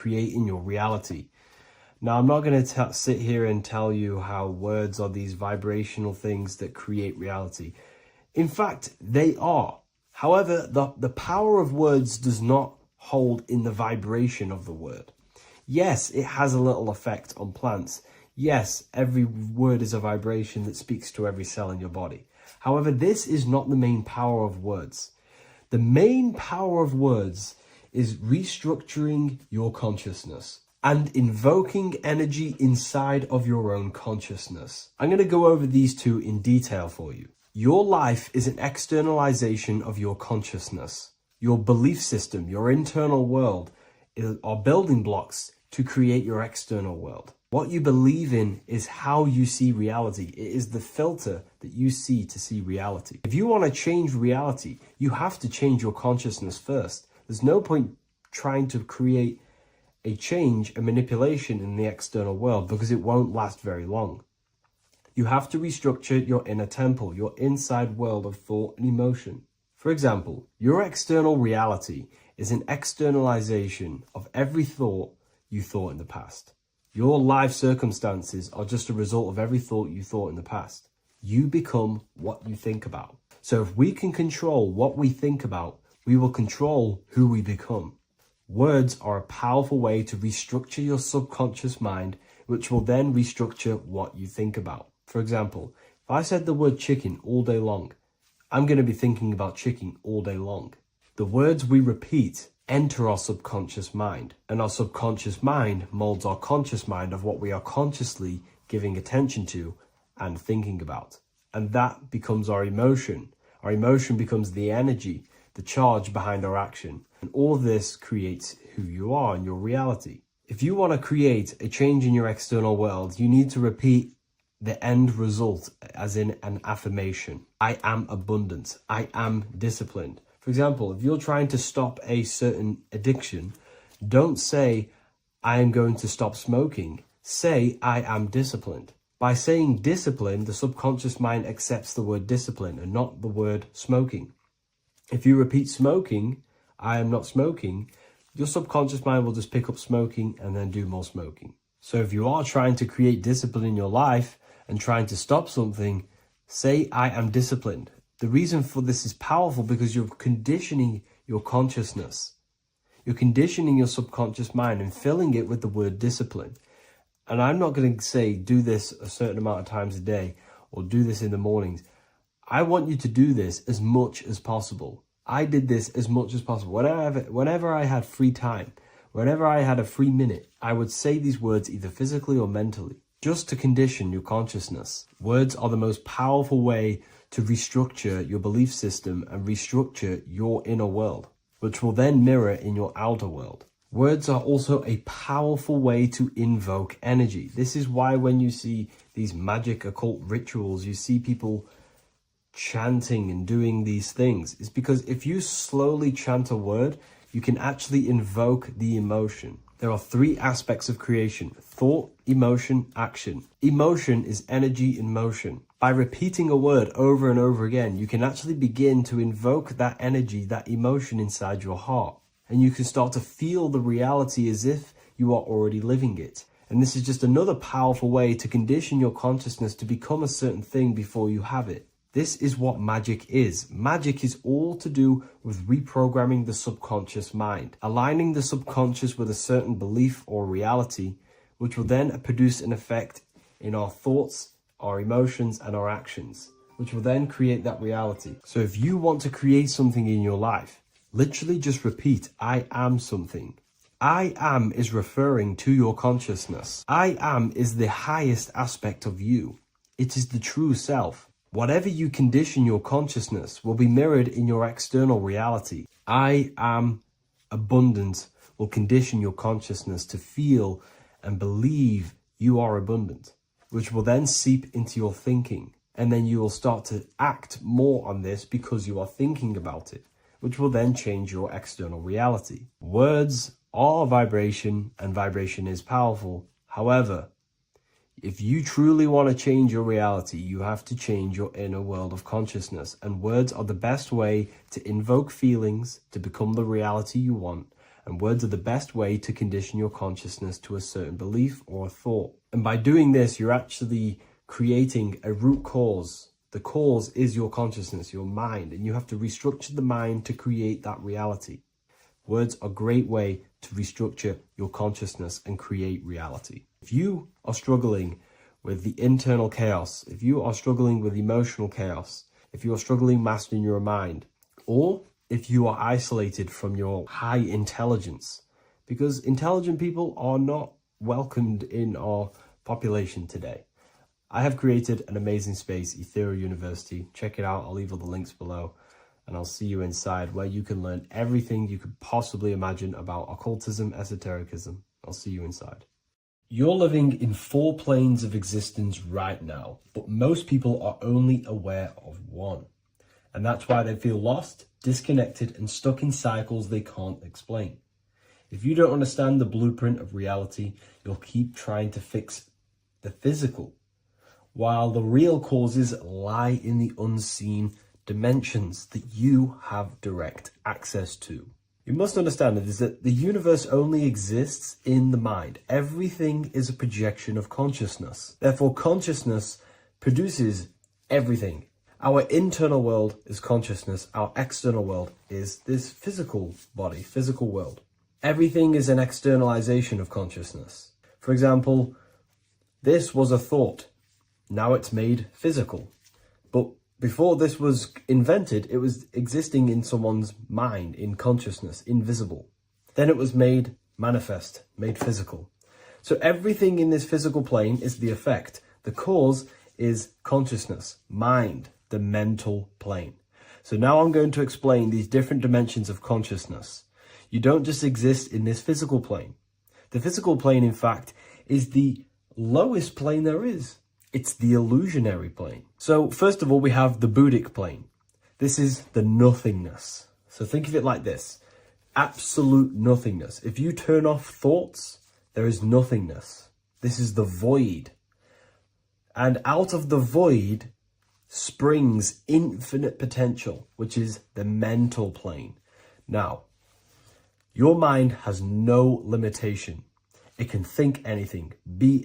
creating your reality. Now, I'm not going to sit here and tell you how words are these vibrational things that create reality. In fact, they are. However, the power of words does not hold in the vibration of the word. Yes, it has a little effect on plants. Yes, every word is a vibration that speaks to every cell in your body. However, this is not the main power of words. The main power of words is restructuring your consciousness and invoking energy inside of your own consciousness. I'm going to go over these two in detail for you. Your life is an externalization of your consciousness. Your belief system, your internal world, are building blocks to create your external world. What you believe in is how you see reality. It is the filter that you see to see reality. If you want to change reality, you have to change your consciousness first. There's no point trying to create a change, a manipulation in the external world, because it won't last very long. You have to restructure your inner temple, your inside world of thought and emotion. For example, your external reality is an externalization of every thought you thought in the past. Your life circumstances are just a result of every thought you thought in the past. You become what you think about. So if we can control what we think about, we will control who we become. Words are a powerful way to restructure your subconscious mind, which will then restructure what you think about. For example, if I said the word chicken all day long, I'm going to be thinking about chicken all day long. The words we repeat enter our subconscious mind, and our subconscious mind molds our conscious mind of what we are consciously giving attention to and thinking about. And that becomes our emotion. Our emotion becomes the energy, the charge behind our action. And all of this creates who you are and your reality. If you want to create a change in your external world, you need to repeat the end result as in an affirmation. I am abundant. I am disciplined. For example, if you're trying to stop a certain addiction, don't say, I am going to stop smoking. Say, I am disciplined. By saying discipline, the subconscious mind accepts the word discipline and not the word smoking. If you repeat smoking, I am not smoking, your subconscious mind will just pick up smoking and then do more smoking. So if you are trying to create discipline in your life and trying to stop something, say, I am disciplined. The reason for this is powerful because you're conditioning your consciousness. You're conditioning your subconscious mind and filling it with the word discipline. And I'm not going to say do this a certain amount of times a day or do this in the mornings. I want you to do this as much as possible. I did this as much as possible. Whenever I had free time, whenever I had a free minute, I would say these words either physically or mentally, just to condition your consciousness. Words are the most powerful way to restructure your belief system and restructure your inner world, which will then mirror in your outer world. Words are also a powerful way to invoke energy. This is why when you see these magic occult rituals, you see people chanting and doing these things. It's because if you slowly chant a word, you can actually invoke the emotion. There are three aspects of creation: thought, emotion, action. Emotion is energy in motion. By repeating a word over and over again, you can actually begin to invoke that energy, that emotion inside your heart. And you can start to feel the reality as if you are already living it. And this is just another powerful way to condition your consciousness to become a certain thing before you have it. This is what magic is. Magic is all to do with reprogramming the subconscious mind, aligning the subconscious with a certain belief or reality, which will then produce an effect in our thoughts, our emotions, and our actions, which will then create that reality. So if you want to create something in your life, literally just repeat, I am something. I am is referring to your consciousness. I am is the highest aspect of you. It is the true self. Whatever you condition your consciousness will be mirrored in your external reality. I am abundant will condition your consciousness to feel and believe you are abundant, which will then seep into your thinking. And then you will start to act more on this because you are thinking about it, which will then change your external reality. Words are vibration, and vibration is powerful. However, if you truly want to change your reality, you have to change your inner world of consciousness. And words are the best way to invoke feelings, to become the reality you want. And words are the best way to condition your consciousness to a certain belief or a thought. And by doing this, you're actually creating a root cause. The cause is your consciousness, your mind, and you have to restructure the mind to create that reality. Words are a great way to restructure your consciousness and create reality. If you are struggling with the internal chaos, if you are struggling with emotional chaos, if you are struggling mastering your mind, or if you are isolated from your high intelligence, because intelligent people are not welcomed in our population today. I have created an amazing space, Ethereal University. Check it out. I'll leave all the links below, and I'll see you inside, where you can learn everything you could possibly imagine about occultism, esotericism. I'll see you inside. You're living in 4 planes of existence right now, but most people are only aware of one. And that's why they feel lost, disconnected, and stuck in cycles they can't explain. If you don't understand the blueprint of reality, you'll keep trying to fix the physical, while the real causes lie in the unseen dimensions that you have direct access to. You must understand that the universe only exists in the mind. Everything is a projection of consciousness. Therefore, consciousness produces everything. Our internal world is consciousness. Our external world is this physical body, physical world. Everything is an externalization of consciousness. For example, this was a thought. Now it's made physical. But before this was invented, it was existing in someone's mind, in consciousness, invisible. Then it was made manifest, made physical. So everything in this physical plane is the effect. The cause is consciousness, mind, the mental plane. So now I'm going to explain these different dimensions of consciousness. You don't just exist in this physical plane. The physical plane, in fact, is the lowest plane there is. It's the illusionary plane. So first of all, we have the Buddhic plane. This is the nothingness. So think of it like this: absolute nothingness. If you turn off thoughts, there is nothingness. This is the void. And out of the void springs infinite potential, which is the mental plane. Now, your mind has no limitation. It can think anything, be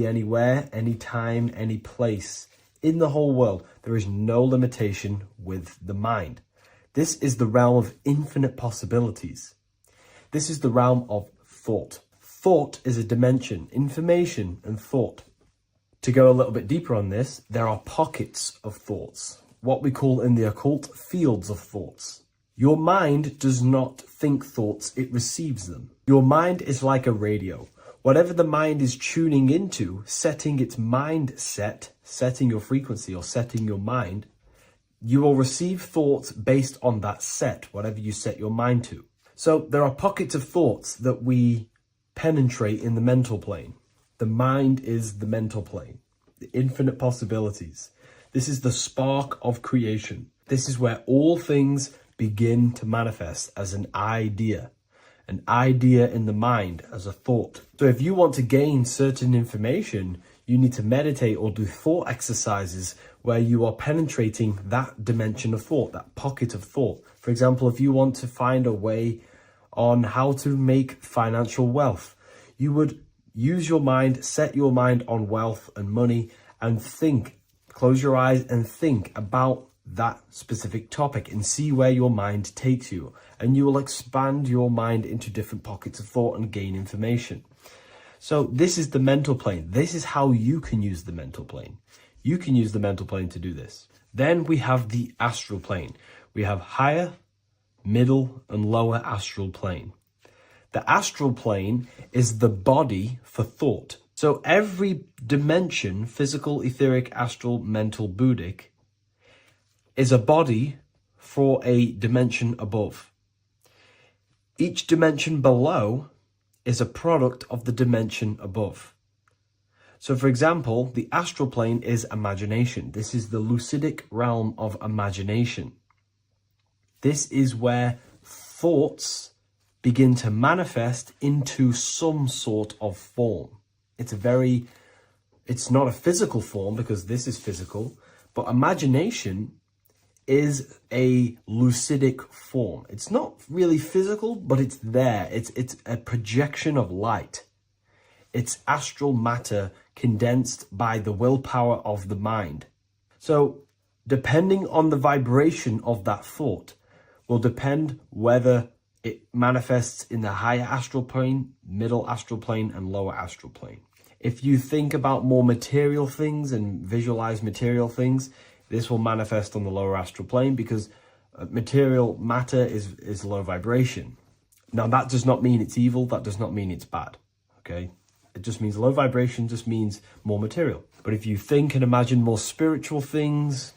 anywhere, anytime, any place. In the whole world, there is no limitation with the mind. This is the realm of infinite possibilities. This is the realm of thought. Thought is a dimension, information and thought. To go a little bit deeper on this, there are pockets of thoughts, what we call in the occult fields of thoughts. Your mind does not think thoughts, it receives them. Your mind is like a radio. Whatever the mind is tuning into, setting its mindset, setting your frequency or setting your mind, you will receive thoughts based on that set, whatever you set your mind to. So there are pockets of thoughts that we penetrate in the mental plane. The mind is the mental plane, the infinite possibilities. This is the spark of creation. This is where all things begin to manifest as an idea in the mind as a thought. So if you want to gain certain information, you need to meditate or do thought exercises where you are penetrating that dimension of thought, that pocket of thought. For example, if you want to find a way on how to make financial wealth, you would use your mind, set your mind on wealth and money, and think, close your eyes and think about that specific topic and see where your mind takes you. And you will expand your mind into different pockets of thought and gain information. So this is the mental plane. This is how you can use the mental plane. You can use the mental plane to do this. Then we have the astral plane. We have higher, middle, and lower astral plane. The astral plane is the body for thought. So every dimension, physical, etheric, astral, mental, Buddhic, is a body for a dimension above. Each dimension below is a product of the dimension above. So for example, the astral plane is imagination. This is the lucidic realm of imagination. This is where thoughts begin to manifest into some sort of form. It's not a physical form because this is physical, but imagination is a lucidic form. It's not really physical, but it's there. It's a projection of light. It's astral matter condensed by the willpower of the mind. So depending on the vibration of that thought will depend whether it manifests in the higher astral plane, middle astral plane, and lower astral plane. If you think about more material things and visualize material things, this will manifest on the lower astral plane because material matter is low vibration. Now, that does not mean it's evil. That does not mean it's bad. Okay? It just means low vibration just means more material. But if you think and imagine more spiritual things,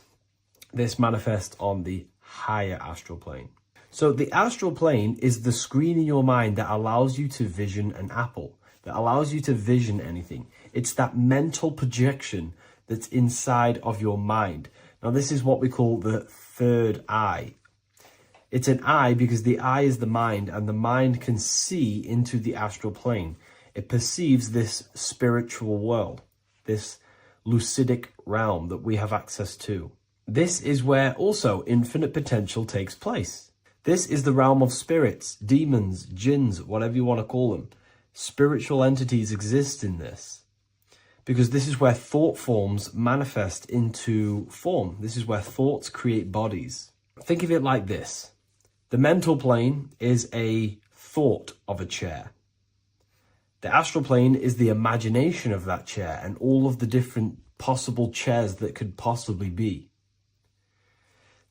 this manifests on the higher astral plane. So the astral plane is the screen in your mind that allows you to vision an apple, that allows you to vision anything. It's that mental projection that's inside of your mind. Now, this is what we call the third eye. It's an eye because the eye is the mind, and the mind can see into the astral plane. It perceives this spiritual world, this lucidic realm that we have access to. This is where also infinite potential takes place. This is the realm of spirits, demons, jinns, whatever you want to call them. Spiritual entities exist in this because this is where thought forms manifest into form. This is where thoughts create bodies. Think of it like this. The mental plane is a thought of a chair. The astral plane is the imagination of that chair and all of the different possible chairs that could possibly be.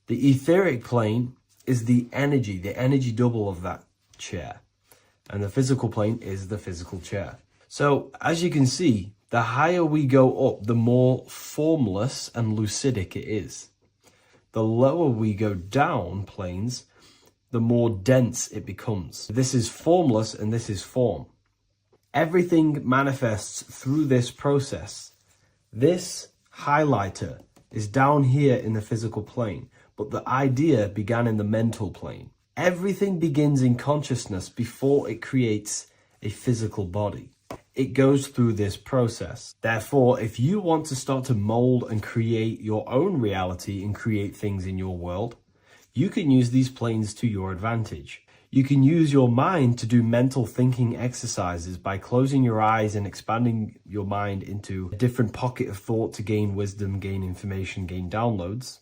The etheric plane is the energy double of that chair. And the physical plane is the physical chair. So as you can see, the higher we go up, the more formless and lucidic it is. The lower we go down planes, the more dense it becomes. This is formless and this is form. Everything manifests through this process. This highlighter is down here in the physical plane, but the idea began in the mental plane. Everything begins in consciousness before it creates a physical body. It goes through this process. Therefore, if you want to start to mold and create your own reality and create things in your world, you can use these planes to your advantage. You can use your mind to do mental thinking exercises by closing your eyes and expanding your mind into a different pocket of thought to gain wisdom, gain information, gain downloads.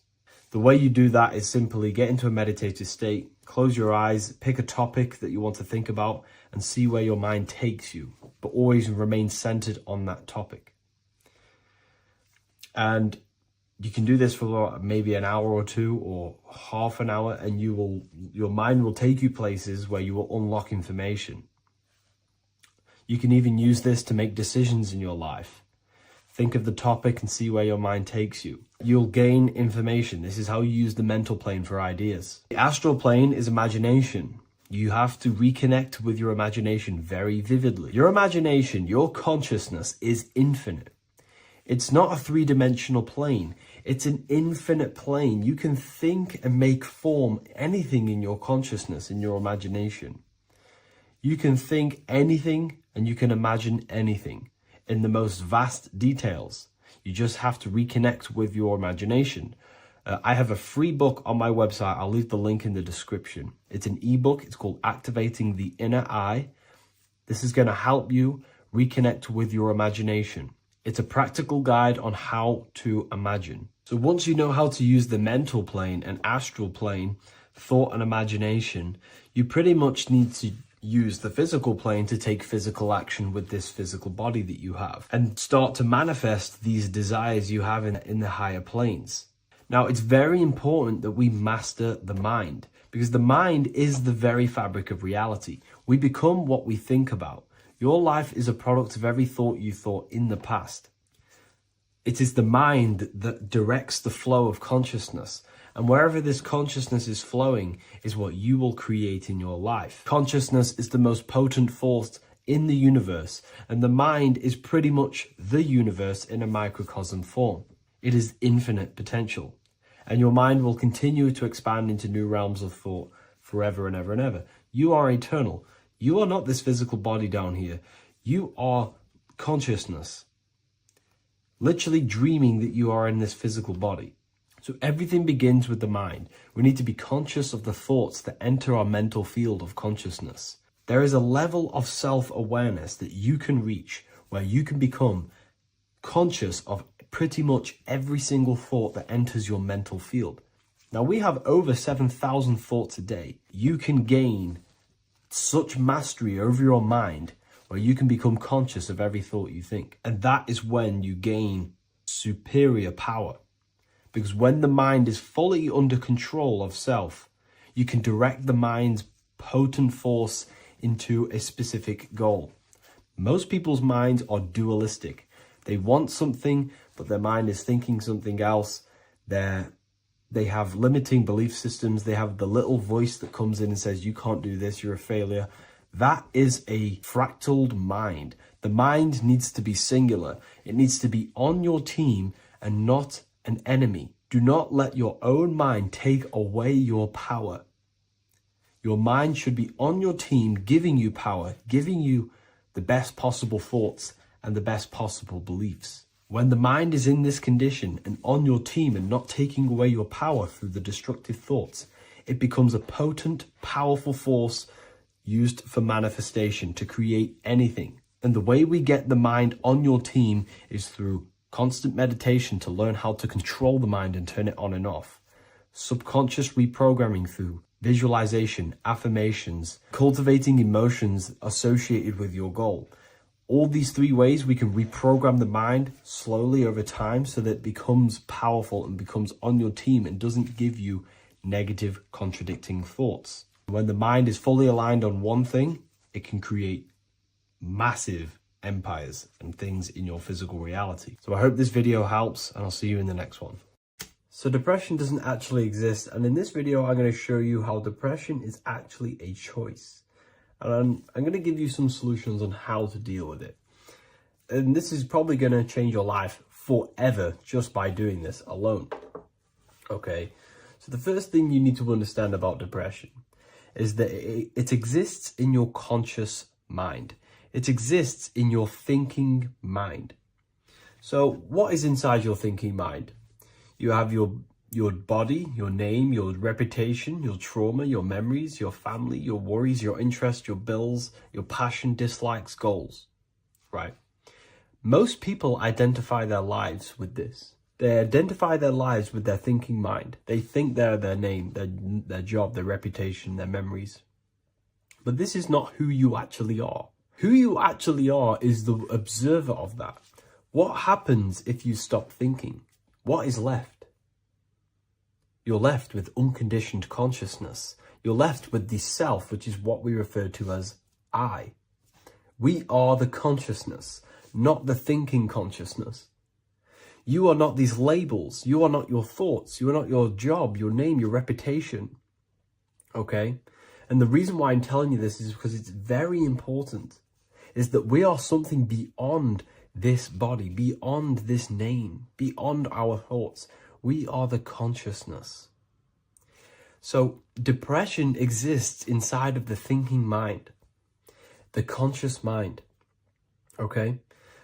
The way you do that is simply get into a meditative state, close your eyes, pick a topic that you want to think about, and see where your mind takes you, but always remain centered on that topic. And you can do this for maybe an hour or two or half an hour, and your mind will take you places where you will unlock information. You can even use this to make decisions in your life. Think of the topic and see where your mind takes you. You'll gain information. This is how you use the mental plane for ideas. The astral plane is imagination. You have to reconnect with your imagination very vividly. Your imagination, your consciousness is infinite. It's not a three-dimensional plane. It's an infinite plane. You can think and make form anything in your consciousness, in your imagination. You can think anything and you can imagine anything in the most vast details. You just have to reconnect with your imagination. I have a free book on my website. I'll leave the link in the description. It's an ebook. It's called Activating the Inner Eye. This is going to help you reconnect with your imagination. It's a practical guide on how to imagine. So once you know how to use the mental plane and astral plane, thought and imagination, you pretty much need to use the physical plane to take physical action with this physical body that you have and start to manifest these desires you have in the higher planes. Now, it's very important that we master the mind because the mind is the very fabric of reality. We become what we think about. Your life is a product of every thought you thought in the past. It is the mind that directs the flow of consciousness. And wherever this consciousness is flowing is what you will create in your life. Consciousness is the most potent force in the universe, and the mind is pretty much the universe in a microcosm form. It is infinite potential, and your mind will continue to expand into new realms of thought forever and ever and ever. You are eternal. You are not this physical body down here. You are consciousness, literally dreaming that you are in this physical body. So everything begins with the mind. We need to be conscious of the thoughts that enter our mental field of consciousness. There is a level of self-awareness that you can reach where you can become conscious of pretty much every single thought that enters your mental field. Now, we have over 7,000 thoughts a day. You can gain such mastery over your mind where you can become conscious of every thought you think. And that is when you gain superior power. Because when the mind is fully under control of self, you can direct the mind's potent force into a specific goal. Most people's minds are dualistic. They want something, but their mind is thinking something else. They have limiting belief systems. They have the little voice that comes in and says, you can't do this, you're a failure. That is a fractaled mind. The mind needs to be singular. It needs to be on your team and not an enemy. Do not let your own mind take away your power. Your mind should be on your team, giving you power, giving you the best possible thoughts and the best possible beliefs. When the mind is in this condition and on your team and not taking away your power through the destructive thoughts, it becomes a potent, powerful force used for manifestation to create anything. And the way we get the mind on your team is through constant meditation to learn how to control the mind and turn it on and off. Subconscious reprogramming through visualization, affirmations, cultivating emotions associated with your goal. All these three ways we can reprogram the mind slowly over time so that it becomes powerful and becomes on your team and doesn't give you negative contradicting thoughts. When the mind is fully aligned on one thing, it can create massive empires and things in your physical reality. So I hope this video helps, and I'll see you in the next one. So depression doesn't actually exist, and in this video I'm going to show you how depression is actually a choice. And I'm going to give you some solutions on how to deal with it. And this is probably going to change your life forever just by doing this alone. Okay, so the first thing you need to understand about depression is that it exists in your conscious mind. It exists in your thinking mind. So what is inside your thinking mind? You have your body, your name, your reputation, your trauma, your memories, your family, your worries, your interests, your bills, your passion, dislikes, goals, right? Most people identify their lives with this. They identify their lives with their thinking mind. They think they're their name, their job, their reputation, their memories. But this is not who you actually are. Who you actually are is the observer of that. What happens if you stop thinking? What is left? You're left with unconditioned consciousness. You're left with the self, which is what we refer to as I. We are the consciousness, not the thinking consciousness. You are not these labels. You are not your thoughts. You are not your job, your name, your reputation. Okay? And the reason why I'm telling you this is because it's very important, is that we are something beyond this body, beyond this name, beyond our thoughts. We are the consciousness. So depression exists inside of the thinking mind, the conscious mind. Okay?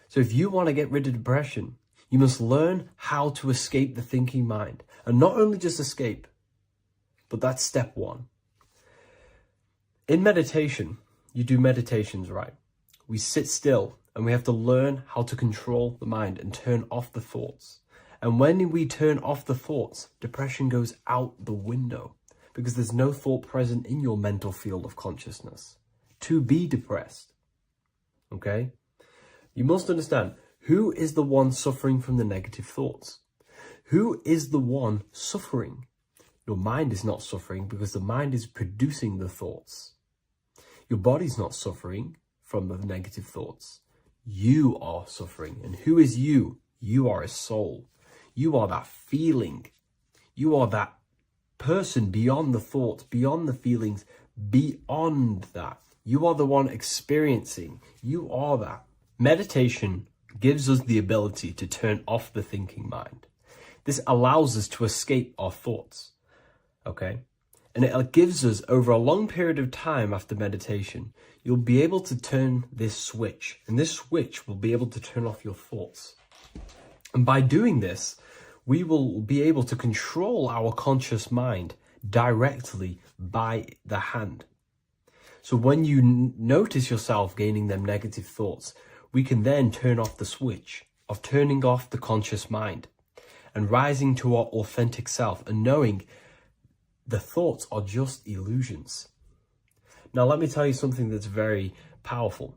So if you want to get rid of depression, you must learn how to escape the thinking mind. And not only just escape, but that's step one. In meditation, you do meditations, right? We sit still and we have to learn how to control the mind and turn off the thoughts. And when we turn off the thoughts, depression goes out the window because there's no thought present in your mental field of consciousness to be depressed. Okay? You must understand, who is the one suffering from the negative thoughts? Who is the one suffering? Your mind is not suffering because the mind is producing the thoughts. Your body's not suffering from the negative thoughts. You are suffering. And who is you? You are a soul. You are that feeling. You are that person beyond the thoughts, beyond the feelings, beyond that. You are the one experiencing. You are that. Meditation gives us the ability to turn off the thinking mind. This allows us to escape our thoughts. Okay? And it gives us, over a long period of time after meditation, you'll be able to turn this switch. And this switch will be able to turn off your thoughts. And by doing this, we will be able to control our conscious mind directly by the hand. So when you notice yourself gaining them negative thoughts, we can then turn off the switch of turning off the conscious mind and rising to our authentic self and knowing the thoughts are just illusions. Now, let me tell you something that's very powerful.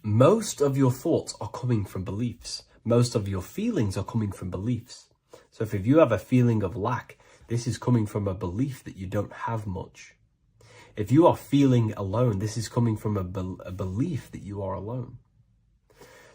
Most of your thoughts are coming from beliefs. Most of your feelings are coming from beliefs. So if you have a feeling of lack, this is coming from a belief that you don't have much. If you are feeling alone, this is coming from a belief that you are alone.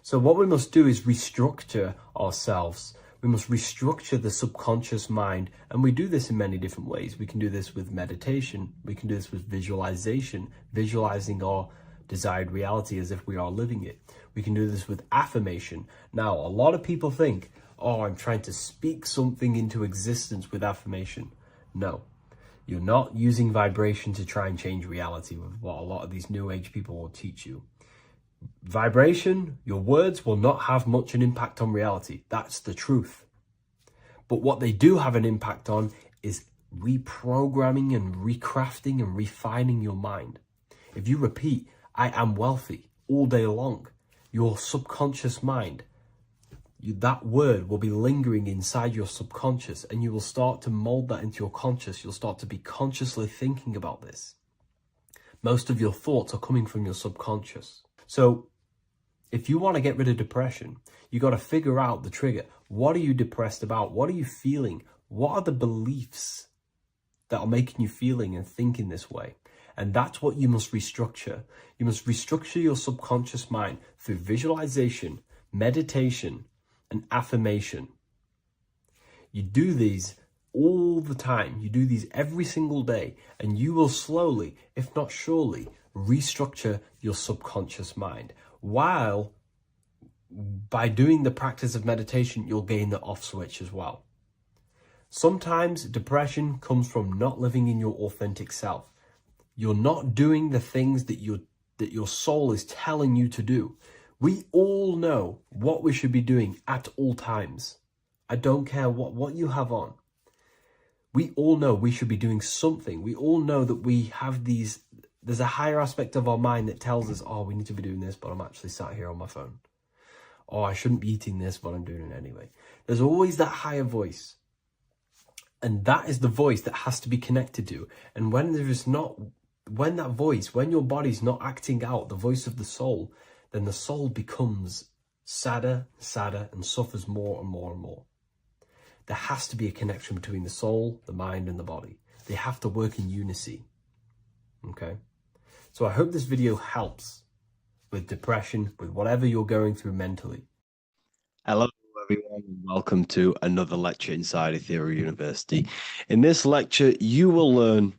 So what we must do is restructure ourselves. We must restructure the subconscious mind, and we do this in many different ways. We can do this with meditation. We can do this with visualization, visualizing our desired reality as if we are living it. We can do this with affirmation. Now, a lot of people think, oh, I'm trying to speak something into existence with affirmation. No, you're not using vibration to try and change reality with what a lot of these new age people will teach you. Vibration, your words will not have much an impact on reality. That's the truth. But what they do have an impact on is reprogramming and recrafting and refining your mind. If you repeat, I am wealthy all day long, your subconscious mind, that word will be lingering inside your subconscious, and you will start to mold that into your conscious. You'll start to be consciously thinking about this. Most of your thoughts are coming from your subconscious. So if you want to get rid of depression, you got to figure out the trigger. What are you depressed about? What are you feeling? What are the beliefs that are making you feeling and thinking this way? And that's what you must restructure. You must restructure your subconscious mind through visualization, meditation, and affirmation. You do these all the time. You do these every single day, and you will slowly, if not surely, restructure your subconscious mind. While by doing the practice of meditation, you'll gain the off switch as well. Sometimes depression comes from not living in your authentic self. You're not doing the things that your soul is telling you to do. We all know what we should be doing at all times. I don't care what you have on. We all know we should be doing something. We all know that we have there's a higher aspect of our mind that tells us, oh, we need to be doing this, but I'm actually sat here on my phone. Oh, I shouldn't be eating this, but I'm doing it anyway. There's always that higher voice. And that is the voice that has to be connected to. And when your body's not acting out the voice of the soul, then the soul becomes sadder, and suffers more and more and more. There has to be a connection between the soul, the mind, and the body. They have to work in unison. Okay? So I hope this video helps with depression, with whatever you're going through mentally. Hello everyone, and welcome to another lecture inside Ethereal University. In this lecture, you will learn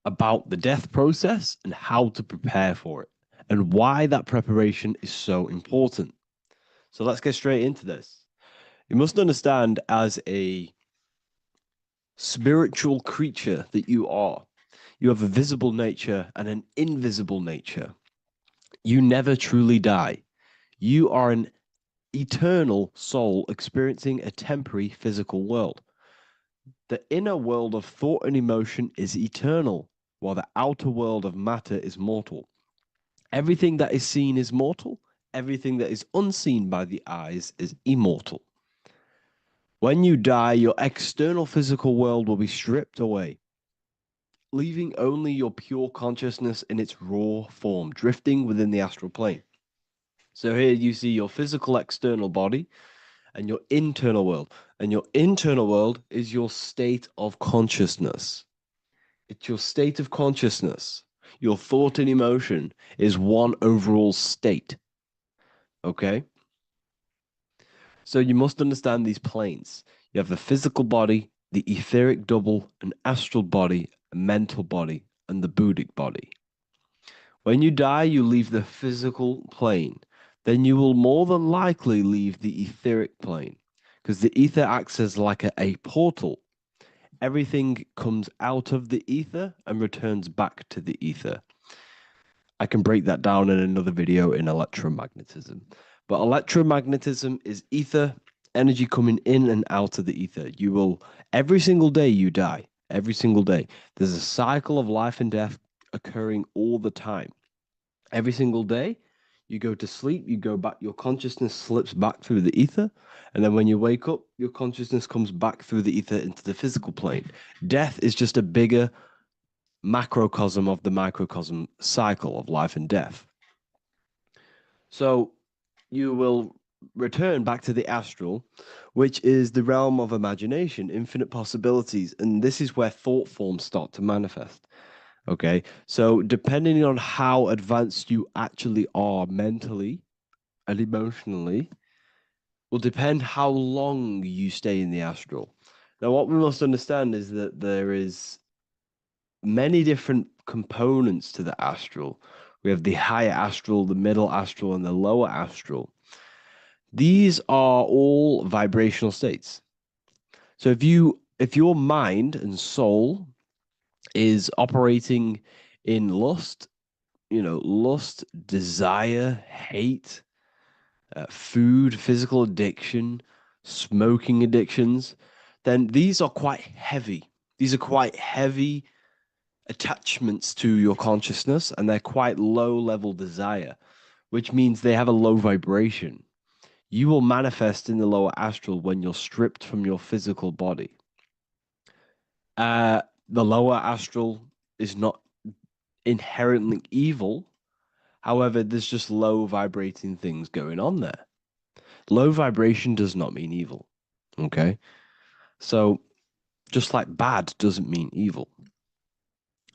about the death process and how to prepare for it, and why that preparation is so important. So let's get straight into this. You must understand, as a spiritual creature that you are, you have a visible nature and an invisible nature. You never truly die. You are an eternal soul experiencing a temporary physical world. The inner world of thought and emotion is eternal, while the outer world of matter is mortal. Everything that is seen is mortal. Everything that is unseen by the eyes is immortal. When you die, your external physical world will be stripped away, leaving only your pure consciousness in its raw form, drifting within the astral plane. So here you see your physical external body and your internal world. And your internal world is your state of consciousness. It's your state of consciousness. Your thought and emotion is one overall state. Okay? So you must understand these planes. You have the physical body, the etheric double, an astral body, a mental body, and the Buddhic body. When you die, you leave the physical plane. Then you will more than likely leave the etheric plane, because the ether acts as like a portal. Everything comes out of the ether and returns back to the ether. I can break that down in another video in electromagnetism. But electromagnetism is ether, energy coming in and out of the ether. You will, every single day you die, every single day. There's a cycle of life and death occurring all the time. Every single day, you go to sleep, you go back, your consciousness slips back through the ether. And then when you wake up, your consciousness comes back through the ether into the physical plane. Death is just a bigger macrocosm of the microcosm cycle of life and death. So you will return back to the astral, which is the realm of imagination, infinite possibilities. And this is where thought forms start to manifest. Okay. So depending on how advanced you actually are mentally and emotionally, will depend how long you stay in the astral. Now, what we must understand is that there is many different components to the astral. We have the higher astral, the middle astral, and the lower astral. These are all vibrational states. So if your mind and soul is operating in lust, lust, desire, hate, food, physical addiction, smoking addictions, then these are quite heavy. These are quite heavy attachments to your consciousness, and they're quite low level desire, which means they have a low vibration. You will manifest in the lower astral when you're stripped from your physical body. The lower astral is not inherently evil. However, there's just low vibrating things going on there. Low vibration does not mean evil. Okay. So just like bad doesn't mean evil.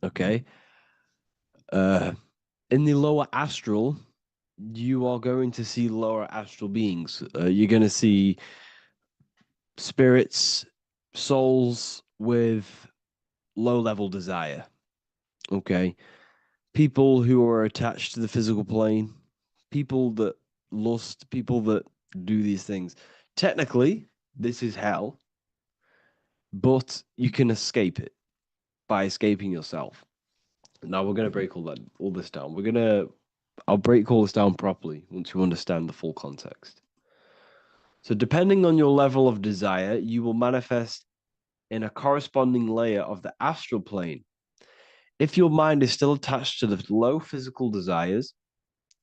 Okay. In the lower astral, you are going to see lower astral beings. You're going to see spirits, souls with low level desire. Okay. People who are attached to the physical plane, people that lust, people that do these things. Technically, this is hell, but you can escape it by escaping yourself. Now we're going to break all this down. I'll break all this down properly once you understand the full context. So depending on your level of desire, you will manifest in a corresponding layer of the astral plane. If your mind is still attached to the low physical desires,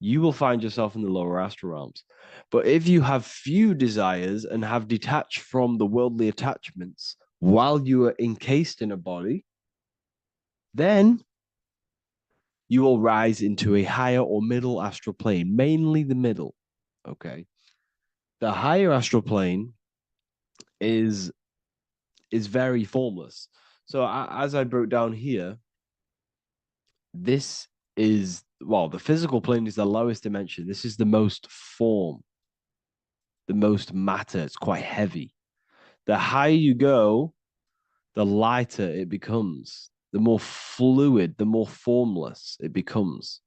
you will find yourself in the lower astral realms. But if you have few desires and have detached from the worldly attachments while you are encased in a body, then you will rise into a higher or middle astral plane, mainly the middle. Okay. The higher astral plane is very formless. So as I broke down here, this is, well, the physical plane is the lowest dimension. This is the most form, the most matter. It's quite heavy. The higher you go, the lighter it becomes, the more fluid, the more formless it becomes.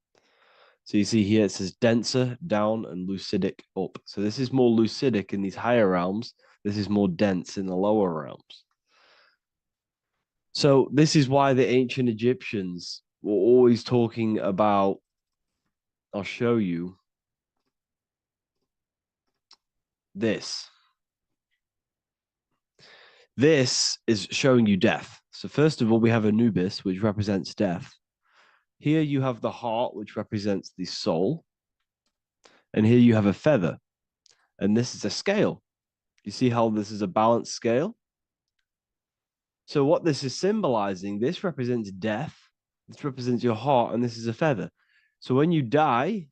So you see here it says denser down and lucidic up. So this is more lucidic in these higher realms. This is more dense in the lower realms. So this is why the ancient Egyptians were always talking about, I'll show you this. This is showing you death. So first of all, we have Anubis, which represents death. Here you have the heart, which represents the soul. And here you have a feather. And this is a scale. You see how this is a balanced scale? So what this is symbolizing, this represents death. This represents your heart, and this is a feather. So when you die,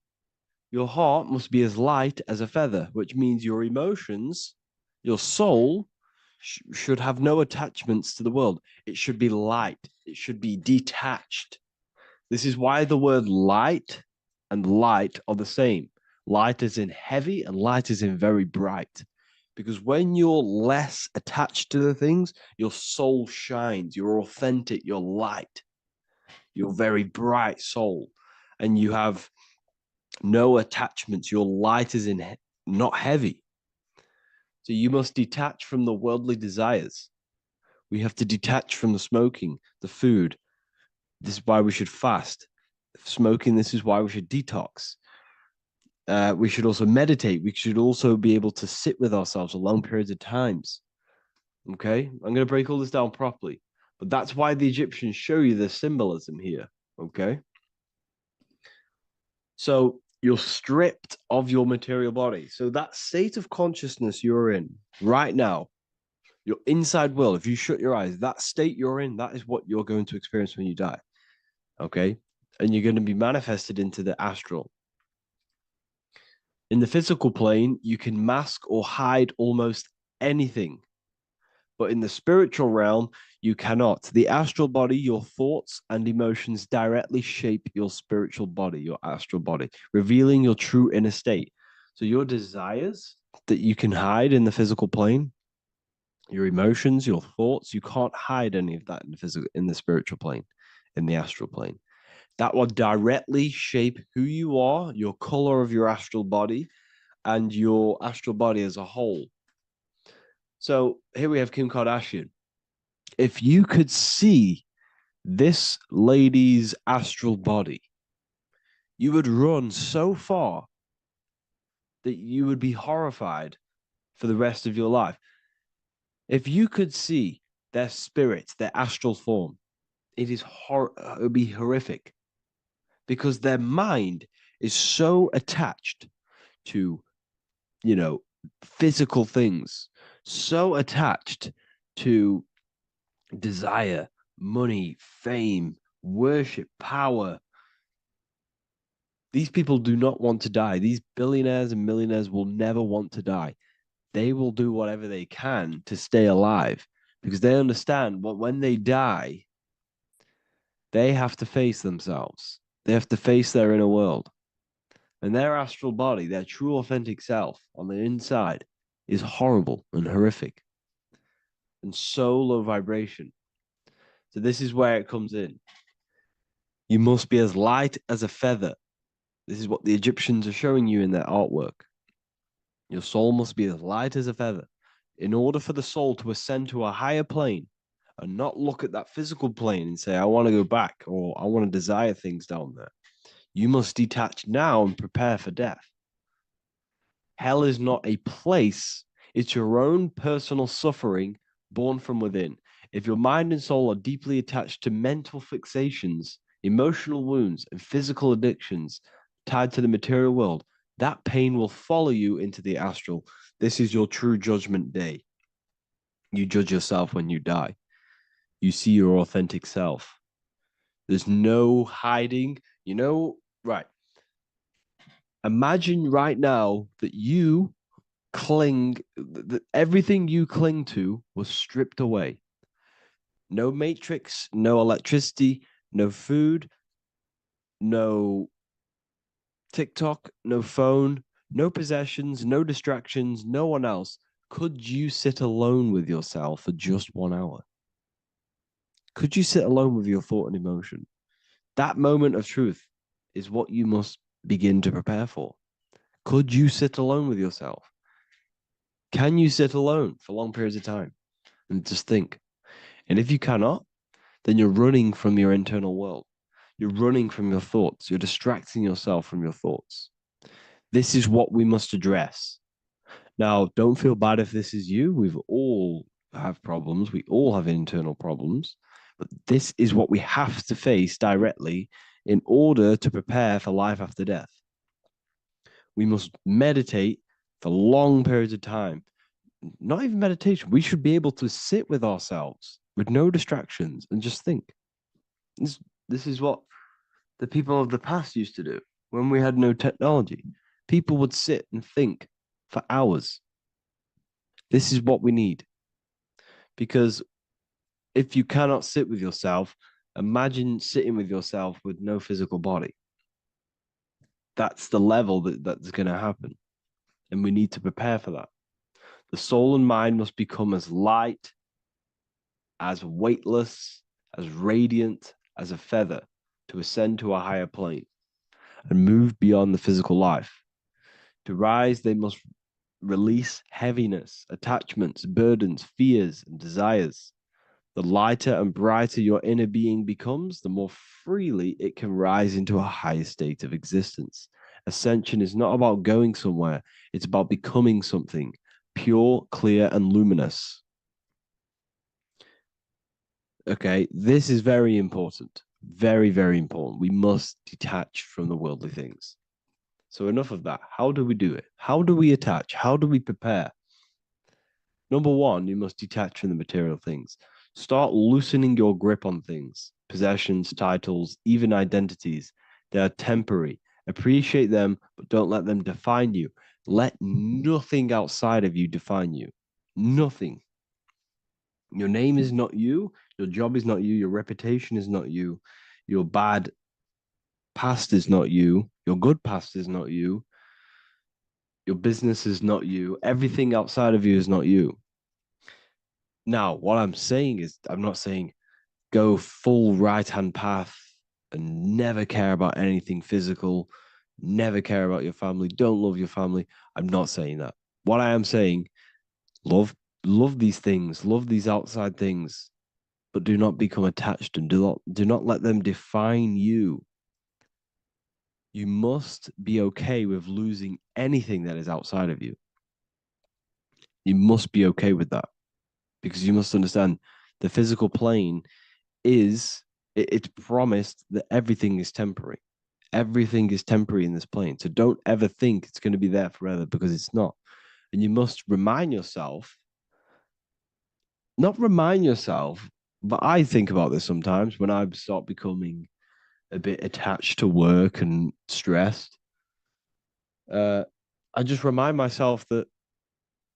your heart must be as light as a feather, which means your emotions, your soul, should have no attachments to the world. It should be light. It should be detached. This is why the word light and light are the same. Light is in heavy and light is in very bright. Because when you're less attached to the things, your soul shines. You're authentic. You're light. You're very bright soul. And you have no attachments. Your light is in not heavy. So you must detach from the worldly desires. We have to detach from the smoking, the food. This is why we should fast. Smoking, this is why we should detox. We should also meditate. We should also be able to sit with ourselves for long periods of times. Okay, I'm going to break all this down properly, but that's why the Egyptians show you the symbolism here. Okay, so you're stripped of your material body. So that state of consciousness you're in right now, your inside world, if you shut your eyes, that state you're in, that is what you're going to experience when you die. Okay, and you're going to be manifested into the astral. In the physical plane, you can mask or hide almost anything. But in the spiritual realm, you cannot. The astral body, your thoughts and emotions directly shape your spiritual body, your astral body, revealing your true inner state. So your desires that you can hide in the physical plane, your emotions, your thoughts, you can't hide any of that in the spiritual plane, in the astral plane. That will directly shape who you are, your color of your astral body, and your astral body as a whole. So here we have Kim Kardashian. If you could see this lady's astral body, you would run so far that you would be horrified for the rest of your life. If you could see their spirit, their astral form, it would be horrific because their mind is so attached to, physical things, so attached to desire, money, fame, worship, power. These people do not want to die. These billionaires and millionaires will never want to die. They will do whatever they can to stay alive because they understand when they die, they have to face themselves. They have to face their inner world. And their astral body, their true authentic self on the inside, is horrible and horrific and so low vibration. So this is where it comes in. You must be as light as a feather. This is what the Egyptians are showing you in their artwork. Your soul must be as light as a feather. In order for the soul to ascend to a higher plane and not look at that physical plane and say, I want to go back or I want to desire things down there, you must detach now and prepare for death. Hell is not a place, it's your own personal suffering born from within. If your mind and soul are deeply attached to mental fixations, emotional wounds, and physical addictions tied to the material world, that pain will follow you into the astral. This is your true judgment day. You judge yourself when you die. You see your authentic self. There's no hiding. Right. Imagine right now that you that everything you cling to was stripped away. No matrix, no electricity, no food, no TikTok, no phone, no possessions, no distractions, no one else. Could you sit alone with yourself for just 1 hour? Could you sit alone with your thought and emotion? That moment of truth is what you must begin to prepare for. Could you sit alone with yourself? Can you sit alone for long periods of time and just think? And if you cannot, then you're running from your internal world. You're running from your thoughts. You're distracting yourself from your thoughts. This is what we must address. Now, don't feel bad if this is you. We've all have problems. We all have internal problems. But this is what we have to face directly in order to prepare for life after death. We must meditate for long periods of time. Not even meditation. We should be able to sit with ourselves with no distractions and just think. This is what the people of the past used to do when we had no technology. People would sit and think for hours. This is what we need. Because if you cannot sit with yourself, imagine sitting with yourself with no physical body. That's the level that's going to happen. And we need to prepare for that. The soul and mind must become as light, as weightless, as radiant as a feather to ascend to a higher plane and move beyond the physical life. To rise, they must release heaviness, attachments, burdens, fears, and desires. The lighter and brighter your inner being becomes, the more freely it can rise into a higher state of existence. Ascension is not about going somewhere. It's about becoming something pure, clear, and luminous. Okay, this is very important. Very, very important. We must detach from the worldly things. So enough of that. How do we do it? How do we attach? How do we prepare? Number one, you must detach from the material things. Start loosening your grip on things, possessions, titles, even identities. They are temporary. Appreciate them, but don't let them define you. Let nothing outside of you define you. Nothing. Your name is not you. Your job is not you. Your reputation is not you. Your bad past is not you. Your good past is not you. Your business is not you. Everything outside of you is not you. Now, what I'm saying is, I'm not saying go full right hand path and never care about anything physical, never care about your family, don't love your family. I'm not saying that. What I am saying, love these things, love these outside things, but do not become attached and do not let them define you. You must be okay with losing anything that is outside of you. You must be okay with that, because you must understand the physical plane is, it's promised that everything is temporary. Everything is temporary in this plane. So don't ever think it's going to be there forever, because it's not. And you must remind yourself, not remind yourself, but I think about this sometimes when I start becoming a bit attached to work and stressed. I just remind myself that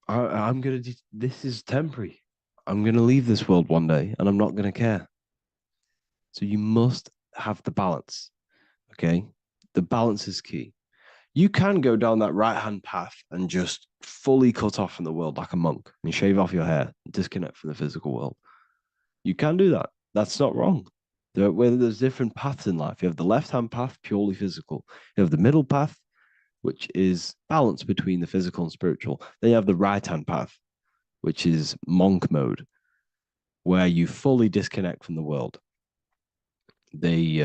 I'm going to, this is temporary. I'm going to leave this world one day and I'm not going to care. So you must have the balance. Okay. The balance is key. You can go down that right hand path and just fully cut off from the world like a monk and shave off your hair, disconnect from the physical world. You can do that. That's not wrong. There's different paths in life. You have the left hand path, purely physical. You have the middle path, which is balance between the physical and spiritual. Then you have the right hand path, which is monk mode, where you fully disconnect from the world. They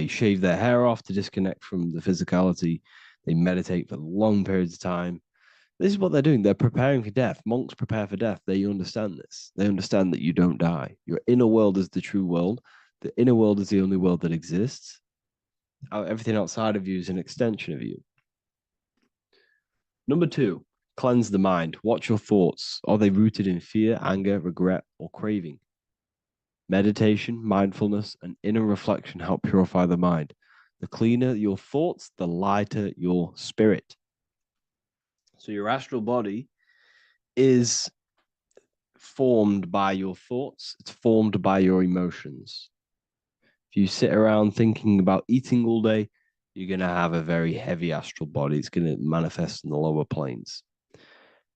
shave their hair off to disconnect from the physicality. They meditate for long periods of time. This is what they're doing. They're preparing for death. Monks prepare for death. They understand this. They understand that you don't die. Your inner world is the true world. The inner world is the only world that exists. Everything outside of you is an extension of you. Number two, cleanse the mind. Watch your thoughts. Are they rooted in fear, anger, regret, or craving? Meditation, mindfulness, and inner reflection help purify the mind. The cleaner your thoughts, the lighter your spirit. So your astral body is formed by your thoughts. It's formed by your emotions. If you sit around thinking about eating all day, you're going to have a very heavy astral body. It's going to manifest in the lower planes.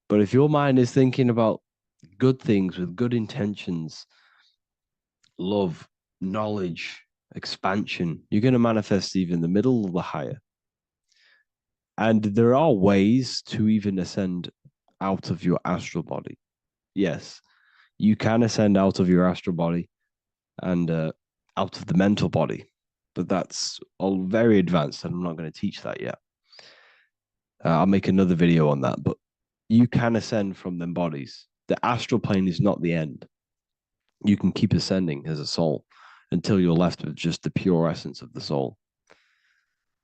But if your mind is thinking about good things with good intentions, love, knowledge, expansion, you're going to manifest even the middle or the higher. And there are ways to even ascend out of your astral body. Yes, you can ascend out of your astral body and out of the mental body, but that's all very advanced, and I'm not going to teach that yet. I'll make another video on that, but you can ascend from them bodies. The astral plane is not the end. You can keep ascending as a soul until you're left with just the pure essence of the soul.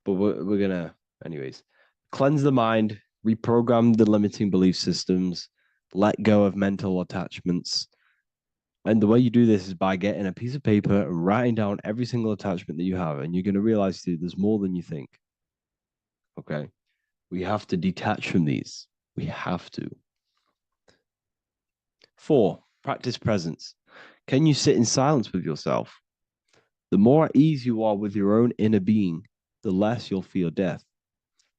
But we're going to, anyways, cleanse the mind, reprogram the limiting belief systems, let go of mental attachments. And the way you do this is by getting a piece of paper and writing down every single attachment that you have. And you're going to realize, dude, there's more than you think. Okay. We have to detach from these. We have to. 4, practice presence. Can you sit in silence with yourself? The more at ease you are with your own inner being, the less you'll feel death.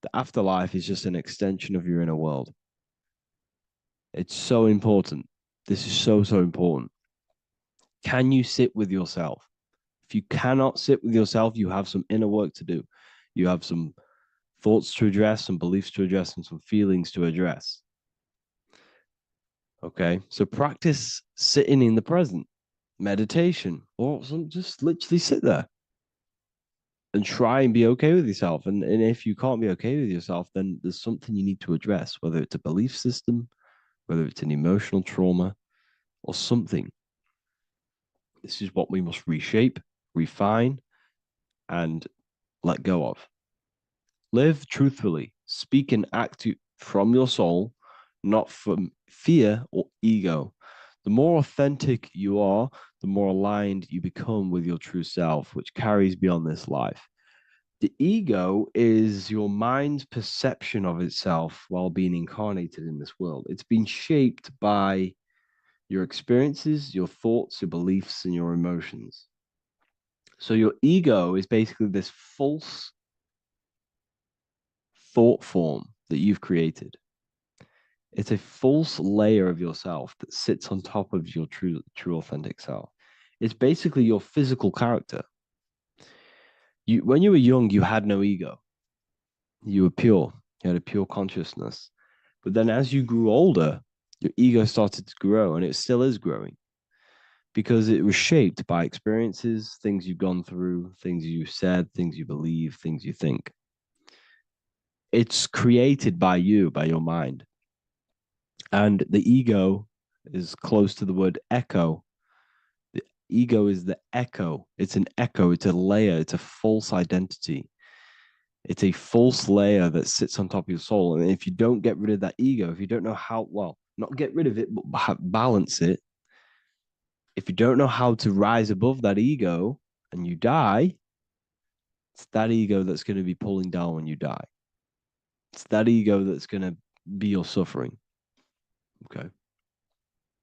The afterlife is just an extension of your inner world. It's so important. This is so, so important. Can you sit with yourself? If you cannot sit with yourself, you have some inner work to do. You have some thoughts to address, some beliefs to address, and some feelings to address. Okay, so practice sitting in the present, meditation, or just literally sit there. and try and be okay with yourself. And if you can't be okay with yourself, then there's something you need to address, whether it's a belief system, whether it's an emotional trauma, or something. This is what we must reshape, refine, and let go of. Live truthfully, speak and act from your soul, not from fear or ego. The more authentic you are, the more aligned you become with your true self, which carries beyond this life. The ego is your mind's perception of itself while being incarnated in this world. It's been shaped by your experiences, your thoughts, your beliefs, and your emotions. So your ego is basically this false thought form that you've created. It's a false layer of yourself that sits on top of your true authentic self. It's basically your physical character. When you were young, you had no ego. You were pure. You had a pure consciousness. But then as you grew older, your ego started to grow, and it still is growing because it was shaped by experiences, things you've gone through, things you said, things you believe, things you think. It's created by you, by your mind. And the ego is close to the word echo. The ego is the echo. It's an echo. It's a layer. It's a false identity. It's a false layer that sits on top of your soul. And if you don't get rid of that ego, if you don't know how, well, not get rid of it, but balance it, if you don't know how to rise above that ego and you die, it's that ego that's going to be pulling down when you die. It's that ego that's going to be your suffering. Okay.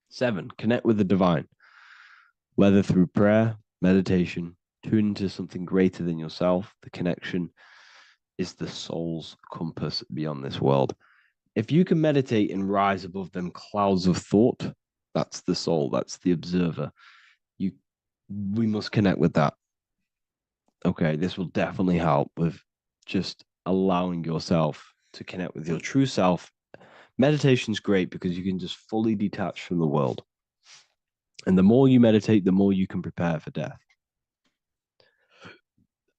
7, connect with the divine, whether through prayer, meditation, tune into something greater than yourself. The connection is the soul's compass beyond this world. If you can meditate and rise above them clouds of thought, that's the soul, that's the observer. We must connect with that. Okay, this will definitely help with just allowing yourself to connect with your true self. Meditation's great because you can just fully detach from the world. And the more you meditate, the more you can prepare for death.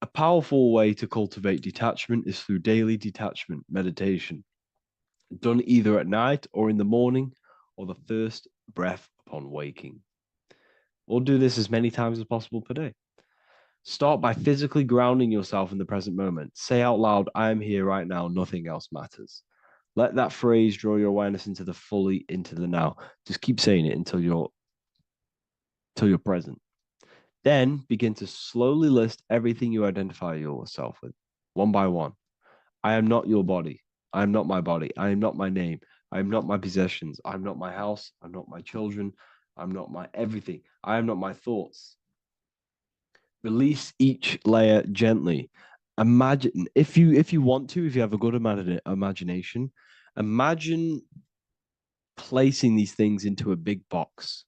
A powerful way to cultivate detachment is through daily detachment meditation, done either at night or in the morning or the first breath upon waking. Or do this as many times as possible per day. Start by physically grounding yourself in the present moment. Say out loud, I am here right now, nothing else matters. Let that phrase draw your awareness into the now. Just keep saying it until you're present. Then begin to slowly list everything you identify yourself with, one by one. I am not your body. I am not my body. I am not my name. I am not my possessions. I'm not my house. I'm not my children. I'm not my everything. I am not my thoughts. Release each layer gently. Imagine, if you want to, if you have a good imagination, imagine placing these things into a big box.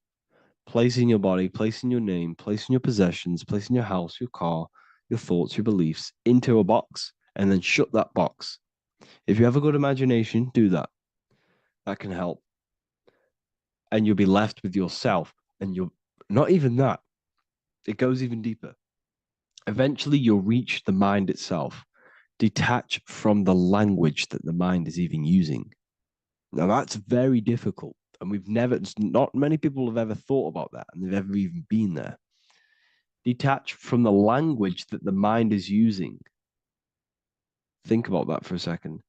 Placing your body, placing your name, placing your possessions, placing your house, your car, your thoughts, your beliefs into a box, and then shut that box. If you have a good imagination, do that. That can help. And you'll be left with yourself. And you're not even that. It goes even deeper. Eventually, you'll reach the mind itself. Detach from the language that the mind is even using. Now, that's very difficult. And not many people have ever thought about that, and they've ever even been there. Detach from the language that the mind is using. Think about that for a second.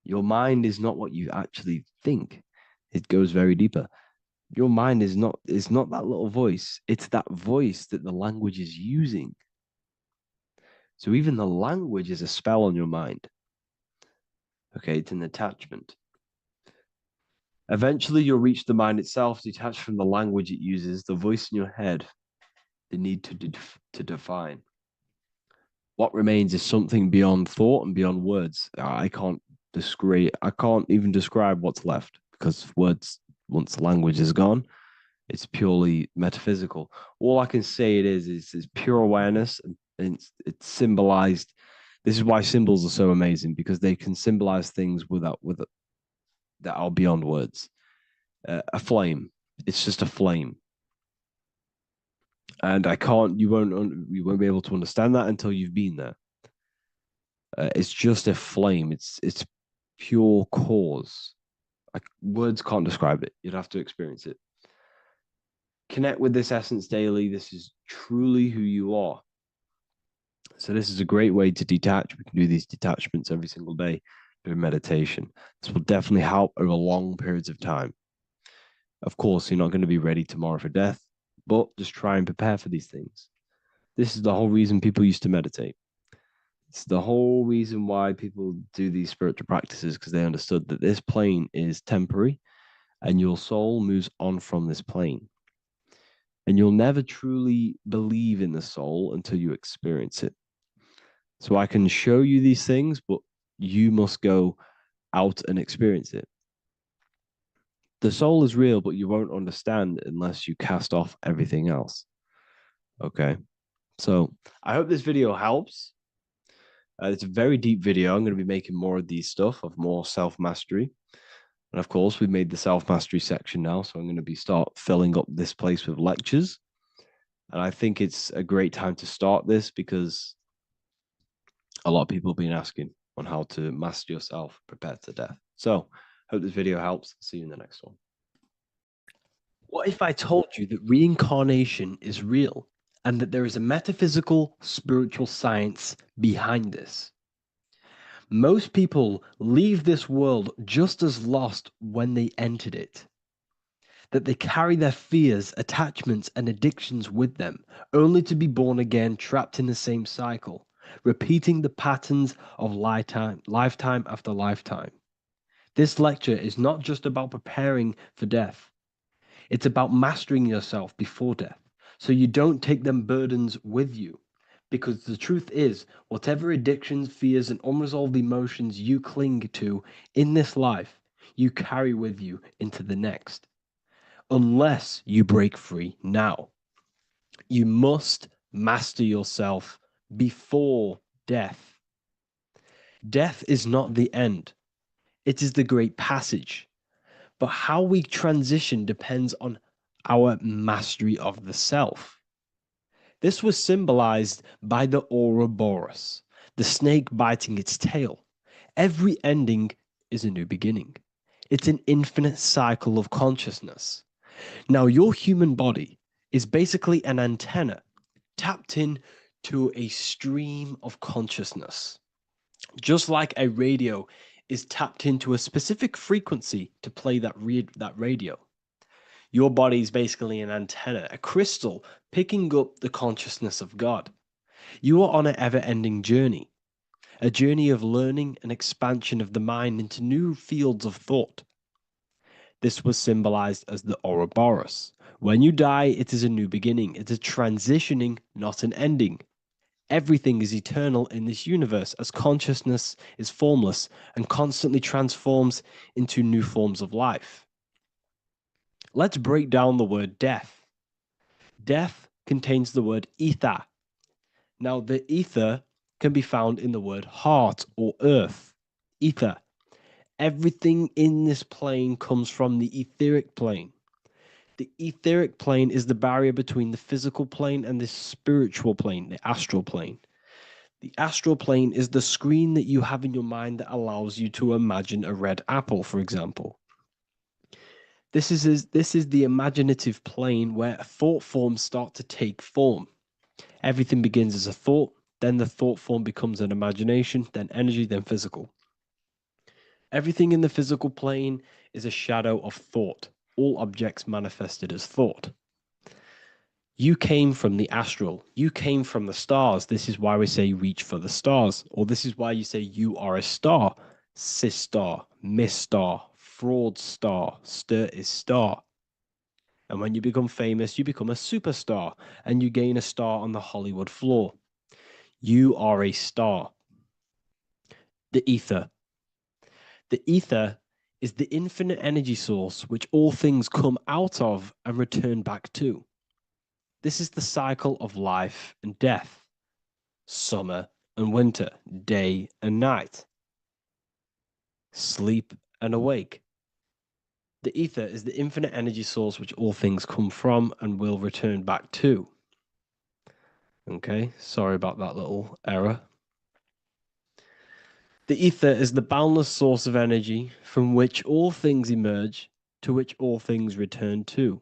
Your mind is not what you actually think. It goes very deeper. Your mind is not that little voice. It's that voice that the language is using. So even the language is a spell on your mind. Okay, it's an attachment. Eventually, you'll reach the mind itself, detached from the language it uses, the voice in your head, the need to define. What remains is something beyond thought and beyond words. I can't even describe what's left because words, once the language is gone, it's purely metaphysical. All I can say is pure awareness, and it's symbolized. This is why symbols are so amazing, because they can symbolize things that are beyond words. A flame, it's just a flame. And you won't be able to understand that until you've been there. It's just a flame. It's pure cause. Words can't describe it. You'd have to experience it. Connect with this essence daily. This is truly who you are. So this is a great way to detach. We can do these detachments every single day during meditation. This will definitely help over long periods of time. Of course, you're not going to be ready tomorrow for death, but just try and prepare for these things. This is the whole reason people used to meditate. It's the whole reason why people do these spiritual practices, because they understood that this plane is temporary and your soul moves on from this plane. And you'll never truly believe in the soul until you experience it. So I can show you these things, but you must go out and experience it. The soul is real, but you won't understand unless you cast off everything else. Okay. So I hope this video helps. It's a very deep video. I'm going to be making more of these stuff, of more self-mastery. And of course, we've made the self-mastery section now. So I'm going to start filling up this place with lectures. And I think it's a great time to start this because a lot of people have been asking on how to master yourself, prepare to death. So hope this video helps. See you in the next one. What if I told you that reincarnation is real and that there is a metaphysical, spiritual science behind this? Most people leave this world just as lost when they entered it. That they carry their fears, attachments, and addictions with them, only to be born again, trapped in the same cycle, repeating the patterns of lifetime after lifetime. This lecture is not just about preparing for death. It's about mastering yourself before death, so you don't take them burdens with you. Because the truth is, whatever addictions, fears, and unresolved emotions you cling to in this life, you carry with you into the next. Unless you break free now. You must master yourself before death. Death is not the end, it is the great passage. But how we transition depends on our mastery of the self. This was symbolized by the Ouroboros, the snake biting its tail. Every ending is a new beginning. It's an infinite cycle of consciousness. Now, your human body is basically an antenna tapped in to a stream of consciousness. Just like a radio is tapped into a specific frequency to play that radio. Your body is basically an antenna, a crystal picking up the consciousness of God. You are on an ever-ending journey, a journey of learning and expansion of the mind into new fields of thought. This was symbolized as the Ouroboros. When you die, it is a new beginning. It's a transitioning, not an ending. Everything is eternal in this universe as consciousness is formless and constantly transforms into new forms of life. Let's break down the word death. Death contains the word ether. Now, the ether can be found in the word heart or earth. Ether. Everything in this plane comes from the etheric plane. The etheric plane is the barrier between the physical plane and the spiritual plane, the astral plane. The astral plane is the screen that you have in your mind that allows you to imagine a red apple, for example. This is the imaginative plane where thought forms start to take form. Everything begins as a thought, then the thought form becomes an imagination, then energy, then physical. Everything in the physical plane is a shadow of thought, all objects manifested as thought. You came from the astral. You came from the stars. This is why we say reach for the stars. Or this is why you say you are a star. Cis star, miss star, fraud star, stir is star. And when you become famous, you become a superstar and you gain a star on the Hollywood floor. You are a star. The ether. The ether is the infinite energy source which all things come out of and return back to. This is the cycle of life and death, summer and winter, day and night, sleep and awake. The ether is the infinite energy source which all things come from and will return back to. Okay, sorry about that little error. The ether is the boundless source of energy from which all things emerge, to which all things return to.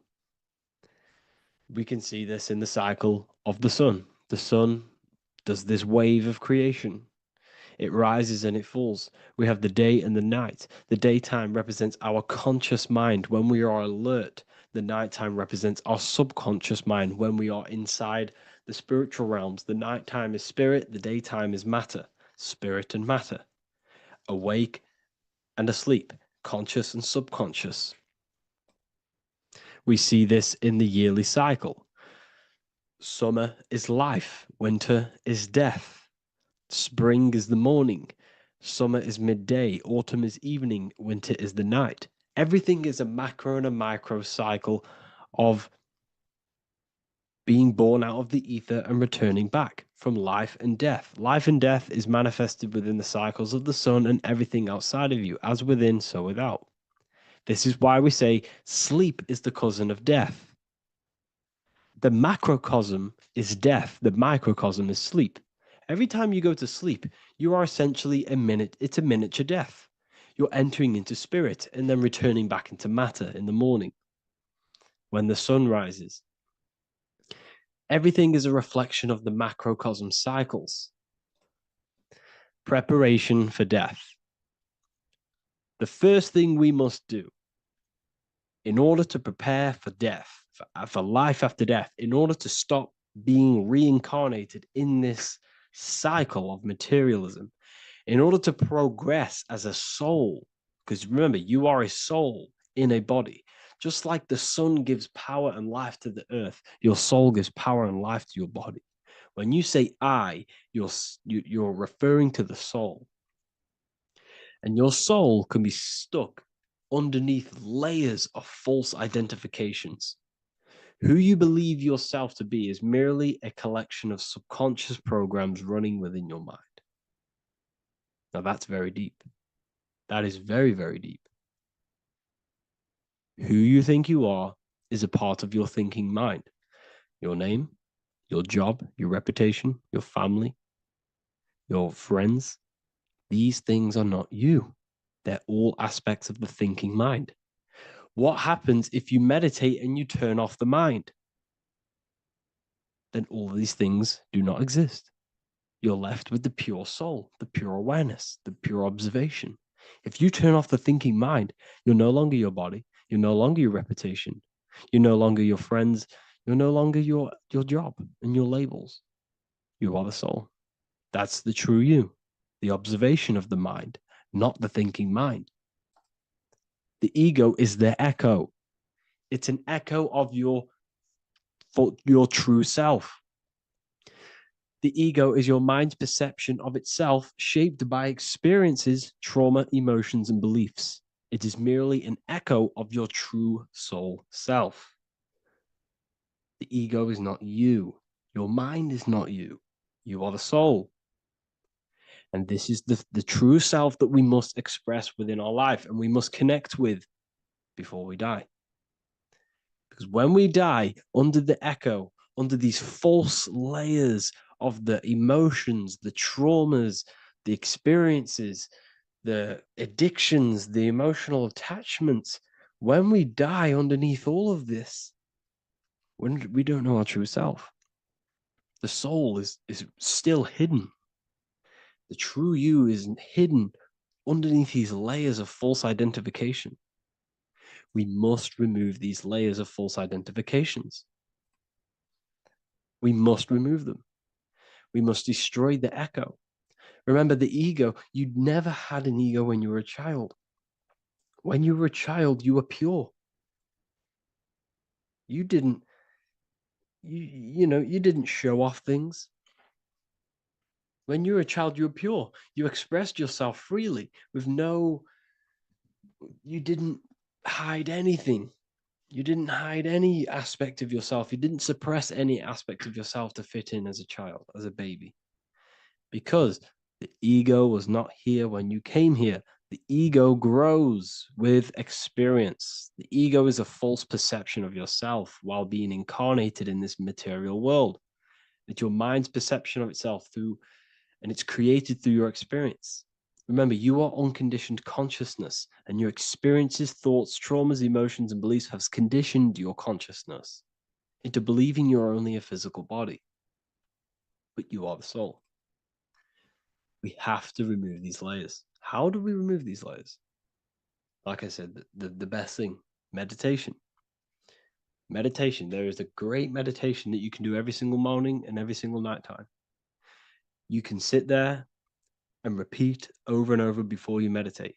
We can see this in the cycle of the sun. The sun does this wave of creation. It rises and it falls. We have the day and the night. The daytime represents our conscious mind when we are alert. The nighttime represents our subconscious mind when we are inside the spiritual realms. The nighttime is spirit, the daytime is matter, spirit and matter, awake and asleep, conscious and subconscious. We see this in the yearly cycle. Summer is life, winter is death. Spring is the morning, summer is midday, autumn is evening, winter is the night. Everything is a macro and a micro cycle of being born out of the ether and returning back from life and death. Life and death is manifested within the cycles of the sun and everything outside of you, as within, so without. This is why we say sleep is the cousin of death. The macrocosm is death, the microcosm is sleep. Every time you go to sleep, you are essentially it's a miniature death. You're entering into spirit and then returning back into matter in the morning when the sun rises. Everything is a reflection of the macrocosm cycles. Preparation for death. The first thing we must do in order to prepare for death, for life after death, in order to stop being reincarnated in this cycle of materialism, in order to progress as a soul, because remember, you are a soul in a body. Just like the sun gives power and life to the earth, your soul gives power and life to your body. When you say I, you're referring to the soul. And your soul can be stuck underneath layers of false identifications. Who you believe yourself to be is merely a collection of subconscious programs running within your mind. Now that's very deep. That is very, very deep. Who you think you are is a part of your thinking mind. Your name, your job, your reputation, your family, your friends. These things are not you. They're all aspects of the thinking mind. What happens if you meditate and you turn off the mind? Then all these things do not exist. You're left with the pure soul, the pure awareness, the pure observation. If you turn off the thinking mind, you're no longer your body, you're no longer your reputation, you're no longer your friends, you're no longer your job and your labels. You are the soul. That's the true you, the observation of the mind, not the thinking mind. The ego is the echo. It's an echo of your true self. The ego is your mind's perception of itself, shaped by experiences, trauma, emotions, and beliefs. It is merely an echo of your true soul self. The ego is not you. Your mind is not you. You are the soul. And this is the true self that we must express within our life and we must connect with before we die. Because when we die under the echo, under these false layers of the emotions, the traumas, the experiences, the addictions, the emotional attachments, when we die underneath all of this, when we don't know our true self, the soul is still hidden. The true you is hidden underneath these layers of false identification. We must remove these layers of false identifications. We must remove them. We must destroy the echo. Remember, the ego, you never had an ego when you were a child. When you were a child, you were pure. You didn't, you didn't show off things. When you were a child, you were pure. You expressed yourself freely with you didn't hide anything. You didn't hide any aspect of yourself. You didn't suppress any aspect of yourself to fit in as a child, as a baby. Because the ego was not here when you came here. The ego grows with experience. The ego is a false perception of yourself while being incarnated in this material world. It's your mind's perception of itself and it's created through your experience. Remember, you are unconditioned consciousness, and your experiences, thoughts, traumas, emotions, and beliefs have conditioned your consciousness into believing you're only a physical body, but you are the soul. We have to remove these layers. How do we remove these layers? Like I said, the best thing, meditation. Meditation. There is a great meditation that you can do every single morning and every single nighttime. You can sit there and repeat over and over before you meditate.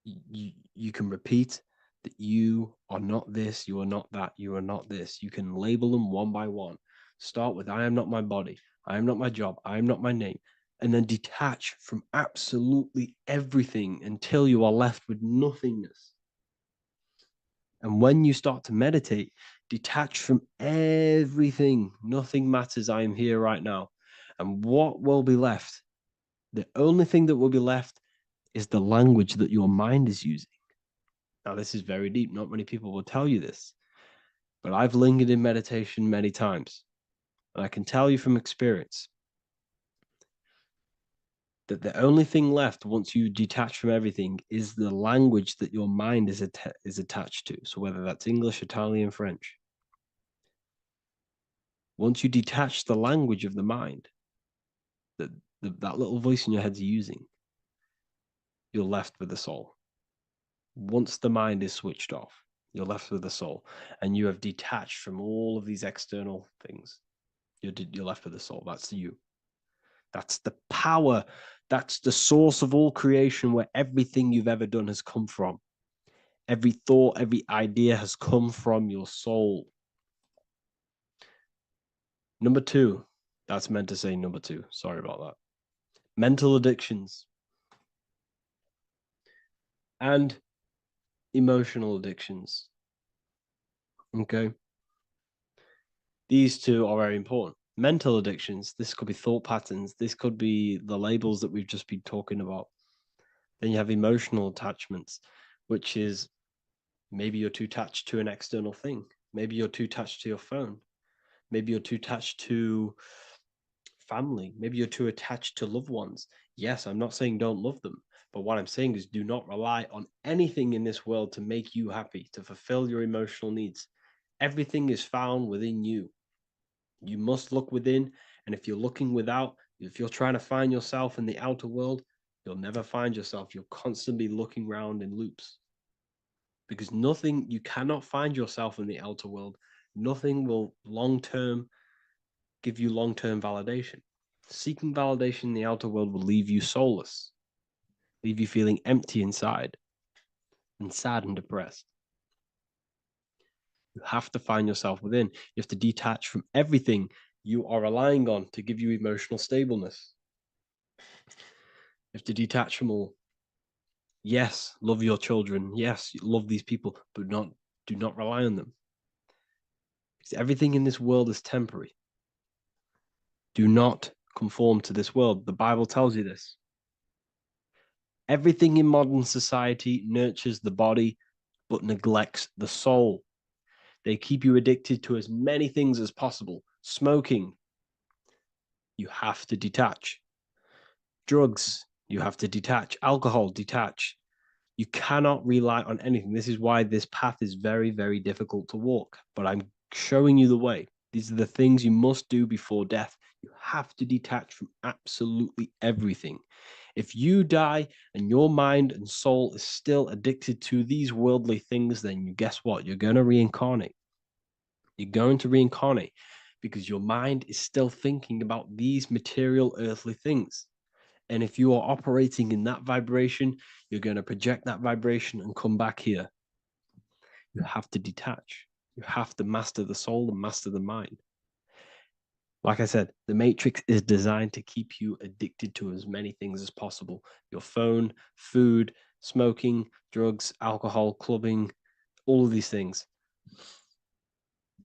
You can repeat that you are not this, you are not that, you are not this. You can label them one by one. Start with, I am not my body, I am not my job, I am not my name, and then detach from absolutely everything until you are left with nothingness. And when you start to meditate, detach from everything. Nothing matters. I am here right now. And what will be left? The only thing that will be left is the language that your mind is using. Now, this is very deep. Not many people will tell you this, but I've lingered in meditation many times. And I can tell you from experience that the only thing left once you detach from everything is the language that your mind is attached to. So whether that's English, Italian, French. Once you detach the language of the mind that that little voice in your head's using, you're left with the soul. Once the mind is switched off, you're left with the soul, and you have detached from all of these external things. You're left with the soul. That's you. That's the power. That's the source of all creation, where everything you've ever done has come from. Every thought, every idea has come from your soul. Number two, that's meant to say number two. Sorry about that. Mental addictions and emotional addictions. Okay. These two are very important. Mental addictions, this could be thought patterns, this could be the labels that we've just been talking about. Then you have emotional attachments, which is maybe you're too attached to an external thing. Maybe you're too attached to your phone. Maybe you're too attached to family. Maybe you're too attached to loved ones. Yes, I'm not saying don't love them, but what I'm saying is do not rely on anything in this world to make you happy, to fulfill your emotional needs. Everything is found within you. You must look within, and if you're looking without, if you're trying to find yourself in the outer world, you'll never find yourself. You'll constantly be looking around in loops. Because you cannot find yourself in the outer world. Nothing will give you long-term validation. Seeking validation in the outer world will leave you soulless, leave you feeling empty inside and sad and depressed. You have to find yourself within. You have to detach from everything you are relying on to give you emotional stableness. You have to detach from all. Yes, love your children. Yes, love these people, but do not rely on them. Because everything in this world is temporary. Do not conform to this world. The Bible tells you this. Everything in modern society nurtures the body, but neglects the soul. They keep you addicted to as many things as possible. Smoking, you have to detach. Drugs, you have to detach. Alcohol, detach. You cannot rely on anything. This is why this path is very, very difficult to walk. But I'm showing you the way. These are the things you must do before death. You have to detach from absolutely everything. If you die and your mind and soul is still addicted to these worldly things, then you guess what? You're going to reincarnate. You're going to reincarnate because your mind is still thinking about these material earthly things. And if you are operating in that vibration, you're going to project that vibration and come back here. You have to detach. You have to master the soul and master the mind. Like I said, the matrix is designed to keep you addicted to as many things as possible. Your phone, food, smoking, drugs, alcohol, clubbing, all of these things.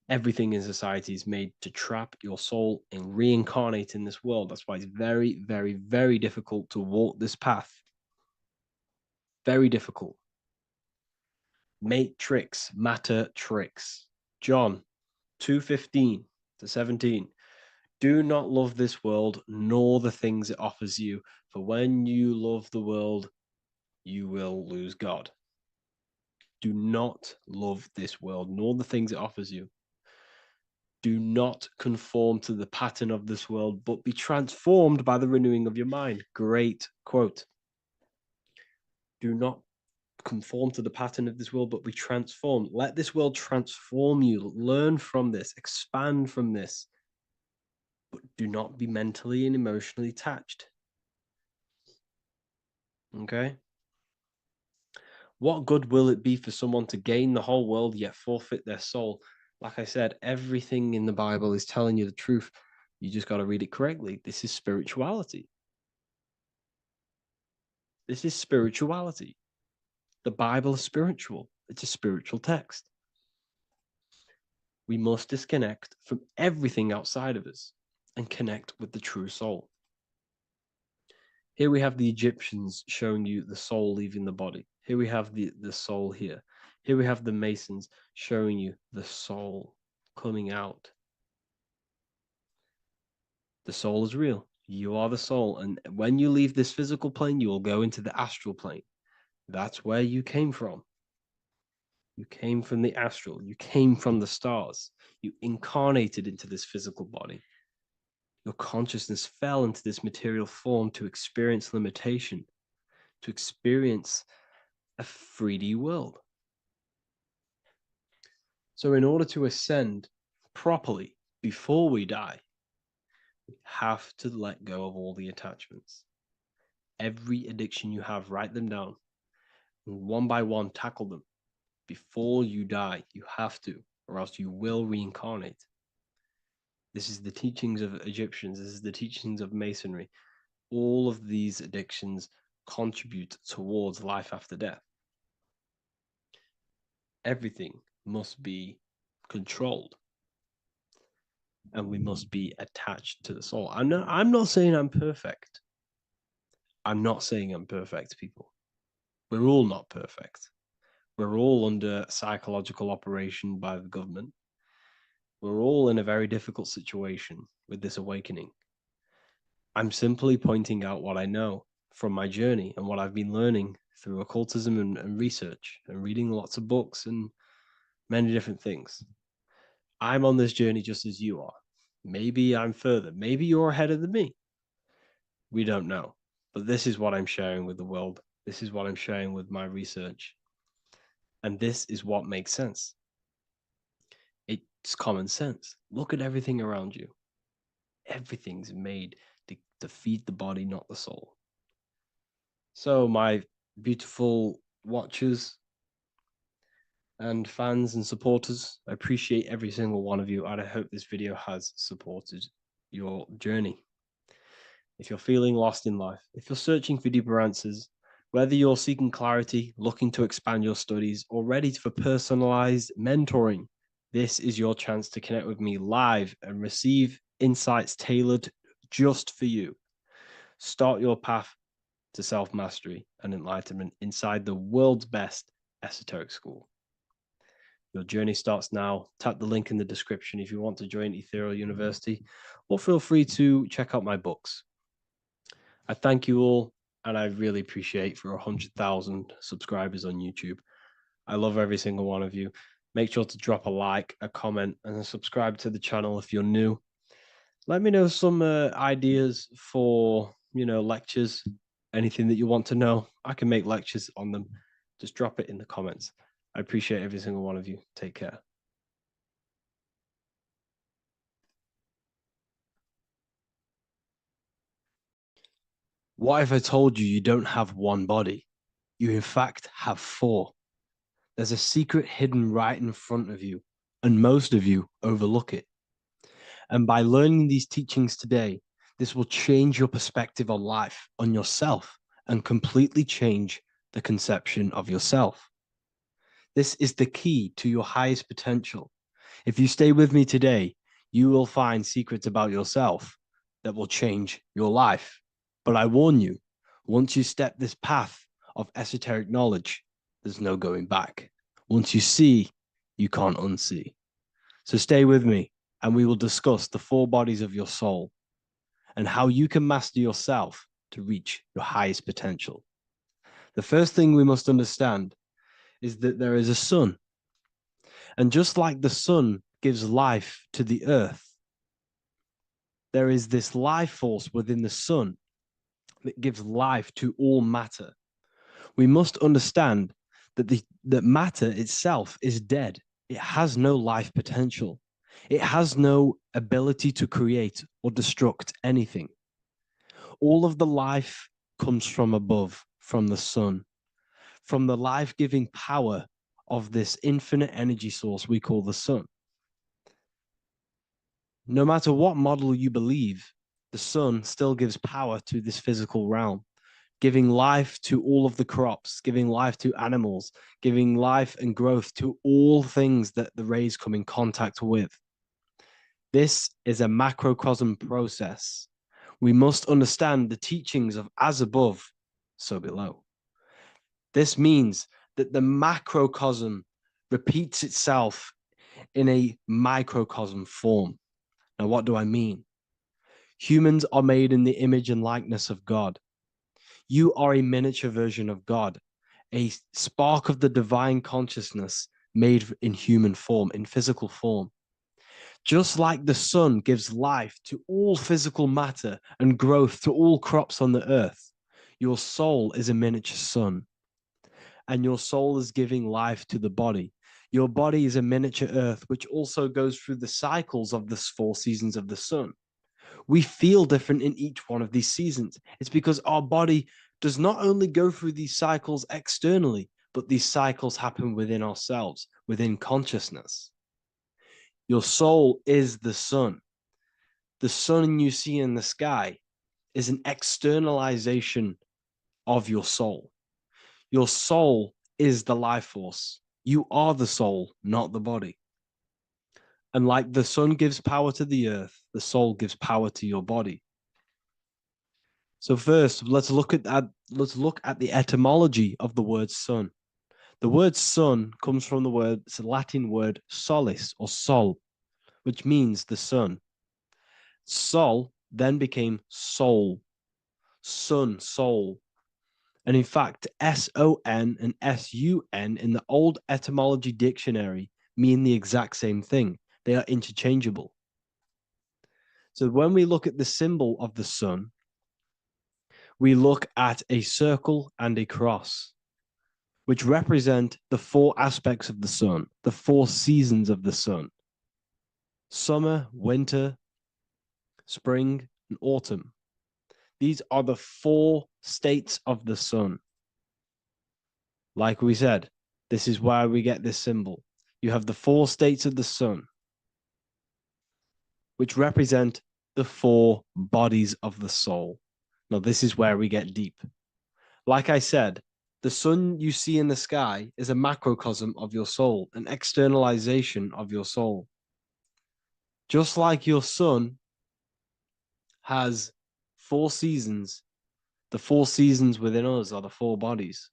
Everything in society is made to trap your soul and reincarnate in this world. That's why it's very, very, very difficult to walk this path. Very difficult. Matrix, matter tricks. John 2:15 to 17. Do not love this world, nor the things it offers you. For when you love the world, you will lose God. Do not love this world, nor the things it offers you. Do not conform to the pattern of this world, but be transformed by the renewing of your mind. Great quote. Do not conform to the pattern of this world, but be transformed. Let this world transform you. Learn from this, expand from this, but do not be mentally and emotionally attached. Okay? What good will it be for someone to gain the whole world yet forfeit their soul? Like I said, everything in the Bible is telling you the truth. You just got to read it correctly. This is spirituality. This is spirituality. The Bible is spiritual. It's a spiritual text. We must disconnect from everything outside of us and connect with the true soul. Here we have the Egyptians showing you the soul leaving the body. Here we have the soul here. Here we have the Masons showing you the soul coming out. The soul is real. You are the soul. And when you leave this physical plane, you will go into the astral plane. That's where you came from. You came from the astral. You came from the stars. You incarnated into this physical body. Your consciousness fell into this material form to experience limitation, to experience a 3D world. So in order to ascend properly before we die, we have to let go of all the attachments. Every addiction you have, write them down. And one by one, tackle them. Before you die, you have to, or else you will reincarnate. This is the teachings of Egyptians. This is the teachings of Masonry. All of these addictions contribute towards life after death. Everything must be controlled, and we must be attached to the soul. I'm not saying I'm perfect. I'm not saying I'm perfect, people. We're all not perfect. We're all under psychological operation by the government. We're all in a very difficult situation with this awakening. I'm simply pointing out what I know from my journey and what I've been learning through occultism and research and reading lots of books and many different things. I'm on this journey just as you are. Maybe I'm further. Maybe you're ahead of me. We don't know. But this is what I'm sharing with the world. This is what I'm sharing with my research. And this is what makes sense. It's common sense. Look at everything around you. Everything's made to feed the body, not the soul. So, my beautiful watchers and fans and supporters, I appreciate every single one of you, and I hope this video has supported your journey. If you're feeling lost in life, if you're searching for deeper answers, whether you're seeking clarity, looking to expand your studies, or ready for personalized mentoring, this is your chance to connect with me live and receive insights tailored just for you. Start your path to self-mastery and enlightenment inside the world's best esoteric school. Your journey starts now. Tap the link in the description if you want to join Ethereal University, or feel free to check out my books. I thank you all, and I really appreciate for 100,000 subscribers on YouTube. I love every single one of you. Make sure to drop a like, a comment, and subscribe to the channel if you're new. Let me know some ideas for, lectures, anything that you want to know. I can make lectures on them. Just drop it in the comments. I appreciate every single one of you. Take care. What if I told you you don't have one body? You in fact have four. There's a secret hidden right in front of you, and most of you overlook it. And by learning these teachings today, this will change your perspective on life, on yourself, and completely change the conception of yourself. This is the key to your highest potential. If you stay with me today, you will find secrets about yourself that will change your life. But I warn you, once you step this path of esoteric knowledge, there's no going back. Once you see, you can't unsee. So stay with me and we will discuss the 4 bodies of your soul and how you can master yourself to reach your highest potential. The first thing we must understand is that there is a sun. And just like the sun gives life to the earth, there is this life force within the sun that gives life to all matter. We must understand that matter itself is dead. It has no life potential. It has no ability to create or destruct anything. All of the life comes from above, from the sun, from the life-giving power of this infinite energy source we call the sun. No matter what model you believe, the sun still gives power to this physical realm, giving life to all of the crops, giving life to animals, giving life and growth to all things that the rays come in contact with. This is a macrocosm process. We must understand the teachings of as above, so below. This means that the macrocosm repeats itself in a microcosm form. Now, what do I mean? Humans are made in the image and likeness of God. You are a miniature version of God, a spark of the divine consciousness made in human form, in physical form. Just like the sun gives life to all physical matter and growth to all crops on the earth, your soul is a miniature sun. And your soul is giving life to the body. Your body is a miniature earth, which also goes through the cycles of the 4 seasons of the sun. We feel different in each one of these seasons. It's because our body does not only go through these cycles externally, but these cycles happen within ourselves, within consciousness. Your soul is the sun. The sun you see in the sky is an externalization of your soul. Your soul is the life force. You are the soul, not the body. And like the sun gives power to the earth, the soul gives power to your body. So first, let's look at the etymology of the word sun. The word sun comes from it's a Latin word solis or sol, which means the sun. Sol then became soul, sun, soul. And in fact, S-O-N and S-U-N in the old etymology dictionary mean the exact same thing. They are interchangeable. So when we look at the symbol of the sun, we look at a circle and a cross, which represent the 4 aspects of the sun, the 4 seasons of the sun: summer, winter, spring, and autumn. These are the 4 states of the sun. Like we said, this is why we get this symbol. You have the 4 states of the sun, which represent the 4 bodies of the soul. Now, this is where we get deep. Like I said, the sun you see in the sky is a macrocosm of your soul, an externalization of your soul. Just like your sun has 4 seasons, the 4 seasons within us are the 4 bodies.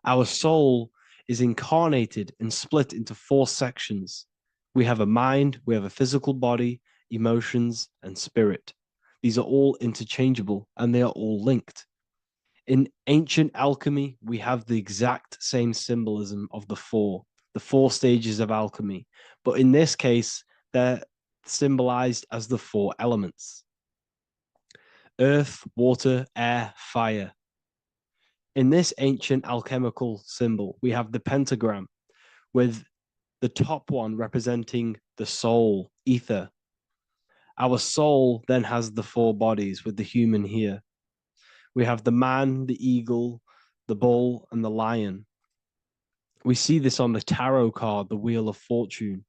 Our soul is incarnated and split into 4 sections. We have a mind, we have a physical body, emotions, and spirit. These are all interchangeable and they are all linked. In ancient alchemy, we have the exact same symbolism of the 4 stages of alchemy. But in this case, they're symbolized as the 4 elements: earth, water, air, fire. In this ancient alchemical symbol, we have the pentagram with the top one representing the soul, ether. Our soul then has the 4 bodies with the human here. We have the man, the eagle, the bull, and the lion. We see this on the tarot card, the Wheel of Fortune.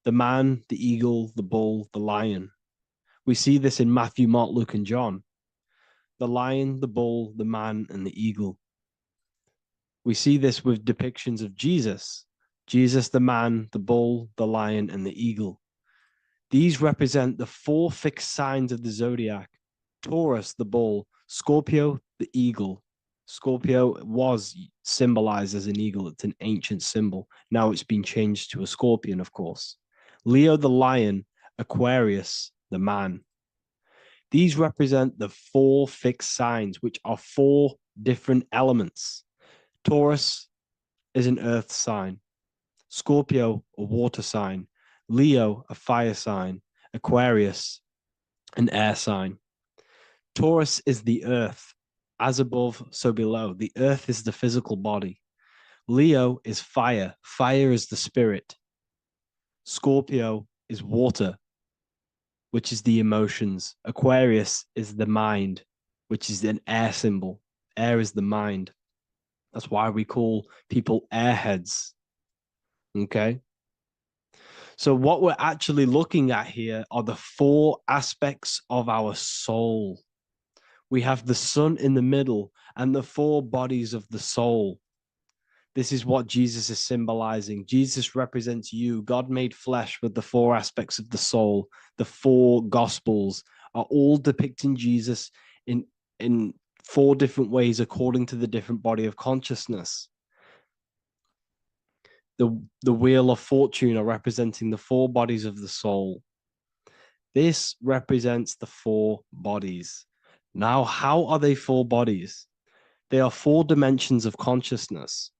The man, the eagle, the bull, the lion. We see this in Matthew, Mark, Luke, and John. The lion, the bull, the man, and the eagle. We see this with depictions of Jesus. Jesus, the man, the bull, the lion, and the eagle. These represent the 4 fixed signs of the zodiac: Taurus, the bull; Scorpio, the eagle. Scorpio was symbolized as an eagle. It's an ancient symbol. Now it's been changed to a scorpion, of course. Leo the lion, Aquarius the man. These represent the 4 fixed signs, which are 4 different elements. Taurus is an earth sign, Scorpio a water sign, Leo a fire sign, Aquarius an air sign. Taurus is the earth, as above, so below. The earth is the physical body. Leo is fire. Fire is the spirit. Scorpio is water, which is the emotions. Aquarius is the mind, which is an air symbol. Air is the mind. That's why we call people airheads. Okay. So, what we're actually looking at here are the 4 aspects of our soul. We have the sun in the middle and the 4 bodies of the soul. This is what Jesus is symbolizing. Jesus represents you. God made flesh with the 4 aspects of the soul. The 4 gospels are all depicting Jesus in 4 different ways according to the different body of consciousness. The wheel of fortune are representing the 4 bodies of the soul. This represents the 4 bodies. Now, how are they 4 bodies? They are 4 dimensions of consciousness.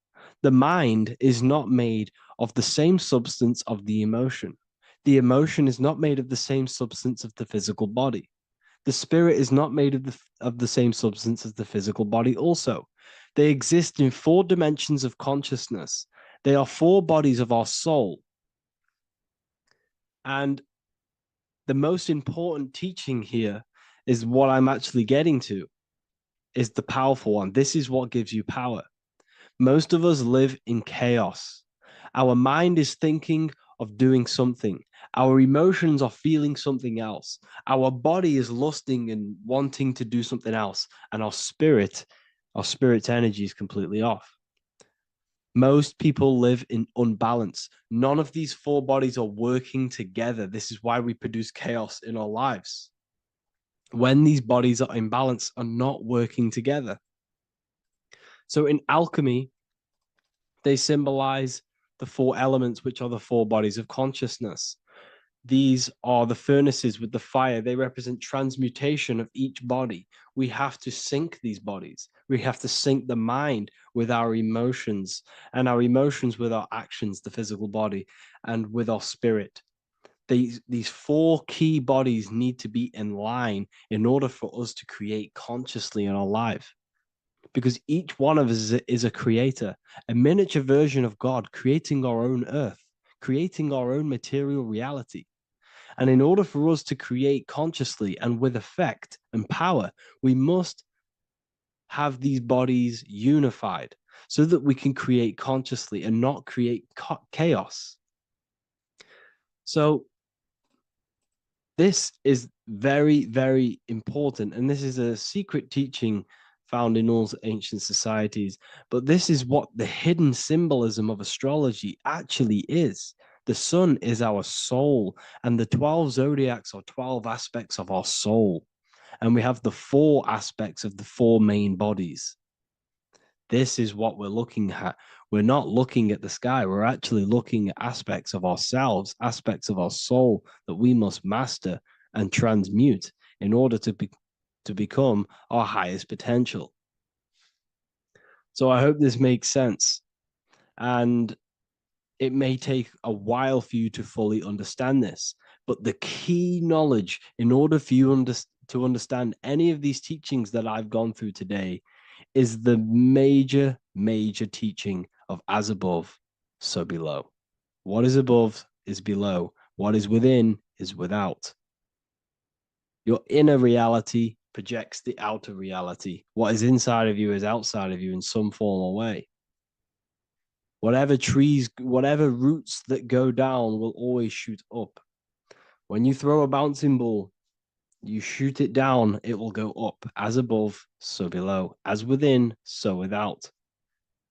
The mind is not made of the same substance of the emotion. The emotion is not made of the same substance of the physical body. The spirit is not made of the same substance as the physical body also. They exist in 4 dimensions of consciousness. They are 4 bodies of our soul. And the most important teaching here is what I'm actually getting to, is the powerful one. This is what gives you power. Most of us live in chaos. Our mind is thinking of doing something. Our emotions are feeling something else. Our body is lusting and wanting to do something else. And our spirit's energy is completely off. Most people live in unbalance. None of these 4 bodies are working together. This is why we produce chaos in our lives. When these bodies are in balance, are not working together. So in alchemy, they symbolize the 4 elements, which are the 4 bodies of consciousness. These are the furnaces with the fire. They represent transmutation of each body. We have to sync these bodies. We have to sync the mind with our emotions, and our emotions with our actions, the physical body, and with our spirit. These 4 key bodies need to be in line in order for us to create consciously in our life. Because each one of us is a creator, a miniature version of God, creating our own earth, creating our own material reality. And in order for us to create consciously and with effect and power, we must have these bodies unified so that we can create consciously and not create chaos. So this is very, very important. And this is a secret teaching found in all ancient societies. But this is what the hidden symbolism of astrology actually is. The sun is our soul, and the 12 zodiacs are 12 aspects of our soul. And we have the 4 aspects of the 4 main bodies. This is what we're looking at. We're not looking at the sky. We're actually looking at aspects of ourselves, aspects of our soul that we must master and transmute in order to become our highest potential. So I hope this makes sense. And it may take a while for you to fully understand this, but the key knowledge in order for you to understand any of these teachings that I've gone through today is the major, major teaching of as above, so below. What is above is below. What is within is without. Your inner reality projects the outer reality. What is inside of you is outside of you in some form or way. Whatever trees, whatever roots that go down will always shoot up. When you throw a bouncing ball, you shoot it down, it will go up. As above, so below. As within, so without.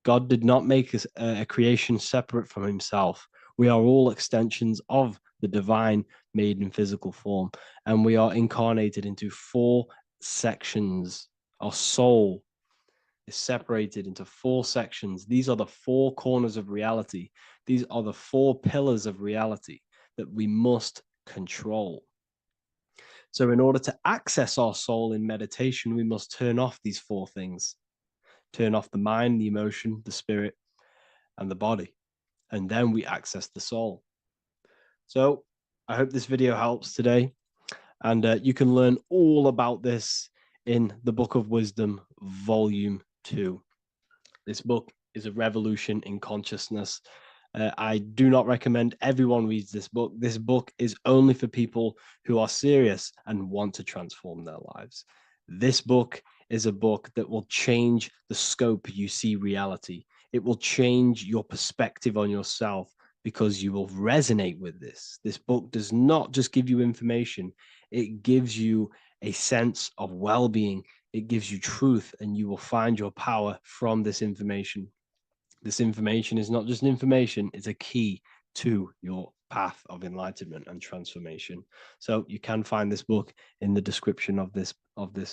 God did not make a creation separate from himself. We are all extensions of the divine made in physical form. And we are incarnated into 4 sections. Our soul is separated into 4 sections. These are the 4 corners of reality. These are the 4 pillars of reality. that we must control. So in order to access our soul in meditation, we must turn off these four things. Turn off the mind, the emotion, the spirit, and the body. And then we access the soul. So I hope this video helps today. And you can learn all about this in the Book of Wisdom, Volume 2. This book is a revolution in consciousness. I do not recommend everyone reads this book. This book is only for people who are serious and want to transform their lives. This book is a book that will change the scope you see reality. It will change your perspective on yourself because you will resonate with this. This book does not just give you information. It gives you a sense of well-being. It gives you truth, and you will find your power from this information. This information is not just information, it's a key to your path of enlightenment and transformation. So you can find this book in the description of this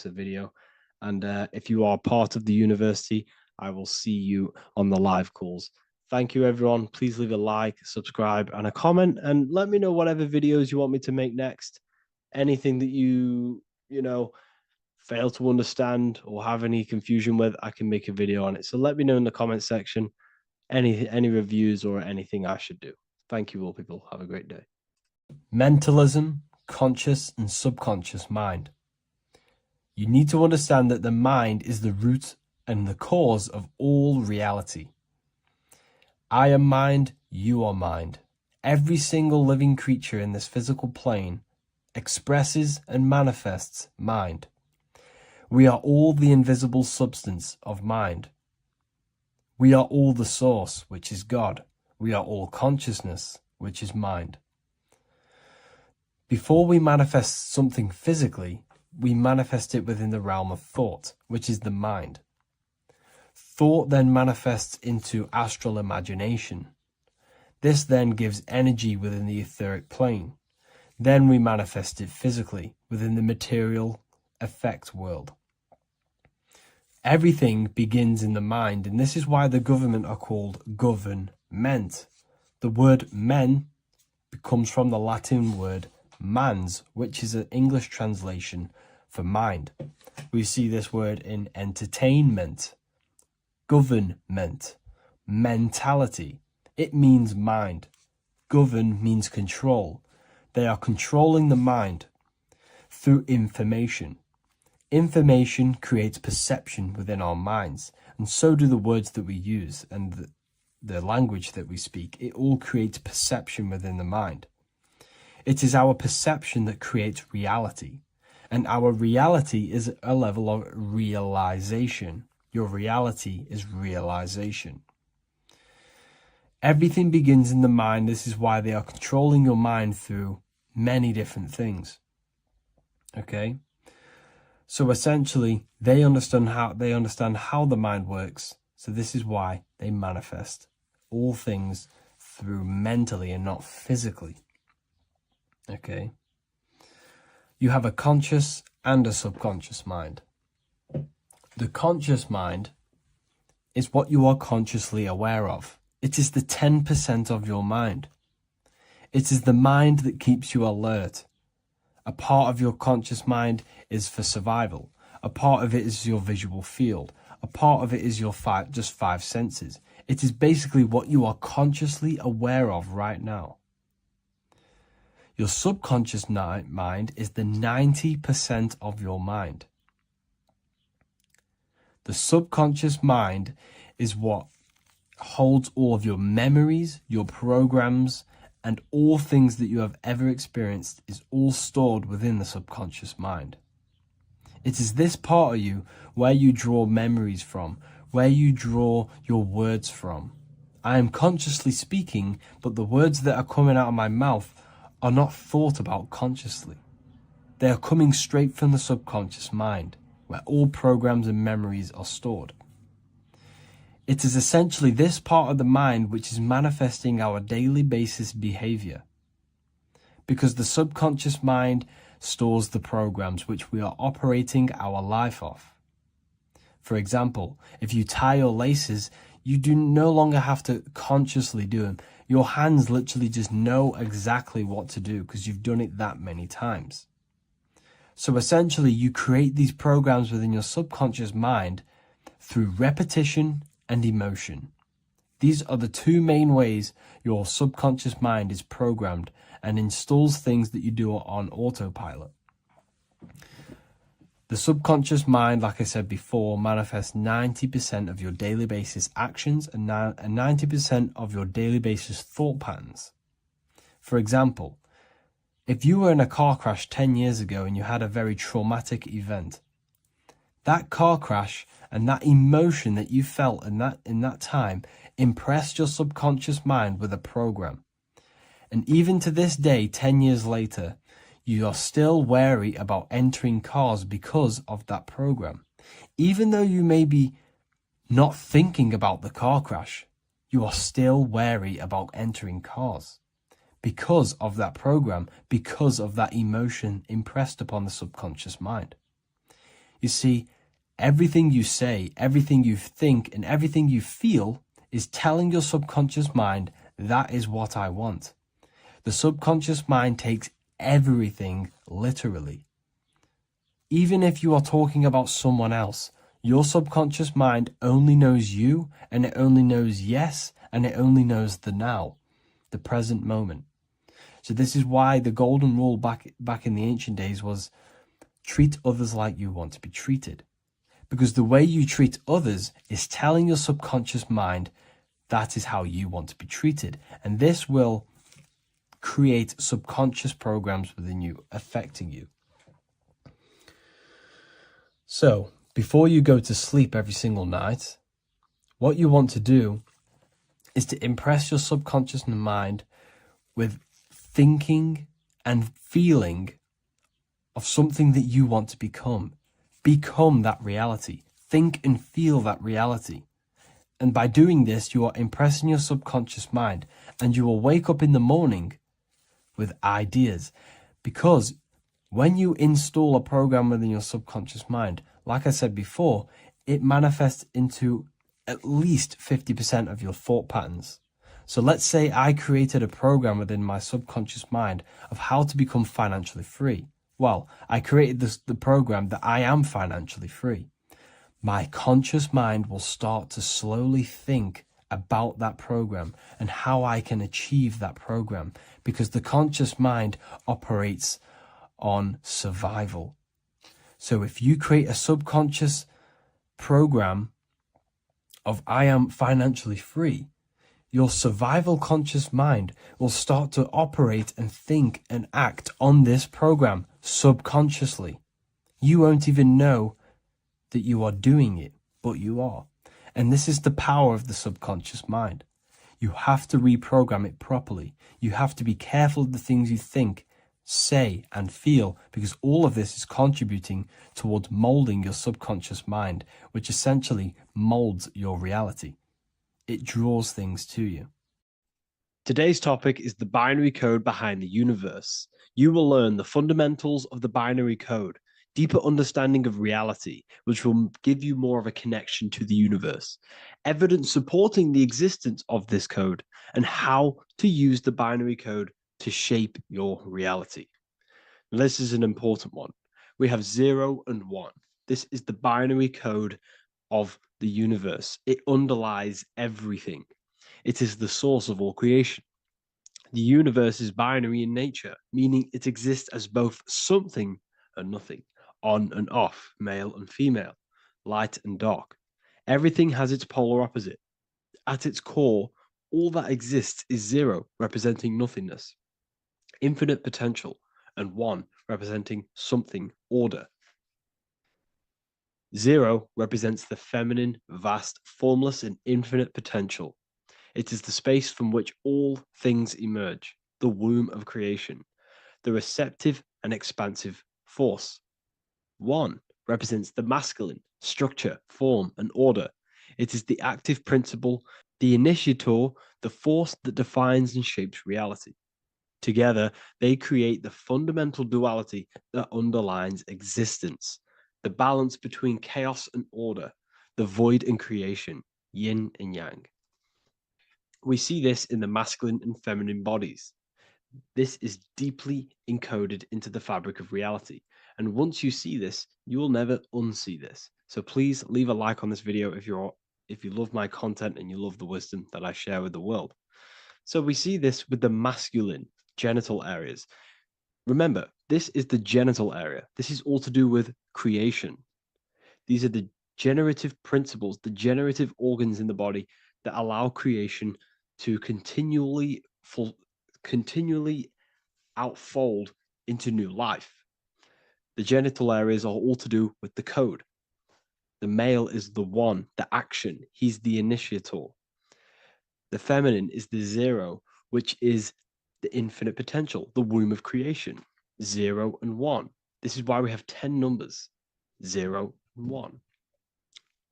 video. And if you are part of the university, I will see you on the live calls. Thank you, everyone. Please leave a like, subscribe, and a comment, and let me know whatever videos you want me to make next. Anything that you fail to understand or have any confusion with, I can make a video on it. So let me know in the comment section any reviews or anything I should do. Thank you all, people. Have a great day. Mentalism, conscious and subconscious mind. You need to understand that the mind is the root and the cause of all reality. I am mind, you are mind. Every single living creature in this physical plane expresses and manifests mind. We are all the invisible substance of mind. We are all the source, which is God. We are all consciousness, which is mind. Before we manifest something physically, we manifest it within the realm of thought, which is the mind. Thought then manifests into astral imagination. This then gives energy within the etheric plane. Then we manifest it physically within the material effect world. Everything begins in the mind, and this is why the government are called government. The word men comes from the Latin word mans, which is an English translation for mind. We see this word in entertainment, government, mentality. It means mind. Govern means control. They are controlling the mind through information. Information creates perception within our minds, and so do the words that we use and the language that we speak. It all creates perception within the mind. It is our perception that creates reality, and our reality is a level of realization. Your reality is realization. Everything begins in the mind. This is why they are controlling your mind through many different things. Okay? So essentially, they understand how the mind works. So this is why they manifest all things through mentally and not physically. Okay? You have a conscious and a subconscious mind. The conscious mind is what you are consciously aware of. It is the 10% of your mind. It is the mind that keeps you alert. A part of your conscious mind is for survival. A part of it is your visual field. A part of it is your just five senses. It is basically what you are consciously aware of right now. Your subconscious mind is the 90% of your mind. The subconscious mind is what holds all of your memories, your programs, and all things that you have ever experienced is all stored within the subconscious mind. It is this part of you where you draw memories from, where you draw your words from. I am consciously speaking, but the words that are coming out of my mouth are not thought about consciously. They are coming straight from the subconscious mind, where all programs and memories are stored. It is essentially this part of the mind which is manifesting our daily basis behavior, because the subconscious mind stores the programs which we are operating our life off. For example, if you tie your laces, you do no longer have to consciously do them. Your hands literally just know exactly what to do because you've done it that many times. So essentially, you create these programs within your subconscious mind through repetition and emotion. These are the two main ways your subconscious mind is programmed and installs things that you do on autopilot. The subconscious mind, like I said before, manifests 90% of your daily basis actions and 90% of your daily basis thought patterns. For example, if you were in a car crash 10 years ago and you had a very traumatic event, that car crash and that emotion that you felt in that time impressed your subconscious mind with a program. And even to this day, 10 years later, you are still wary about entering cars because of that program. Even though you may be not thinking about the car crash, you are still wary about entering cars because of that program, because of that emotion impressed upon the subconscious mind. You see, everything you say, everything you think, and everything you feel is telling your subconscious mind, that is what I want. The subconscious mind takes everything literally. Even if you are talking about someone else, your subconscious mind only knows you, and it only knows yes, and it only knows the now, the present moment. So this is why the golden rule back in the ancient days was treat others like you want to be treated. Because the way you treat others is telling your subconscious mind that is how you want to be treated. And this will create subconscious programs within you, affecting you. So, before you go to sleep every single night, what you want to do is to impress your subconscious mind with thinking and feeling of something that you want to become. Become that reality. Think and feel that reality. And by doing this, you are impressing your subconscious mind, and you will wake up in the morning with ideas. Because when you install a program within your subconscious mind, like I said before, it manifests into at least 50% of your thought patterns. So let's say I created a program within my subconscious mind of how to become financially free. Well, I created the program that I am financially free. My conscious mind will start to slowly think about that program and how I can achieve that program, because the conscious mind operates on survival. So if you create a subconscious program of I am financially free, your survival conscious mind will start to operate and think and act on this program subconsciously. You won't even know that you are doing it, but you are. And this is the power of the subconscious mind. You have to reprogram it properly. You have to be careful of the things you think, say, and feel, because all of this is contributing towards molding your subconscious mind, which essentially molds your reality. It draws things to you. Today's topic is the binary code behind the universe. You will learn the fundamentals of the binary code, deeper understanding of reality, which will give you more of a connection to the universe, evidence supporting the existence of this code, and how to use the binary code to shape your reality. Now, this is an important one. We have 0 and 1. This is the binary code of the universe. It underlies everything. It is the source of all creation. The universe is binary in nature, meaning it exists as both something and nothing, on and off, male and female, light and dark. Everything has its polar opposite. At its core, all that exists is 0, representing nothingness, infinite potential, and 1, representing something, order. 0 represents the feminine, vast, formless, and infinite potential. It is the space from which all things emerge, the womb of creation, the receptive and expansive force. 1 represents the masculine, structure, form, and order. It is the active principle, the initiator, the force that defines and shapes reality. Together, they create the fundamental duality that underlines existence, the balance between chaos and order, the void and creation, yin and yang. We see this in the masculine and feminine bodies. This is deeply encoded into the fabric of reality. And once you see this, you will never unsee this. So please leave a like on this video if you love my content and you love the wisdom that I share with the world. So we see this with the masculine genital areas. Remember, this is the genital area. This is all to do with creation. These are the generative principles, the generative organs in the body that allow creation to continually outfold into new life. The genital areas are all to do with the code. The male is the one, the action. He's the initiator. The feminine is the zero, which is the infinite potential, the womb of creation. 0 and 1. This is why we have 10 numbers. 0 and 1.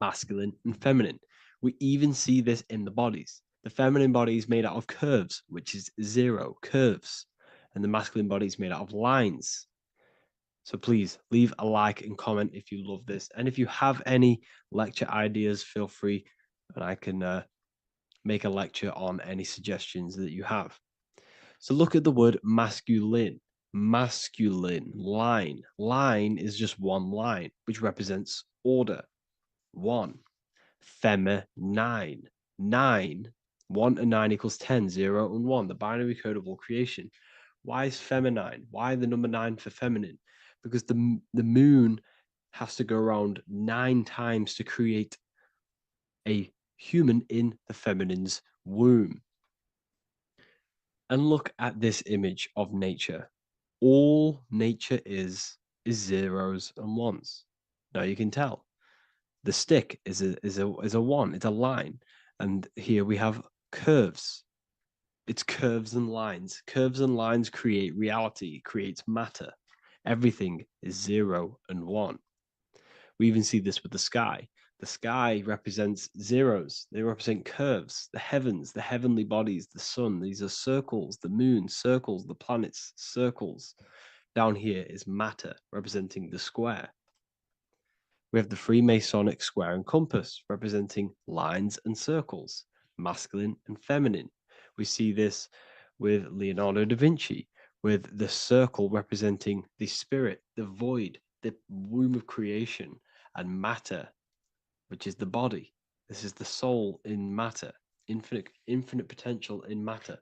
Masculine and feminine. We even see this in the bodies. The feminine body is made out of curves, which is 0, curves. And the masculine body is made out of lines. So please leave a like and comment if you love this. And if you have any lecture ideas, feel free and I can make a lecture on any suggestions that you have. So look at the word masculine. Masculine, line. Line is just one line, which represents order. 1. Feminine. 9. 1 and 9 equals 10. 0 and 1. The binary code of all creation. Why is feminine? Why the number 9 for feminine? Because the moon has to go around 9 times to create a human in the feminine's womb. And look at this image of nature. All nature is zeros and ones. Now you can tell the stick is a one. It's a line, and here we have curves. It's curves and lines. Curves and lines create reality. Creates matter. Everything is 0 and 1. We even see this with the sky. The sky represents zeros. They represent curves. The heavens, the heavenly bodies, the sun. These are circles. The moon, circles. The planets, circles. Down here is matter, representing the square. We have the Freemasonic square and compass, representing lines and circles, masculine and feminine. We see this with Leonardo da Vinci, with the circle representing the spirit, the void, the womb of creation, and matter, which is the body. This is the soul in matter, infinite potential in matter.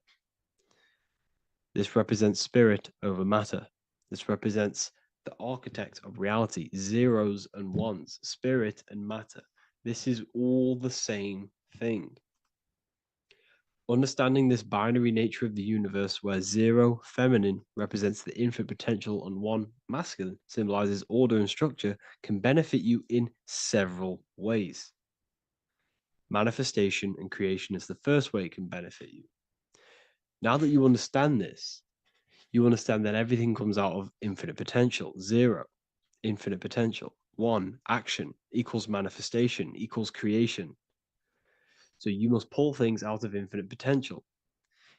This represents spirit over matter. This represents the architect of reality, zeros and ones, spirit and matter. This is all the same thing. Understanding this binary nature of the universe, where 0 feminine represents the infinite potential and 1 masculine symbolizes order and structure, can benefit you in several ways. Manifestation and creation is the first way it can benefit you. Now that you understand this, you understand that everything comes out of infinite potential. 0, infinite potential. 1, action equals manifestation equals creation. So you must pull things out of infinite potential.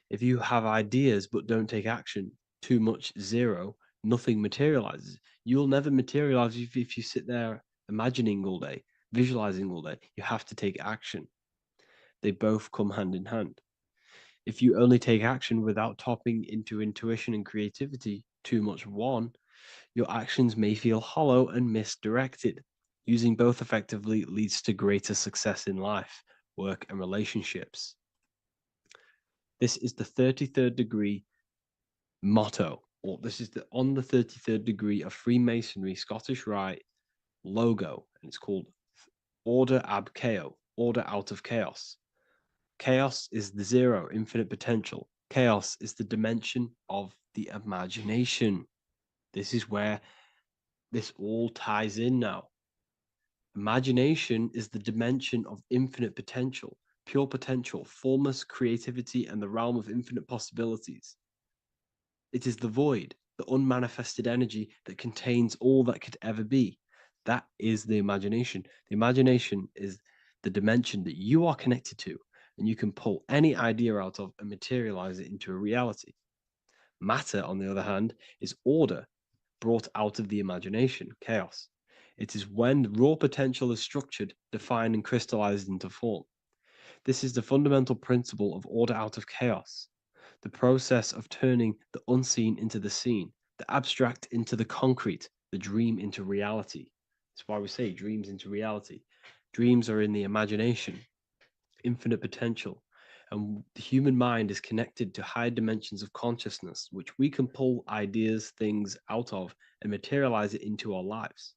If you have ideas but don't take action, too much 0, nothing materializes. You'll never materialize if you sit there imagining all day, visualizing all day. You have to take action. They both come hand in hand. If you only take action without tapping into intuition and creativity, too much 1, your actions may feel hollow and misdirected. Using both effectively leads to greater success in life, work, and relationships. This is the 33rd degree motto, or this is on the 33rd degree of Freemasonry Scottish Rite logo, and it's called Order ab Chaos, order out of chaos. Chaos is the 0, infinite potential. Chaos is the dimension of the imagination. This is where this all ties in now. Imagination is the dimension of infinite potential, pure potential, formless creativity, and the realm of infinite possibilities. It is the void, the unmanifested energy that contains all that could ever be. That is the imagination. The imagination is the dimension that you are connected to, and you can pull any idea out of and materialize it into a reality. Matter, on the other hand, is order brought out of the imagination, chaos. It is when raw potential is structured, defined, and crystallized into form. This is the fundamental principle of order out of chaos, the process of turning the unseen into the seen, the abstract into the concrete, the dream into reality. That's why we say dreams into reality. Dreams are in the imagination, infinite potential, and the human mind is connected to high dimensions of consciousness, which we can pull ideas, things out of, and materialize it into our lives.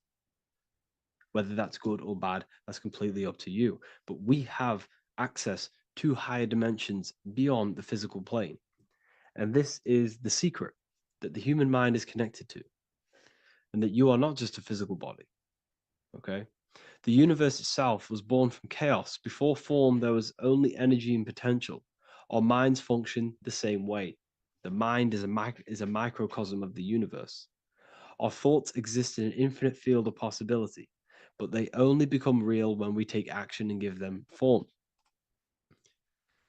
Whether that's good or bad, that's completely up to you. But we have access to higher dimensions beyond the physical plane. And this is the secret that the human mind is connected to, and that you are not just a physical body. Okay? The universe itself was born from chaos. Before form, there was only energy and potential. Our minds function the same way. The mind is a microcosm of the universe. Our thoughts exist in an infinite field of possibility, but they only become real when we take action and give them form.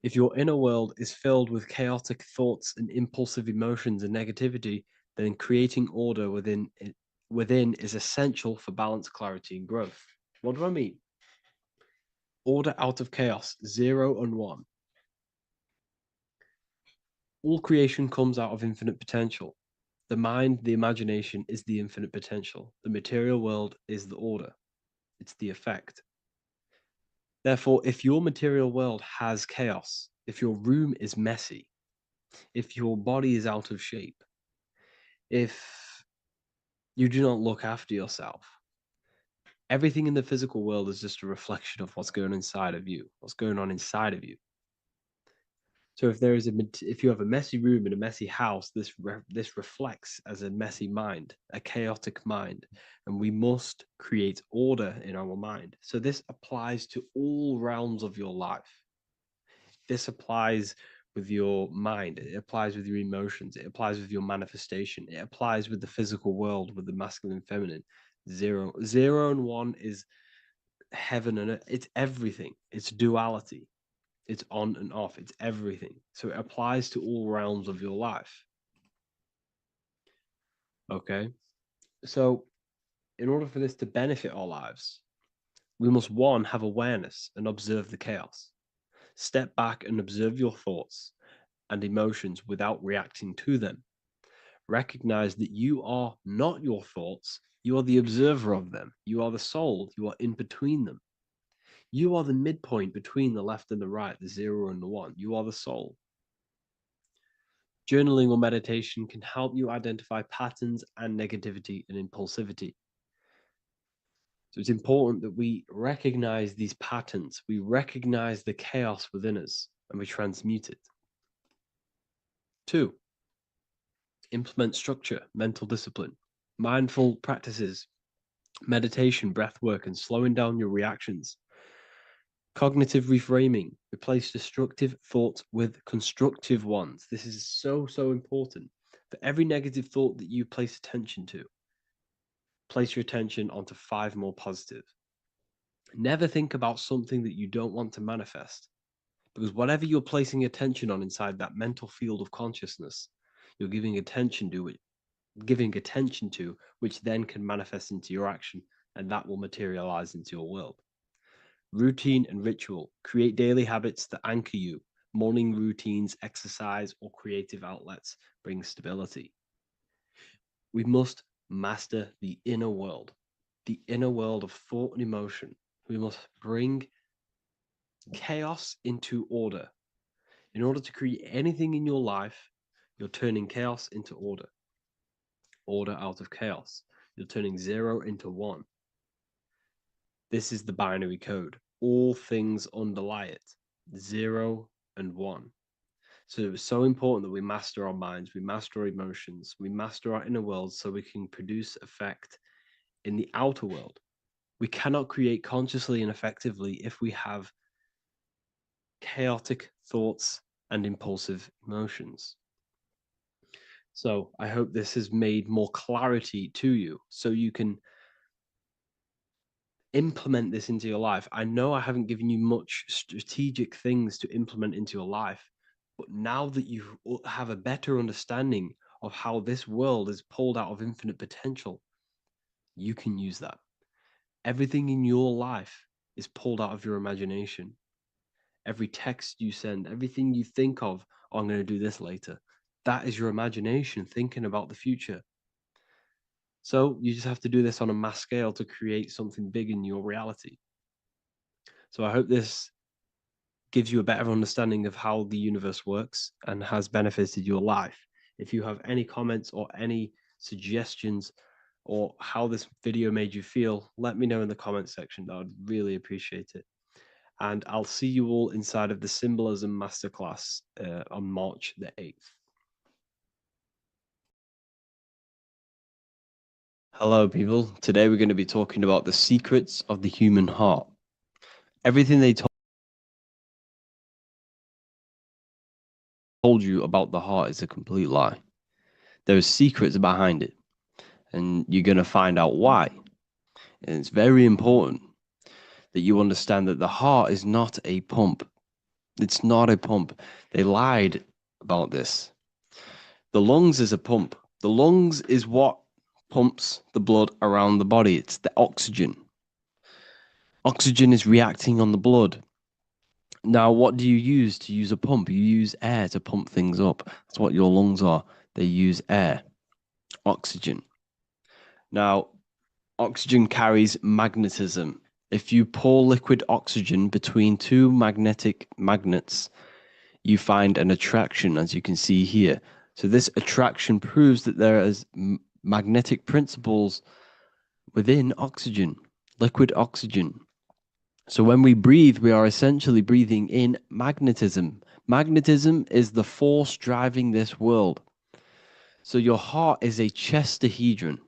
If your inner world is filled with chaotic thoughts and impulsive emotions and negativity, then creating order within is essential for balance, clarity, and growth. What do I mean? Order out of chaos, 0 and 1. All creation comes out of infinite potential. The mind, the imagination, is the infinite potential. The material world is the order. It's the effect. Therefore, if your material world has chaos, if your room is messy, if your body is out of shape, if you do not look after yourself, everything in the physical world is just a reflection of what's going inside of you, what's going on inside of you. So if you have a messy room in a messy house, this reflects as a messy mind, a chaotic mind, and we must create order in our mind. So this applies to all realms of your life. This applies with your mind. It applies with your emotions. It applies with your manifestation. It applies with the physical world, with the masculine and feminine. 0 and 1 is heaven and earth. It's everything. It's duality. It's on and off. It's everything. So it applies to all realms of your life. Okay. So in order for this to benefit our lives, we must, one, have awareness and observe the chaos. Step back and observe your thoughts and emotions without reacting to them. Recognize that you are not your thoughts. You are the observer of them. You are the soul. You are in between them. You are the midpoint between the left and the right, the 0 and the 1. You are the soul. Journaling or meditation can help you identify patterns and negativity and impulsivity. So it's important that we recognize these patterns, we recognize the chaos within us, and we transmute it. 2, implement structure, mental discipline, mindful practices, meditation, breath work, and slowing down your reactions. Cognitive reframing, replace destructive thoughts with constructive ones. This is so important. For every negative thought that you place attention to, place your attention onto 5 more positive. Never think about something that you don't want to manifest, because whatever you're placing attention on inside that mental field of consciousness, you're giving attention to, which then can manifest into your action, and that will materialize into your world. Routine and ritual. Create daily habits that anchor you. Morning routines, exercise, or creative outlets bring stability. We must master the inner world of thought and emotion. We must bring chaos into order. In order to create anything in your life, you're turning chaos into order. Order out of chaos. You're turning 0 into 1. This is the binary code. All things underlie it. 0 and 1. So it's so important that we master our minds, we master our emotions, we master our inner world so we can produce effect in the outer world. We cannot create consciously and effectively if we have chaotic thoughts and impulsive emotions. So I hope this has made more clarity to you so you can implement this into your life. I know I haven't given you much strategic things to implement into your life, but now that you have a better understanding of how this world is pulled out of infinite potential, you can use that. Everything in your life is pulled out of your imagination. every text you send, everything you think of, oh, I'm going to do this later. That is your imagination thinking about the future. So you just have to do this on a mass scale to create something big in your reality. So I hope this gives you a better understanding of how the universe works and has benefited your life. If you have any comments or any suggestions or how this video made you feel, let me know in the comments section. I would really appreciate it. And I'll see you all inside of the Symbolism Masterclass on March the 8th. Hello, people. Today we're going to be talking about the secrets of the human heart. Everything they told you about the heart is a complete lie. There's secrets behind it, and you're going to find out why. And it's very important that you understand that the heart is not a pump. It's not a pump. They lied about this. The lungs is a pump. The lungs is what pumps the blood around the body. It's the oxygen. Oxygen is reacting on the blood. Now, what do you use to use a pump? You use air to pump things up. That's what your lungs are. They use air, oxygen. Now, oxygen carries magnetism. If you pour liquid oxygen between two magnetic magnets, you find an attraction, as you can see here. So this attraction proves that there is magnetic principles within oxygen, liquid oxygen. So when we breathe, we are essentially breathing in magnetism. Magnetism is the force driving this world. So your heart is a chestahedron.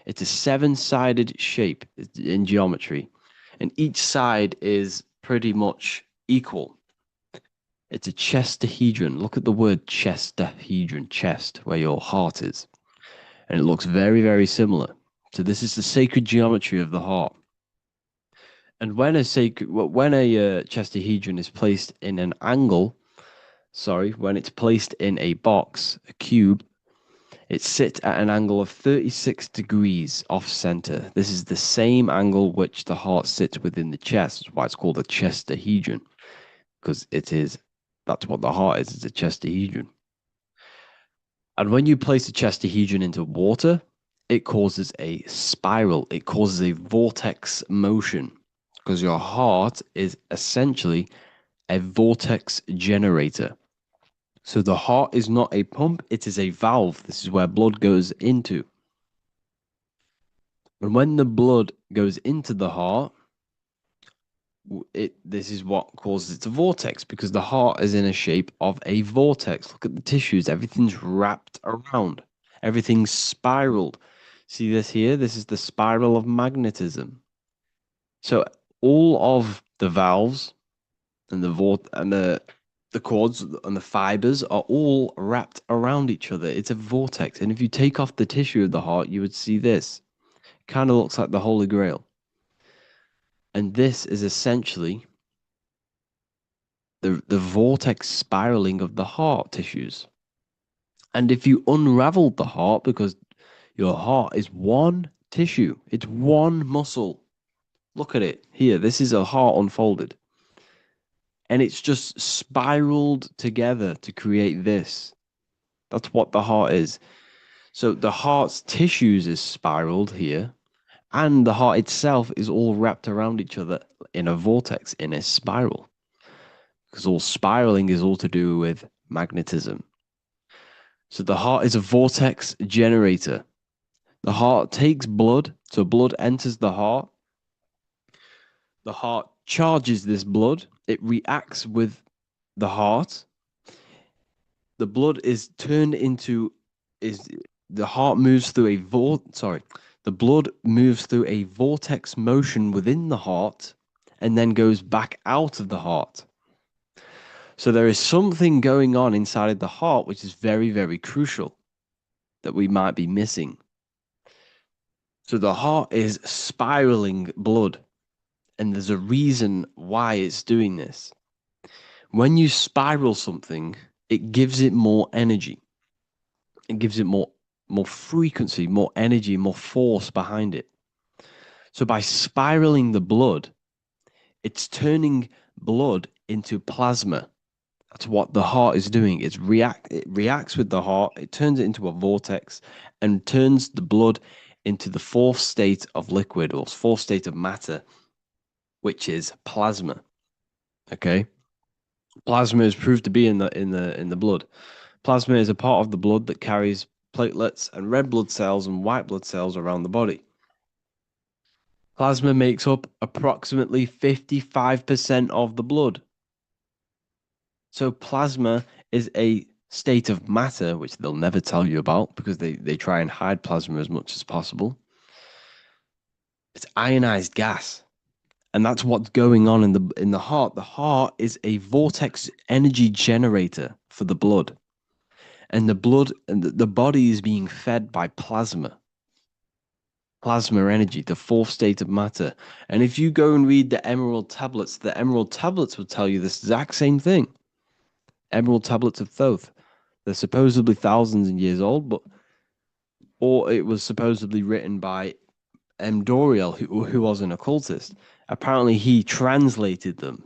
It's a seven-sided shape in geometry, and each side is pretty much equal. It's a chestahedron. Look at the word chestahedron, chest, where your heart is. And it looks very, very similar. So this is the sacred geometry of the heart. And when a chestahedron is placed in an angle, when it's placed in a box, a cube, it sits at an angle of 36 degrees off center. This is the same angle which the heart sits within the chest. That's why it's called a chestahedron, because that's what the heart is. It's a chestahedron. And when you place a chestahedron into water, it causes a spiral. It causes a vortex motion, because your heart is essentially a vortex generator. So the heart is not a pump, it is a valve. This is where blood goes into. And when the blood goes into the heart, this is what causes it to vortex, because the heart is in a shape of a vortex. Look at the tissues, everything's wrapped around, everything's spiraled. See this here? This is the spiral of magnetism. So all of the valves and the cords and the fibers are all wrapped around each other. It's a vortex. And if you take off the tissue of the heart, you would see this. It kind of looks like the Holy Grail. And this is essentially the vortex spiraling of the heart tissues. And if you unraveled the heart, because your heart is one tissue, it's one muscle. Look at it here. This is a heart unfolded. And it's just spiraled together to create this. That's what the heart is. So the heart's tissues is spiraled here, and the heart itself is all wrapped around each other in a vortex, in a spiral. Because all spiraling is all to do with magnetism. So the heart is a vortex generator. The heart takes blood, so blood enters the heart. The heart charges this blood. It reacts with the heart. The blood is turned into the heart moves through the blood moves through a vortex motion within the heart and then goes back out of the heart. So there is something going on inside of the heart which is very, very crucial that we might be missing. So the heart is spiraling blood, and there's a reason why it's doing this. When you spiral something, it gives it more energy. It gives it more frequency, more energy, more force behind it. So by spiraling the blood, it's turning blood into plasma. That's what the heart is doing. It reacts with the heart, it turns it into a vortex and turns the blood into the fourth state of liquid or fourth state of matter, which is plasma. Okay? Plasma is proved to be in the blood. Plasma is a part of the blood that carries platelets and red blood cells and white blood cells around the body. Plasma makes up approximately 55% of the blood. So plasma is a state of matter, which they'll never tell you about because they try and hide plasma as much as possible. It's ionized gas. And that's what's going on in the heart. The heart is a vortex energy generator for the blood. And the blood and the body is being fed by plasma. Plasma energy, the fourth state of matter. And if you go and read the Emerald Tablets will tell you this exact same thing. Emerald Tablets of Thoth. They're supposedly thousands of years old, or it was supposedly written by M. Doriel, who was an occultist. Apparently, he translated them.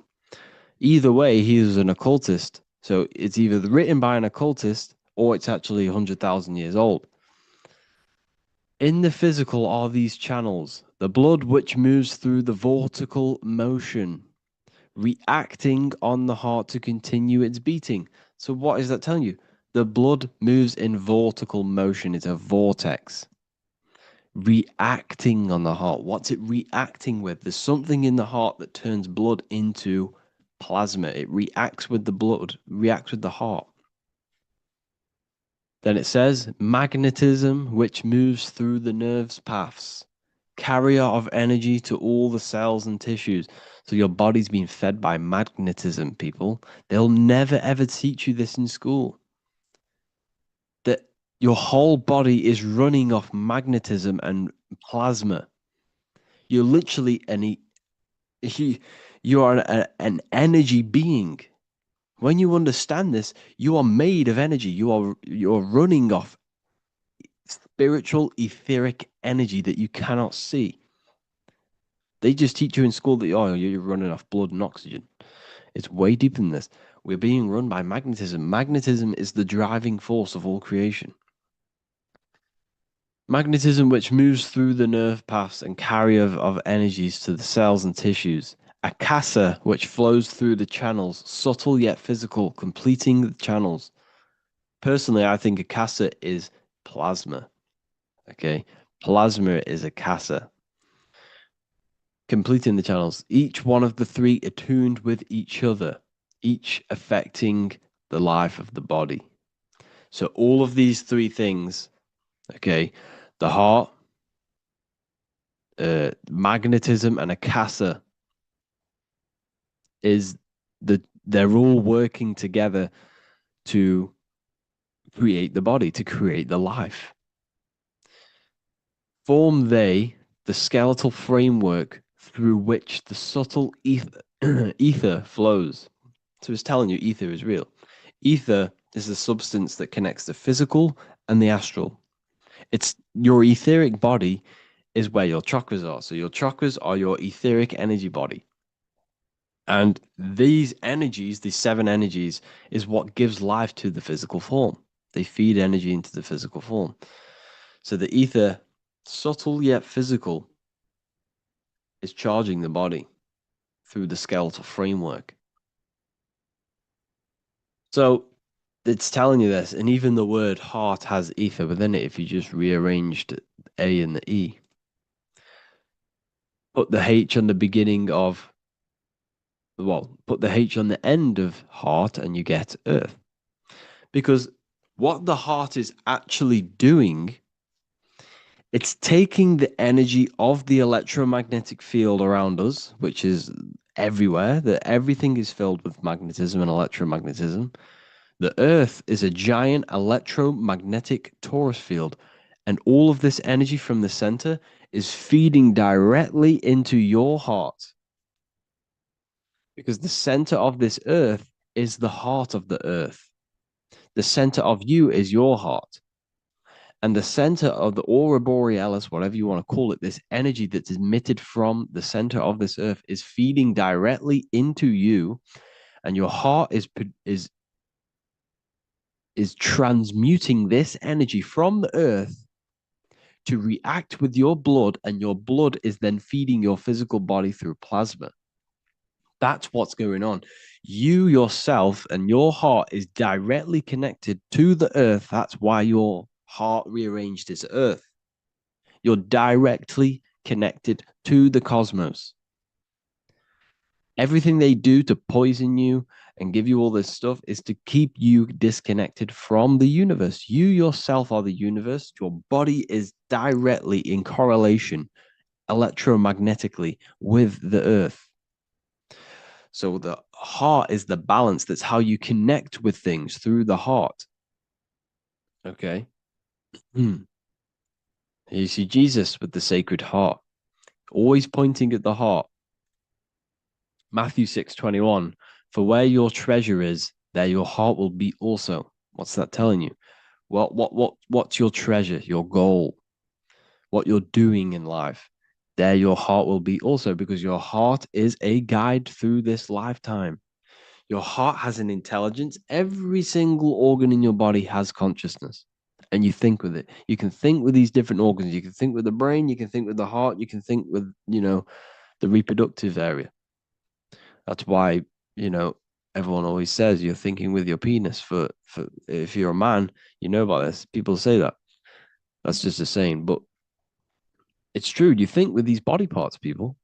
Either way, he was an occultist. So it's either written by an occultist or it's actually 100,000 years old. In the physical are these channels, the blood which moves through the vortical motion, reacting on the heart to continue its beating. So what is that telling you? The blood moves in vortical motion. It's a vortex. Reacting on the heart. What's it reacting with? There's something in the heart that turns blood into plasma. It reacts with the blood, reacts with the heart. Then it says magnetism, which moves through the nerves paths, carrier of energy to all the cells and tissues. So your body's being fed by magnetism, people. They'll never ever teach you this in school. That your whole body is running off magnetism and plasma. You're literally you are an energy being. When you understand this, you are made of energy. You're running off spiritual, etheric energy that you cannot see. They just teach you in school that you're running off blood and oxygen. It's way deeper than this. We're being run by magnetism. Magnetism is the driving force of all creation. Magnetism, which moves through the nerve paths and carrier of energies to the cells and tissues. Akasa, which flows through the channels, subtle yet physical, completing the channels. Personally, I think Akasa is plasma. Okay, plasma is Akasa. Completing the channels. Each one of the three attuned with each other, each affecting the life of the body. So all of these three things, okay, the heart, magnetism, and Akasa they're all working together to create the body, to create the life. Form they the skeletal framework through which the subtle ether flows. So it's telling you ether is real. Ether is the substance that connects the physical and the astral. It's your etheric body is where your chakras are. So your chakras are your etheric energy body. And these energies, these seven energies, is what gives life to the physical form. They feed energy into the physical form. So the ether, subtle yet physical, is charging the body through the skeletal framework. So it's telling you this, and even the word heart has ether within it if you just rearranged A and the E. Put the H on the beginning of, put the H on the end of heart and you get earth. Because what the heart is actually doing, it's taking the energy of the electromagnetic field around us, which is everywhere, that everything is filled with magnetism and electromagnetism. The earth is a giant electromagnetic torus field, and all of this energy from the center is feeding directly into your heart. Because the center of this earth is the heart of the earth. The center of you is your heart. And the center of the aura borealis, whatever you want to call it, this energy that's emitted from the center of this earth is feeding directly into you and your heart is transmuting this energy from the earth to react with your blood, and your blood is then feeding your physical body through plasma. That's what's going on. You yourself and your heart is directly connected to the earth. That's why your heart rearranged its earth. You're directly connected to the cosmos. Everything they do to poison you and give you all this stuff is to keep you disconnected from the universe. You yourself are the universe. Your body is directly in correlation electromagnetically with the earth. So the heart is the balance. That's how you connect with things, through the heart. Okay. Here you see Jesus with the Sacred Heart, always pointing at the heart. Matthew 6:21, for where your treasure is, there your heart will be also. What's that telling you? What's your treasure, your goal, what you're doing in life? There your heart will be also, because your heart is a guide through this lifetime. Your heart has an intelligence. Every single organ in your body has consciousness, and you think with it. You can think with these different organs. You can think with the brain, you can think with the heart, you can think with, the reproductive area. That's why, everyone always says you're thinking with your penis. For if you're a man, you know about this. People say that. That's just a saying, but it's true. You think with these body parts, people,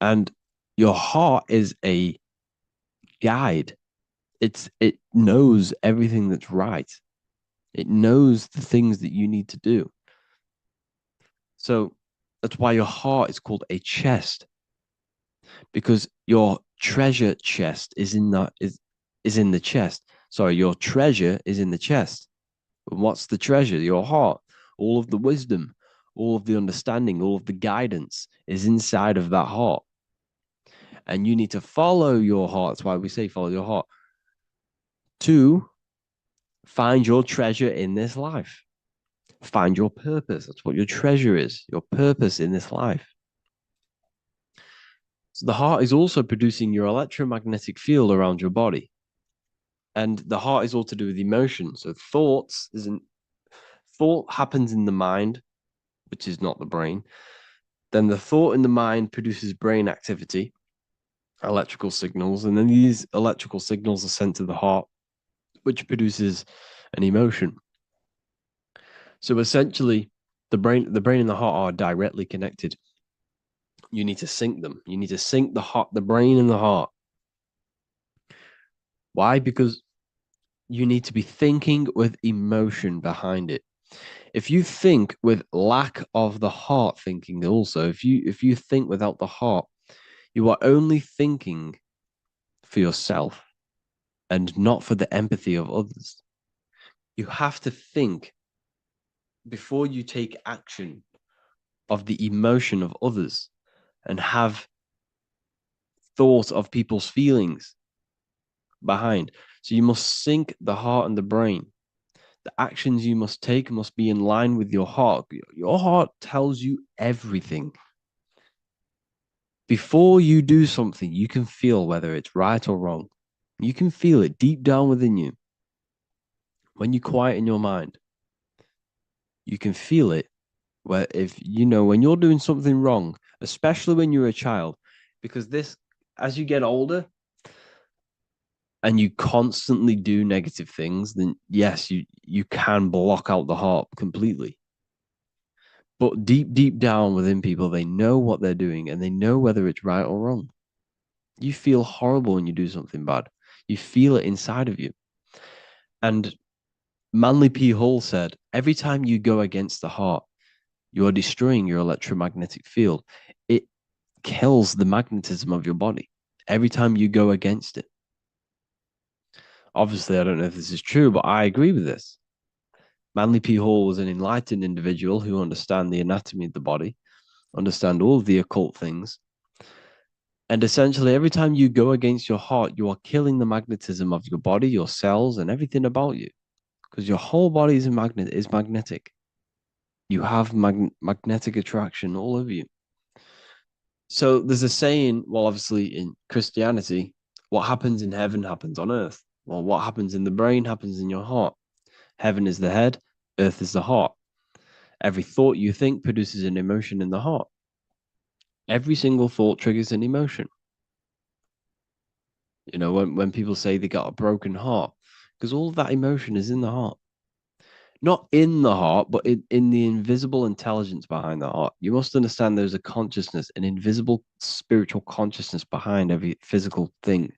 and your heart is a guide. It knows everything that's right. It knows the things that you need to do. So that's why your heart is called a chest, because your treasure chest is in the chest. Sorry, your treasure is in the chest. And what's the treasure? Your heart. All of the wisdom, all of the understanding, all of the guidance is inside of that heart. And you need to follow your heart. That's why we say follow your heart, to find your treasure in this life. Find your purpose. That's what your treasure is, your purpose in this life. So the heart is also producing your electromagnetic field around your body. And the heart is all to do with emotion. So thought happens in the mind, which is not the brain. Then the thought in the mind produces brain activity, electrical signals, and then these electrical signals are sent to the heart, which produces an emotion. So essentially, the brain and the heart are directly connected. You need to sync them. You need to sync the brain and the heart. Why? Because you need to be thinking with emotion behind it. If you think with lack of the heart thinking, also, if you think without the heart, you are only thinking for yourself and not for the empathy of others. You have to think before you take action of the emotion of others, and have thought of people's feelings behind. So you must sync the heart and the brain. The actions you must take must be in line with your heart. Your heart tells you everything. Before you do something, you can feel whether it's right or wrong. You can feel it deep down within you. When you quieten your mind, you can feel it. Where when you're doing something wrong, especially when you're a child, because as you get older and you constantly do negative things, then yes, you can block out the heart completely. But deep down within people, they know what they're doing and they know whether it's right or wrong. You feel horrible when you do something bad. You feel it inside of you. And Manly P. Hall said, every time you go against the heart, you are destroying your electromagnetic field. It kills the magnetism of your body every time you go against it. Obviously, I don't know if this is true, but I agree with this. Manly P. Hall was an enlightened individual who understands the anatomy of the body, understand all of the occult things. And essentially, every time you go against your heart, you are killing the magnetism of your body, your cells, and everything about you, because your whole body is magnetic. You have magnetic attraction all over you. So there's a saying, well, obviously in Christianity, What happens in heaven happens on earth. Well, what happens in the brain happens in your heart. Heaven is the head, earth is the heart. Every thought you think produces an emotion in the heart. Every single thought triggers an emotion. You know, when people say they got a broken heart, because all of that emotion is in the heart. Not in the heart, but in the invisible intelligence behind the heart. You must understand there's a consciousness, an invisible spiritual consciousness behind every physical thing.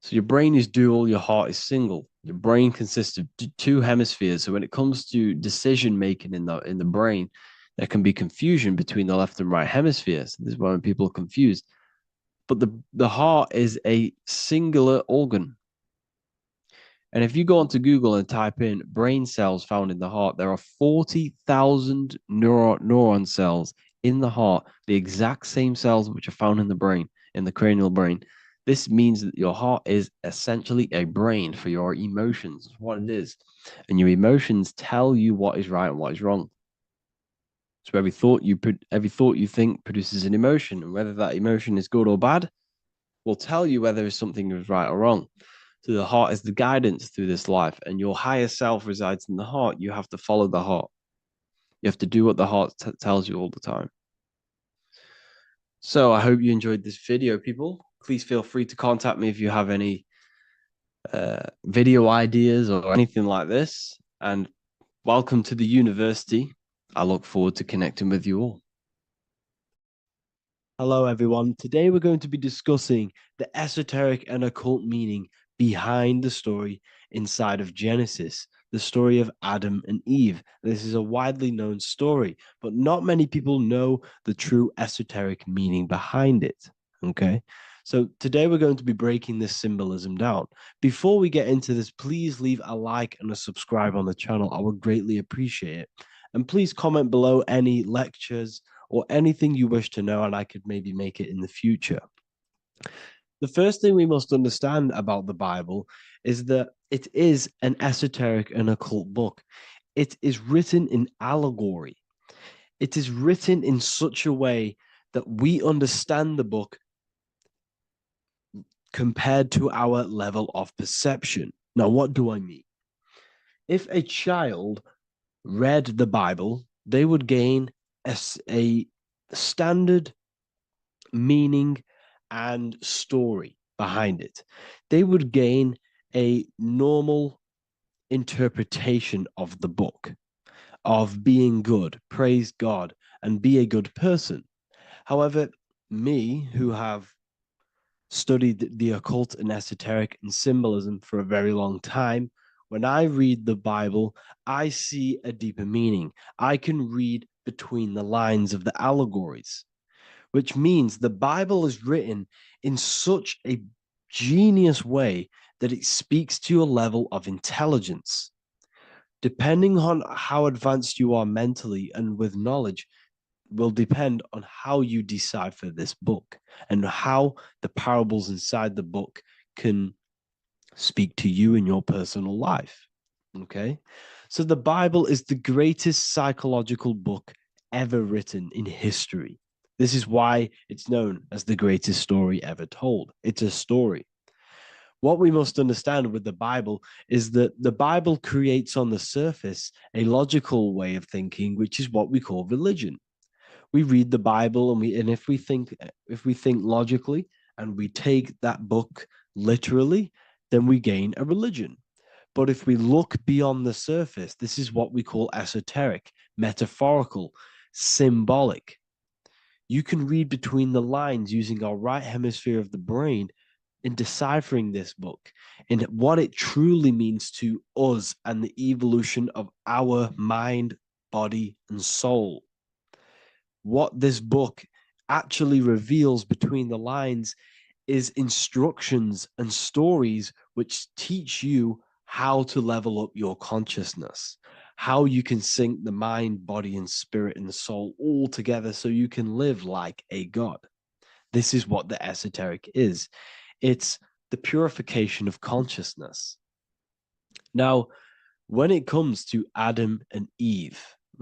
So your brain is dual, your heart is single. Your brain consists of two hemispheres. So when it comes to decision making in the brain, there can be confusion between the left and right hemispheres. This is why when people are confused. But the heart is a singular organ. And if you go onto Google and type in brain cells found in the heart, there are 40,000 neuron cells in the heart, the exact same cells which are found in the brain, in the cranial brain. This means that your heart is essentially a brain for your emotions, what it is. And your emotions tell you what is right and what is wrong. So every thought you think produces an emotion, and whether that emotion is good or bad will tell you whether something is right or wrong. So the heart is the guidance through this life, and your higher self resides in the heart. You have to follow the heart. You have to do what the heart tells you all the time. So I hope you enjoyed this video, people. Please feel free to contact me if you have any video ideas or anything like this. And welcome to the university. I look forward to connecting with you all. Hello, everyone. Today we're going to be discussing the esoteric and occult meaning behind the story inside of Genesis, the story of Adam and Eve. This is a widely known story, but not many people know the true esoteric meaning behind it. Okay. So today we're going to be breaking this symbolism down. Before we get into this, please leave a like and a subscribe on the channel. I would greatly appreciate it. And please comment below any lectures or anything you wish to know, and I could maybe make it in the future. The first thing we must understand about the Bible is that it is an esoteric and occult book. It is written in allegory. It is written in such a way that we understand the book compared to our level of perception. Now, what do I mean? If a child read the Bible, they would gain a standard meaning and story behind it. They would gain a normal interpretation of the book, of being good, praise God, and be a good person. However, me, who have studied the occult and esoteric and symbolism for a very long time, when I read the Bible, I see a deeper meaning. I can read between the lines of the allegories, which means the Bible is written in such a genius way that it speaks to your level of intelligence. Depending on how advanced you are mentally and with knowledge, will depend on how you decipher this book and how the parables inside the book can speak to you in your personal life. Okay. So the Bible is the greatest psychological book ever written in history. This is why it's known as the greatest story ever told. It's a story. What we must understand with the Bible is that the Bible creates on the surface a logical way of thinking, which is what we call religion. We read the Bible and if we think logically and we take that book literally, then we gain a religion. But if we look beyond the surface, this is what we call esoteric, metaphorical, symbolic. You can read between the lines using our right hemisphere of the brain in deciphering this book and what it truly means to us and the evolution of our mind, body, and soul. What this book actually reveals between the lines is instructions and stories which teach you how to level up your consciousness, how you can sync the mind, body, and spirit and the soul all together so you can live like a god. This is what the esoteric is. It's the purification of consciousness. Now, when it comes to Adam and Eve,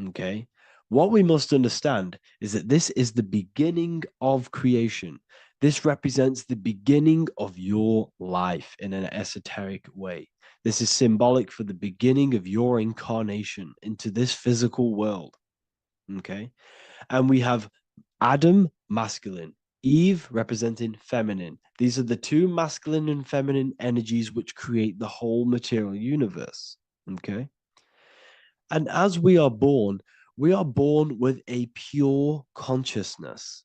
okay, what we must understand is that this is the beginning of creation. This represents the beginning of your life in an esoteric way. This is symbolic for the beginning of your incarnation into this physical world. Okay. And we have Adam, masculine, Eve representing feminine. These are the two masculine and feminine energies which create the whole material universe. Okay. And as we are born with a pure consciousness.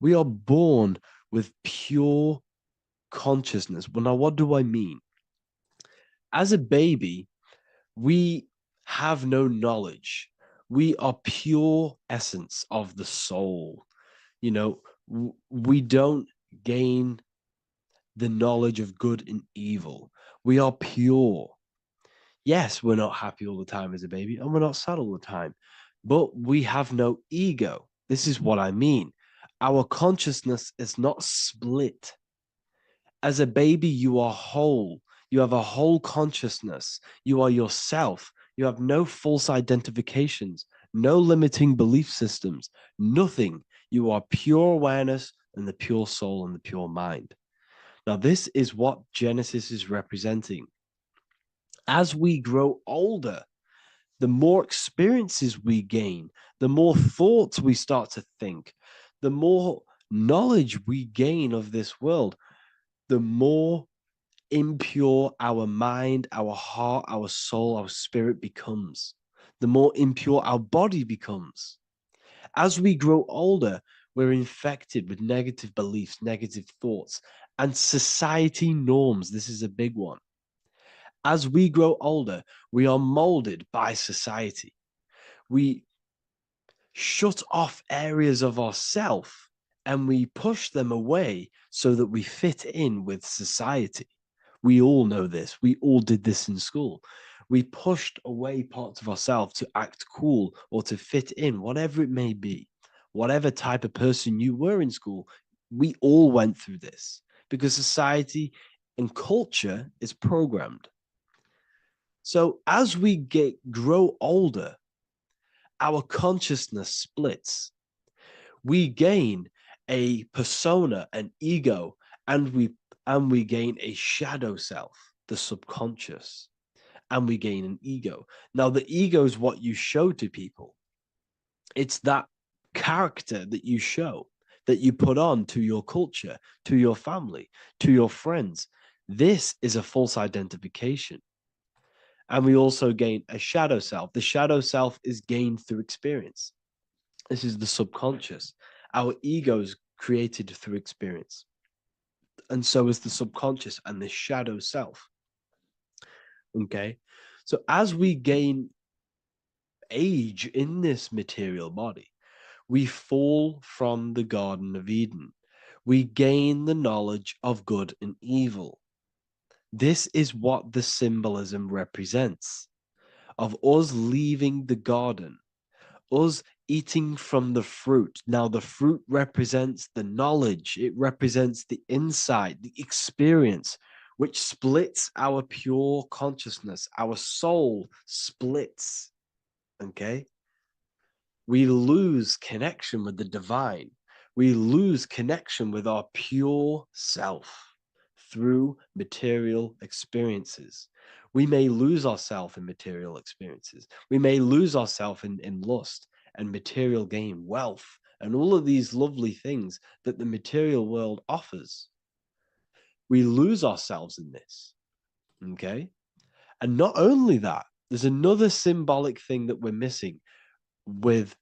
We are born with pure consciousness. Well, now, what do I mean? As a baby, we have no knowledge. We are pure essence of the soul. You know, we don't gain the knowledge of good and evil. We are pure. Yes, we're not happy all the time as a baby, and we're not sad all the time, but we have no ego. This is what I mean. Our consciousness is not split. As a baby, you are whole. You have a whole consciousness. You are yourself. You have no false identifications, no limiting belief systems, nothing. You are pure awareness and the pure soul and the pure mind. Now, this is what Genesis is representing. As we grow older, the more experiences we gain, the more thoughts we start to think, the more knowledge we gain of this world, the more impure our mind, our heart, our soul, our spirit becomes, the more impure our body becomes. As we grow older, we're infected with negative beliefs, negative thoughts, and society norms. This is a big one. As we grow older, we are molded by society. We shut off areas of ourself and we push them away so that we fit in with society. We all know this. We all did this in school. We pushed away parts of ourselves to act cool or to fit in, whatever it may be. Whatever type of person you were in school, we all went through this because society and culture is programmed. So as we grow older, our consciousness splits. We gain a persona, an ego, and we gain a shadow self, the subconscious, and we gain an ego. Now, the ego is what you show to people. It's that character that you show, that you put on to your culture, to your family, to your friends. This is a false identification. And we also gain a shadow self. The shadow self is gained through experience. This is the subconscious. Our ego is created through experience. And so is the subconscious and the shadow self. Okay. So as we gain age in this material body, we fall from the Garden of Eden. We gain the knowledge of good and evil. This is what the symbolism represents of us leaving the garden, us eating from the fruit. Now, the fruit represents the knowledge, it represents the insight, the experience, which splits our pure consciousness. Our soul splits. Okay? We lose connection with the divine. We lose connection with our pure self through material experiences. We may lose ourselves in material experiences. We may lose ourselves in lust and material gain, wealth, and all of these lovely things that the material world offers. We lose ourselves in this. Okay? And not only that, there's another symbolic thing that we're missing with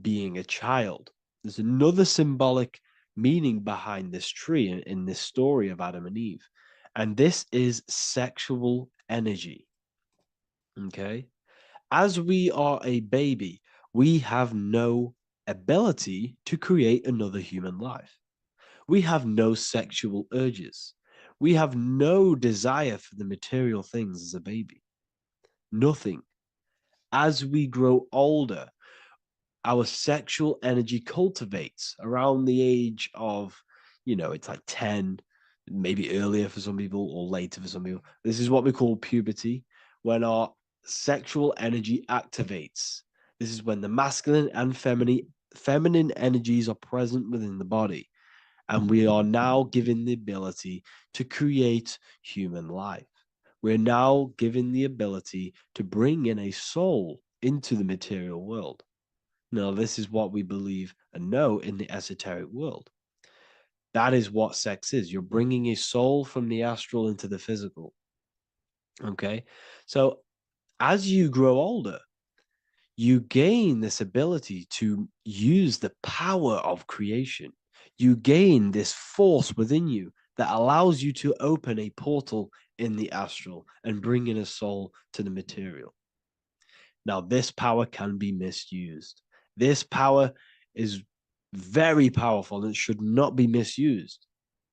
being a child. There's another symbolic meaning behind this tree in this story of Adam and Eve. And this is sexual energy. Okay. As we are a baby, we have no ability to create another human life. We have no sexual urges. We have no desire for the material things as a baby. Nothing. As we grow older, our sexual energy cultivates around the age of, it's like 10, maybe earlier for some people or later for some people. This is what we call puberty, when our sexual energy activates. This is when the masculine and feminine energies are present within the body. And we are now given the ability to create human life. We're now given the ability to bring in a soul into the material world. Now, this is what we believe and know in the esoteric world. That is what sex is. You're bringing a soul from the astral into the physical. Okay. So as you grow older, you gain this ability to use the power of creation. You gain this force within you that allows you to open a portal in the astral and bring in a soul to the material. Now, this power can be misused. This power is very powerful and should not be misused.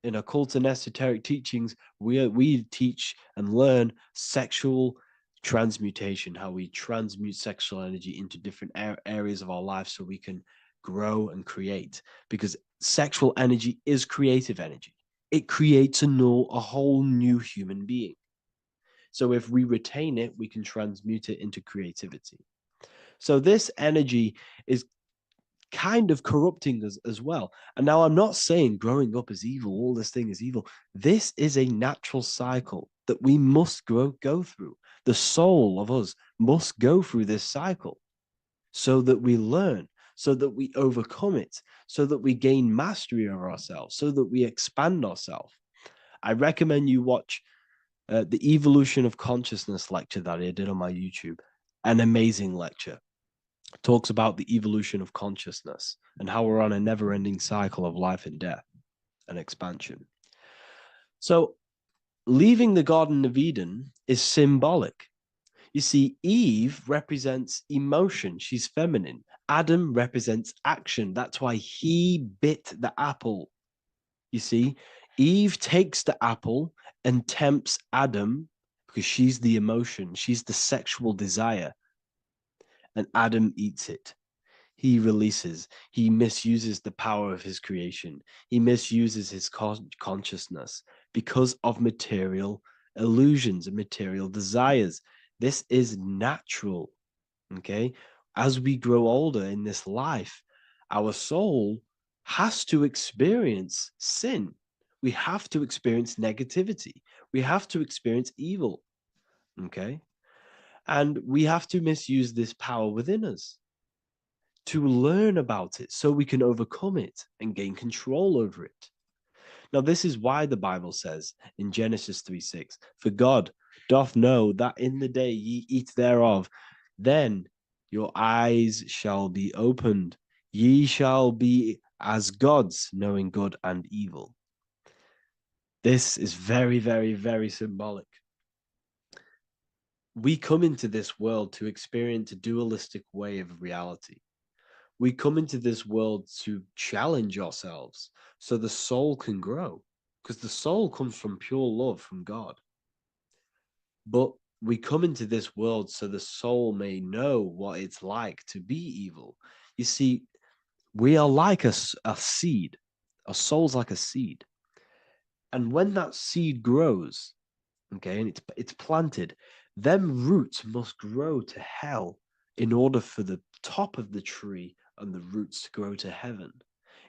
In occult and esoteric teachings, we teach and learn sexual transmutation, how we transmute sexual energy into different areas of our life so we can grow and create. Because sexual energy is creative energy. It creates a whole new human being. So if we retain it, we can transmute it into creativity. So this energy is kind of corrupting us as well. And now I'm not saying growing up is evil, all this thing is evil. This is a natural cycle that we must go through. The soul of us must go through this cycle so that we learn, so that we overcome it, so that we gain mastery over ourselves, so that we expand ourselves. I recommend you watch the Evolution of Consciousness lecture that I did on my YouTube. An amazing lecture. Talks about the evolution of consciousness and how we're on a never-ending cycle of life and death and expansion. So leaving the Garden of Eden is symbolic. You see, Eve represents emotion. She's feminine. Adam represents action. That's why he bit the apple. You see, Eve takes the apple and tempts Adam because she's the emotion. She's the sexual desire. And Adam eats it. He releases, he misuses the power of his creation. He misuses his consciousness because of material illusions and material desires. This is natural, okay? As we grow older in this life, our soul has to experience sin. We have to experience negativity. We have to experience evil, okay? And we have to misuse this power within us to learn about it so we can overcome it and gain control over it. Now, this is why the Bible says in Genesis 3:6, for God doth know that in the day ye eat thereof, then your eyes shall be opened. Ye shall be as gods, knowing good and evil. This is very, very, very symbolic. We come into this world to experience a dualistic way of reality. We come into this world to challenge ourselves so the soul can grow, because the soul comes from pure love from God. But we come into this world so the soul may know what it's like to be evil. You see, we are like a seed. Our soul's like a seed. And when that seed grows, okay, and it's planted, them roots must grow to hell in order for the top of the tree and the roots to grow to heaven.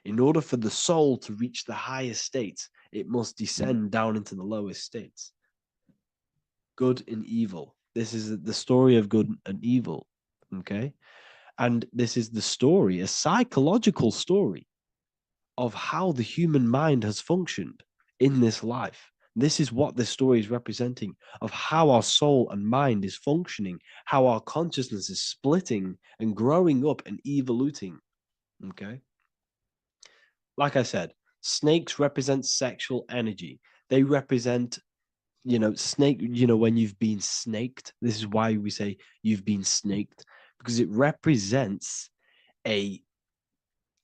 In order for the soul to reach the highest states, it must descend down into the lowest states. Good and evil. This is the story of good and evil, okay? And this is the story, a psychological story of how the human mind has functioned in this life. This is what this story is representing of how our soul and mind is functioning, how our consciousness is splitting and growing up and evoluting. Okay. Like I said, snakes represent sexual energy. They represent, snake, when you've been snaked. This is why we say you've been snaked, because it represents a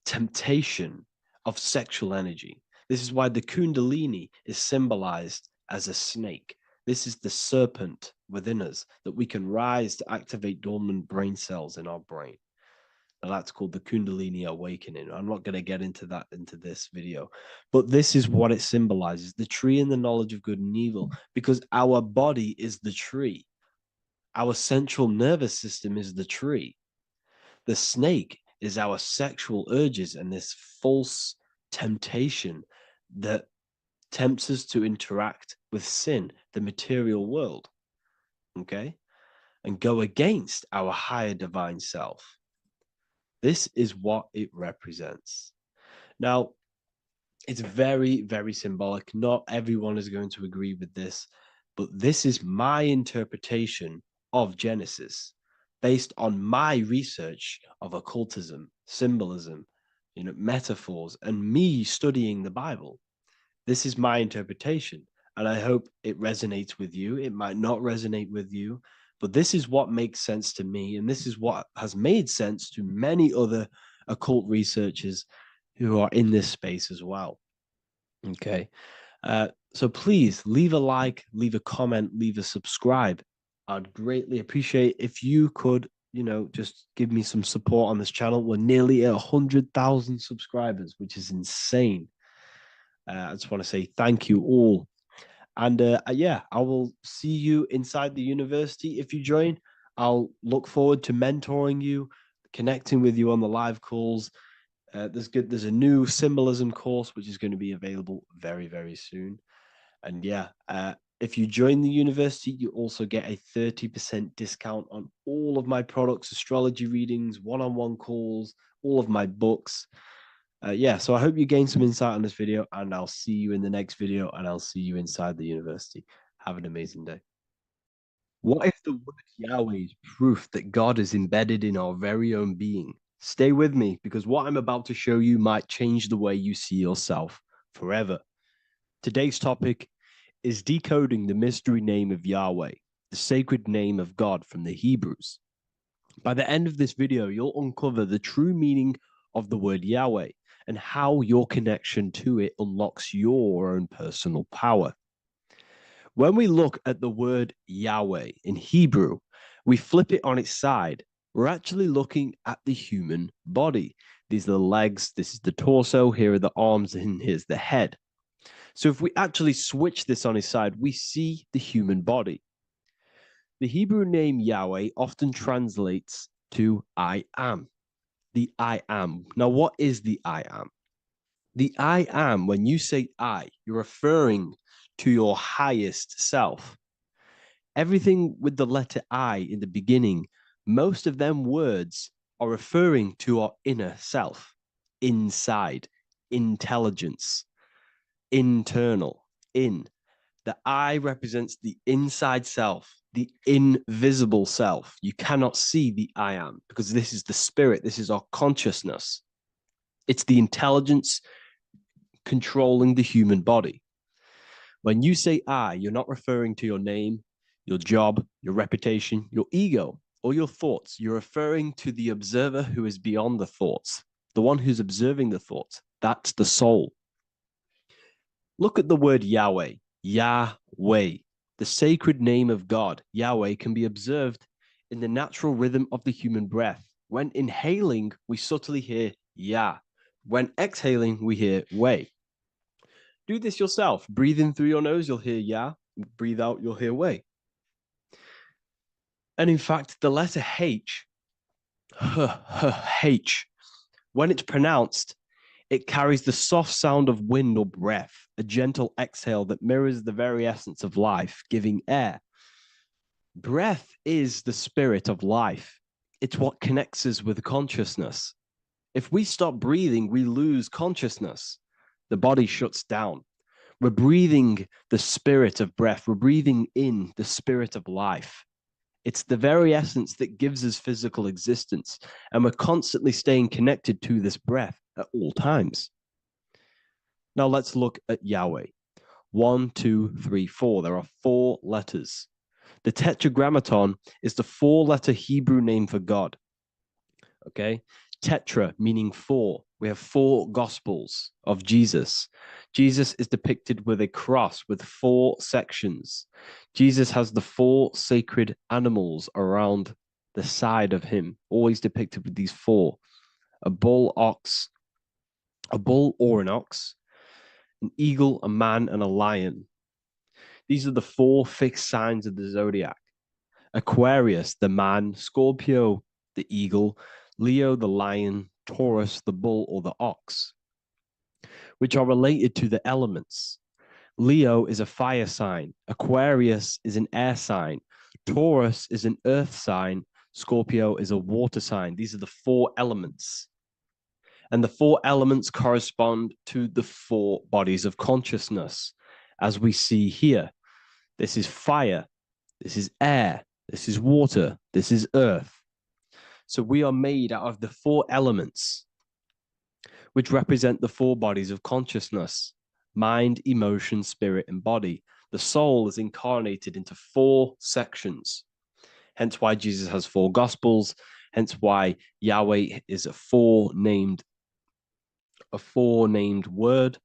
temptation of sexual energy. This is why the Kundalini is symbolized as a snake. This is the serpent within us that we can rise to activate dormant brain cells in our brain. Now that's called the Kundalini awakening. I'm not going to get into that into this video, but this is what it symbolizes, the tree and the knowledge of good and evil, because our body is the tree. Our central nervous system is the tree. The snake is our sexual urges and this false temptation that tempts us to interact with sin, the material world, okay, and go against our higher divine self. This is what it represents. Now, it's very, very symbolic. Not everyone is going to agree with this, but this is my interpretation of Genesis based on my research of occultism, symbolism, metaphors, and me studying the Bible. This is my interpretation, and I hope it resonates with you. It might not resonate with you, but this is what makes sense to me, and this is what has made sense to many other occult researchers who are in this space as well. Okay. So please leave a like, leave a comment, leave a subscribe. I'd greatly appreciate if you could, just give me some support on this channel. We're nearly at 100,000 subscribers, which is insane. I just want to say thank you all. And yeah, I will see you inside the university. If you join, I'll look forward to mentoring you, connecting with you on the live calls. There's a new symbolism course which is going to be available very, very soon. And yeah, if you join the university, you also get a 30% discount on all of my products, astrology readings, one-on-one calls, all of my books. Yeah, so I hope you gain some insight on this video, and I'll see you in the next video, and I'll see you inside the university. Have an amazing day. What if the word Yahweh is proof that God is embedded in our very own being? Stay with me, because what I'm about to show you might change the way you see yourself forever. Today's topic is decoding the mystery name of Yahweh, the sacred name of God from the Hebrews. By the end of this video, you'll uncover the true meaning of the word Yahweh and how your connection to it unlocks your own personal power. When we look at the word Yahweh in Hebrew, we flip it on its side. We're actually looking at the human body. These are the legs, this is the torso, here are the arms, and here's the head. So if we actually switch this on its side, we see the human body. The Hebrew name Yahweh often translates to I am. The I am. Now, what is the I am? The I am, when you say I, you're referring to your highest self. Everything with the letter I in the beginning, most of them words are referring to our inner self, inside, intelligence, internal, in. The I represents the inside self, the invisible self. You cannot see the I am because this is the spirit, this is our consciousness. It's the intelligence controlling the human body. When you say I, you're not referring to your name, your job, your reputation, your ego, or your thoughts. You're referring to the observer who is beyond the thoughts, the one who's observing the thoughts. That's the soul. Look at the word Yahweh, Yahweh, the sacred name of God. Yahweh can be observed in the natural rhythm of the human breath. When inhaling, we subtly hear Yah. When exhaling, we hear Wei. Do this yourself. Breathe in through your nose, you'll hear Yah. Breathe out, you'll hear Wei. And in fact, the letter H, H, when it's pronounced, it carries the soft sound of wind or breath, a gentle exhale that mirrors the very essence of life, giving air. Breath is the spirit of life. It's what connects us with consciousness. If we stop breathing, we lose consciousness. The body shuts down. We're breathing the spirit of breath. We're breathing in the spirit of life. It's the very essence that gives us physical existence, and we're constantly staying connected to this breath at all times. Now let's look at Yahweh. 1, 2, 3, 4. There are 4 letters. The tetragrammaton is the 4-letter Hebrew name for God. Okay? Tetra, meaning 4. We have 4 gospels of Jesus. Jesus is depicted with a cross with 4 sections. Jesus has the 4 sacred animals around the side of him, always depicted with these 4. A bull or an ox, an eagle, a man, and a lion. These are the 4 fixed signs of the zodiac. Aquarius, the man, Scorpio, the eagle, Leo, the lion, Taurus, the bull, or the ox. which are related to the elements. Leo is a fire sign. Aquarius is an air sign. Taurus is an earth sign. Scorpio is a water sign. These are the 4 elements. And the 4 elements correspond to the 4 bodies of consciousness, as we see here. This is fire. This is air. This is water. This is earth. So we are made out of the 4 elements, which represent the 4 bodies of consciousness: mind, emotion, spirit, and body. The soul is incarnated into 4 sections. Hence why Jesus has 4 gospels. Hence why Yahweh is a four-named word,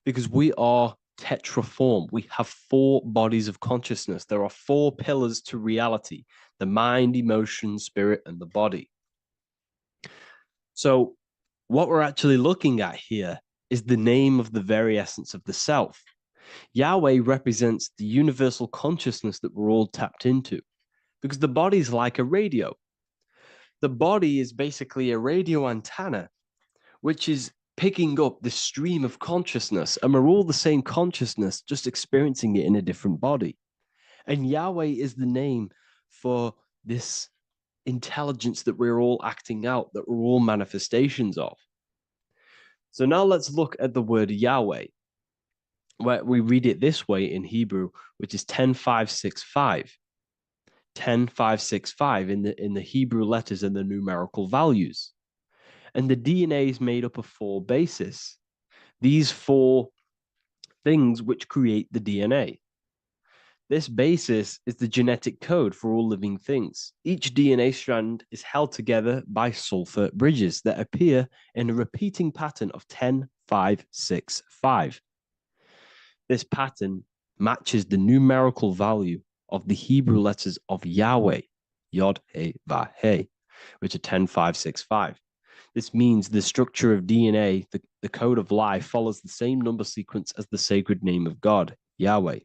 because we are tetraform. We have 4 bodies of consciousness. There are 4 pillars to reality: the mind, emotion, spirit, and the body. So what we're actually looking at here is the name of the very essence of the self. Yahweh represents the universal consciousness that we're all tapped into, because the body is like a radio. The body is basically a radio antenna, which is picking up the stream of consciousness, and we're all the same consciousness, just experiencing it in a different body. And Yahweh is the name for this intelligence that we're all acting out, that we're all manifestations of. So now let's look at the word Yahweh, where we read it this way in Hebrew, which is 10565. 10565 in the Hebrew letters and the numerical values. And the DNA is made up of 4 bases. These 4 things which create the DNA. This basis is the genetic code for all living things. Each DNA strand is held together by sulfur bridges that appear in a repeating pattern of 10565. This pattern matches the numerical value of the Hebrew letters of Yahweh, Yod, He, Vah, He, which are 10565. This means the structure of DNA, the code of life, follows the same number sequence as the sacred name of God, Yahweh.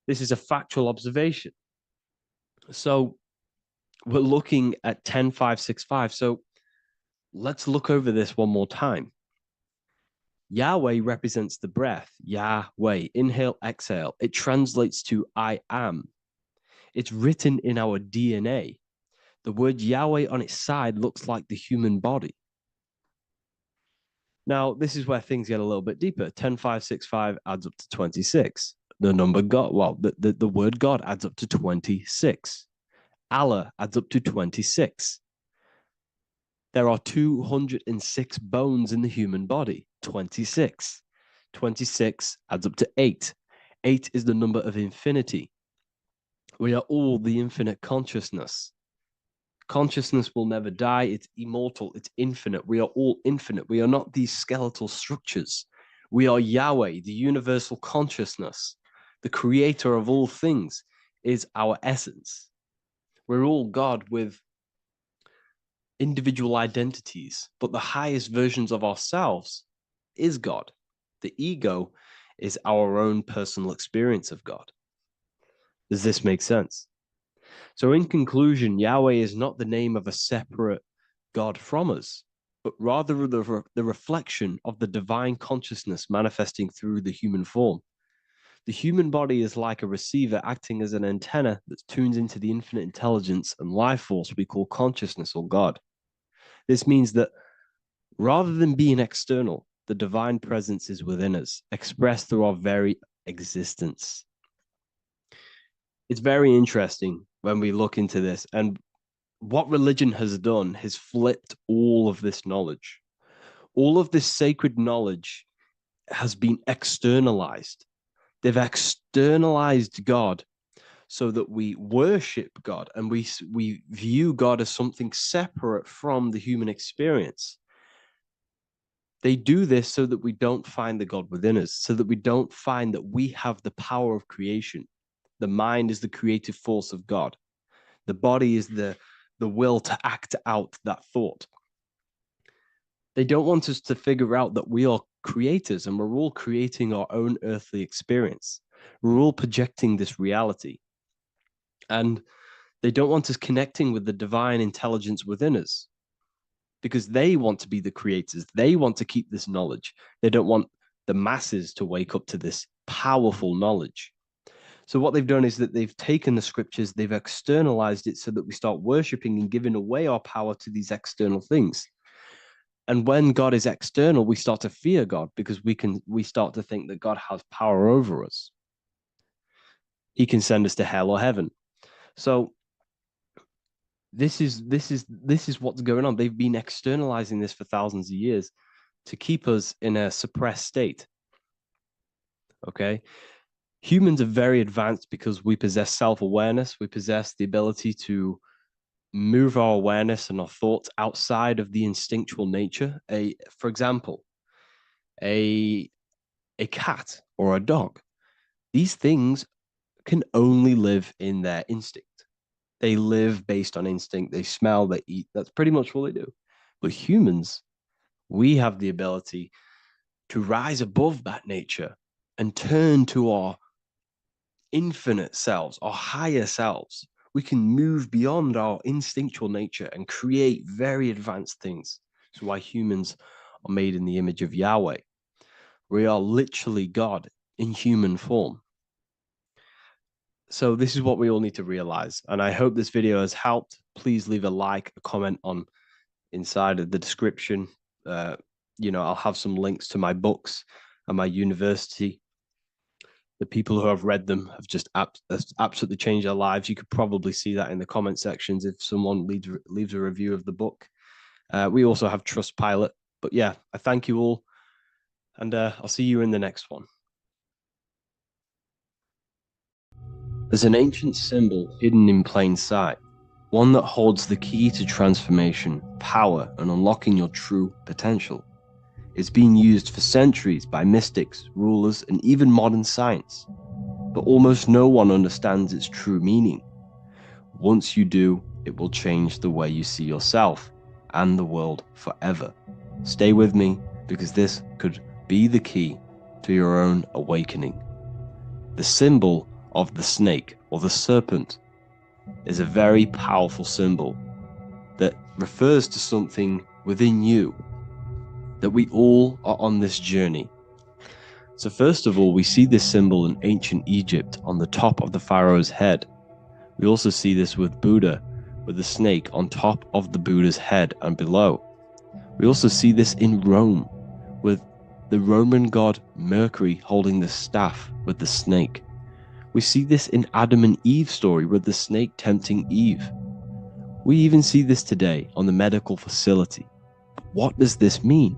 This is a factual observation. So we're looking at 10565. So let's look over this one more time. Yahweh represents the breath, Yahweh, inhale, exhale. It translates to I am. It's written in our DNA. The word Yahweh on its side looks like the human body. Now, this is where things get a little bit deeper. 10565 adds up to 26. The number God, well, the word God adds up to 26. Allah adds up to 26. There are 206 bones in the human body, 26. 26 adds up to 8. 8 is the number of infinity. We are all the infinite consciousness. Consciousness will never die. It's immortal. It's infinite. We are all infinite. We are not these skeletal structures. We are Yahweh, the universal consciousness. The creator of all things is our essence. We're all God with individual identities, but the highest versions of ourselves is God. The ego is our own personal experience of God. Does this make sense? So in conclusion, Yahweh is not the name of a separate God from us, but rather the reflection of the divine consciousness manifesting through the human form. The human body is like a receiver acting as an antenna that tunes into the infinite intelligence and life force we call consciousness or God. This means that rather than being external, the divine presence is within us, expressed through our very existence. It's very interesting when we look into this, and what religion has done has flipped all of this knowledge. All of this sacred knowledge has been externalized. They've externalized God so that we worship God and we view God as something separate from the human experience. They do this so that we don't find the God within us, so that we don't find that we have the power of creation. The mind is the creative force of God. The body is the will to act out that thought. They don't want us to figure out that we are creators and we're all creating our own earthly experience. We're all projecting this reality. And they don't want us connecting with the divine intelligence within us. because they want to be the creators. They want to keep this knowledge. They don't want the masses to wake up to this powerful knowledge. So what they've done is that they've taken the scriptures, they've externalized it so that we start worshiping and giving away our power to these external things. And when God is external, we start to fear God because we start to think that God has power over us. He can send us to hell or heaven. So this is what's going on. They've been externalizing this for thousands of years to keep us in a suppressed state. Okay. Humans are very advanced because we possess self-awareness. We possess the ability to move our awareness and our thoughts outside of the instinctual nature. For example, a cat or a dog. These things can only live in their instinct. They live based on instinct. They smell, they eat. That's pretty much what they do. But humans, we have the ability to rise above that nature and turn to our infinite selves, our higher selves. We can move beyond our instinctual nature and create very advanced things. That's why humans are made in the image of Yahweh. We are literally God in human form. So this is what we all need to realize. And I hope this video has helped. Please leave a like, a comment on inside of the description. I'll have some links to my books and my university. The people who have read them have just absolutely changed their lives. You could probably see that in the comment sections if someone leaves a review of the book. We also have Trustpilot. But yeah, I thank you all. And I'll see you in the next one. There's an ancient symbol hidden in plain sight, one that holds the key to transformation, power, and unlocking your true potential. It's been used for centuries by mystics, rulers, and even modern science, but almost no one understands its true meaning. Once you do, it will change the way you see yourself and the world forever. Stay with me, because this could be the key to your own awakening. The symbol of the snake, or the serpent, is a very powerful symbol that refers to something within you, that we all are on this journey. So first of all, we see this symbol in ancient Egypt on the top of the pharaoh's head. We also see this with Buddha, with the snake on top of the Buddha's head and below. We also see this in Rome, with the Roman god Mercury holding the staff with the snake. We see this in Adam and Eve's story with the snake tempting Eve. We even see this today on the medical facility. What does this mean?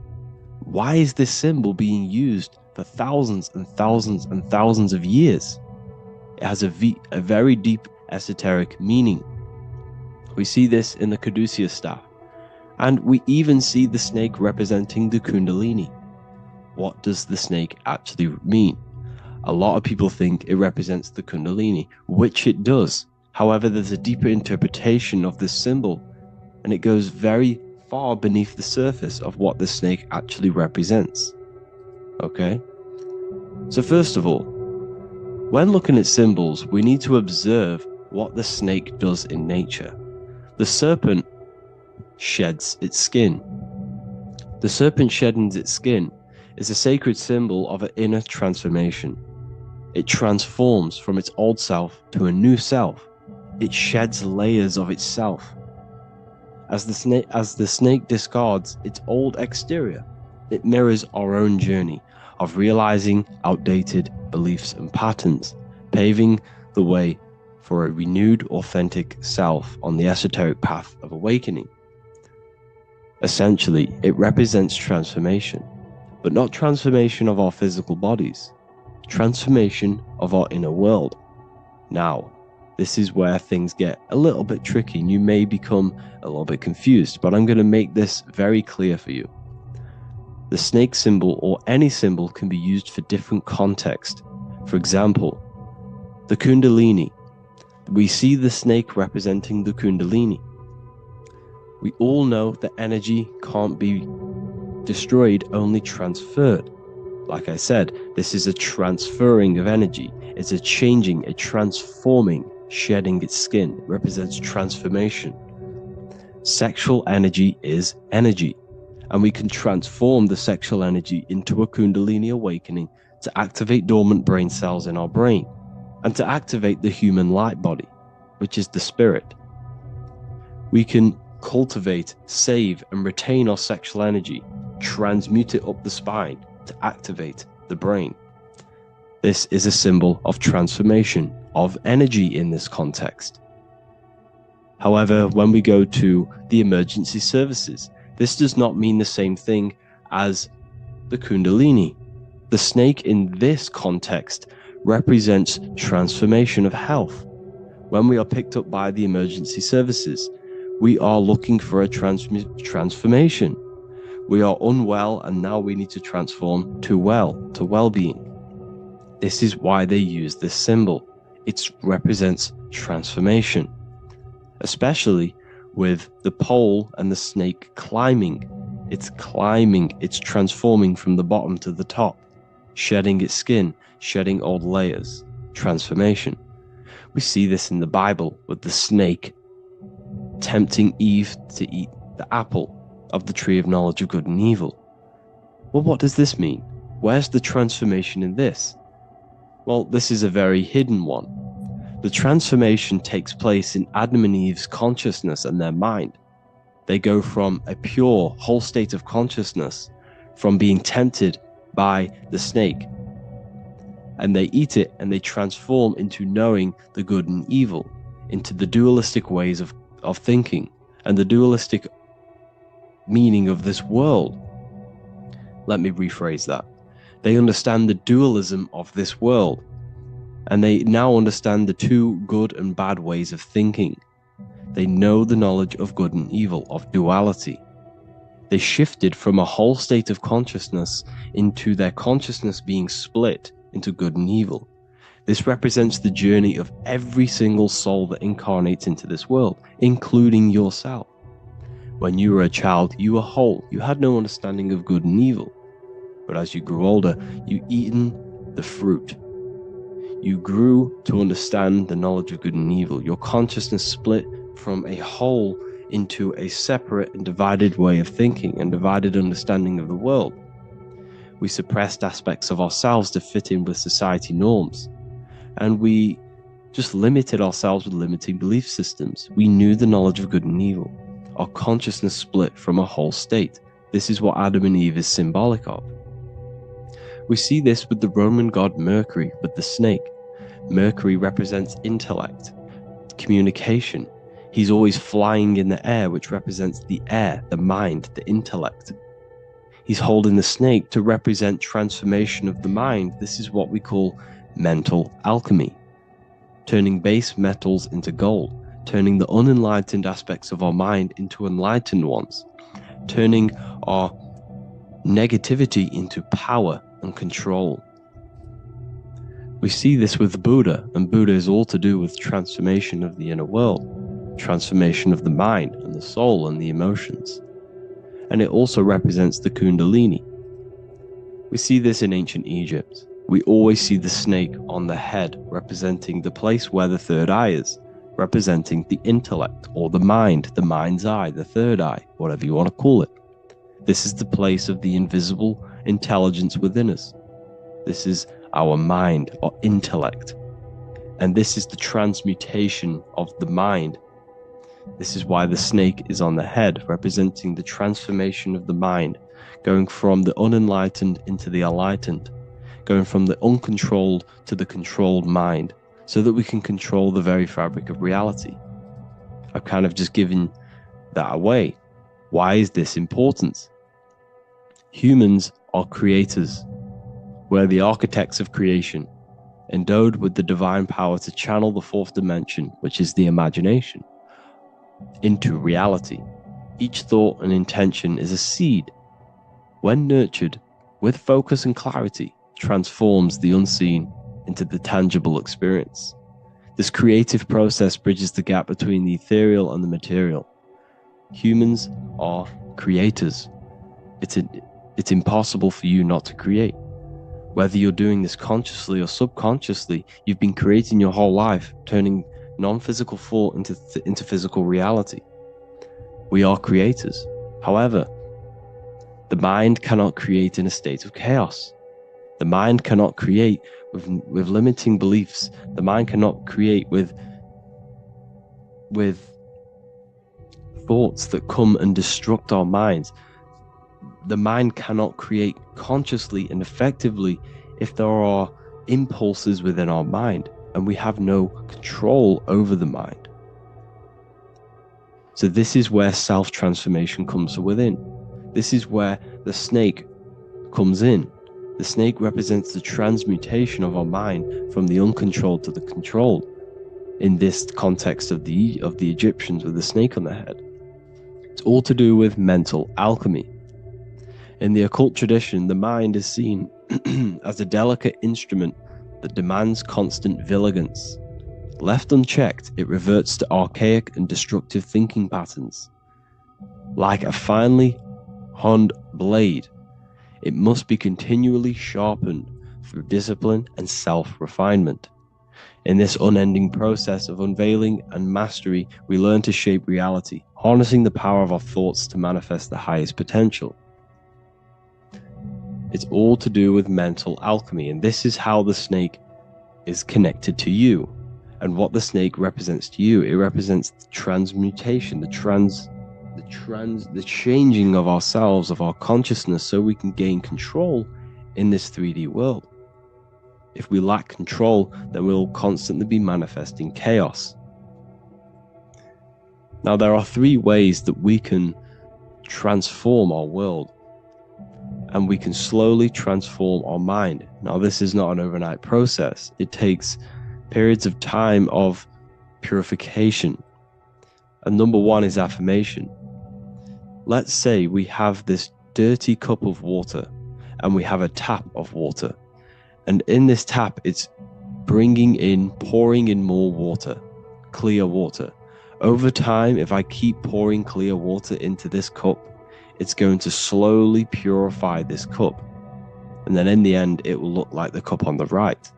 Why is this symbol being used for thousands and thousands and thousands of years? It has a very deep esoteric meaning. We see this in the caduceus staff, and we even see the snake representing the Kundalini. What does the snake actually mean? A lot of people think it represents the Kundalini, which it does. However, there's a deeper interpretation of this symbol, and it goes very far beneath the surface of what the snake actually represents. Okay? So first of all, when looking at symbols, we need to observe what the snake does in nature. The serpent sheds its skin. The serpent shedding its skin is a sacred symbol of an inner transformation. It transforms from its old self to a new self. It sheds layers of itself. As the snake discards its old exterior, it mirrors our own journey of realizing outdated beliefs and patterns, paving the way for a renewed, authentic self on the esoteric path of awakening. Essentially, it represents transformation, but not transformation of our physical bodies, transformation of our inner world. Now, this is where things get a little bit tricky and you may become a little bit confused, but I'm going to make this very clear for you. The snake symbol, or any symbol, can be used for different contexts. For example, the Kundalini. We see the snake representing the Kundalini. We all know that energy can't be destroyed, only transferred. Like I said, this is a transferring of energy. It's a changing, a transforming, shedding its skin. It represents transformation. Sexual energy is energy, and we can transform the sexual energy into a Kundalini awakening to activate dormant brain cells in our brain and to activate the human light body, which is the spirit. We can cultivate, save, and retain our sexual energy, transmute it up the spine to activate the brain. This is a symbol of transformation of energy in this context. However, when we go to the emergency services, this does not mean the same thing as the Kundalini. The snake in this context represents transformation of health. When we are picked up by the emergency services, we are looking for a transformation. We are unwell and now we need to transform to well-being. This is why they use this symbol. It represents transformation, especially with the pole and the snake climbing. It's climbing, it's transforming from the bottom to the top, shedding its skin, shedding old layers, transformation. We see this in the Bible with the snake tempting Eve to eat the apple of the tree of knowledge of good and evil. Well, what does this mean? Where's the transformation in this? Well, this is a very hidden one. The transformation takes place in Adam and Eve's consciousness and their mind. They go from a pure, whole state of consciousness, from being tempted by the snake, and they eat it and they transform into knowing the good and evil, into the dualistic ways of thinking and the dualistic meaning of this world. Let me rephrase that. They understand the dualism of this world, and they now understand the two good and bad ways of thinking. They know the knowledge of good and evil, of duality. They shifted from a whole state of consciousness into their consciousness being split into good and evil. This represents the journey of every single soul that incarnates into this world, including yourself. When you were a child, you were whole. You had no understanding of good and evil. But as you grew older, you eaten the fruit. You grew to understand the knowledge of good and evil. Your consciousness split from a whole into a separate and divided way of thinking and divided understanding of the world. We suppressed aspects of ourselves to fit in with society norms. And we just limited ourselves with limiting belief systems. We knew the knowledge of good and evil. Our consciousness split from a whole state. This is what Adam and Eve is symbolic of. We see this with the Roman god Mercury, with the snake. Mercury represents intellect, communication. He's always flying in the air, which represents the air, the mind, the intellect. He's holding the snake to represent transformation of the mind. This is what we call mental alchemy, turning base metals into gold, turning the unenlightened aspects of our mind into enlightened ones, turning our negativity into power and control. We see this with Buddha, and Buddha is all to do with transformation of the inner world, transformation of the mind and the soul and the emotions. And it also represents the Kundalini. We see this in ancient Egypt. We always see the snake on the head, representing the place where the third eye is, representing the intellect or the mind's eye, the third eye, whatever you want to call it. This is the place of the invisible intelligence within us. This is our mind or intellect. And this is the transmutation of the mind. This is why the snake is on the head, representing the transformation of the mind, going from the unenlightened into the enlightened, going from the uncontrolled to the controlled mind, so that we can control the very fabric of reality. I've kind of just given that away. Why is this important? Humans are creators. We're the architects of creation, endowed with the divine power to channel the fourth dimension, which is the imagination, into reality. Each thought and intention is a seed. When nurtured with focus and clarity, transforms the unseen into the tangible experience. This creative process bridges the gap between the ethereal and the material. Humans are creators. It's impossible for you not to create. Whether you're doing this consciously or subconsciously, you've been creating your whole life, turning non-physical thought into physical reality. We are creators. However, the mind cannot create in a state of chaos. The mind cannot create with limiting beliefs. The mind cannot create with thoughts that come and destruct our minds. The mind cannot create consciously and effectively if there are impulses within our mind and we have no control over the mind. So this is where self-transformation comes from within. This is where the snake comes in. The snake represents the transmutation of our mind from the uncontrolled to the controlled. In this context of the Egyptians with the snake on their head. It's all to do with mental alchemy. In the occult tradition, the mind is seen as a delicate instrument that demands constant vigilance. Left unchecked, it reverts to archaic and destructive thinking patterns. Like a finely honed blade, it must be continually sharpened through discipline and self-refinement. In this unending process of unveiling and mastery, we learn to shape reality, harnessing the power of our thoughts to manifest the highest potential. It's all to do with mental alchemy, and this is how the snake is connected to you. And what the snake represents to you, it represents the transmutation, the changing of ourselves, of our consciousness, so we can gain control in this 3D world. If we lack control, then we'll constantly be manifesting chaos. Now, there are 3 ways that we can transform our world, and we can slowly transform our mind. Now, this is not an overnight process. It takes periods of time of purification. And number 1 is affirmation. Let's say we have this dirty cup of water, and we have a tap of water. And in this tap, it's pouring in more water, clear water. Over time, if I keep pouring clear water into this cup, it's going to slowly purify this cup. And then in the end, it will look like the cup on the right.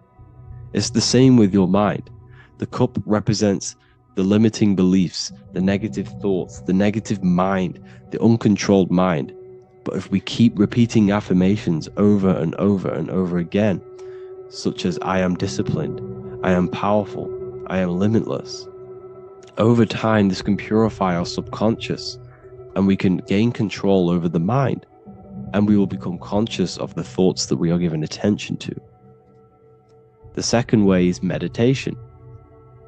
It's the same with your mind. The cup represents the limiting beliefs, the negative thoughts, the negative mind, the uncontrolled mind. But if we keep repeating affirmations over and over and over again, such as I am disciplined, I am powerful, I am limitless. Over time, this can purify our subconscious and we can gain control over the mind, and we will become conscious of the thoughts that we are giving attention to. The second way is meditation.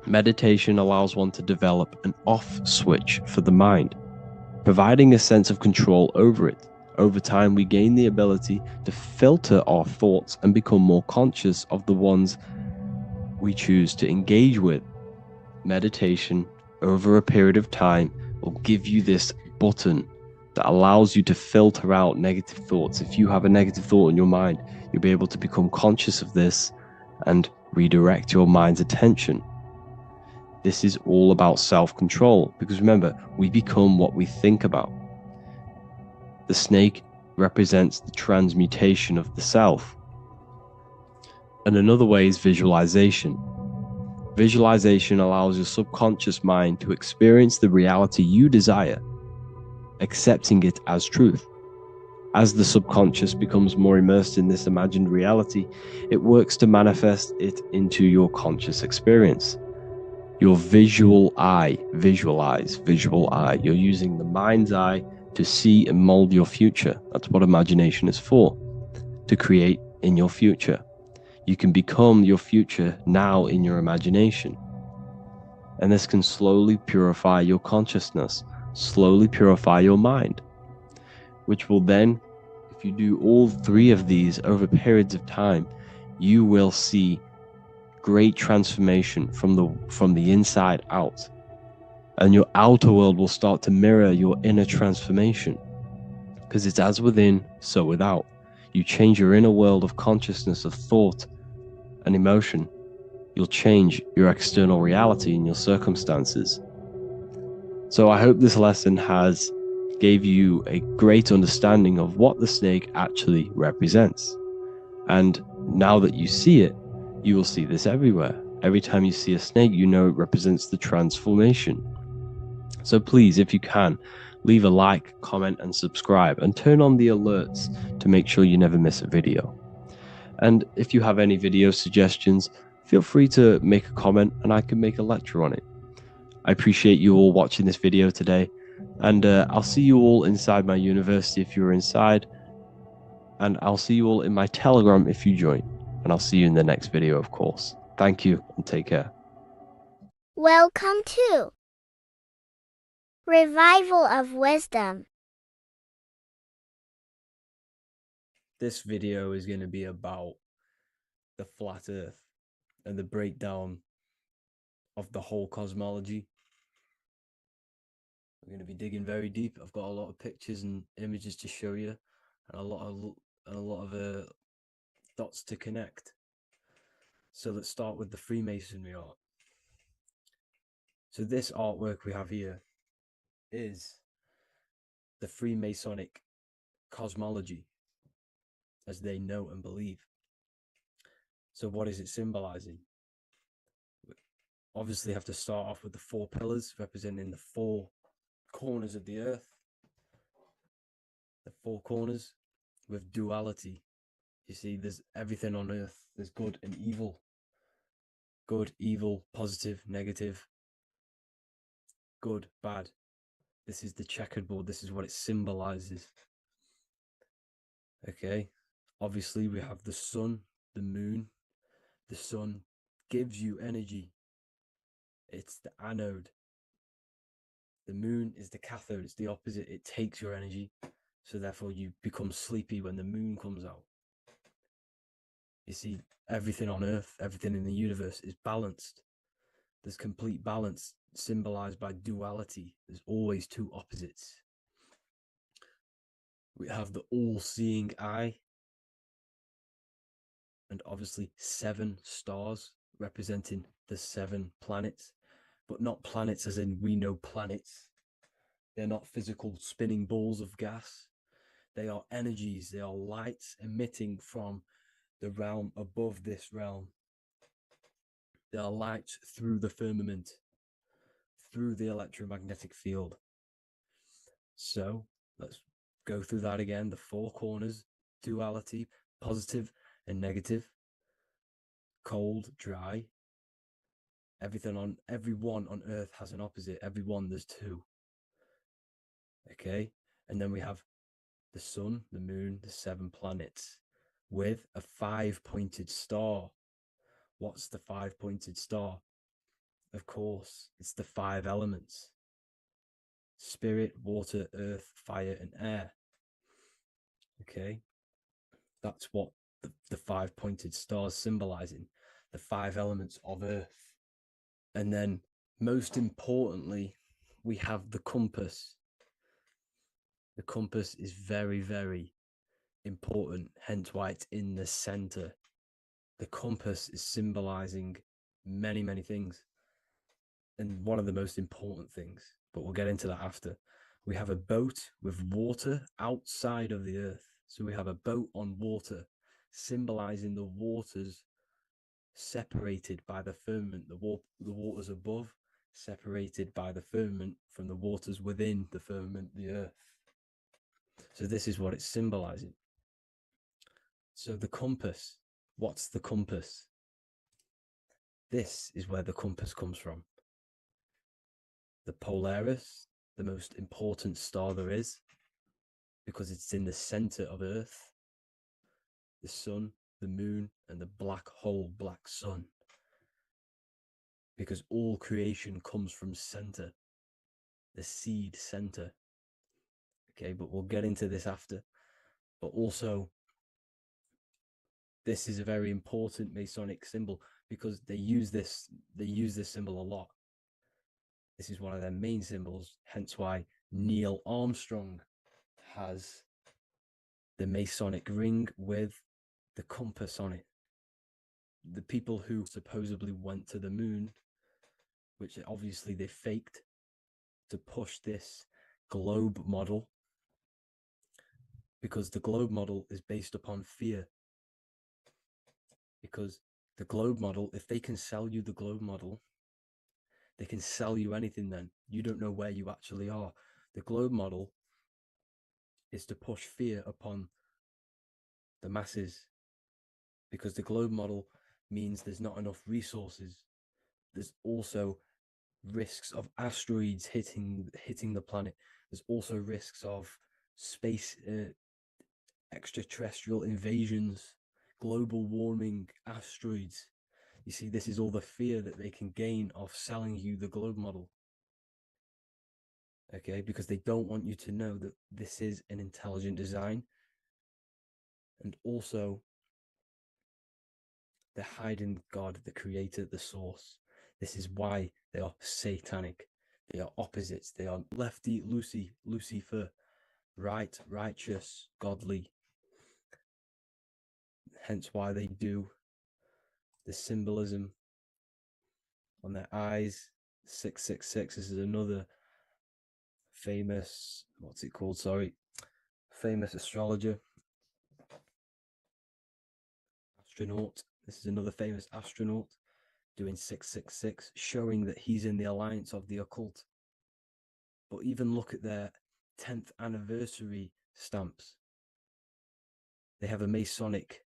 Meditation allows one to develop an off switch for the mind, providing a sense of control over it. Over time, we gain the ability to filter our thoughts and become more conscious of the ones we choose to engage with. Meditation, over a period of time, will give you this button that allows you to filter out negative thoughts. If you have a negative thought in your mind, you'll be able to become conscious of this and redirect your mind's attention. This is all about self-control, because remember, we become what we think about. The snake represents the transmutation of the self. And another way is visualization. Visualization allows your subconscious mind to experience the reality you desire, accepting it as truth. As the subconscious becomes more immersed in this imagined reality, it works to manifest it into your conscious experience. Your visual eye, visual eye. You're using the mind's eye to see and mold your future. That's what imagination is for, to create in your future. You can become your future now in your imagination. And this can slowly purify your consciousness, slowly purify your mind, which will then, if you do all 3 of these over periods of time, you will see great transformation from the inside out. And your outer world will start to mirror your inner transformation, because it's as within, so without. You change your inner world of consciousness, of thought and emotion, you'll change your external reality and your circumstances. So I hope this lesson has gave you a great understanding of what the snake actually represents. And now that you see it, you will see this everywhere. Every time you see a snake, you know it represents the transformation. So please, if you can, leave a like, comment, and subscribe, and turn on the alerts to make sure you never miss a video. And if you have any video suggestions, feel free to make a comment and I can make a lecture on it. I appreciate you all watching this video today, and I'll see you all inside my university if you're inside, and I'll see you all in my Telegram if you join, and I'll see you in the next video, of course. Thank you and take care. Welcome to Revival of Wisdom. This video is going to be about the flat earth and the breakdown of the whole cosmology. I'm going to be digging very deep. I've got a lot of pictures and images to show you, and a lot of dots to connect. So let's start with the Freemasonry art. So this artwork we have here is the Freemasonic cosmology, as they know and believe. So what is it symbolizing? We obviously have to start off with the 4 pillars representing the 4 corners of the earth. The 4 corners with duality. You see, there's everything on earth. There's good and evil. Good, evil, positive, negative. Good, bad. This is the checkerboard. This is what it symbolizes. Okay. Obviously, we have the sun, the moon. The sun gives you energy. It's the anode. The moon is the cathode. It's the opposite. It takes your energy. So therefore, you become sleepy when the moon comes out. You see, everything on earth, everything in the universe is balanced. There's complete balance symbolized by duality. There's always 2 opposites. We have the all-seeing eye, and obviously 7 stars representing the 7 planets, but not planets as in we know planets. They're not physical spinning balls of gas. They are energies. They are lights emitting from the realm above this realm. They are lights through the firmament, through the electromagnetic field. So let's go through that again. The 4 corners, duality, positive and negative, cold, dry. Everyone on earth has an opposite. Everyone, there's 2. Okay. And then we have the sun, the moon, the 7 planets with a 5-pointed star. What's the 5-pointed star? Of course, it's the 5 elements: spirit, water, earth, fire, and air. Okay, that's what the 5-pointed stars symbolizing, the 5 elements of earth. And then, most importantly, we have the compass. The compass is very, very important, hence why it's in the center. The compass is symbolizing many, many things. And one of the most important things, but we'll get into that after. We have a boat with water outside of the earth. So we have a boat on water, symbolizing the waters separated by the firmament, the waters above, separated by the firmament from the waters within the firmament, the earth. So this is what it's symbolizing. So the compass, what's the compass? This is where the compass comes from. The Polaris, the most important star there is, because it's in the center of Earth, the sun, the moon, and the black hole, black sun. Because all creation comes from center, the seed center. Okay, but we'll get into this after. But also, this is a very important Masonic symbol because they use this symbol a lot. This is one of their main symbols, hence why Neil Armstrong has the Masonic ring with the compass on it. The people who supposedly went to the moon, which obviously they faked to push this globe model, because the globe model is based upon fear. Because the globe model, if they can sell you the globe model, they can sell you anything then. You don't know where you actually are. The globe model is to push fear upon the masses, because the globe model means there's not enough resources. There's also risks of asteroids hitting the planet. There's also risks of space extraterrestrial invasions, global warming, asteroids. You see, this is all the fear that they can gain off selling you the globe model. Okay, because they don't want you to know that this is an intelligent design. And also, they're hiding God, the creator, the source. This is why they are satanic. They are opposites. They are lefty, Lucifer, right, righteous, godly. Hence why they do the symbolism on their eyes. 666. This is another famous, what's it called? Sorry. Famous astrologer. Astronaut. This is another famous astronaut doing 666, showing that he's in the alliance of the occult. But even look at their 10th anniversary stamps. They have a Masonic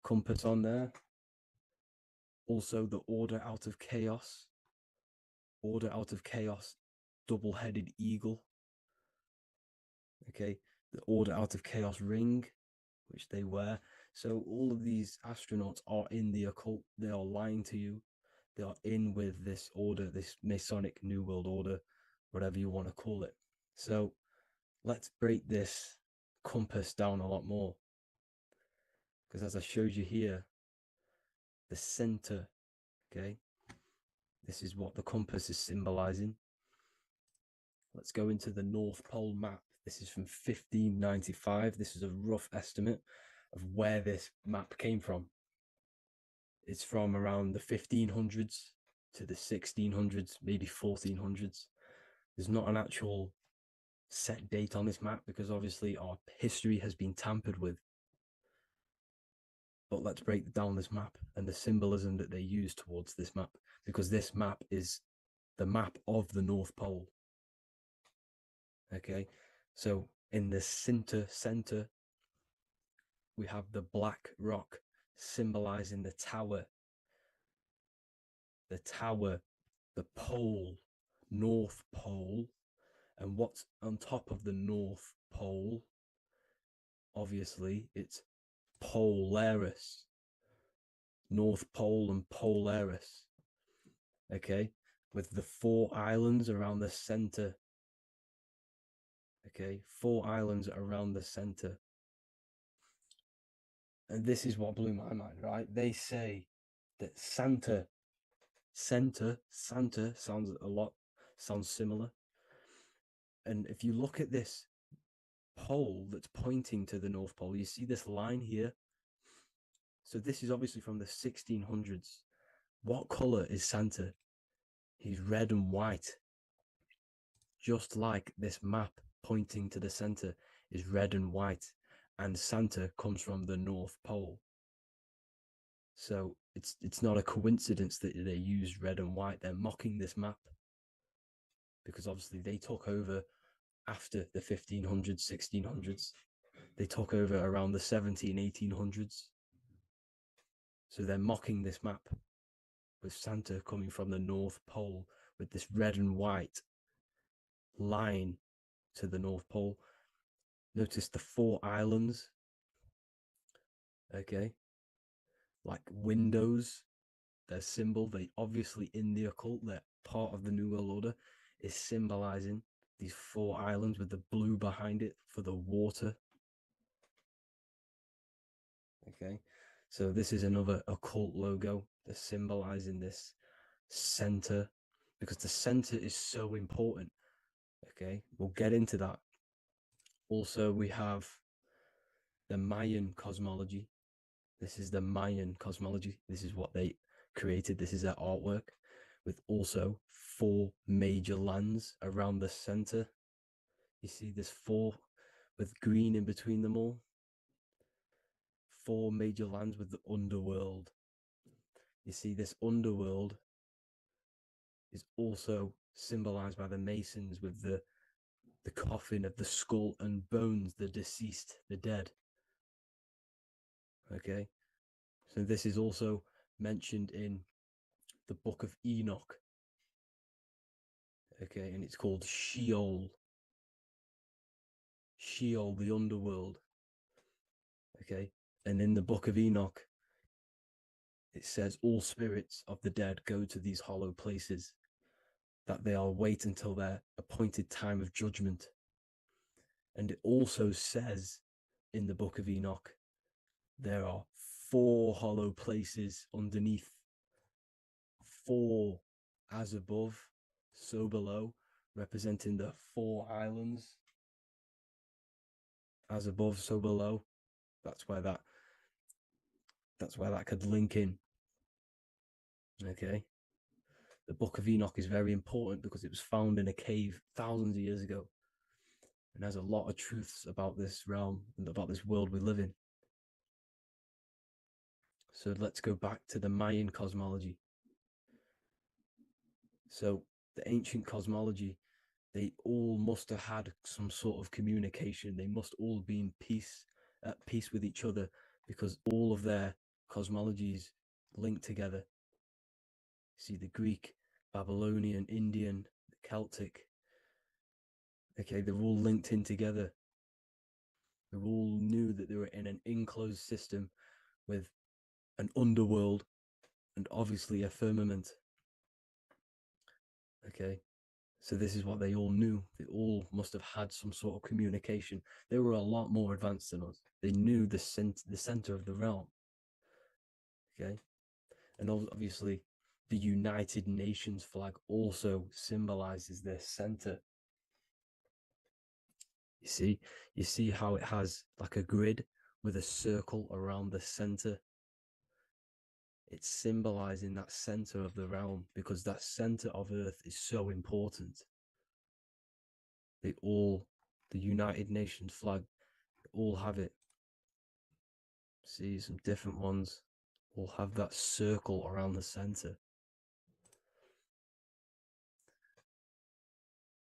compass on there. Also, the Order Out of Chaos. Order Out of Chaos, double-headed eagle. Okay, the Order Out of Chaos ring, which they wear. So all of these astronauts are in the occult. They are lying to you. They are in with this order, this Masonic New World Order, whatever you want to call it. So let's break this compass down a lot more. Because as I showed you here, the center, okay, this is what the compass is symbolizing. Let's go into the North Pole map. This is from 1595. This is a rough estimate of where this map came from. It's from around the 1500s to the 1600s, maybe 1400s. There's not an actual set date on this map because obviously our history has been tampered with. But let's break down this map and the symbolism that they use towards this map, because this map is the map of the North Pole. Okay, so in the center, we have the black rock symbolizing the tower, the pole, North Pole. And what's on top of the North Pole? Obviously, it's Polaris. North Pole and Polaris. Okay, with the 4 islands around the center. Okay, 4 islands around the center. And this is what blew my mind, right? They say that Santa sounds similar. And if you look at this pole that's pointing to the North Pole, you see this line here. So this is obviously from the 1600s. What color is Santa? He's red and white. Just like this map pointing to the center is red and white, and Santa comes from the North Pole. So it's not a coincidence that they use red and white. They're mocking this map because obviously they took over after the 1500s, 1600s. They took over around the 17, 1800s. So they're mocking this map with Santa coming from the North Pole with this red and white line to the North Pole. Notice the 4 islands. Okay. Like windows, their symbol, they obviously in the occult, they're part of the New World Order, is symbolizing these 4 islands with the blue behind it for the water. Okay, so this is another occult logo. They're symbolizing this center because the center is so important. Okay, we'll get into that. Also, we have the Mayan cosmology. This is the Mayan cosmology. This is what they created. This is their artwork, with also 4 major lands around the center. You see this 4 with green in between them all. 4 major lands with the underworld. You see this underworld is also symbolized by the Masons with the the coffin of the skull and bones, the deceased, the dead. Okay, so this is also mentioned in the book of Enoch. Okay, and it's called Sheol. Sheol, the underworld. Okay, and in the book of Enoch, it says all spirits of the dead go to these hollow places, that they will wait until their appointed time of judgment. And it also says in the book of Enoch, there are 4 hollow places underneath. 4, as above, so below, representing the 4 islands. As above, so below. That's where that could link in. Okay. The book of Enoch is very important because it was found in a cave thousands of years ago, and has a lot of truths about this realm and about this world we live in. So let's go back to the Mayan cosmology. So the ancient cosmology, they all must have had some sort of communication. They must all be at peace with each other, because all of their cosmologies link together. See, the Greek, Babylonian, Indian, the Celtic. Okay, they're all linked in together. They all knew that they were in an enclosed system with an underworld and obviously a firmament. Okay, so this is what they all knew. They all must have had some sort of communication. They were a lot more advanced than us. They knew the center of the realm. Okay, and obviously the United Nations flag also symbolizes their center. You see how it has like a grid with a circle around the center. It's symbolizing that center of the realm, because that center of Earth is so important. The United Nations flag, all have it. See, some different ones all have that circle around the center.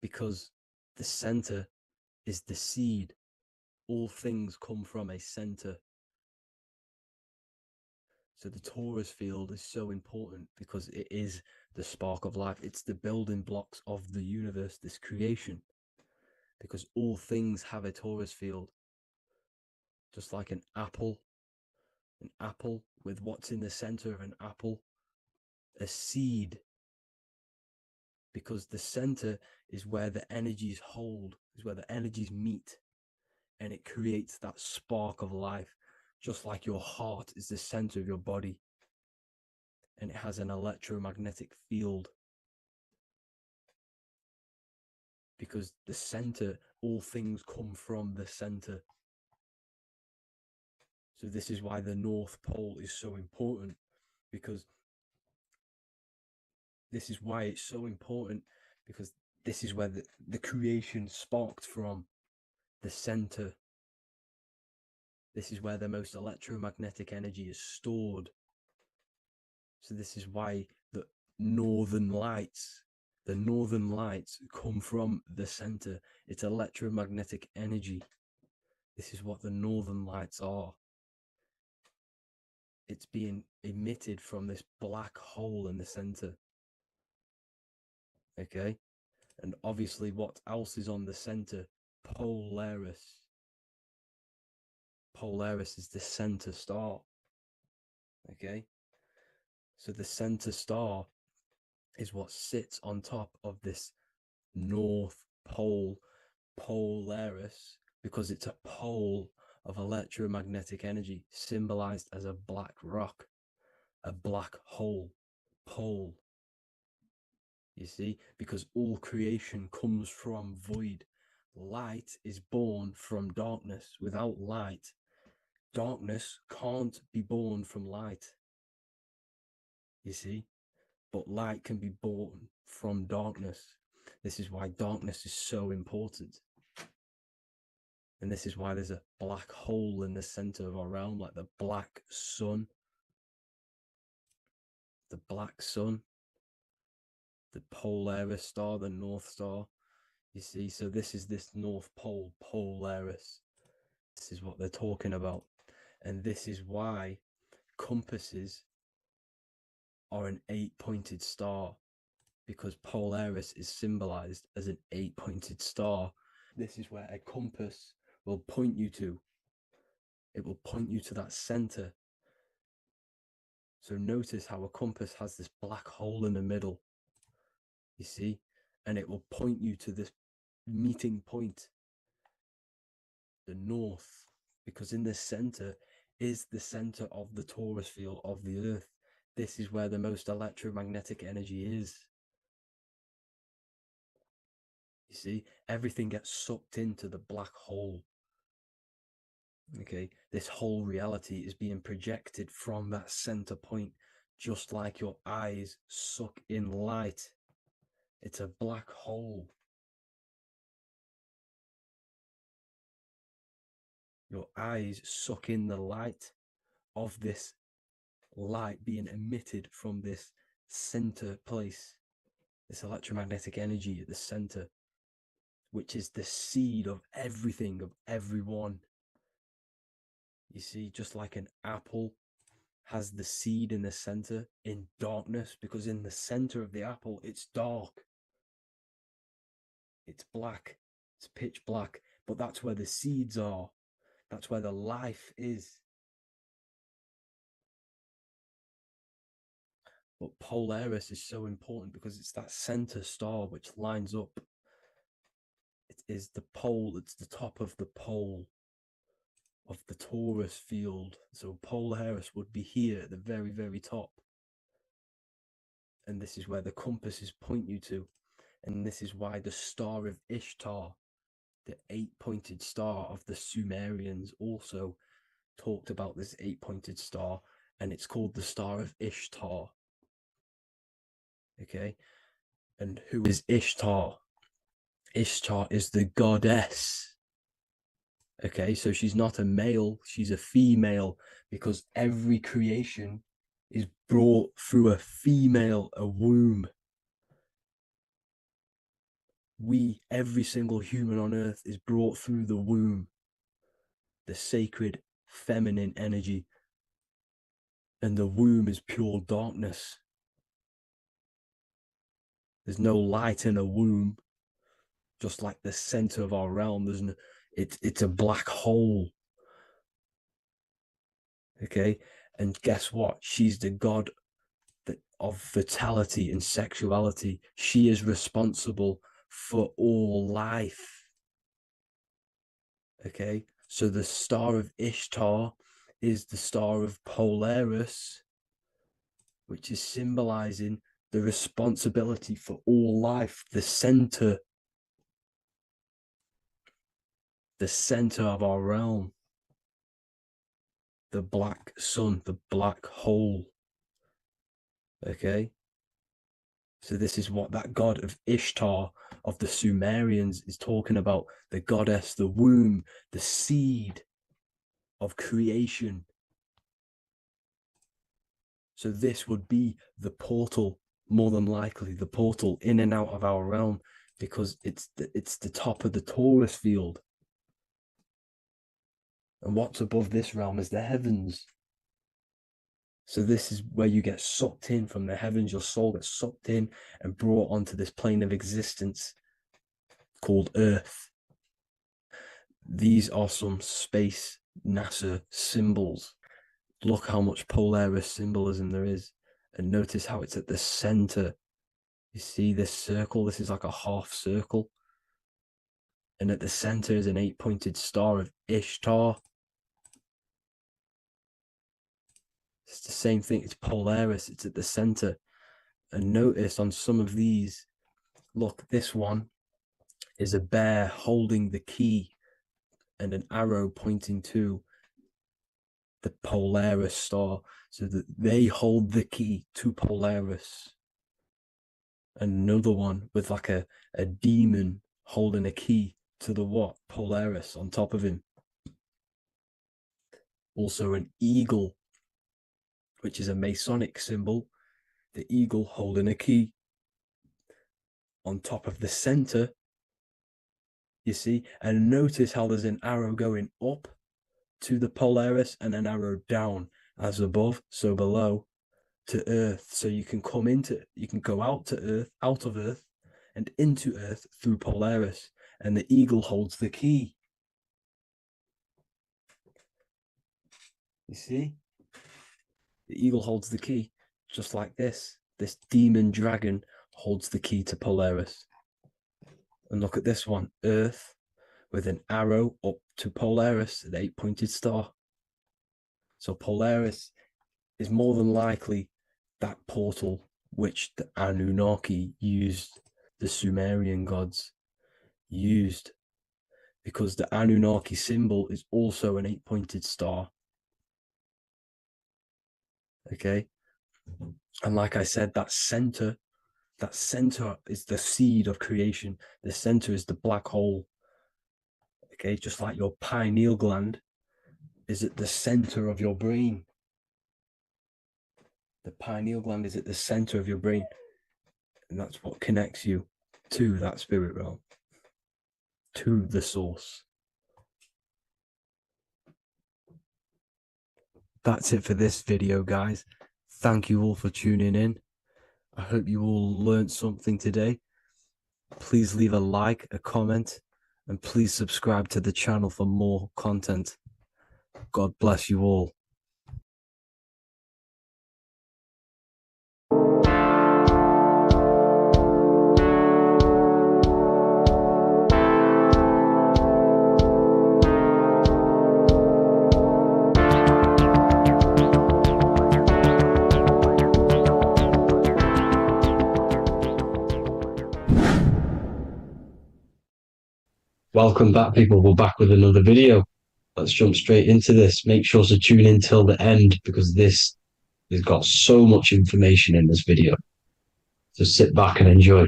Because the center is the seed. All things come from a center. So the torus field is so important because it is the spark of life. It's the building blocks of the universe, this creation. Because all things have a torus field. Just like an apple with what's in the center of an apple, a seed. Because the center is where the energies hold, is where the energies meet. And it creates that spark of life. Just like your heart is the center of your body, and it has an electromagnetic field. Because the center, all things come from the center. So this is why the North Pole is so important, because this is why it's so important, because this is where the creation sparked from, the center. This is where the most electromagnetic energy is stored. So this is why the northern lights come from the center. It's electromagnetic energy. This is what the northern lights are. It's being emitted from this black hole in the center. Okay? And obviously, what else is on the center? Polaris. Polaris is the center star. Okay? So the center star is what sits on top of this North Pole, Polaris, because it's a pole of electromagnetic energy, symbolized as a black rock, a black hole, pole. You see, because all creation comes from void. Light is born from darkness. Without light, darkness can't be born from light. You see, but light can be born from darkness. This is why darkness is so important. And this is why there's a black hole in the center of our realm, like the black sun. The black sun, the Polaris star, the North Star. You see, so this is this North Pole, Polaris. This is what they're talking about. And this is why compasses are an 8-pointed star, because Polaris is symbolized as an 8-pointed star. This is where a compass will point you to. It will point you to that center. So notice how a compass has this black hole in the middle, you see, and it will point you to this meeting point, the north, because in the center is the center of the torus field of the earth. This is where the most electromagnetic energy is. You see, everything gets sucked into the black hole. Okay, this whole reality is being projected from that center point, just like your eyes suck in light. It's a black hole. Your eyes suck in the light of this light being emitted from this center place, this electromagnetic energy at the center, which is the seed of everything, of everyone. You see, just like an apple has the seed in the center in darkness, because in the center of the apple, it's dark. It's black. It's pitch black. But that's where the seeds are. That's where the life is. But Polaris is so important because it's that center star which lines up. It is the pole, it's the top of the pole of the torus field. So Polaris would be here at the very, very top. And this is where the compasses point you to. And this is why the star of Ishtar, the 8-pointed star of the Sumerians, also talked about this 8-pointed star, and it's called the Star of Ishtar. Okay, and who is Ishtar? Ishtar is the goddess. Okay, so she's not a male, she's a female, because every creation is brought through a female, a womb. Every single human on earth is brought through the womb, the sacred feminine energy. And the womb is pure darkness. There's no light in a womb, just like the center of our realm. It's a black hole. Okay, and guess what? She's the god of fertility and sexuality. She is responsible for all life. Okay, so the star of Ishtar is the star of Polaris, which is symbolizing the responsibility for all life, the center of our realm, the black sun, the black hole. Okay, so this is what that god of Ishtar of the Sumerians is talking about, the goddess, the womb, the seed of creation. So this would be the portal, more than likely the portal in and out of our realm, because it's the top of the torus field. And what's above this realm is the heavens. So this is where you get sucked in from the heavens. Your soul gets sucked in and brought onto this plane of existence called Earth. These are some space NASA symbols. Look how much Polaris symbolism there is. And notice how it's at the center. You see this circle? This is like a half circle. And at the center is an 8-pointed star of Ishtar. It's the same thing. It's Polaris. It's at the center. And notice on some of these, look, this one is a bear holding the key and an arrow pointing to the Polaris star, so that they hold the key to Polaris. Another one with like a demon holding a key to the what? Polaris on top of him. Also an eagle, which is a Masonic symbol, the eagle holding a key on top of the center You see? And notice how there's an arrow going up to the Polaris and an arrow down, as above, so below, to Earth. So you can go out of Earth, and into Earth through Polaris. And the eagle holds the key. You see? The eagle holds the key, just like this. This demon dragon holds the key to Polaris. And look at this one, Earth, with an arrow up to Polaris, the 8-pointed star. So Polaris is more than likely that portal which the Anunnaki used, the Sumerian gods used, because the Anunnaki symbol is also an 8-pointed star. Okay, and like I said, that center is the seed of creation. The center is the black hole. Okay, just like your pineal gland is at the center of your brain. The pineal gland is at the center of your brain, and that's what connects you to that spirit realm, to the source. That's it for this video, guys. Thank you all for tuning in. I hope you all learned something today. Please leave a like, a comment, and please subscribe to the channel for more content. God bless you all. Welcome back, people. We're back with another video. Let's jump straight into this. Make sure to tune in till the end, because this has got so much information in this video. So sit back and enjoy.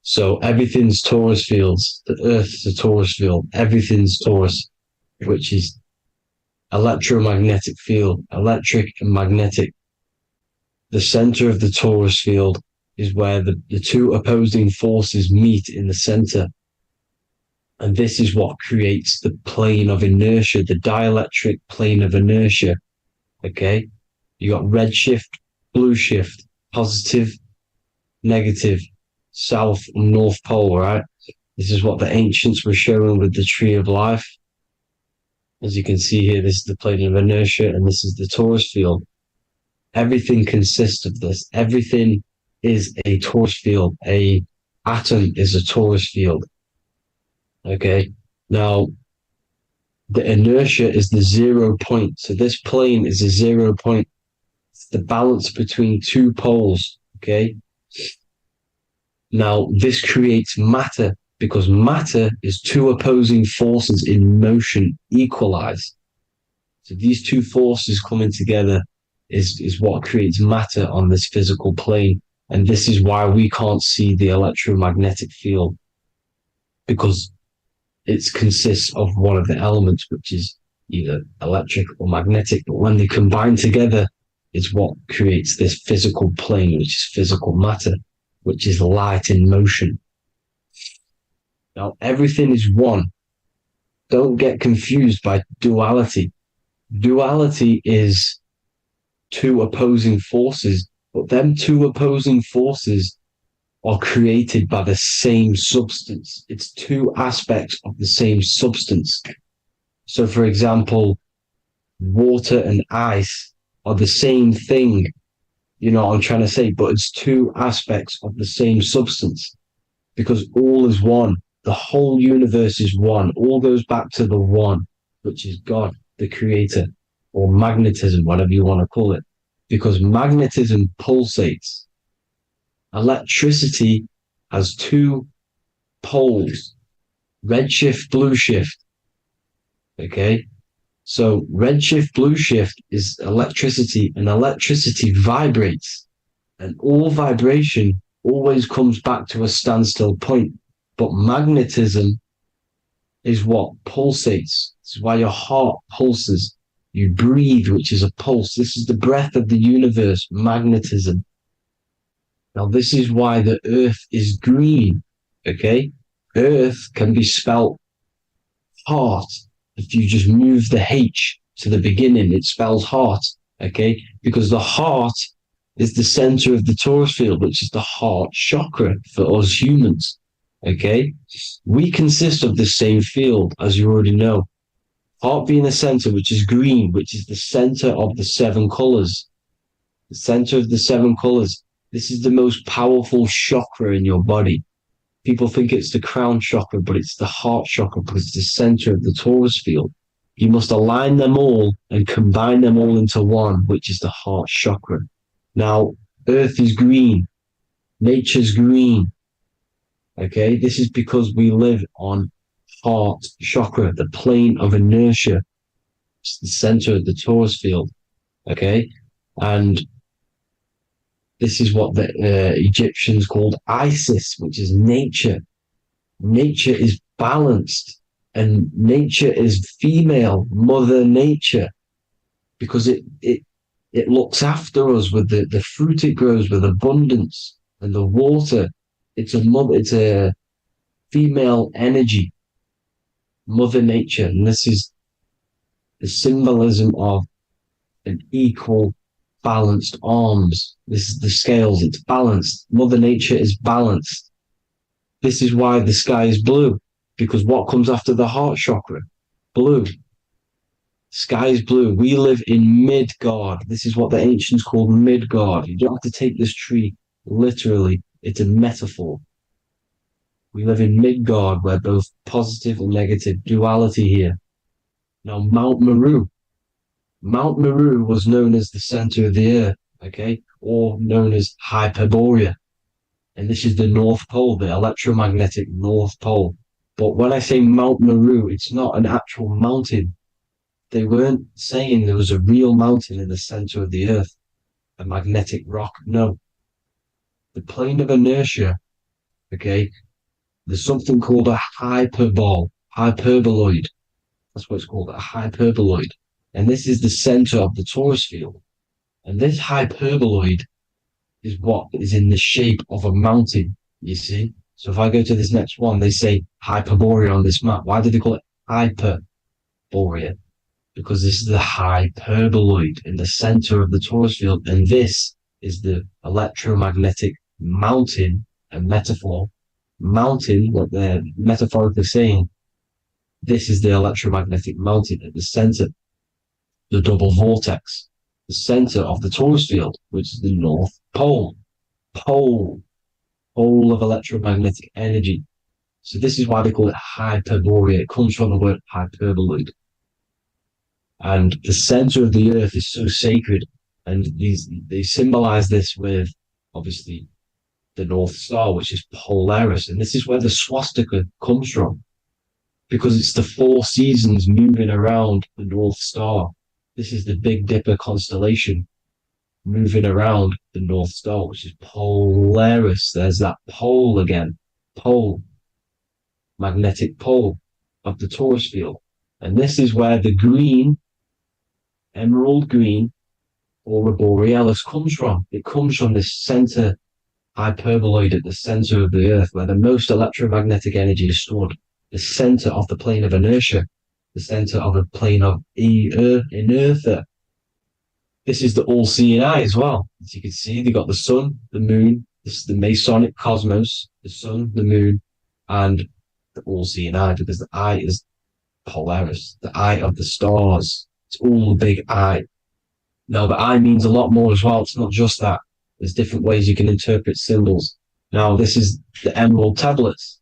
So everything's torus fields. The Earth's a torus field. Everything's torus, which is electromagnetic field, electric and magnetic. The center of the torus field is where the two opposing forces meet in the center. And this is what creates the plane of inertia, the dielectric plane of inertia. Okay? You got red shift, blue shift, positive, negative, south and north pole, right? This is what the ancients were showing with the tree of life. As you can see here, this is the plane of inertia, and this is the torus field. Everything consists of this. Everything is a torus field. A atom is a torus field. Okay, now the inertia is the 0 point. So this plane is a 0 point. It's the balance between two poles. Okay, now this creates matter, because matter is two opposing forces in motion equalized. So these two forces coming together is what creates matter on this physical plane. And this is why we can't see the electromagnetic field, because it consists of one of the elements, which is either electric or magnetic. But when they combine together, is what creates this physical plane, which is physical matter, which is light in motion. Now, everything is one. Don't get confused by duality. Duality is two opposing forces, but them two opposing forces are created by the same substance. It's two aspects of the same substance. So, for example, water and ice are the same thing. You know what I'm trying to say? But it's two aspects of the same substance, because all is one. The whole universe is one. All goes back to the one, which is God, the creator, or magnetism, whatever you want to call it, because magnetism pulsates. Electricity has two poles, red shift, blue shift. Okay, so red shift, blue shift is electricity, and electricity vibrates, and all vibration always comes back to a standstill point. But magnetism is what pulsates. This is why your heart pulses. You breathe, which is a pulse. This is the breath of the universe, magnetism. Now, this is why the earth is green, okay? Earth can be spelt heart. If you just move the H to the beginning, it spells heart, okay? Because the heart is the center of the torus field, which is the heart chakra for us humans, okay? We consist of the same field, as you already know. Heart being the center, which is green, which is the center of the 7 colors. The center of the 7 colors. This is the most powerful chakra in your body. People think it's the crown chakra, but it's the heart chakra because it's the center of the torus field. You must align them all and combine them all into one, which is the heart chakra. Now, Earth is green. Nature's green. Okay, this is because we live on heart chakra, the plane of inertia. It's the center of the torus field. Okay, and this is what the Egyptians called Isis, which is nature. Nature is balanced, and nature is female, Mother Nature, because it looks after us with the fruit it grows with abundance and the water. It's a female energy, Mother Nature, and this is the symbolism of an equal, balanced arms. This is the scales, it's balanced. Mother Nature is balanced. This is why the sky is blue, because what comes after the heart chakra? Blue. Sky is blue. We live in Midgard. This is what the ancients called Midgard. You don't have to take this tree literally. It's a metaphor. We live in Midgard, where both positive and negative duality here. Now, Mount Meru. Mount Meru was known as the center of the earth, okay, or known as Hyperborea. And this is the North Pole, the electromagnetic North Pole. But when I say Mount Meru, it's not an actual mountain. They weren't saying there was a real mountain in the center of the earth, a magnetic rock. No. The plane of inertia, okay, there's something called a hyperboloid. That's what it's called, a hyperboloid. And this is the center of the torus field. And this hyperboloid is what is in the shape of a mountain, you see? So if I go to this next one, they say Hyperborea on this map. Why do they call it Hyperborea? Because this is the hyperboloid in the center of the torus field. And this is the electromagnetic mountain, a metaphor. Mountain, what they're metaphorically saying, this is the electromagnetic mountain at the center, the double vortex, the center of the torus field, which is the North Pole. Pole of electromagnetic energy. So this is why they call it Hyperborea. It comes from the word hyperboloid. And the center of the earth is so sacred. And they symbolize this with, obviously, the North Star, which is Polaris. And this is where the swastika comes from, because it's the 4 seasons moving around the North Star. This is the Big Dipper constellation moving around the North Star, which is Polaris. There's that pole again. Pole. Magnetic pole of the torus field. And this is where the green, emerald green, aurora borealis comes from. It comes from this center hyperboloid at the center of the earth, where the most electromagnetic energy is stored. The center of the plane of inertia. The center of the plane of inertia. This is the all-seeing eye as well. As you can see, they got the sun, the moon. This is the Masonic cosmos, the sun, the moon, and the all-seeing eye, because the eye is Polaris, the eye of the stars. It's all a big eye. Now, the eye means a lot more as well. It's not just that. There's different ways you can interpret symbols. Now, this is the emerald tablets.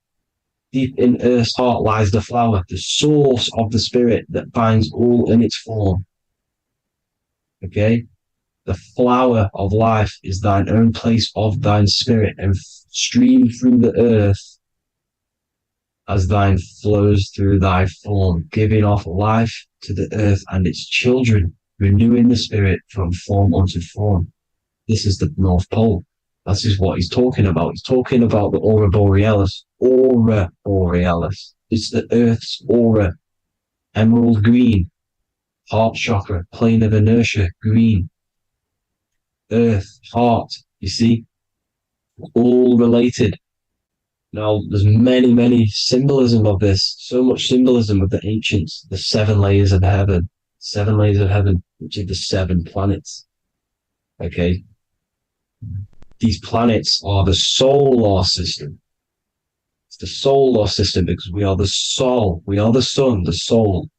Deep in Earth's heart lies the flower, the source of the spirit that binds all in its form. Okay? The flower of life is thine own place of thine spirit, and stream through the earth as thine flows through thy form, giving off life to the earth and its children, renewing the spirit from form unto form. This is the North Pole. This is what he's talking about. He's talking about the aurora borealis. Aurora borealis. It's the earth's aura. Emerald green. Heart chakra. Plane of inertia. Green. Earth. Heart. You see? All related. Now, there's many symbolism of this, so much symbolism of the ancients, the 7 layers of heaven, which are the 7 planets. Okay. These planets are the solar system. It's the solar system because we are the soul. We are the sun, the soul.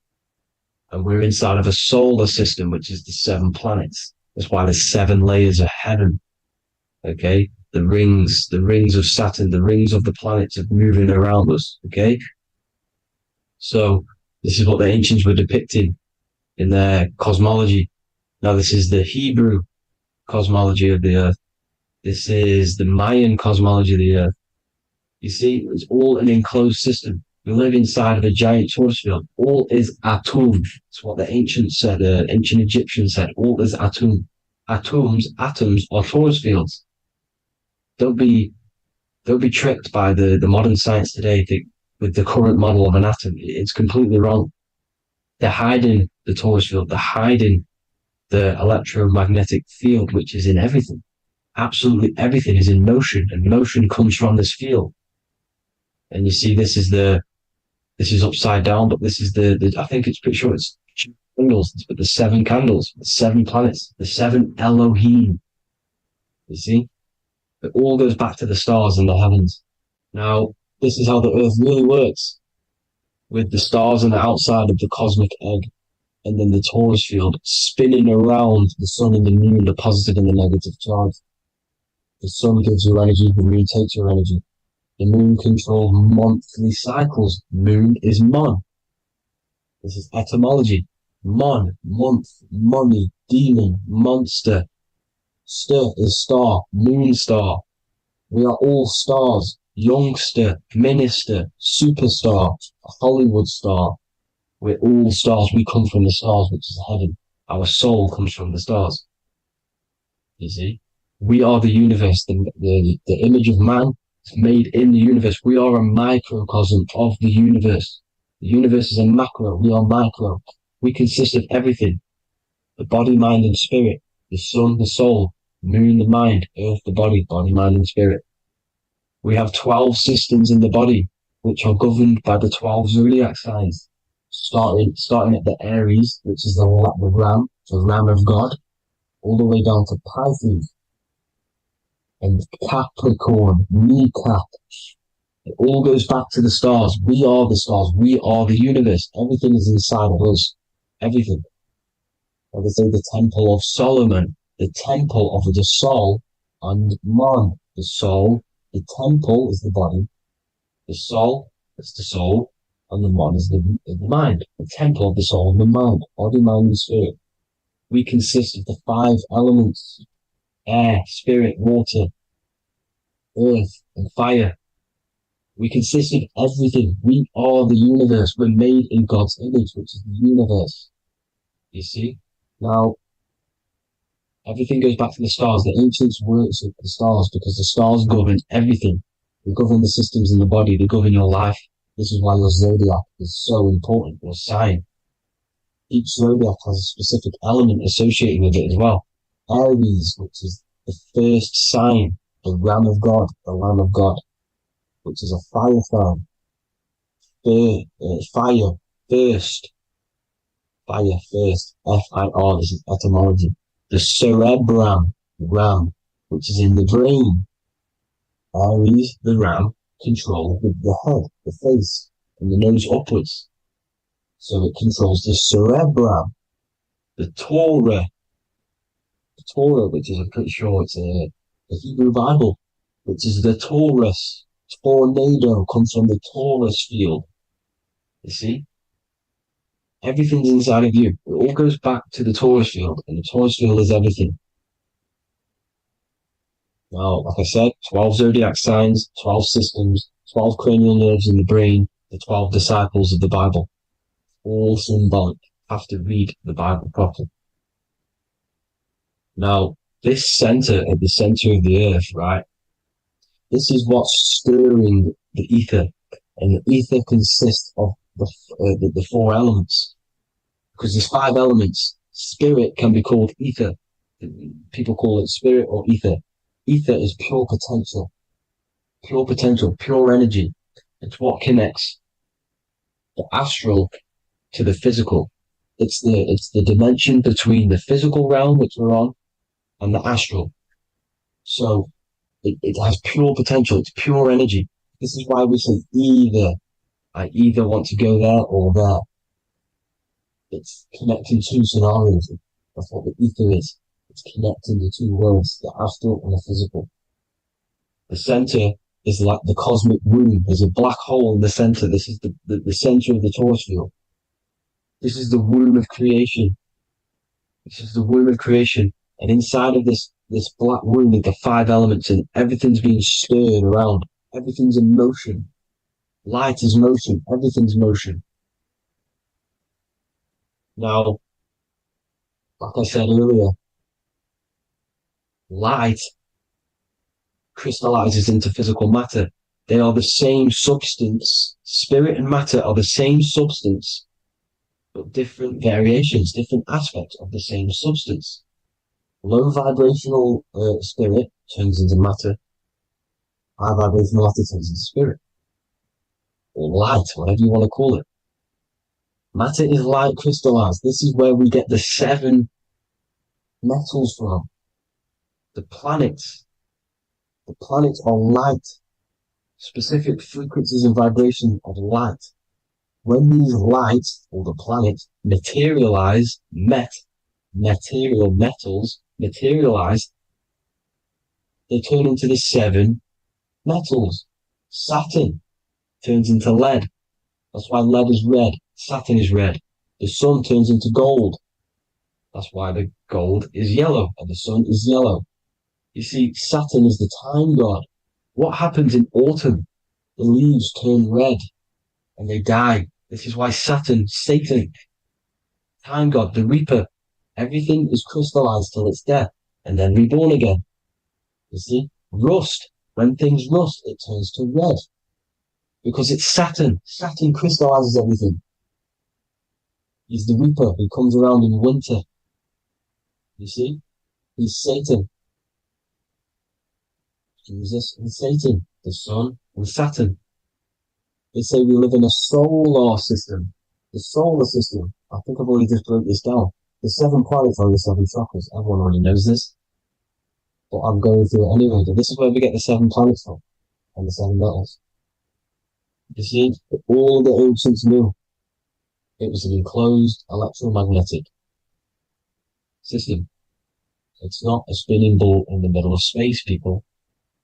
And we're inside of a solar system, which is the 7 planets. That's why there's 7 layers of heaven. Okay. The rings of Saturn, the rings of the planets are moving around us. Okay. So this is what the ancients were depicting in their cosmology. Now, this is the Hebrew cosmology of the earth. This is the Mayan cosmology of the earth. You see, it's all an enclosed system. We live inside of a giant torus field. All is atum. It's what the ancients said, ancient Egyptians said. All is atum. Atoms are torus fields. Don't be tricked by the modern science today with the current model of an atom. It's completely wrong. They're hiding the torus field. They're hiding the electromagnetic field, which is in everything. Absolutely everything is in motion, and motion comes from this field. And you see, this is upside down, but this is the I think it's pretty sure it's candles, but the 7 candles, the 7 planets, the 7 Elohim. You see? It all goes back to the stars and the heavens. Now, this is how the earth really works, with the stars on the outside of the cosmic egg, and then the torus field spinning around the sun and the moon, the positive and the negative charge. The sun gives you energy, the moon takes your energy. The moon controls monthly cycles. Moon is mon. This is etymology. Mon, month, money, demon, monster. Stir is star, moon star. We are all stars. Youngster, minister, superstar, Hollywood star. We're all stars. We come from the stars, which is heaven. Our soul comes from the stars. You see? We are the universe, the image of man is made in the universe. We are a microcosm of the universe. The universe is a macro. We are micro. We consist of everything. The body, mind, and spirit. The sun, the soul. Moon, the mind. Earth, the body. Body, mind, and spirit. We have 12 systems in the body, which are governed by the 12 zodiac signs. Starting at the Aries, which is the ram, the ram of God, all the way down to Tithing. And Capricorn, kneecap. It all goes back to the stars. We are the stars. We are the universe. Everything is inside of us. Everything. Like I say, the Temple of Solomon, the Temple of the Soul, and man. The soul, the temple is the body. The soul is the soul, and the man is the mind. The temple of the soul and the mind. Body, mind, and spirit. We consist of the 5 elements. Air, spirit, water, earth, and fire. We consist of everything. We are the universe. We're made in God's image, which is the universe. You see? Now, everything goes back to the stars. The ancients worked with the stars because the stars govern everything. They govern the systems in the body. They govern your life. This is why your zodiac is so important, your sign. Each zodiac has a specific element associated with it as well. Aries, which is the first sign, the Ram of God, the Lamb of God, which is a fire sign. Fire, first. Fire, first. F-I-R, this is etymology. The cerebrum, ram, which is in the brain. Aries, the ram, controls the head, the face, and the nose upwards. So it controls the cerebrum. The Torah, which is, I'm pretty sure it's a Hebrew Bible, which is the Taurus. Tornado comes from the Taurus field. You see? Everything's inside of you. It all goes back to the Taurus field, and the Taurus field is everything. Now, like I said, 12 zodiac signs, 12 systems, 12 cranial nerves in the brain, the 12 disciples of the Bible. All symbolic. Have to read the Bible properly. Now, this center, at the center of the earth, right? This is what's stirring the ether. And the ether consists of the 4 elements. Because there's 5 elements. Spirit can be called ether. People call it spirit or ether. Ether is pure potential. pure potential, pure energy. It's what connects the astral to the physical. It's the dimension between the physical realm, which we're on, and the astral. So it has pure potential. It's pure energy. This is why we say either. I either want to go there or there. It's connecting two scenarios. That's what the ether is. It's connecting the two worlds, the astral and the physical. The center is like the cosmic womb. There's a black hole in the center. This is the center of the torus field. This is the womb of creation. This is the womb of creation. And inside of this black womb are the five elements, and everything's being stirred around. Everything's in motion. Light is motion. Everything's motion. Now, like I said earlier, light crystallizes into physical matter. They are the same substance. Spirit and matter are the same substance, but different variations, different aspects of the same substance. Low vibrational spirit turns into matter. High vibrational matter turns into spirit. Or light, whatever you want to call it. Matter is light crystallized. This is where we get the 7 metals from. The planets. The planets are light. Specific frequencies and vibrations of light. When these lights, or the planets, materialize, material metals materialize, they turn into the 7 metals. Saturn turns into lead. That's why lead is red. Saturn is red. The sun turns into gold. That's why the gold is yellow and the sun is yellow. You see, Saturn is the time god. What happens in autumn? The leaves turn red and they die. This is why Saturn, Satan, time god, the reaper, everything is crystallized till it's death and then reborn again. You see, rust. When things rust, it turns to red. Because it's Saturn. Saturn crystallizes everything. He's the reaper who comes around in winter. You see? He's Satan. Jesus and Satan, the sun and Saturn. They say we live in a solar system. The solar system. I think I've already just broke this down. The 7 planets are the 7 chakras. Everyone already knows this. But I'm going through it anyway. But this is where we get the 7 planets from. And the 7 metals. You see, all the ancients knew it was an enclosed electromagnetic system. It's not a spinning ball in the middle of space, people.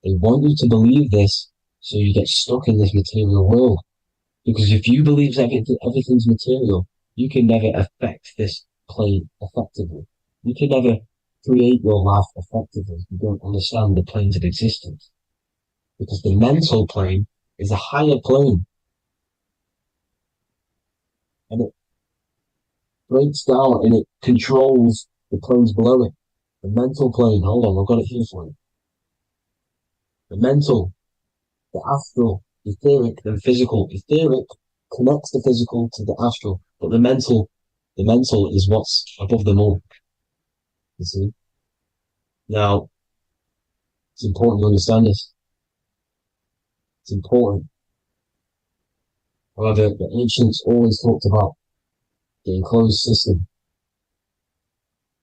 They want you to believe this so you get stuck in this material world. Because if you believe everything's material, you can never affect this plane effectively. You can never create your life effectively if you don't understand the planes of existence. Because the mental plane is a higher plane. And it breaks down and it controls the planes below it. The mental plane, hold on, I've got it here for you. The mental, the astral, etheric, then physical. Etheric connects the physical to the astral, but the mental is what's above them all. You see? Now, it's important to understand this. It's important. However, the ancients always talked about the enclosed system.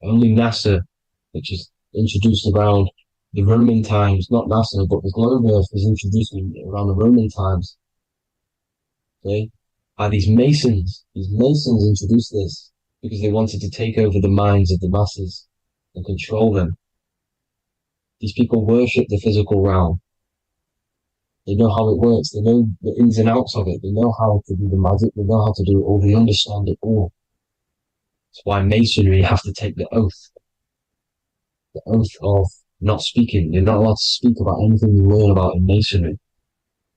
Only NASA, which is introduced around the Roman times, not NASA, but the globe Earth was introduced around the Roman times. Okay? By these Masons. These Masons introduced this because they wanted to take over the minds of the masses and control them. These people worship the physical realm. They know how it works. They know the ins and outs of it. They know how to do the magic. They know how to do it all. They understand it all. That's why Masonry have to take the oath. The oath of not speaking. You're not allowed to speak about anything you learn about in Masonry.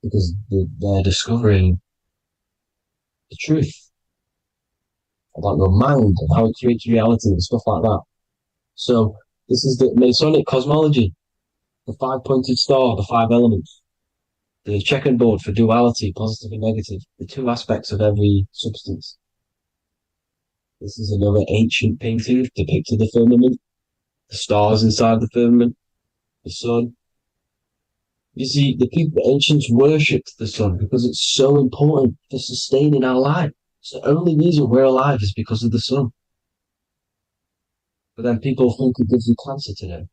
Because they're discovering the truth about your mind and how it creates reality and stuff like that. So this is the Masonic cosmology. The 5-pointed star, the 5 elements. The checkerboard for duality, positive and negative. The 2 aspects of every substance. This is another ancient painting depicting the firmament. The stars inside the firmament. The sun. You see, the ancients worshipped the sun because it's so important for sustaining our life. It's the only reason we're alive is because of the sun. But then people think it gives you cancer today.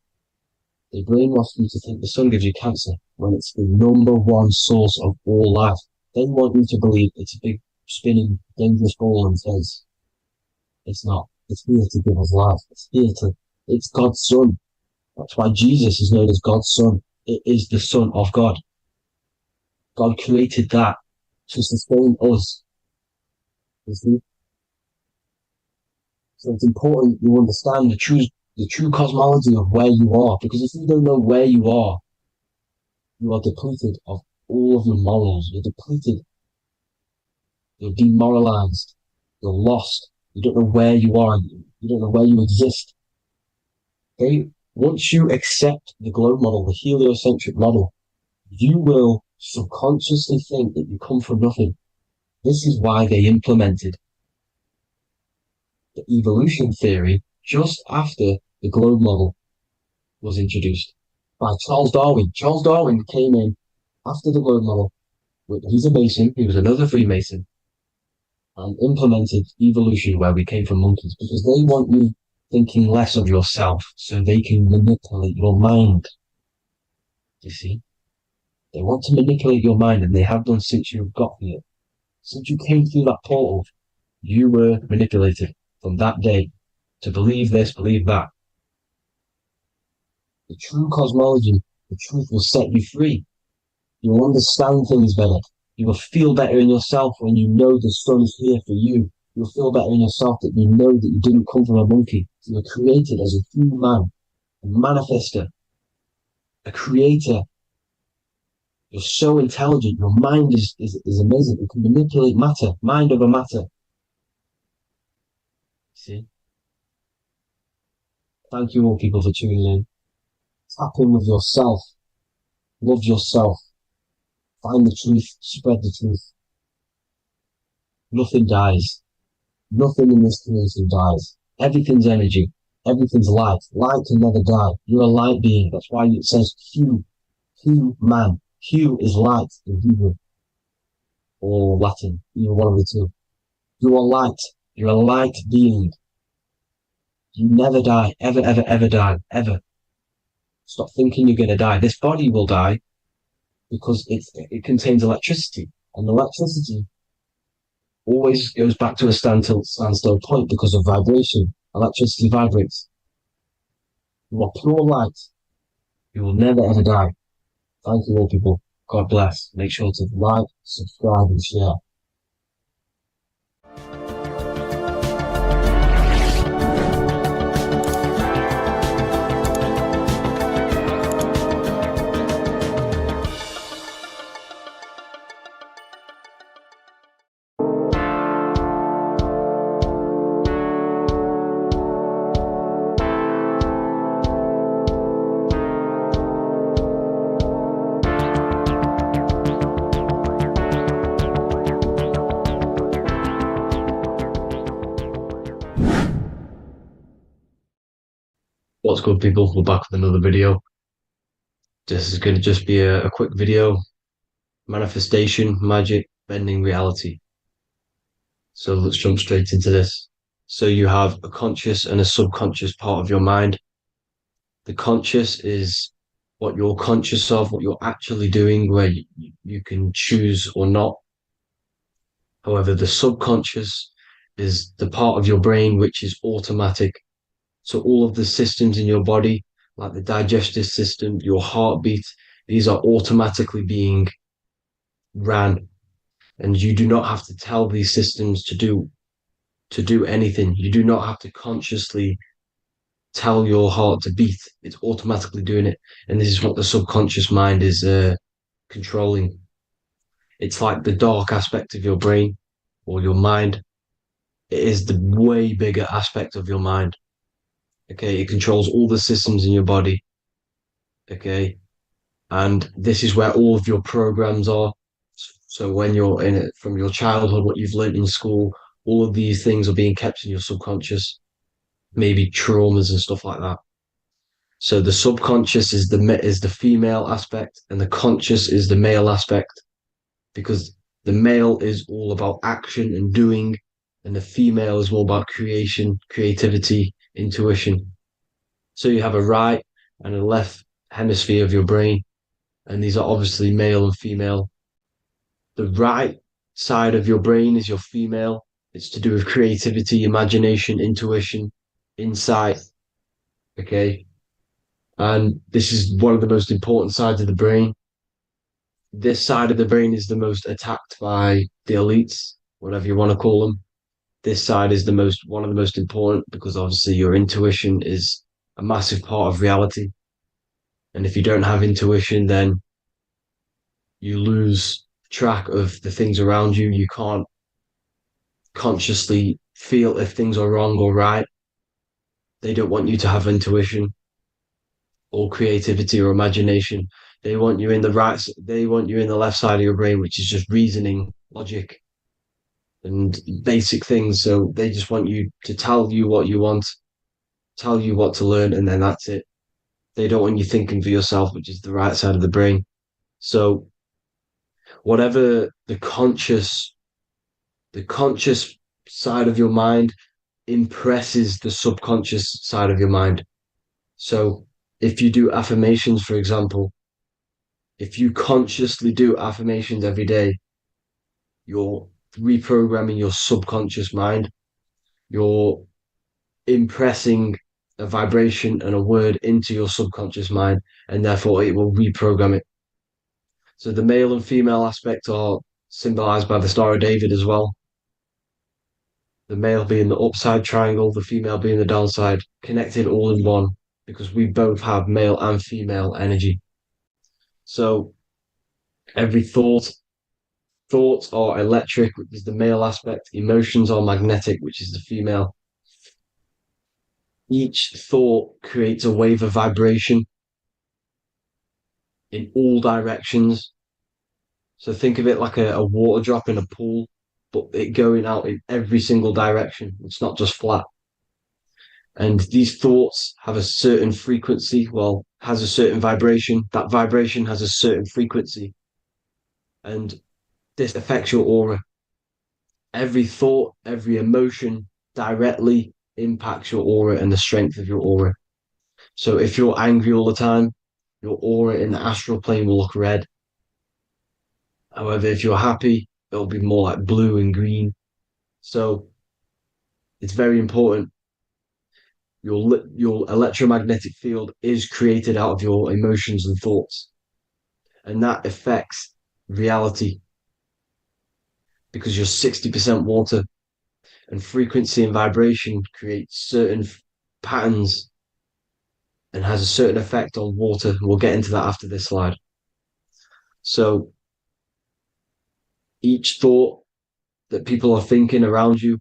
They brainwash you to think the sun gives you cancer when it's the number one source of all life. They want you to believe it's a big, spinning, dangerous ball and says, it's not. It's here to give us life. It's God's son. That's why Jesus is known as God's son. It is the son of God. God created that to sustain us. You see? So it's important you understand the true cosmology of where you are, because if you don't know where you are depleted of all of your morals. You're depleted. You're demoralized. You're lost. You don't know where you are. You don't know where you exist. Okay? Once you accept the globe model, the heliocentric model, you will subconsciously think that you come from nothing. This is why they implemented the evolution theory just after the globe model was introduced by Charles Darwin. Charles Darwin came in after the globe model. He's a Mason. He was another Freemason, and implemented evolution where we came from monkeys because they want you thinking less of yourself so they can manipulate your mind. You see? They want to manipulate your mind, and they have done since you got here. Since you came through that portal, you were manipulated from that day to believe this, believe that. The true cosmology, the truth will set you free. You will understand things better. You will feel better in yourself when you know the sun is here for you. You'll feel better in yourself that you know that you didn't come from a monkey. You were created as a human, a manifester, a creator. You're so intelligent. Your mind is amazing. You can manipulate matter, mind over matter. See? Thank you all people for tuning in. Tap in with yourself. Love yourself. Find the truth. Spread the truth. Nothing dies. Nothing in this creation dies. Everything's energy. Everything's light. Light can never die. You're a light being. That's why it says Hu. Hu man. Hu is light in Hebrew or Latin. Either one of the two. You are light. You're a light being. You never die. Ever, ever, ever die. Ever. Stop thinking you're going to die. This body will die because it contains electricity. And electricity always goes back to a standstill point because of vibration. Electricity vibrates. You are pure light. You will never ever die. Thank you all people. God bless. Make sure to like, subscribe and share. What's good people? We're back with another video. This is going to just be a quick video. Manifestation, magic, bending reality. So let's jump straight into this. So you have a conscious and a subconscious part of your mind. The conscious is what you're conscious of, what you're actually doing, where you can choose or not. However, the subconscious is the part of your brain which is automatic. So all of the systems in your body, like the digestive system, your heartbeat, these are automatically being ran. And you do not have to tell these systems to do anything. You do not have to consciously tell your heart to beat. It's automatically doing it. And this is what the subconscious mind is controlling. It's like the dark aspect of your brain or your mind. It is the way bigger aspect of your mind. Okay, it controls all the systems in your body. Okay, and this is where all of your programs are. So when you're in it from your childhood, what you've learned in school, all of these things are being kept in your subconscious, maybe traumas and stuff like that. So the subconscious is the female aspect, and the conscious is the male aspect, because the male is all about action and doing, and the female is more about creation, creativity, intuition. So you have a right and a left hemisphere of your brain, and these are obviously male and female. The right side of your brain is your female. It's to do with creativity, imagination, intuition, insight. Okay. And this is one of the most important sides of the brain. This side of the brain is the most attacked by the elites, whatever you want to call them. This side is the most one of the most important because obviously your intuition is a massive part of reality. And if you don't have intuition, then you lose track of the things around you. You can't consciously feel if things are wrong or right. They don't want you to have intuition or creativity or imagination. They want you in the right, they want you in the left side of your brain, which is just reasoning, logic, and basic things. So they just want you to tell you what you want, tell you what to learn, and then that's it. They don't want you thinking for yourself, which is the right side of the brain. So whatever the conscious side of your mind impresses the subconscious side of your mind. So if you do affirmations, for example, if you consciously do affirmations every day, you're reprogramming your subconscious mind. You're impressing a vibration and a word into your subconscious mind, and therefore it will reprogram it. So the male and female aspect are symbolized by the Star of David as well. The male being the upside triangle, the female being the downside, connected all in one, because we both have male and female energy. So every thoughts are electric, which is the male aspect. Emotions are magnetic, which is the female. Each thought creates a wave of vibration in all directions. So think of it like a water drop in a pool, but it going out in every single direction. It's not just flat. And these thoughts have a certain frequency, well, has a certain vibration. That vibration has a certain frequency. And this affects your aura. Every thought, every emotion directly impacts your aura and the strength of your aura. So if you're angry all the time, your aura in the astral plane will look red. However, if you're happy, it'll be more like blue and green. So it's very important. Your electromagnetic field is created out of your emotions and thoughts, and that affects reality because you're 60% water, and frequency and vibration create certain patterns and has a certain effect on water. We'll get into that after this slide. So each thought that people are thinking around you,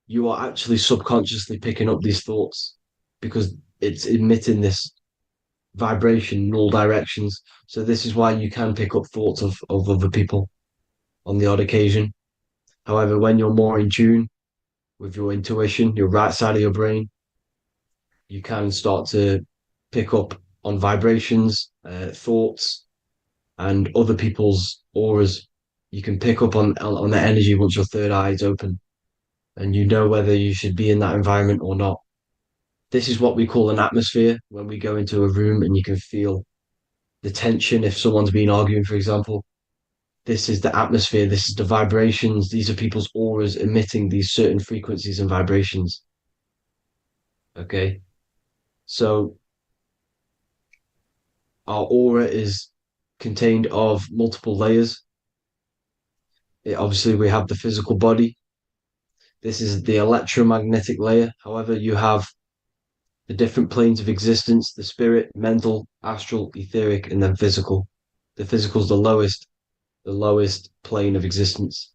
you are actually subconsciously picking up these thoughts because it's emitting this vibration in all directions. So this is why you can pick up thoughts of other people on the odd occasion. However, when you're more in tune with your intuition, your right side of your brain, you can start to pick up on vibrations, thoughts, and other people's auras. You can pick up on the energy once your third eye is open, and you know whether you should be in that environment or not. This is what we call an atmosphere when we go into a room and you can feel the tension if someone's been arguing, for example. This is the atmosphere, this is the vibrations, these are people's auras emitting these certain frequencies and vibrations. Okay, so our aura is contained of multiple layers. Obviously, we have the physical body. This is the electromagnetic layer. However, you have the different planes of existence, the spirit, mental, astral, etheric, and then physical. The physical is the lowest plane of existence.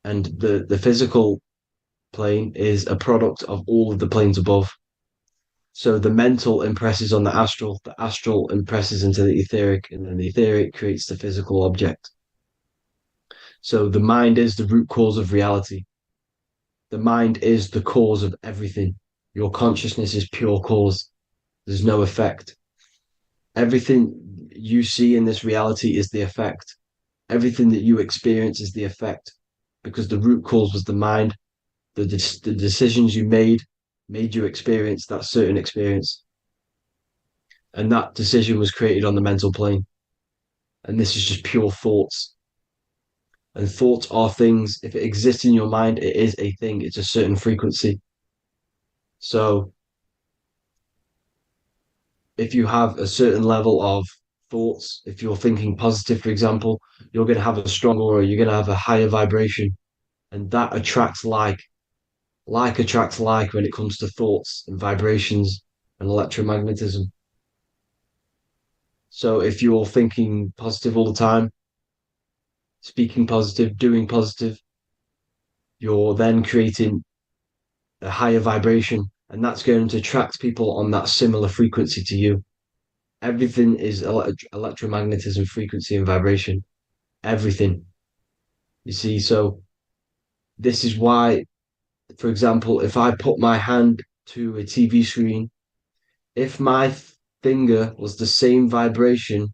And the physical plane is a product of all of the planes above. So the mental impresses on the astral impresses into the etheric, and then the etheric creates the physical object. So the mind is the root cause of reality. The mind is the cause of everything. Your consciousness is pure cause. There's no effect. Everything you see in this reality is the effect. Everything that you experience is the effect, because the root cause was the mind. The decisions you made you experience that certain experience, and that decision was created on the mental plane. And this is just pure thoughts. And thoughts are things. If it exists in your mind, it is a thing. It's a certain frequency. So if you have a certain level of thoughts, if you're thinking positive, for example, you're going to have a strong aura, you're going to have a higher vibration, and that attracts like. Like attracts like when it comes to thoughts and vibrations and electromagnetism. So if you're thinking positive all the time, speaking positive, doing positive, you're then creating a higher vibration, and that's going to attract people on that similar frequency to you. Everything is electromagnetism, frequency, and vibration. Everything. You see, so this is why, for example, if I put my hand to a TV screen, if my finger was the same vibration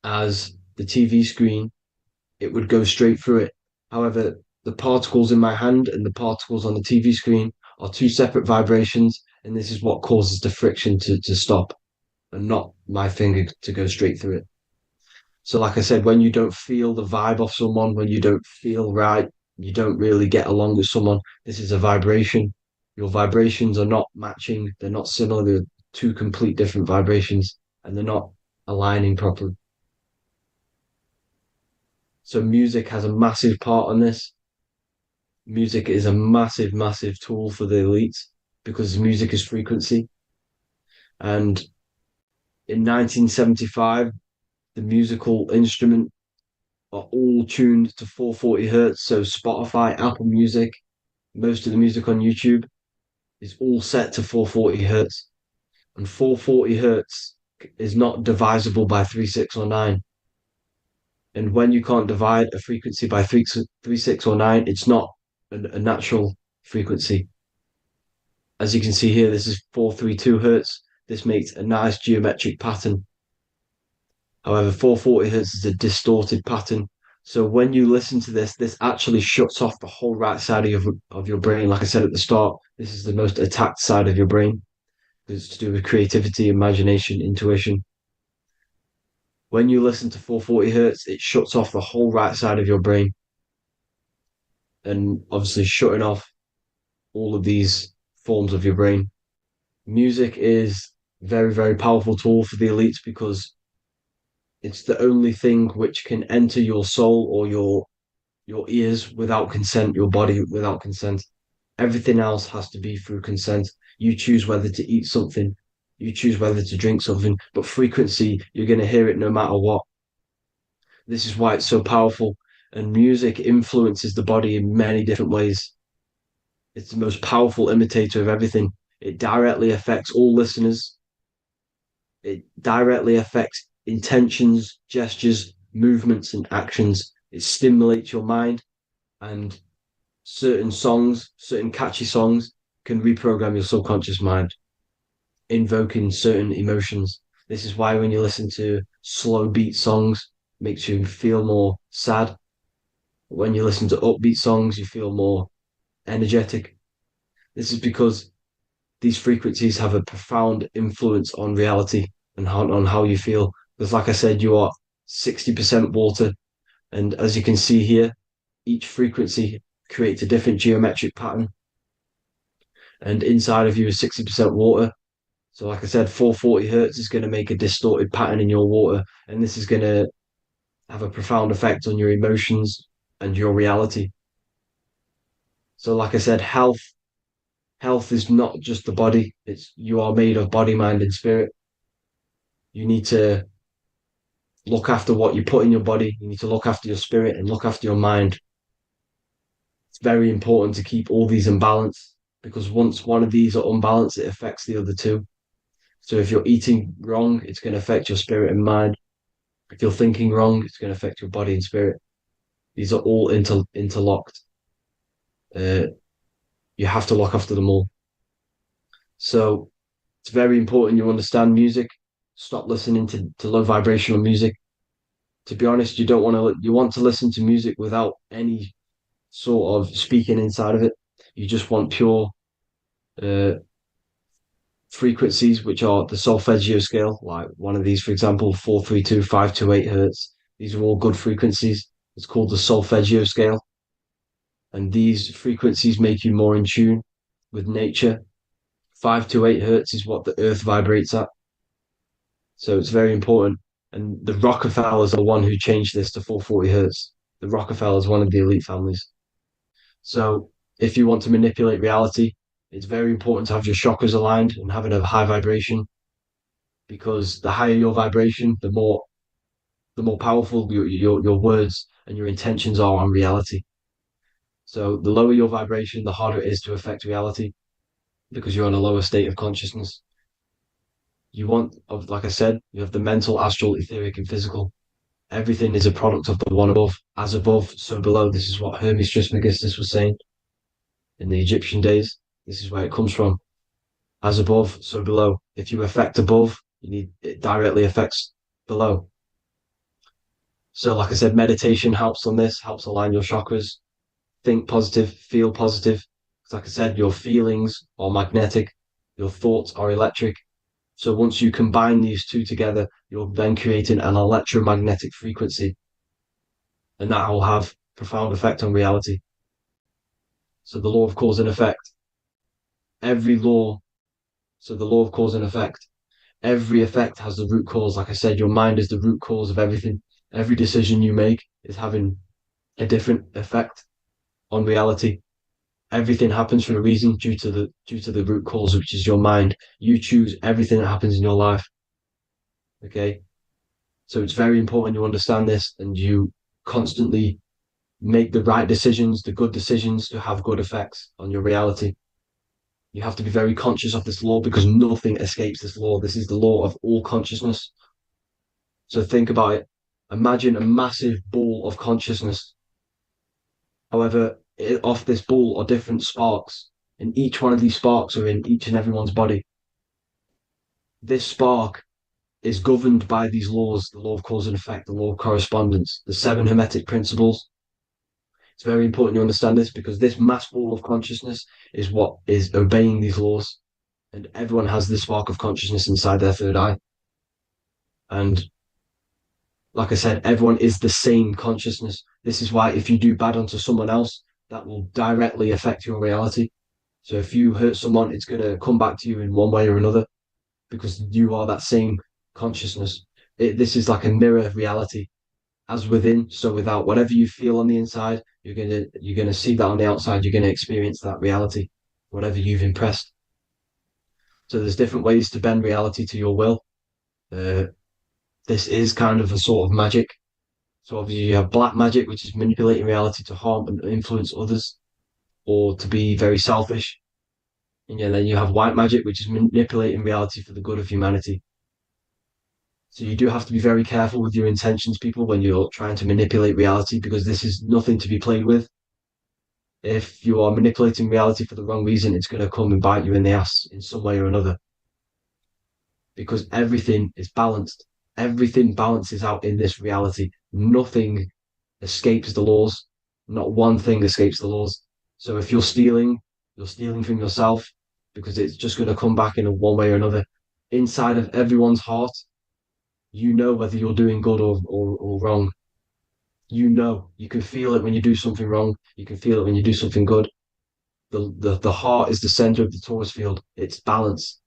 as the TV screen, it would go straight through it. However, the particles in my hand and the particles on the TV screen are two separate vibrations, and this is what causes the friction to stop and not my finger to go straight through it. So, like I said, when you don't feel the vibe of someone, when you don't feel right, you don't really get along with someone, this is a vibration. Your vibrations are not matching, they're not similar, they're two complete different vibrations, and they're not aligning properly. So music has a massive part on this. Music is a massive, massive tool for the elites because music is frequency. And in 1975, the musical instrument are all tuned to 440 hertz. So Spotify, Apple Music, most of the music on YouTube is all set to 440 hertz. And 440 hertz is not divisible by 3, 6, or 9. And when you can't divide a frequency by 3, 6, or 9, it's not a natural frequency. As you can see here, this is 432 hertz. This makes a nice geometric pattern. However, 440 hertz is a distorted pattern. So when you listen to this, this actually shuts off the whole right side of your brain. Like I said at the start, this is the most attacked side of your brain. It's to do with creativity, imagination, intuition. When you listen to 440 hertz, it shuts off the whole right side of your brain. And obviously shutting off all of these forms of your brain. Music is very, very powerful tool for the elites because it's the only thing which can enter your soul or your ears without consent, your body without consent. Everything else has to be through consent. You choose whether to eat something, you choose whether to drink something, but frequency, you're going to hear it no matter what. This is why it's so powerful. And music influences the body in many different ways. It's the most powerful imitator of everything. It directly affects all listeners. It directly affects intentions, gestures, movements, and actions. It stimulates your mind, and certain songs, certain catchy songs, can reprogram your subconscious mind, invoking certain emotions. This is why when you listen to slow beat songs, it makes you feel more sad. When you listen to upbeat songs, you feel more energetic. This is because these frequencies have a profound influence on reality and on how you feel. Because, like I said, you are 60% water. And as you can see here, each frequency creates a different geometric pattern. And inside of you is 60% water. So, like I said, 440 hertz is going to make a distorted pattern in your water. And this is going to have a profound effect on your emotions and your reality. So, like I said, health is not just the body. It's you are made of body, mind, and spirit. You need to look after what you put in your body. You need to look after your spirit and look after your mind. It's very important to keep all these in balance because once one of these are unbalanced, it affects the other two. So if you're eating wrong, it's going to affect your spirit and mind. If you're thinking wrong, it's going to affect your body and spirit. These are all interlocked. You have to look after them all. So it's very important you understand music stop listening to low vibrational music. To be honest, you want to listen to music without any sort of speaking inside of it. You just want pure uh, frequencies, which are the solfeggio scale, like one of these, for example, 432, 528 hertz. These are all good frequencies. It's called the solfeggio scale. And these frequencies make you more in tune with nature. 528 hertz is what the earth vibrates at. So it's very important. And the Rockefellers are the one who changed this to 440 hertz. The Rockefellers, one of the elite families. So if you want to manipulate reality, it's very important to have your chakras aligned and having a high vibration, because the higher your vibration, the more powerful your words and your intentions are on reality. So the lower your vibration, the harder it is to affect reality, because you're on a lower state of consciousness. You want, like I said, you have the mental, astral, etheric, and physical. Everything is a product of the one above. As above, so below. This is what Hermes Trismegistus was saying in the Egyptian days. This is where it comes from. As above, so below. If you affect above, it directly affects below. So, like I said, meditation helps on this, helps align your chakras. Think positive, feel positive. Like I said, your feelings are magnetic, your thoughts are electric. So once you combine these two together, you're then creating an electromagnetic frequency, and that will have profound effect on reality. So the law of cause and effect. Every law, so the law of cause and effect. Every effect has the root cause. Like I said, your mind is the root cause of everything. Every decision you make is having a different effect on reality. Everything happens for a reason due to the root cause, which is your mind. You choose everything that happens in your life. Okay. So it's very important you understand this and you constantly make the right decisions, the good decisions to have good effects on your reality. You have to be very conscious of this law because nothing escapes this law. This is the law of all consciousness. So think about it. Imagine a massive ball of consciousness. However, off this ball are different sparks, and each one of these sparks are in each and everyone's body. This spark is governed by these laws, the law of cause and effect, the law of correspondence, the seven hermetic principles. It's very important you understand this because this mass ball of consciousness is what is obeying these laws. And everyone has this spark of consciousness inside their third eye. And like I said, everyone is the same consciousness. This is why if you do bad onto someone else, that will directly affect your reality. So if you hurt someone, it's going to come back to you in one way or another because you are that same consciousness. This is like a mirror reality. As within, so without. Whatever you feel on the inside, you're gonna see that on the outside. You're gonna experience that reality, whatever you've impressed. So there's different ways to bend reality to your will. This is kind of a sort of magic. So obviously you have black magic, which is manipulating reality to harm and influence others, or to be very selfish. And then you have white magic, which is manipulating reality for the good of humanity. So you do have to be very careful with your intentions, people, when you're trying to manipulate reality, because this is nothing to be played with. If you are manipulating reality for the wrong reason, it's going to come and bite you in the ass in some way or another. Because everything is balanced. Everything balances out in this reality. Nothing escapes the laws. Not one thing escapes the laws. So if you're stealing from yourself because it's just going to come back in one way or another. Inside of everyone's heart, you know whether you're doing good or wrong. You can feel it when you do something wrong. You can feel it when you do something good. The heart is the center of the torus field. It's balance.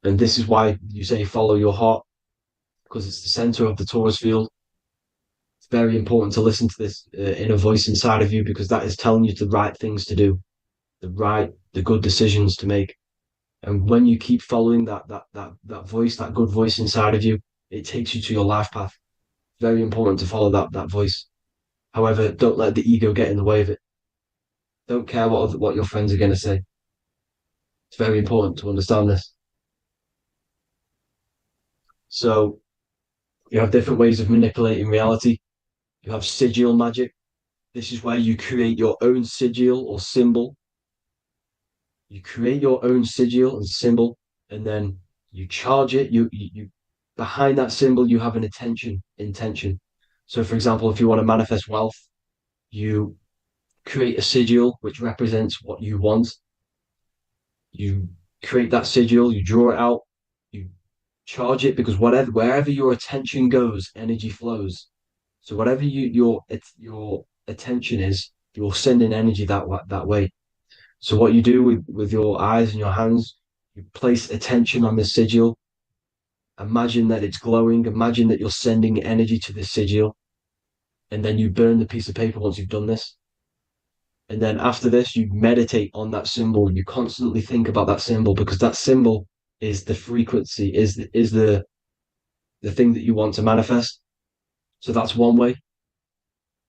And this is why you say follow your heart, because it's the center of the torus field. It's very important to listen to this inner voice inside of you, because that is telling you the right things to do, the good decisions to make. And when you keep following that voice, that good voice inside of you, it takes you to your life path. Very important to follow that voice. However, don't let the ego get in the way of it. Don't care what your friends are going to say. It's very important to understand this. So you have different ways of manipulating reality. You have sigil magic. This is where you create your own sigil or symbol. You create your own sigil and symbol, and then you charge it. You behind that symbol, you have an intention. So, for example, if you want to manifest wealth, you create a sigil which represents what you want. You create that sigil, you draw it out, you charge it, because wherever your attention goes, energy flows. So whatever your attention is, you're sending energy that way. So what you do with your eyes and your hands, you place attention on the sigil. Imagine that it's glowing. Imagine that you're sending energy to the sigil, and then you burn the piece of paper once you've done this. And then after this, you meditate on that symbol. You constantly think about that symbol, because that symbol is the frequency, is the thing that you want to manifest. So that's one way.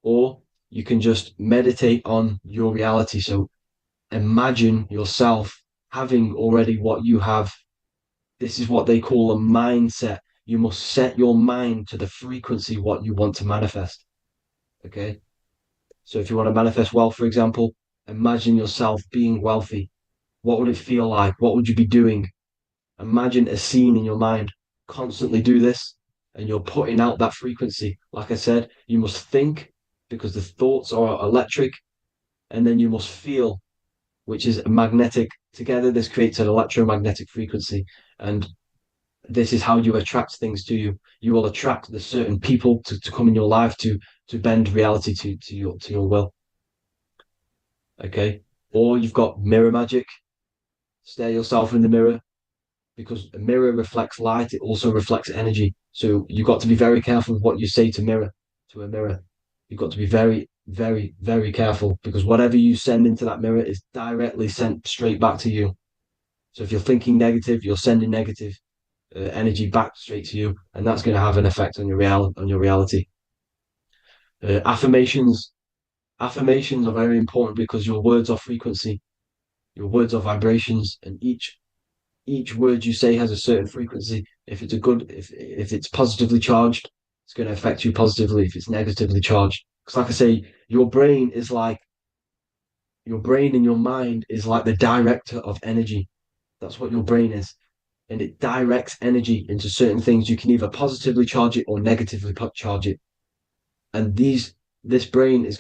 Or you can just meditate on your reality. So imagine yourself having already what you have. This is what they call a mindset. You must set your mind to the frequency what you want to manifest. Okay. So if you want to manifest wealth, for example, imagine yourself being wealthy. What would it feel like? What would you be doing? Imagine a scene in your mind. Constantly do this, and you're putting out that frequency. Like I said, you must think, because the thoughts are electric, and then you must feel, which is magnetic. Together, this creates an electromagnetic frequency. And this is how you attract things to you. You will attract the certain people to come in your life to bend reality to your will. Okay. Or you've got mirror magic. Stare yourself in the mirror, because a mirror reflects light. It also reflects energy. So you've got to be very careful with what you say to a mirror. You've got to be very, very, very careful, because whatever you send into that mirror is directly sent straight back to you. So if you're thinking negative, you're sending negative energy back straight to you, and that's going to have an effect on your reality. Affirmations are very important, because your words are frequency, your words are vibrations, and each word you say has a certain frequency. If it's positively charged, it's going to affect you positively. If it's negatively charged, because like I say, your brain and your mind is like the director of energy. That's what your brain is. And it directs energy into certain things. You can either positively charge it or negatively charge it. And this brain is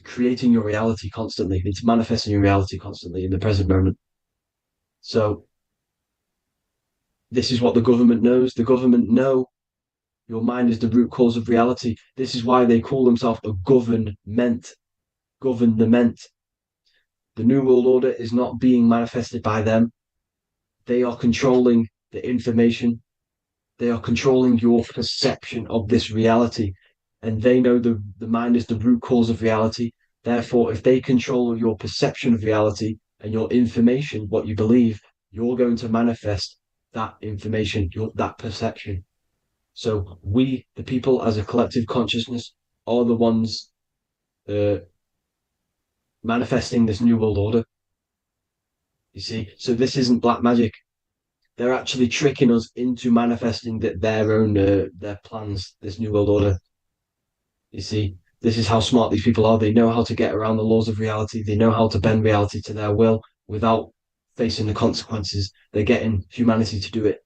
creating your reality constantly. It's manifesting your reality constantly in the present moment. So this is what the government knows. The government know your mind is the root cause of reality. This is why they call themselves a government. Government. The New World Order is not being manifested by them. They are controlling the information. They are controlling your perception of this reality. And they know the mind is the root cause of reality. Therefore, if they control your perception of reality and your information, what you believe, you're going to manifest that information, that perception. So we, the people as a collective consciousness, are the ones manifesting this New World Order. You see, so this isn't black magic. They're actually tricking us into manifesting their own their plans, this New World Order. You see, this is how smart these people are. They know how to get around the laws of reality. They know how to bend reality to their will without facing the consequences. They're getting humanity to do it.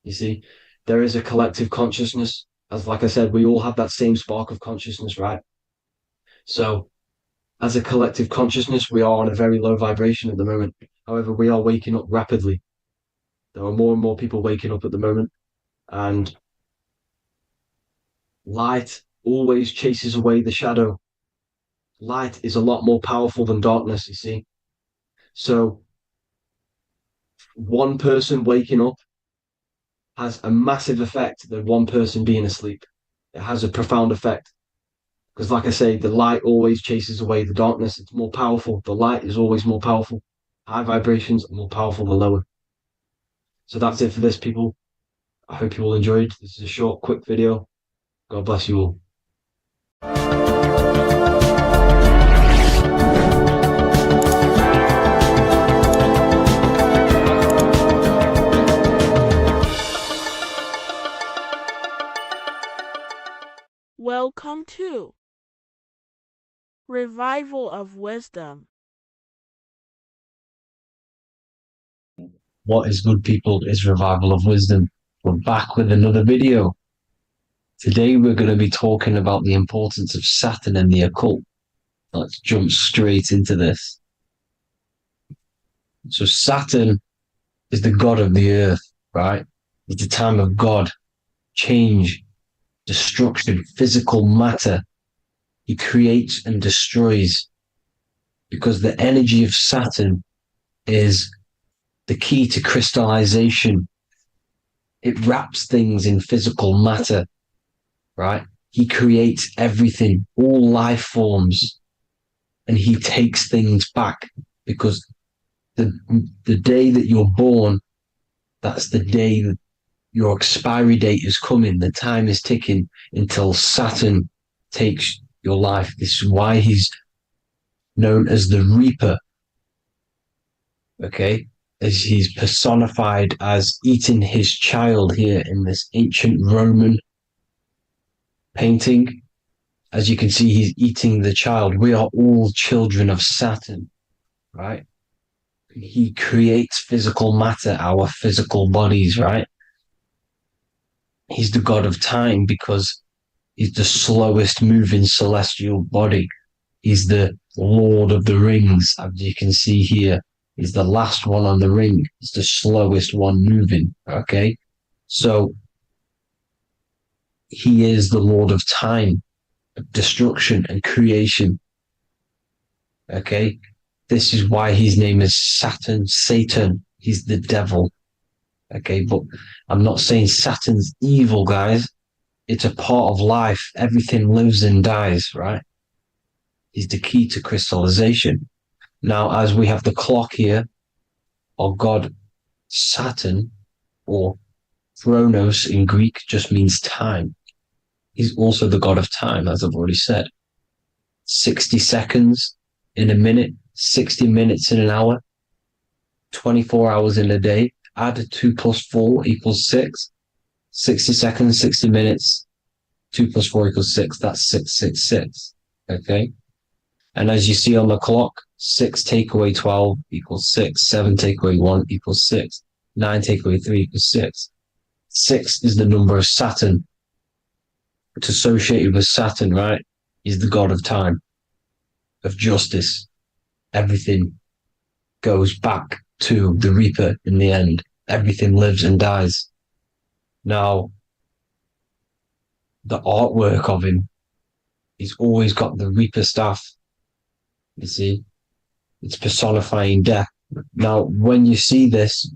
You see, there is a collective consciousness. As like I said, we all have that same spark of consciousness, right? So as a collective consciousness, we are on a very low vibration at the moment. However, we are waking up rapidly. There are more and more people waking up at the moment, and light always chases away the shadow. Light is a lot more powerful than darkness, you see. So one person waking up has a massive effect than one person being asleep. It has a profound effect. Because like I say, the light always chases away the darkness. It's more powerful. The light is always more powerful. High vibrations are more powerful than lower. So that's it for this, people. I hope you all enjoyed. This is a short, quick video. God bless you all. Welcome to Revival of Wisdom. What is good, people, is revival of wisdom. We're back with another video. Today we're going to be talking about the importance of Saturn and the occult. Let's jump straight into this. So Saturn is the god of the earth, right? It's the time of God, change, destruction, physical matter. He creates and destroys because the energy of Saturn is the key to crystallization. It wraps things in physical matter, right? He creates everything, all life forms, and he takes things back because the day that you're born, that's the day that your expiry date is coming. The time is ticking until Saturn takes your life. This is why he's known as the Reaper, okay? As he's personified as eating his child here in this ancient Roman painting. As you can see, he's eating the child. We are all children of Saturn, right? He creates physical matter, our physical bodies, right? He's the god of time because he's the slowest moving celestial body. He's the Lord of the Rings, as you can see here. He's the last one on the ring. He's the slowest one moving, okay? So he is the Lord of time, destruction and creation, okay? This is why his name is Saturn, Satan. He's the devil, okay? But I'm not saying Saturn's evil, guys. It's a part of life. Everything lives and dies, right? He's the key to crystallization. Now, as we have the clock here, our god Saturn, or Chronos in Greek, just means time. He's also the god of time, as I've already said. 60 seconds in a minute, 60 minutes in an hour, 24 hours in a day. Add 2 plus 4 equals 6. 60 seconds, 60 minutes, 2 plus 4 equals 6. That's 666, okay? And as you see on the clock, 6 take away 12 equals 6. 7 take away 1 equals 6. 9 take away 3 equals 6. 6 is the number of Saturn. It's associated with Saturn, right? He's the god of time, of justice. Everything goes back to the Reaper in the end. Everything lives and dies. Now, the artwork of him, he's always got the Reaper staff. You see, it's personifying death. Now, when you see this,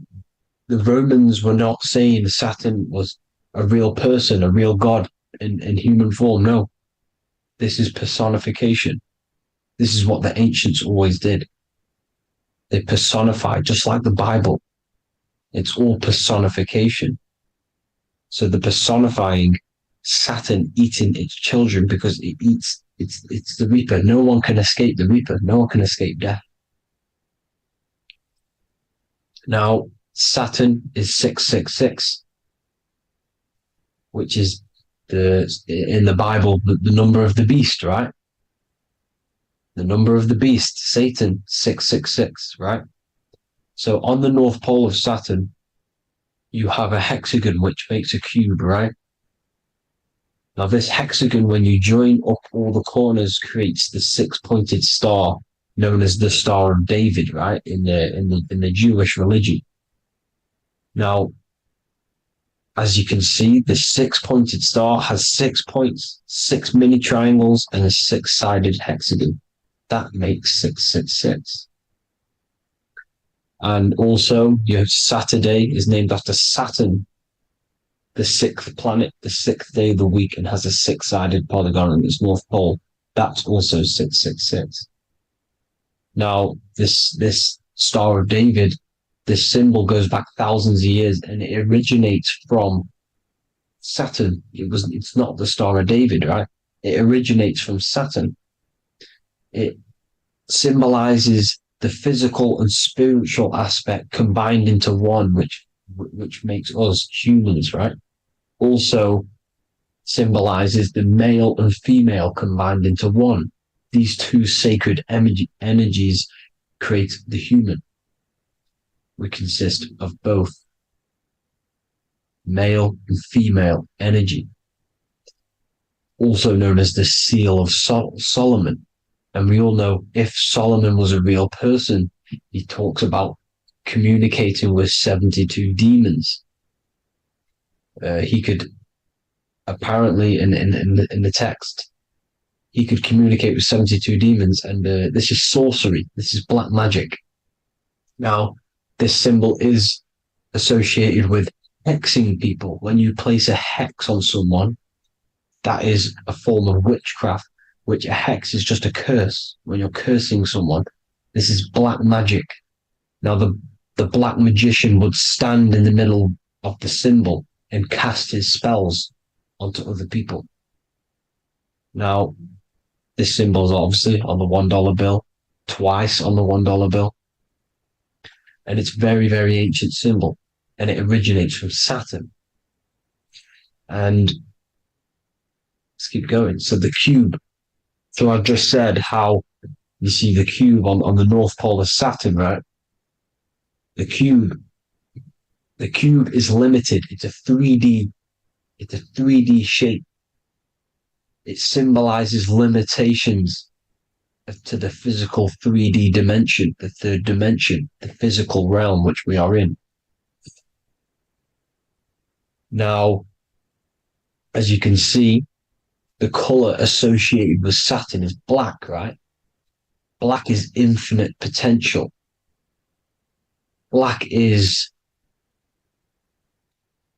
the Romans were not saying Saturn was a real person, a real god in human form. No, this is personification. This is what the ancients always did. They personified, just like the Bible. It's all personification. So the personifying Saturn eating its children because it eats, it's the Reaper. No one can escape the Reaper. No one can escape death. Now, Saturn is 666, which is in the Bible, the number of the beast, right? The number of the beast, Satan, 666, right? So on the North Pole of Saturn, you have a hexagon, which makes a cube, right? Now this hexagon, when you join up all the corners, creates the 6-pointed star known as the Star of David, right? In the Jewish religion. Now, as you can see, the 6-pointed star has 6 points, 6 mini triangles, and a 6-sided hexagon. That makes 666. And also, you have Saturday is named after Saturn, the 6th planet, the 6th day of the week, and has a 6-sided polygon on its north pole. That's also 666. Now, this Star of David, this symbol goes back thousands of years, and it originates from Saturn. It's not the Star of David, right? It originates from Saturn. It symbolizes the physical and spiritual aspect combined into one, which makes us humans, right? Also symbolizes the male and female combined into one. These two sacred energies create the human. We consist of both. male and female energy, also known as the seal of Solomon. And we all know if Solomon was a real person, he talks about communicating with 72 demons. He could apparently, in the text, he could communicate with 72 demons, and this is sorcery. This is black magic. Now, this symbol is associated with hexing people. When you place a hex on someone, that is a form of witchcraft, which a hex is just a curse. When you're cursing someone, this is black magic. Now, the black magician would stand in the middle of the symbol and cast his spells onto other people. Now, this symbol is obviously on the $1 bill, twice on the $1 bill. And it's very, very ancient symbol. And it originates from Saturn. And let's keep going. So the cube. So I've just said how you see the cube on the North Pole of Saturn, right? The cube is limited. It's a 3D shape. It symbolizes limitations to the physical 3D dimension, the third dimension, the physical realm which we are in. Now, as you can see, the color associated with Saturn is black, right? Black is infinite potential. Black is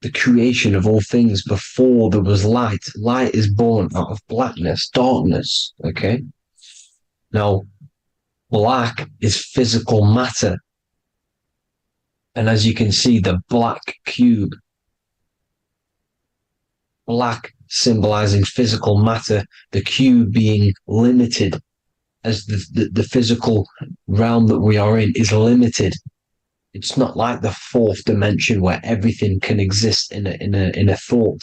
the creation of all things before there was light. Light is born out of blackness, darkness, okay? Now, black is physical matter. And as you can see, the black cube, black symbolizing physical matter, the cube being limited, as the physical realm that we are in is limited. It's not like the fourth dimension where everything can exist in a thought.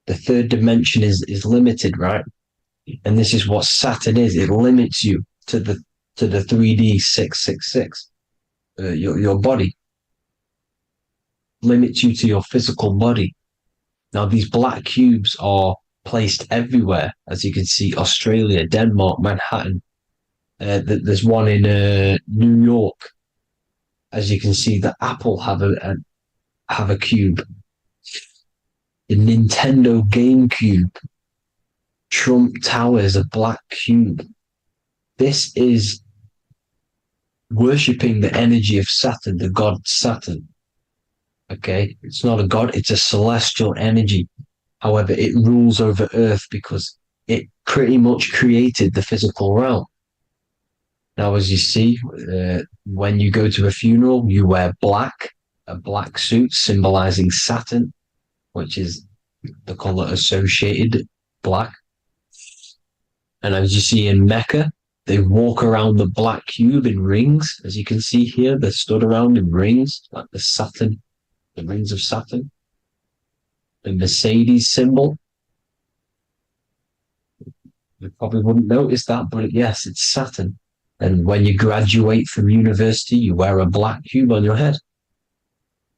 The third dimension is limited, right? And this is what Saturn is. It limits you to the 3D 666. Your body limits you to your physical body. Now, these black cubes are placed everywhere. As you can see, Australia, Denmark, Manhattan. There's one in New York. As you can see, the Apple have a cube. The Nintendo GameCube. Trump Tower is a black cube. This is worshipping the energy of Saturn, the god Saturn. Okay, it's not a god, it's a celestial energy. However, it rules over Earth because it pretty much created the physical realm. Now, as you see, when you go to a funeral, you wear black, a black suit symbolizing Saturn, which is the color associated, black. And as you see in Mecca, they walk around the black cube in rings. As you can see here, they're stood around in rings, like the Saturn, the rings of Saturn. The Mercedes symbol. You probably wouldn't notice that, but yes, it's Saturn. And when you graduate from university, you wear a black cube on your head.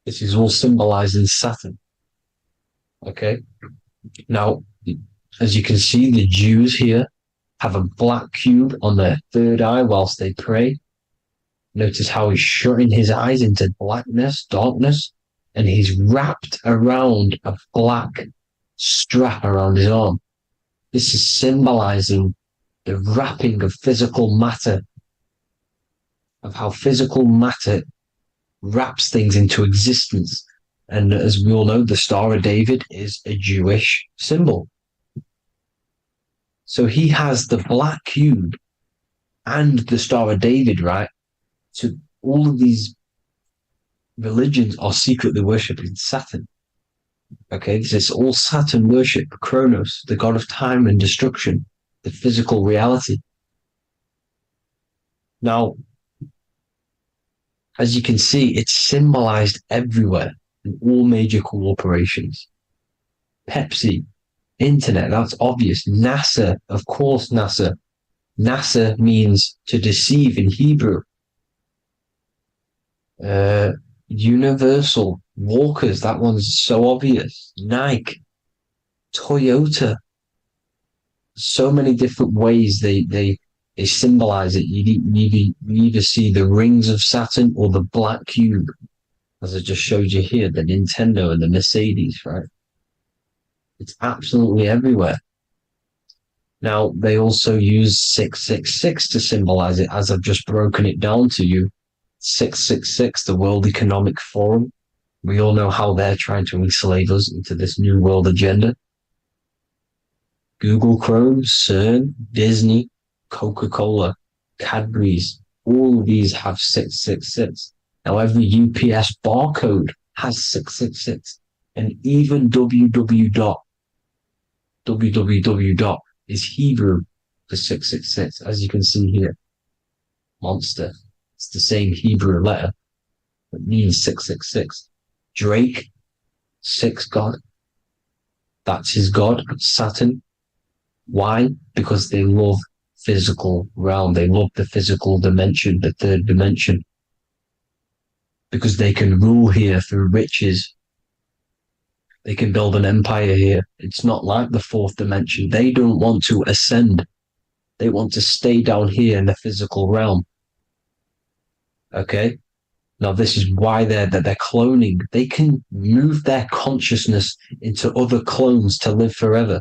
This is all symbolizing Saturn. Okay. Now, as you can see, the Jews here have a black cube on their third eye whilst they pray. Notice how he's shutting his eyes into blackness, darkness, and he's wrapped around a black strap around his arm. This is symbolizing the wrapping of physical matter, of how physical matter wraps things into existence. And as we all know, the Star of David is a Jewish symbol. So he has the black cube and the Star of David, right? So all of these religions are secretly worshipping Saturn. Okay, this is all Saturn worship, Kronos, the god of time and destruction, the physical reality. Now, as you can see, it's symbolized everywhere in all major corporations. Pepsi, internet, that's obvious. NASA, of course, NASA. NASA means to deceive in Hebrew. Universal, Walkers, that one's so obvious. Nike, Toyota. So many different ways they symbolize it. You either see the rings of Saturn or the black cube, as I just showed you here, the Nintendo and the Mercedes, right? It's absolutely everywhere. Now, they also use 666 to symbolize it, as I've just broken it down to you. 666, the World Economic Forum. We all know how they're trying to enslave us into this new world agenda. Google Chrome, CERN, Disney, Coca-Cola, Cadbury's, all of these have 666. Now, every UPS barcode has 666. And even www. Is Hebrew for 666, as you can see here. Monster. It's the same Hebrew letter that means 666. Drake, 6 God. That's his God, Saturn. Why? Because they love physical realm. They love the physical dimension, the third dimension. Because they can rule here through riches. They can build an empire here. It's not like the fourth dimension. They don't want to ascend. They want to stay down here in the physical realm. Okay? Now, this is why they're cloning. They can move their consciousness into other clones to live forever.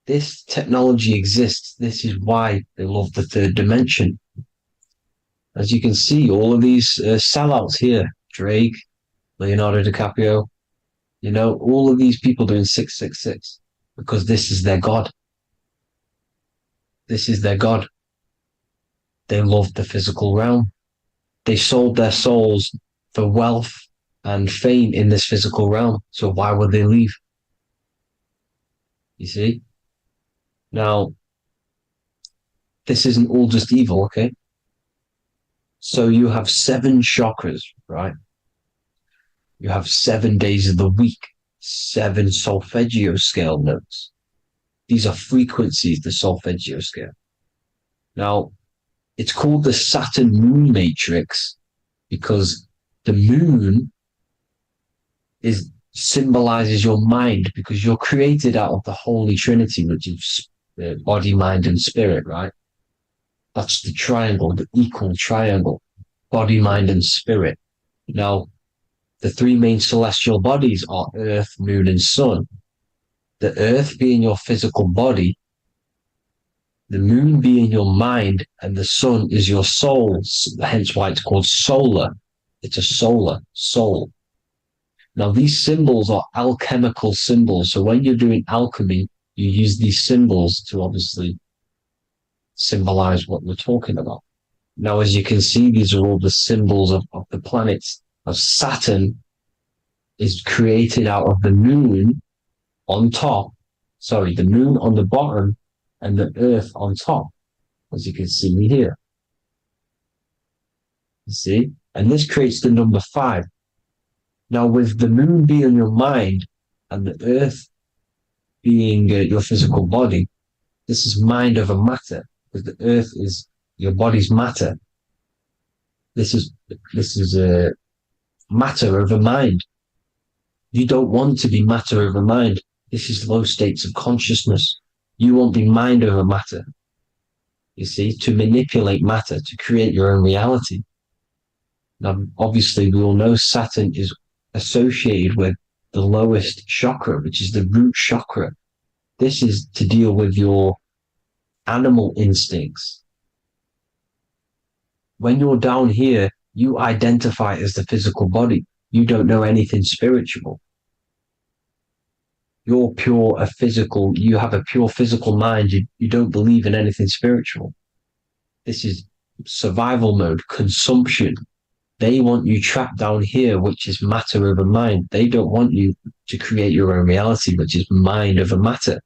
This technology exists. This is why they love the third dimension. As you can see, all of these sellouts here, Drake, Leonardo DiCaprio, you know, all of these people doing 666 because this is their God. This is their God. They love the physical realm. They sold their souls for wealth and fame in this physical realm. So why would they leave? You see? Now, this isn't all just evil, okay? So you have 7 chakras, right? You have 7 days of the week, 7 solfeggio scale notes. These are frequencies, the solfeggio scale. Now, it's called the Saturn moon matrix because the moon symbolizes your mind, because you're created out of the Holy Trinity, which is body, mind, and spirit, right? That's the triangle, the equal triangle, body, mind, and spirit. Now, the 3 main celestial bodies are Earth, Moon, and Sun. The Earth being your physical body, the Moon being your mind, and the Sun is your soul, hence why it's called solar. It's a solar soul. Now, these symbols are alchemical symbols. So when you're doing alchemy, you use these symbols to obviously symbolize what we're talking about. Now, as you can see, these are all the symbols of the planets. Of Saturn is created out of the moon on top, the moon on the bottom and the earth on top, as you can see here. You see? And this creates the number 5. Now, with the moon being your mind and the earth being your physical body, this is mind over matter, because the earth is your body's matter. This is matter over mind. You don't want to be matter over mind. This is low states of consciousness. You won't be mind over matter. You see, to manipulate matter, to create your own reality. Now, obviously, we all know Saturn is associated with the lowest chakra, which is the root chakra. This is to deal with your animal instincts. When you're down here, you identify as the physical body. You don't know anything spiritual. You're pure a physical, you have a pure physical mind. You don't believe in anything spiritual. This is survival mode, consumption. They want you trapped down here, which is matter over mind. They don't want you to create your own reality, which is mind over matter.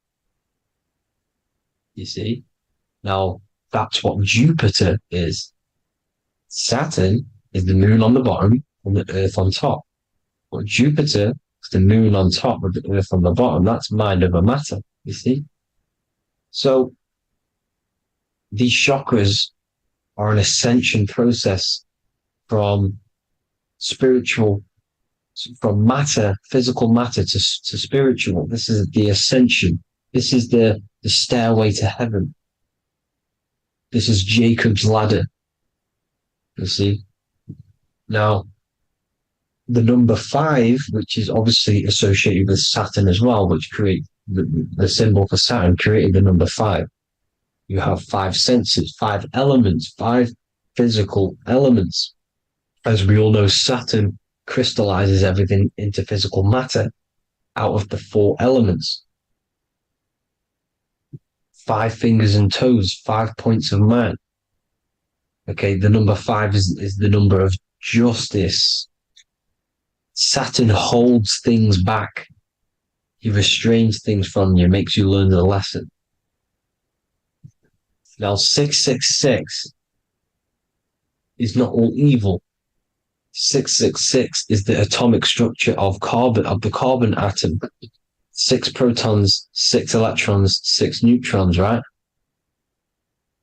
You see? Now, that's what Jupiter is. Saturn is the moon on the bottom and the earth on top. But Jupiter is the moon on top with the earth on the bottom. That's mind over matter, you see? So these chakras are an ascension process from spiritual, from matter, physical matter to spiritual. This is the ascension. This is the stairway to heaven. This is Jacob's ladder. You see? Now, the number 5, which is obviously associated with Saturn as well, which create the symbol for Saturn, created the number 5. You have 5 senses, 5 elements, 5 physical elements. As we all know, Saturn crystallizes everything into physical matter out of the 4 elements. 5 fingers and toes, 5 points of man. Okay, the number 5 is the number of justice. Saturn holds things back. He restrains things from you, makes you learn the lesson. Now, 666 is not all evil. 666 is the atomic structure of the carbon atom. 6 protons, 6 electrons, 6 neutrons, right?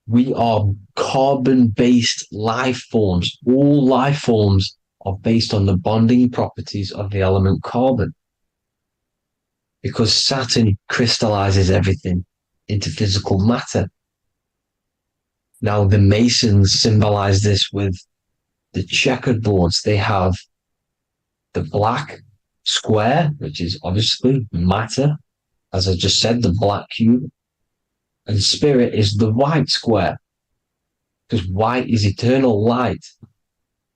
We are carbon-based life forms. All life forms are based on the bonding properties of the element carbon. Because Saturn crystallizes everything into physical matter. Now, the Masons symbolize this with the checkered boards. They have the black square, which is obviously matter, as I just said, the black cube. And spirit is the white square, because white is eternal light.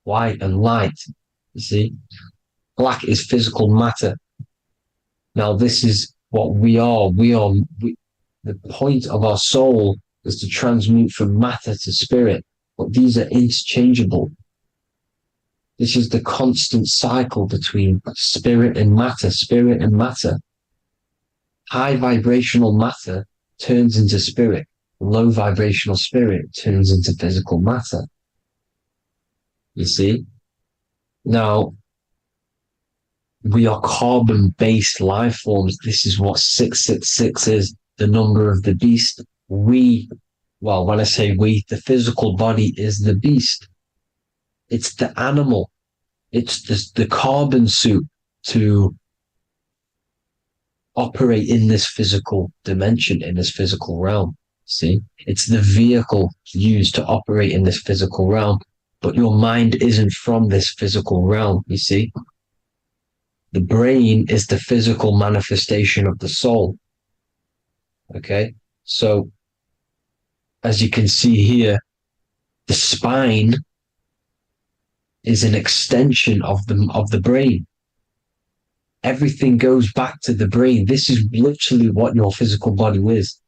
White and light, you see. Black is physical matter. Now, this is what we are. The point of our soul is to transmute from matter to spirit, but these are interchangeable. This is the constant cycle between spirit and matter, spirit and matter. High vibrational matter turns into spirit. Low vibrational spirit turns into physical matter. You see? Now, we are carbon-based life forms. This is what 666 is, the number of the beast. When I say we, the physical body is the beast. It's the animal. It's the carbon suit to operate in this physical dimension, in this physical realm. See? It's the vehicle used to operate in this physical realm. But your mind isn't from this physical realm, you see? The brain is the physical manifestation of the soul. Okay? So, as you can see here, the spine is an extension of the brain. Everything goes back to the brain. This is literally what your physical body is.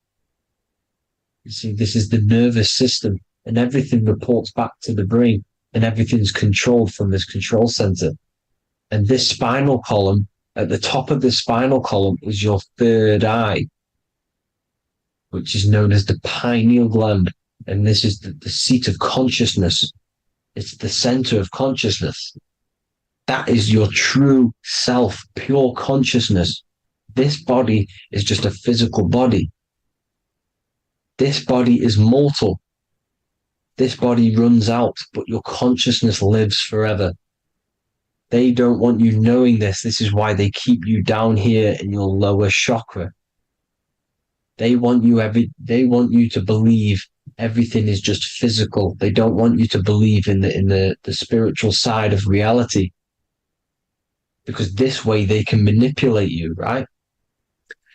You see, this is the nervous system, and everything reports back to the brain, and everything's controlled from this control center. And this spinal column, at the top of the spinal column, is your third eye, which is known as the pineal gland. And this is the seat of consciousness. It's the center of consciousness. That is your true self, pure consciousness. This body is just a physical body. This body is mortal. This body runs out, but your consciousness lives forever. They don't want you knowing this. This is why they keep you down here in your lower chakra. They want you to believe everything is just physical. They don't want you to believe in the spiritual side of reality. Because this way they can manipulate you, right?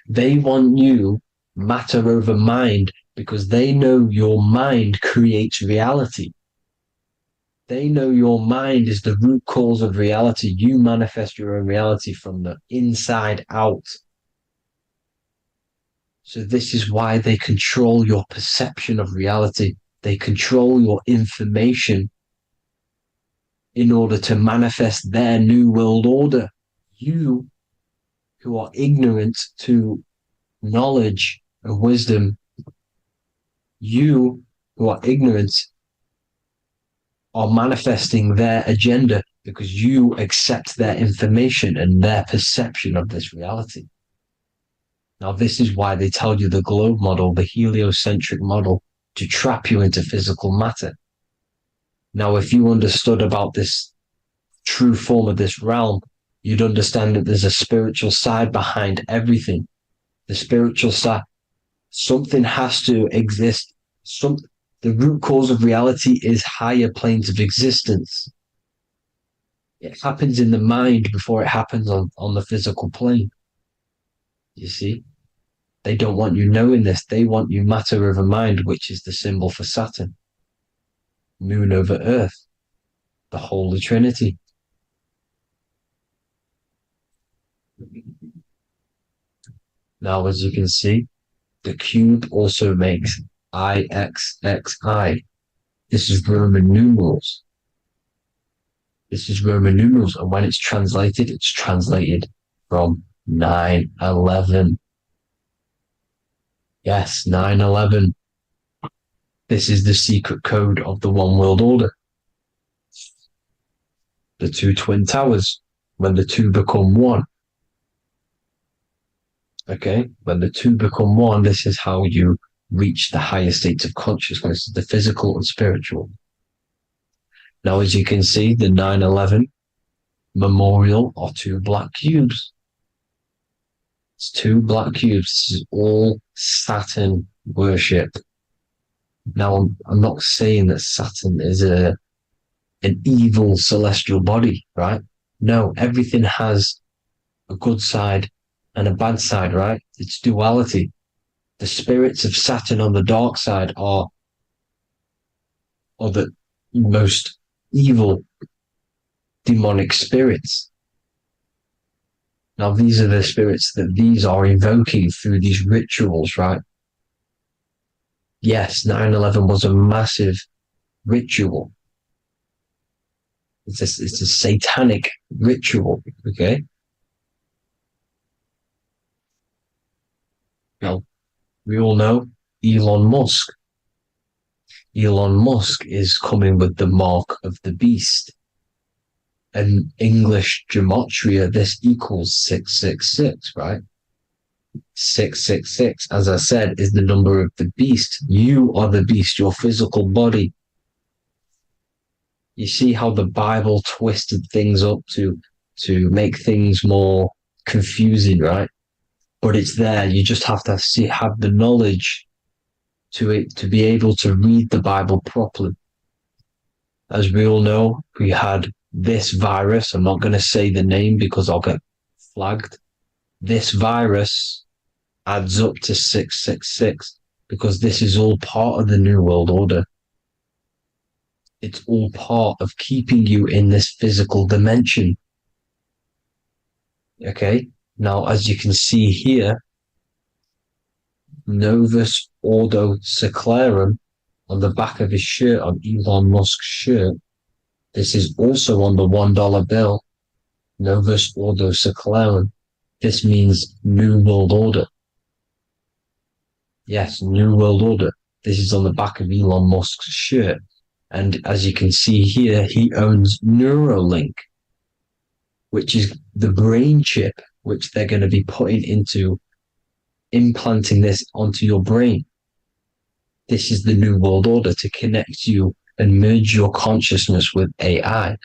They want you matter over mind because they know your mind creates reality. They know your mind is the root cause of reality. You manifest your own reality from the inside out. So this is why they control your perception of reality. They control your information in order to manifest their new world order. You, who are ignorant to knowledge and wisdom, you who are ignorant are manifesting their agenda because you accept their information and their perception of this reality. Now, this is why they tell you the globe model, the heliocentric model, to trap you into physical matter. Now, if you understood about this true form of this realm, you'd understand that there's a spiritual side behind everything. The spiritual side, something has to exist. The root cause of reality is higher planes of existence. It happens in the mind before it happens on the physical plane. You see? They don't want you knowing this. They want you matter over mind, which is the symbol for Saturn. Moon over Earth. The Holy Trinity. Now, as you can see, the cube also makes IXXI. This is Roman numerals. This is Roman numerals, and when it's translated from 911. Yes, 911. This is the secret code of the One World Order. The two twin towers, when the two become one. Okay, when the two become one, this is how you reach the higher states of consciousness, the physical and spiritual. Now, as you can see, the 9/11 memorial are two black cubes. It's two black cubes. This is all Saturn worship. Now, I'm not saying that Saturn is an evil celestial body, right? No, everything has a good side and a bad side, right? It's duality. The spirits of Saturn on the dark side are the most evil demonic spirits. Now, these are the spirits that these are invoking through these rituals, right? Yes, 9/11 was a massive ritual. It's a satanic ritual, okay? Now, we all know Elon Musk. Elon Musk is coming with the mark of the beast. And English gematria, this equals 666, right? 666, as I said, is the number of the beast. You are the beast, your physical body. You see how the Bible twisted things up to make things more confusing, right? But it's there. You just have to have the knowledge to be able to read the Bible properly. As we all know, we had this virus. I'm not going to say the name because I'll get flagged. This virus adds up to 666 because this is all part of the New World Order. It's all part of keeping you in this physical dimension. Okay? Now, as you can see here, Novus Ordo Secularum on the back of his shirt, on Elon Musk's shirt, this is also on the $1 bill, Novus Ordo Secularum. This means New World Order. Yes, New World Order. This is on the back of Elon Musk's shirt. And as you can see here, he owns Neuralink, which is the brain chip, which they're going to be putting into implanting this onto your brain. This is the New World Order to connect you and merge your consciousness with AI.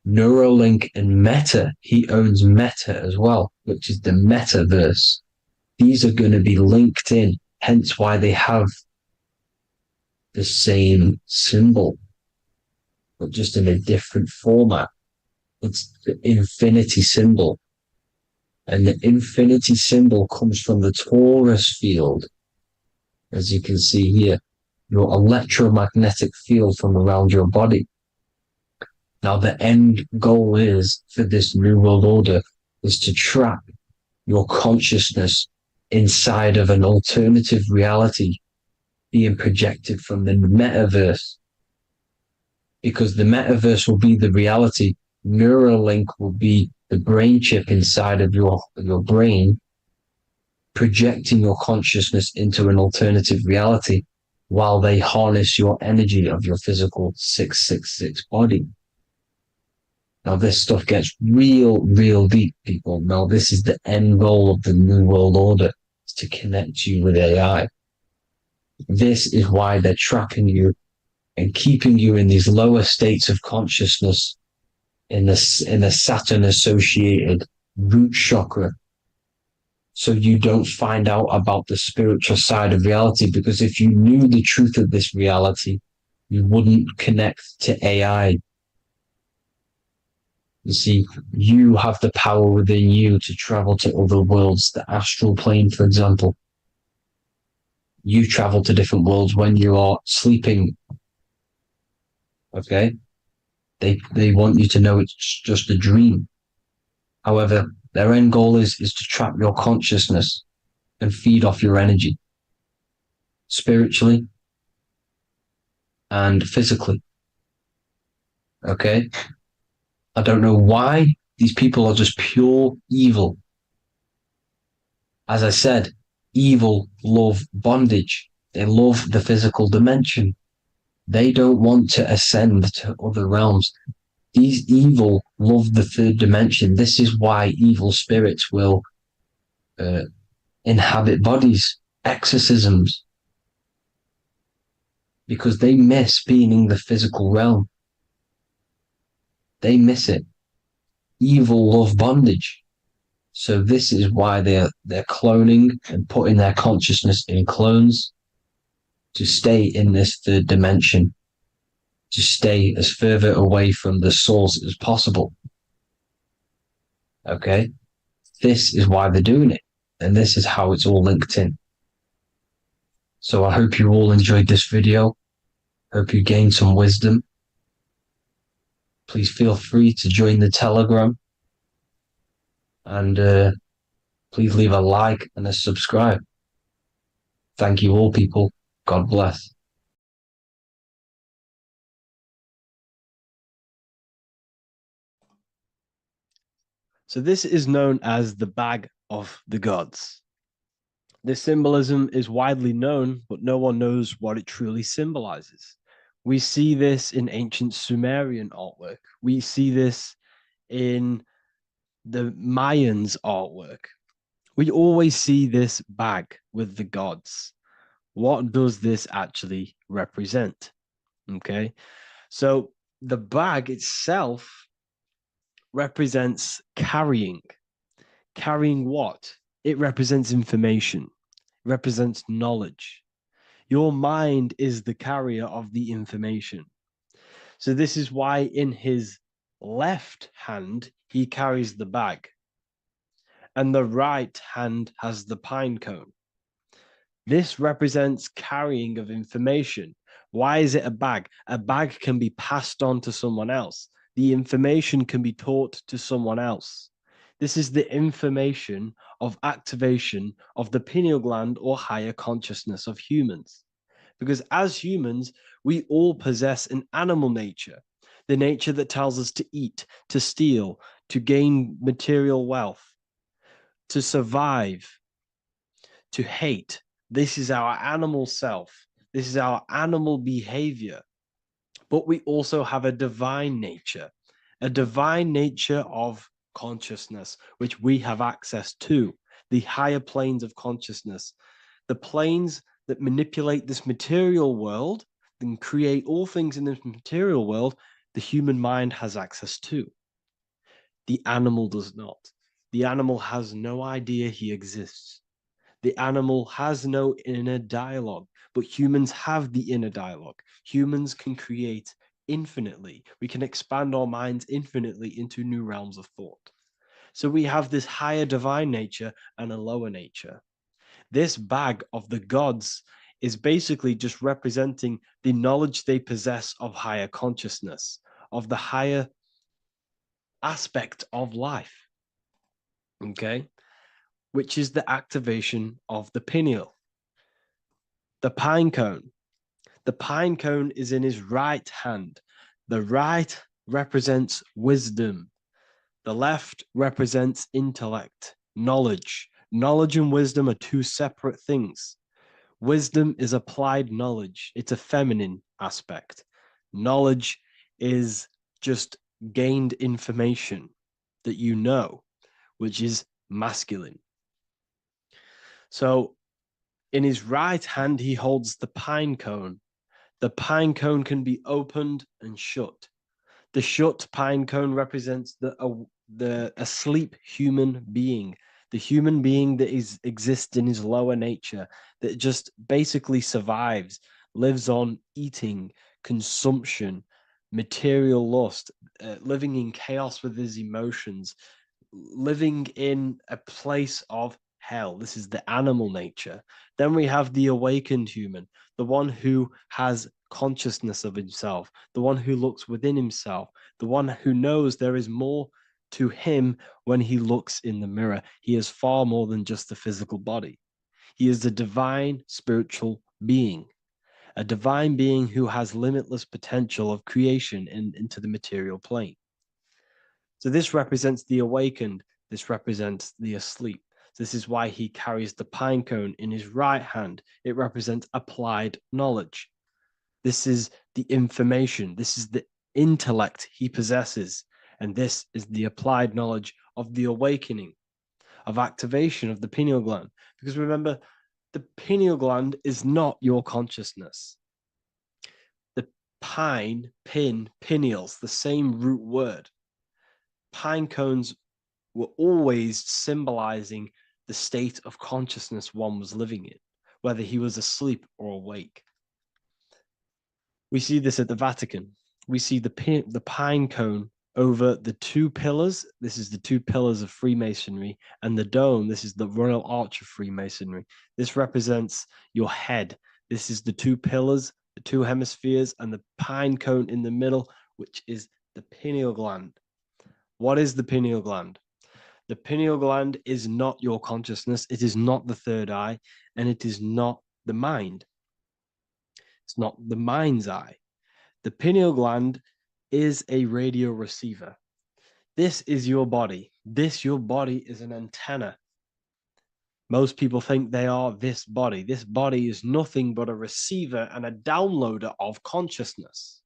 Neuralink and Meta, he owns Meta as well, which is the metaverse. These are going to be linked in, hence why they have the same symbol, but just in a different format. It's the infinity symbol. And the infinity symbol comes from the torus field, as you can see here, your electromagnetic field from around your body. Now, the end goal is for this New World Order is to trap your consciousness inside of an alternative reality being projected from the metaverse. Because the metaverse will be the reality. Neuralink will be the brain chip inside of your brain, projecting your consciousness into an alternative reality while they harness your energy of your physical 666 body. Now, this stuff gets real deep, people. Now, this is the end goal of the New World Order, is to connect you with AI. This is why they're trapping you and keeping you in these lower states of consciousness in the Saturn associated root chakra. So you don't find out about the spiritual side of reality, because if you knew the truth of this reality, you wouldn't connect to AI. You see, you have the power within you to travel to other worlds, the astral plane, for example. You travel to different worlds when you are sleeping. Okay? They want you to know it's just a dream. However, their end goal is to trap your consciousness and feed off your energy, spiritually and physically. Okay? I don't know why these people are just pure evil. As I said, evil love bondage. They love the physical dimension. They don't want to ascend to other realms. These evil love the third dimension. This is why evil spirits will inhabit bodies, exorcisms, because they miss being in the physical realm. They miss it. Evil love bondage. So this is why they're cloning and putting their consciousness in clones to stay in this third dimension, to stay as further away from the source as possible. Okay? This is why they're doing it. And this is how it's all linked in. So I hope you all enjoyed this video. Hope you gained some wisdom. Please feel free to join the Telegram. And please leave a like and a subscribe. Thank you all, people. God bless. So this is known as the bag of the gods. This symbolism is widely known, but no one knows what it truly symbolizes. We see this in ancient Sumerian artwork. We see this in the Mayans' artwork. We always see this bag with the gods. What does this actually represent? Okay, so the bag itself represents carrying. Carrying what? It represents information, represents knowledge. Your mind is the carrier of the information. So this is why in his left hand, he carries the bag, and the right hand has the pine cone. This represents carrying of information. Why is it a bag? A bag can be passed on to someone else. The information can be taught to someone else. This is the information of activation of the pineal gland or higher consciousness of humans. Because as humans, we all possess an animal nature, the nature that tells us to eat, to steal, to gain material wealth, to survive, to hate. This is our animal self. This is our animal behavior. But we also have a divine nature of consciousness, which we have access to, the higher planes of consciousness, the planes that manipulate this material world and create all things in this material world. The human mind has access to. The animal does not. The animal has no idea he exists. The animal has no inner dialogue, but humans have the inner dialogue. Humans can create infinitely. We can expand our minds infinitely into new realms of thought. So we have this higher divine nature and a lower nature. This bag of the gods is basically just representing the knowledge they possess of higher consciousness, of the higher aspect of life. Okay? Which is the activation of the pineal. The pine cone. The pine cone is in his right hand. The right represents wisdom. The left represents intellect, knowledge. Knowledge and wisdom are two separate things. Wisdom is applied knowledge. It's a feminine aspect. Knowledge is just gained information that you know, which is masculine. So in his right hand, he holds the pine cone. The pine cone can be opened and shut. The shut pine cone represents the asleep human being, the human being that exists in his lower nature, that just basically survives, lives on eating, consumption, material lust, living in chaos with his emotions, living in a place of hell. This is the animal nature. Then we have the awakened human, the one who has consciousness of himself, the one who looks within himself, the one who knows there is more to him when he looks in the mirror. He is far more than just the physical body. He is a divine spiritual being, a divine being who has limitless potential of creation into the material plane. So this represents the awakened. This represents the asleep. This is why he carries the pine cone in his right hand. It represents applied knowledge. This is the information. This is the intellect he possesses. And this is the applied knowledge of the awakening, of activation of the pineal gland. Because remember, the pineal gland is not your consciousness. The pine, pin, pineals, the same root word. Pine cones were always symbolizing the state of consciousness one was living in, whether he was asleep or awake. We see this at the Vatican. We see the pine cone over the two pillars. This is the two pillars of Freemasonry, and the dome. This is the Royal Arch of Freemasonry. This represents your head. This is the two pillars, the two hemispheres, and the pine cone in the middle, which is the pineal gland. What is the pineal gland? The pineal gland is not your consciousness. It is not the third eye, and it is not the mind. It's not the mind's eye. The pineal gland is a radio receiver. This is your body. Your body is an antenna. Most people think they are this body. This body is nothing but a receiver and a downloader of consciousness.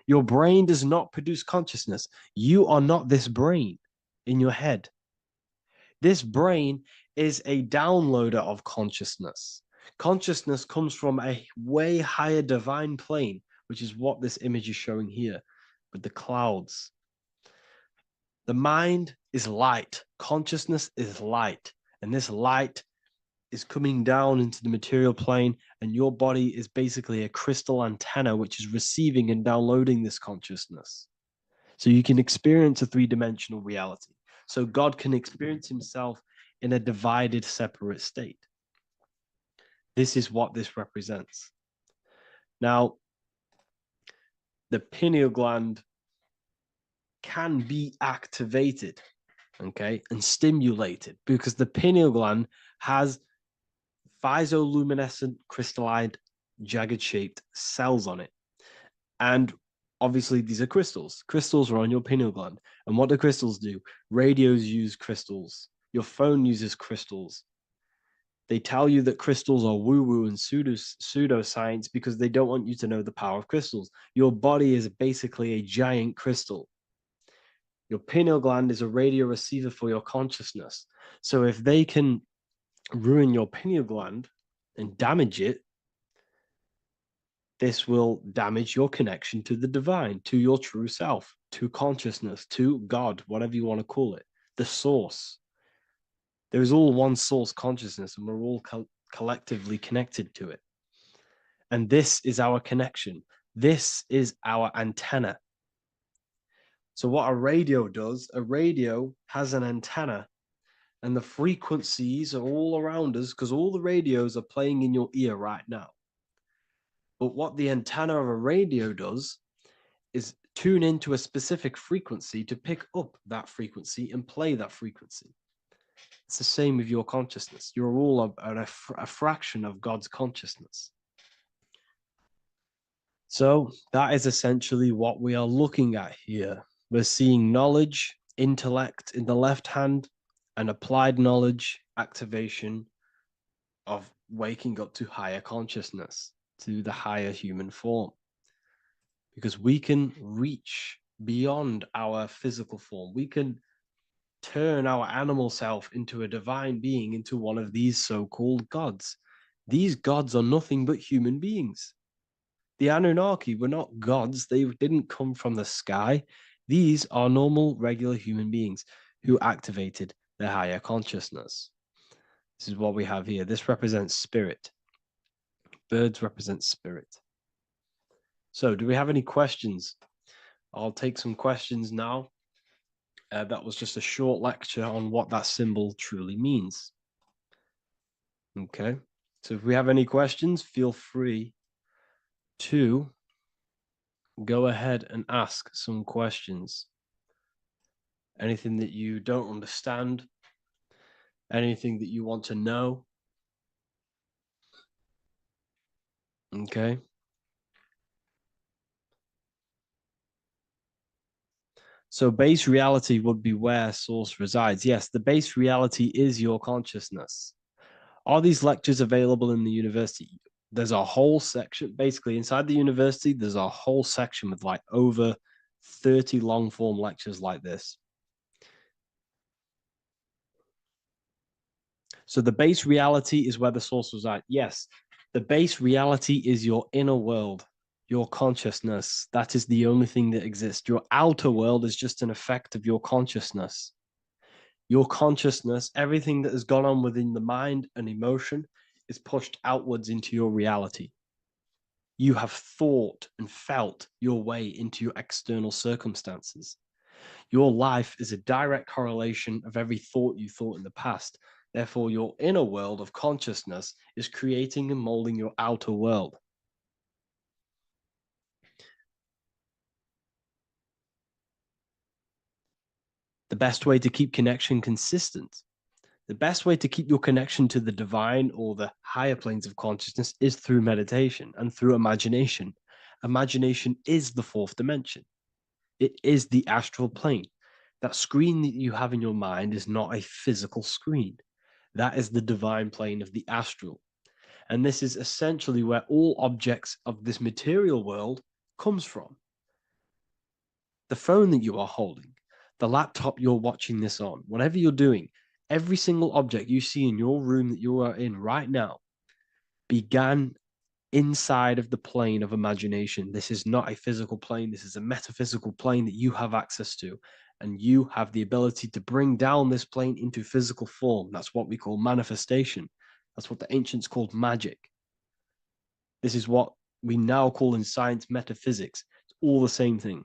Your brain does not produce consciousness. You are not this brain in your head. This brain is a downloader of consciousness. Consciousness comes from a way higher divine plane, which is what this image is showing here with the clouds. The mind is light. Consciousness is light. And this light is coming down into the material plane, and your body is basically a crystal antenna which is receiving and downloading this consciousness. So you can experience a three-dimensional reality. So God can experience himself in a divided, separate state. This is what this represents. Now, the pineal gland can be activated, okay, and stimulated, because the pineal gland has physioluminescent crystalline jagged-shaped cells on it. And obviously, these are crystals. Crystals are on your pineal gland. And what do crystals do? Radios use crystals. Your phone uses crystals. They tell you that crystals are woo-woo and pseudoscience because they don't want you to know the power of crystals. Your body is basically a giant crystal. Your pineal gland is a radio receiver for your consciousness. So if they can ruin your pineal gland and damage it, this will damage your connection to the divine, to your true self, to consciousness, to God, whatever you want to call it, the source. There is all one source consciousness, and we're all collectively connected to it. And this is our connection. This is our antenna. So what a radio does, a radio has an antenna, and the frequencies are all around us because all the radios are playing in your ear right now. But what the antenna of a radio does is tune into a specific frequency to pick up that frequency and play that frequency. It's the same with your consciousness. You're all a fraction of God's consciousness. So that is essentially what we are looking at here. We're seeing knowledge, intellect in the left hand, and applied knowledge, activation of waking up to higher consciousness, to the higher human form. Because we can reach beyond our physical form. We can turn our animal self into a divine being, into one of these so-called gods. These gods are nothing but human beings. The Anunnaki were not gods. They didn't come from the sky. These are normal, regular human beings who activated their higher consciousness. This is what we have here. This represents spirit. Birds represent spirit. So, do we have any questions? I'll take some questions now. That was just a short lecture on what that symbol truly means. Okay. So, if we have any questions, feel free to go ahead and ask some questions. Anything that you don't understand, anything that you want to know. Okay. So base reality would be where source resides. Yes, the base reality is your consciousness. Are these lectures available in the university? There's a whole section, basically inside the university, there's a whole section with like over 30 long form lectures like this. So the base reality is where the source resides. Yes, the base reality is your inner world, your consciousness. That is the only thing that exists. Your outer world is just an effect of your consciousness. Your consciousness, everything that has gone on within the mind and emotion, is pushed outwards into your reality. You have thought and felt your way into your external circumstances. Your life is a direct correlation of every thought you thought in the past. Therefore, your inner world of consciousness is creating and molding your outer world. The best way to keep connection consistent, the best way to keep your connection to the divine or the higher planes of consciousness is through meditation and through imagination. Imagination is the fourth dimension. It is the astral plane. That screen that you have in your mind is not a physical screen. That is the divine plane of the astral. And this is essentially where all objects of this material world comes from. The phone that you are holding, the laptop you're watching this on, whatever you're doing, every single object you see in your room that you are in right now began inside of the plane of imagination. This is not a physical plane. This is a metaphysical plane that you have access to. And you have the ability to bring down this plane into physical form. That's what we call manifestation. That's what the ancients called magic. This is what we now call in science metaphysics. It's all the same thing.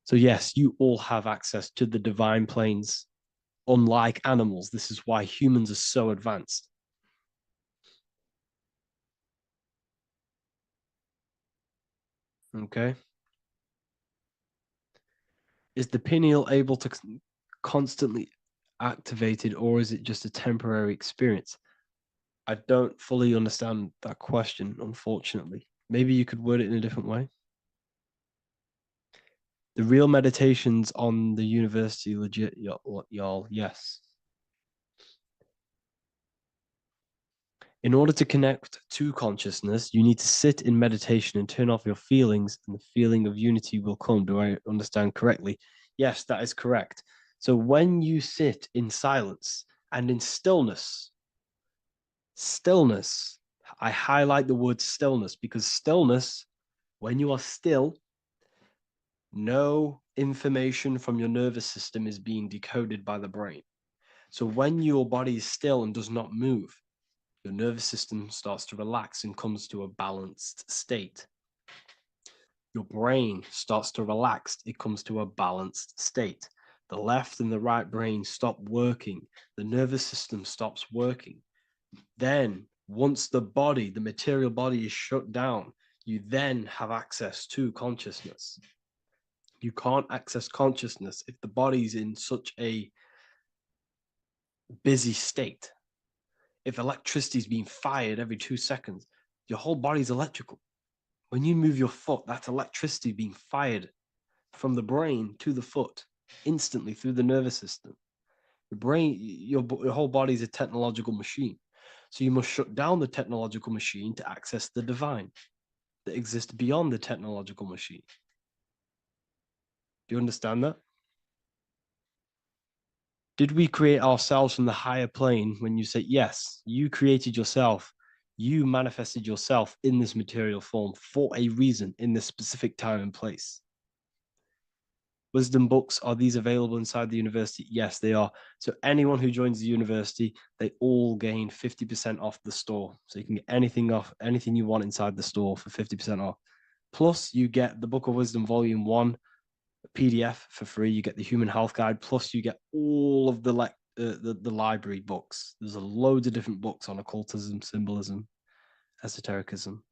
So yes, you all have access to the divine planes. Unlike animals, this is why humans are so advanced. Okay. Is the pineal able to constantly activated, or is it just a temporary experience? I don't fully understand that question, unfortunately. Maybe you could word it in a different way. The real meditations on the university, legit, y'all, yes. In order to connect to consciousness, you need to sit in meditation and turn off your feelings, and the feeling of unity will come. Do I understand correctly? Yes, that is correct. So when you sit in silence and in stillness, I highlight the word stillness because stillness, when you are still, no information from your nervous system is being decoded by the brain. So when your body is still and does not move, your nervous system starts to relax and comes to a balanced state. Your brain starts to relax, it comes to a balanced state. The left and the right brain stop working. The nervous system stops working. Then, once the body, the material body is shut down, you then have access to consciousness. You can't access consciousness if the body's in such a busy state. If electricity is being fired every 2 seconds, your whole body's electrical. When you move your foot, that's electricity being fired from the brain to the foot instantly through the nervous system. The brain, your whole body is a technological machine. So you must shut down the technological machine to access the divine that exists beyond the technological machine. Do you understand that? Did we create ourselves from the higher plane? When you say yes, you created yourself. You manifested yourself in this material form for a reason in this specific time and place. Wisdom books, are these available inside the university? Yes, they are. So anyone who joins the university, they all gain 50% off the store. So you can get anything you want inside the store for 50% off. Plus, you get the Book of Wisdom Volume 1 PDF for free. You get the Human Health Guide. Plus, you get all of the library books. There's a load of different books on occultism, symbolism, esotericism.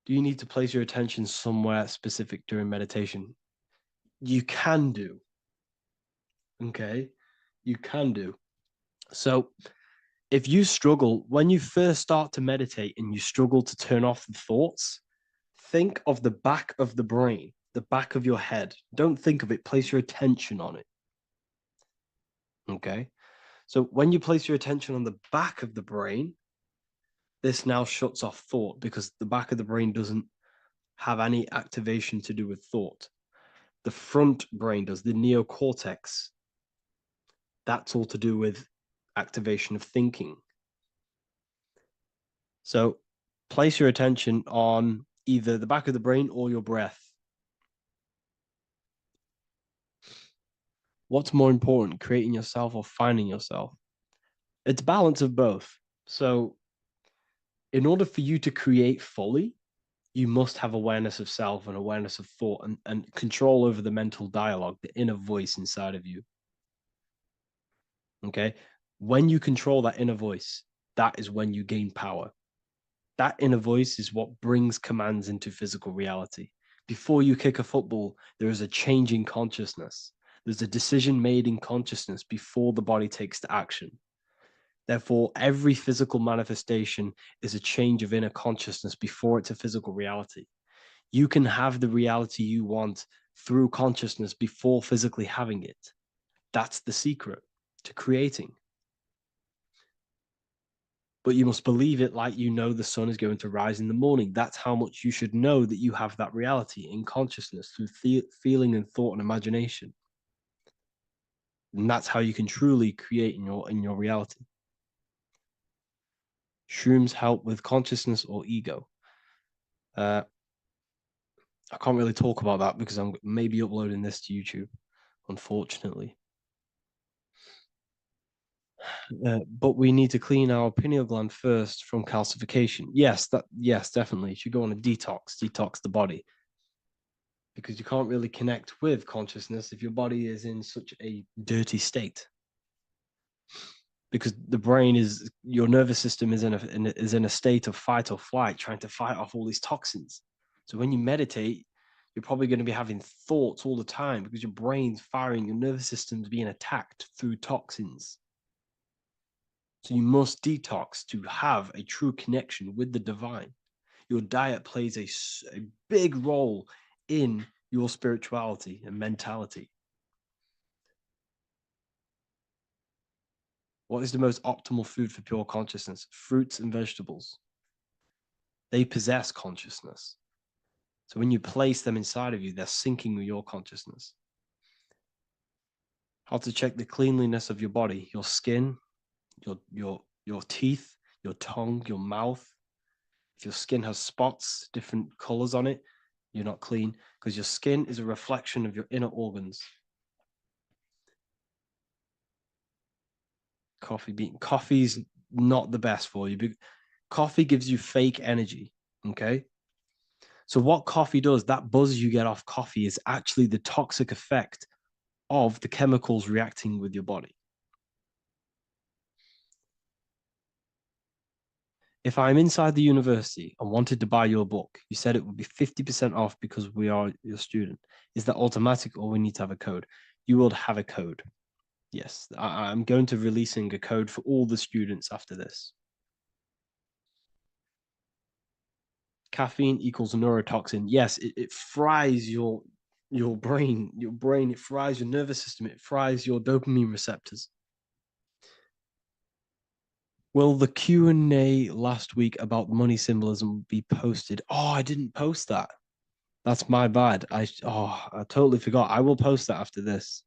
Do you need to place your attention somewhere specific during meditation? You can do. Okay, you can do. So if you struggle, when you first start to meditate and you struggle to turn off the thoughts, think of the back of the brain, the back of your head. Don't think of it, place your attention on it. Okay, so when you place your attention on the back of the brain, this now shuts off thought because the back of the brain doesn't have any activation to do with thought. The front brain does, the neocortex. That's all to do with activation of thinking. So place your attention on either the back of the brain or your breath. What's more important, creating yourself or finding yourself? It's balance of both. So in order for you to create fully, you must have awareness of self and awareness of thought and control over the mental dialogue, the inner voice inside of you. Okay? When you control that inner voice, that is when you gain power. That inner voice is what brings commands into physical reality. Before you kick a football, there is a change in consciousness. There's a decision made in consciousness before the body takes to action. Therefore, every physical manifestation is a change of inner consciousness before it's a physical reality. You can have the reality you want through consciousness before physically having it. That's the secret to creating. But you must believe it like you know the sun is going to rise in the morning. That's how much you should know that you have that reality in consciousness through feeling and thought and imagination. And that's how you can truly create in your reality. Shrooms help with consciousness or ego. I can't really talk about that because I'm maybe uploading this to YouTube, unfortunately. But we need to clean our pineal gland first from calcification. Yes, definitely. You should go on a detox the body. Because you can't really connect with consciousness if your body is in such a dirty state. Because the brain is, your nervous system is in a state of fight or flight, trying to fight off all these toxins. So when you meditate, you're probably going to be having thoughts all the time because your brain's firing, your nervous system's being attacked through toxins. So you must detox to have a true connection with the divine. Your diet plays a big role in your spirituality and mentality. What is the most optimal food for pure consciousness? Fruits and vegetables. They possess consciousness. So when you place them inside of you, they're syncing with your consciousness. How to check the cleanliness of your body, your skin, your teeth, your tongue, your mouth. If your skin has spots, different colors on it, you're not clean because your skin is a reflection of your inner organs. Coffee's not the best for you. Coffee gives you fake energy. Okay. So what coffee does, that buzz you get off coffee is actually the toxic effect of the chemicals reacting with your body. If I'm inside the university and wanted to buy your book, you said it would be 50% off because we are your student. Is that automatic or we need to have a code? You will have a code. Yes, I'm going to releasing a code for all the students after this. Caffeine equals neurotoxin. Yes, it fries your brain, it fries your nervous system, it fries your dopamine receptors. Will the Q&A last week about money symbolism be posted? Oh, I didn't post that. That's my bad. I totally forgot. I will post that after this.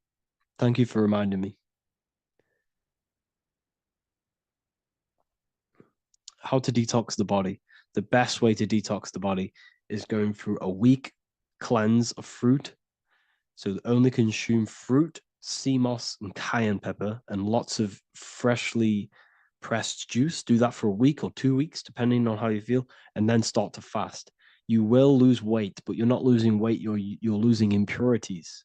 Thank you for reminding me. how to detox the body. The best way to detox the body is going through a week cleanse of fruit. So only consume fruit, sea moss, and cayenne pepper, and lots of freshly pressed juice. Do that for a week or 2 weeks, depending on how you feel, and then start to fast. You will lose weight, but you're not losing weight. You're losing impurities.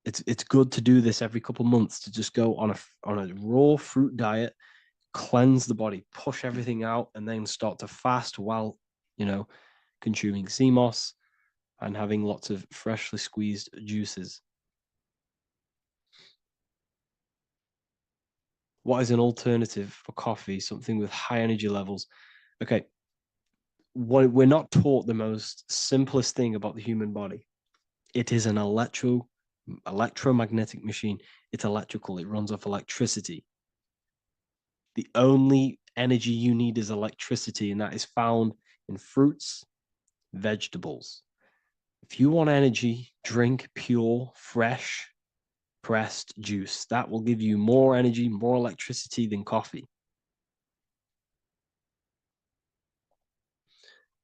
It's good to do this every couple of months, to just go on a raw fruit diet, cleanse the body, push everything out, and then start to fast while consuming sea moss and having lots of freshly squeezed juices. What is an alternative for coffee? Something with high energy levels. Okay, we're not taught the most simplest thing about the human body. It is an electromagnetic machine. It's electrical. It runs off electricity. The only energy you need is electricity, and that is found in fruits, vegetables. If you want energy, drink pure, fresh, pressed juice. That will give you more energy, more electricity than coffee.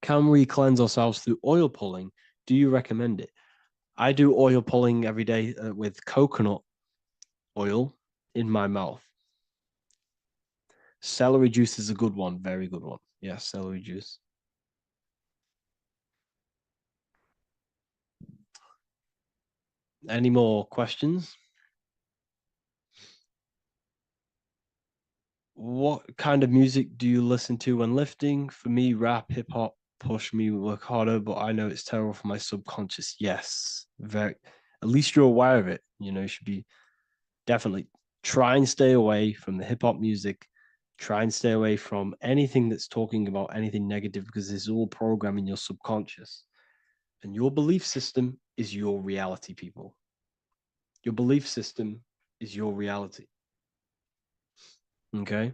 Can we cleanse ourselves through oil pulling? Do you recommend it? I do oil pulling every day with coconut oil in my mouth. Celery juice is a good one, very good one. Yeah, celery juice. Any more questions? What kind of music do you listen to when lifting? For me, rap, hip hop push me work harder, but I know it's terrible for my subconscious. Yes, very. At least you're aware of it. You should be definitely try and stay away from the hip hop music. Try and stay away from anything that's talking about anything negative, because it's all programming your subconscious. And your belief system is your reality, people. Your belief system is your reality. Okay?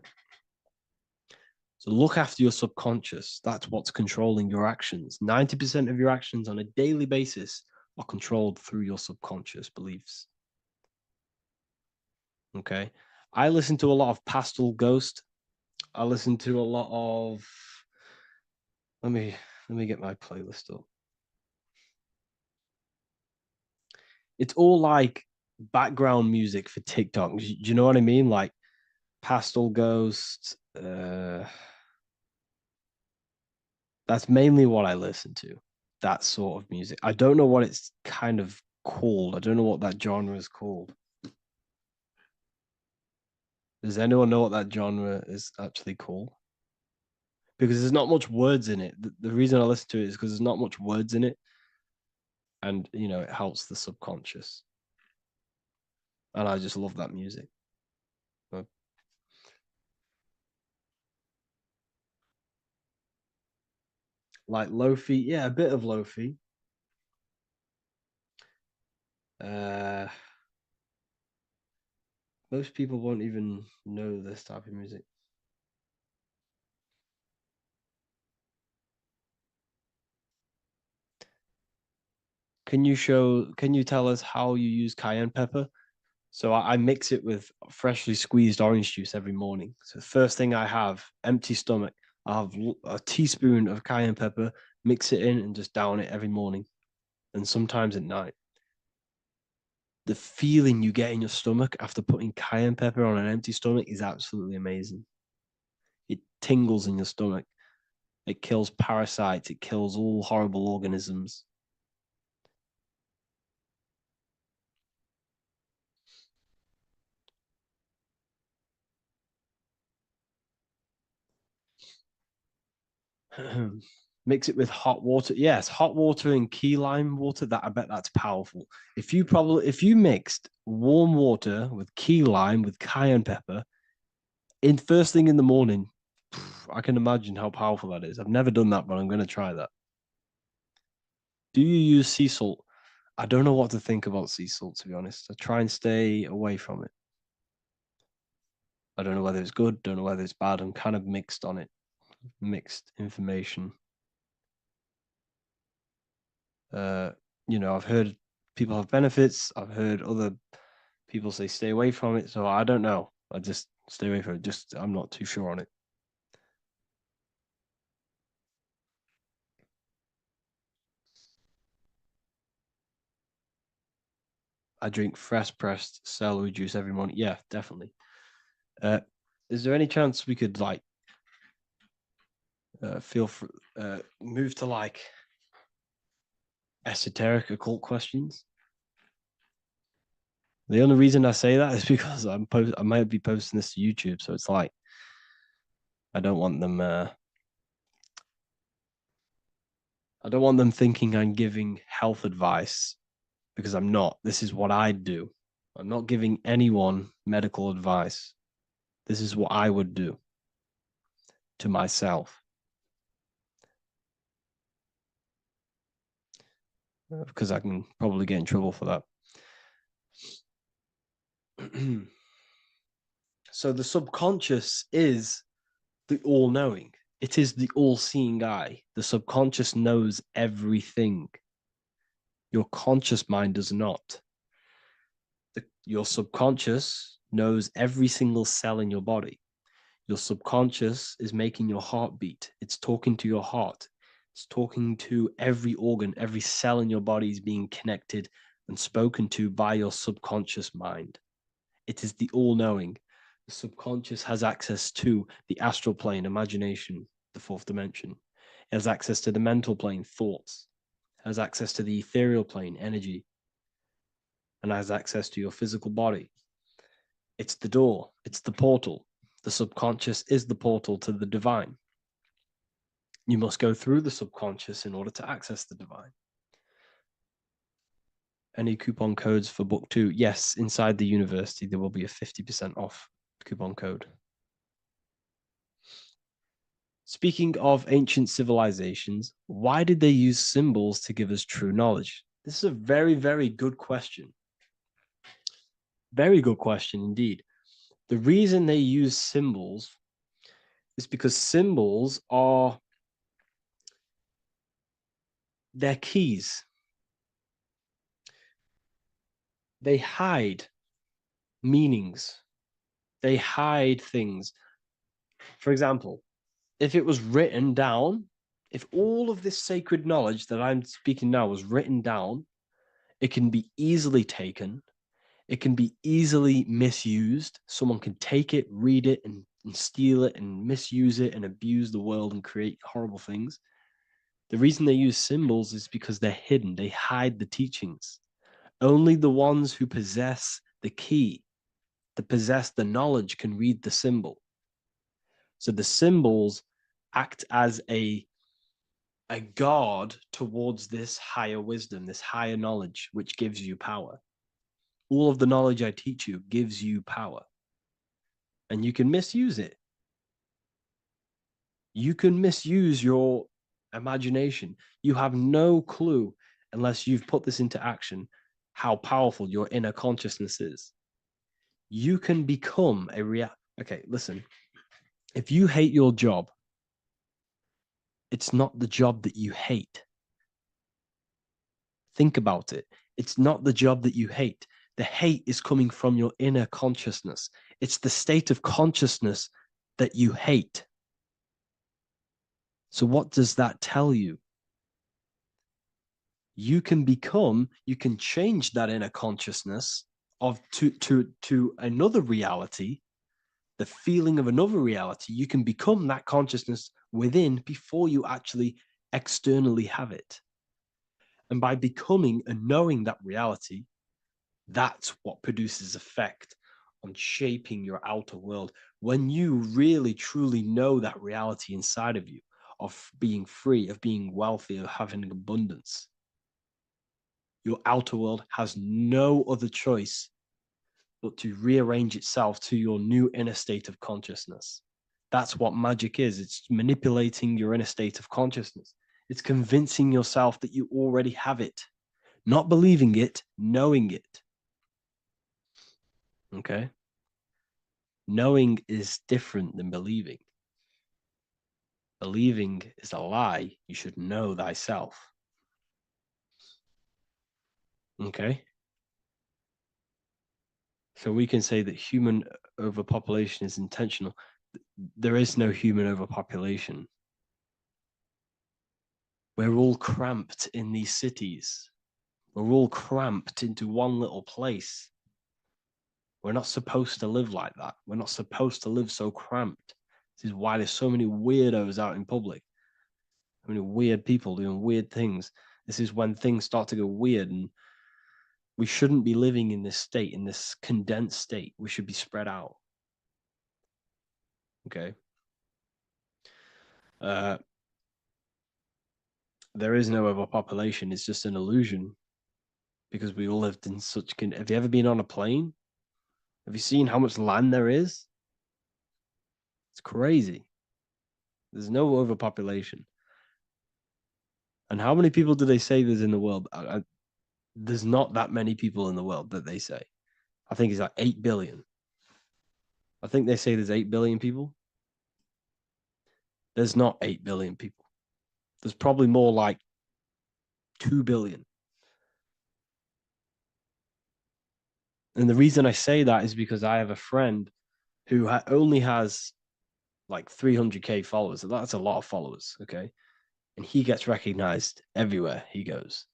So look after your subconscious. That's what's controlling your actions. 90% of your actions on a daily basis are controlled through your subconscious beliefs. Okay? I listen to a lot of Pastel Ghost. I listen to a lot of let me get my playlist up. It's all like background music for TikTok. Do you know what I mean? Like Pastel Ghost. That's mainly what I listen to. That sort of music. I don't know what it's kind of called. I don't know what that genre is called. Does anyone know what that genre is actually called? Because there's not much words in it. The reason I listen to it is because there's not much words in it. And, it helps the subconscious. And I just love that music. Like lo-fi, yeah, a bit of lo-fi. Most people won't even know this type of music. Can you tell us how you use cayenne pepper? So I mix it with freshly squeezed orange juice every morning. So the first thing I have, empty stomach, I have a teaspoon of cayenne pepper, mix it in and just down it every morning. And sometimes at night. The feeling you get in your stomach after putting cayenne pepper on an empty stomach is absolutely amazing. It tingles in your stomach. It kills parasites. It kills all horrible organisms. Mix it with hot water. Yes, hot water and key lime water. That I bet that's powerful. If you mixed warm water with key lime with cayenne pepper in first thing in the morning, I can imagine how powerful that is. I've never done that, but I'm going to try that. Do you use sea salt? I don't know what to think about sea salt, to be honest. I try and stay away from it. I don't know whether it's good, don't know whether it's bad. I'm kind of mixed on it. Mixed information. I've heard people have benefits. I've heard other people say stay away from it. So I don't know. I just stay away from it. I'm not too sure on it. I drink fresh pressed celery juice every morning. Yeah, definitely. Is there any chance we could like move to like esoteric occult questions? The only reason I say that is because I might be posting this to YouTube, so it's like I don't want them. I don't want them thinking I'm giving health advice because I'm not. This is what I do. I'm not giving anyone medical advice. This is what I would do to myself. Because I can probably get in trouble for that. So the subconscious is the all-knowing. It is the all-seeing eye. The subconscious knows everything. Your conscious mind does not. Your subconscious knows every single cell in your body. Your subconscious is making your heart beat. It's talking to your heart. It's talking to every organ, every cell in your body is being connected and spoken to by your subconscious mind. It is the all-knowing. The subconscious has access to the astral plane, imagination, the fourth dimension. It has access to the mental plane, thoughts. It has access to the ethereal plane, energy. And has access to your physical body. It's the door. It's the portal. The subconscious is the portal to the divine. You must go through the subconscious in order to access the divine. Any coupon codes for book 2? Yes, inside the university, there will be a 50% off coupon code. Speaking of ancient civilizations, why did they use symbols to give us true knowledge? This is a very, very good question. Very good question indeed. The reason they use symbols is because symbols are their keys. They hide meanings. They hide things. For example, if it was written down, if all of this sacred knowledge that I'm speaking now was written down, it can be easily taken. It can be easily misused. Someone can take it, read it, and steal it and misuse it and abuse the world and create horrible things. The reason they use symbols is because they're hidden. They hide the teachings. Only the ones who possess the key, that possess the knowledge, can read the symbol. So the symbols act as a guard towards this higher wisdom, this higher knowledge, which gives you power. All of the knowledge I teach you gives you power. And you can misuse it. You can misuse your imagination. You have no clue, unless you've put this into action, how powerful your inner consciousness is. You can become a Okay, listen. If you hate your job, it's not the job that you hate. Think about it. It's not the job that you hate. The hate is coming from your inner consciousness. It's the state of consciousness that you hate. So what does that tell you? You can change that inner consciousness to another reality, the feeling of another reality. You can become that consciousness within before you actually externally have it. And by becoming and knowing that reality, that's what produces effect on shaping your outer world. When you really, truly know that reality inside of you, of being free, of being wealthy, of having abundance, your outer world has no other choice but to rearrange itself to your new inner state of consciousness. That's what magic is. It's manipulating your inner state of consciousness. It's convincing yourself that you already have it, not believing it, knowing it. Okay? Knowing is different than believing. Believing is a lie. You should know thyself. Okay? So we can say that human overpopulation is intentional. There is no human overpopulation. We're all cramped in these cities. We're all cramped into one little place. We're not supposed to live like that. We're not supposed to live so cramped. This is why there's so many weirdos out in public. So many weird people doing weird things. This is when things start to go weird, and we shouldn't be living in this state, in this condensed state. We should be spread out. Okay. There is no overpopulation. It's just an illusion because we all lived in such. Have you ever been on a plane? Have you seen how much land there is? It's crazy. There's no overpopulation. And how many people do they say there's in the world? There's not that many people in the world that they say. I think it's like 8 billion. I think they say there's 8 billion people. There's not 8 billion people. There's probably more like 2 billion. And the reason I say that is because I have a friend who only has like 300K followers. That's a lot of followers, okay? And he gets recognized everywhere he goes.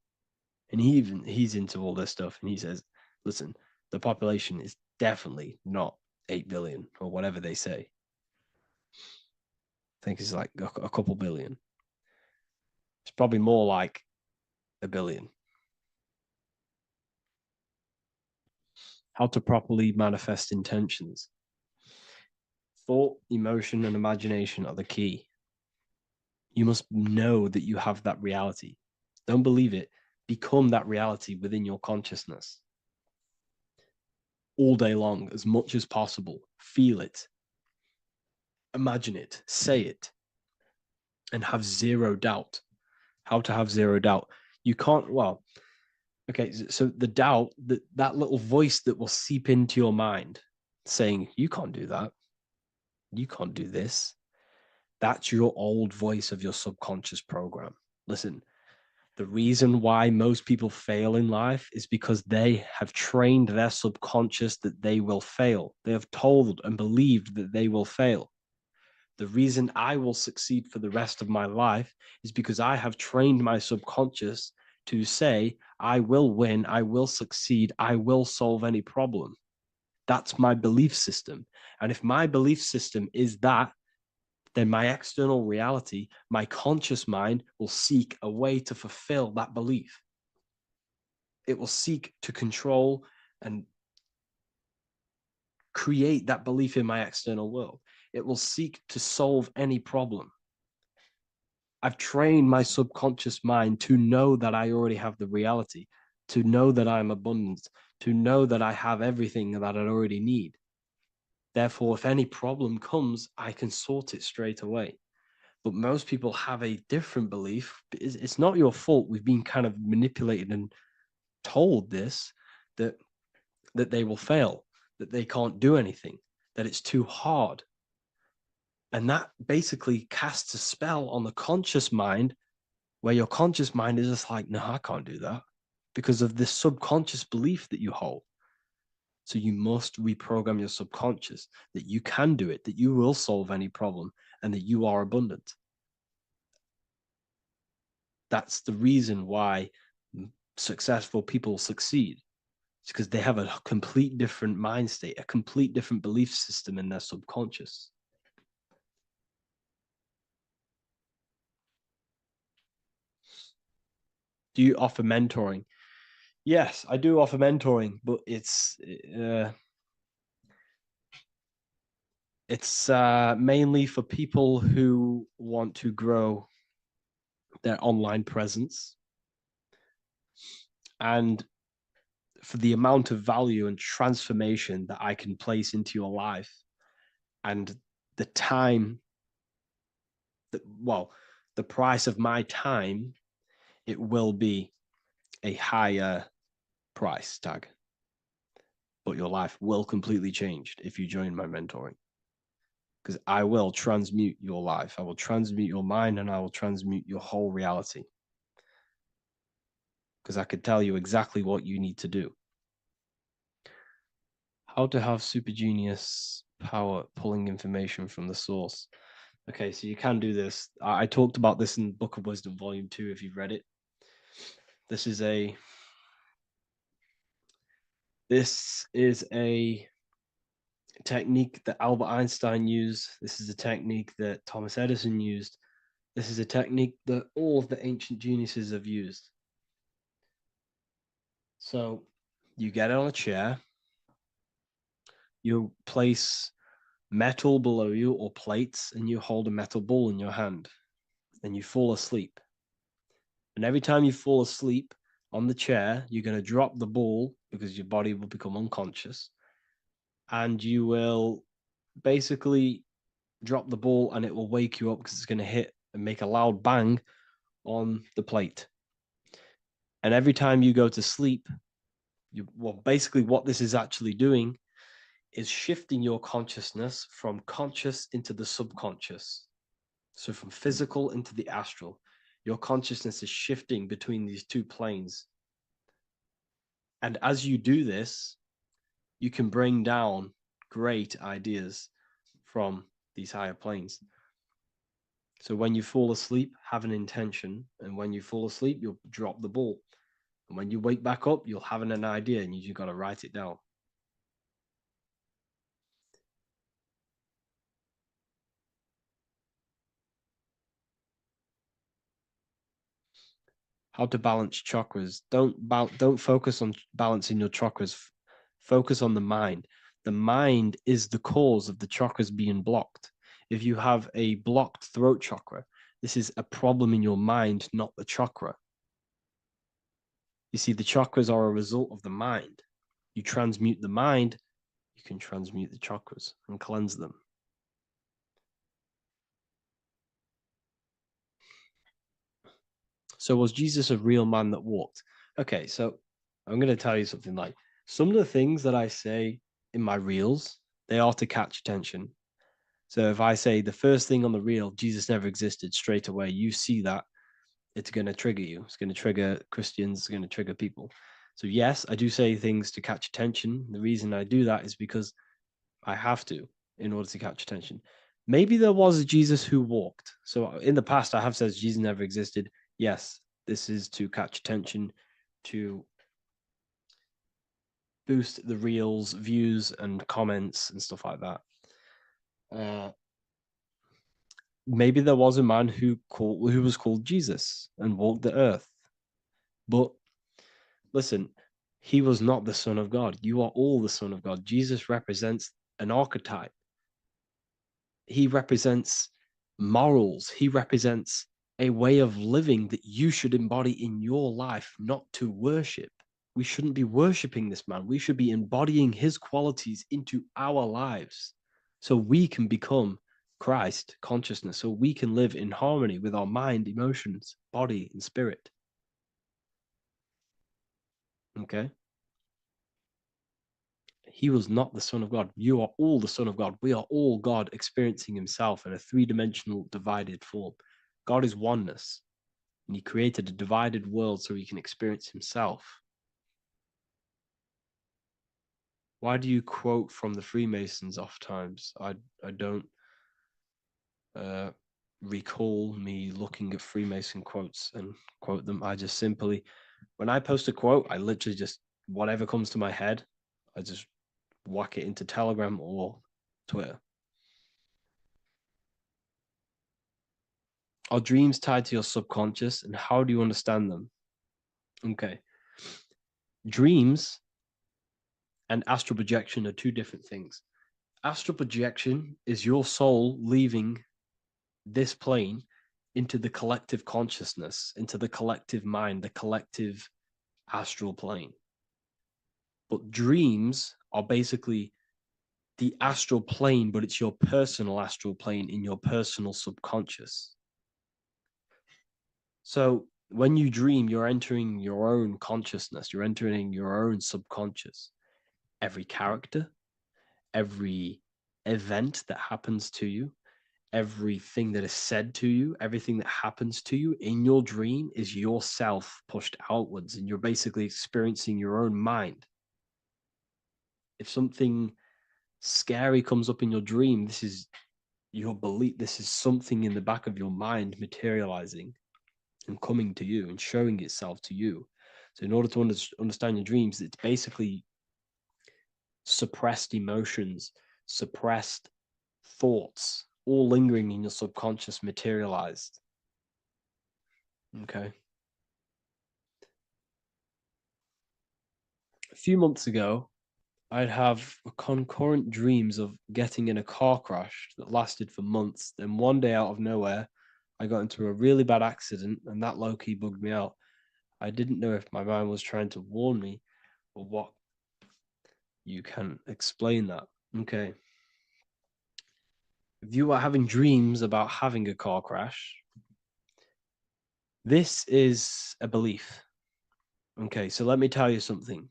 And he's into all this stuff. And he says, listen, the population is definitely not 8 billion or whatever they say. I think it's like a couple billion. It's probably more like a billion. How to properly manifest intentions. Thought, emotion, and imagination are the key. You must know that you have that reality. Don't believe it. Become that reality within your consciousness. All day long, as much as possible. Feel it. Imagine it. Say it. And have zero doubt. How to have zero doubt. You can't, well, okay, so the doubt, that little voice that will seep into your mind saying, you can't do that. You can't do this. That's your old voice of your subconscious program. Listen, the reason why most people fail in life is because they have trained their subconscious that they will fail. They have told and believed that they will fail. The reason I will succeed for the rest of my life is because I have trained my subconscious to say, I will win, I will succeed, I will solve any problem. That's my belief system. And if my belief system is that, then my external reality, my conscious mind will seek a way to fulfill that belief. It will seek to control and create that belief in my external world. It will seek to solve any problem. I've trained my subconscious mind to know that I already have the reality, to know that I'm abundant, to know that I have everything that I already need. Therefore, if any problem comes, I can sort it straight away. But most people have a different belief. It's not your fault. We've been kind of manipulated and told this, that they will fail, that they can't do anything, that it's too hard. And that basically casts a spell on the conscious mind, where your conscious mind is just like, no, I can't do that, because of this subconscious belief that you hold. So you must reprogram your subconscious that you can do it, that you will solve any problem, and that you are abundant. That's the reason why successful people succeed. It's because they have a complete different mind state, a complete different belief system in their subconscious. Do you offer mentoring? Yes, I do offer mentoring, but it's mainly for people who want to grow their online presence, and for the amount of value and transformation that I can place into your life, and the time that, well, the price of my time, it will be a higher price tag, but your life will completely change if you join my mentoring, because I will transmute your life. I will transmute your mind, and I will transmute your whole reality, because I could tell you exactly what you need to do. How to have super genius power pulling information from the source. Okay, so you can do this. I talked about this in Book of Wisdom, Volume 2, if you've read it. This is a This is a technique that Albert Einstein used. This is a technique that Thomas Edison used. This is a technique that all of the ancient geniuses have used. So you get on a chair, you place metal below you or plates, and you hold a metal ball in your hand, and you fall asleep. And every time you fall asleep on the chair, you're going to drop the ball because your body will become unconscious. And you will basically drop the ball and it will wake you up because it's going to hit and make a loud bang on the plate. And every time you go to sleep, basically what this is actually doing is shifting your consciousness from conscious into the subconscious. So from physical into the astral. Your consciousness is shifting between these two planes. And as you do this, you can bring down great ideas from these higher planes. So when you fall asleep, have an intention. And when you fall asleep, you'll drop the ball. And when you wake back up, you'll have an idea and you just got to write it down. How to balance chakras. Don't focus on balancing your chakras. Focus on the mind. The mind is the cause of the chakras being blocked. If you have a blocked throat chakra, this is a problem in your mind, not the chakra. You see, the chakras are a result of the mind. You transmute the mind, you can transmute the chakras and cleanse them. So was Jesus a real man that walked? Okay, so I'm going to tell you something. Like, some of the things that I say in my reels, they are to catch attention. So if I say the first thing on the reel, Jesus never existed, straight away, you see that, it's going to trigger you. It's going to trigger Christians. It's going to trigger people. So yes, I do say things to catch attention. The reason I do that is because I have to in order to catch attention. Maybe there was a Jesus who walked. So in the past, I have said Jesus never existed. Yes, this is to catch attention, to boost the reels, views, and comments and stuff like that. Maybe there was a man who was called Jesus and walked the earth. But listen, he was not the Son of God. You are all the Son of God. Jesus represents an archetype. He represents morals. He represents a way of living that you should embody in your life, not to worship. We shouldn't be worshiping this man. We should be embodying his qualities into our lives so we can become Christ consciousness, so we can live in harmony with our mind, emotions, body, and spirit. Okay? He was not the Son of God. You are all the Son of God. We are all God experiencing himself in a three-dimensional divided form. God is oneness, and he created a divided world so he can experience himself. Why do you quote from the Freemasons oft times? I don't recall me looking at Freemason quotes and quote them. I just simply, when I post a quote, I literally just, whatever comes to my head, I just whack it into Telegram or Twitter. Are dreams tied to your subconscious, and how do you understand them? Okay. Dreams and astral projection are two different things. Astral projection is your soul leaving this plane into the collective consciousness, into the collective mind, the collective astral plane. But dreams are basically the astral plane, but it's your personal astral plane in your personal subconscious. So when you dream, you're entering your own consciousness, you're entering your own subconscious. Every character, every event that happens to you, everything that is said to you, everything that happens to you in your dream is yourself pushed outwards, and you're basically experiencing your own mind. If something scary comes up in your dream, this is your belief, this is something in the back of your mind materializing and coming to you and showing itself to you. So in order to understand your dreams, it's basically suppressed emotions, suppressed thoughts, all lingering in your subconscious materialized. Okay. A few months ago, I'd have concurrent dreams of getting in a car crash that lasted for months. Then one day out of nowhere, I got into a really bad accident, and that low-key bugged me out. I didn't know if my mind was trying to warn me or what. You can explain that. Okay. If you are having dreams about having a car crash, this is a belief. Okay, so let me tell you something.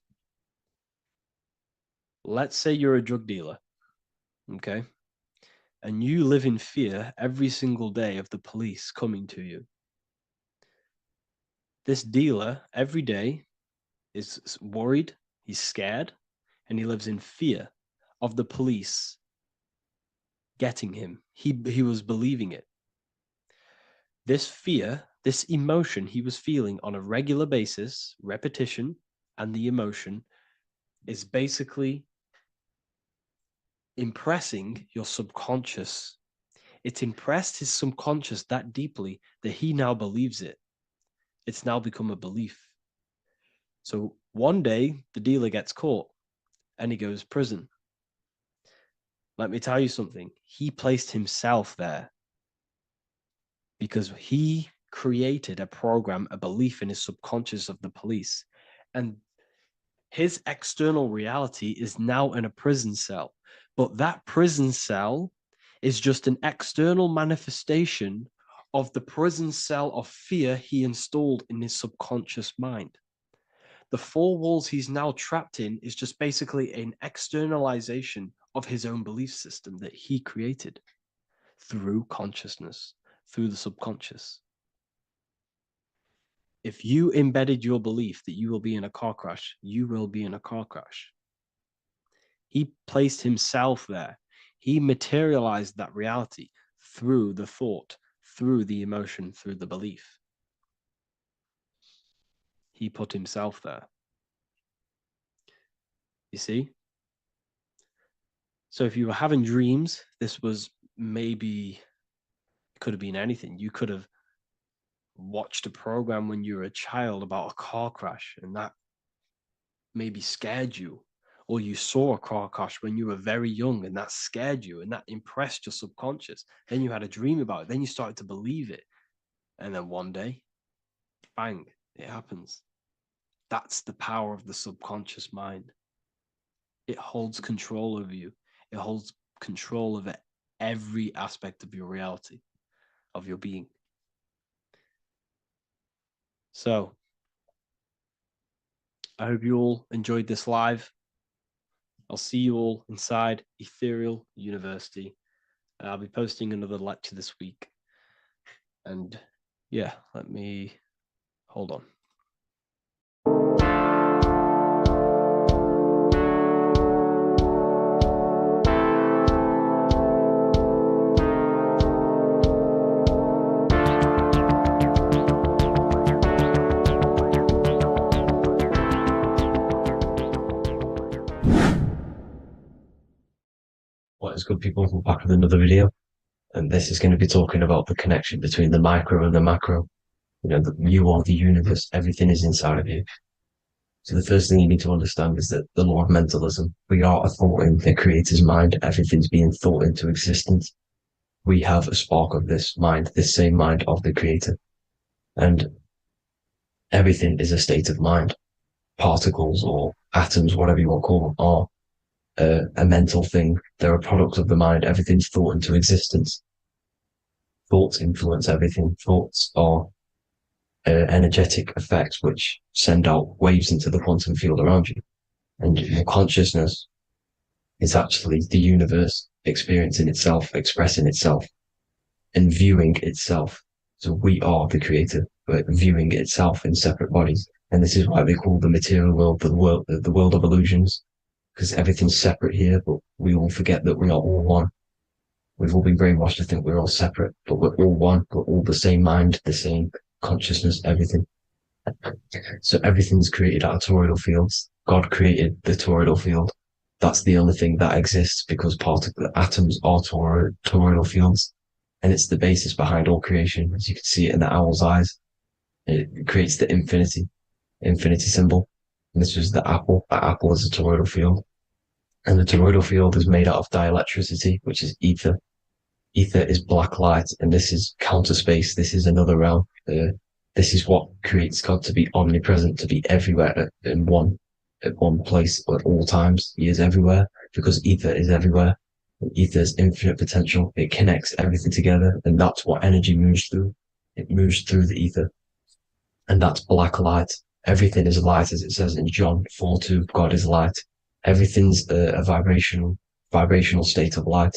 Let's say you're a drug dealer, okay? And you live in fear every single day of the police coming to you. This dealer every day is worried, he's scared, and he lives in fear of the police getting him. He was believing it. This fear, this emotion he was feeling on a regular basis, repetition, and the emotion is basically impressing your subconscious. It's impressed his subconscious that deeply that he now believes it. It's now become a belief. So one day the dealer gets caught and he goes to prison. Let me tell you something. He placed himself there because he created a program, a belief in his subconscious of the police. And his external reality is now in a prison cell. But that prison cell is just an external manifestation of the prison cell of fear he installed in his subconscious mind. The four walls he's now trapped in is just basically an externalization of his own belief system that he created through consciousness, through the subconscious. If you embedded your belief that you will be in a car crash, you will be in a car crash. He placed himself there. He materialized that reality through the thought, through the emotion, through the belief. He put himself there. You see? So if you were having dreams, this was maybe, it could have been anything. You could have watched a program when you were a child about a car crash and that maybe scared you. Or you saw a car crash when you were very young and that scared you and that impressed your subconscious. Then you had a dream about it. Then you started to believe it. And then one day, bang, it happens. That's the power of the subconscious mind. It holds control over you. It holds control over every aspect of your reality, of your being. So, I hope you all enjoyed this live. I'll see you all inside Ethereal University. I'll be posting another lecture this week. And yeah, let me hold on. What is good, people? We're back with another video, and this is going to be talking about the connection between the micro and the macro. You know, you are the universe, everything is inside of you. So the first thing you need to understand is that the law of mentalism, we are a thought in the creator's mind, everything's being thought into existence. We have a spark of this mind, this same mind of the creator. And everything is a state of mind. Particles or atoms, whatever you want to call them, are a mental thing. They're a product of the mind. Everything's thought into existence. Thoughts influence everything. Thoughts are energetic effects which send out waves into the quantum field around you. And your consciousness is actually the universe experiencing itself, expressing itself, and viewing itself. So we are the creator, but viewing itself in separate bodies. And this is why they call the material world the world of illusions, because everything's separate here, but we all forget that we are all one. We've all been brainwashed to think we're all separate, but we're all one. We're all the same mind, the same consciousness, everything. So everything's created out of toroidal fields. God created the toroidal field. That's the only thing that exists because atoms are toroidal fields. And it's the basis behind all creation, as you can see it in the owl's eyes. It creates the infinity symbol. And this was the apple. The apple is a toroidal field. And the toroidal field is made out of dielectricity, which is ether. Ether is black light, and this is counter space. This is another realm. This is what creates God to be omnipresent, to be everywhere at one place at all times. He is everywhere because ether is everywhere. Ether is infinite potential. It connects everything together, and that's what energy moves through. It moves through the ether, and that's black light. Everything is light, as it says in John 4:2. God is light. Everything's a vibrational state of light.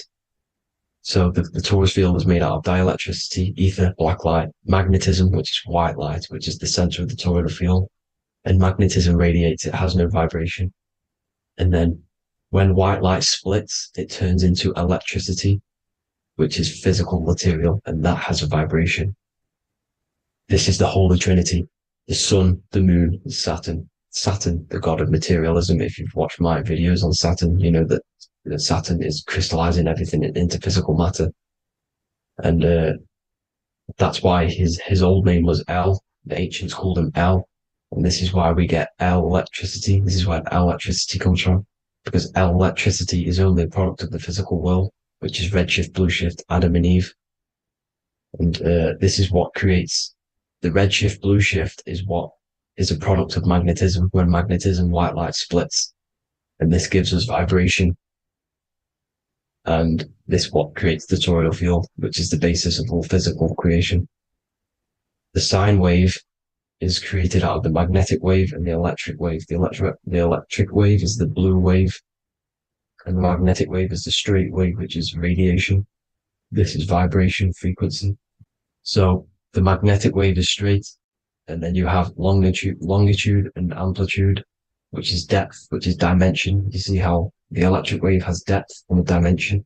So the torus field is made out of dielectricity, ether, black light, magnetism, which is white light, which is the center of the toroidal field. And magnetism radiates, it has no vibration. And then when white light splits, it turns into electricity, which is physical material, and that has a vibration. This is the Holy Trinity, the sun, the moon, Saturn. Saturn, the god of materialism. If you've watched my videos on Saturn, you know that Saturn is crystallizing everything into physical matter. And that's why his old name was El. The ancients called him El. And this is why we get El electricity. This is where El electricity comes from. Because El electricity is only a product of the physical world, which is redshift, blueshift, Adam and Eve. And this is what creates the redshift, blueshift is a product of magnetism. When magnetism, white light splits. And this gives us vibration. And this what creates the toroidal field, which is the basis of all physical creation. The sine wave is created out of the magnetic wave and the electric wave. The electric wave is the blue wave, and the magnetic wave is the straight wave, which is radiation. This is vibration frequency. So the magnetic wave is straight, and then you have longitude and amplitude, which is depth, which is dimension. You see how the electric wave has depth and a dimension.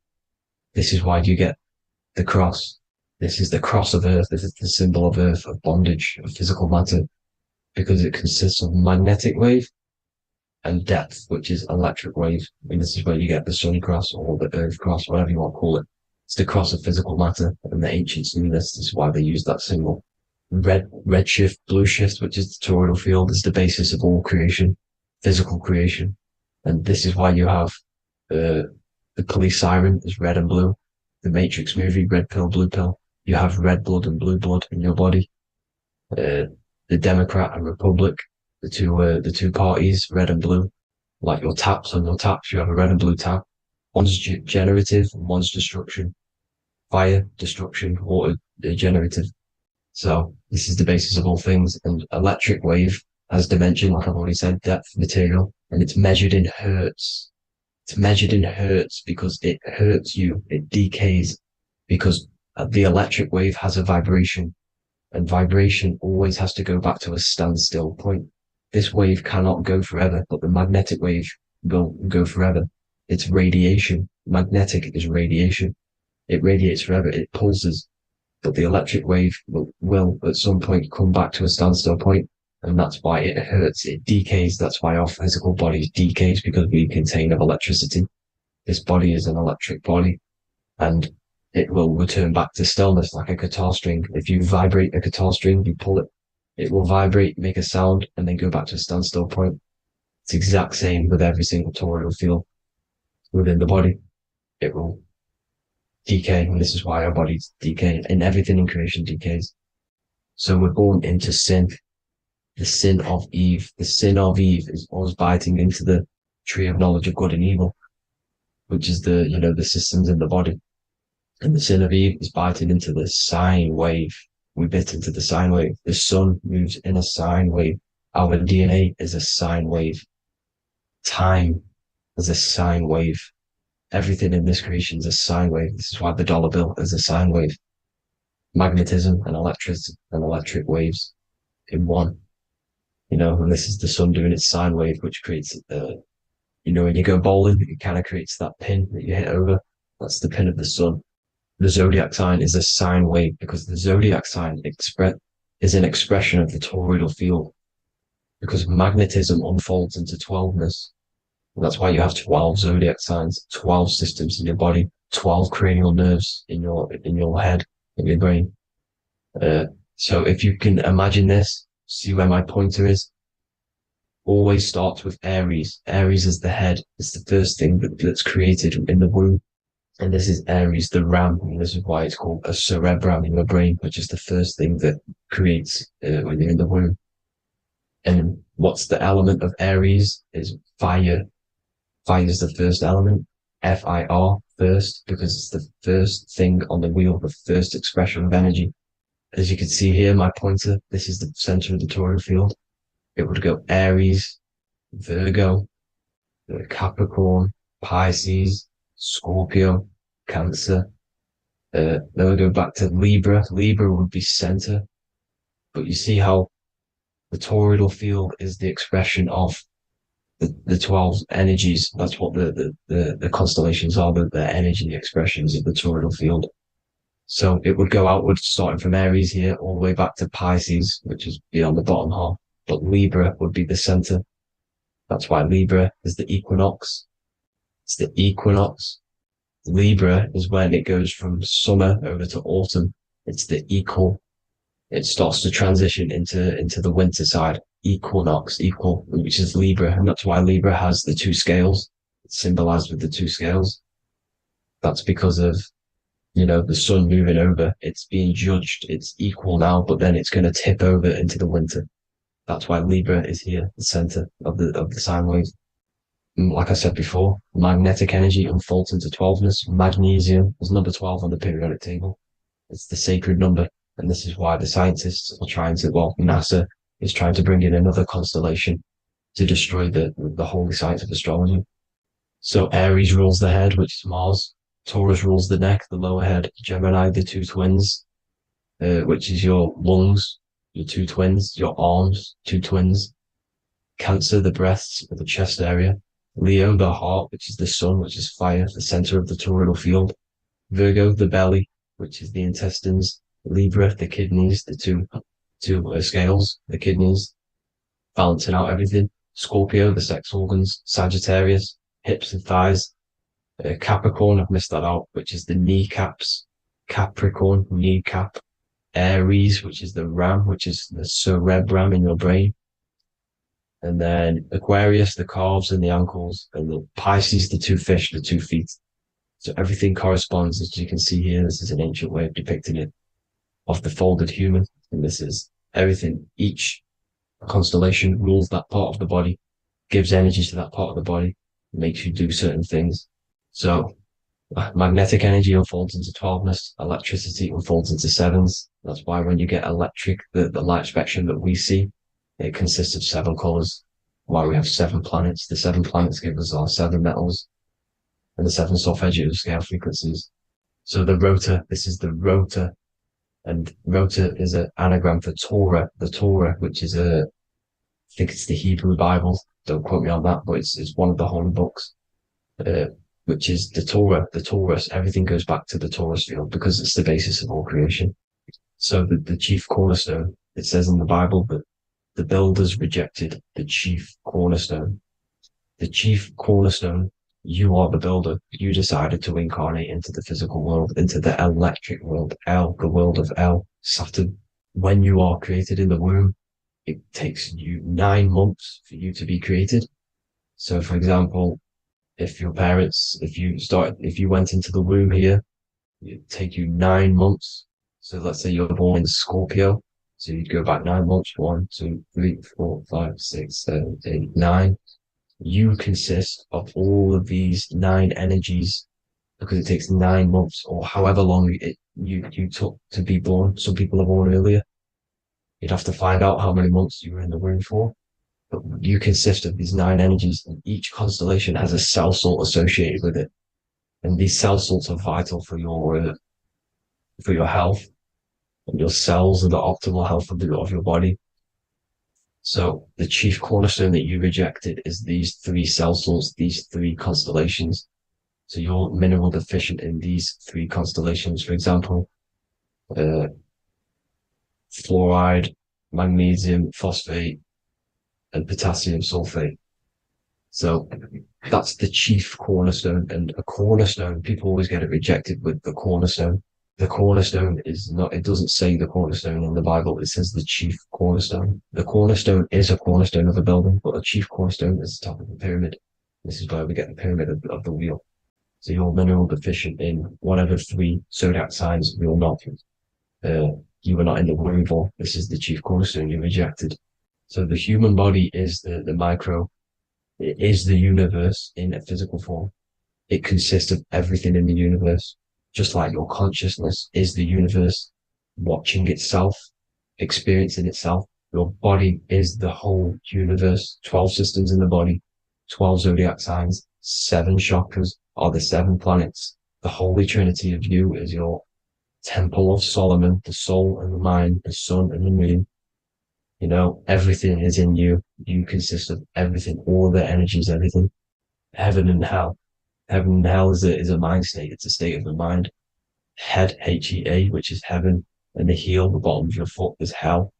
This is why you get the cross. This is the cross of Earth. This is the symbol of Earth, of bondage, of physical matter, because it consists of magnetic wave and depth, which is electric wave. And this is where you get the sun cross or the Earth cross, whatever you want to call it. It's the cross of physical matter, and the ancients knew this. This is why they used that symbol. Red shift, blue shift, which is the toroidal field, is the basis of all creation, physical creation. And this is why you have the police siren is red and blue. The Matrix movie, red pill, blue pill. You have red blood and blue blood in your body. The Democrat and Republic, the two parties, red and blue. Like your taps on your taps, you have a red and blue tap. One's generative, one's destruction. Fire, destruction, water, generative. So this is the basis of all things. And electric wave has dimension, like I've already said, depth, material, and it's measured in hertz. It's measured in hertz because it hurts you. It decays because the electric wave has a vibration, and vibration always has to go back to a standstill point. This wave cannot go forever, but the magnetic wave will go forever. It's radiation. Magnetic is radiation. It radiates forever. It pulses. But the electric wave will at some point come back to a standstill point, and that's why it hurts. It decays. That's why our physical body decays, because we contain of electricity. This body is an electric body, and it will return back to stillness like a guitar string. If you vibrate a guitar string, you pull it, it will vibrate, make a sound, and then go back to a standstill point. It's the exact same with every single toroidal field within the body. It will decay, and this is why our bodies decay, and everything in creation decays. So we're born into sin, the sin of Eve. The sin of Eve is us biting into the tree of knowledge of good and evil, which is the systems in the body. And the sin of Eve is biting into the sine wave. We bit into the sine wave. The sun moves in a sine wave. Our DNA is a sine wave. Time is a sine wave. Everything in this creation is a sine wave. This is why the dollar bill is a sine wave. Magnetism and electric waves in one. And this is the sun doing its sine wave, which creates, when you go bowling, it kind of creates that pin that you hit over. That's the pin of the sun. The zodiac sign is a sine wave because the zodiac sign is an expression of the toroidal field, because magnetism unfolds into 12ness, And that's why you have 12 zodiac signs, 12 systems in your body, 12 cranial nerves in your head, in your brain. So if you can imagine this, see where my pointer is, always starts with Aries. Aries is the head. It's the first thing that's created in the womb. And this is Aries, the ram. And this is why it's called a cerebrum in your brain, which is the first thing that creates when you're in the womb. And what's the element of Aries is fire. Fire is the first element. Fire, first, because it's the first thing on the wheel, the first expression of energy. As you can see here, my pointer, this is the center of the toroidal field. It would go Aries, Virgo, Capricorn, Pisces, Scorpio, Cancer. Then we go back to Libra. Libra would be center. But you see how the toroidal field is the expression of the 12 energies. That's what the constellations are, the energy expressions of the toroidal field. So it would go outwards, starting from Aries here, all the way back to Pisces, which is beyond the bottom half. But Libra would be the center. That's why Libra is the equinox. It's the equinox. Libra is when it goes from summer over to autumn. It's the equal. It starts to transition into the winter side. Equinox, equal, which is Libra. And that's why Libra has the two scales. It's symbolized with the two scales. That's because of, the sun moving over. It's being judged. It's equal now, but then it's going to tip over into the winter. That's why Libra is here, the center of the sine wave. And like I said before, magnetic energy unfolds into 12ness. Magnesium is number 12 on the periodic table. It's the sacred number. And this is why the scientists are NASA is trying to bring in another constellation to destroy the holy science of astrology. So Aries rules the head, which is Mars. Taurus rules the neck, the lower head. Gemini, the two twins, which is your lungs, your two twins, your arms, two twins. Cancer, the breasts, or the chest area. Leo, the heart, which is the sun, which is fire, the center of the toroidal field. Virgo, the belly, which is the intestines. Libra, the kidneys, the two scales, the kidneys, balancing out everything. Scorpio, the sex organs. Sagittarius, hips and thighs. Capricorn, I've missed that out, which is the kneecaps. Capricorn, kneecap. Aries, which is the ram, which is the cerebrum in your brain. And then Aquarius, the calves and the ankles. And the Pisces, the two fish, the 2 feet. So everything corresponds, as you can see here. This is an ancient way of depicting it, of the folded human. And this is everything. Each constellation rules that part of the body, gives energy to that part of the body, makes you do certain things. So magnetic energy unfolds into 12ness, electricity unfolds into 7s. That's why when you get electric, the light spectrum that we see, it consists of 7 colors. Why we have 7 planets. The 7 planets give us our 7 metals and the 7 solfeggio scale frequencies. So the rotor, this is the rotor, and rotor is an anagram for Torah, the Torah, which is I think it's the Hebrew Bible. Don't quote me on that, but it's one of the holy books. Which is the Torah, the Taurus. Everything goes back to the Taurus field because it's the basis of all creation. So the chief cornerstone, it says in the Bible that the builders rejected the chief cornerstone. The chief cornerstone, you are the builder. You decided to incarnate into the physical world, into the electric world, El, the world of El, Saturn. When you are created in the womb, it takes you 9 months for you to be created. So for example, if your parents, if you went into the womb here, it'd take you 9 months. So let's say you're born in Scorpio. So you'd go back 9 months, 1, 2, 3, 4, 5, 6, 7, 8, 9. You consist of all of these 9 energies because it takes 9 months or however long you took to be born. Some people are born earlier. You'd have to find out how many months you were in the womb for. But you consist of these 9 energies, and each constellation has a cell salt associated with it. And these cell salts are vital for your health, and your cells and the optimal health of your body. So the chief cornerstone that you rejected is these 3 cell salts, these 3 constellations. So you're mineral deficient in these 3 constellations. For example, fluoride, magnesium, phosphate, and potassium sulfate. So That's the chief cornerstone. And a cornerstone, people always get it rejected with the cornerstone. The cornerstone is not, it doesn't say the cornerstone in the Bible, it says the chief cornerstone. The cornerstone is a cornerstone of a building, but a chief cornerstone is the top of the pyramid. This is where we get the pyramid of the wheel. So you're mineral deficient in whatever 3 zodiac signs you're not. You were not in the womb for. This is the chief cornerstone you rejected. So the human body is the micro. It is the universe in a physical form. It consists of everything in the universe, just like your consciousness is the universe watching itself, experiencing itself. Your body is the whole universe, 12 systems in the body, 12 zodiac signs, 7 chakras are the 7 planets. The Holy Trinity of you is your Temple of Solomon, the soul and the mind, the sun and the moon. You know, everything is in you. You consist of everything, all the energies, everything. Heaven and hell. Heaven and hell is a mind state. It's a state of the mind. Head, H-E-A, which is heaven, and the heel, the bottom of your foot, is hell.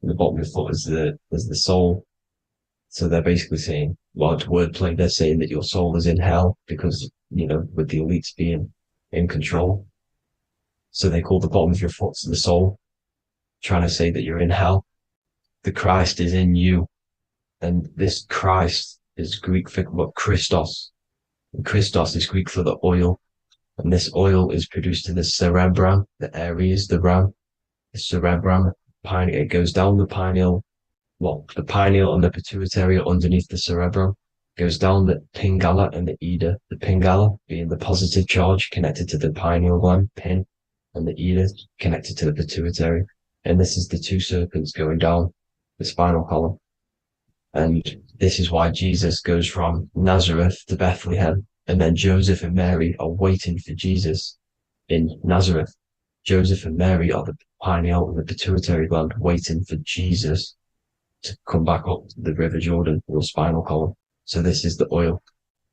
And the bottom of your foot is the soul. So they're basically saying, well, it's wordplay. They're saying that your soul is in hell because, you know, with the elites being in control. So they call the bottom of your foot the soul, trying to say that you're in hell. The Christ is in you. And this Christ is Greek for what? Christos. And Christos is Greek for the oil. And this oil is produced in the cerebrum, the Aries, the ram, the cerebrum. It goes down the pineal. Well, the pineal and the pituitary are underneath the cerebrum. Goes down the pingala and the ida. The pingala being the positive charge connected to the pineal gland, pin, and the ida connected to the pituitary. And this is the 2 serpents going down the spinal column. And this is why Jesus goes from Nazareth to Bethlehem, and then Joseph and Mary are waiting for Jesus in Nazareth. Joseph and Mary are the pineal and the pituitary gland waiting for Jesus to come back up the River Jordan, your spinal column. So this is the oil.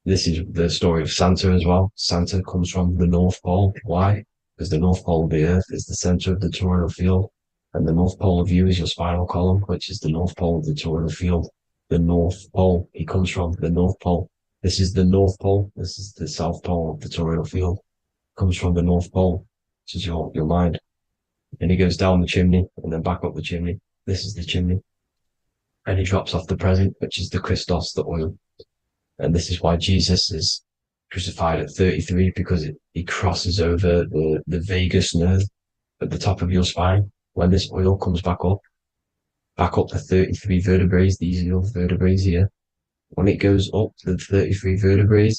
This is the story of Santa as well. Santa comes from the North Pole. Why? Because the North Pole of the Earth is the center of the toroidal field, and the North Pole of you is your spinal column, which is the North Pole of the toroidal field. The North Pole, he comes from the North Pole. This is the North Pole. This is the South Pole of the toroidal field. Comes from the North Pole, which is your mind. And he goes down the chimney and then back up the chimney. This is the chimney. And he drops off the present, which is the Christos, the oil. And this is why Jesus is crucified at 33, because he crosses over the vagus nerve at the top of your spine. When this oil comes back up the 33 vertebrae, these are your vertebrae here. When it goes up the 33 vertebrae,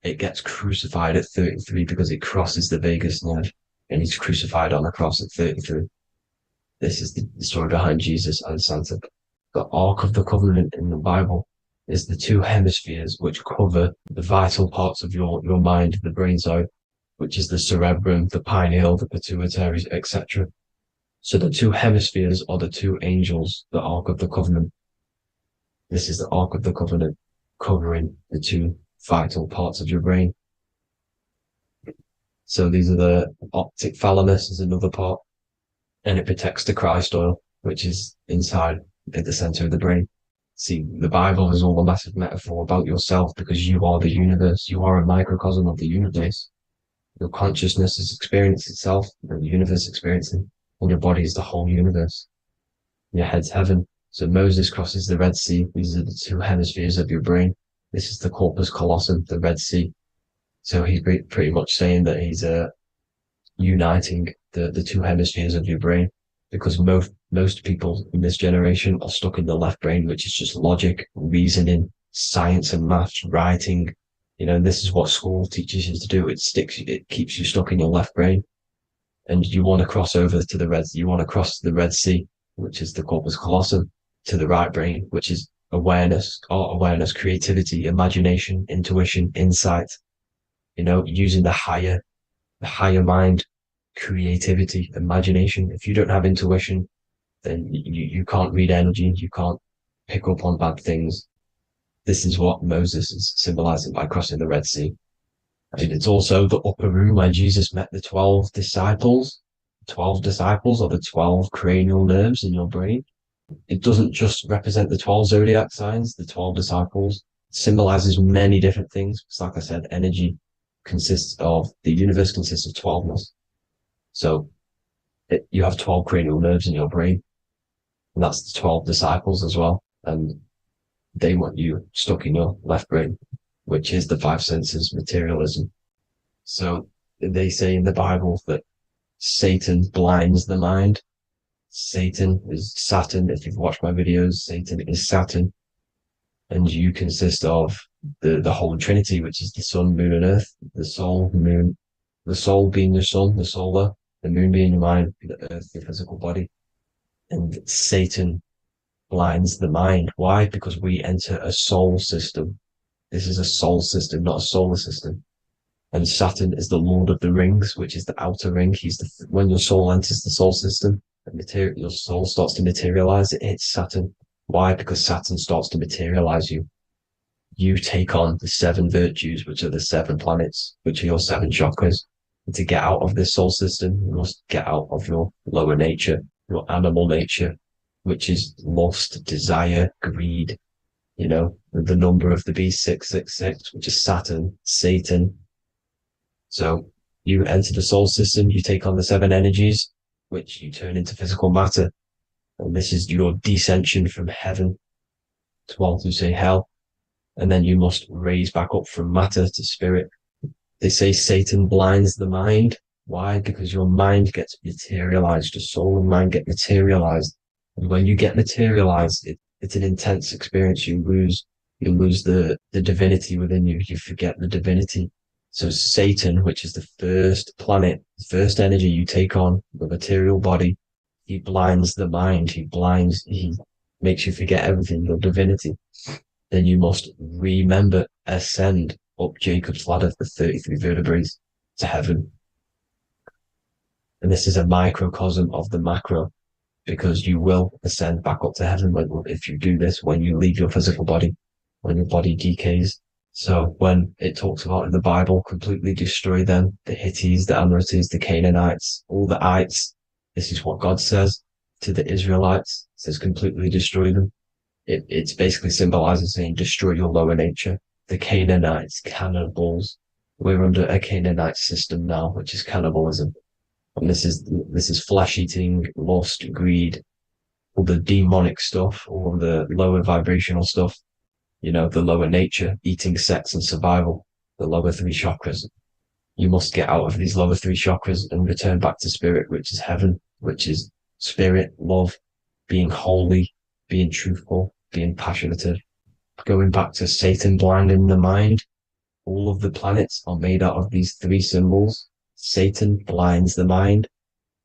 it gets crucified at 33 because it crosses the vagus nerve, and he's crucified on a cross at 33. This is the story behind Jesus and Santa. The Ark of the Covenant in the Bible is the 2 hemispheres which cover the vital parts of your mind, the brain side, which is the cerebrum, the pineal, the pituitary, etc. So the 2 hemispheres are the 2 angels, the Ark of the Covenant. This is the Ark of the Covenant covering the 2 vital parts of your brain. So these are the optic thalamus is another part, and it protects the Christ oil, which is inside at the center of the brain. See, the Bible is all a massive metaphor about yourself because you are the universe. You are a microcosm of the universe. Your consciousness is experiencing itself, and the universe experiencing, and your body is the whole universe. Your head's heaven. So Moses crosses the Red Sea. These are the 2 hemispheres of your brain. This is the corpus callosum, the Red Sea. So he's pretty much saying that he's uniting the 2 hemispheres of your brain, because most people in this generation are stuck in the left brain, which is just logic, reasoning, science and maths, writing. You know, this is what school teaches you to do. It keeps you stuck in your left brain. And you want to cross over to you want to cross the Red Sea, which is the corpus callosum, to the right brain, which is awareness, art awareness, creativity, imagination, intuition, insight. You know, using the higher mind, creativity, imagination. If you don't have intuition, then you can't read energy, you can't pick up on bad things. This is what Moses is symbolizing by crossing the Red Sea. And it's also the upper room where Jesus met the 12 disciples. 12 disciples are the 12 cranial nerves in your brain. It doesn't just represent the 12 zodiac signs, the 12 disciples. symbolizes many different things. It's like I said, energy the universe consists of 12ness. So you have 12 cranial nerves in your brain, and that's the 12 disciples as well. And they want you stuck in your left brain, which is the five senses, materialism. So they say in the Bible that Satan blinds the mind. Satan is Saturn. If you've watched my videos, Satan is Saturn. And you consist of the Holy Trinity, which is the sun, moon, and earth. The soul, moon, the soul being your sun, the solar, the moon being your mind, the earth, your physical body. And Satan blinds the mind. Why? Because we enter a soul system. This is a soul system, not a solar system. And Saturn is the Lord of the Rings, which is the outer ring. When your soul enters the soul system, your soul starts to materialize. It hits Saturn. Why? Because Saturn starts to materialize you. You take on the 7 virtues, which are the 7 planets, which are your 7 chakras. And to get out of this soul system, you must get out of your lower nature, your animal nature, which is lust, desire, greed. You know, the number of the beast 666, which is Saturn, Satan. So you enter the soul system, you take on the 7 energies, which you turn into physical matter. And this is your descension from heaven to, well, to say hell. And then you must raise back up from matter to spirit. They say Satan blinds the mind. Why? Because your mind gets materialized. Your soul and mind get materialized. And when you get materialized, it's an intense experience. You lose the divinity within you. You forget the divinity. So Satan, which is the first planet, the first energy you take on, the material body, he blinds the mind. He makes you forget everything, your divinity. Then you must ascend up Jacob's ladder, the 33 vertebrae, to heaven. And this is a microcosm of the macro, because you will ascend back up to heaven if you do this, when you leave your physical body, when your body decays. So when it talks about in the Bible, completely destroy them, the Hittites, the Amorites, the Canaanites, all the ites, this is what God says to the Israelites. It says completely destroy them. It's basically symbolizing saying destroy your lower nature. The Canaanites, cannibals. We're under a Canaanite system now, which is cannibalism. And this is flesh eating, lust, greed, all the demonic stuff, all the lower vibrational stuff, you know, the lower nature, eating, sex, and survival, the lower 3 chakras. You must get out of these lower 3 chakras and return back to spirit, which is heaven, which is spirit, love, being holy, being truthful, being passionate. Going back to Satan blinding the mind, all of the planets are made out of these 3 symbols. Satan blinds the mind,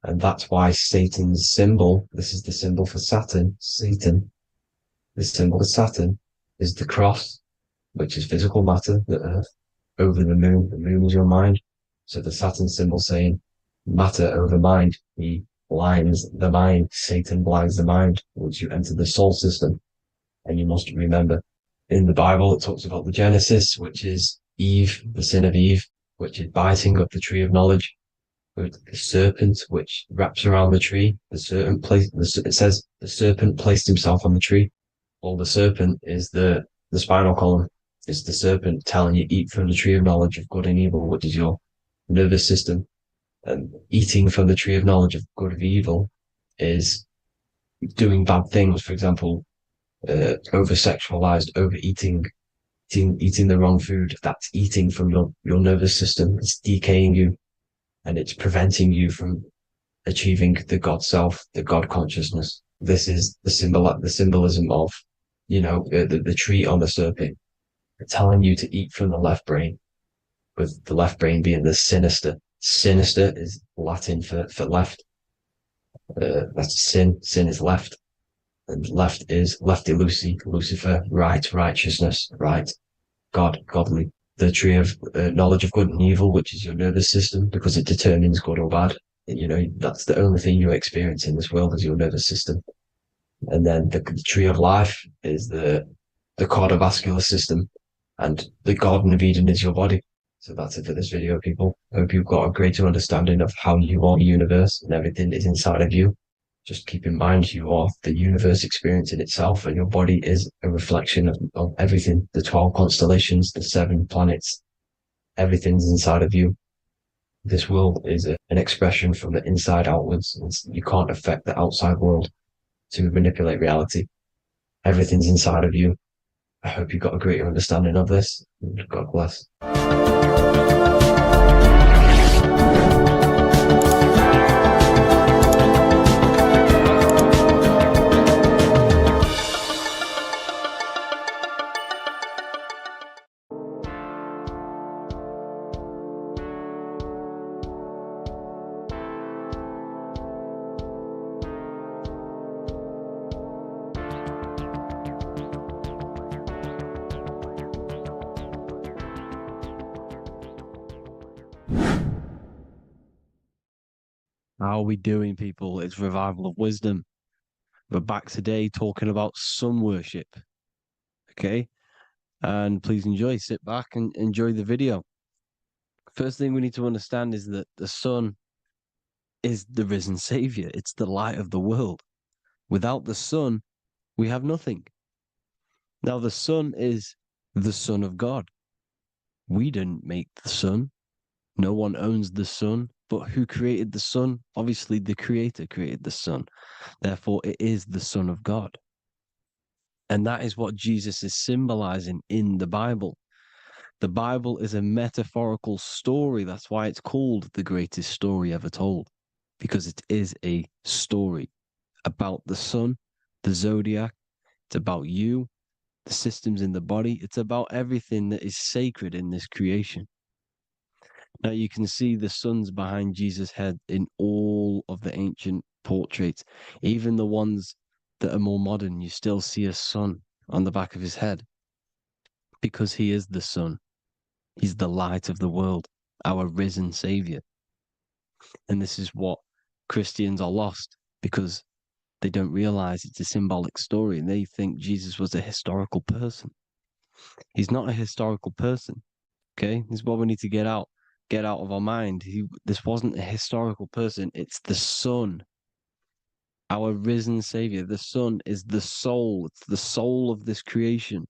and that's why Satan's symbol, this is the symbol for Saturn, Satan, the symbol for Saturn is the cross, which is physical matter, the earth, over the moon is your mind. So the Saturn symbol saying matter over mind, he blinds the mind, Satan blinds the mind once you enter the soul system. And you must remember, in the Bible, it talks about the Genesis, which is Eve, the sin of Eve, which is biting of the tree of knowledge, with the serpent, which wraps around the tree. It says the serpent placed himself on the tree. Well, the serpent is the spinal column. It's the serpent telling you eat from the tree of knowledge of good and evil, which is your nervous system. And eating from the tree of knowledge of good and evil is doing bad things. For example, over-sexualized, overeating, eating the wrong food. That's eating from your nervous system. It's decaying you, and it's preventing you from achieving the God self, the God consciousness. This is the symbolism of, you know, the tree on the serpent, telling you to eat from the left brain, with the left brain being the sinister. Sinister is Latin for left. That's sin. Sin is left. And left is lefty Lucy, Lucifer, right, righteousness, right, God, godly. The tree of knowledge of good and evil, which is your nervous system, because it determines good or bad. You know, that's the only thing you experience in this world is your nervous system. And then the tree of life is the cardiovascular system, and the Garden of Eden is your body. So that's it for this video, people. I hope you've got a greater understanding of how you are the universe and everything is inside of you. Just keep in mind you are the universe experience in itself, and your body is a reflection of everything. The 12 constellations, the 7 planets, everything's inside of you. This world is an expression from the inside outwards. You can't affect the outside world to manipulate reality. Everything's inside of you. I hope you got a greater understanding of this. God bless. How are we doing, people? It's Revival of Wisdom. We're back today talking about sun worship. Okay? And please enjoy, sit back and enjoy the video. First thing we need to understand is that the sun is the risen savior. It's the light of the world. Without the sun, we have nothing. Now, the sun is the Son of God. We didn't make the sun. No one owns the sun. But who created the sun? Obviously, the Creator created the sun. Therefore, it is the Son of God. And that is what Jesus is symbolizing in the Bible. The Bible is a metaphorical story. That's why it's called the greatest story ever told, because it is a story about the sun, the zodiac. It's about you, the systems in the body. It's about everything that is sacred in this creation. Now you can see the suns behind Jesus' head in all of the ancient portraits, even the ones that are more modern. You still see a sun on the back of his head because he is the sun. He's the light of the world, our risen savior. And this is what Christians are lost because they don't realize it's a symbolic story and they think Jesus was a historical person. He's not a historical person. Okay, this is what we need to get out of our mind. This wasn't a historical person. It's the Son, our risen Savior. The Son is the soul. It's the soul of this creation.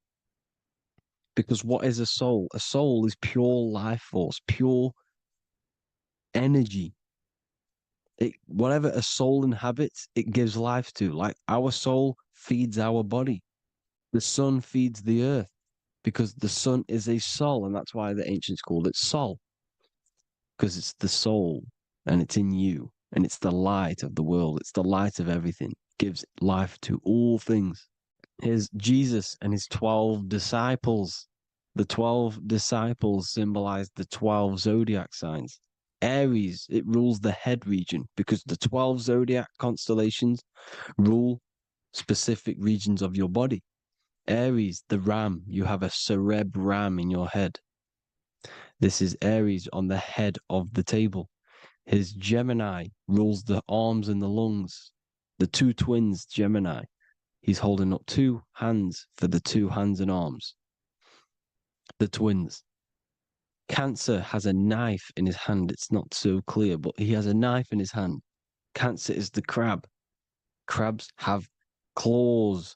Because what is a soul? A soul is pure life force, pure energy. Whatever a soul inhabits, it gives life to. Like our soul feeds our body. The sun feeds the earth because the sun is a soul, and that's why the ancients called it Sol. Because it's the soul and it's in you and it's the light of the world. It's the light of everything. It gives life to all things. Here's Jesus and his 12 disciples. The 12 disciples symbolize the 12 zodiac signs. Aries, it rules the head region because the 12 zodiac constellations rule specific regions of your body. Aries, the ram, you have a cerebrum in your head. This is Aries on the head of the table. His Gemini rules the arms and the lungs. The two twins, Gemini. He's holding up 2 hands for the 2 hands and arms. The twins. Cancer has a knife in his hand. It's not so clear, but he has a knife in his hand. Cancer is the crab. Crabs have claws.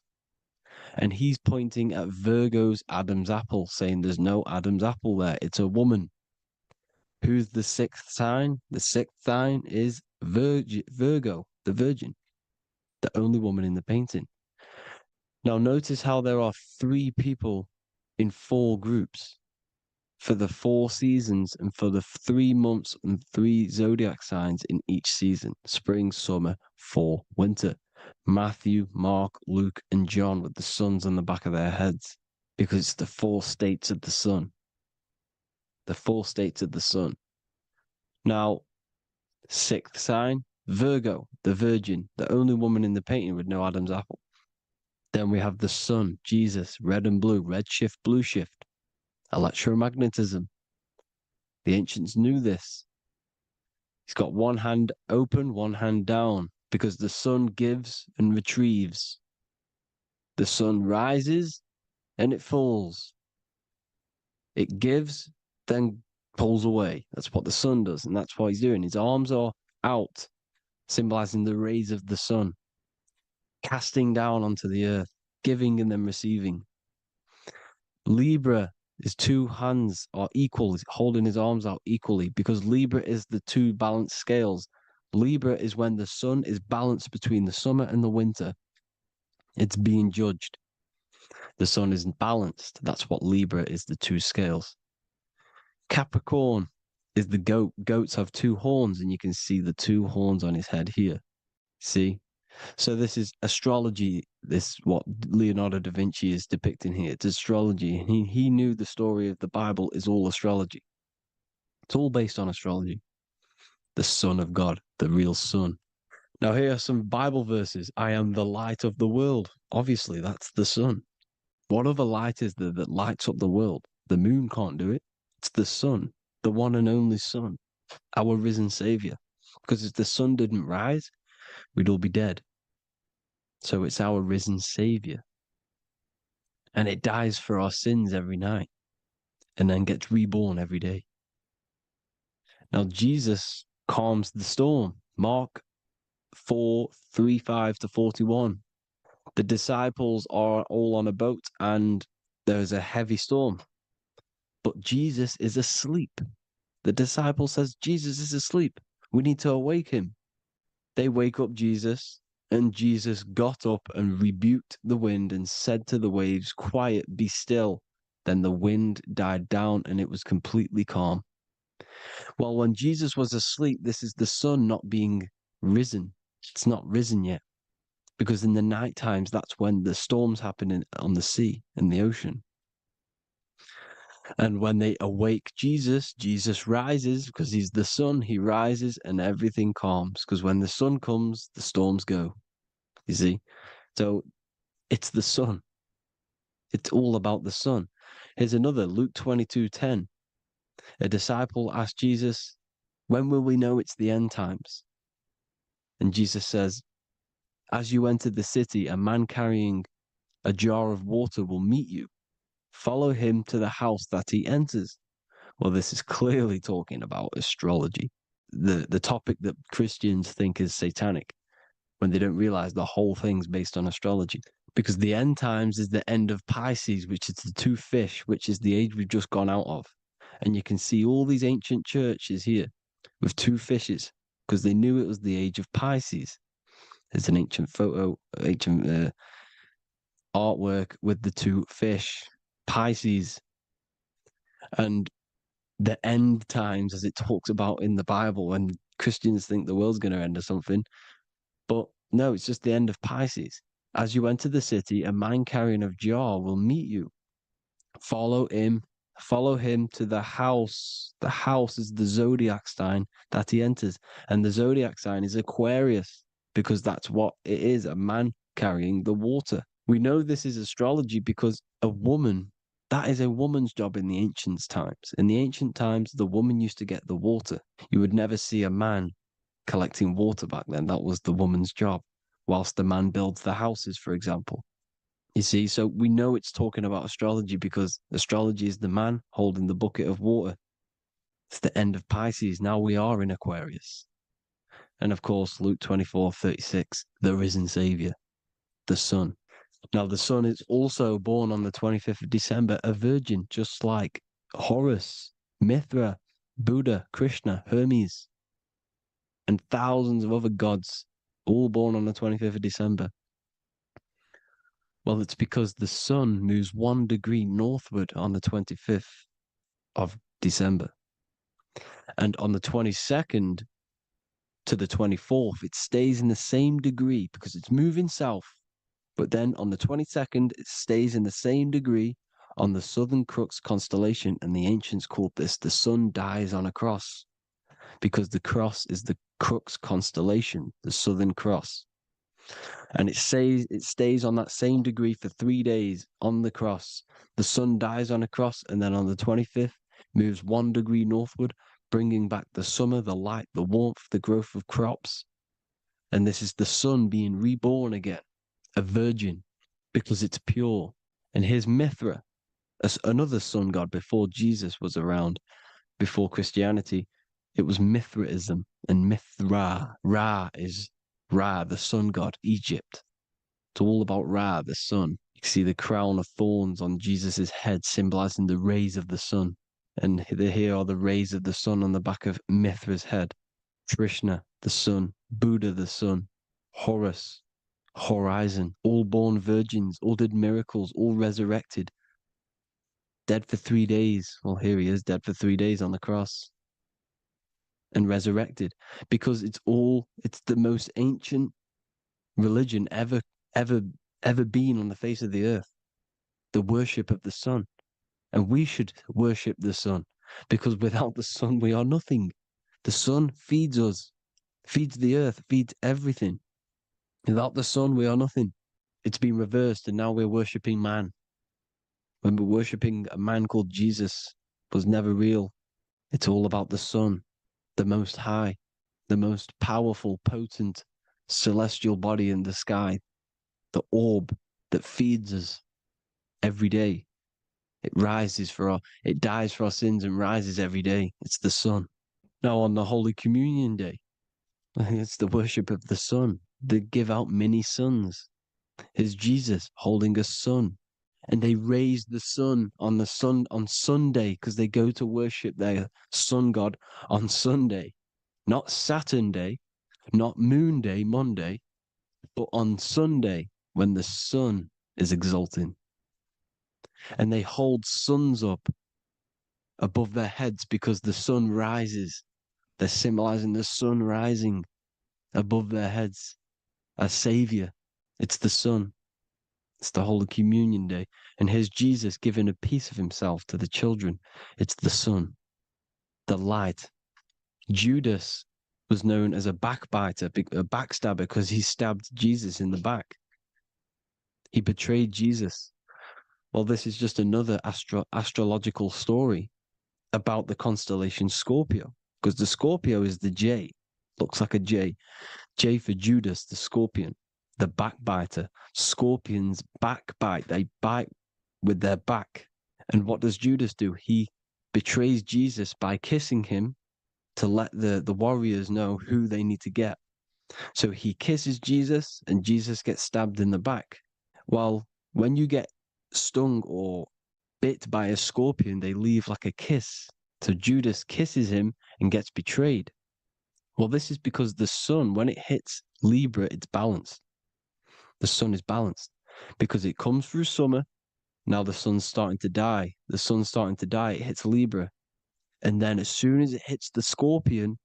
And he's pointing at Virgo's Adam's apple, saying there's no Adam's apple there. It's a woman. Who's the 6th sign? The 6th sign is Virgo, the Virgin, the only woman in the painting. Now notice how there are 3 people in 4 groups for the 4 seasons and for the 3 months and 3 zodiac signs in each season: spring, summer, fall, winter. Matthew, Mark, Luke, and John with the suns on the back of their heads, because it's the 4 states of the sun. The 4 states of the sun. Now, 6th sign, Virgo, the Virgin, the only woman in the painting with no Adam's apple. Then we have the sun, Jesus, red and blue, red shift, blue shift, electromagnetism. The ancients knew this. He's got one hand open, one hand down, because the sun gives and retrieves. The sun rises and it falls. It gives, then pulls away. That's what the sun does, and that's what he's doing. His arms are out symbolizing the rays of the sun, casting down onto the earth, giving and then receiving. Libra is two hands are equal, holding his arms out equally, because Libra is the two balanced scales. Libra is when the sun is balanced between the summer and the winter. It's being judged. The sun isn't balanced. That's what Libra is, the two scales. Capricorn is the goat. Goats have two horns, and you can see the two horns on his head here. See? So this is astrology. This what Leonardo da Vinci is depicting here. It's astrology. He knew the story of the Bible is all astrology. It's all based on astrology. The Son of God, the real sun. Now here are some Bible verses. I am the light of the world. Obviously, that's the sun. What other light is there that lights up the world? The moon can't do it. It's the sun, the one and only sun, our risen Savior. Because if the sun didn't rise, we'd all be dead. So it's our risen Savior. And it dies for our sins every night and then gets reborn every day. Now, Jesus calms the storm. Mark 4:35-41. The disciples are all on a boat and there's a heavy storm. But Jesus is asleep. The disciple says, Jesus is asleep. We need to awake him. They wake up Jesus, and Jesus got up and rebuked the wind and said to the waves, quiet, be still. Then the wind died down and it was completely calm. Well, when Jesus was asleep, this is the sun not being risen. It's not risen yet. Because in the night times, that's when the storms happen on the sea and the ocean. And when they awake Jesus, Jesus rises because he's the sun. He rises and everything calms. Because when the sun comes, the storms go. You see? So it's the sun. It's all about the sun. Here's another, Luke 22:10. A disciple asked Jesus, when will we know it's the end times? And Jesus says, as you enter the city, a man carrying a jar of water will meet you. Follow him to the house that he enters. Well, this is clearly talking about astrology, the topic that Christians think is satanic, when they don't realize the whole thing's based on astrology. Because the end times is the end of Pisces, which is the two fish, which is the age we've just gone out of. And you can see all these ancient churches here with two fishes, because they knew it was the age of Pisces. There's an ancient photo, ancient artwork with the two fish, Pisces. And the end times, as it talks about in the Bible, when Christians think the world's going to end or something. But no, it's just the end of Pisces. As you enter the city, a man carrying a jar will meet you. Follow him to the house. The house is the zodiac sign that he enters. And the zodiac sign is Aquarius, because that's what it is, a man carrying the water. We know this is astrology because a woman, that is a woman's job in the ancient times. In the ancient times, the woman used to get the water. You would never see a man collecting water back then. That was the woman's job, whilst the man builds the houses, for example. You see, so we know it's talking about astrology because astrology is the man holding the bucket of water. It's the end of Pisces. Now we are in Aquarius. And of course, Luke 24:36, the risen Savior, the Son. Now, the Son is also born on the 25th of December, a virgin, just like Horus, Mithra, Buddha, Krishna, Hermes, and thousands of other gods, all born on the 25th of December. Well, it's because the sun moves 1 degree northward on the 25th of December. And on the 22nd to the 24th, it stays in the same degree because it's moving south. But then on the 22nd, it stays in the same degree on the Southern Crux constellation. And the ancients called this the sun dies on a cross, because the cross is the Crux constellation, the Southern Cross. And it stays on that same degree for 3 days on the cross. The sun dies on a cross, and then on the 25th, moves 1 degree northward, bringing back the summer, the light, the warmth, the growth of crops. And this is the sun being reborn again, a virgin, because it's pure. And here's Mithra, another sun god before Jesus was around, before Christianity. It was Mithraism and Mithra. Ra is Ra, the sun god, Egypt. It's all about Ra, the sun. You can see the crown of thorns on Jesus' head, symbolizing the rays of the sun. And here are the rays of the sun on the back of Mithra's head. Krishna, the sun. Buddha, the sun. Horus, horizon. All born virgins, all did miracles, all resurrected. Dead for 3 days. Well, here he is, dead for 3 days on the cross. And resurrected. Because it's the most ancient religion ever been on the face of the earth. The worship of the sun. And we should worship the sun, because without the sun we are nothing. The sun feeds us, feeds the earth, feeds everything. Without the sun we are nothing. It's been reversed, and now we're worshipping man. When we're worshipping a man called Jesus, was never real. It's all about the sun, the most high, the most powerful, potent, celestial body in the sky, the orb that feeds us every day. It dies for our sins and rises every day. It's the sun. Now on the Holy Communion Day, it's the worship of the sun. They give out mini suns. It's Jesus holding a sun. And they raise the sun on Sunday, because they go to worship their sun god on Sunday. Not Saturn Day, not Moon Day, Monday, but on Sunday when the sun is exalting. And they hold suns up above their heads because the sun rises. They're symbolizing the sun rising above their heads as savior. It's the sun. It's the Holy Communion Day. And here's Jesus giving a piece of himself to the children. It's the sun, the light. Judas was known as a backbiter, a backstabber, because he stabbed Jesus in the back. He betrayed Jesus. Well, this is just another astrological story about the constellation Scorpio, because the Scorpio is the J, looks like a J. J for Judas, the scorpion, the backbiter. Scorpions backbite, they bite with their back. And what does Judas do? He betrays Jesus by kissing him to let the warriors know who they need to get. So he kisses Jesus, and Jesus gets stabbed in the back. Well, when you get stung or bit by a scorpion, they leave like a kiss. So Judas kisses him and gets betrayed. Well, this is because the sun, when it hits Libra, it's balanced. The sun is balanced because it comes through summer. Now the sun's starting to die. The sun's starting to die. It hits Libra. And then as soon as it hits the Scorpio,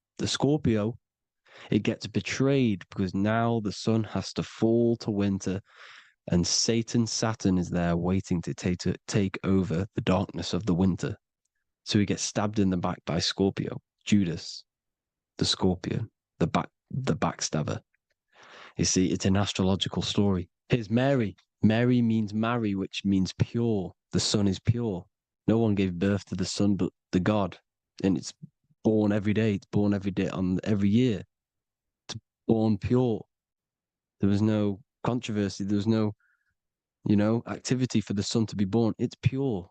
it gets betrayed because now the sun has to fall to winter. And Saturn is there waiting to take over the darkness of the winter. So he gets stabbed in the back by Scorpio. Judas, the scorpion, the backstabber. You see, it's an astrological story. Here's Mary. Mary means marry, which means pure. The sun is pure. No one gave birth to the sun but the God. And it's born every day. It's born every day on every year. It's born pure. There was no controversy. There was no, activity for the sun to be born. It's pure.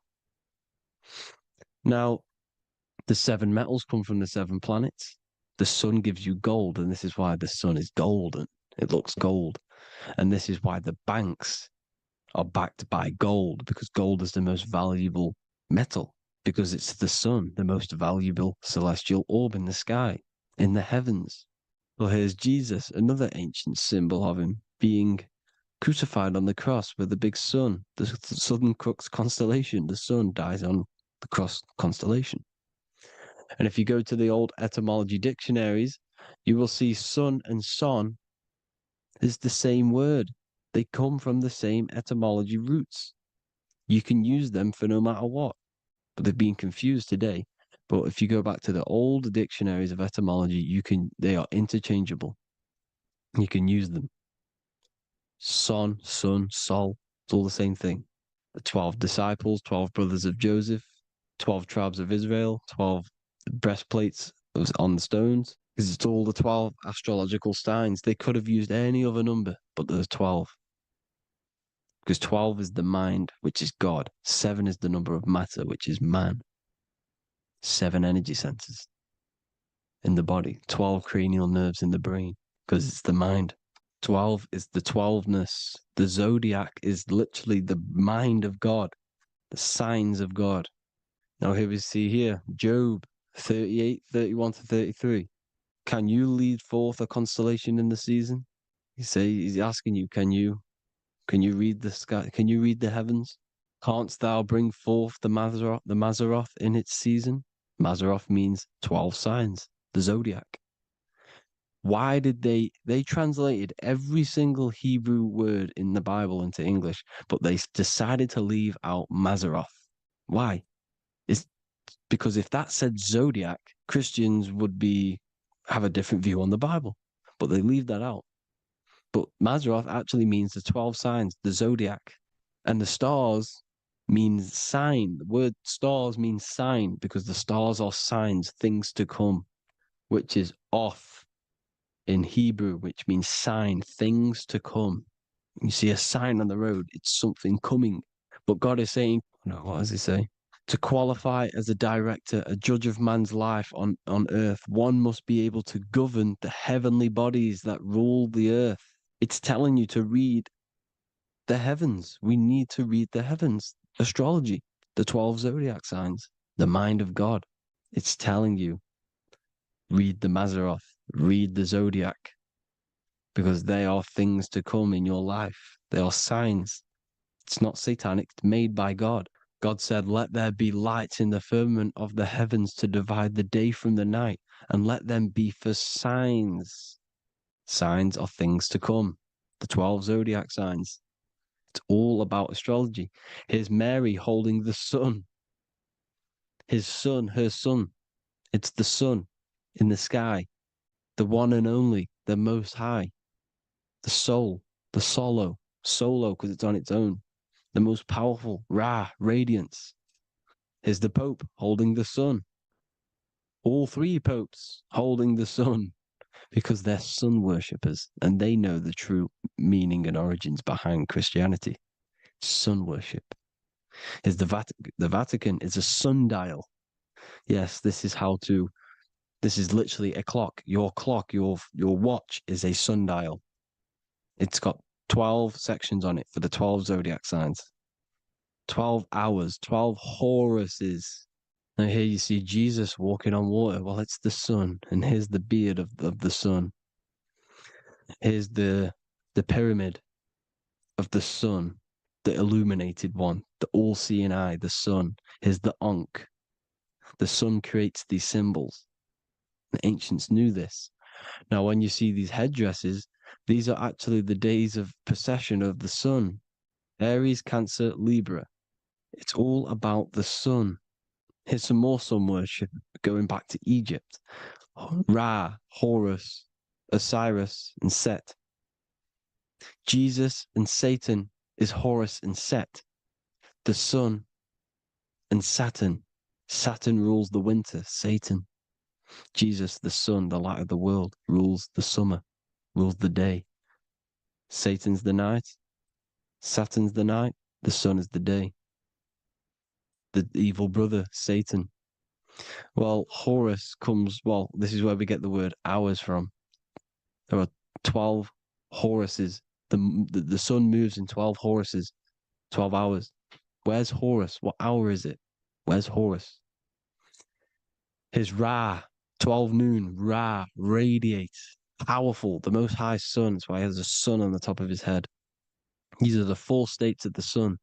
Now, the 7 metals come from the 7 planets. The sun gives you gold, and this is why the sun is golden. It looks gold. And this is why the banks are backed by gold, because gold is the most valuable metal, because it's the sun, the most valuable celestial orb in the sky, in the heavens. Well, here's Jesus, another ancient symbol of him being crucified on the cross with the big sun, the Southern Crux constellation. The sun dies on the cross constellation. And if you go to the old etymology dictionaries, you will see sun and son is the same word. They come from the same etymology roots. You can use them for no matter what, but they've been confused today. But if you go back to the old dictionaries of etymology, they are interchangeable. You can use them. Son, sun, sol, it's all the same thing. The 12 disciples, 12 brothers of Joseph, 12 tribes of Israel, 12 breastplates on the stones, because it's all the 12 astrological signs. They could have used any other number, but there's 12. Because 12 is the mind, which is God. 7 is the number of matter, which is man. 7 energy centers. in the body, 12 cranial nerves in the brain, because it's the mind. 12 is the 12ness. The zodiac is literally the mind of God, the signs of God. Now here we see here, Job 38, 31 to 33. Can you lead forth a constellation in the season? He's asking you, can you read the sky? Can you read the heavens? Canst thou bring forth the Mazzaroth in its season? Mazzaroth means 12 signs, the zodiac. Why did they translated every single Hebrew word in the Bible into English, but they decided to leave out Mazzaroth? Why? It's because if that said zodiac, Christians would have a different view on the Bible, but they leave that out. But Mazzaroth actually means the 12 signs, the zodiac, and the stars means sign. The word stars means sign because the stars are signs, things to come, which is off in Hebrew, which means sign, things to come. You see a sign on the road, it's something coming. But God is saying, no, what does he say? To qualify as a director, a judge of man's life on earth, one must be able to govern the heavenly bodies that rule the earth. It's telling you to read the heavens. We need to read the heavens. Astrology, the 12 zodiac signs, the mind of God. It's telling you, read the Mazzaroth, read the zodiac, because they are things to come in your life. They are signs. It's not satanic, it's made by God. God said, let there be lights in the firmament of the heavens to divide the day from the night, and let them be for signs. Signs are things to come. The 12 zodiac signs. It's all about astrology. Here's Mary holding the sun. His son, her son. It's the sun in the sky, the one and only, the most high, the soul, the solo because it's on its own, the most powerful, Ra, radiance. Here's the Pope holding the sun. All three popes holding the sun because they're sun worshippers and they know the true meaning and origins behind Christianity. Sun worship. Here's the Vatican is a sundial. Yes, this is literally a clock. Your clock, your watch is a sundial. It's got 12 sections on it for the 12 zodiac signs. 12 hours, 12 Horuses. Now here you see Jesus walking on water. Well, it's the sun, and here's the beard of the sun. Here's the pyramid of the sun, the illuminated one, the all-seeing eye, the sun. Here's the Ankh. The sun creates these symbols. The ancients knew this. Now, when you see these headdresses, these are actually the days of procession of the sun. Aries, Cancer, Libra. It's all about the sun. Here's some more sun worship going back to Egypt. Ra, Horus, Osiris, and Set. Jesus and Satan is Horus and Set. The sun and Saturn. Saturn rules the winter, Satan. Jesus, the sun, the light of the world, rules the summer, rules the day. Satan's the night, Saturn's the night, the sun is the day. The evil brother, Satan. Well, Horus this is where we get the word hours from. There are 12 Horuses. The sun moves in 12 Horuses, 12 hours. Where's Horus? What hour is it? Where's Horus? His Ra, 12 noon, Ra, radiates, powerful, the most high sun. That's why he has a sun on the top of his head. These are the four states of the sun.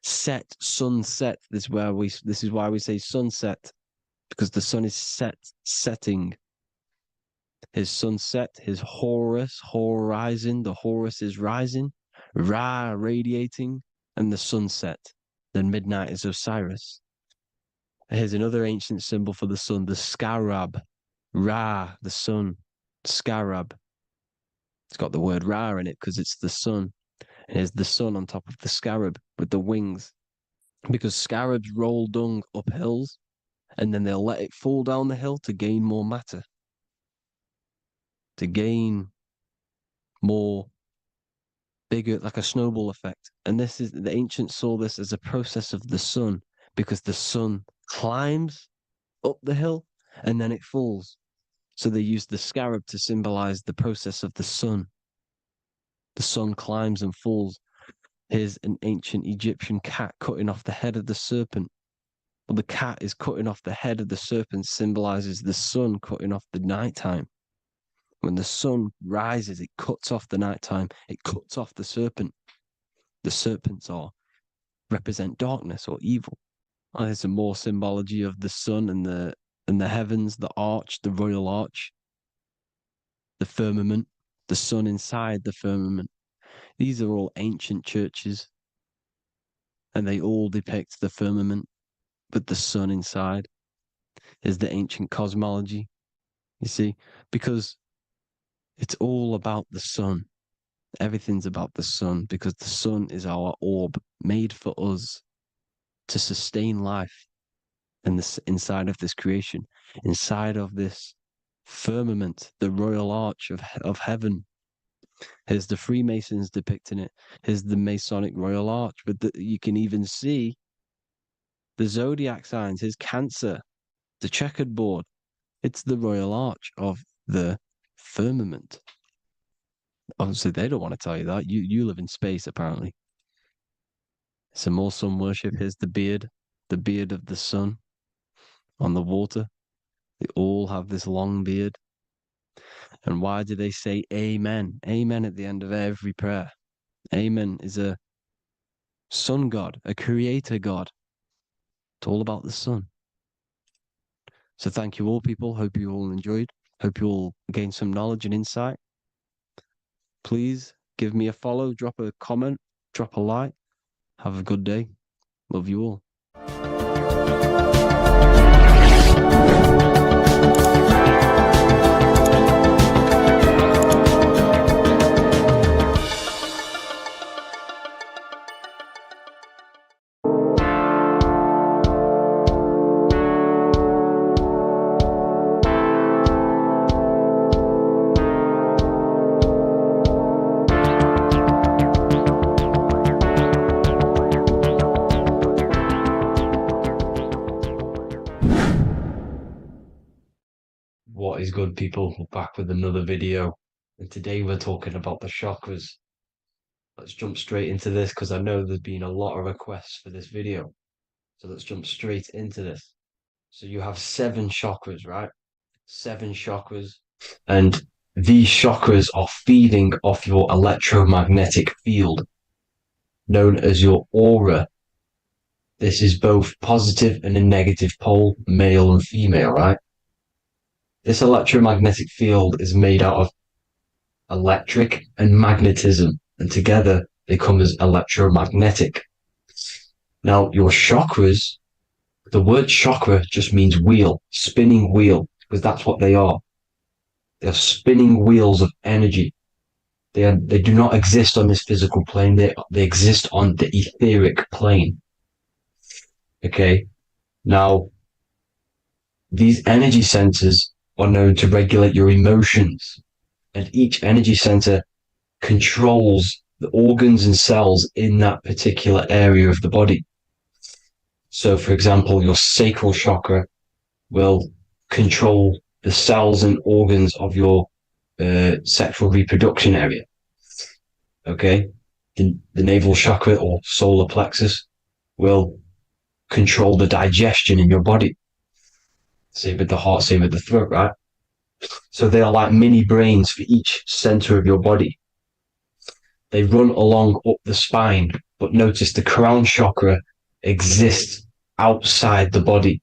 Set, sunset. This is why we say sunset, because the sun is setting. His sunset, his Horus, horizon, the Horus is rising, Ra radiating, and the sunset. Then midnight is Osiris. Here's another ancient symbol for the sun, the scarab. Ra, the sun, scarab. It's got the word Ra in it because it's the sun. And here's the sun on top of the scarab with the wings. Because scarabs roll dung up hills and then they'll let it fall down the hill to gain more matter. To gain more bigger, like a snowball effect. And the ancients saw this as a process of the sun because the sun climbs up the hill and then it falls. So they used the scarab to symbolize the process of the sun. The sun climbs and falls. Here's an ancient Egyptian cat cutting off the head of the serpent. Well, the cat is cutting off the head of the serpent, symbolizes the sun cutting off the nighttime. When the sun rises, it cuts off the nighttime. It cuts off the serpent. The serpents represent darkness or evil. And there's some more symbology of the sun and the heavens, the arch, the royal arch, the firmament, the sun inside the firmament. These are all ancient churches, and they all depict the firmament with the sun inside. Is the ancient cosmology, you see, because it's all about the sun. Everything's about the sun, because the sun is our orb made for us to sustain life and this inside of this creation, inside of this firmament, the royal arch of heaven. Here's the Freemasons depicting it. Here's the Masonic royal arch, but you can even see the zodiac signs. Here's Cancer, the checkered board. It's the royal arch of the firmament. Obviously, they don't want to tell you that. You live in space, apparently. Some more sun worship. Here's the beard of the sun on the water. They all have this long beard. And why do they say amen? Amen at the end of every prayer. Amen is a sun god, a creator god. It's all about the sun. So thank you all, people. Hope you all enjoyed. Hope you all gained some knowledge and insight. Please give me a follow, drop a comment, drop a like. Have a good day. Love you all. What is good, people? We're back with another video, and today we're talking about the chakras. Let's jump straight into this because I know there's been a lot of requests for this video. So let's jump straight into this. So you have 7 chakras, right? 7 chakras, and these chakras are feeding off your electromagnetic field, known as your aura. This is both positive and a negative pole, male and female, right? This electromagnetic field is made out of electric and magnetism, and together they come as electromagnetic. Now, your chakras, the word chakra just means wheel, spinning wheel, because that's what they are. They are spinning wheels of energy. They do not exist on this physical plane. They exist on the etheric plane. Okay. Now, these energy centers are known to regulate your emotions, and each energy center controls the organs and cells in that particular area of the body. So, for example, your sacral chakra will control the cells and organs of your sexual reproduction area. Okay, the navel chakra or solar plexus will control the digestion in your body. Same with the heart, same with the throat, right? So they are like mini brains for each center of your body. They run along up the spine, but notice the crown chakra exists outside the body.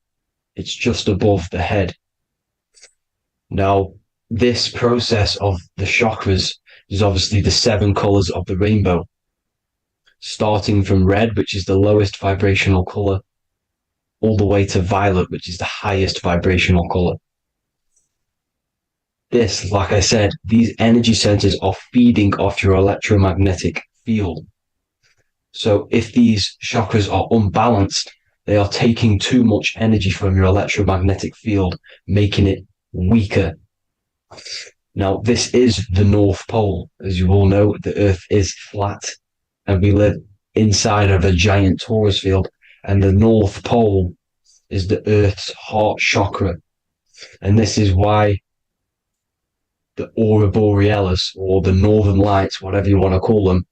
It's just above the head. Now, this process of the chakras is obviously the 7 colors of the rainbow, starting from red, which is the lowest vibrational color, all the way to violet, which is the highest vibrational color. This, like I said, these energy centers are feeding off your electromagnetic field. So if these chakras are unbalanced, they are taking too much energy from your electromagnetic field, making it weaker. Now, this is the North Pole. As you all know, the Earth is flat, and we live inside of a giant torus field, and the North Pole is the Earth's heart chakra. And this is why the aurora borealis or the northern lights, whatever you want to call them.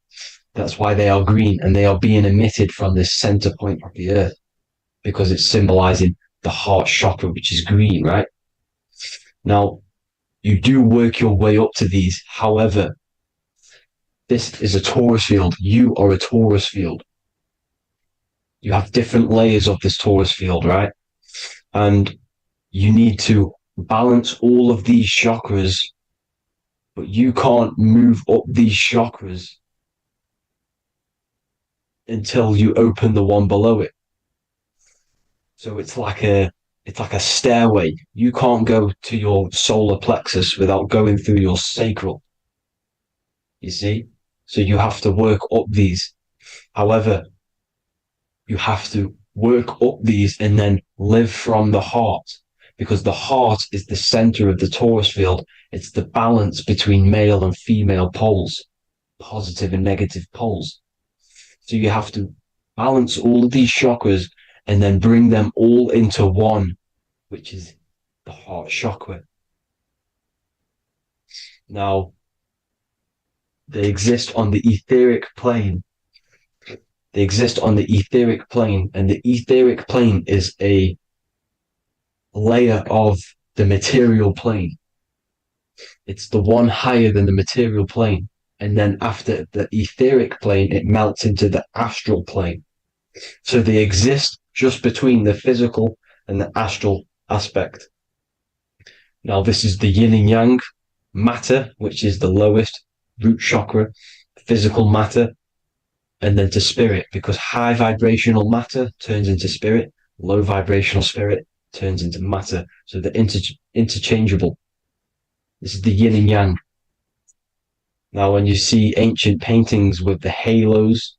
That's why they are green, and they are being emitted from this center point of the earth because it's symbolizing the heart chakra, which is green, right? Now, you do work your way up to these. However, this is a torus field. You are a torus field. You have different layers of this torus field, right? And you need to balance all of these chakras, but you can't move up these chakras until you open the one below it. So it's like a stairway. You can't go to your solar plexus without going through your sacral. You see? So you have to work up these. However, you have to work up these and then live from the heart, because the heart is the center of the torus field. It's the balance between male and female poles, positive and negative poles. So you have to balance all of these chakras and then bring them all into one, which is the heart chakra. Now, they exist on the etheric plane. They exist on the etheric plane, and the etheric plane is a layer of the material plane. It's the one higher than the material plane. And then after the etheric plane, it melts into the astral plane. So they exist just between the physical and the astral aspect. Now, this is the yin and yang matter, which is the lowest root chakra, physical matter, and then to spirit, because high vibrational matter turns into spirit, low vibrational spirit turns into matter. So they're interchangeable. This is the yin and yang. Now, when you see ancient paintings with the halos,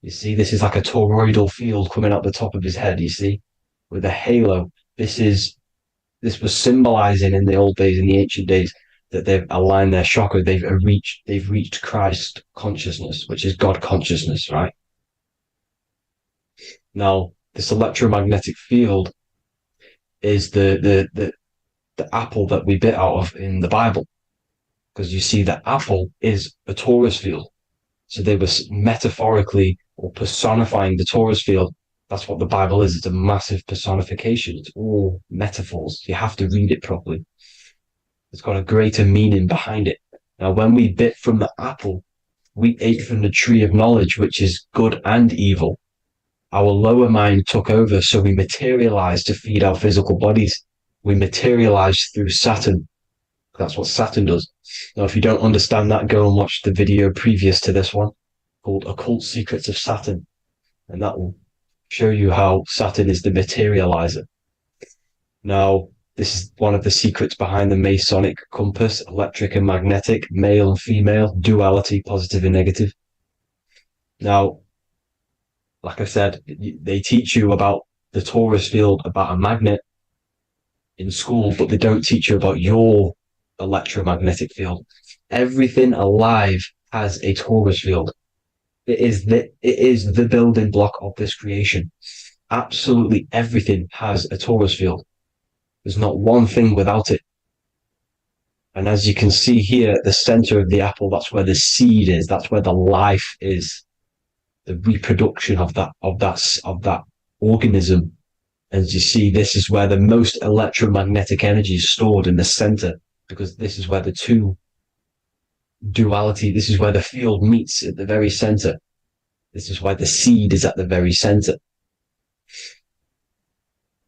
you see this is like a toroidal field coming out the top of his head, you see, with a halo. This was symbolizing in the old days, in the ancient days, that they've aligned their chakra, they've reached Christ consciousness, which is God consciousness, right? Now, this electromagnetic field is the apple that we bit out of in the Bible, because you see that apple is a torus field. So they were metaphorically or personifying the torus field. That's what the Bible is. It's a massive personification. It's all metaphors. You have to read it properly. It's got a greater meaning behind it. Now, when we bit from the apple, we ate from the tree of knowledge, which is good and evil. Our lower mind took over, so we materialized to feed our physical bodies. We materialized through Saturn. That's what Saturn does. Now, if you don't understand that, go and watch the video previous to this one called Occult Secrets of Saturn. And that will show you how Saturn is the materializer. Now, this is one of the secrets behind the Masonic compass, electric and magnetic, male and female, duality, positive and negative. Now, like I said, they teach you about the torus field, about a magnet in school, but they don't teach you about your electromagnetic field. Everything alive has a torus field. It is the building block of this creation. Absolutely everything has a torus field. There's not one thing without it. And as you can see here at the center of the apple, that's where the seed is. That's where the life is. The reproduction of that organism. As you see, this is where the most electromagnetic energy is stored, in the center, because this is where the two duality, this is where the field meets at the very center. This is why the seed is at the very center.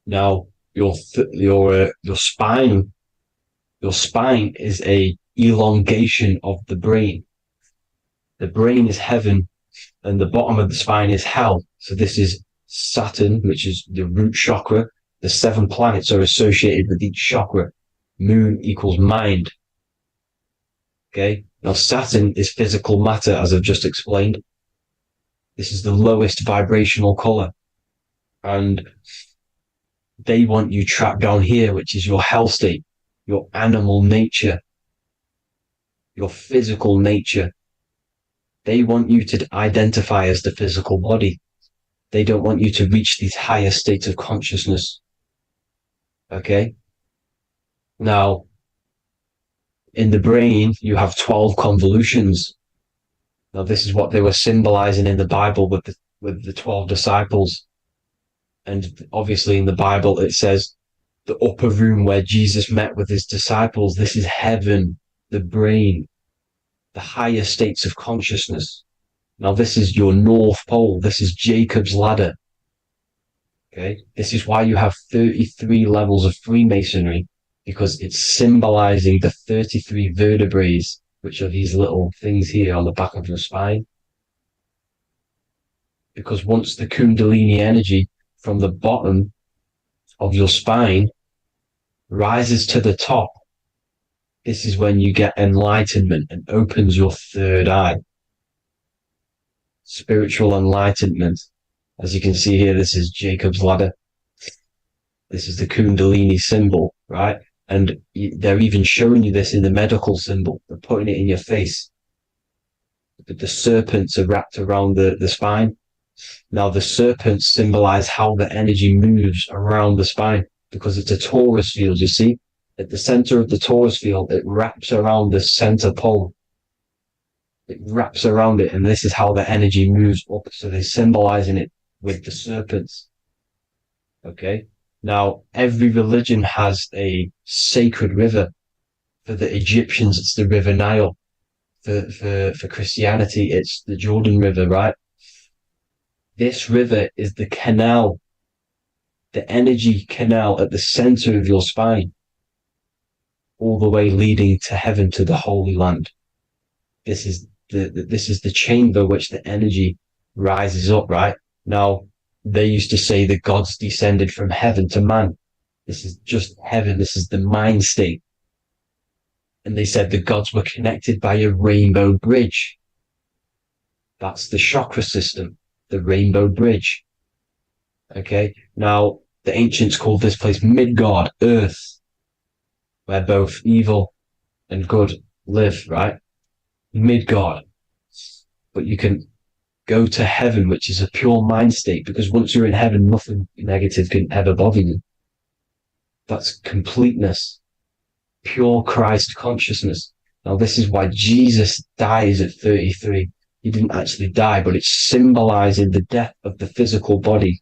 Now, your spine is a elongation of the brain. The brain is heaven, and the bottom of the spine is hell. So this is Saturn, which is the root chakra. The 7 planets are associated with each chakra. Moon equals mind. Okay. Now, Saturn is physical matter, as I've just explained. This is the lowest vibrational color. And they want you trapped down here, which is your hell state, your animal nature, your physical nature. They want you to identify as the physical body. They don't want you to reach these higher states of consciousness. Okay? Now, in the brain, you have 12 convolutions. Now, this is what they were symbolizing in the Bible with the 12 disciples. And obviously in the Bible, it says the upper room where Jesus met with his disciples. This is heaven, the brain, the higher states of consciousness. Now, this is your North Pole. This is Jacob's ladder. Okay. This is why you have 33 levels of Freemasonry, because it's symbolizing the 33 vertebrae, which are these little things here on the back of your spine. Because once the Kundalini energy from the bottom of your spine rises to the top, this is when you get enlightenment and opens your third eye. Spiritual enlightenment. As you can see here, this is Jacob's ladder. This is the Kundalini symbol, right? And they're even showing you this in the medical symbol. They're putting it in your face. The serpents are wrapped around the spine. Now, the serpents symbolize how the energy moves around the spine, because it's a torus field, you see? At the center of the torus field, it wraps around the center pole. It wraps around it, and this is how the energy moves up. So they're symbolizing it with the serpents. Okay? Now, every religion has a sacred river. For the Egyptians, it's the River Nile. For Christianity, it's the Jordan River, right? This river is the canal, the energy canal at the center of your spine, all the way leading to heaven, to the Holy Land. This is the chamber which the energy rises up, right? Now, they used to say the gods descended from heaven to man. This is just heaven. This is the mind state. And they said the gods were connected by a rainbow bridge. That's the chakra system, the rainbow bridge. Okay. Now, the ancients called this place Midgard, Earth, where both evil and good live, right? Midgard. But you can go to heaven, which is a pure mind state, because once you're in heaven, nothing negative can ever bother you. That's completeness, pure Christ consciousness. Now, this is why Jesus dies at 33. He didn't actually die, but it's symbolizing the death of the physical body.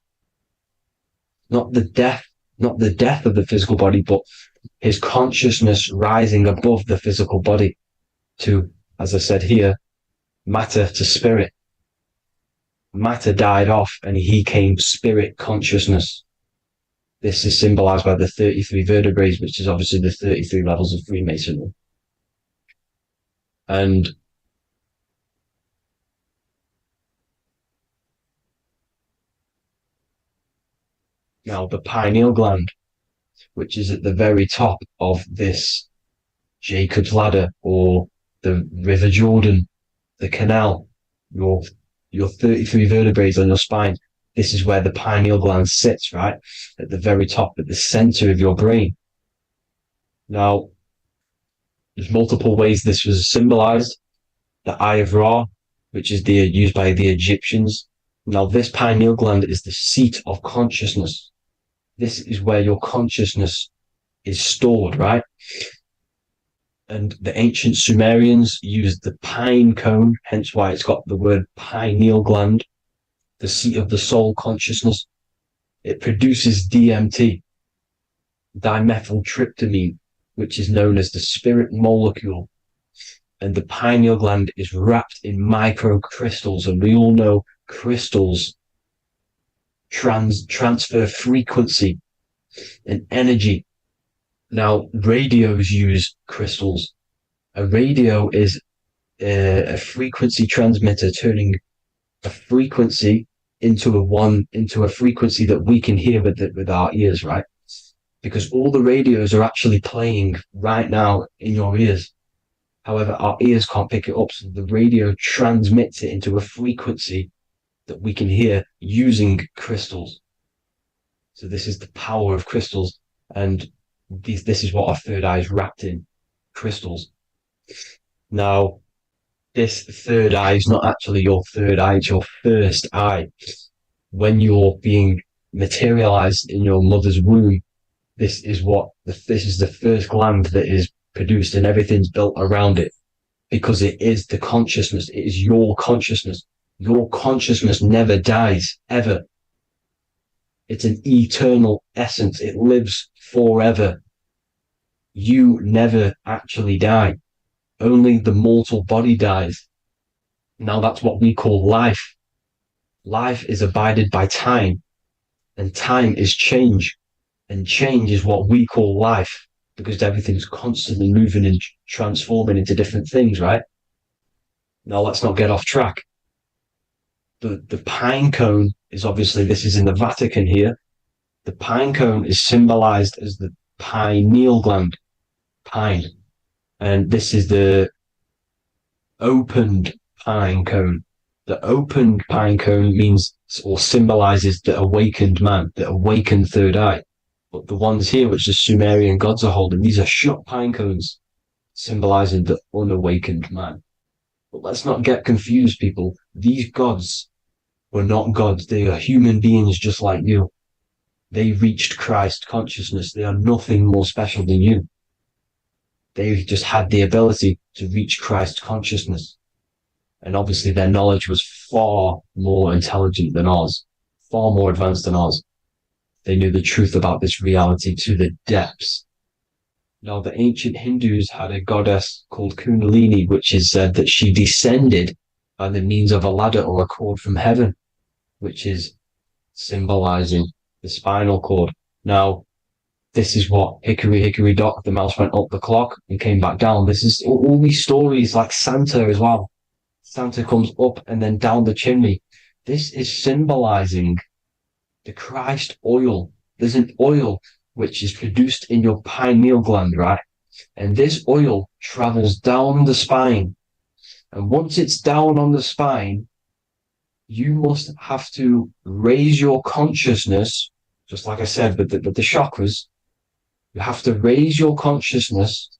Not the death of the physical body, but his consciousness rising above the physical body to, as I said here, matter to spirit. Matter died off and he came spirit consciousness. This is symbolized by the 33 vertebrae, which is obviously the 33 levels of Freemasonry. And now the pineal gland, which is at the very top of this Jacob's ladder, or the River Jordan, the canal, your 33 vertebrae on your spine. This is where the pineal gland sits, right? At the very top, at the center of your brain. Now, there's multiple ways this was symbolized. The Eye of Ra, which is used by the Egyptians. Now, this pineal gland is the seat of consciousness. This is where your consciousness is stored, right? And the ancient Sumerians used the pine cone, hence why it's got the word pineal gland, the seat of the soul consciousness. It produces DMT, dimethyltryptamine, which is known as the spirit molecule. And the pineal gland is wrapped in microcrystals, and we all know crystals transfer frequency and energy. Now, radios use crystals. A radio is a frequency transmitter, turning a frequency into a frequency that we can hear with our ears, right? Because all the radios are actually playing right now in your ears. However, our ears can't pick it up, so the radio transmits it into a frequency that we can hear using crystals. So this is the power of crystals, and this is what our third eye is wrapped in, crystals. Now, this third eye is not actually your third eye, it's your first eye. When you're being materialized in your mother's womb, this is the first gland that is produced and everything's built around it, because it is the consciousness. It is your consciousness. Your consciousness never dies, ever. It's an eternal essence. It lives forever. You never actually die. Only the mortal body dies. Now that's what we call life. Life is abided by time, and time is change. And change is what we call life, because everything's constantly moving and transforming into different things, right? Now let's not get off track. The pine cone is obviously, this is in the Vatican here. The pine cone is symbolized as the pineal gland, pine. And this is the opened pine cone. The opened pine cone means, or symbolizes, the awakened man, the awakened third eye. But the ones here, which the Sumerian gods are holding, these are shut pine cones, symbolizing the unawakened man. But let's not get confused, people. These gods were not gods. They are human beings just like you. They reached Christ consciousness. They are nothing more special than you. They just had the ability to reach Christ consciousness. And obviously their knowledge was far more intelligent than ours, far more advanced than ours. They knew the truth about this reality to the depths. Now, the ancient Hindus had a goddess called Kundalini, which is said that she descended by the means of a ladder or a cord from heaven, which is symbolizing the spinal cord. Now, this is what Hickory Hickory Dock, the mouse went up the clock and came back down. This is all these stories, like Santa as well. Santa comes up and then down the chimney. This is symbolizing the Christ oil. There's an oil which is produced in your pineal gland, right? And this oil travels down the spine. And once it's down on the spine, you must have to raise your consciousness, just like I said, with the chakras. You have to raise your consciousness,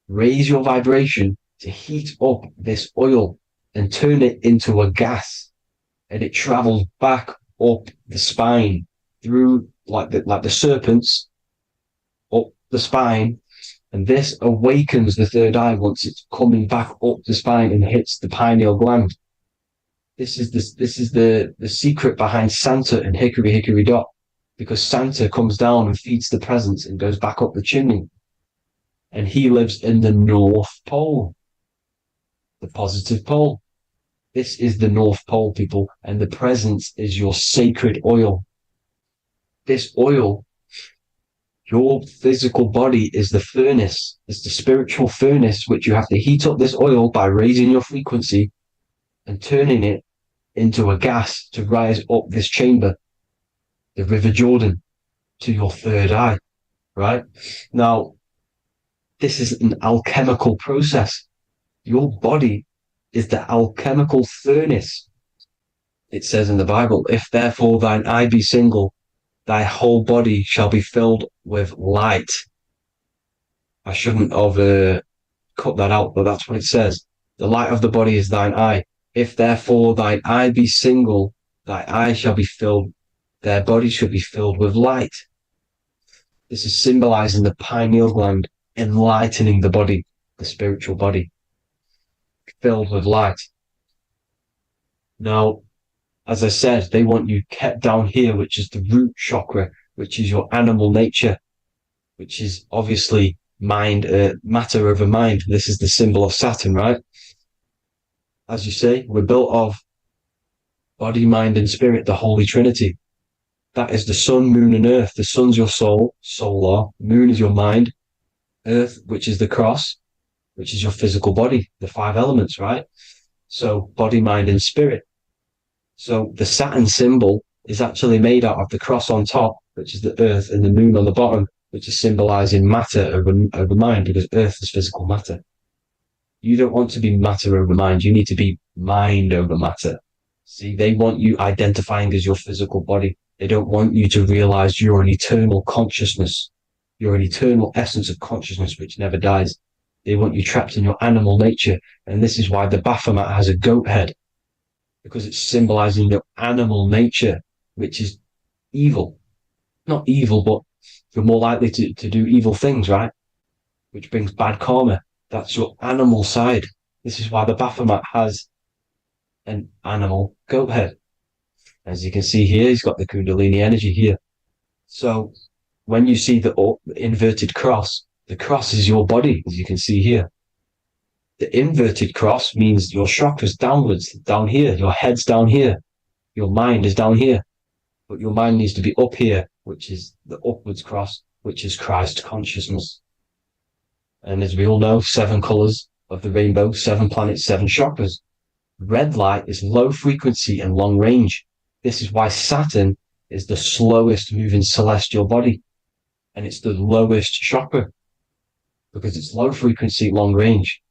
raise your vibration to heat up this oil and turn it into a gas. And it travels back up the spine through like the serpents up the spine, and this awakens the third eye once it's coming back up the spine and hits the pineal gland. This is the secret behind Santa and Hickory Hickory Dock, because Santa comes down and feeds the presents and goes back up the chimney, and he lives in the North Pole, the positive pole. This is the North Pole, people, and the presence is your sacred oil. This oil, your physical body, is the furnace. It's the spiritual furnace, which you have to heat up this oil by raising your frequency and turning it into a gas to rise up this chamber, the River Jordan, to your third eye, right? Now, this is an alchemical process. Your body is the alchemical furnace. It says in the Bible, if therefore thine eye be single, thy whole body shall be filled with light. I shouldn't have cut that out, but that's what it says. The light of the body is thine eye. If therefore thine eye be single, thy eye shall be filled, their body shall be filled with light. This is symbolizing the pineal gland, enlightening the body, the spiritual body, filled with light. Now, as I said, they want you kept down here, which is the root chakra, which is your animal nature, which is obviously mind, matter over mind. This is the symbol of Saturn, right? As you say, we're built of body, mind, and spirit, the Holy Trinity. That is the sun, moon, and earth. The sun's your soul, solar. Moon is your mind. Earth, which is the cross, which is your physical body, the 5 elements, right? So body, mind, and spirit. So the Saturn symbol is actually made out of the cross on top, which is the earth, and the moon on the bottom, which is symbolizing matter over mind, because earth is physical matter. You don't want to be matter over mind. You need to be mind over matter. See, they want you identifying as your physical body. They don't want you to realize you're an eternal consciousness. You're an eternal essence of consciousness which never dies. They want you trapped in your animal nature. And this is why the Baphomet has a goat head, because it's symbolizing your animal nature, which is evil. Not evil, but you're more likely to do evil things, right? which brings bad karma. That's your animal side. This is why the Baphomet has an animal goat head. As you can see here, he's got the Kundalini energy here. So when you see the inverted cross, the cross is your body, as you can see here. The inverted cross means your chakras downwards, down here. Your head's down here. Your mind is down here. But your mind needs to be up here, which is the upwards cross, which is Christ consciousness. And as we all know, 7 colors of the rainbow, 7 planets, 7 chakras. Red light is low frequency and long range. This is why Saturn is the slowest moving celestial body. And it's the lowest chakra, because it's low frequency, long range.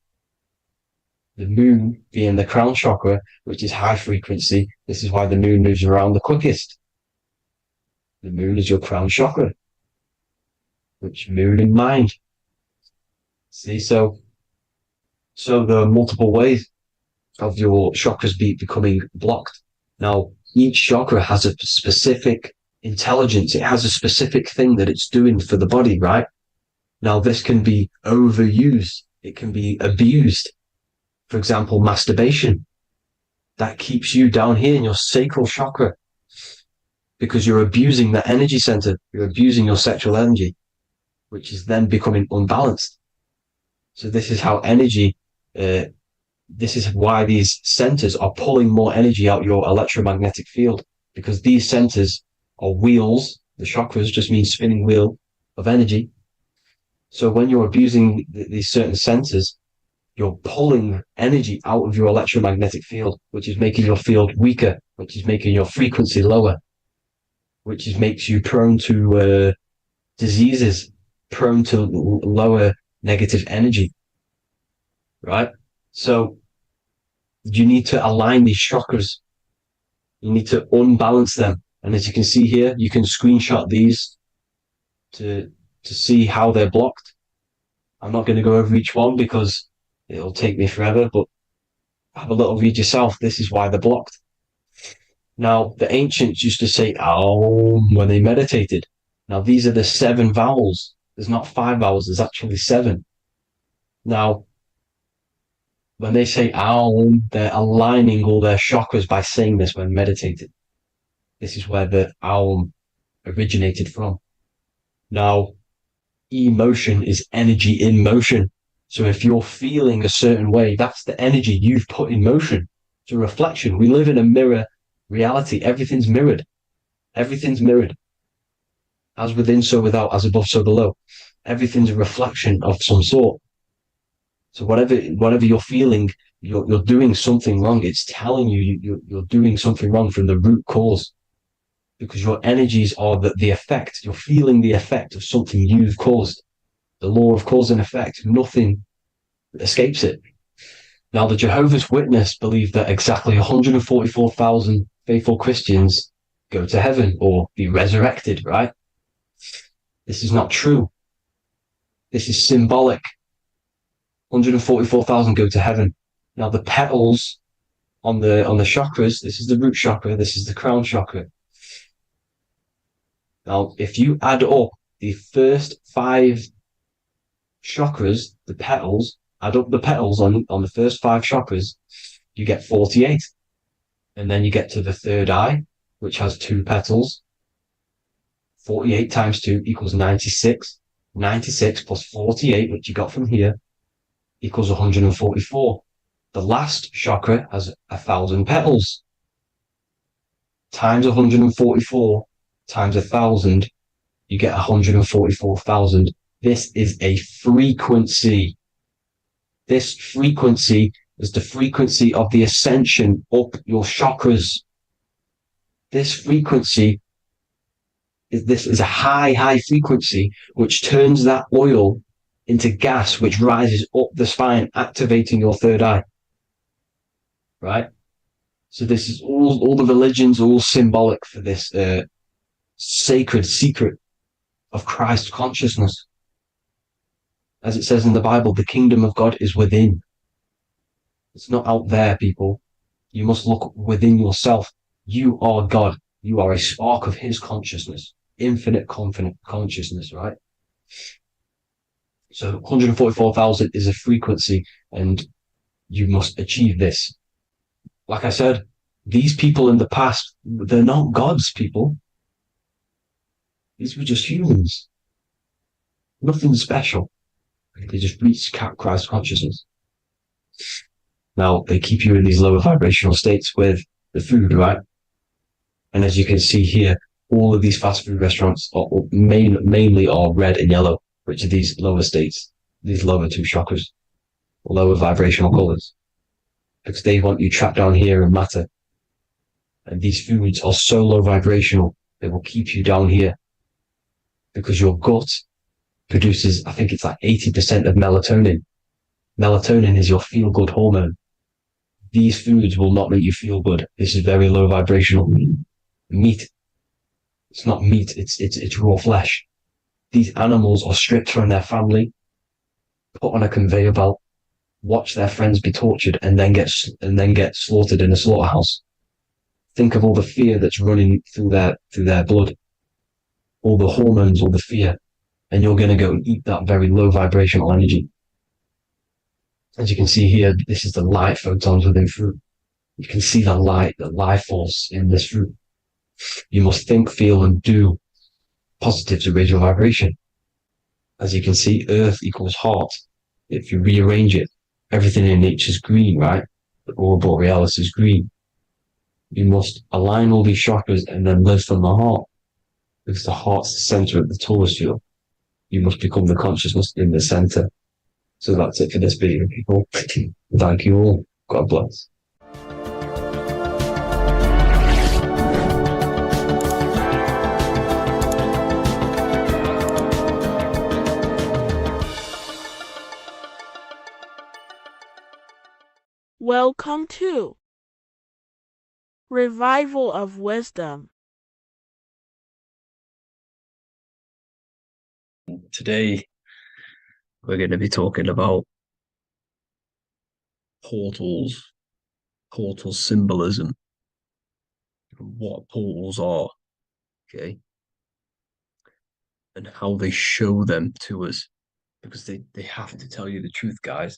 The moon being the crown chakra, which is high frequency. This is why the moon moves around the quickest. The moon is your crown chakra, which moon in mind. See, so there are multiple ways of your chakras becoming blocked. Now, each chakra has a specific intelligence. It has a specific thing that it's doing for the body, right? Now, this can be overused. It can be abused. For example, masturbation. That keeps you down here in your sacral chakra because you're abusing that energy center. You're abusing your sexual energy, which is then becoming unbalanced. So this is how energy, this is why these centers are pulling more energy out your electromagnetic field, because these centers are wheels. The chakras just mean spinning wheel of energy. So when you're abusing these certain centers, you're pulling energy out of your electromagnetic field, which is making your field weaker, which is making your frequency lower, which makes you prone to diseases, prone to lower negative energy, right? So you need to align these chakras. You need to unbalance them. And as you can see here, you can screenshot these to see how they're blocked. I'm not going to go over each one because it'll take me forever, but have a little read yourself. This is why they're blocked. Now, the ancients used to say Aum when they meditated. Now, these are the 7 vowels. There's not 5 vowels, there's actually 7. Now, when they say Aum, they're aligning all their chakras by saying this when meditating. This is where the Aum originated from. Now, emotion is energy in motion. So if you're feeling a certain way, that's the energy you've put in motion. It's a reflection. We live in a mirror reality. Everything's mirrored. Everything's mirrored. As within, so without, as above, so below. Everything's a reflection of some sort. So whatever you're feeling, you're doing something wrong. It's telling you you're doing something wrong from the root cause. Because your energies are the effect. You're feeling the effect of something you've caused. The law of cause and effect. Nothing escapes it. Now, the Jehovah's Witness believe that exactly 144,000 faithful Christians go to heaven or be resurrected, right? This is not true. This is symbolic. 144,000 go to heaven. Now, the petals on the chakras, this is the root chakra, this is the crown chakra. Now, if you add up the first 5 chakras, the petals, add up the petals on the first 5 chakras, you get 48. And then you get to the third eye, which has 2 petals. 48 times 2 equals 96. 96 plus 48, which you got from here, equals 144. The last chakra has 1,000 petals. Times 144 times 1,000, you get 144,000. This is a frequency. This frequency is the frequency of the ascension up your chakras. This frequency is a high frequency, which turns that oil into gas, which rises up the spine, activating your third eye. Right? So this is all the religions are all symbolic for this sacred secret of Christ consciousness. As it says in the Bible, the kingdom of God is within. It's not out there, people. You must look within yourself. You are God. You are a spark of his consciousness, infinite consciousness, right? So 144,000 is a frequency, and you must achieve this. Like I said, these people in the past, they're not gods, people. These were just humans. Nothing special. They just reach Christ consciousness. Now, they keep you in these lower vibrational states with the food, right? And as you can see here, all of these fast food restaurants are mainly are red and yellow, which are these lower states, these lower two chakras, lower vibrational colors, because they want you trapped down here in matter. And these foods are so low vibrational, they will keep you down here because your gut produces, I think it's like 80% of melatonin. Melatonin is your feel-good hormone. These foods will not make you feel good. This is very low vibrational. Meat. It's not meat, it's raw flesh. These animals are stripped from their family, put on a conveyor belt, watch their friends be tortured, and then get slaughtered in a slaughterhouse. Think of all the fear that's running through their blood, all the hormones, all the fear, and you're going to go and eat that very low vibrational energy. As you can see here, this is the light photons within fruit. You can see the light, the life force in this fruit. You must think, feel, and do positive to raise your vibration. As you can see, earth equals heart. If you rearrange it, everything in nature is green, right? The aurora borealis is green. You must align all these chakras and then live from the heart, because the heart's the center of the Taurus field. You must become the consciousness in the center. So that's it for this video, people. Thank you all. God bless. Welcome to Revival of Wisdom. Today, we're going to be talking about portal symbolism, what portals are, okay, and how they show them to us, because they have to tell you the truth, guys.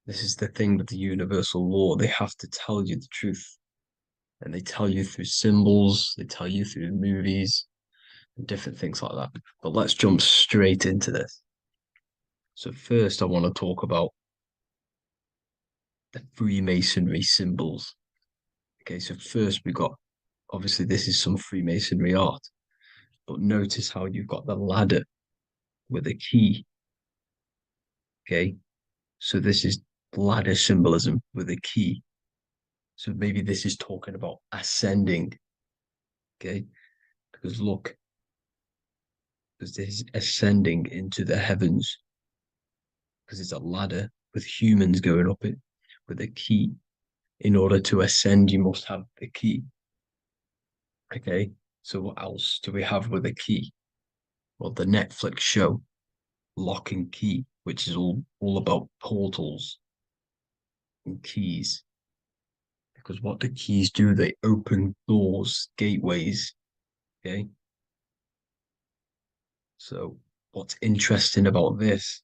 This is the thing with the universal law. They have to tell you the truth, and they tell you through symbols, they tell you through movies, and different things like that. But let's jump straight into this. So first, I want to talk about the Freemasonry symbols. Okay, so first we got, obviously this is some Freemasonry art, but notice how you've got the ladder with a key. Okay, so this is ladder symbolism with a key. So maybe this is talking about ascending. Okay, because look, because this is ascending into the heavens, because it's a ladder with humans going up it with a key. In order to ascend, you must have the key. Okay, so what else do we have with a key? Well, the Netflix show Lock and Key, which is all about portals and keys. Because what do keys do? They open doors, gateways. Okay. So what's interesting about this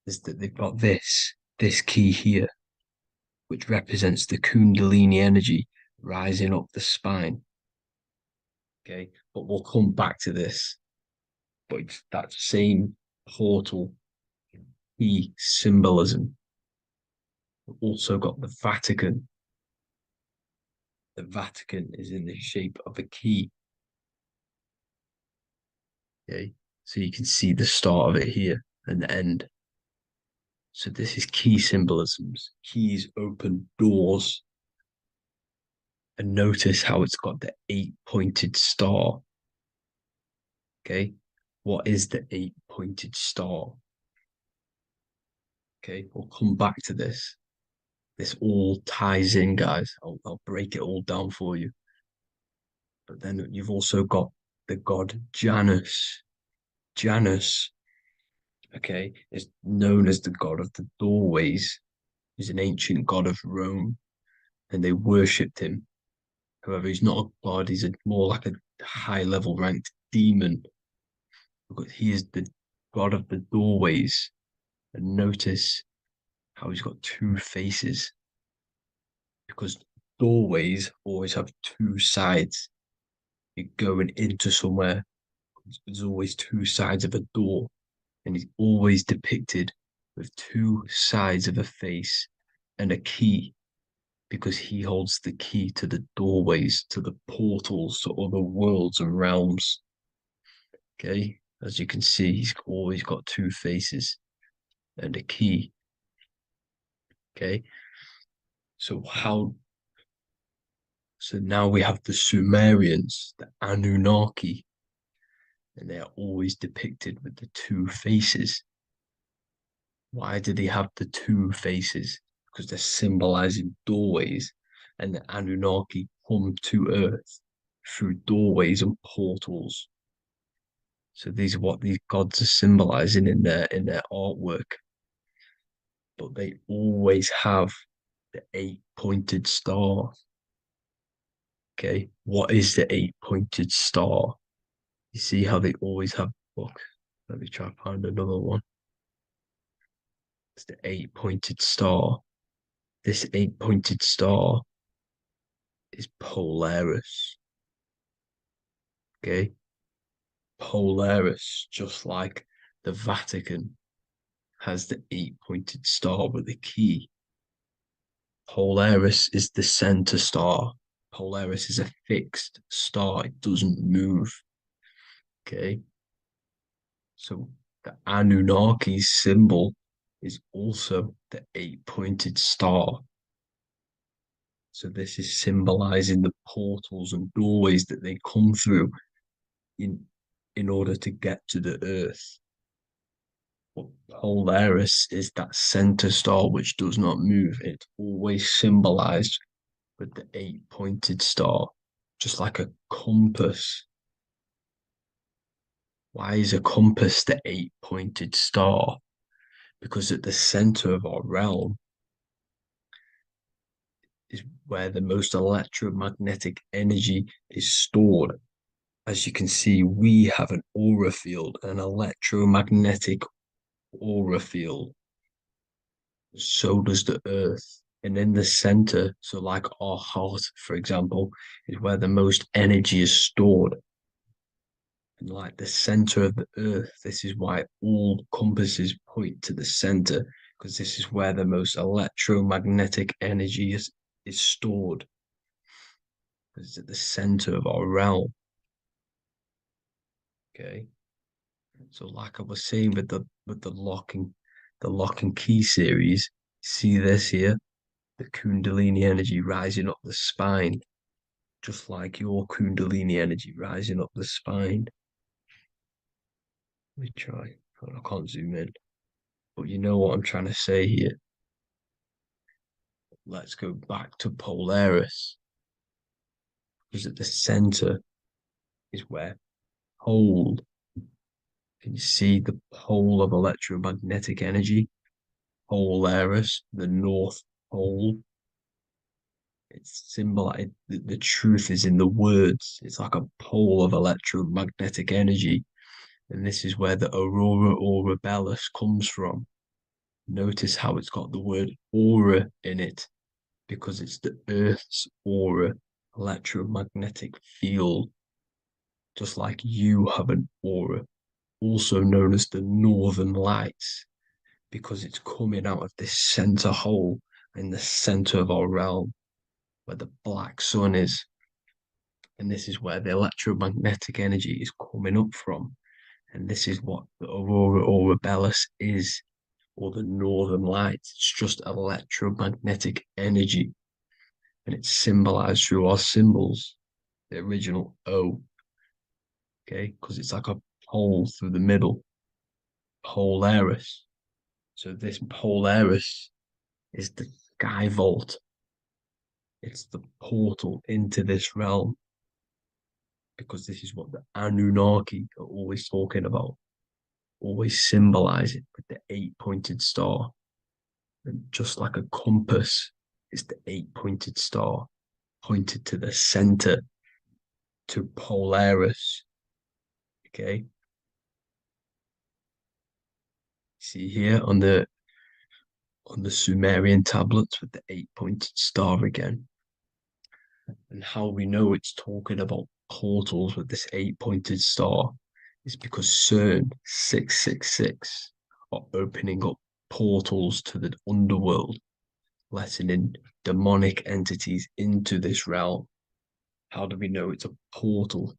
is that they've got this key here, which represents the Kundalini energy rising up the spine. Okay, but we'll come back to this. But it's that same portal key symbolism. We've also got the Vatican. The Vatican is in the shape of a key. Okay, so you can see the start of it here and the end. So this is key symbolisms. Keys open doors. And notice how it's got the 8-pointed star. Okay, what is the 8-pointed star? Okay, we'll come back to this. This all ties in, guys. I'll break it all down for you. But then you've also got the god Janus. Janus, okay, is known as the god of the doorways. He's an ancient god of Rome, and they worshipped him. However, he's not a god, he's more like a high-level ranked demon. Because he is the god of the doorways. And notice how he's got two faces, because doorways always have two sides. You're going into somewhere, there's always two sides of a door, and he's always depicted with two sides of a face and a key, because he holds the key to the doorways, to the portals, to other worlds and realms. Okay, as you can see, he's always got two faces and a key. Okay, so now we have the Sumerians, the Anunnaki, and they are always depicted with the two faces. Why do they have the two faces? Because they're symbolizing doorways, and the Anunnaki come to Earth through doorways and portals. So these are what these gods are symbolizing in their artwork. But they always have the 8-pointed star. Okay, what is the 8-pointed star? You see how they always have. Look, let me try to find another one. It's the 8-pointed star. This 8-pointed star is Polaris. Okay, Polaris, just like the Vatican has the 8-pointed star with a key. Polaris is the center star. Polaris is a fixed star, it doesn't move. Okay, so the Anunnaki's symbol is also the 8-pointed star. So this is symbolizing the portals and doorways that they come through in order to get to the Earth. But Polaris is that center star which does not move. It's always symbolized with the 8-pointed star, just like a compass. Why is a compass the 8-pointed star? Because at the center of our realm is where the most electromagnetic energy is stored. As you can see, we have an aura field, an electromagnetic aura field. So does the Earth. And in the center, so like our heart, for example, is where the most energy is stored. And like the center of the Earth, this is why all compasses point to the center, because this is where the most electromagnetic energy is stored. It's at the center of our realm. Okay. So like I was saying with the lock and key series, see this here? The Kundalini energy rising up the spine, just like your Kundalini energy rising up the spine. Let me try. I can't zoom in, but you know what I'm trying to say here. Let's go back to Polaris, because at the center is where pole. Can you see the pole of electromagnetic energy? Polaris, the North Pole. It's symbolized. The truth is in the words. It's like a pole of electromagnetic energy. And this is where the aurora borealis comes from. Notice how it's got the word aura in it, because it's the Earth's aura, electromagnetic field. Just like you have an aura, also known as the northern lights, because it's coming out of this center hole in the center of our realm, where the black sun is. And this is where the electromagnetic energy is coming up from. And this is what the aurora borealis is, or the northern lights. It's just electromagnetic energy. And it's symbolized through our symbols, the original O. Okay, because it's like a pole through the middle. Polaris. So this Polaris is the sky vault. It's the portal into this realm, because this is what the Anunnaki are always talking about, always symbolizing with the 8-pointed star. And just like a compass, it's the 8-pointed star pointed to the center, to Polaris. Okay. See here on the Sumerian tablets with the 8-pointed star again. And how we know it's talking about portals with this 8-pointed star is because CERN 666 are opening up portals to the underworld, letting in demonic entities into this realm. How do we know it's a portal?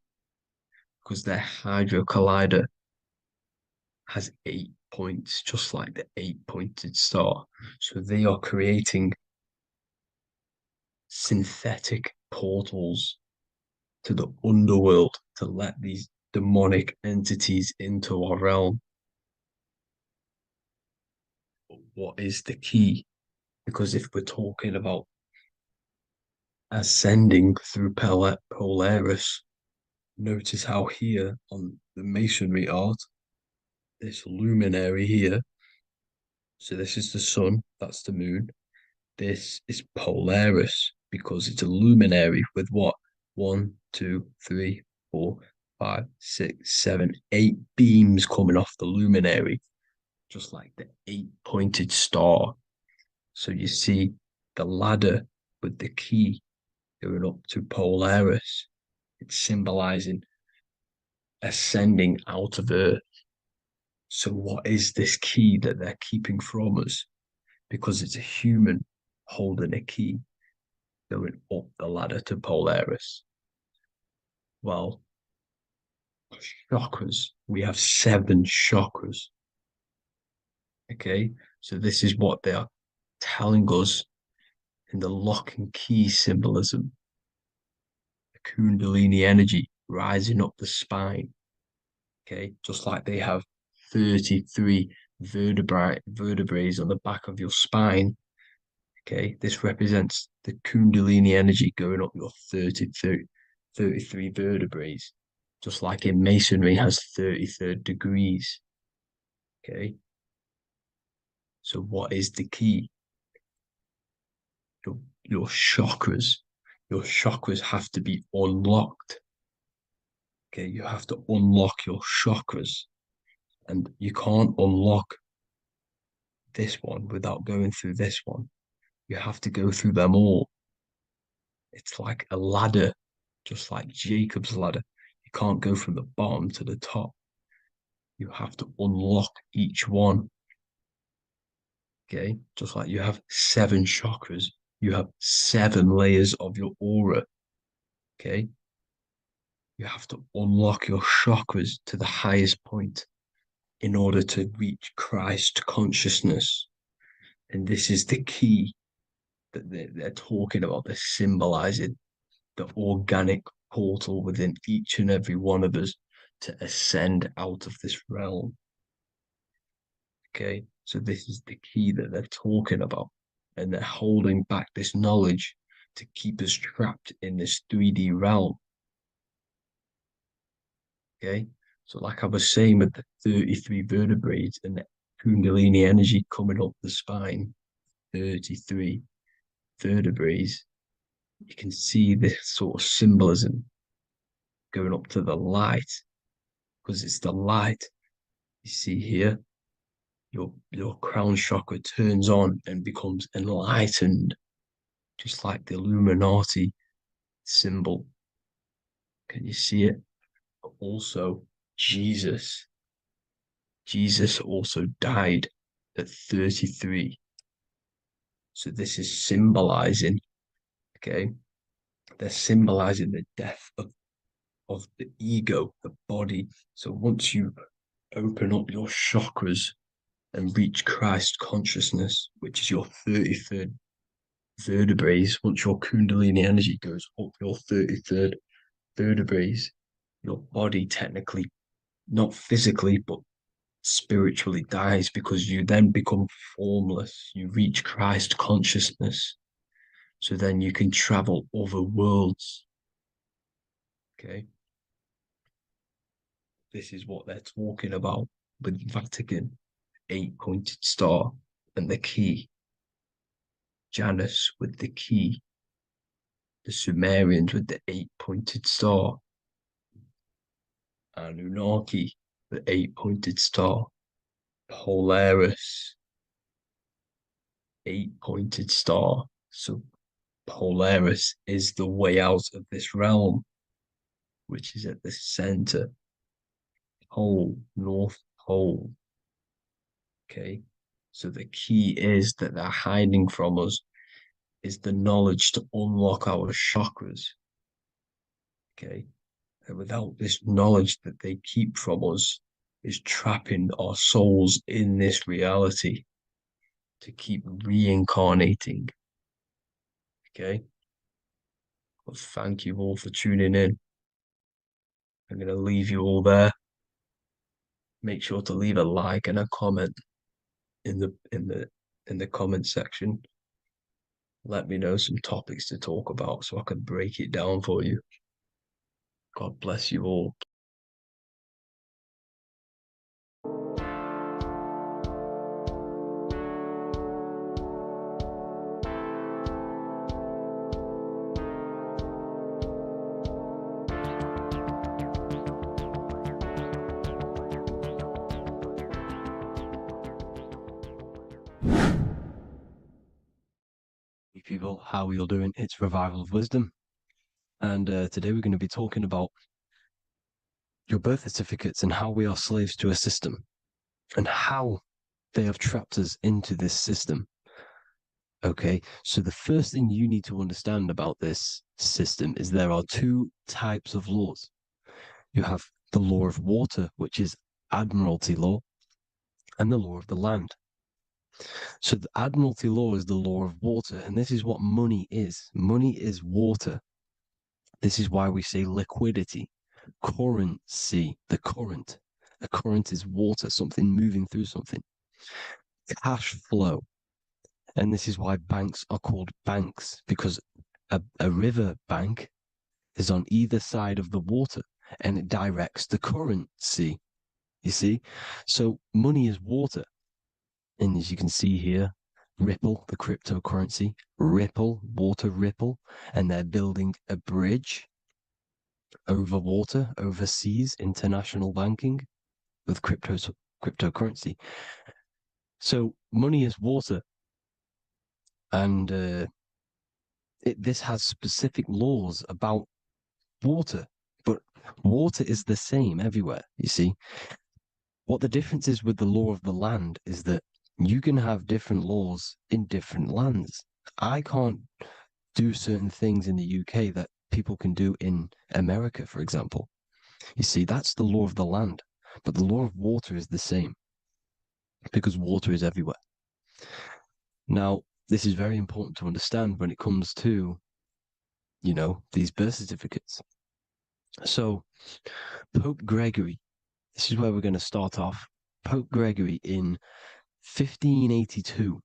Because their Hydro Collider has 8 points, just like the 8-pointed star. So they are creating synthetic portals to the underworld to let these demonic entities into our realm. But what is the key? Because if we're talking about ascending through Polaris, notice how here on the masonry art, this luminary here, so this is the sun, that's the moon. This is Polaris because it's a luminary with what? 1, 2, 3, 4, 5, 6, 7, 8 beams coming off the luminary, just like the 8-pointed star. So you see the ladder with the key going up to Polaris. It's symbolizing ascending out of Earth. So what is this key that they're keeping from us? Because it's a human holding a key going up the ladder to Polaris. Well, chakras. We have 7 chakras. Okay, so this is what they are telling us in the lock and key symbolism. The Kundalini energy rising up the spine. Okay, just like they have 33 vertebrae on the back of your spine. Okay, this represents the Kundalini energy going up your 33 vertebrae, just like in Masonry has 33rd degrees. Okay, so what is the key? Your chakras. Your chakras have to be unlocked. Okay, you have to unlock your chakras, and you can't unlock this one without going through this one. You have to go through them all. It's like a ladder, just like Jacob's ladder. You can't go from the bottom to the top. You have to unlock each one. Okay, just like you have 7 chakras, you have 7 layers of your aura. Okay, you have to unlock your chakras to the highest point in order to reach Christ consciousness. And this is the key that they're talking about. They're symbolizing the organic portal within each and every one of us to ascend out of this realm. Okay, so this is the key that they're talking about, and they're holding back this knowledge to keep us trapped in this 3D realm. Okay, so like I was saying with the 33 vertebrae and the Kundalini energy coming up the spine, 33 vertebrae, you can see this sort of symbolism going up to the light, because it's the light. You see here, your crown chakra turns on and becomes enlightened, just like the Illuminati symbol. Can you see it? But also Jesus also died at 33. So this is symbolizing, okay, they're symbolizing the death of the ego, the body. So once you open up your chakras and reach Christ consciousness, which is your 33rd vertebrae, once your Kundalini energy goes up your 33rd vertebrae, your body technically, not physically, but spiritually dies, because you then become formless. You reach Christ consciousness. So then you can travel other worlds. Okay. This is what they're talking about with Vatican, 8-pointed star, and the key. Janus with the key. The Sumerians with the 8-pointed star. Anunnaki, the 8-pointed star. Polaris, 8-pointed star. So Polaris is the way out of this realm, which is at the center. Pole, North Pole. Okay. So the key is that they're hiding from us is the knowledge to unlock our chakras. Okay. And without this knowledge that they keep from us, is trapping our souls in this reality to keep reincarnating. Okay. Well, thank you all for tuning in. I'm going to leave you all there. Make sure to leave a like and a comment in the comment section. Let me know some topics to talk about so I can break it down for you. God bless you all. Hey people, how are you all doing? It's Revival of Wisdom, and today we're going to be talking about your birth certificates and how we are slaves to a system and how they have trapped us into this system. Okay, so the first thing you need to understand about this system is there are two types of laws. You have the law of water, which is Admiralty law, and the law of the land. So the Admiralty law is the law of water, and this is what money is. Money is water. This is why we say liquidity, currency, the current. A current is water, something moving through something. Cash flow. And this is why banks are called banks, because a river bank is on either side of the water and it directs the currency. You see? So money is water. And as you can see here, Ripple, the cryptocurrency, Ripple, water Ripple, and they're building a bridge over water, overseas, international banking with cryptocurrency. So money is water, and this has specific laws about water, but water is the same everywhere. You see, what the difference is with the law of the land is that you can have different laws in different lands. I can't do certain things in the UK that people can do in America, for example. You see, that's the law of the land, but the law of water is the same because water is everywhere. Now, this is very important to understand when it comes to, these birth certificates. So, Pope Gregory, this is where we're going to start off. Pope Gregory in 1582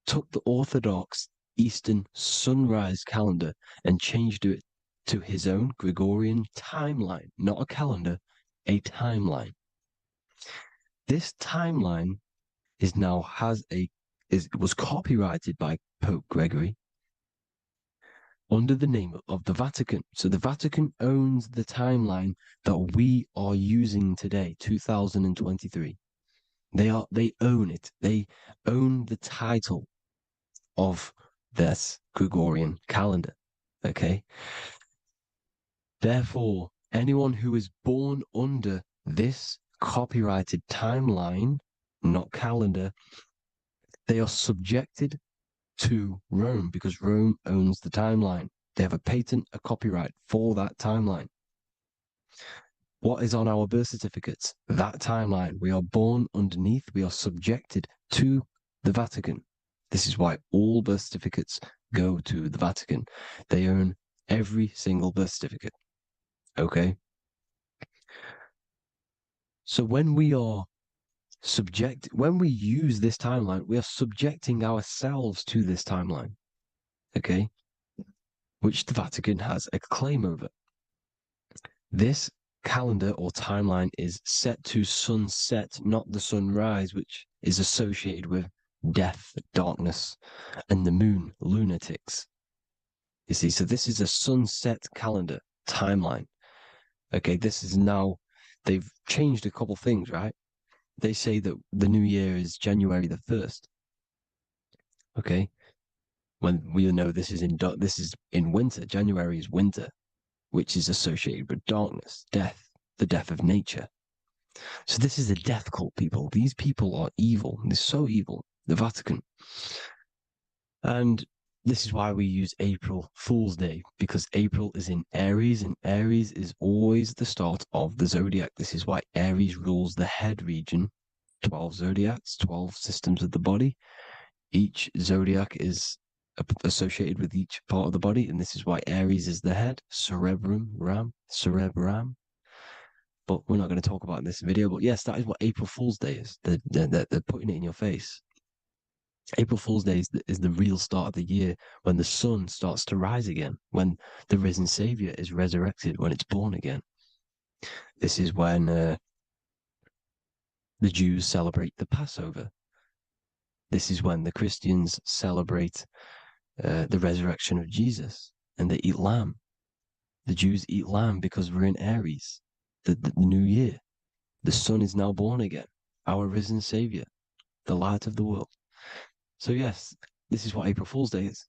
took the Orthodox Eastern sunrise calendar and changed it to his own Gregorian timeline, not a calendar, a timeline. This timeline was copyrighted by Pope Gregory under the name of the Vatican. So the Vatican owns the timeline that we are using today, 2023. They own it. They own the title of this Gregorian calendar. Okay. Therefore, anyone who is born under this copyrighted timeline, not calendar, they are subjected to Rome because Rome owns the timeline. They have a patent, a copyright for that timeline. What is on our birth certificates? That timeline. We are born underneath, we are subjected to the Vatican. This is why all birth certificates go to the Vatican. They own every single birth certificate. Okay? So when we use this timeline, we are subjecting ourselves to this timeline. Okay? Which the Vatican has a claim over. This calendar or timeline is set to sunset, not the sunrise, which is associated with death, darkness, and the moon, lunatics. You see, so this is a sunset calendar timeline. Okay, this is now, they've changed a couple things, right? they say that the new year is January the 1st. Okay. When we know this is in winter. January is winter, which is associated with darkness, death, the death of nature. So this is a death cult, people. These people are evil. They're so evil. The Vatican. And this is why we use April Fool's Day, because April is in Aries, and Aries is always the start of the zodiac. This is why Aries rules the head region. 12 zodiacs, 12 systems of the body. Each zodiac is associated with each part of the body, and this is why Aries is the head. Cerebrum. But we're not going to talk about it in this video. But yes, that is what April Fool's Day is. They're putting it in your face. April Fool's Day is the real start of the year, when the sun starts to rise again, when the risen Savior is resurrected, when it's born again. This is when the Jews celebrate the Passover. This is when the Christians celebrate the resurrection of Jesus, and they eat lamb. The Jews eat lamb because we're in Aries, the new year. The sun is now born again, our risen Savior, the light of the world. So yes, this is what April Fool's Day is.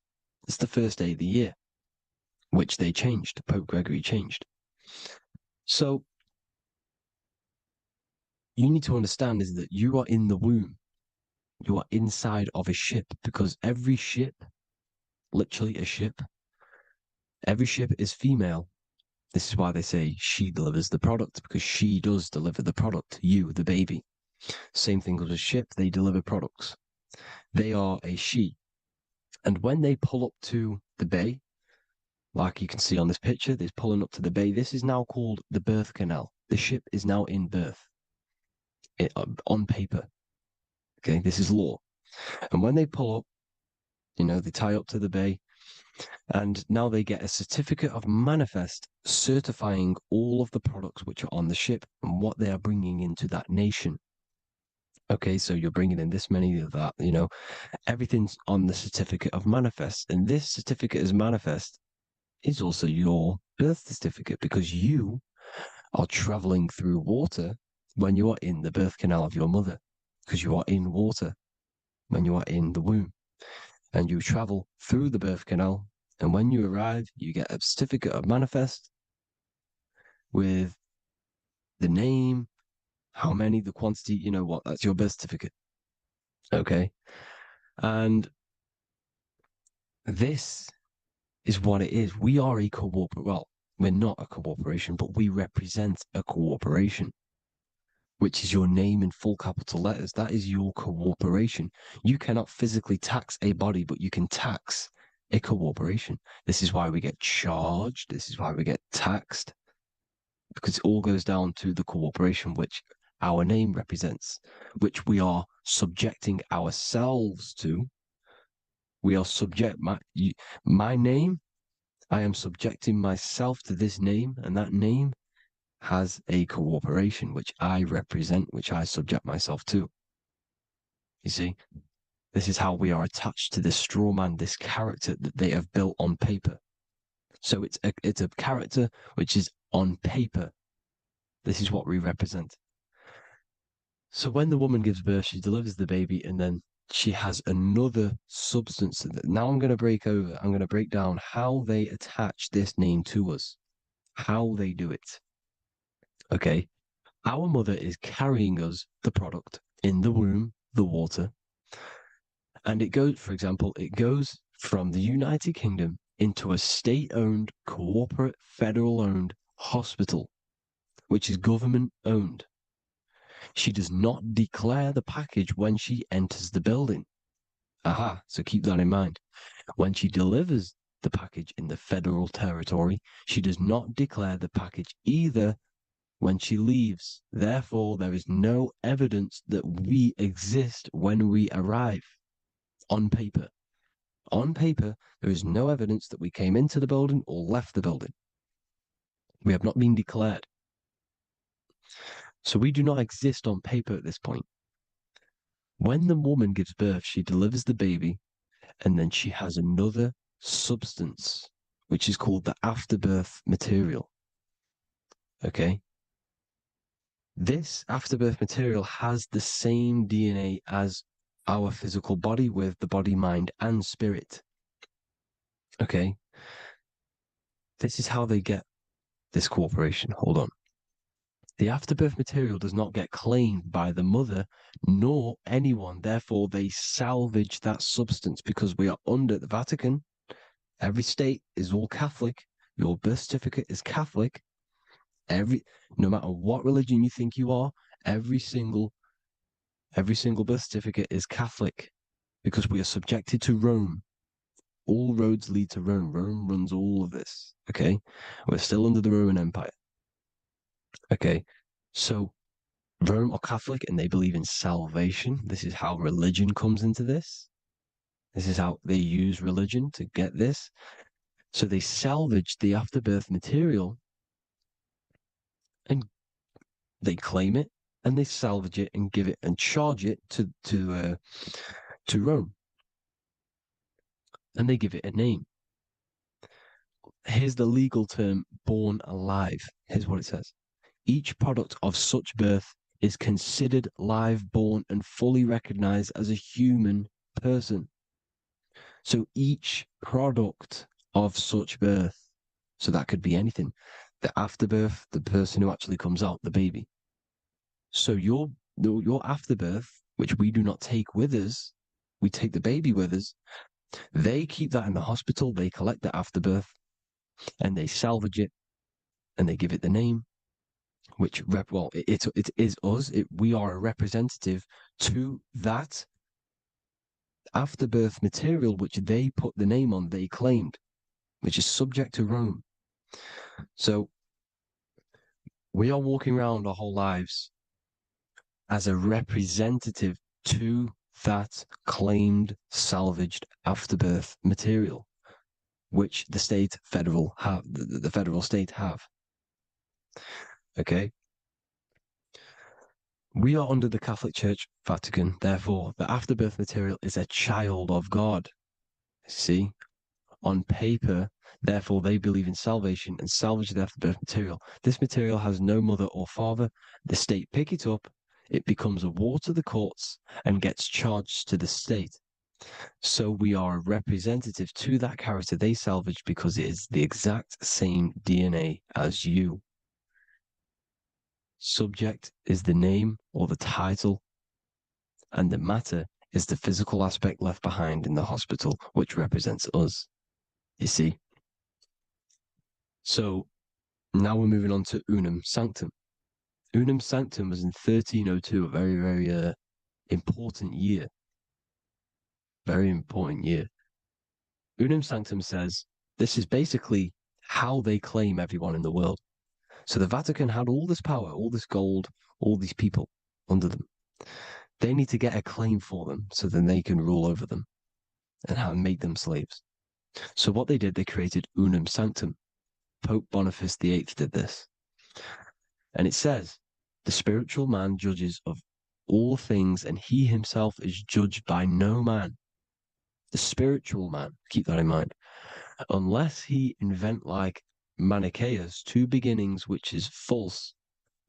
It's the first day of the year, which they changed. Pope Gregory changed. So you need to understand is that you are in the womb. You are inside of a ship, because every ship, literally a ship, every ship is female. This is why they say she delivers the product, because she does deliver the product, you, the baby. Same thing with a ship, they deliver products. They are a she. And when they pull up to the bay, like you can see on this picture, they're pulling up to the bay. This is now called the birth canal. The ship is now in birth on paper. Okay, this is law. And when they pull up, they tie up to the bay, and now they get a certificate of manifest certifying all of the products which are on the ship and what they are bringing into that nation. Okay, so you're bringing in this many of that, everything's on the certificate of manifest. And this certificate as manifest is also your birth certificate, because you are traveling through water when you are in the birth canal of your mother, because you are in water when you are in the womb, and you travel through the birth canal. And when you arrive, you get a certificate of manifest with the name, how many, the quantity, that's your birth certificate. Okay. And this is what it is. We are a well, we're not a corporation, but we represent a corporation, which is your name in full capital letters. That is your corporation. You cannot physically tax a body, but you can tax a corporation. This is why we get charged. This is why we get taxed, because it all goes down to the corporation which our name represents, which we are subjecting ourselves to. We are my name. I am subjecting myself to this name, and that name has a corporation which I represent, which I subject myself to. You see, this is how we are attached to this straw man, this character that they have built on paper. So it's a character which is on paper. This is what we represent. So when the woman gives birth, she delivers the baby, and then she has another substance. Now I'm going to break down how they attach this name to us, how they do it. Okay. Our mother is carrying us the product in the womb, the water. And it goes, for example, from the United Kingdom into a state-owned, corporate, federal-owned hospital, which is government-owned. She does not declare the package when she enters the building. Aha, so keep that in mind. When she delivers the package in the federal territory, she does not declare the package either when she leaves. Therefore, there is no evidence that we exist when we arrive. On paper. On paper, there is no evidence that we came into the building or left the building. We have not been declared. So we do not exist on paper at this point. When the woman gives birth, she delivers the baby, and then she has another substance, which is called the afterbirth material. Okay? This afterbirth material has the same DNA as our physical body with the body, mind, and spirit. Okay. This is how they get this cooperation. Hold on. The afterbirth material does not get claimed by the mother nor anyone. Therefore, they salvage that substance because we are under the Vatican. Every state is all Catholic. Your birth certificate is Catholic. No matter what religion you think you are, every single birth certificate is Catholic because we are subjected to Rome. All roads lead to Rome. Rome runs all of this. Okay. We're still under the Roman Empire. Okay. So Rome are Catholic and they believe in salvation. This is how religion comes into this. This is how they use religion to get this. So they salvage the afterbirth material and they claim it and they salvage it and give it and charge it to Rome. And they give it a name. Here's the legal term, born alive. Here's what it says. Each product of such birth is considered live, born, and fully recognized as a human person. So each product of such birth, so that could be anything, the afterbirth, the person who actually comes out, the baby. So your afterbirth, which we do not take with us, we take the baby with us, they keep that in the hospital, they collect the afterbirth, and they salvage it, and they give it the name, which, it is us. We are a representative to that afterbirth material, which they put the name on, they claimed, which is subject to Rome. So we are walking around our whole lives as a representative to that claimed salvaged afterbirth material, which the federal state have. Okay. We are under the Catholic Church, Vatican. Therefore, the afterbirth material is a child of God. See, on paper, therefore, they believe in salvation and salvage the afterbirth material. This material has no mother or father. The state pick it up. It becomes a war to the courts and gets charged to the state. So we are a representative to that character they salvaged because it is the exact same DNA as you. Subject is the name or the title, and the matter is the physical aspect left behind in the hospital, which represents us. You see? So now we're moving on to Unam Sanctum. Unam Sanctum was in 1302, a very, very important year. Very important year. Unam Sanctum says this is basically how they claim everyone in the world. So the Vatican had all this power, all this gold, all these people under them. They need to get a claim for them so then they can rule over them and make them slaves. So what they did, they created Unam Sanctum. Pope Boniface VIII did this. And it says, the spiritual man judges of all things and he himself is judged by no man. The spiritual man, keep that in mind, unless he invent like Manichaeus, two beginnings, which is false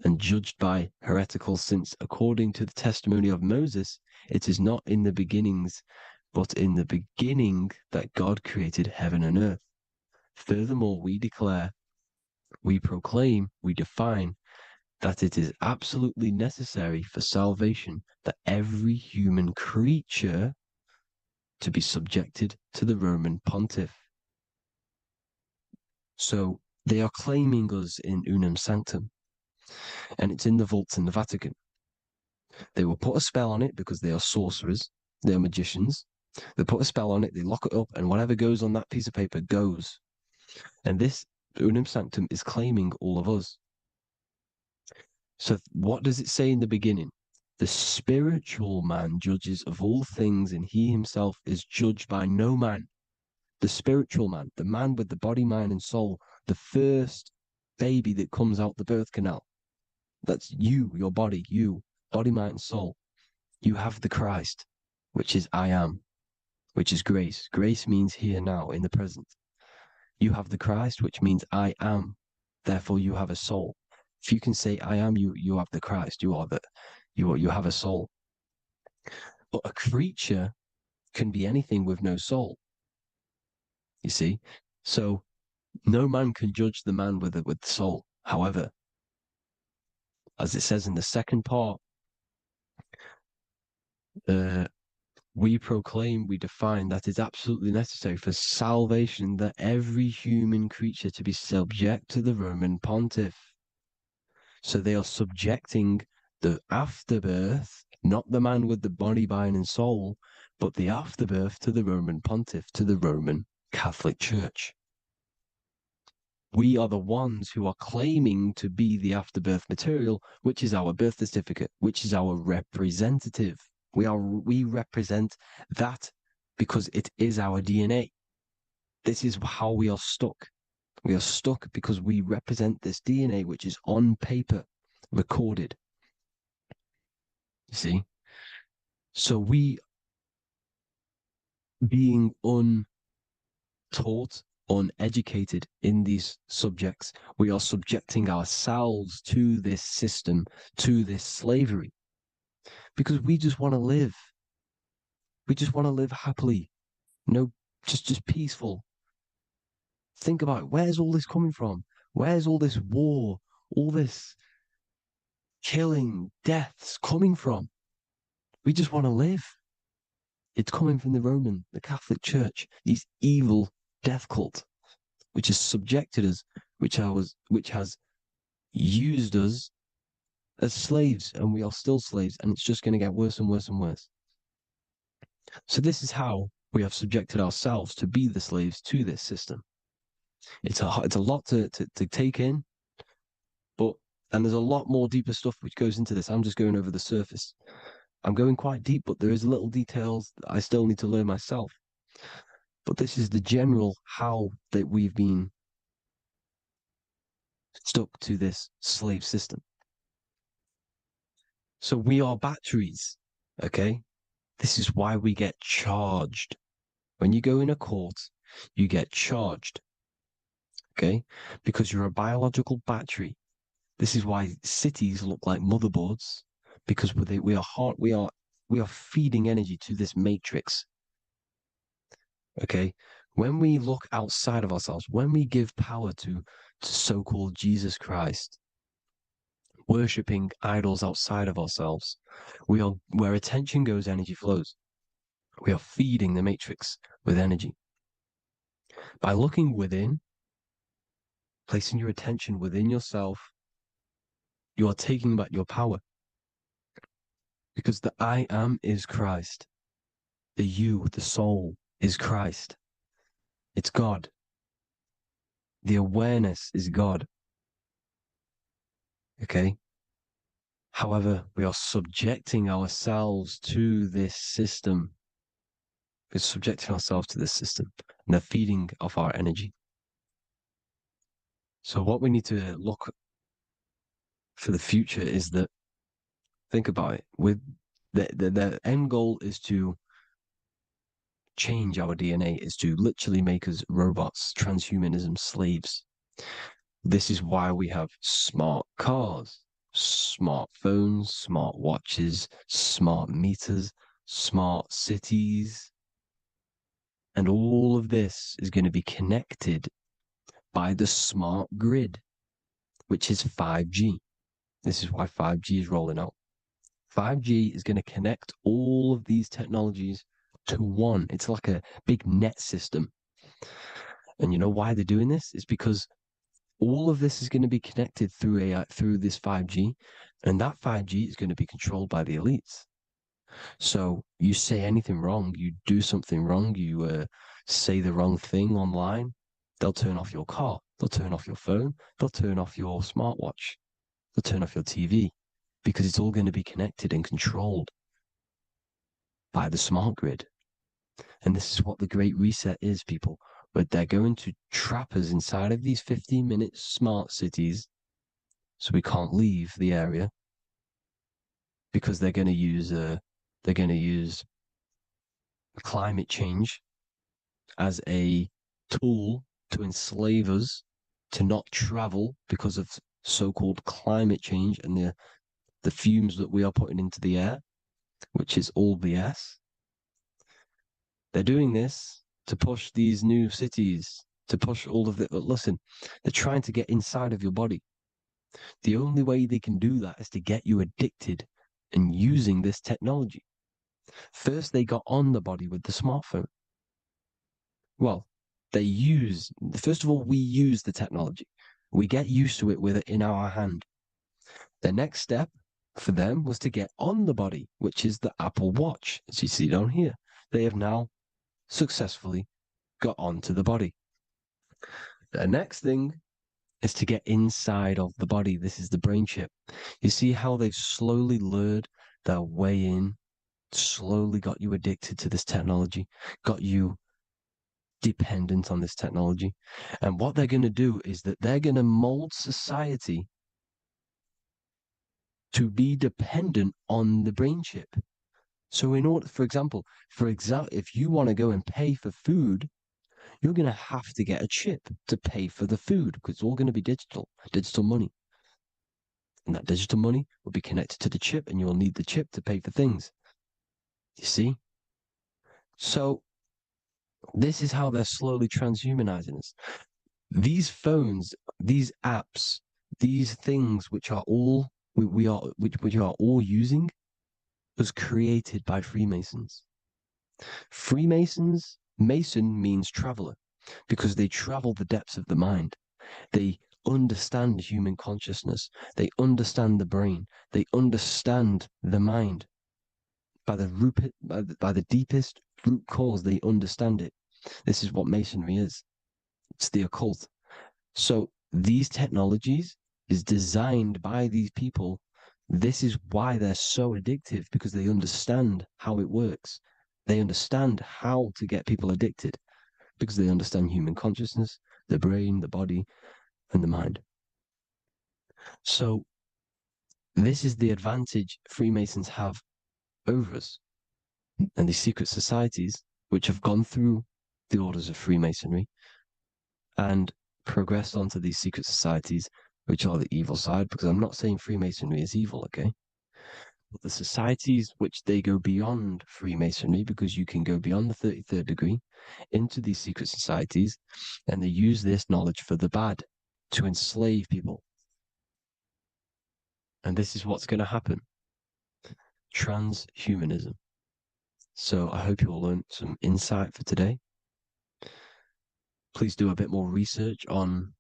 and judged by heretical, since according to the testimony of Moses, it is not in the beginnings, but in the beginning that God created heaven and earth. Furthermore, we declare, we proclaim, we define that it is absolutely necessary for salvation that every human creature to be subjected to the Roman pontiff. So they are claiming us in Unam Sanctum, and it's in the vaults in the Vatican. They will put a spell on it because they are sorcerers, they are magicians. They put a spell on it, they lock it up, and whatever goes on that piece of paper goes. And this Unam Sanctum is claiming all of us. So what does it say in the beginning? The spiritual man judges of all things, and he himself is judged by no man. The spiritual man, the man with the body, mind, and soul, the first baby that comes out the birth canal. That's you, your body, body, mind, and soul. You have the Christ, which is I am, which is grace. Grace means here now, in the present. You have the Christ, which means I am. Therefore, you have a soul. If you can say, I am, you have the Christ, you have a soul. But a creature can be anything with no soul. You see? So no man can judge the man with the soul. However, as it says in the second part, we proclaim, we define that it's absolutely necessary for salvation that every human creature to be subject to the Roman pontiff. So they are subjecting the afterbirth, not the man with the body, mind, and soul, but the afterbirth to the Roman pontiff, to the Roman Catholic Church. We are the ones who are claiming to be the afterbirth material, which is our birth certificate, which is our representative. We represent that because it is our DNA. This is how we are stuck. We are stuck because we represent this DNA, which is on paper, recorded. You see? So we, being untaught, uneducated in these subjects, we are subjecting ourselves to this system, to this slavery, because we just want to live. We just want to live happily, just peaceful. Think about it. Where's all this coming from? Where's all this war, all this killing, deaths coming from? We just want to live. It's coming from the Catholic Church, these evil death cult, which has subjected us, which has used us as slaves, and we are still slaves, and it's just going to get worse and worse and worse. So this is how we have subjected ourselves to be the slaves to this system. It's a lot to take in, and there's a lot more deeper stuff which goes into this. I'm just going over the surface. I'm going quite deep, but there is little details that I still need to learn myself. But this is the general how that we've been stuck to this slave system. So we are batteries, okay? This is why we get charged. When you go in a court, you get charged, okay? Because you're a biological battery. This is why cities look like motherboards, because we are feeding energy to this matrix. Okay, when we look outside of ourselves, when we give power to so-called Jesus Christ, worshipping idols outside of ourselves, where attention goes, energy flows. We are feeding the matrix with energy. By looking within, placing your attention within yourself, you are taking back your power. Because the I am is Christ. The you, the soul, is Christ. It's God. The awareness is God. Okay? However, we are subjecting ourselves to this system. We're subjecting ourselves to this system and the feeding of our energy. So what we need to look for the future is that, think about it, with the end goal is to change our DNA, is to literally make us robots, transhumanism, slaves. This is why we have smart cars, smartphones, smart watches, smart meters, smart cities. And all of this is going to be connected by the smart grid, which is 5G. This is why 5G is rolling out. 5G is going to connect all of these technologies to one. It's like a big net system. And you know why they're doing this? It's because all of this is going to be connected through AI, through this 5G, and that 5G is going to be controlled by the elites. So you say anything wrong, you do something wrong, you say the wrong thing online, they'll turn off your car, they'll turn off your phone, they'll turn off your smartwatch, they'll turn off your TV, because it's all going to be connected and controlled by the smart grid. And this is what the Great Reset is, people. But they're going to trap us inside of these 15-minute smart cities, so we can't leave the area, because they're going to use climate change as a tool to enslave us, to not travel because of so-called climate change and the fumes that we are putting into the air, which is all BS. They're doing this to push these new cities, to push all of it. But listen, they're trying to get inside of your body. The only way they can do that is to get you addicted and using this technology. First, they got on the body with the smartphone. Well, first of all, we use the technology. We get used to it with it in our hand. The next step for them was to get on the body, which is the Apple Watch, as you see down here. They have now successfully got onto the body. The next thing is to get inside of the body. This is the brain chip. You see how they've slowly lured their way in, slowly got you addicted to this technology, got you dependent on this technology. And what they're going to do is that they're going to mold society to be dependent on the brain chip. So in order, for example, if you want to go and pay for food, you're going to have to get a chip to pay for the food because it's all going to be digital money. And that digital money will be connected to the chip and you'll need the chip to pay for things. You see? So this is how they're slowly transhumanizing us. These phones, these apps, these things which are all we are all using was created by Freemasons. Mason means traveler because they travel the depths of the mind. They understand human consciousness. They understand the brain. They understand the mind. By the deepest root cause, they understand it. This is what Masonry is. It's the occult. So these technologies is designed by these people. This is why they're so addictive, because they understand how it works. They understand how to get people addicted because they understand human consciousness, the brain, the body, and the mind. So this is the advantage Freemasons have over us. And these secret societies, which have gone through the orders of Freemasonry and progressed onto these secret societies, which are the evil side, because I'm not saying Freemasonry is evil, okay? But the societies which they go beyond Freemasonry, because you can go beyond the 33rd degree into these secret societies, and they use this knowledge for the bad, to enslave people. And this is what's going to happen. Transhumanism. So I hope you all learned some insight for today. Please do a bit more research on,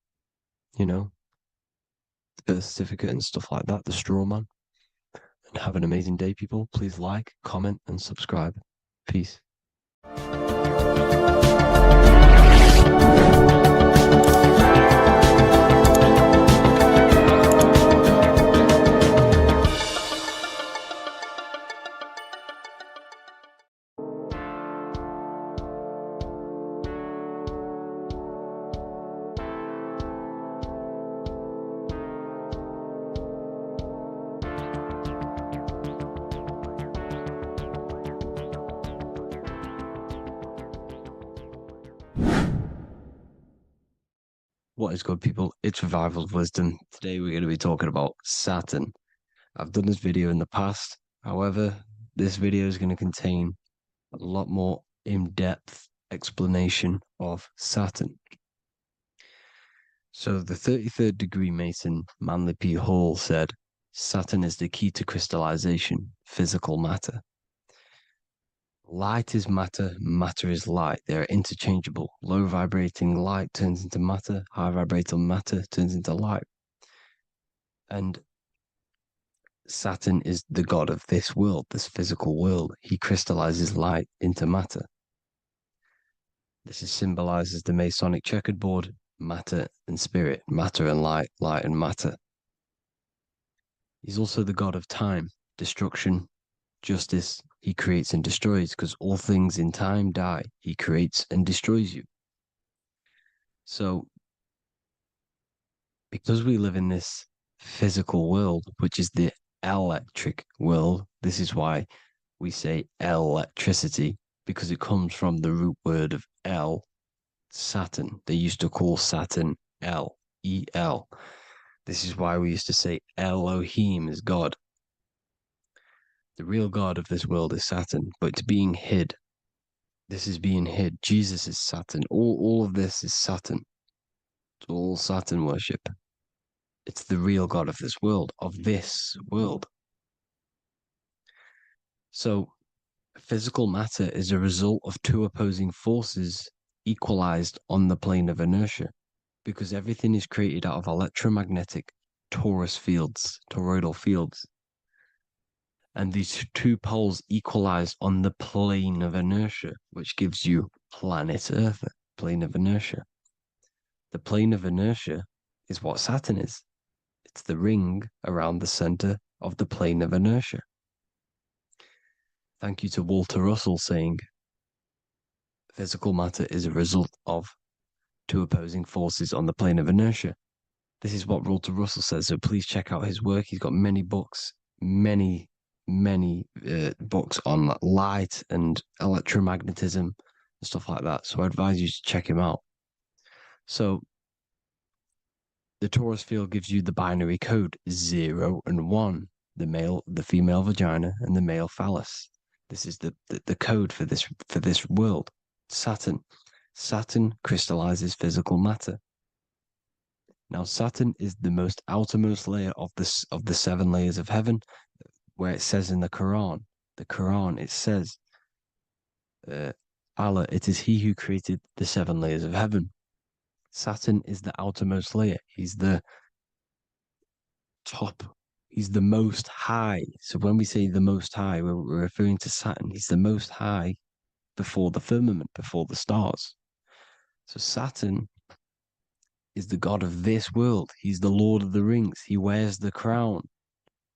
the birth certificate and stuff like that, the straw man. And have an amazing day, people. Please like, comment, and subscribe. Peace. What is good, people? It's Revival of Wisdom. Today we're going to be talking about Saturn. I've done this video in the past. However, this video is going to contain a lot more in-depth explanation of Saturn. So the 33rd degree Mason, Manly P. Hall, said, Saturn is the key to crystallization, physical matter. Light is matter, matter is light. They are interchangeable. Low vibrating light turns into matter, high vibrating matter turns into light. And Saturn is the god of this world, this physical world. He crystallizes light into matter. This is symbolized as the Masonic checkerboard, matter and spirit, matter and light, light and matter. He's also the god of time, destruction, justice. He creates and destroys, because all things in time die. He creates and destroys you. So, because we live in this physical world, which is the electric world, this is why we say electricity, because it comes from the root word of El, Saturn. They used to call Saturn El, E-L. This is why we used to say Elohim is God. The real God of this world is Saturn, but it's being hid. This is being hid. Jesus is Saturn. All of this is Saturn. It's all Saturn worship. It's the real God of this world, So, physical matter is a result of two opposing forces equalized on the plane of inertia, because everything is created out of electromagnetic toroidal fields. And these two poles equalize on the plane of inertia, which gives you planet Earth, plane of inertia. The plane of inertia is what Saturn is. It's the ring around the center of the plane of inertia. Thank you to Walter Russell saying, physical matter is a result of two opposing forces on the plane of inertia. This is what Walter Russell says, so please check out his work. He's got many books, many books on light and electromagnetism and stuff like that. So I advise you to check him out. So the torus field gives you the binary code 0 and 1, the female vagina and the male phallus. This is the code for this world. Saturn crystallizes physical matter. Now Saturn is the most outermost layer of the 7 layers of heaven, where it says in the Quran, it says, Allah, it is He who created the 7 layers of heaven. Saturn is the outermost layer. He's the top. He's the most high. So when we say the most high, we're referring to Saturn. He's the most high before the firmament, before the stars. So Saturn is the god of this world. He's the Lord of the Rings. He wears the crown.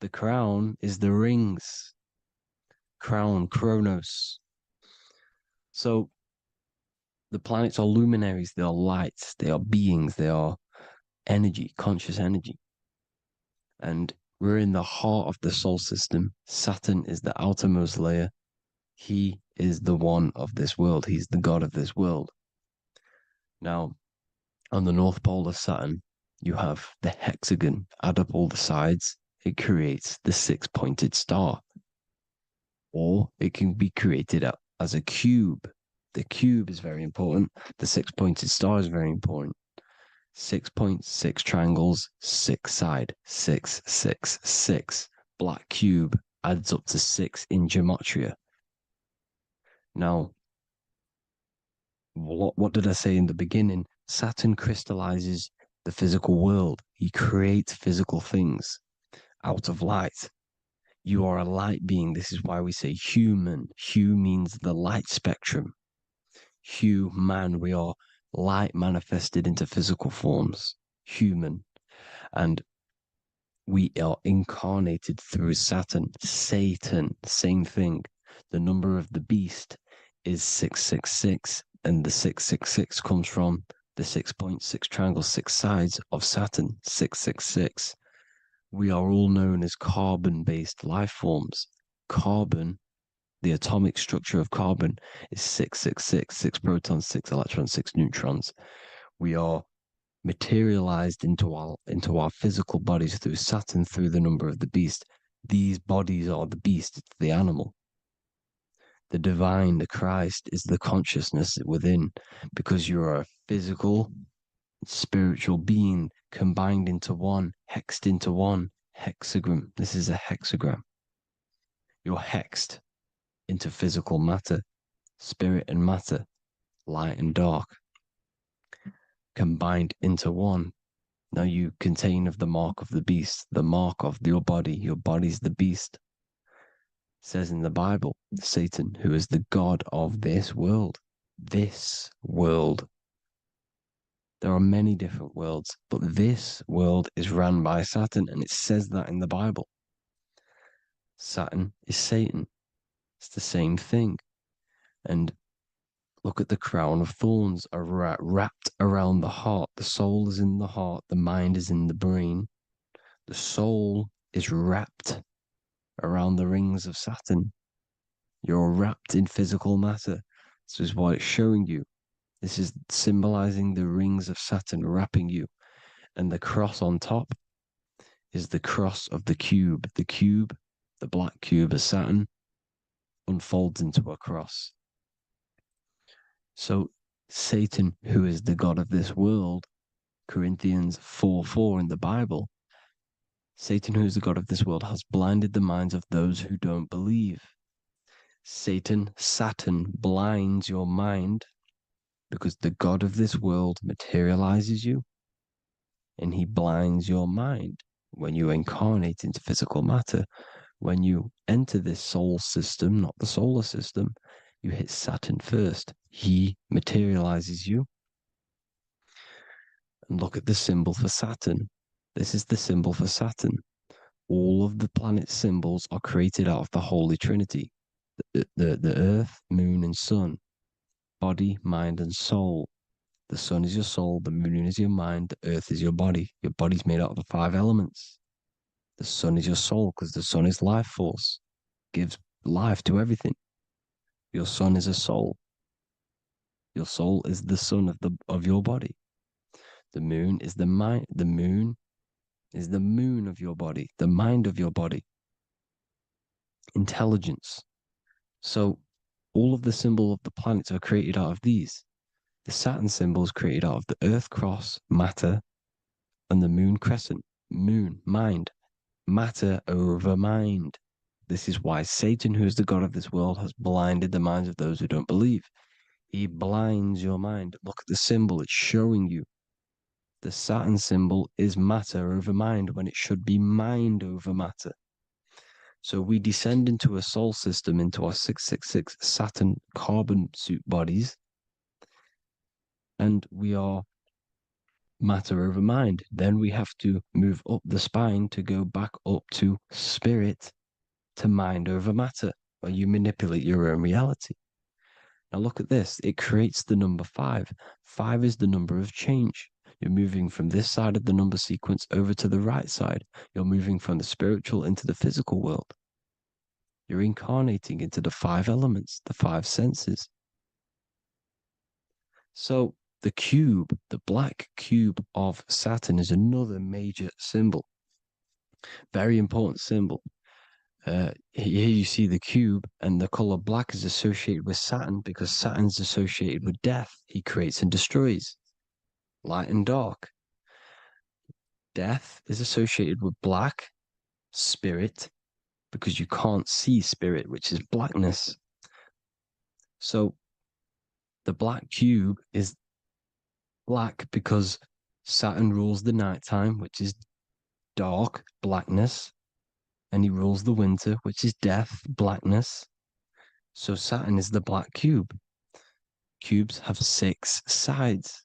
The crown is the rings. Crown, Kronos. So the planets are luminaries. They are lights. They are beings. They are energy, conscious energy. And we're in the heart of the solar system. Saturn is the outermost layer. He is the one of this world. He's the god of this world. Now, on the North Pole of Saturn, you have the hexagon. Add up all the sides. It creates the 6-pointed star. Or it can be created as a cube. The cube is very important. The 6-pointed star is very important. 6 points, 6 triangles, 6 side, 6, 6, 6. Black cube adds up to 6 in gematria. Now, what did I say in the beginning? Saturn crystallizes the physical world. He creates physical things out of light. You are a light being. This is why we say human. Hue means the light spectrum. Hue, man, we are light manifested into physical forms. Human. And we are incarnated through Saturn. Satan, same thing. The number of the beast is 666, and the 666 comes from the 6.6 triangle, 6 sides of Saturn, 666. We are all known as carbon-based life forms. Carbon, the atomic structure of carbon, is 666, 6 protons, 6 electrons, 6 neutrons. We are materialized into our physical bodies through Saturn, through the number of the beast. These bodies are the beast, it's the animal. The divine, the Christ, is the consciousness within, because you are a physical, spiritual being combined into one, hexed into one. Hexagram. This is a hexagram. You're hexed into physical matter, spirit and matter, light and dark, combined into one. Now you contain of the mark of the beast, the mark of your body. Your body's the beast. It says in the Bible, Satan, who is the god of this world. This world. There are many different worlds, but this world is run by Saturn, and it says that in the Bible. Saturn is Satan. It's the same thing. And look at the crown of thorns wrapped around the heart. The soul is in the heart. The mind is in the brain. The soul is wrapped around the rings of Saturn. You're wrapped in physical matter. This is what it's showing you. This is symbolizing the rings of Saturn wrapping you. And the cross on top is the cross of the cube. The cube, the black cube of Saturn, unfolds into a cross. So Satan, who is the god of this world, Corinthians 4:4 in the Bible, Satan, who is the god of this world, has blinded the minds of those who don't believe. Saturn blinds your mind because the god of this world materializes you and he blinds your mind when you incarnate into physical matter. When you enter this soul system, not the solar system, you hit Saturn first. He materializes you. And look at the symbol for Saturn. This is the symbol for Saturn. All of the planet symbols are created out of the Holy Trinity. The Earth, Moon, and Sun. Body, mind, and soul. The sun is your soul, the moon is your mind, the earth is your body. Your body's made out of the 5 elements. The sun is your soul because the sun is life force, gives life to everything. Your sun is a soul. Your soul is the sun of your body. The moon is the mind. The moon is the moon of your body, the mind of your body. Intelligence. So all of the symbol of the planets are created out of these. The Saturn symbol is created out of the Earth cross, matter, and the moon crescent, moon, mind, matter over mind. This is why Satan, who is the god of this world, has blinded the minds of those who don't believe. He blinds your mind. Look at the symbol, it's showing you. The Saturn symbol is matter over mind when it should be mind over matter. So we descend into a soul system, into our 666 Saturn carbon suit bodies, and we are matter over mind. Then we have to move up the spine to go back up to spirit, to mind over matter, where you manipulate your own reality. Now look at this. It creates the number 5. 5 is the number of change. You're moving from this side of the number sequence over to the right side. You're moving from the spiritual into the physical world. You're incarnating into the 5 elements, the 5 senses. So the cube, the black cube of Saturn, is another major symbol. Very important symbol. Here you see the cube, and the color black is associated with Saturn because Saturn's associated with death. He creates and destroys, light and dark. Death is associated with black, spirit, because you can't see spirit, which is blackness. So the black cube is black because Saturn rules the nighttime, which is dark, blackness, and he rules the winter, which is death, blackness. So Saturn is the black cube. Cubes have 6 sides: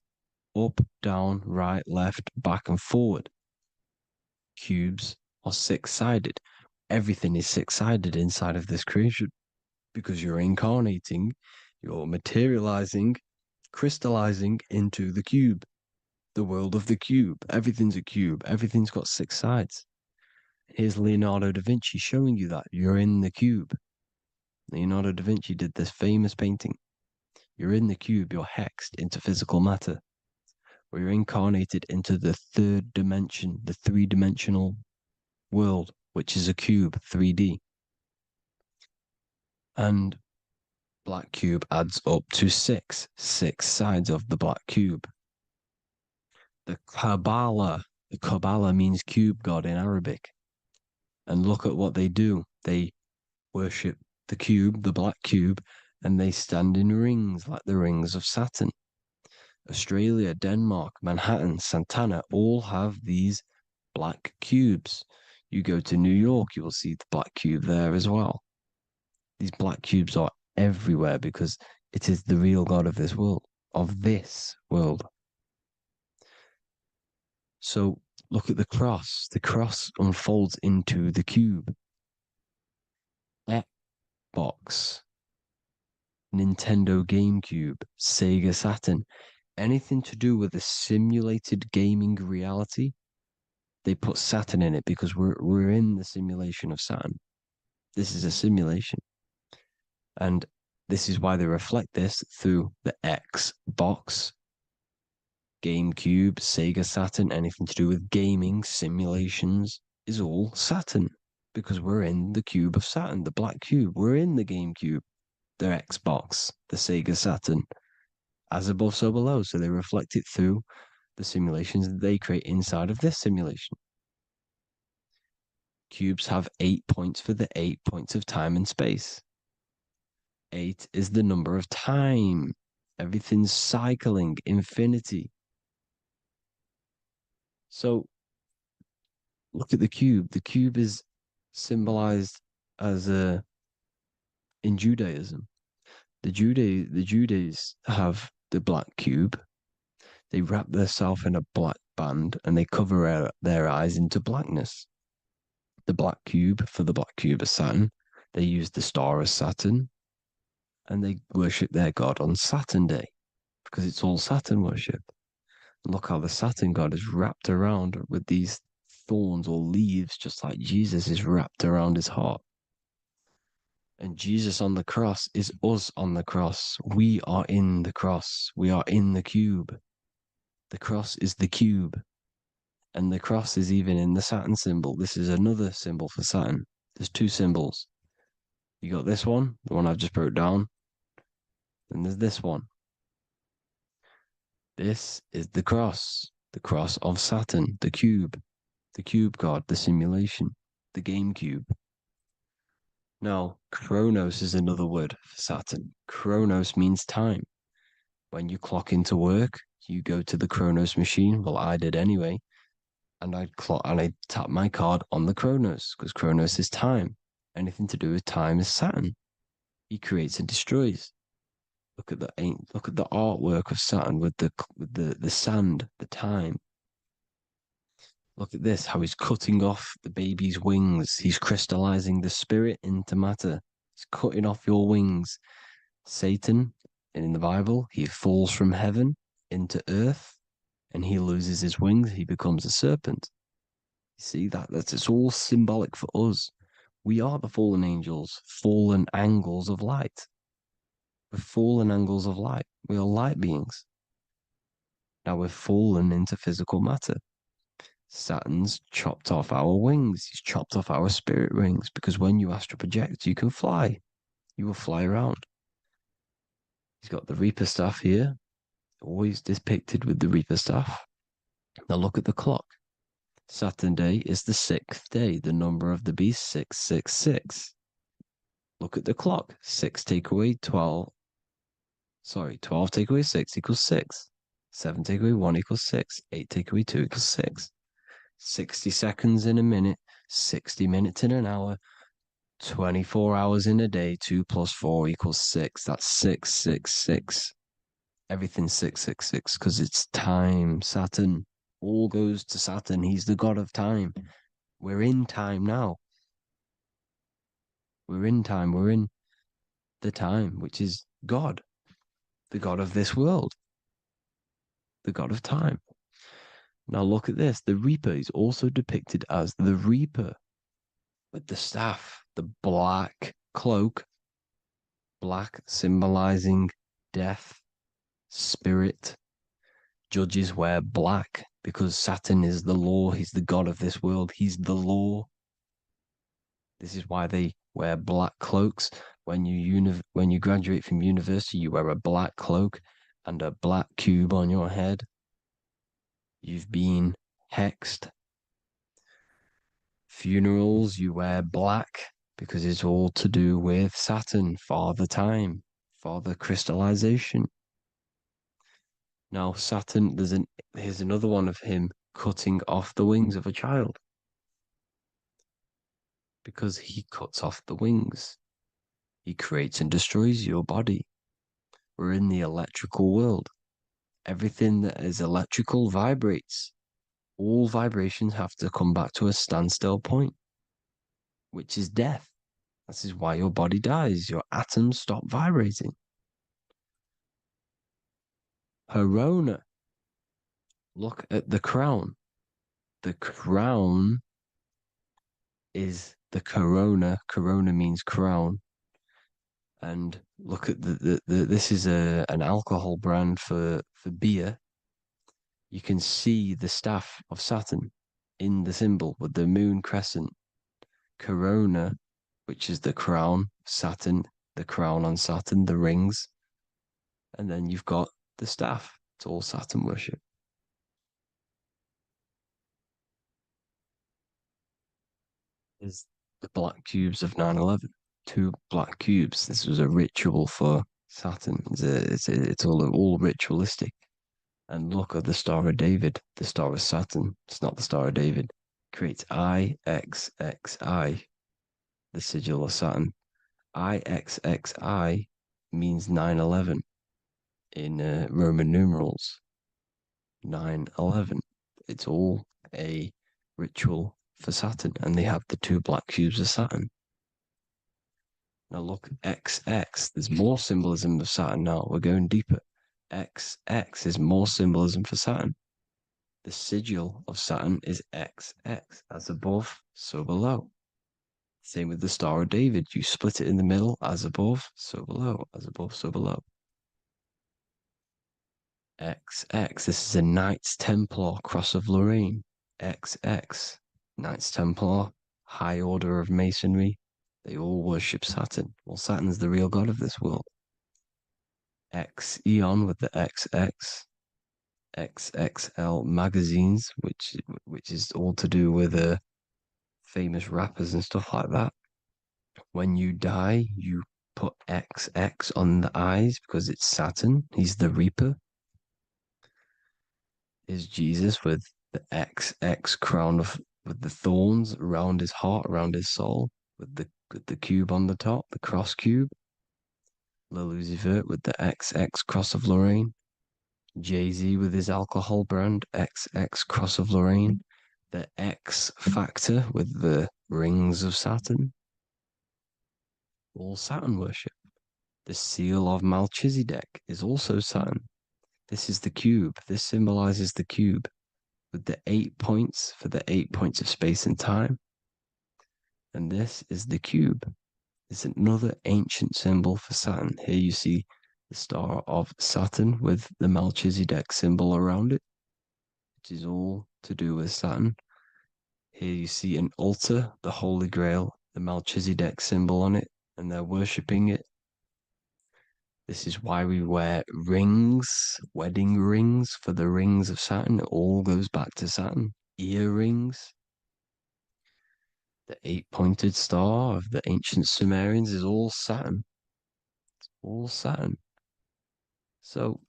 up, down, right, left, back, and forward. Cubes are 6-sided. Everything is 6-sided inside of this creation because you're incarnating, you're materializing, crystallizing into the cube, the world of the cube. Everything's a cube. Everything's got 6 sides. Here's Leonardo da Vinci showing you that you're in the cube. Leonardo da Vinci did this famous painting. You're in the cube, you're hexed into physical matter, where you're incarnated into the 3rd dimension, the 3-dimensional world, which is a cube, 3D. And black cube adds up to 6 sides of the black cube. The Kabbalah means cube god in Arabic. And look at what they do. They worship the cube, the black cube, and they stand in rings like the rings of Saturn. Australia, Denmark, Manhattan, Santana all have these black cubes. You go to New York, you will see the black cube there as well. These black cubes are everywhere because it is the real God of this world, So look at the cross. The cross unfolds into the cube. Xbox, Nintendo GameCube, Sega Saturn, anything to do with a simulated gaming reality, they put Saturn in it because we're in the simulation of Saturn. This is a simulation. And this is why they reflect this through the Xbox, GameCube, Sega Saturn, anything to do with gaming, simulations, is all Saturn, because we're in the cube of Saturn, the black cube. We're in the game cube, the Xbox, the Sega Saturn. As above, so below. So they reflect it through the simulations that they create inside of this simulation. Cubes have 8 points for the 8 points of time and space. 8 is the number of time. Everything's cycling, infinity. So look at the cube. The cube is symbolized as in Judaism. The Judees have the black cube. They wrap themselves in a black band and they cover their eyes into blackness. The black cube for the black cube of Saturn. They use the star of Saturn and they worship their god on Saturn Day because it's all Saturn worship. And look how the Saturn god is wrapped around with these thorns or leaves, just like Jesus is wrapped around his heart. And Jesus on the cross is us on the cross. We are in the cross. We are in the cube. The cross is the cube. And the cross is even in the Saturn symbol. This is another symbol for Saturn. There's two symbols. You got this one, the one I've just broke down. And there's this one. This is the cross of Saturn, the cube god, the simulation, the game cube. Now, Chronos is another word for Saturn. Chronos means time. When you clock into work, you go to the Chronos machine. Well, I did anyway. And I tap my card on the Chronos because Chronos is time. Anything to do with time is Saturn. He creates and destroys. Look at the artwork of Saturn with the sand, the time. Look at this, how he's cutting off the baby's wings. He's crystallizing the spirit into matter. He's cutting off your wings. Satan, in the Bible, he falls from heaven into earth and he loses his wings. He becomes a serpent. You see, it's all symbolic for us. We are the fallen angels, fallen angles of light. We're fallen angles of light. We are light beings. Now we're fallen into physical matter. Saturn's chopped off our wings. He's chopped off our spirit wings because when you astral project, you can fly. You will fly around. He's got the Reaper staff here, always depicted with the Reaper staff. Now look at the clock. Saturn Day is the 6th day. The number of the beast, 666. Look at the clock. 6 take away 12. 12 take away 6 equals 6. 7 take away 1 equals 6. 8 take away 2 equals 6. 60 seconds in a minute, 60 minutes in an hour, 24 hours in a day, 2 plus 4 equals 6. That's 666. Everything's 666 because it's time. Saturn. All goes to Saturn. He's the god of time. We're in time now. We're in time. We're in the time, which is God, the god of this world, the god of time. Now look at this. The Reaper is also depicted as the Reaper with the staff, the black cloak, black symbolizing death, spirit. Judges wear black because Saturn is the law. He's the god of this world. He's the law. This is why they wear black cloaks. When you graduate from university, you wear a black cloak and a black cube on your head. You've been hexed. Funerals, you wear black because it's all to do with Saturn, Father Time, Father Crystallization. Now, Saturn, here's another one of him cutting off the wings of a child because he cuts off the wings. He creates and destroys your body. We're in the electrical world. Everything that is electrical vibrates. All vibrations have to come back to a standstill point, which is death. This is why your body dies. Your atoms stop vibrating. Corona. Look at the crown. The crown is the corona. Corona means crown. And look at this is an alcohol brand for beer. You can see the staff of Saturn in the symbol with the moon crescent. Corona, which is the crown, Saturn, the crown on Saturn, the rings. And then you've got the staff. It's all Saturn worship. Is the black cubes of 9/11. 2 black cubes. This was a ritual for Saturn. It's all ritualistic. And look at the Star of David, the Star of Saturn. It's not the Star of David. Creates IXXI, the sigil of Saturn. IXXI means 9/11 in Roman numerals. 9/11. It's all a ritual for Saturn, and they have the 2 black cubes of Saturn. Now look, XX, there's more symbolism of Saturn now. We're going deeper. XX is more symbolism for Saturn. The sigil of Saturn is XX, as above, so below. Same with the Star of David. You split it in the middle, as above, so below, as above, so below. XX, this is a Knights Templar Cross of Lorraine. XX, Knights Templar, High Order of Masonry. They all worship Saturn. Well, Saturn's the real god of this world. X Eon with the XX. XXL magazines, which is all to do with famous rappers and stuff like that. When you die, you put XX on the eyes because it's Saturn. He's the Reaper. Is Jesus with the XX crown with the thorns around his heart, around his soul, with the cube on the top, the cross cube. Le Lucifer with the XX Cross of Lorraine. Jay-Z with his alcohol brand, XX Cross of Lorraine. The X Factor with the rings of Saturn. All Saturn worship. The seal of Melchizedek is also Saturn. This is the cube. This symbolizes the cube with the 8 points for the 8 points of space and time. And this is the cube. It's another ancient symbol for Saturn. Here you see the star of Saturn with the Melchizedek symbol around it, which is all to do with Saturn. Here you see an altar, the Holy Grail, the Melchizedek symbol on it, and they're worshipping it. This is why we wear rings, wedding rings for the rings of Saturn. It all goes back to Saturn. Earrings. The 8-pointed star of the ancient Sumerians is all Saturn. It's all Saturn. So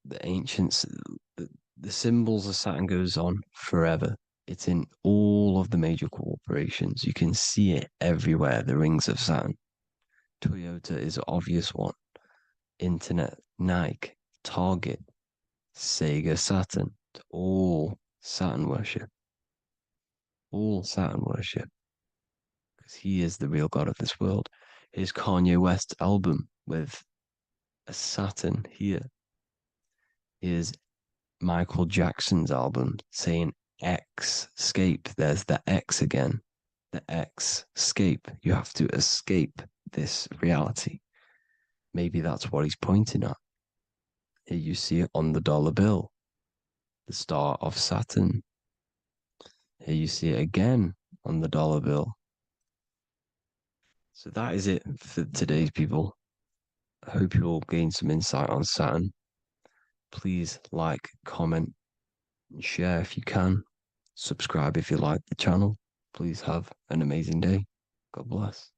the ancients, the symbols of Saturn goes on forever. It's in all of the major corporations. You can see it everywhere, the rings of Saturn. Toyota is an obvious one. Internet, Nike, Target, Sega, Saturn. It's all Saturn worship. All Saturn worship. Because he is the real god of this world. Here's Kanye West's album with a Saturn here. Here's Michael Jackson's album saying X, escape. There's the X again. The X, escape. You have to escape this reality. Maybe that's what he's pointing at. Here you see it on the dollar bill. The star of Saturn. Here you see it again on the dollar bill. So that is it for today's people. I hope you all gain some insight on Saturn. Please like, comment, and share if you can. Subscribe if you like the channel. Please have an amazing day. God bless.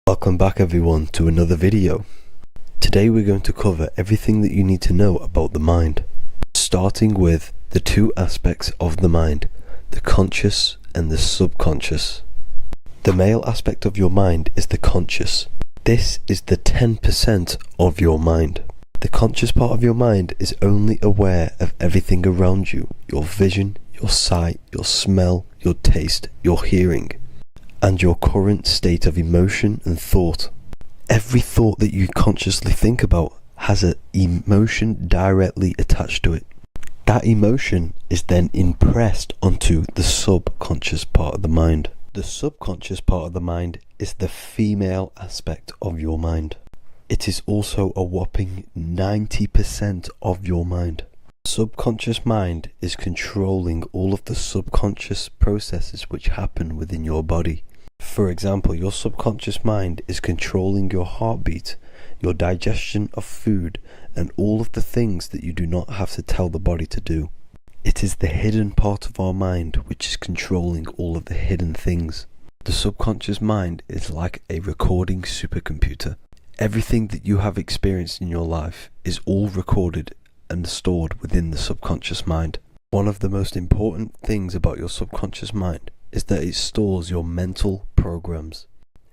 Welcome back everyone to another video. Today we're going to cover everything that you need to know about the mind, starting with the 2 aspects of the mind, the conscious and the subconscious. The male aspect of your mind is the conscious. This is the 10% of your mind. The conscious part of your mind is only aware of everything around you, your vision, your sight, your smell, your taste, your hearing, and your current state of emotion and thought. Every thought that you consciously think about has an emotion directly attached to it. That emotion is then impressed onto the subconscious part of the mind. The subconscious part of the mind is the female aspect of your mind. It is also a whopping 90% of your mind. Subconscious mind is controlling all of the subconscious processes which happen within your body. For example, your subconscious mind is controlling your heartbeat, your digestion of food, and all of the things that you do not have to tell the body to do. It is the hidden part of our mind which is controlling all of the hidden things. The subconscious mind is like a recording supercomputer. Everything that you have experienced in your life is all recorded and stored within the subconscious mind. One of the most important things about your subconscious mind is that it stores your mental programs.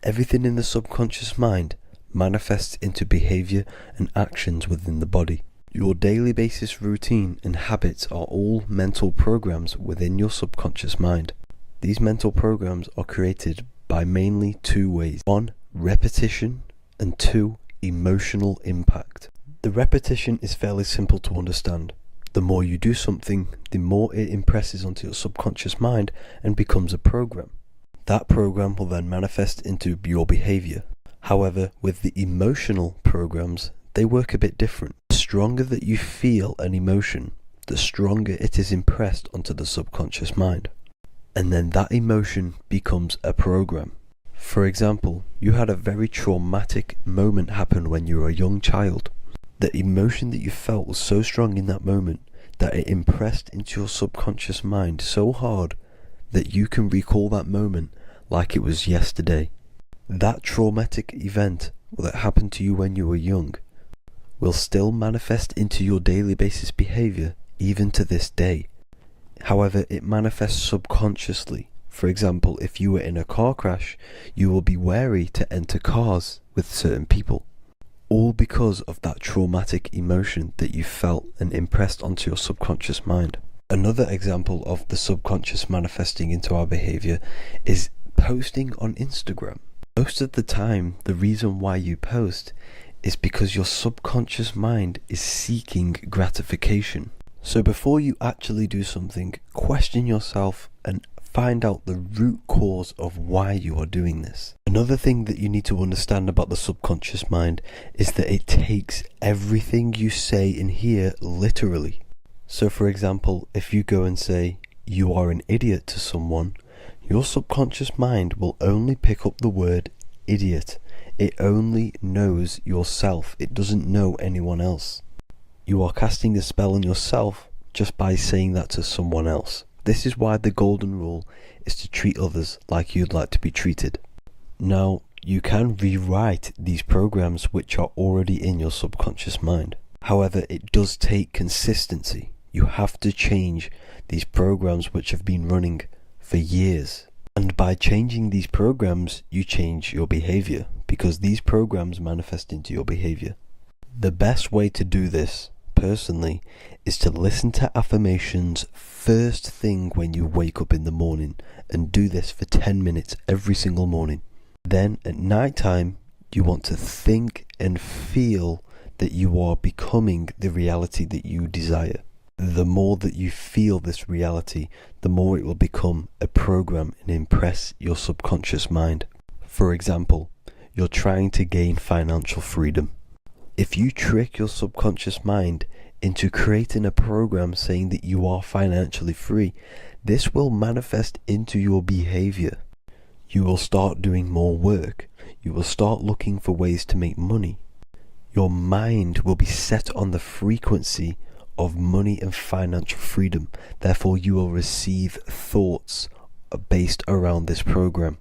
Everything in the subconscious mind manifests into behavior and actions within the body. Your daily basis routine and habits are all mental programs within your subconscious mind. These mental programs are created by mainly two ways. 1, repetition, and 2, emotional impact. The repetition is fairly simple to understand. The more you do something, the more it impresses onto your subconscious mind and becomes a program. That program will then manifest into your behavior. However, with the emotional programs, they work a bit different. The stronger that you feel an emotion, the stronger it is impressed onto the subconscious mind. And then that emotion becomes a program. For example, you had a very traumatic moment happen when you were a young child. The emotion that you felt was so strong in that moment that it impressed into your subconscious mind so hard that you can recall that moment like it was yesterday. That traumatic event that happened to you when you were young will still manifest into your daily basis behavior even to this day. However, it manifests subconsciously. For example, if you were in a car crash, you will be wary to enter cars with certain people. All because of that traumatic emotion that you felt and impressed onto your subconscious mind. Another example of the subconscious manifesting into our behavior is posting on Instagram. Most of the time, the reason why you post is because your subconscious mind is seeking gratification. So before you actually do something, question yourself and find out the root cause of why you are doing this. Another thing that you need to understand about the subconscious mind is that it takes everything you say and hear literally. So for example, if you go and say, "You are an idiot" to someone, your subconscious mind will only pick up the word idiot. It only knows yourself. It doesn't know anyone else. You are casting a spell on yourself just by saying that to someone else. This is why the golden rule is to treat others like you'd like to be treated. Now, you can rewrite these programs which are already in your subconscious mind. However, it does take consistency. You have to change these programs which have been running for years. And by changing these programs, you change your behavior, because these programs manifest into your behavior. The best way to do this, personally, is to listen to affirmations first thing when you wake up in the morning, and do this for 10 minutes every single morning. Then at night time, you want to think and feel that you are becoming the reality that you desire. The more that you feel this reality, the more it will become a program and impress your subconscious mind. For example, you're trying to gain financial freedom. If you trick your subconscious mind into creating a program saying that you are financially free, this will manifest into your behavior. You will start doing more work. You will start looking for ways to make money. Your mind will be set on the frequency of money and financial freedom. Therefore, you will receive thoughts based around this program.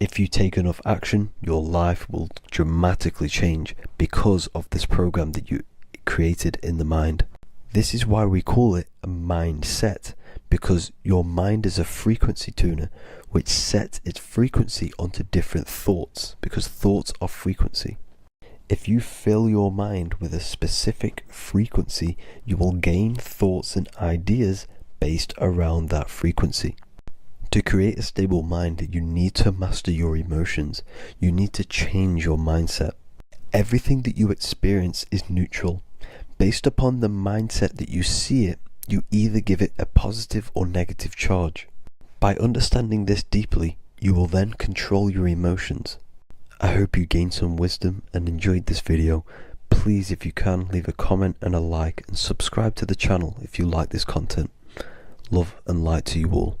If you take enough action, your life will dramatically change because of this program that you created in the mind. This is why we call it a mindset, because your mind is a frequency tuner which sets its frequency onto different thoughts, because thoughts are frequency. If you fill your mind with a specific frequency, you will gain thoughts and ideas based around that frequency. To create a stable mind, you need to master your emotions. You need to change your mindset. Everything that you experience is neutral. Based upon the mindset that you see it, you either give it a positive or negative charge. By understanding this deeply, you will then control your emotions. I hope you gained some wisdom and enjoyed this video. Please, if you can, leave a comment and a like, and subscribe to the channel if you like this content. Love and light to you all.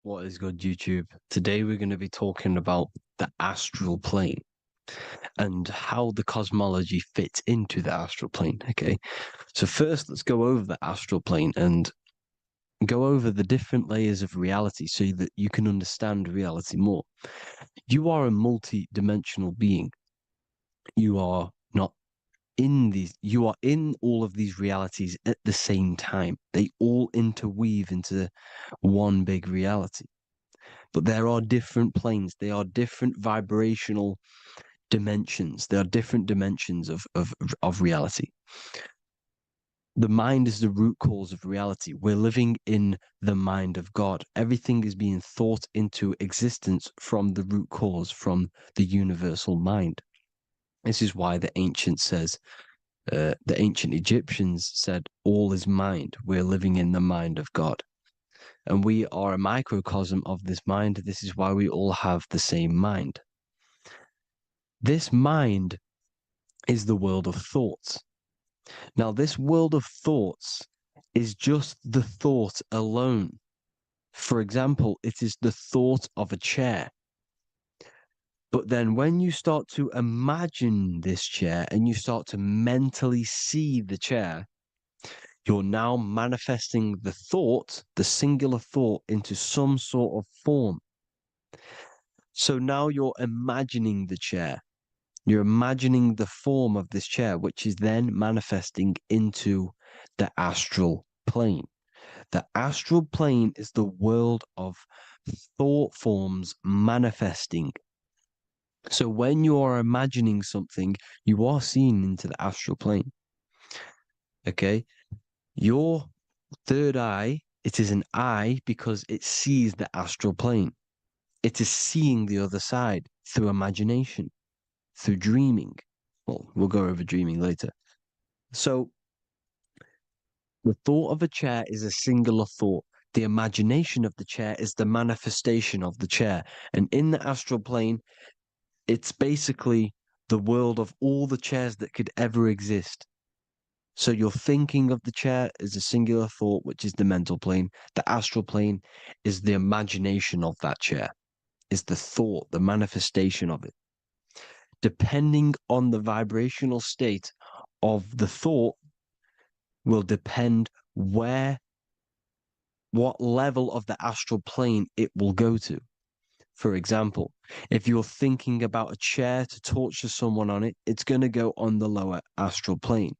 What is good, YouTube? Today we're going to be talking about the astral plane and how the cosmology fits into the astral plane. Okay, so first let's go over the astral plane and go over the different layers of reality so that you can understand reality more. You are a multi-dimensional being. You are not in these, you are in all of these realities at the same time. They all interweave into one big reality. But there are different planes. They are different vibrational dimensions. There are different dimensions of reality. The mind is the root cause of reality. We're living in the mind of God. Everything is being thought into existence from the root cause, from the universal mind. This is why the ancient Egyptians said, all is mind. We're living in the mind of God. And we are a microcosm of this mind. This is why we all have the same mind. This mind is the world of thoughts. Now, this world of thoughts is just the thought alone. For example, it is the thought of a chair. But then when you start to imagine this chair and you start to mentally see the chair, you're now manifesting the thought, the singular thought, into some sort of form. So now you're imagining the chair. You're imagining the form of this chair, which is then manifesting into the astral plane. The astral plane is the world of thought forms manifesting. So when you are imagining something, you are seeing into the astral plane. Okay? Your third eye, it is an eye because it sees the astral plane. It is seeing the other side through imagination, through dreaming. Well, we'll go over dreaming later. So the thought of a chair is a singular thought. The imagination of the chair is the manifestation of the chair. And in the astral plane, it's basically the world of all the chairs that could ever exist. So you're thinking of the chair as a singular thought, which is the mental plane. The astral plane is the imagination of that chair, is the thought, the manifestation of it. Depending on the vibrational state of the thought will depend what level of the astral plane it will go to. For example, if you're thinking about a chair to torture someone on it, it's going to go on the lower astral plane.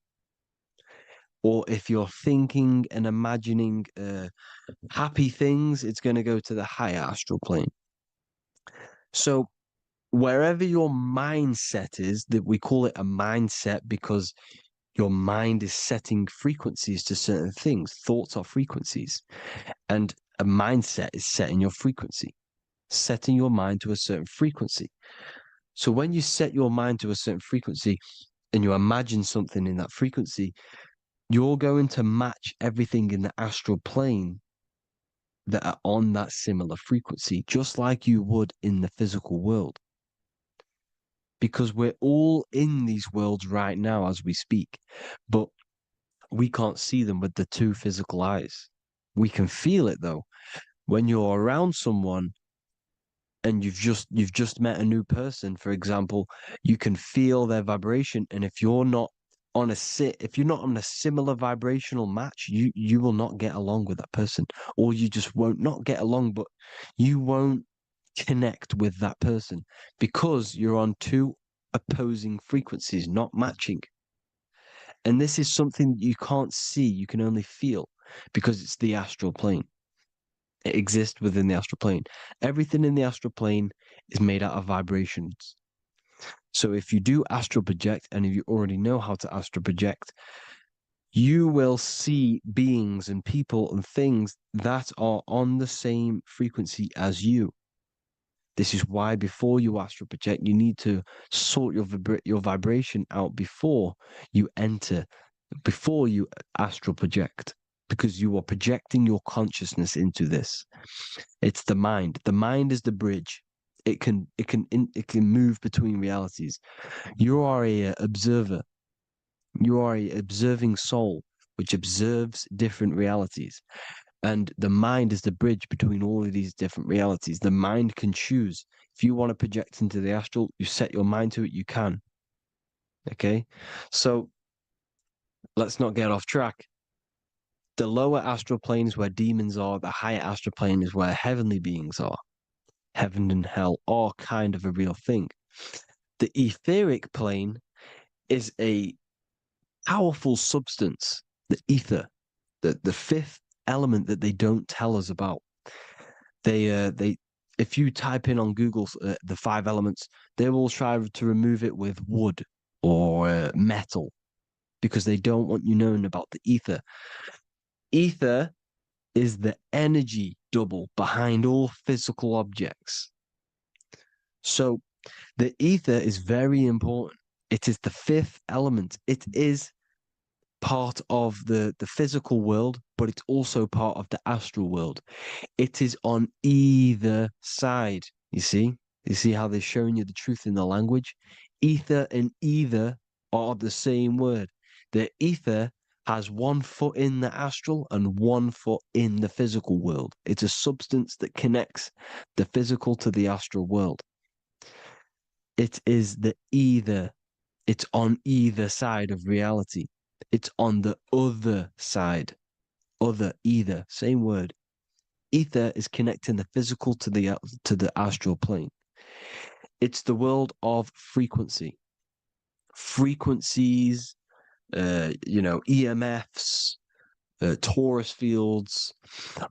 Or if you're thinking and imagining happy things, it's going to go to the higher astral plane. So wherever your mindset is, that we call it a mindset because your mind is setting frequencies to certain things. Thoughts are frequencies. And a mindset is setting your frequency, setting your mind to a certain frequency. So when you set your mind to a certain frequency and you imagine something in that frequency, you're going to match everything in the astral plane that are on that similar frequency, just like you would in the physical world. Because we're all in these worlds right now as we speak, but we can't see them with the two physical eyes. We can feel it though. When you're around someone and you've just met a new person, for example, you can feel their vibration, and if you're not on a similar vibrational match, you will not get along with that person, or you just won't not get along, but you won't connect with that person because you're on two opposing frequencies, not matching. And this is something that you can't see, you can only feel, because it's the astral plane. It exists within the astral plane. Everything in the astral plane is made out of vibrations. So if you do astral project, and if you already know how to astral project, you will see beings and people and things that are on the same frequency as you. This is why before you astral project, you need to sort your vibration out before you astral project, because you are projecting your consciousness into this. It's the mind. The mind is the bridge. It can move between realities. You are a observer. You are a observing soul which observes different realities. And the mind is the bridge between all of these different realities. The mind can choose. If you want to project into the astral, you set your mind to it, you can. Okay? So let's not get off track. The lower astral plane is where demons are. The higher astral plane is where heavenly beings are. Heaven and hell are kind of a real thing. The etheric plane is a powerful substance, the ether, the fifth element that they don't tell us about. If you type in on Google the 5 elements, they will try to remove it with wood or metal, because they don't want you knowing about the ether. Ether is the energy double behind all physical objects. So the ether is very important. It is the 5th element. It is part of the physical world, but it's also part of the astral world. It is on either side. You see how they're showing you the truth in the language? Ether and either are the same word. The ether has 1 foot in the astral and 1 foot in the physical world. It's a substance that connects the physical to the astral world. It is the either. It's on either side of reality. It's on the other side. Other, either, same word. Ether is connecting the physical to the astral plane. It's the world of frequency. Frequencies, EMFs, torus fields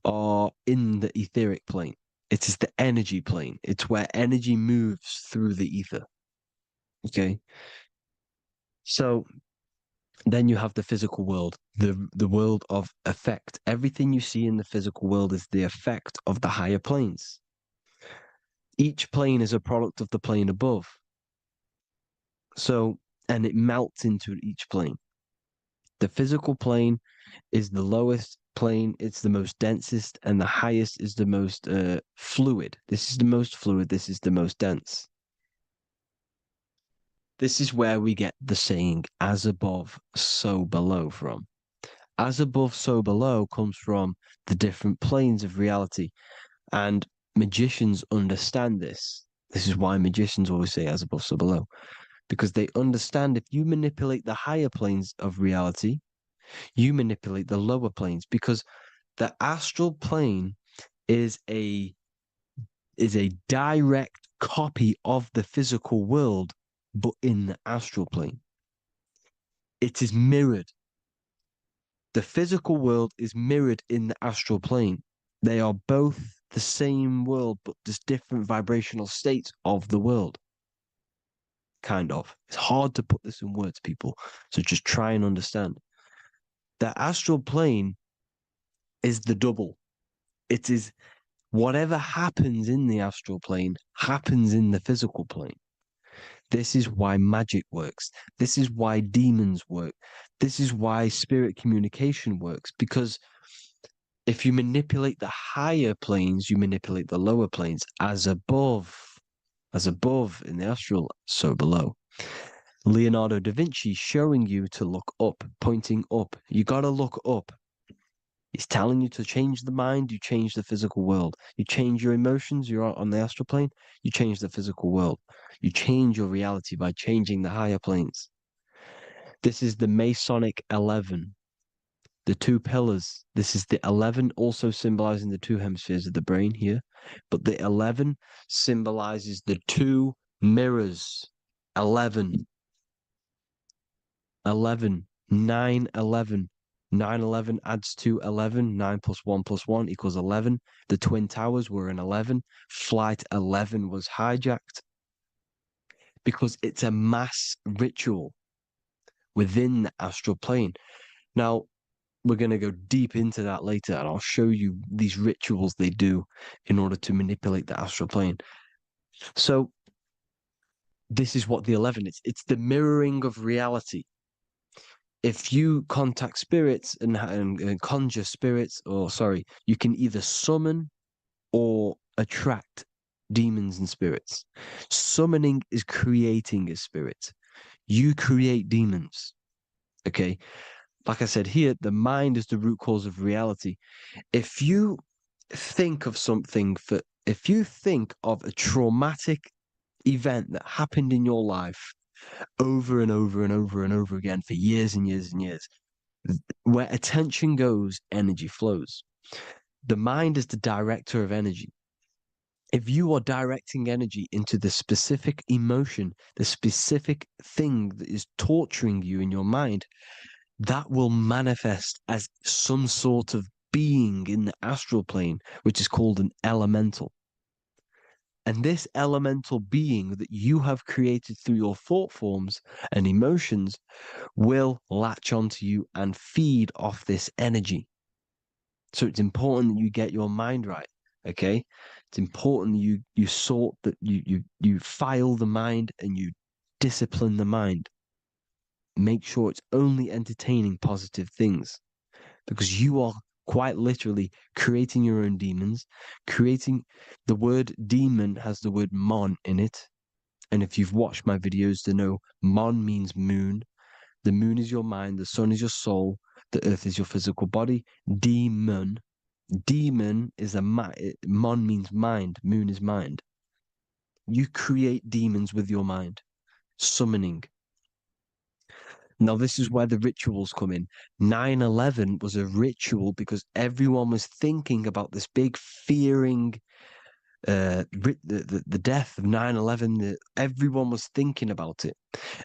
are in the etheric plane. It is the energy plane. It's where energy moves through the ether. Okay? So then you have the physical world, the world of effect. Everything you see in the physical world is the effect of the higher planes. Each plane is a product of the plane above. So, and it melts into each plane. The physical plane is the lowest plane, it's the most densest, and the highest is the most fluid. This is the most fluid, this is the most dense. This is where we get the saying, as above, so below from. As above, so below comes from the different planes of reality. And magicians understand this. This is why magicians always say as above, so below. Because they understand if you manipulate the higher planes of reality, you manipulate the lower planes. Because the astral plane is a direct copy of the physical world, but in the astral plane. It is mirrored. The physical world is mirrored in the astral plane. They are both the same world, but just different vibrational states of the world. Kind of. It's hard to put this in words, people. So just try and understand. The astral plane is the double. It is whatever happens in the astral plane happens in the physical plane. This is why magic works. This is why demons work. This is why spirit communication works. Because if you manipulate the higher planes, you manipulate the lower planes. As above in the astral, so below. Leonardo da Vinci showing you to look up, pointing up. You got to look up. It's telling you to change the mind, you change the physical world. You change your emotions, you're on the astral plane, you change the physical world. You change your reality by changing the higher planes. This is the Masonic 11, the two pillars. This is the 11, also symbolizing the two hemispheres of the brain here. But the 11 symbolizes the two mirrors. 11. 11. 9, 11. 9, 11 adds to 11. 9 plus 1 plus 1 equals 11. The Twin Towers were an 11. Flight 11 was hijacked. Because it's a mass ritual within the astral plane. Now, we're going to go deep into that later, and I'll show you these rituals they do in order to manipulate the astral plane. So, this is what the 11 is. It's the mirroring of reality. If you contact spirits and conjure spirits, you can either summon or attract demons and spirits. Summoning is creating a spirit. You create demons. Okay? Like I said here, the mind is the root cause of reality. If you think of if you think of a traumatic event that happened in your life over and over and over and over again for years and years and years, where attention goes, energy flows. The mind is the director of energy. If you are directing energy into the specific emotion, the specific thing that is torturing you in your mind, that will manifest as some sort of being in the astral plane, which is called an elemental. And this elemental being that you have created through your thought forms and emotions will latch onto you and feed off this energy. So it's important that you get your mind right, okay? It's important that you sort that you file the mind and you discipline the mind. Make sure it's only entertaining positive things, because you are quite literally creating your own demons. The word demon has the word mon in it. And if you've watched my videos to know, mon means moon. The moon is your mind, the sun is your soul, the earth is your physical body. Demon is mon means mind, moon is mind. You create demons with your mind, summoning. Now, this is where the rituals come in. 9/11 was a ritual because everyone was thinking about this big fearing, the death of 9/11. Everyone was thinking about it.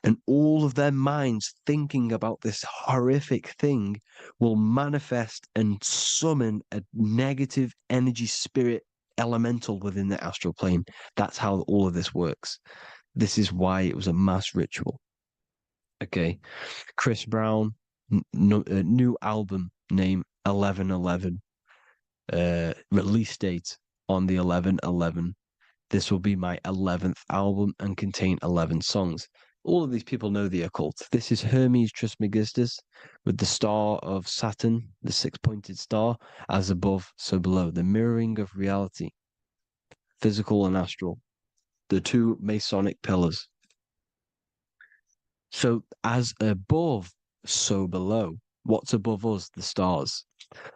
And all of their minds thinking about this horrific thing will manifest and summon a negative energy spirit elemental within the astral plane. That's how all of this works. This is why it was a mass ritual. Okay, Chris Brown, new album name 11/11, release date on the 11/11. This will be my 11th album and contain 11 songs. All of these people know the occult. This is Hermes Trismegistus with the star of Saturn, the six-pointed star, as above, so below. The mirroring of reality, physical and astral, the two Masonic pillars. So as above, so below. What's above us? The stars.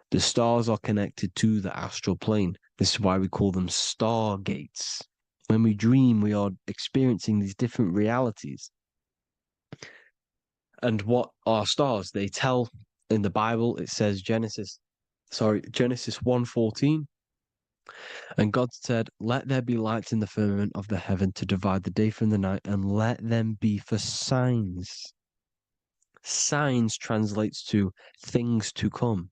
The stars are connected to the astral plane. This is why we call them stargates. When we dream, we are experiencing these different realities. And what are stars? They tell in the Bible, it says Genesis 1:14. And God said, "Let there be lights in the firmament of the heaven to divide the day from the night, and let them be for signs." Signs translates to things to come.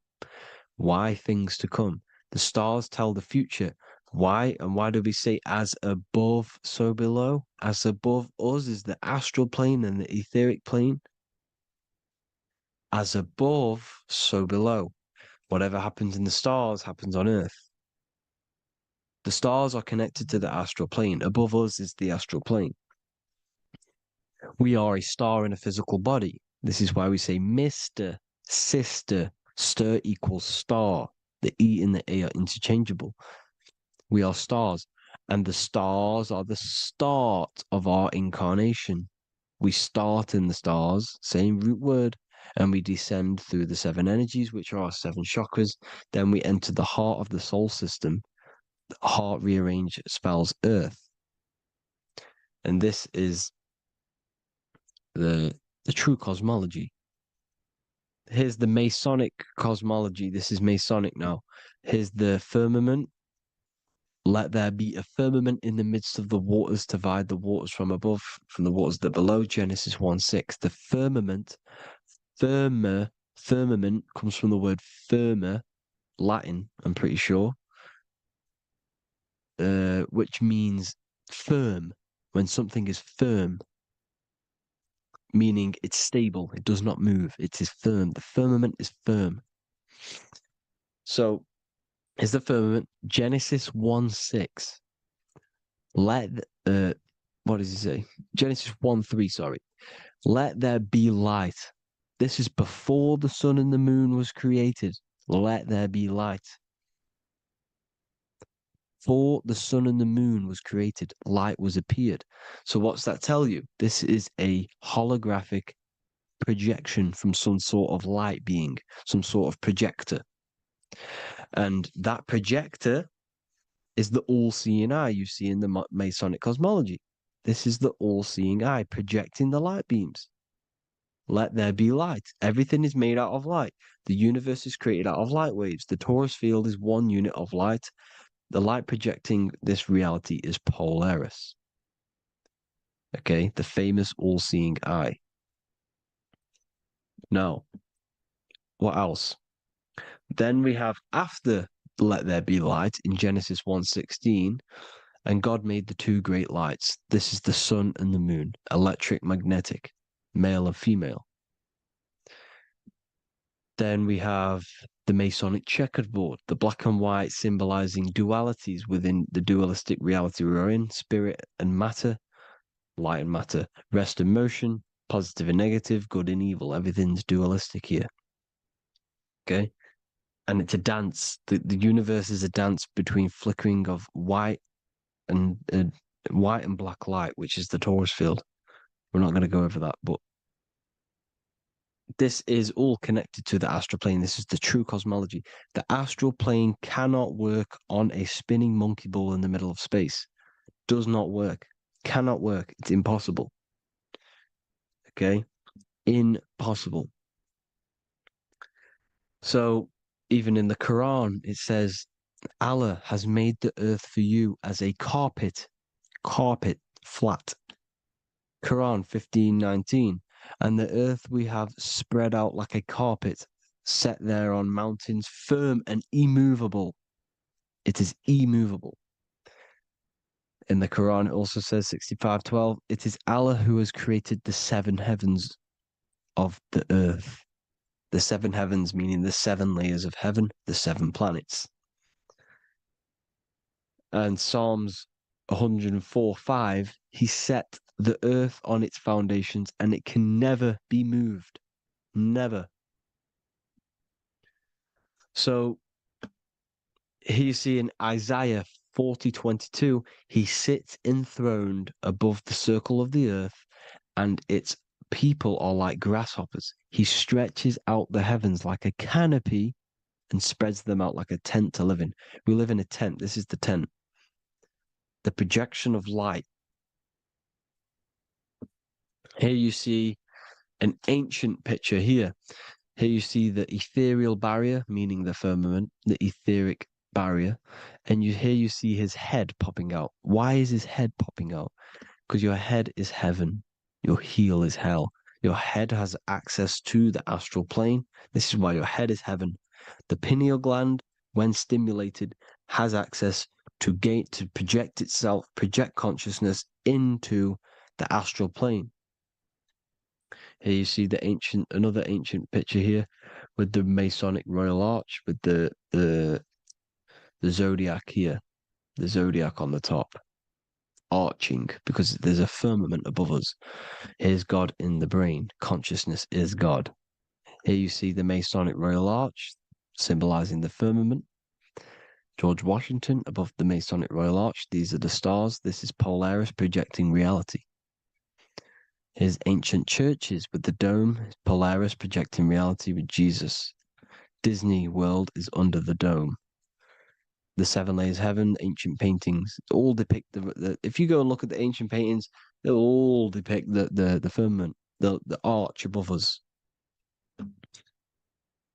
Why things to come? The stars tell the future. Why? And why do we say as above, so below? As above us is the astral plane and the etheric plane. As above, so below. Whatever happens in the stars happens on Earth. The stars are connected to the astral plane. Above us is the astral plane. We are a star in a physical body. This is why we say Mr., sister, stir equals star. The E and the A are interchangeable. We are stars, and the stars are the start of our incarnation. We start in the stars, same root word, and we descend through the 7 energies, which are our 7 chakras. Then we enter the heart of the solar system. The heart rearranged spells earth. And this is the true cosmology. Here's the Masonic cosmology. This is Masonic now. Here's the firmament. Let there be a firmament in the midst of the waters to divide the waters from above, from the waters that below. Genesis 1:6. The firmament, firmament comes from the word firma, Latin, I'm pretty sure, which means firm. When something is firm, meaning it's stable, it does not move, it is firm. The firmament is firm. So, is the firmament Genesis 1:6. What does he say? Genesis 1:3, sorry. Let there be light. This is before the sun and the moon was created. Let there be light. Before the sun and the moon was created, light was appeared. So what's that tell you? This is a holographic projection from some sort of light being, some sort of projector. And that projector is the all-seeing eye you see in the Masonic cosmology. This is the all-seeing eye projecting the light beams. Let there be light. Everything is made out of light. The universe is created out of light waves. The torus field is one unit of light. The light projecting this reality is Polaris. Okay, the famous all-seeing eye. Now, what else? Then we have after let there be light in Genesis 1:16, and God made the 2 great lights. This is the sun and the moon, electric, magnetic, male and female. Then we have the Masonic checkered board, the black and white symbolizing dualities within the dualistic reality we're in, spirit and matter, light and matter, rest and motion, positive and negative, good and evil. Everything's dualistic here. Okay? And it's a dance. The universe is a dance between flickering of white and black light, which is the torus field. We're not going to go over that, but this is all connected to the astral plane. This is the true cosmology. The astral plane cannot work on a spinning monkey ball in the middle of space. Does not work. Cannot work. It's impossible. Okay? Impossible. So, even in the Quran, it says, Allah has made the earth for you as a carpet, flat. Quran 15:19. And the earth we have spread out like a carpet, set there on mountains, firm and immovable. It is immovable. In the Quran, it also says 65:12, it is Allah who has created the 7 heavens of the earth. The 7 heavens meaning the 7 layers of heaven, the 7 planets. And Psalms 104:5, he set the earth on its foundations and it can never be moved. Never. So here you see in Isaiah 40:22, he sits enthroned above the circle of the earth and its people are like grasshoppers. He stretches out the heavens like a canopy and spreads them out like a tent to live in. We live in a tent. This is the tent. The projection of light. Here you see an ancient picture here. Here you see the ethereal barrier, meaning the firmament, the etheric barrier. And here you see his head popping out. Why is his head popping out? Because your head is heaven. Your heel is hell. Your head has access to the astral plane. This is why your head is heaven. The pineal gland, when stimulated, has access to project itself, project consciousness into the astral plane. Here you see another ancient picture here with the Masonic Royal Arch, with the zodiac here, the zodiac on the top, arching because there's a firmament above us. Here's God in the brain. Consciousness is God. Here you see the Masonic Royal Arch, symbolizing the firmament. George Washington above the Masonic Royal Arch. These are the stars. This is Polaris projecting reality. Here's ancient churches with the dome, Polaris projecting reality with Jesus. Disney World is under the dome. The seven layers of heaven, ancient paintings, all depict the if you go and look at the ancient paintings, they'll all depict the firmament, the arch above us.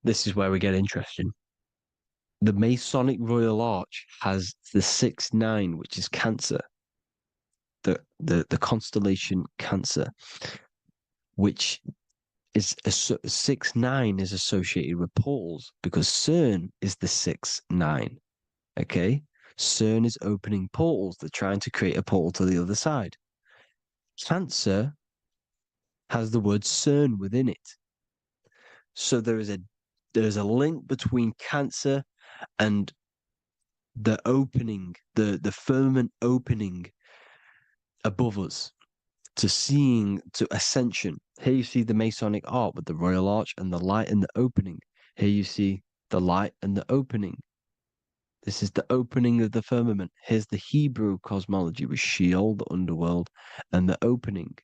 This is where we get interesting. The Masonic Royal Arch has the 6-9, which is Cancer. The constellation Cancer, which is 6-9 is associated with portals because CERN is the 6-9. Okay, CERN is opening portals. They're trying to create a portal to the other side. Cancer has the word CERN within it, so there is a link between Cancer and the opening, the firmament opening above us to ascension. Here you see the Masonic art with the Royal Arch and the light and the opening. Here you see the light and the opening. This is the opening of the firmament. Here's the Hebrew cosmology with Sheol, the underworld, and the opening.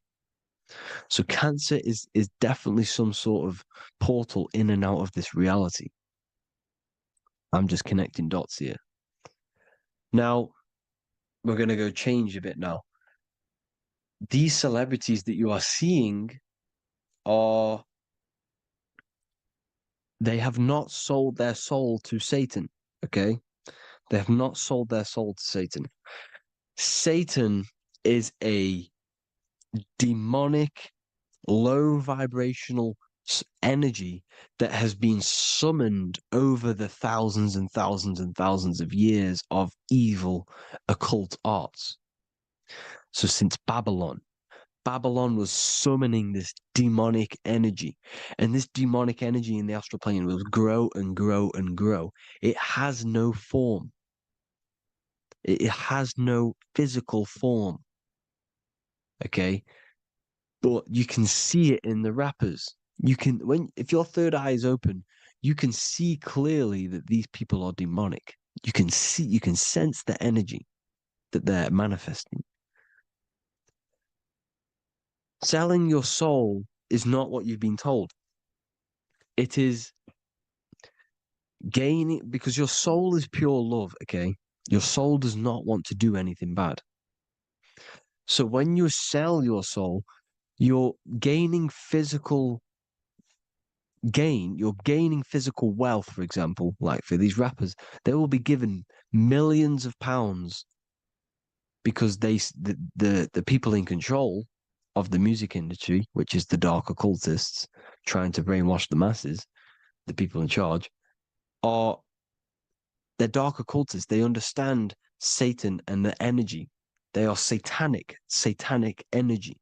So Cancer is definitely some sort of portal in and out of this reality. I'm just connecting dots here. Now, we're going to go change a bit now. These celebrities that you are seeing they have not sold their soul to Satan, okay? They have not sold their soul to Satan. Satan is a demonic, low vibrational energy that has been summoned over the thousands and thousands and thousands of years of evil occult arts. So since Babylon was summoning this demonic energy, and this demonic energy in the astral plane will grow and grow and grow. It has no form. It has no physical form. Okay? But you can see it in the rappers. If your third eye is open, you can see clearly that these people are demonic. You can sense the energy that they're manifesting. Selling your soul is not what you've been told. It is gaining, because your soul is pure love, okay? Your soul does not want to do anything bad. So when you sell your soul, you're gaining physical gain. You're gaining physical wealth, for example, like for these rappers. They will be given millions of pounds because the people in control of the music industry, which is the dark occultists trying to brainwash the masses, the people in charge, they're dark occultists. They understand Satan and the energy. They are satanic energy,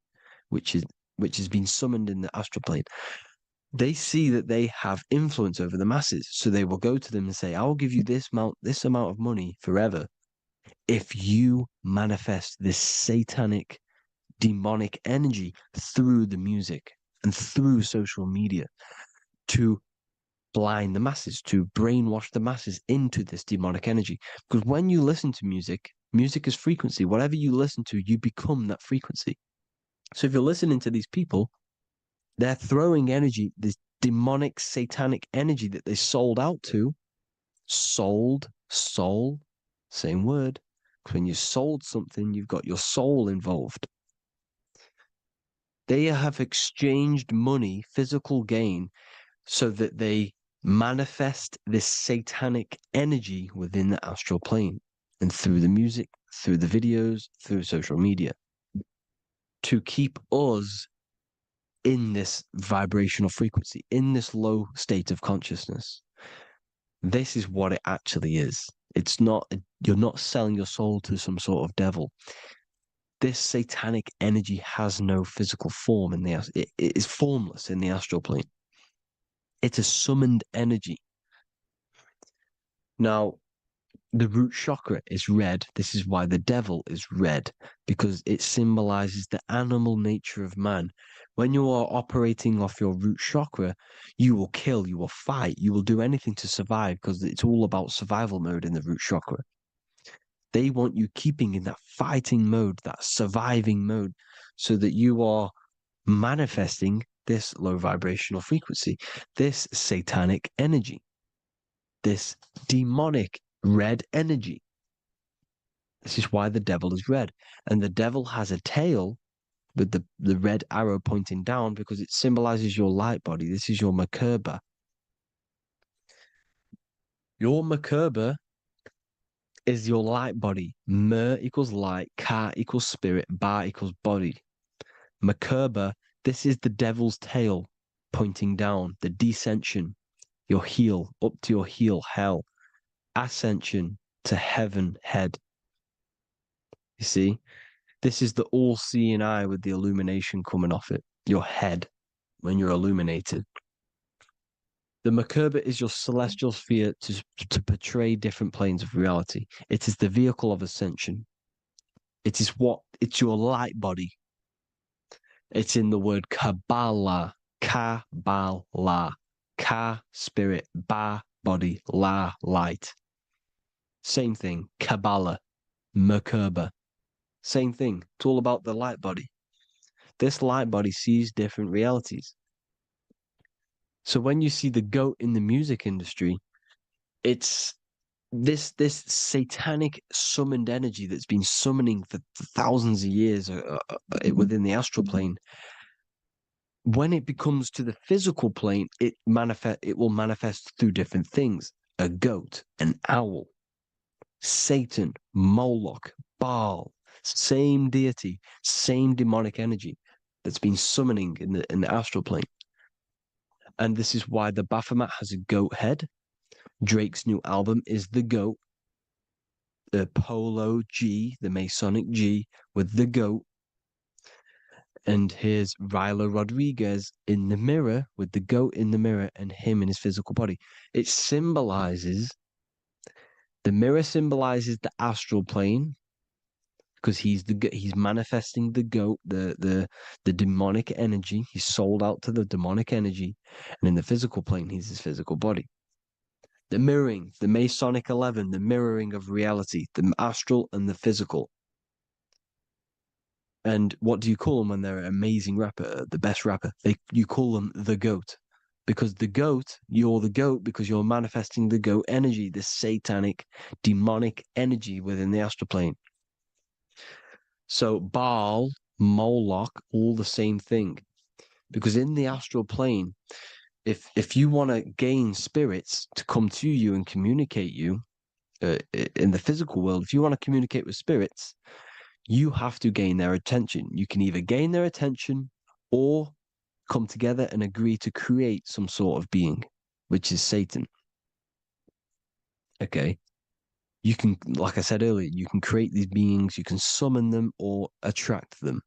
which has been summoned in the astral plane. They see that they have influence over the masses, so they will go to them and say, "I will give you this amount of money forever if you manifest this satanic, demonic energy through the music and through social media to blind the masses, to brainwash the masses into this demonic energy." Because when you listen to music is frequency. Whatever you listen to, you become that frequency. So if you're listening to these people, they're throwing energy, this demonic, satanic energy that they sold out to. Soul, same word. Because when you sold something, you've got your soul involved. They have exchanged money, physical gain, so that they manifest this satanic energy within the astral plane and through the music, through the videos, through social media, to keep us in this vibrational frequency, in this low state of consciousness. This is what it actually is. It's not, you're not selling your soul to some sort of devil. This satanic energy has no physical form it is formless in the astral plane. It's a summoned energy. Now, the root chakra is red. This is why the devil is red, because it symbolizes the animal nature of man. When you are operating off your root chakra, you will kill, you will fight, you will do anything to survive, because it's all about survival mode in the root chakra. They want you keeping in that fighting mode, that surviving mode, so that you are manifesting this low vibrational frequency, this satanic energy, this demonic red energy. This is why the devil is red. And the devil has a tail with the red arrow pointing down because it symbolizes your light body. This is your Merkaba. Your Merkaba is your light body. Mer equals light, Ka equals spirit, Ba equals body. Merkaba, this is the devil's tail pointing down, the descension, your heel, up to your heel, hell. Ascension to heaven, head. You see? This is the all-seeing eye with the illumination coming off it, your head, when you're illuminated. The Merkaba is your celestial sphere to portray different planes of reality. It is the vehicle of ascension. It's your light body. It's in the word Kabbalah, Kabbalah, Ka, spirit, Ba, body, La, light. Same thing, Kabbalah, Merkaba. Same thing. It's all about the light body. This light body sees different realities. So when you see the goat in the music industry, it's this satanic summoned energy that's been summoning for thousands of years within the astral plane. When it becomes to the physical plane, it will manifest through different things. A goat, an owl, Satan, Moloch, Baal, same deity, same demonic energy that's been summoning in the astral plane. And this is why the Baphomet has a goat head. Drake's new album is the goat. The Polo G, the Masonic G, with the goat. And here's Ryla Rodriguez in the mirror, with the goat in the mirror and him in his physical body. It symbolizes, the mirror symbolizes the astral plane, because he's manifesting the goat, the demonic energy. He's sold out to the demonic energy. And in the physical plane, he's his physical body. The mirroring, the Masonic 11, the mirroring of reality, the astral and the physical. And what do you call them when they're an amazing rapper, the best rapper? You call them the goat. Because the goat, you're the goat because you're manifesting the goat energy, the satanic, demonic energy within the astral plane. So Baal, Moloch, all the same thing. Because in the astral plane, if you want to gain spirits to come to you and communicate you in the physical world, if you want to communicate with spirits, you have to gain their attention. You can either gain their attention or come together and agree to create some sort of being, which is Satan. Okay. You can, like I said earlier, you can create these beings, you can summon them or attract them.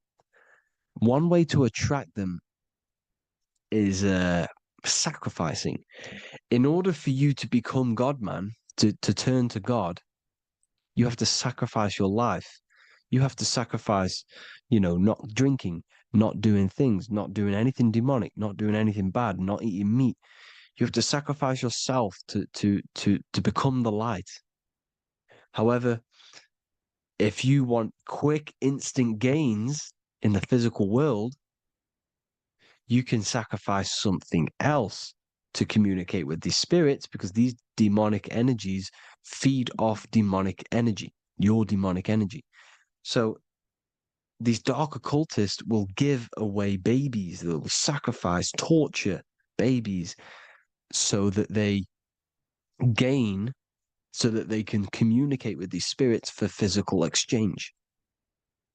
One way to attract them is sacrificing. In order for you to become God, man, to turn to God, you have to sacrifice your life. You have to sacrifice, not drinking, not doing things, not doing anything demonic, not doing anything bad, not eating meat. You have to sacrifice yourself to become the light. However, if you want quick, instant gains in the physical world, you can sacrifice something else to communicate with these spirits, because these demonic energies feed off demonic energy, your demonic energy. So these dark occultists will give away babies, they will sacrifice, torture babies so that they gain, so that they can communicate with these spirits for physical exchange.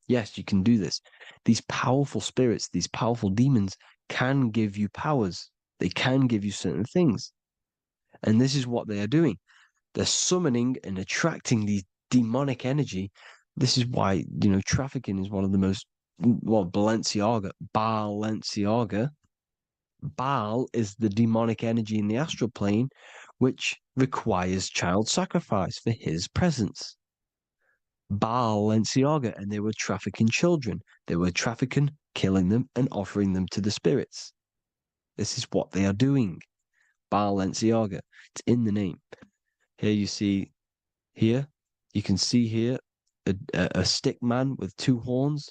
Yes, you can do this. These powerful spirits, these powerful demons can give you powers. They can give you certain things. And this is what they are doing. They're summoning and attracting these demonic energy. This is why, trafficking is one of the most, Balenciaga. Baal is the demonic energy in the astral plane, which requires child sacrifice for his presence. Balenciaga, and they were trafficking children. They were trafficking, killing them, and offering them to the spirits. This is what they are doing. Balenciaga. It's in the name. Here you see, you can see here a stick man with two horns.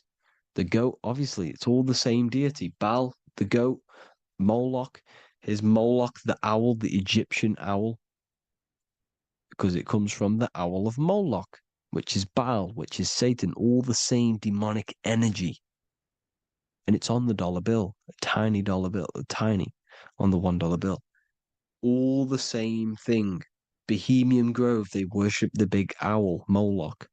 The goat, obviously, it's all the same deity. Baal, the goat, Moloch, his Moloch, the owl, the Egyptian owl, because it comes from the owl of Moloch, which is Baal, which is Satan, all the same demonic energy. And it's on the dollar bill, a tiny dollar bill, tiny, on the $1 bill. All the same thing. Bohemian Grove, they worship the big owl, Moloch.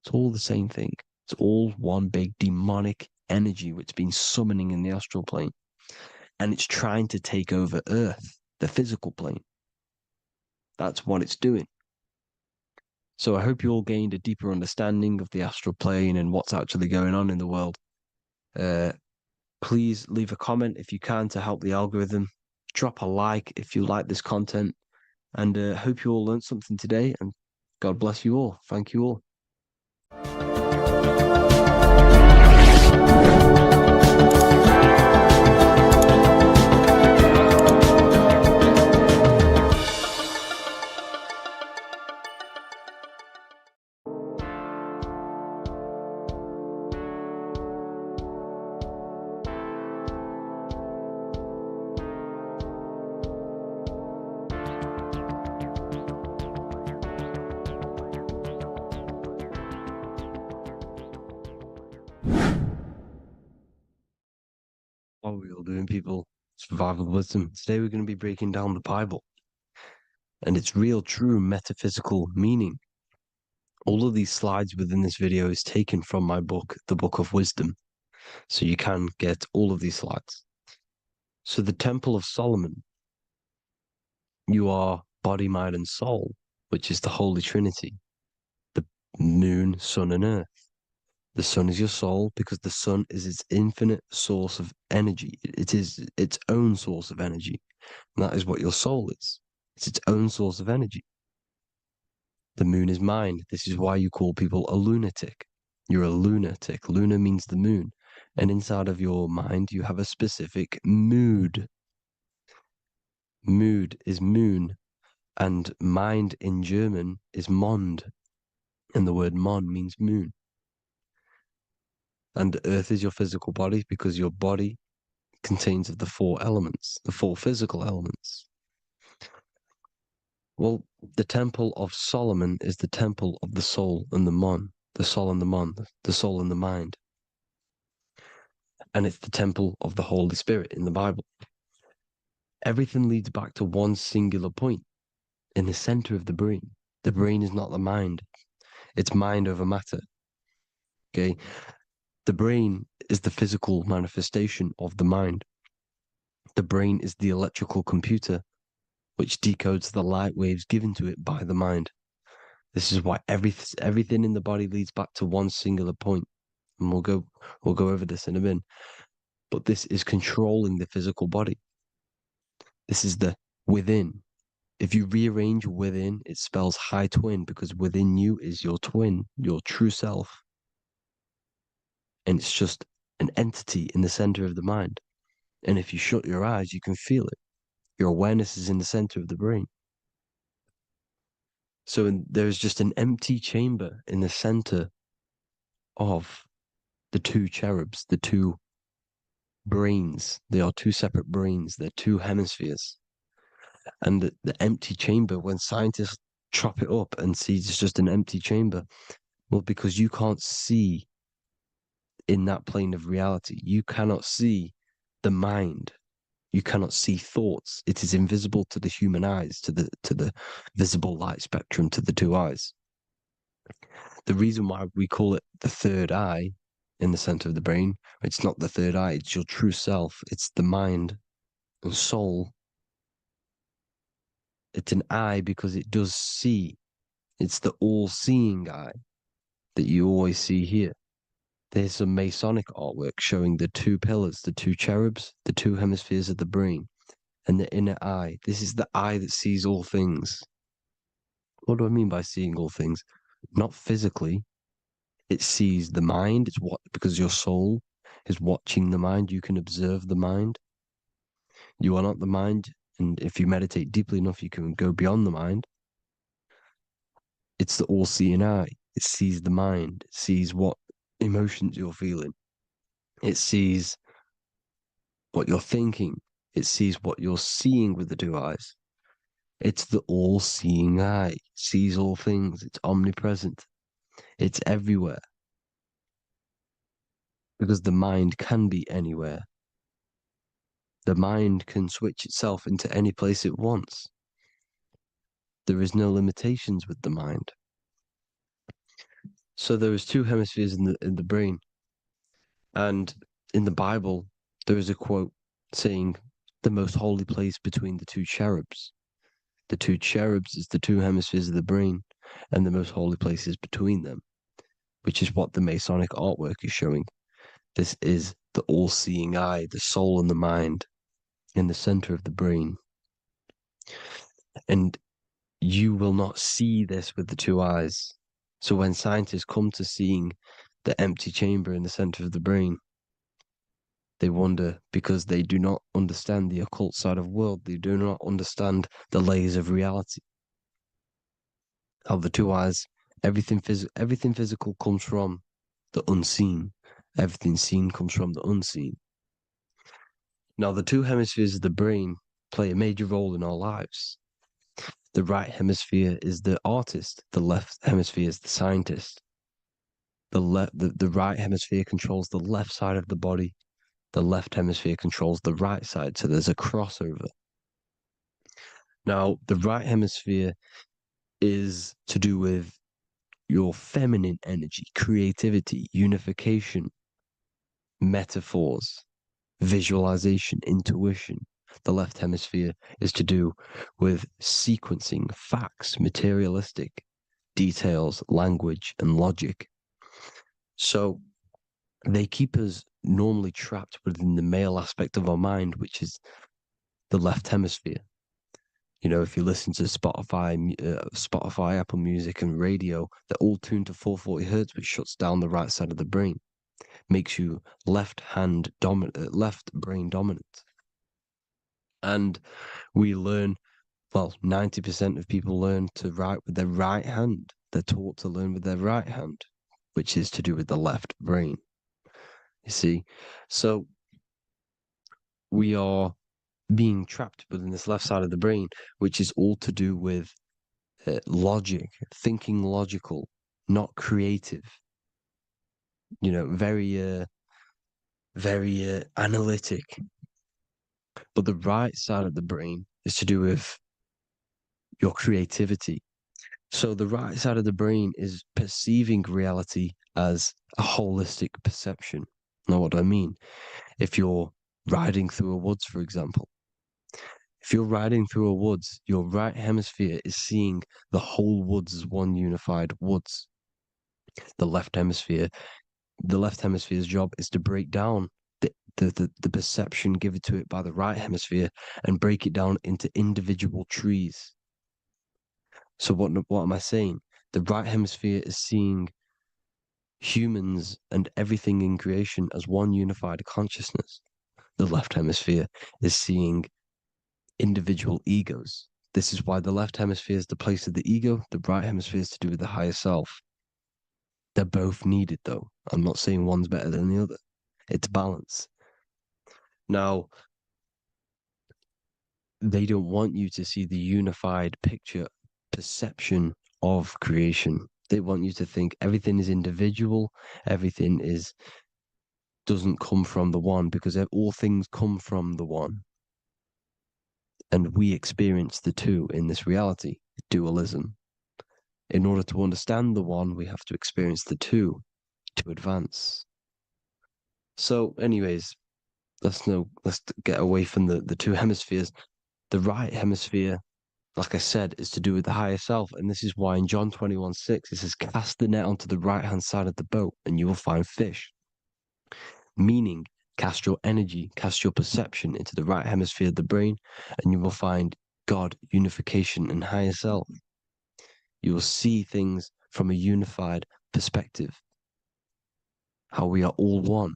It's all the same thing. It's all one big demonic energy which has been summoning in the astral plane. And it's trying to take over Earth, the physical plane. That's what it's doing. So I hope you all gained a deeper understanding of the astral plane and what's actually going on in the world. Please leave a comment if you can to help the algorithm. Drop a like if you like this content. And hope you all learned something today. And God bless you all. Thank you all. What are we all doing, people? Survival wisdom. Today we're going to be breaking down the Bible and its real, true metaphysical meaning. All of these slides within this video is taken from my book, The Book of Wisdom. So you can get all of these slides. So the Temple of Solomon, you are body, mind, and soul, which is the Holy Trinity. The moon, sun, and earth. The sun is your soul because the sun is its infinite source of energy. It is its own source of energy. And that is what your soul is. It's its own source of energy. The moon is mind. This is why you call people a lunatic. You're a lunatic. Luna means the moon. And inside of your mind, you have a specific mood. Mood is moon. And mind in German is Mond. And the word Mon means moon. And earth is your physical body because your body contains of the four elements, the four physical elements. Well, the Temple of Solomon is the temple of the soul and the mon, the soul and the mon, the soul and the mind. And it's the temple of the Holy Spirit in the Bible. Everything leads back to one singular point in the center of the brain. The brain is not the mind. It's mind over matter. Okay? The brain is the physical manifestation of the mind. The brain is the electrical computer which decodes the light waves given to it by the mind. This is why everything in the body leads back to one singular point. And we'll go over this in a minute. But this is controlling the physical body. This is the within. If you rearrange within, it spells high twin because within you is your twin, your true self. And it's just an entity in the center of the mind. And if you shut your eyes, you can feel it. Your awareness is in the center of the brain. So there's just an empty chamber in the center of the two cherubs, the two brains. They are two separate brains. They're two hemispheres. And the empty chamber, when scientists chop it up and see it's just an empty chamber, well, because you can't see in that plane of reality. You cannot see the mind. You cannot see thoughts. It is invisible to the human eyes, to the visible light spectrum, to the two eyes. The reason why we call it the third eye in the center of the brain, it's not the third eye, it's your true self. It's the mind and soul. It's an eye because it does see. It's the all-seeing eye that you always see here. There's some Masonic artwork showing the two pillars, the two cherubs, the two hemispheres of the brain, and the inner eye. This is the eye that sees all things. What do I mean by seeing all things? Not physically. It sees the mind. It's what, because your soul is watching the mind. You can observe the mind. You are not the mind. And if you meditate deeply enough, you can go beyond the mind. It's the all-seeing eye. It sees the mind. It sees what emotions you're feeling. It sees what you're thinking. It sees what you're seeing with the two eyes. It's the all-seeing eye. It sees all things. It's omnipresent. It's everywhere. Because the mind can be anywhere. The mind can switch itself into any place it wants. There is no limitations with the mind. So there is two hemispheres in the brain. And in the Bible, there is a quote saying, the most holy place between the two cherubs. The two cherubs is the two hemispheres of the brain, and the most holy place is between them, which is what the Masonic artwork is showing. This is the all-seeing eye, the soul and the mind in the center of the brain. And you will not see this with the two eyes. So when scientists come to seeing the empty chamber in the center of the brain, they wonder because they do not understand the occult side of the world. They do not understand the layers of reality. How the two eyes, everything physical comes from the unseen. Everything seen comes from the unseen. Now, the two hemispheres of the brain play a major role in our lives. The right hemisphere is the artist. The left hemisphere is the scientist. The right hemisphere controls the left side of the body. The left hemisphere controls the right side. So there's a crossover. Now, the right hemisphere is to do with your feminine energy, creativity, unification, metaphors, visualization, intuition. The left hemisphere is to do with sequencing, facts, materialistic details, language, and logic. So they keep us normally trapped within the male aspect of our mind, which is the left hemisphere. You know, if you listen to Spotify, Apple Music, and radio, they're all tuned to 440 hertz, which shuts down the right side of the brain, makes you left brain dominant. And we learn, well, 90% of people learn to write with their right hand. They're taught to learn with their right hand, which is to do with the left brain. You see, so we are being trapped within this left side of the brain, which is all to do with logic, thinking logical, not creative. You know, very analytic. But the right side of the brain is to do with your creativity. So the right side of the brain is perceiving reality as a holistic perception. Now, what do I mean? If you're riding through a woods, for example, if you're riding through a woods, your right hemisphere is seeing the whole woods as one unified woods. The left hemisphere's job is to break down the perception given to it by the right hemisphere and break it down into individual trees. So what am I saying? The right hemisphere is seeing humans and everything in creation as one unified consciousness. The left hemisphere is seeing individual egos. This is why the left hemisphere is the place of the ego, the right hemisphere is to do with the higher self. They're both needed, though. I'm not saying one's better than the other. It's balance. Now, they don't want you to see the unified perception of creation. They want you to think everything is individual, everything doesn't come from the one, because all things come from the one. And we experience the two in this reality, dualism. In order to understand the one, we have to experience the two to advance. So, anyways, let's get away from the two hemispheres. The right hemisphere, like I said, is to do with the higher self. And this is why in John 21:6, it says, cast the net onto the right-hand side of the boat and you will find fish. Meaning, cast your energy, cast your perception into the right hemisphere of the brain, and you will find God, unification, and higher self. You will see things from a unified perspective. How we are all one,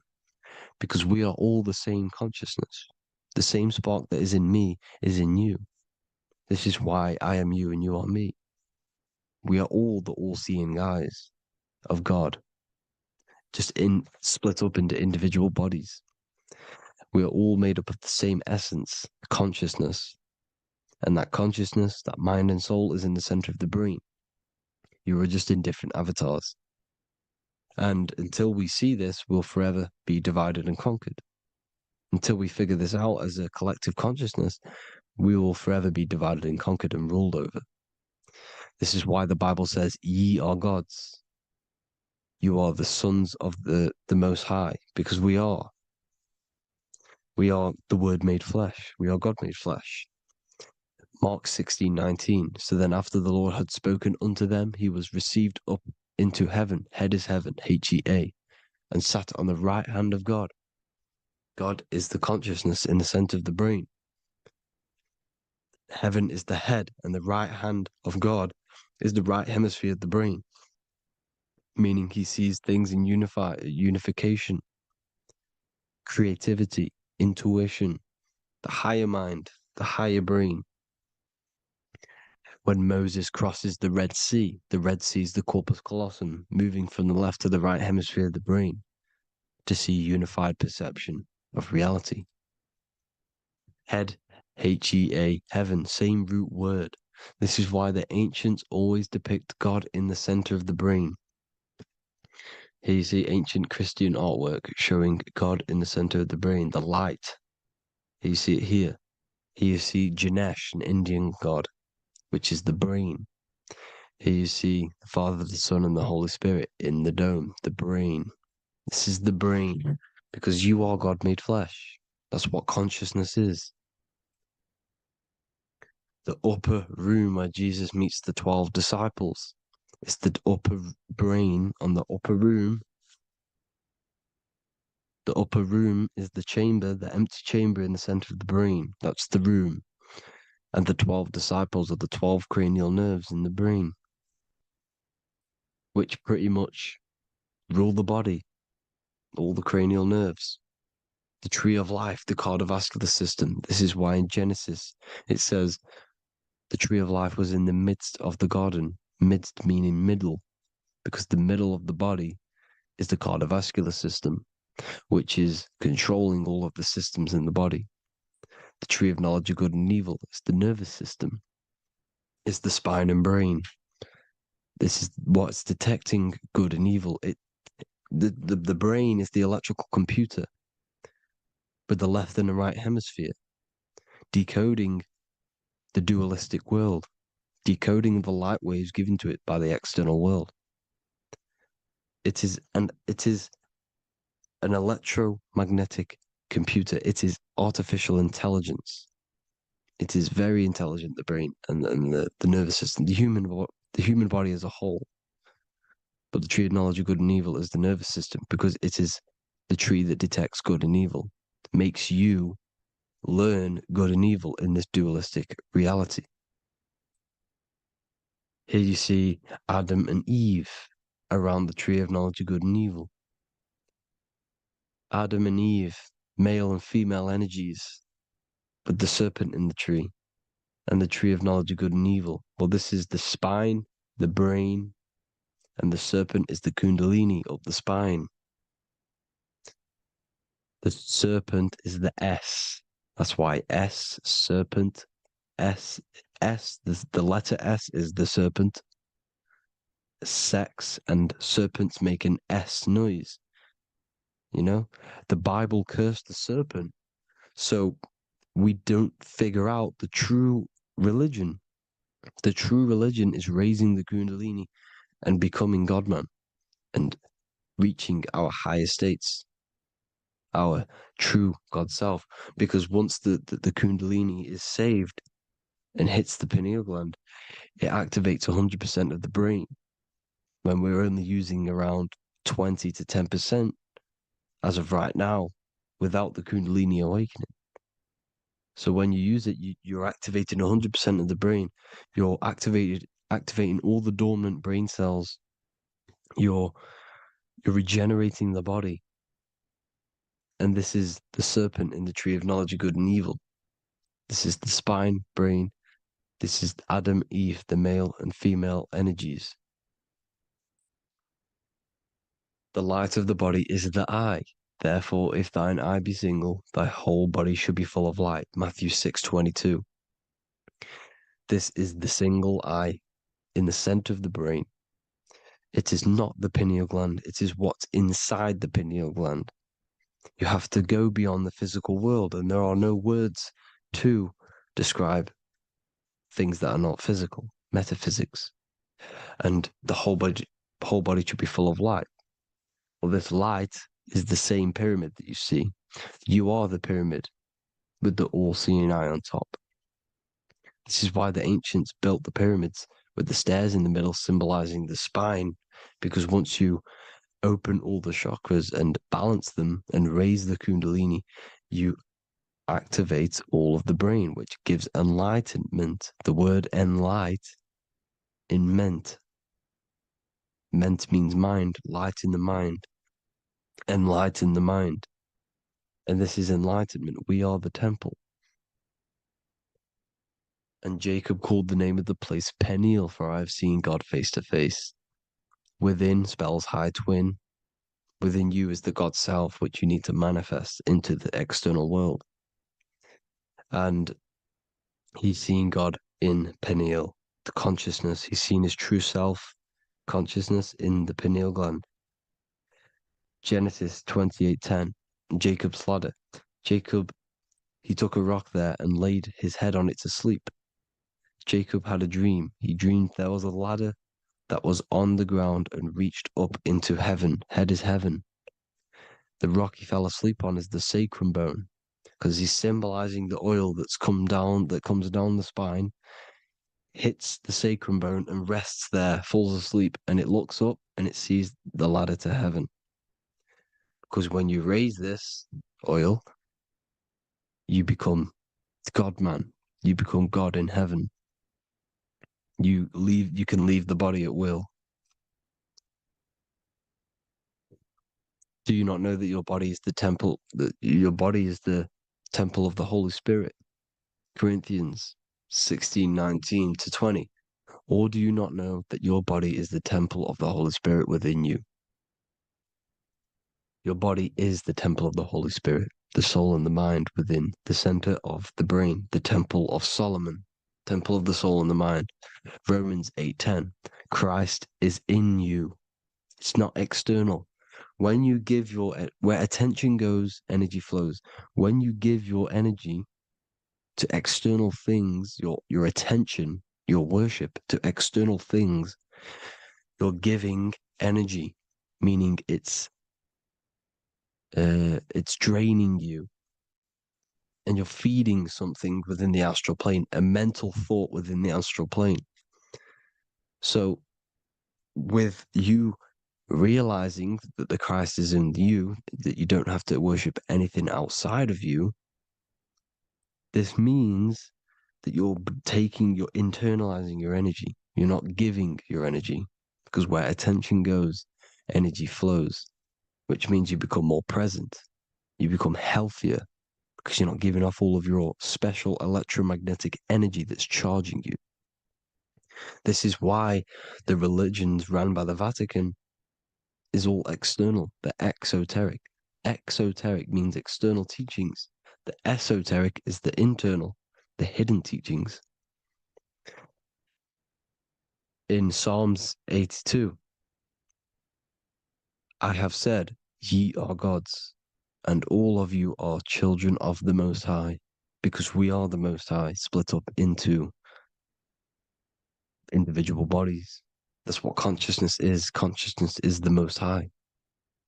because we are all the same consciousness. The same spark that is in me is in you. This is why I am you and you are me. We are all the all-seeing eyes of God. split up into individual bodies. We are all made up of the same essence, consciousness. And that consciousness, that mind and soul, is in the center of the brain. You are just in different avatars. And until we see this, we'll forever be divided and conquered. Until we figure this out as a collective consciousness, we will forever be divided and conquered and ruled over. This is why the Bible says, ye are gods. You are the sons of the Most High, because we are. We are the Word made flesh. We are God made flesh. Mark 16:19. So then after the Lord had spoken unto them, he was received up into heaven. Head is heaven, H-E-A, and sat on the right hand of God. God is the consciousness in the center of the brain. Heaven is the head, and the right hand of God is the right hemisphere of the brain, meaning he sees things in unification, creativity, intuition, the higher mind, the higher brain. When Moses crosses the Red Sea is the corpus callosum, moving from the left to the right hemisphere of the brain to see unified perception of reality. Head, H-E-A, heaven, same root word. This is why the ancients always depict God in the center of the brain. Here you see ancient Christian artwork showing God in the center of the brain, the light. Here you see it here. Here you see Ganesh, an Indian god, which is the brain. Here you see the Father, the Son, and the Holy Spirit in the dome, the brain. This is the brain, because you are God made flesh. That's what consciousness is. The upper room where Jesus meets the 12 disciples. It's the upper brain on the upper room. The upper room is the chamber, the empty chamber in the center of the brain. That's the room. And the 12 disciples are the 12 cranial nerves in the brain, which pretty much rule the body, all the cranial nerves. The tree of life, the cardiovascular system. This is why in Genesis it says the tree of life was in the midst of the garden. Midst meaning middle, because the middle of the body is the cardiovascular system, which is controlling all of the systems in the body. The tree of knowledge of good and evil is the nervous system. It's the spine and brain. This is what's detecting good and evil. The brain is the electrical computer with the left and the right hemisphere, decoding the dualistic world, decoding the light waves given to it by the external world. It is an electromagnetic computer. It is artificial intelligence. It is very intelligent, the brain and the nervous system, the human body as a whole. But the tree of knowledge of good and evil is the nervous system, because it is the tree that detects good and evil, makes you learn good and evil in this dualistic reality. Here you see Adam and Eve around the tree of knowledge of good and evil. Adam and Eve, male and female energies, with the serpent in the tree, and the tree of knowledge of good and evil. Well, this is the spine, the brain, and the serpent is the kundalini up the spine. The serpent is the S. That's why S, serpent, S, the letter S is the serpent. Sex and serpents make an S noise. You know, the Bible cursed the serpent. So we don't figure out the true religion. The true religion is raising the kundalini and becoming God-man and reaching our higher states, our true God self. Because once the kundalini is saved and hits the pineal gland, it activates 100% of the brain, when we're only using around 20 to 10% as of right now without the kundalini awakening. So when you use it, you're activating 100% of the brain. You're activating all the dormant brain cells. You're regenerating the body. And this is the serpent in the tree of knowledge of good and evil. This is the spine, brain. This is Adam, Eve, the male and female energies. The light of the body is the eye. Therefore, if thine eye be single, thy whole body should be full of light. Matthew 6:22. This is the single eye in the center of the brain. It is not the pineal gland. It is what's inside the pineal gland. You have to go beyond the physical world, and there are no words to describe things that are not physical, metaphysics. And the whole body should be full of light. Well, this light is the same pyramid that you see. You are the pyramid with the all-seeing eye on top. This is why the ancients built the pyramids with the stairs in the middle symbolizing the spine, because once you open all the chakras and balance them and raise the kundalini, you activate all of the brain, which gives enlightenment. The word enlight in ment means mind, light in the mind, enlighten the mind. And this is enlightenment. We are the temple. And Jacob called the name of the place Peniel, for I have seen God face to face. Within spells high twin. Within you is the God self, which you need to manifest into the external world. And he's seen God in Peniel, the consciousness. He's seen his true self, consciousness, in the pineal gland. Genesis 28:10, Jacob's ladder. Jacob, he took a rock there and laid his head on it to sleep. Jacob had a dream. He dreamed there was a ladder that was on the ground and reached up into heaven. Head is heaven. The rock he fell asleep on is the sacrum bone, because he's symbolizing the oil that comes down the spine, hits the sacrum bone and rests there, falls asleep, and it looks up and it sees the ladder to heaven. Because when you raise this oil, you become God-man. You become God in heaven. You can leave the body at will. Do you not know that your body is the temple, that your body is the temple of the Holy Spirit? Corinthians 16:19-20. Or do you not know that your body is the temple of the Holy Spirit within you? Your body is the temple of the Holy Spirit, the soul and the mind within the center of the brain, the temple of Solomon, temple of the soul and the mind. Romans 8:10. Christ is in you. It's not external. When you give where attention goes, energy flows. When you give your energy to external things, your attention, your worship to external things, you're giving energy, meaning it's draining you, and you're feeding something within the astral plane, a mental thought within the astral plane. So with you realizing that the Christ is in you, that you don't have to worship anything outside of you, this means that you're internalizing your energy. You're not giving your energy, because where attention goes, energy flows, which means you become more present. You become healthier, because you're not giving off all of your special electromagnetic energy that's charging you. This is why the religions run by the Vatican is all external. They're exoteric. Exoteric means external teachings. The esoteric is the internal, the hidden teachings. In Psalms 82, I have said, ye are gods, and all of you are children of the Most High, because we are the Most High, split up into individual bodies. That's what consciousness is. Consciousness is the Most High,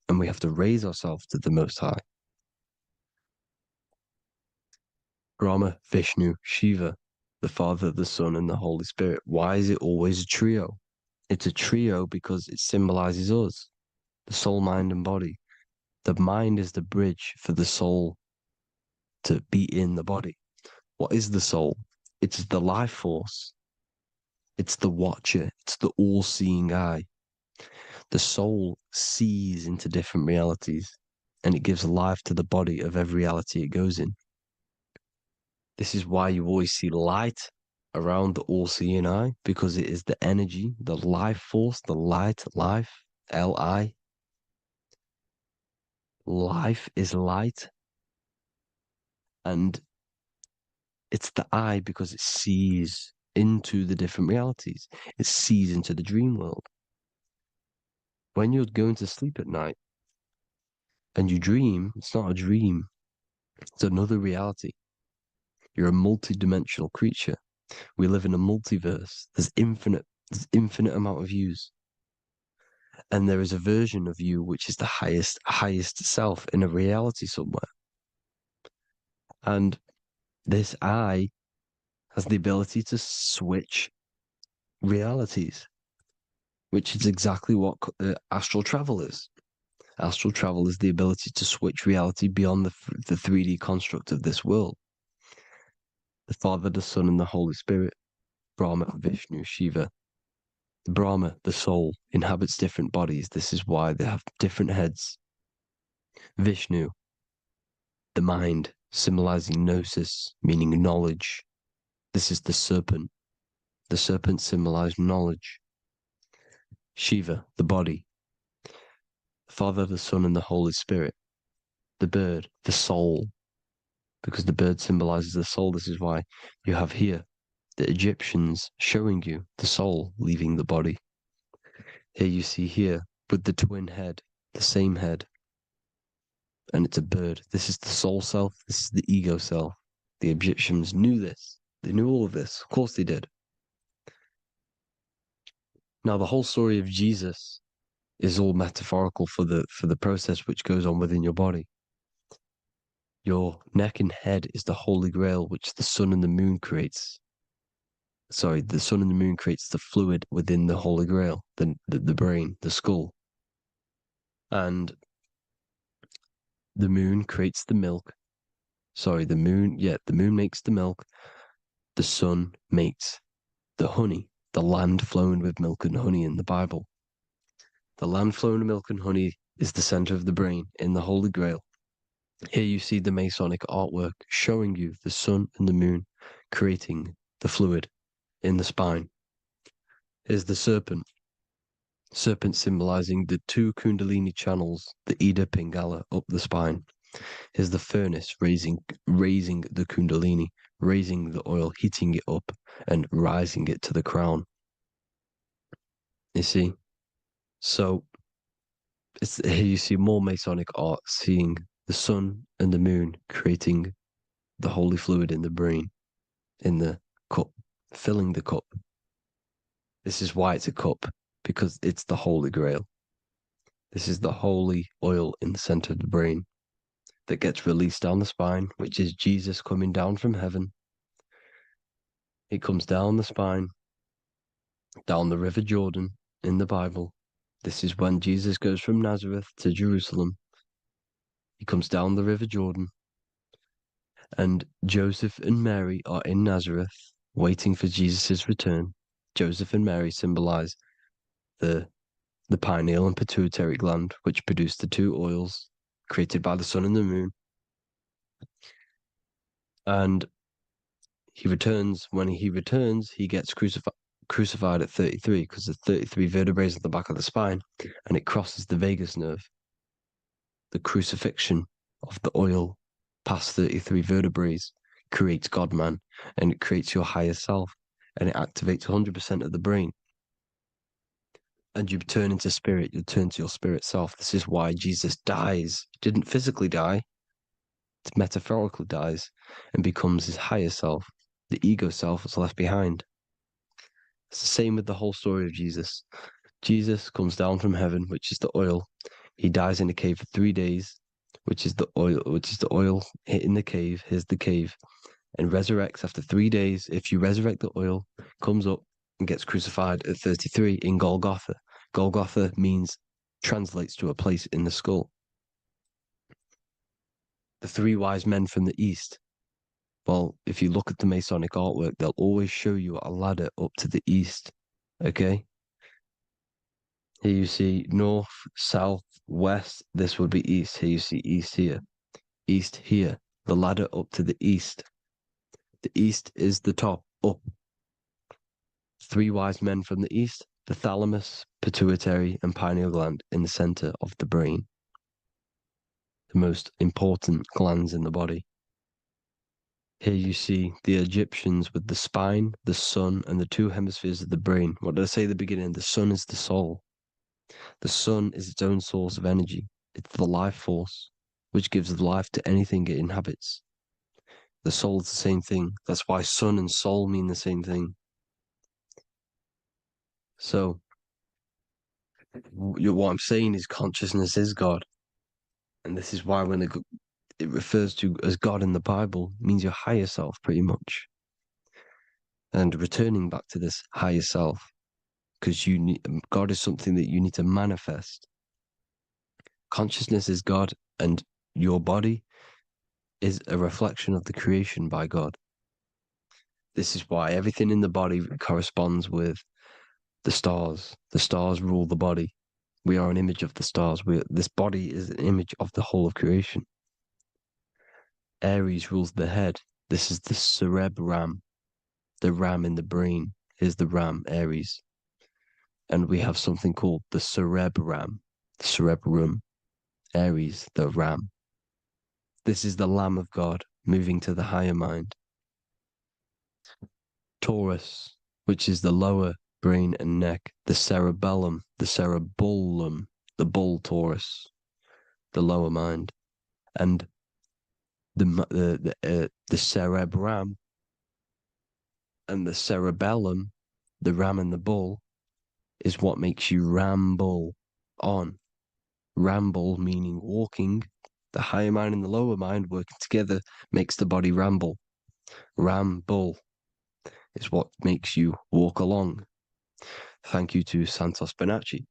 and we have to raise ourselves to the Most High. Brahma, Vishnu, Shiva, the Father, the Son, and the Holy Spirit. Why is it always a trio? It's a trio because it symbolizes us, the soul, mind, and body. The mind is the bridge for the soul to be in the body. What is the soul? It's the life force. It's the watcher. It's the all-seeing eye. The soul sees into different realities, and it gives life to the body of every reality it goes in. This is why you always see light around the all-seeing eye, because it is the energy, the life force, the light, life, Li. Life is light, and it's the eye because it sees into the different realities. It sees into the dream world. When you're going to sleep at night and you dream, it's not a dream, it's another reality. You're a multi-dimensional creature. We live in a multiverse. There's infinite amount of yous. And there is a version of you which is the highest self in a reality somewhere. And this I has the ability to switch realities, which is exactly what astral travel is. Astral travel is the ability to switch reality beyond the 3D construct of this world. The Father, the Son, and the Holy Spirit, Brahma, Vishnu, Shiva. Brahma, the soul, inhabits different bodies. This is why they have different heads. Vishnu, the mind, symbolizing gnosis, meaning knowledge. This is the serpent. The serpent symbolized knowledge. Shiva, the body. Father, the Son, and the Holy Spirit. The bird, the soul, because the bird symbolizes the soul. This is why you have here the Egyptians showing you the soul leaving the body. Here you see here with the twin head, the same head, and it's a bird. This is the soul self. This is the ego self. The Egyptians knew this. They knew all of this. Of course they did. Now the whole story of Jesus is all metaphorical for the process which goes on within your body. Your neck and head is the Holy Grail, which the sun and the moon creates. Sorry, the sun and the moon creates the fluid within the Holy Grail, the brain, the skull. And the moon creates the milk. Sorry, the moon makes the milk. The sun makes the honey, the land flowing with milk and honey in the Bible. The land flowing with milk and honey is the center of the brain in the Holy Grail. Here you see the Masonic artwork showing you the sun and the moon creating the fluid in the spine. Here's the serpent. Serpent symbolizing the two Kundalini channels, the Ida Pingala up the spine. Here's the furnace raising the Kundalini, raising the oil, heating it up, and rising it to the crown. You see? So here you see more Masonic art, seeing the sun and the moon creating the holy fluid in the brain, in the cup, filling the cup. This is why it's a cup, because it's the Holy Grail. This is the holy oil in the center of the brain that gets released down the spine, which is Jesus coming down from heaven. It comes down the spine, down the River Jordan in the Bible. This is when Jesus goes from Nazareth to Jerusalem. He comes down the River Jordan, and Joseph and Mary are in Nazareth waiting for Jesus' return. Joseph and Mary symbolize the pineal and pituitary gland, which produce the two oils created by the sun and the moon. And he returns. When he returns, he gets crucified at 33, because there's 33 vertebrae at the back of the spine, and it crosses the vagus nerve. The crucifixion of the oil past 33 vertebrae creates God-man, and it creates your higher self, and it activates 100% of the brain. And you turn into spirit, you turn to your spirit self. This is why Jesus dies. He didn't physically die, it metaphorically dies, and becomes his higher self. The ego self is left behind. It's the same with the whole story of Jesus. Jesus comes down from heaven, which is the oil. He dies in a cave for 3 days, which is the oil hitting the cave. Here's the cave, and resurrects after 3 days. If you resurrect the oil, comes up and gets crucified at 33 in Golgotha. Golgotha translates to a place in the skull. The three wise men from the east. Well, if you look at the Masonic artwork, they'll always show you a ladder up to the east. Okay? Here you see north, south, west. This would be east. Here you see east here. East here. The ladder up to the east. The east is the top, up. Three wise men from the east. The thalamus, pituitary, and pineal gland in the center of the brain. the most important glands in the body. Here you see the Egyptians with the spine, the sun, and the two hemispheres of the brain. What did I say at the beginning? The sun is the soul. The sun is its own source of energy. It's the life force, which gives life to anything it inhabits. The soul is the same thing. That's why sun and soul mean the same thing. So, what I'm saying is consciousness is God. And this is why when it refers to as God in the Bible, it means your higher self, pretty much. And returning back to this higher self, because God is something that you need to manifest. Consciousness is God, and your body is a reflection of the creation by God. This is why everything in the body corresponds with the stars. The stars rule the body. We are an image of the stars. This body is an image of the whole of creation. Aries rules the head. This is the cerebrum, the ram in the brain. Here's the ram, Aries. And we have something called the cerebrum, Aries, the ram. This is the Lamb of God moving to the higher mind. Taurus, which is the lower brain and neck, the cerebellum, the bull Taurus, the lower mind, and the cerebrum and the cerebellum, the ram and the bull, is what makes you ramble on. Ramble meaning walking. The higher mind and the lower mind working together makes the body ramble. Ramble is what makes you walk along. Thank you to Santos Bonacci.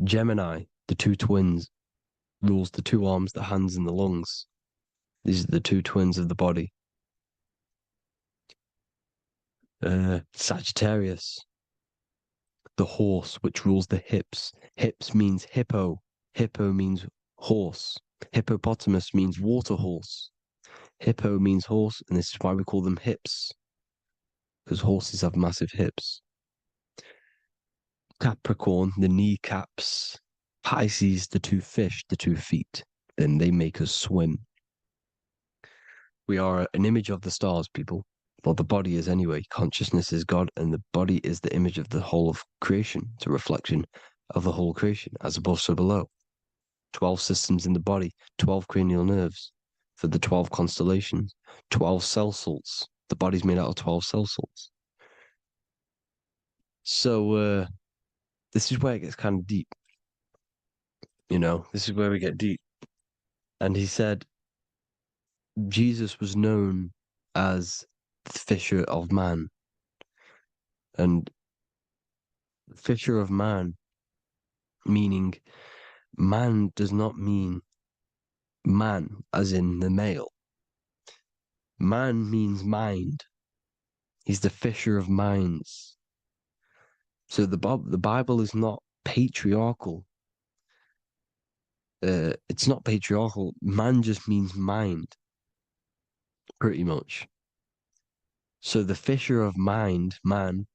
Gemini, the two twins, rules the two arms, the hands, and the lungs. These are the two twins of the body. Sagittarius, the horse, which rules the hips. Hips means hippo. Hippo means horse. Hippopotamus means water horse. Hippo means horse, and this is why we call them hips, because horses have massive hips. Capricorn, the kneecaps. Pisces, the two fish, the 2 feet. Then they make us swim. We are an image of the stars, people. Well, the body is anyway. Consciousness is God, and the body is the image of the whole of creation. It's a reflection of the whole creation, as above, so below. 12 systems in the body, 12 cranial nerves for the 12 constellations, 12 cell salts. The body's made out of 12 cell salts. So, this is where it gets kind of deep. You know, this is where we get deep. And he said, Jesus was known as the fisher of man. And fisher of man, meaning man does not mean man as in the male. Man means mind. He's the fisher of minds. So the Bible is not patriarchal. It's not patriarchal. Man just means mind, pretty much. So the fisher of mind, man,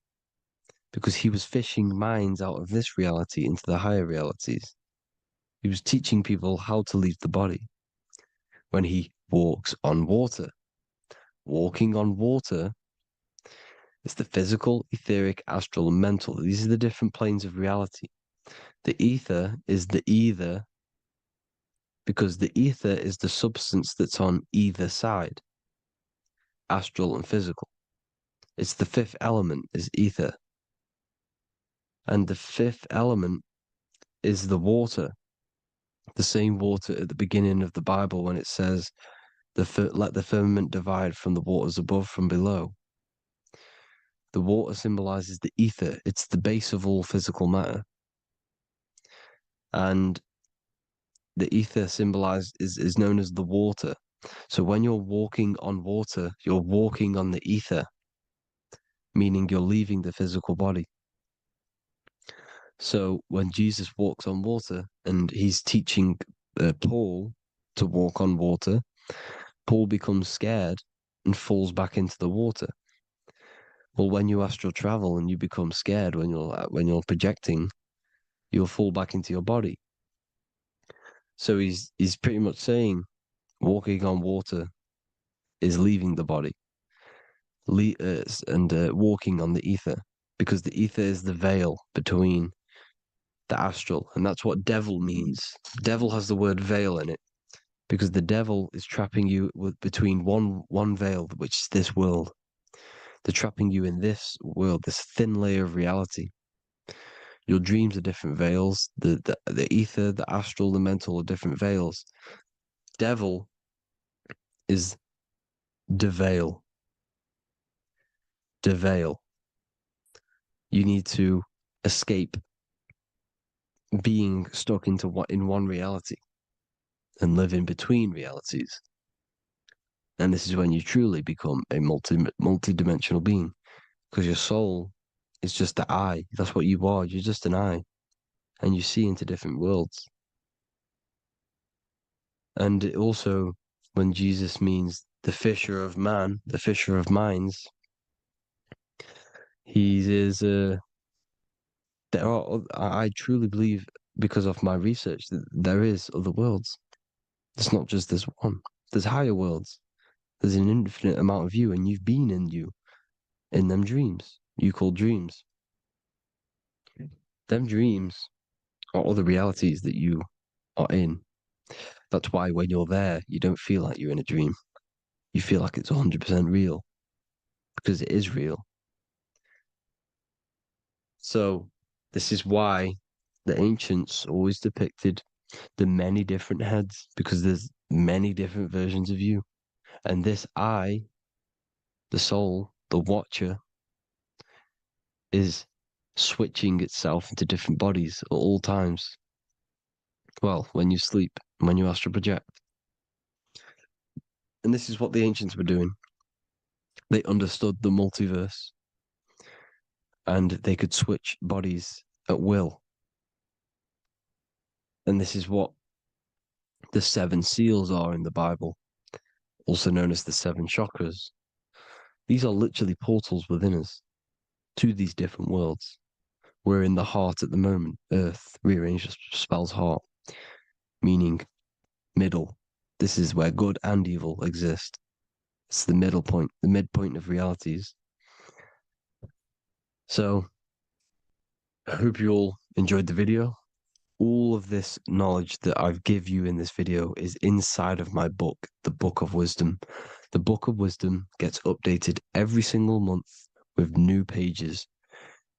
because he was fishing minds out of this reality into the higher realities. He was teaching people how to leave the body when he walks on water. Walking on water is the physical, etheric, astral, and mental. These are the different planes of reality. The ether is the either, because the ether is the substance that's on either side, astral and physical. It's the fifth element, is ether. And the fifth element is the water. The same water at the beginning of the Bible when it says, let the firmament divide from the waters above from below. The water symbolizes the ether. It's the base of all physical matter. And the ether symbolized is known as the water. So when you're walking on water, you're walking on the ether, meaning you're leaving the physical body. So when Jesus walks on water and he's teaching Paul to walk on water, Paul becomes scared and falls back into the water. Well, when you astral travel and you become scared when you're projecting, you'll fall back into your body. So he's pretty much saying walking on water is leaving the body, and walking on the ether, because the ether is the veil between the astral, and that's what devil means. Devil has the word veil in it, because the devil is trapping you between one veil, which is this world. They're trapping you in this world, this thin layer of reality. Your dreams are different veils. The ether, the astral, the mental are different veils. Devil is deveil. Deveil. You need to escape being stuck in one reality and live in between realities. And this is when you truly become a multi-dimensional being, because your soul is just the eye. That's what you are. You're just an eye, and you see into different worlds. And it also, when Jesus means the fisher of man, the fisher of minds, he is I truly believe, because of my research, that there is other worlds. It's not just this one. There's higher worlds. There's an infinite amount of you, and you've been in them dreams you call dreams. Them dreams are other realities that you are in. That's why when you're there, you don't feel like you're in a dream. You feel like it's 100% real, because it is real. So this is why the ancients always depicted the many different heads, because there's many different versions of you. And this I, the soul, the watcher, is switching itself into different bodies at all times. Well, when you sleep, when you astral project. And this is what the ancients were doing. They understood the multiverse, and they could switch bodies at will. And this is what the 7 seals are in the Bible, also known as the 7 chakras. These are literally portals within us to these different worlds. We're in the heart at the moment. Earth rearranged spells heart, meaning middle. This is where good and evil exist. It's the middle point, the midpoint of realities. So I hope you all enjoyed the video. All of this knowledge that I've give you in this video is inside of my book, the Book of Wisdom. The Book of Wisdom gets updated every single month with new pages.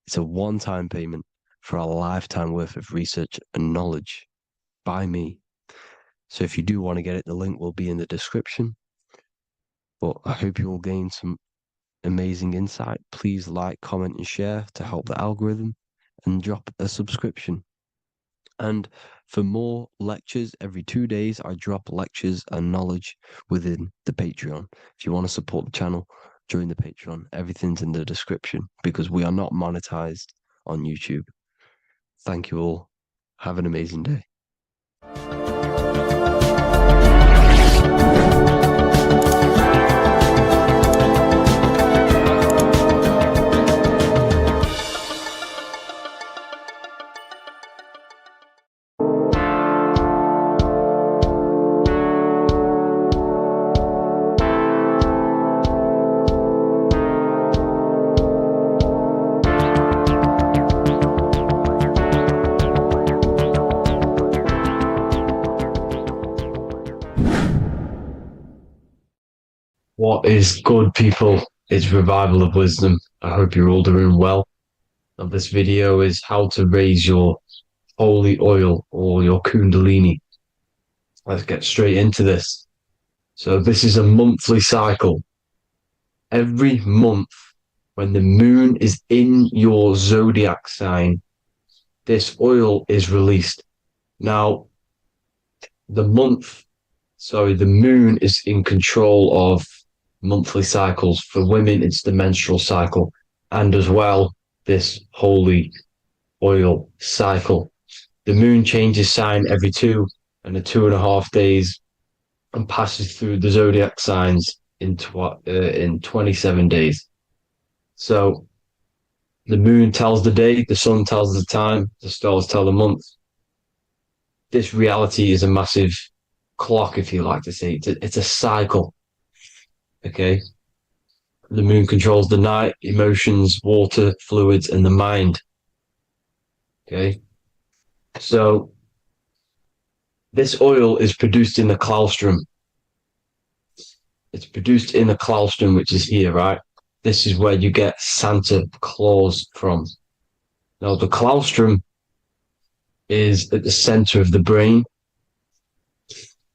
It's a one-time payment for a lifetime worth of research and knowledge by me. So if you do want to get it, the link will be in the description. But I hope you all gain some amazing insight. Please like, comment, and share to help the algorithm, and drop a subscription. And for more lectures, every 2 days, I drop lectures and knowledge within the Patreon. If you want to support the channel, join the Patreon. Everything's in the description, because we are not monetized on YouTube. Thank you all. Have an amazing day. What is good, people? It's Revival of Wisdom. I hope you're all doing well. And this video is how to raise your holy oil or your kundalini. Let's get straight into this. So this is a monthly cycle. Every month, when the moon is in your zodiac sign, this oil is released. Now, the moon is in control of monthly cycles. For women, it's the menstrual cycle, and as well, this holy oil cycle. The moon changes sign every 2.5 days and passes through the zodiac signs in 27 days. So the moon tells the day, the sun tells the time, the stars tell the month. this reality is a massive clock, if you like to say. It's a cycle. Okay. The moon controls the night, emotions, water, fluids, and the mind. Okay. So this oil is produced in the claustrum. It's produced in the claustrum, which is here, right? This is where you get Santa Claus from. Now, the claustrum is at the center of the brain,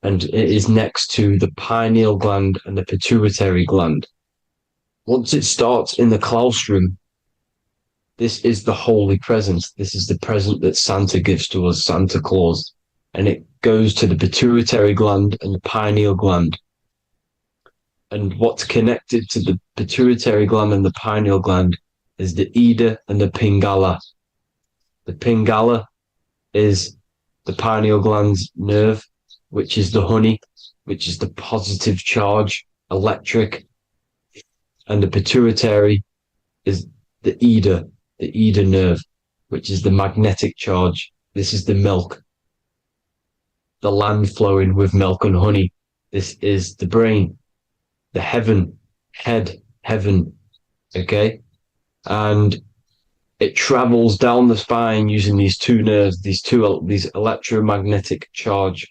and it is next to the pineal gland and the pituitary gland. Once it starts in the claustrum, this is the holy present. This is the present that Santa gives to us, Santa Claus. And it goes to the pituitary gland and the pineal gland. And what's connected to the pituitary gland and the pineal gland is the Ida and the Pingala. The Pingala is the pineal gland's nerve, which is the honey, which is the positive charge, electric. And the pituitary is the Ida nerve, which is the magnetic charge. This is the milk, the land flowing with milk and honey. This is the brain, the heaven, heaven, okay? And it travels down the spine using these two nerves, these electromagnetic charge.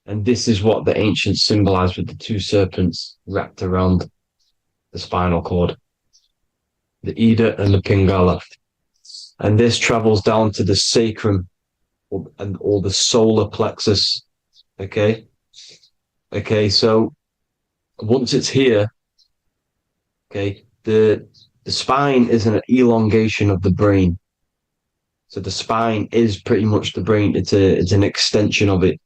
And this is what the ancients symbolized with the two serpents wrapped around the spinal cord, the Ida and the Pingala. And this travels down to the sacrum or the solar plexus. Okay. So once it's here, okay, the spine is an elongation of the brain. So the spine is pretty much the brain. It's an extension of it.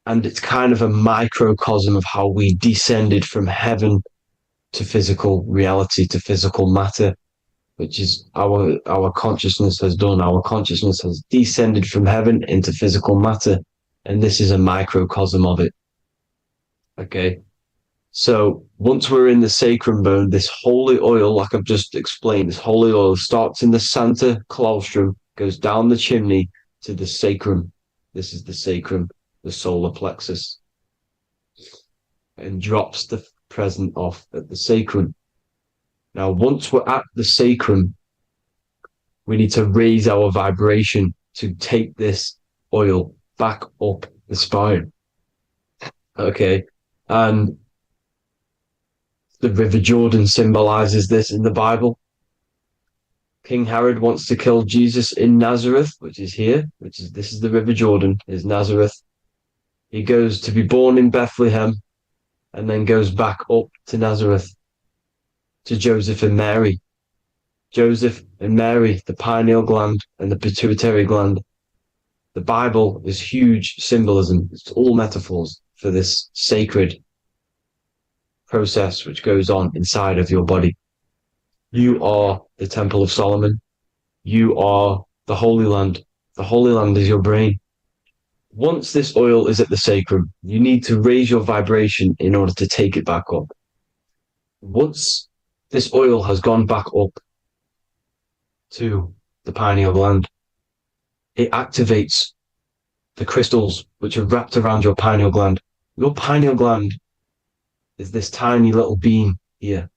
And it's kind of a microcosm of how we descended from heaven to physical reality, to physical matter, which is our consciousness has done. Our consciousness has descended from heaven into physical matter. And this is a microcosm of it. Okay. So once we're in the sacrum bone, this holy oil, like I've just explained, this holy oil starts in the Santa Claustrum, goes down the chimney to the sacrum. This is the sacrum, the solar plexus, and drops the present off at the sacrum. Now, once we're at the sacrum, we need to raise our vibration to take this oil back up the spine. Okay. And the River Jordan symbolizes this in the Bible. King Herod wants to kill Jesus in Nazareth, which is here, this is the River Jordan, is Nazareth. He goes to be born in Bethlehem and then goes back up to Nazareth to Joseph and Mary. Joseph and Mary, the pineal gland and the pituitary gland. The Bible is huge symbolism. It's all metaphors for this sacred process which goes on inside of your body. You are the Temple of Solomon. You are the Holy Land. The Holy Land is your brain. Once this oil is at the sacrum, you need to raise your vibration in order to take it back up. Once this oil has gone back up to the pineal gland, it activates the crystals which are wrapped around your pineal gland. Your pineal gland is this tiny little beam here.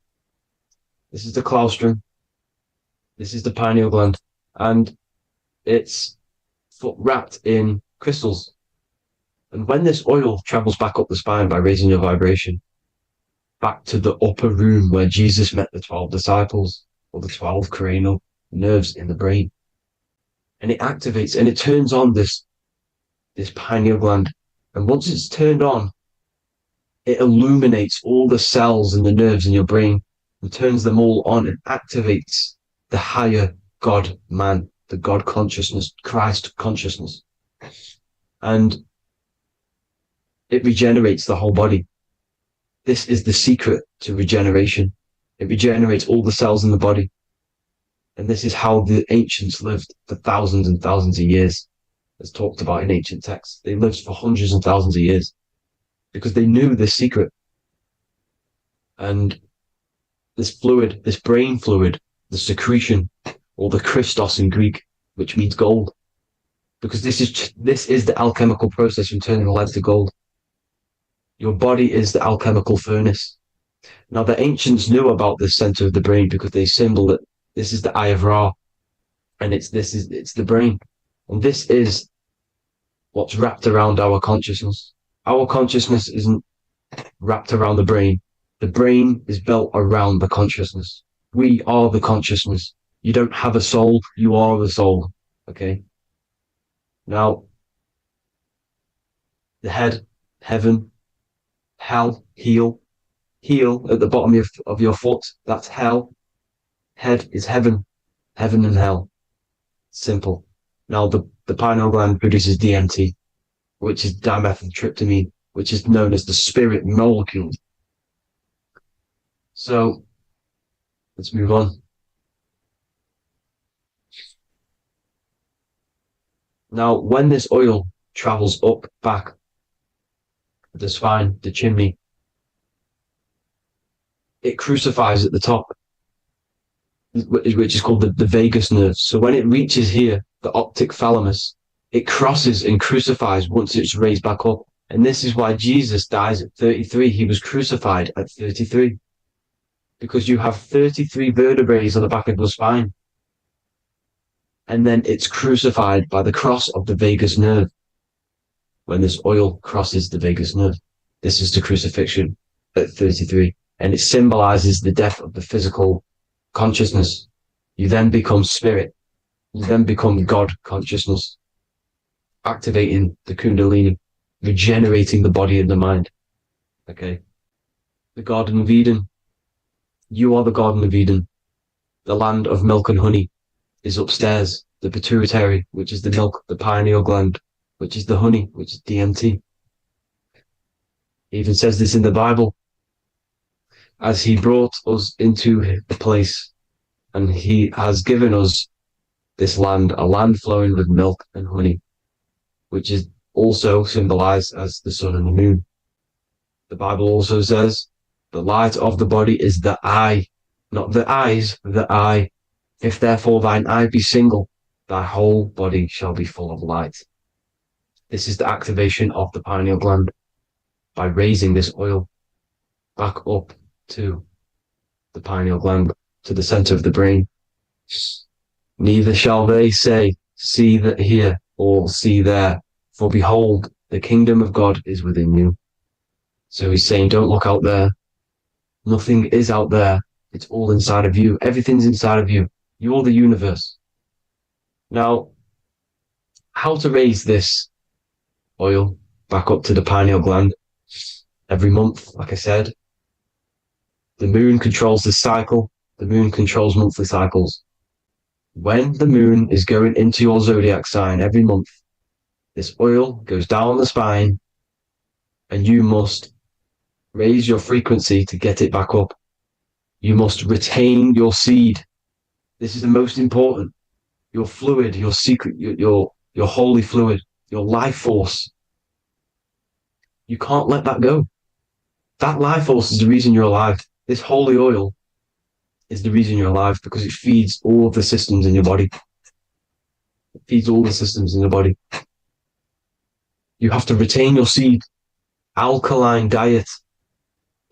This is the claustrum. This is the pineal gland. And it's wrapped in crystals. And when this oil travels back up the spine by raising your vibration, back to the upper room where Jesus met the 12 disciples, or the 12 cranial nerves in the brain, and it activates and it turns on this pineal gland. And once it's turned on, it illuminates all the cells and the nerves in your brain and turns them all on and activates the higher God man, the God consciousness, Christ consciousness. And it regenerates the whole body. This is the secret to regeneration. It regenerates all the cells in the body. And this is how the ancients lived for thousands and thousands of years, as talked about in ancient texts. They lived for hundreds and thousands of years because they knew this secret. And this fluid, this brain fluid, the secretion, or the Christos in Greek, which means gold, because this is the alchemical process from turning lead to gold. Your body is the alchemical furnace. Now, the ancients knew about this center of the brain because they symbol it. This is the eye of Ra, and it's the brain, and this is what's wrapped around our consciousness. Our consciousness isn't wrapped around the brain. The brain is built around the consciousness. We are the consciousness. You don't have a soul, you are the soul. Okay? Now, the head, heaven, hell, heel at the bottom of your foot, that's hell. Head is heaven and hell. Simple. Now, the pineal gland produces DMT, which is dimethyltryptamine, which is known as the spirit molecule. So, let's move on. Now, when this oil travels up, back, the spine, the chimney, it crucifies at the top, which is called the vagus nerve. So when it reaches here, the optic thalamus, it crosses and crucifies once it's raised back up. And this is why Jesus dies at 33. He was crucified at 33. Because you have 33 vertebrae on the back of the spine. And then it's crucified by the cross of the vagus nerve. When this oil crosses the vagus nerve, this is the crucifixion at 33. And it symbolizes the death of the physical consciousness. You then become spirit. You then become God consciousness, activating the Kundalini, regenerating the body and the mind. Okay. The Garden of Eden. You are the Garden of Eden. The land of milk and honey is upstairs. The pituitary, which is the milk, the pineal gland, which is the honey, which is DMT. It even says this in the Bible. As he brought us into the place, and he has given us this land, a land flowing with milk and honey, which is also symbolized as the sun and the moon. The Bible also says, the light of the body is the eye, not the eyes, the eye. If therefore thine eye be single, thy whole body shall be full of light. This is the activation of the pineal gland by raising this oil back up to the pineal gland, to the center of the brain. Neither shall they say, see that here, or see there, for behold, the kingdom of God is within you. So he's saying, don't look out there. Nothing is out there. It's all inside of you. Everything's inside of you. You're the universe. Now, how to raise this oil back up to the pineal gland? Every month, like I said. The moon controls the cycle. The moon controls monthly cycles. When the moon is going into your zodiac sign every month, this oil goes down the spine, and you must raise your frequency to get it back up. You must retain your seed. This is the most important. Your fluid, your secret, your holy fluid, your life force. You can't let that go. That life force is the reason you're alive. This holy oil is the reason you're alive, because it feeds all of the systems in your body. It feeds all the systems in your body. You have to retain your seed, alkaline diet,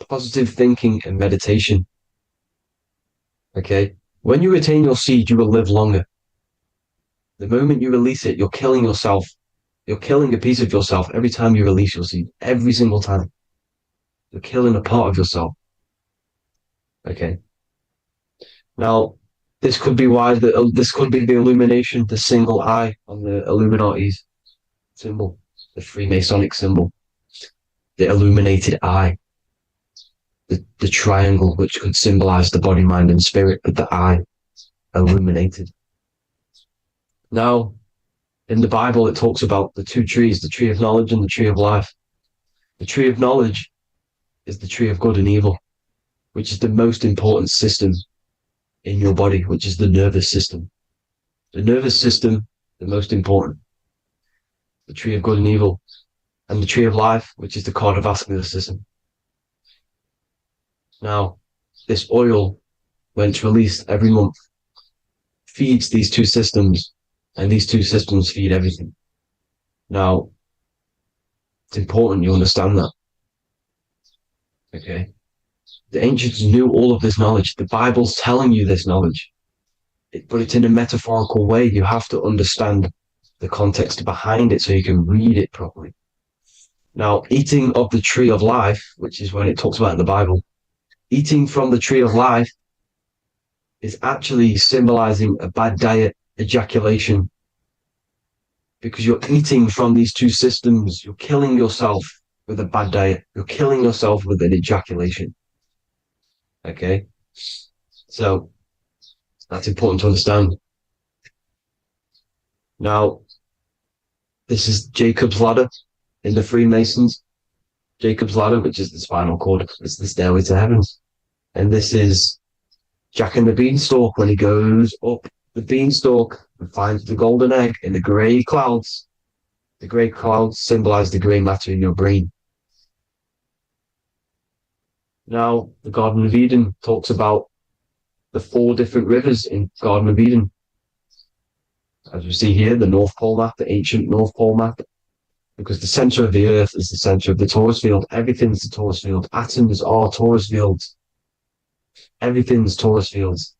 positive thinking, and meditation. Okay? When you retain your seed, you will live longer. The moment you release it, you're killing yourself. You're killing a piece of yourself every time you release your seed. Every single time. You're killing a part of yourself. Okay? Now, this could be why this could be the illumination, the single eye on the Illuminati's symbol, the Freemasonic symbol, the illuminated eye, the triangle, which could symbolize the body, mind, and spirit, but the eye illuminated. Now, in the Bible, it talks about the two trees, the tree of knowledge and the tree of life. The tree of knowledge is the tree of good and evil, which is the most important system in your body, which is the nervous system. The nervous system, the most important. The tree of good and evil, and the tree of life, which is the cardiovascular system. Now, this oil, when it's released every month, feeds these two systems And these two systems feed everything. Now, it's important you understand that. Okay? The ancients knew all of this knowledge. The Bible's telling you this knowledge. But it's in a metaphorical way. You have to understand the context behind it so you can read it properly. Now, eating of the tree of life, which is when it talks about in the Bible, eating from the tree of life is actually symbolizing a bad diet, ejaculation, because you're eating from these two systems. You're killing yourself with a bad diet. You're killing yourself with an ejaculation. Okay? So, that's important to understand. Now, this is Jacob's ladder in the Freemasons. Jacob's ladder, which is the spinal cord, it's the stairway to heaven. And this is Jack and the Beanstalk when he goes up the beanstalk and finds the golden egg in the grey clouds. The grey clouds symbolize the grey matter in your brain. Now, the Garden of Eden talks about the 4 different rivers in Garden of Eden. As we see here, the North Pole map, the ancient North Pole map, because the center of the earth is the center of the torus field. Everything's the torus field. Atoms are torus fields. Everything's torus fields.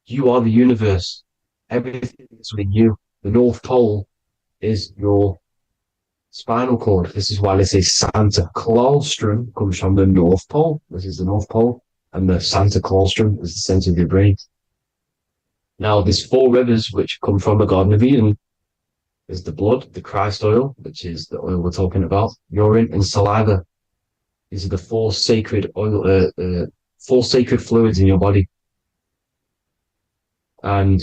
You are the universe. Everything is within you. The North Pole is your spinal cord. This is why they say Santa Claustrum comes from the North Pole. This is the North Pole. And the Santa Claustrum is the center of your brain. Now, these 4 rivers which come from the Garden of Eden is the blood, the Christ oil, which is the oil we're talking about, urine, and saliva. These are the 4 sacred oil, 4 sacred fluids in your body. And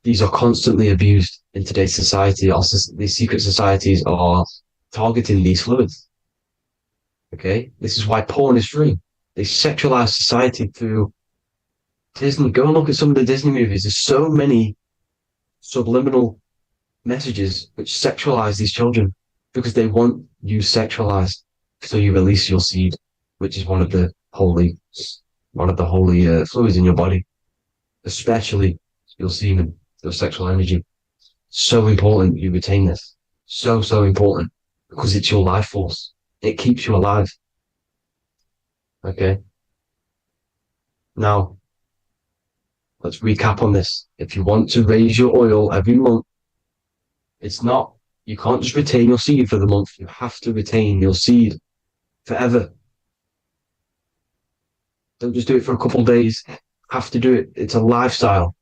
these are constantly abused in today's society. These secret societies are targeting these fluids. Okay? This is why porn is free. They sexualize society through Disney. Go and look at some of the Disney movies. There's so many subliminal messages which sexualize these children because they want you sexualized. So you release your seed, which is one of the holy fluids in your body, especially your semen, your sexual energy. So important you retain this. So important because it's your life force. It keeps you alive. Okay. Now, let's recap on this. If you want to raise your oil every month, you can't just retain your seed for the month. You have to retain your seed forever. Don't just do it for a couple of days. Have to do it. It's a lifestyle.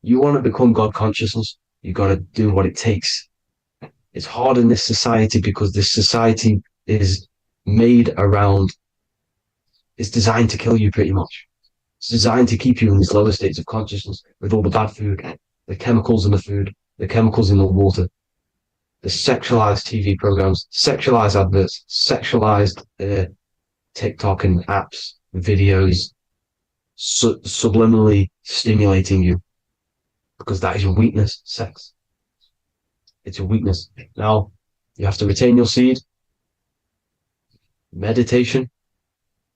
You want to become God consciousness, you got to do what it takes. It's hard in this society because this society is made around, it's designed to kill you pretty much. It's designed to keep you in these lower states of consciousness with all the bad food, the chemicals in the food, the chemicals in the water, the sexualized TV programs, sexualized adverts, sexualized TikTok and apps, videos, subliminally stimulating you. Because that is your weakness, sex. It's your weakness. Now, you have to retain your seed, meditation,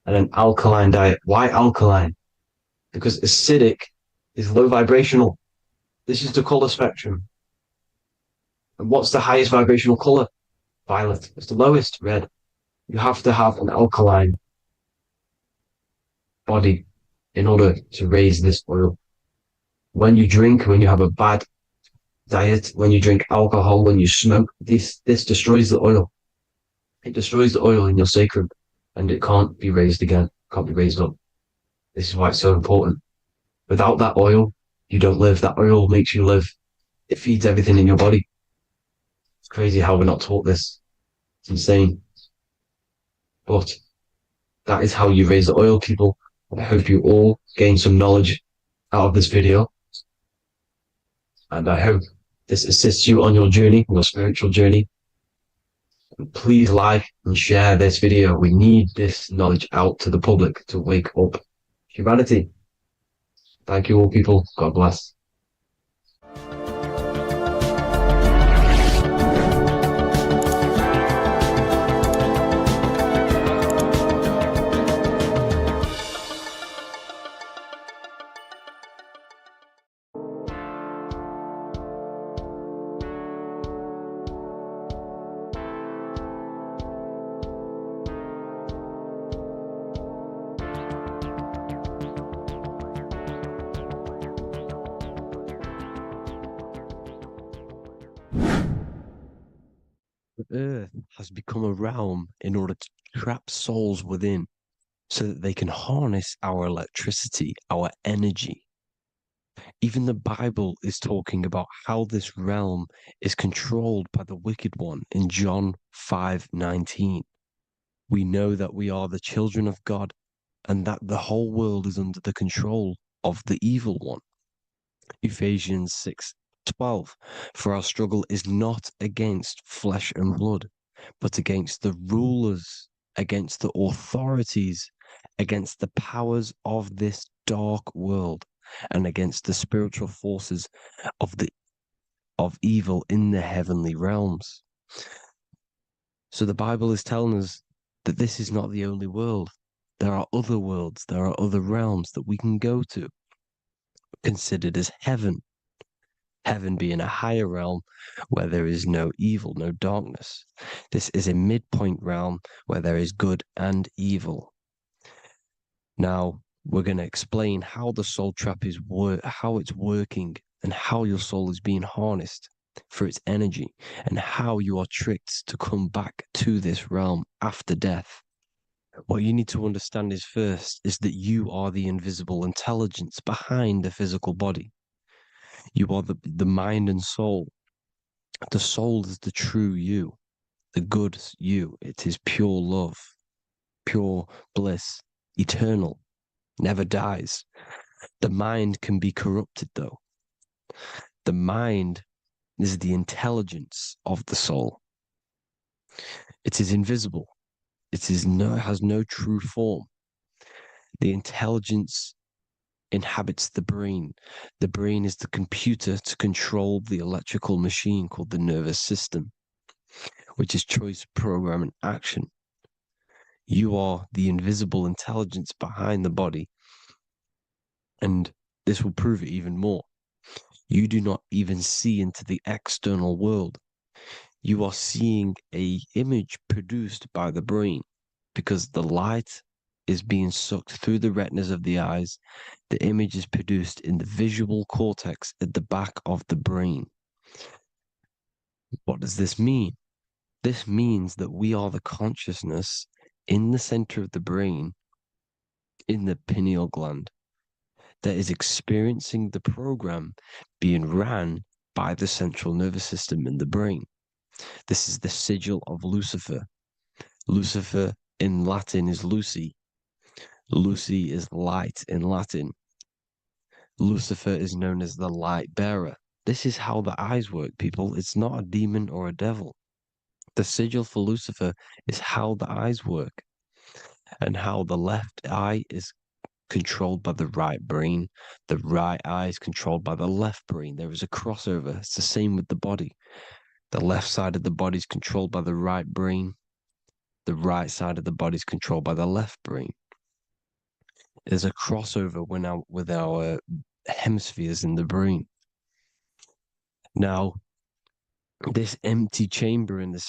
and an alkaline diet. Why alkaline? Because acidic is low vibrational. This is the color spectrum. And what's the highest vibrational color? Violet. It's the lowest, red. You have to have an alkaline body in order to raise this oil. When you drink, when you have a bad diet, when you drink alcohol, when you smoke, this destroys the oil. It destroys the oil in your sacrum and it can't be raised again, can't be raised up. This is why it's so important. Without that oil, you don't live. That oil makes you live. It feeds everything in your body. It's crazy how we're not taught this. It's insane. But that is how you raise the oil, people. I hope you all gain some knowledge out of this video. And I hope this assists you on your journey, your spiritual journey. And please like and share this video. We need this knowledge out to the public to wake up humanity. Thank you all, people. God bless. Earth has become a realm in order to trap souls within so that they can harness our electricity, our energy. Even the Bible is talking about how this realm is controlled by the wicked one in John 5:19. We know that we are the children of God and that the whole world is under the control of the evil one. Ephesians 6:12. For our struggle is not against flesh and blood, but against the rulers, against the authorities, against the powers of this dark world, and against the spiritual forces of evil in the heavenly realms. So the Bible is telling us that this is not the only world. There are other worlds, there are other realms that we can go to, considered as heaven. Heaven being a higher realm where there is no evil, no darkness. This is a midpoint realm where there is good and evil. Now, we're going to explain how the soul trap is how it's working and how your soul is being harnessed for its energy and how you are tricked to come back to this realm after death. What you need to understand is first is that you are the invisible intelligence behind the physical body. You are the mind and soul. The soul is the true you, the good you. It is pure love, pure bliss, eternal, never dies. The mind can be corrupted though. The mind is the intelligence of the soul. It is invisible. It has no true form. The intelligence inhabits the brain. The brain is the computer to control the electrical machine called the nervous system, which is choice, program, and action. You are the invisible intelligence behind the body, and this will prove it even more. You do not even see into the external world. You are seeing an image produced by the brain because the light is being sucked through the retinas of the eyes. The image is produced in the visual cortex at the back of the brain. What does this mean? This means that we are the consciousness in the center of the brain, in the pineal gland, that is experiencing the program being ran by the central nervous system in the brain. This is the sigil of Lucifer. Lucifer in Latin is Lucy. Lucy is light in Latin. Lucifer is known as the light bearer. This is how the eyes work, people. It's not a demon or a devil. The sigil for Lucifer is how the eyes work and how the left eye is controlled by the right brain. The right eye is controlled by the left brain. There is a crossover. It's the same with the body. The left side of the body is controlled by the right brain. The right side of the body is controlled by the left brain. There's a crossover with our hemispheres in the brain. Now, this empty chamber in the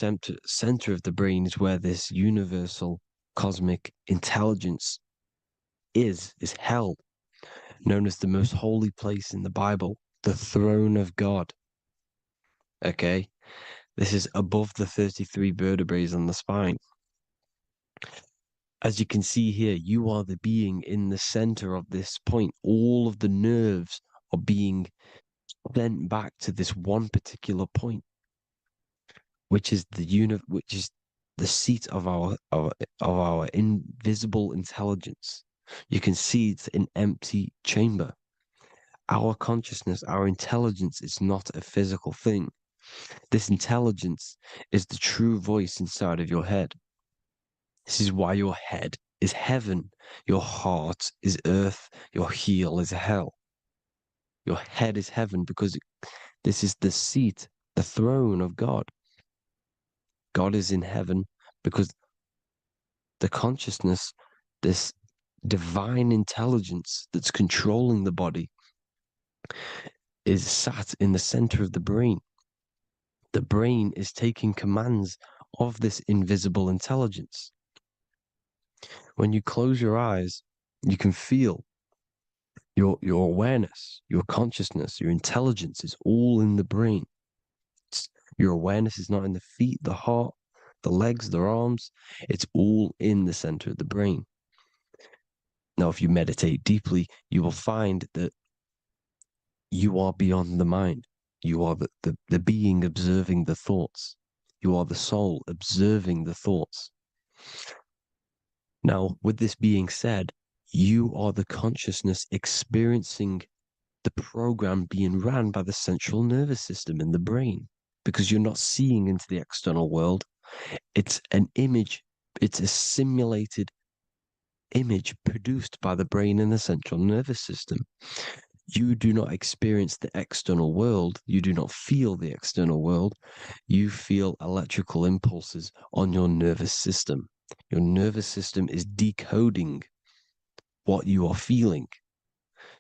center of the brain is where this universal cosmic intelligence is held, known as the most holy place in the Bible, the throne of God. Okay? This is above the 33 vertebrae on the spine. As you can see here, you are the being in the center of this point. All of the nerves are being sent back to this one particular point, which is the seat of our invisible intelligence. You can see it's an empty chamber. Our consciousness, our intelligence is not a physical thing. This intelligence is the true voice inside of your head. This is why your head is heaven, your heart is earth, your heel is hell. Your head is heaven because this is the seat, the throne of God. God is in heaven because the consciousness, this divine intelligence that's controlling the body, is sat in the center of the brain. The brain is taking commands of this invisible intelligence. When you close your eyes, you can feel your awareness, your consciousness, your intelligence is all in the brain. Your awareness is not in the feet, the heart, the legs, the arms. It's all in the center of the brain. Now, if you meditate deeply, you will find that you are beyond the mind. You are the being observing the thoughts. You are the soul observing the thoughts. Now, with this being said, you are the consciousness experiencing the program being ran by the central nervous system in the brain, because you're not seeing into the external world. It's an image, it's a simulated image produced by the brain and the central nervous system. You do not experience the external world. You do not feel the external world. You feel electrical impulses on your nervous system. Your nervous system is decoding what you are feeling.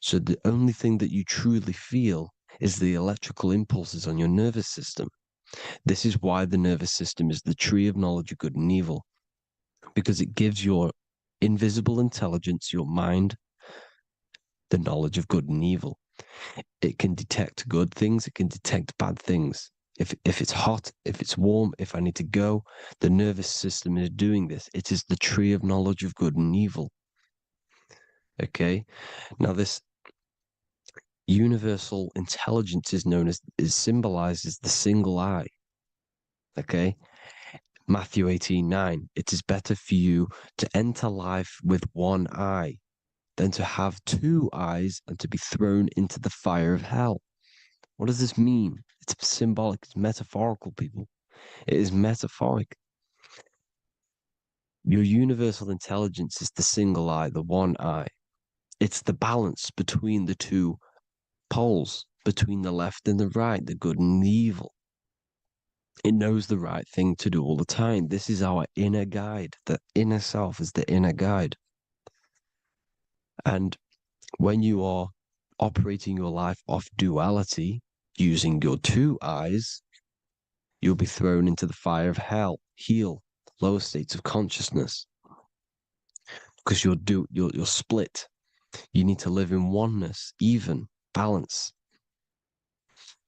So the only thing that you truly feel is the electrical impulses on your nervous system. This is why the nervous system is the tree of knowledge of good and evil, because it gives your invisible intelligence, your mind, the knowledge of good and evil. It can detect good things, it can detect bad things. If it's hot, if it's warm, if I need to go, the nervous system is doing this. It is the tree of knowledge of good and evil. Okay? Now this universal intelligence is symbolized as the single eye. Okay? Matthew 18:9. It is better for you to enter life with one eye than to have two eyes and to be thrown into the fire of hell. What does this mean? It's symbolic, it's metaphorical, people. It is metaphoric. Your universal intelligence is the single eye, the one eye. It's the balance between the two poles, between the left and the right, the good and the evil. It knows the right thing to do all the time. This is our inner guide. The inner self is the inner guide. And when you are operating your life off duality, using your two eyes, you'll be thrown into the fire of hell, lower states of consciousness. Because you're split. You need to live in oneness, even, balance.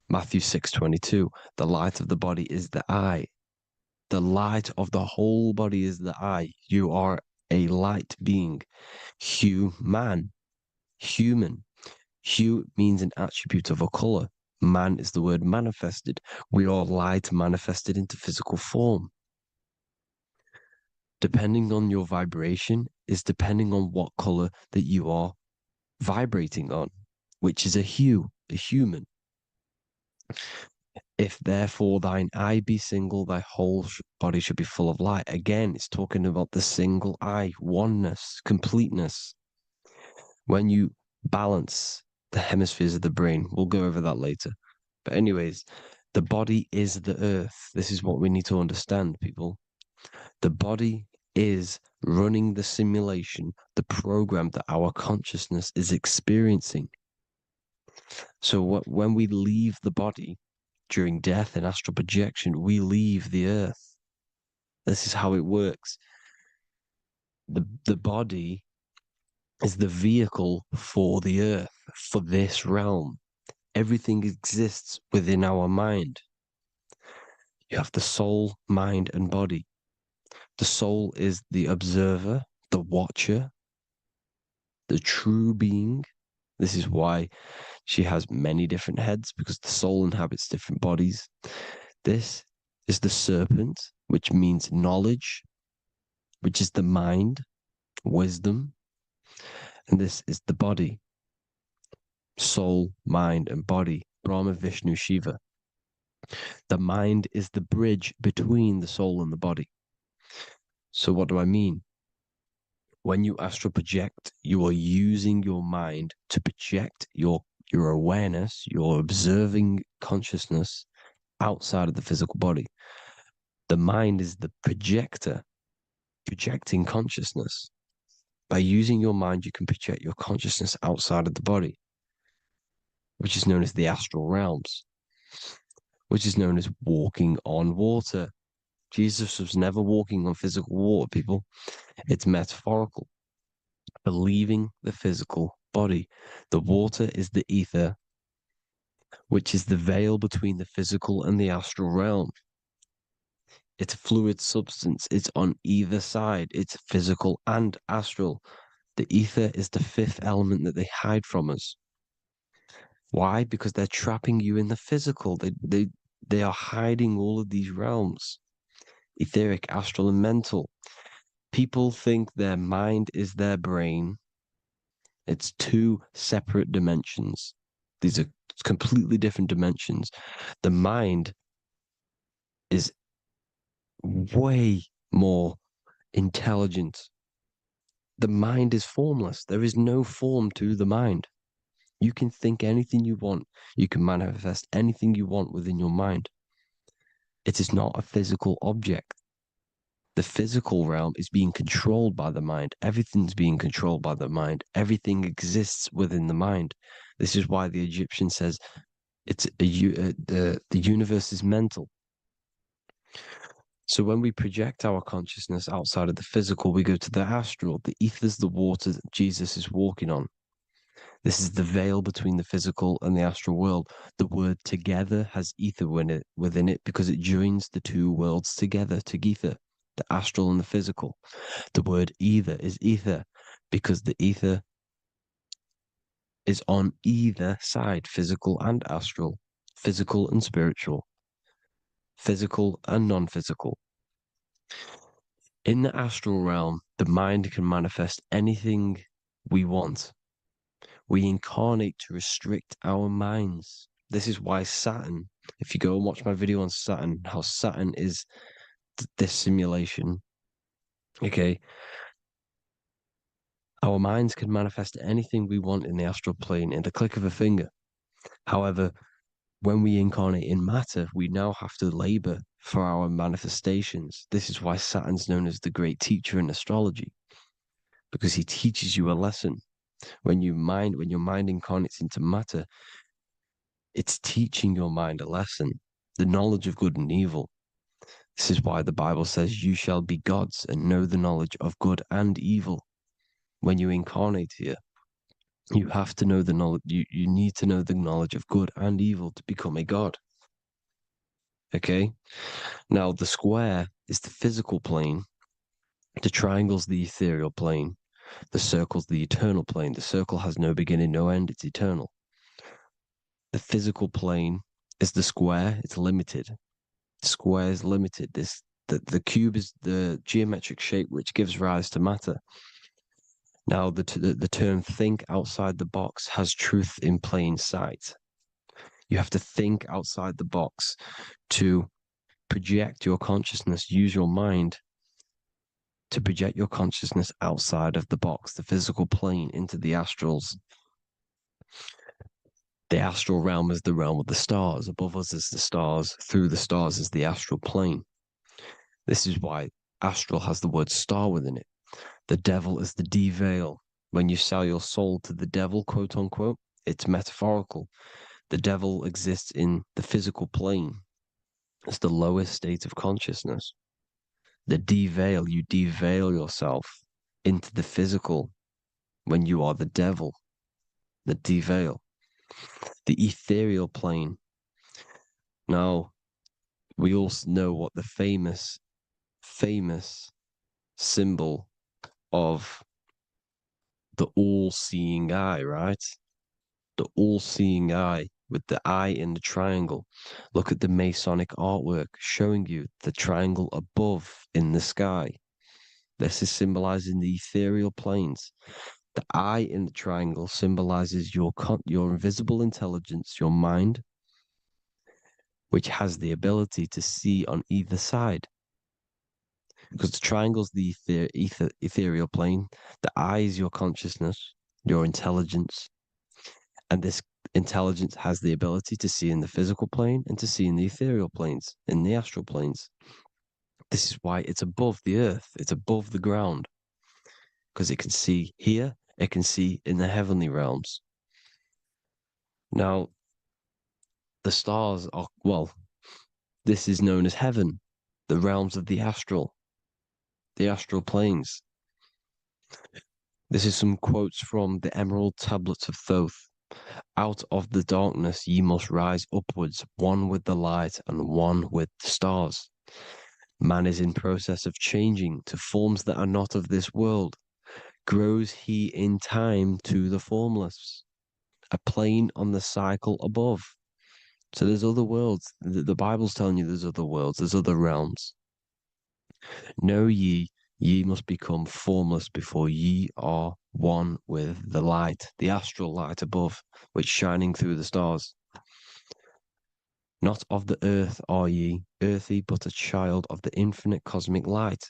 Matthew 6:22, the light of the body is the eye. The light of the whole body is the eye. You are a light being. Human. Hue means an attribute of a color. Man is the word manifested. We are light manifested into physical form. Depending on your vibration is depending on what color that you are vibrating on, which is a hue, a human. If therefore thine eye be single, thy whole body should be full of light. Again, it's talking about the single eye, oneness, completeness. When you balance the hemispheres of the brain, we'll go over that later. But anyways, the body is the earth. This is what we need to understand, people. The body is running the simulation, the program that our consciousness is experiencing. So when we leave the body during death and astral projection, we leave the earth. This is how it works. The body is the vehicle for the earth, for this realm. Everything exists within our mind. You have the soul, mind, and body. The soul is the observer, the watcher, the true being. This is why she has many different heads, because the soul inhabits different bodies. This is the serpent, which means knowledge, which is the mind, wisdom. And this is the body, soul, mind, and body, Brahma, Vishnu, Shiva. The mind is the bridge between the soul and the body. So what do I mean? When you astral project, you are using your mind to project your awareness, your observing consciousness outside of the physical body. The mind is the projector, projecting consciousness. By using your mind, you can project your consciousness outside of the body, which is known as the astral realms, which is known as walking on water. Jesus was never walking on physical water, people. It's metaphorical. Believing the physical body. The water is the ether. which is the veil between the physical and the astral realm. It's a fluid substance. It's on either side. It's physical and astral. The ether is the fifth element that they hide from us. Why? Because they're trapping you in the physical. They are hiding all of these realms. Etheric, astral, and mental. People think their mind is their brain. It's two separate dimensions. These are completely different dimensions. The mind is way more intelligent. The mind is formless. There is no form to the mind. You can think anything you want. You can manifest anything you want within your mind. It is not a physical object. The physical realm is being controlled by the mind. Everything's being controlled by the mind. Everything exists within the mind. This is why the Egyptian says the universe is mental. So when we project our consciousness outside of the physical, we go to the astral. The ether is the water that Jesus is walking on. This is the veil between the physical and the astral world. The word together has ether within it because it joins the two worlds together, together, the astral and the physical. The word either is ether because the ether is on either side, physical and astral, physical and spiritual, physical and non-physical. In the astral realm, the mind can manifest anything we want. We incarnate to restrict our minds. This is why Saturn, if you go and watch my video on Saturn, how Saturn is this simulation, okay? Our minds can manifest anything we want in the astral plane in the click of a finger. However, when we incarnate in matter, we now have to labor for our manifestations. This is why Saturn's known as the great teacher in astrology, because he teaches you a lesson. When your mind incarnates into matter, it's teaching your mind a lesson, the knowledge of good and evil. This is why the Bible says, you shall be gods and know the knowledge of good and evil. When you incarnate here, you have to know the knowledge, you need to know the knowledge of good and evil to become a god. Okay? Now, the square is the physical plane, the triangle's the ethereal plane, the circle's the eternal plane. The circle has no beginning, no end, it's eternal. The physical plane is the square, it's limited. The square is limited. The cube is the geometric shape which gives rise to matter. Now, the term think outside the box has truth in plain sight. You have to think outside the box to project your consciousness, use your mind to project your consciousness outside of the box, the physical plane, into the astrals. The astral realm is the realm of the stars. Above us is the stars. Through the stars is the astral plane. This is why astral has the word star within it. The devil is the de-veil. When you sell your soul to the devil, quote unquote, it's metaphorical. The devil exists in the physical plane. It's the lowest state of consciousness. The de-veil, you de-veil yourself into the physical when you are the devil. The de-veil. The ethereal plane. Now, we all know what the famous symbol of the all-seeing eye, right? The all-seeing eye with the eye in the triangle. Look at the Masonic artwork showing you the triangle above in the sky. This is symbolizing the ethereal planes. The eye in the triangle symbolizes your invisible intelligence, your mind, which has the ability to see on either side. Because the triangle's the ethereal plane. The eye is your consciousness, your intelligence. And this intelligence has the ability to see in the physical plane and to see in the ethereal planes, in the astral planes. This is why it's above the earth. It's above the ground. Because it can see here, it can see in the heavenly realms. Now, the stars are, well, this is known as heaven, the realms of the astral planes. This is some quotes from the Emerald Tablets of Thoth. Out of the darkness ye must rise upwards, one with the light and one with the stars. Man is in process of changing to forms that are not of this world. Grows he in time to the formless, a plane on the cycle above. So there's other worlds. The Bible's telling you there's other worlds, there's other realms. Know ye, ye must become formless before ye are one with the light, the astral light above, which shining through the stars. Not of the earth are ye, earthy, but a child of the infinite cosmic light.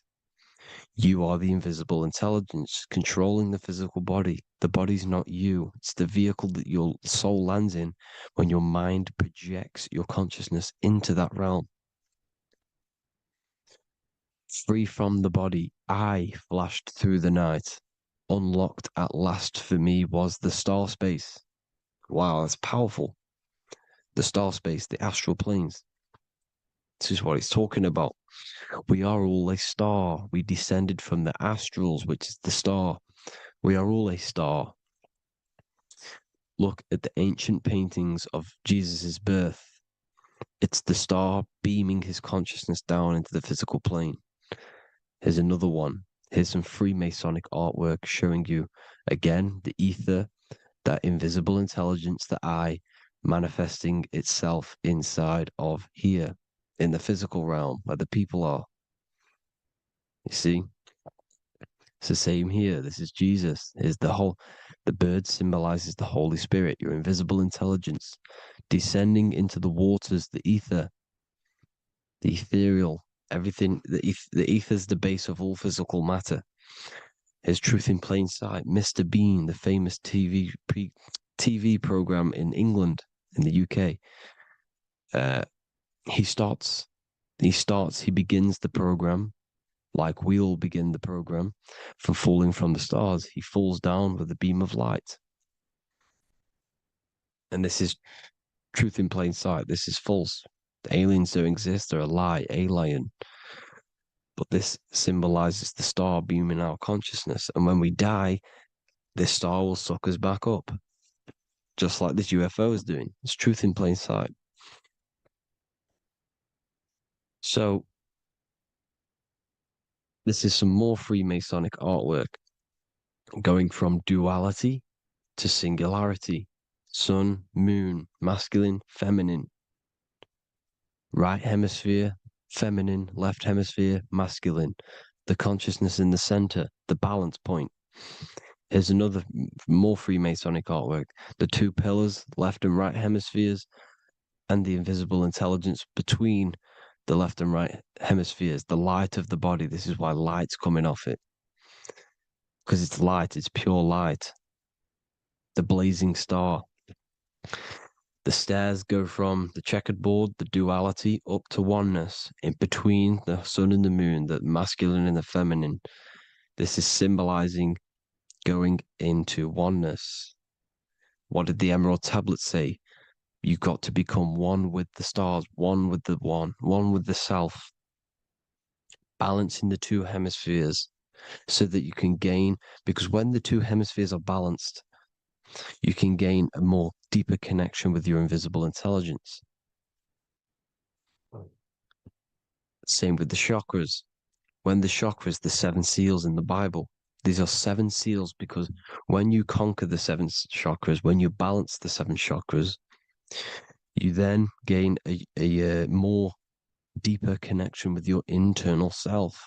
You are the invisible intelligence controlling the physical body. The body's not you. It's the vehicle that your soul lands in when your mind projects your consciousness into that realm. Free from the body, I flashed through the night. Unlocked at last for me was the star space. Wow, that's powerful. The star space, the astral planes. This is what it's talking about. We are all a star. We descended from the astrals, which is the star. We are all a star. Look at the ancient paintings of Jesus' birth. It's the star beaming his consciousness down into the physical plane. Here's another one. Here's some Freemasonic artwork showing you, again, the ether, that invisible intelligence, the I, manifesting itself inside of here, in the physical realm, where the people are. You see? It's the same here. This is Jesus. Here's the bird symbolizes the Holy Spirit, your invisible intelligence, descending into the waters, the ether, the ethereal, everything. The ether's the base of all physical matter. Here's Truth in Plain Sight. Mr. Bean, the famous TV program in England, in the UK. He begins the program like we all begin the program from falling from the stars. He falls down with a beam of light. And this is truth in plain sight. This is false. The aliens don't exist. They're a lie, alien. But this symbolizes the star beaming our consciousness. And when we die, this star will suck us back up. Just like this UFO is doing. It's truth in plain sight. So, this is some more Freemasonic artwork going from duality to singularity. Sun, moon, masculine, feminine. Right hemisphere, feminine, left hemisphere, masculine. The consciousness in the center, the balance point. Here's another more Freemasonic artwork. The two pillars, left and right hemispheres, and the invisible intelligence between the left and right hemispheres, the light of the body. This is why light's coming off it. Because it's light, it's pure light. The blazing star. The stairs go from the checkered board, the duality, up to oneness, in between the sun and the moon, the masculine and the feminine. This is symbolizing going into oneness. What did the Emerald Tablet say? You've got to become one with the stars, one with the one with the self. Balancing the two hemispheres so that you can gain, because when the two hemispheres are balanced, you can gain a more deeper connection with your invisible intelligence. Same with the chakras. When the chakras, the 7 seals in the Bible, these are 7 seals because when you conquer the 7 chakras, when you balance the 7 chakras, you then gain a more deeper connection with your internal self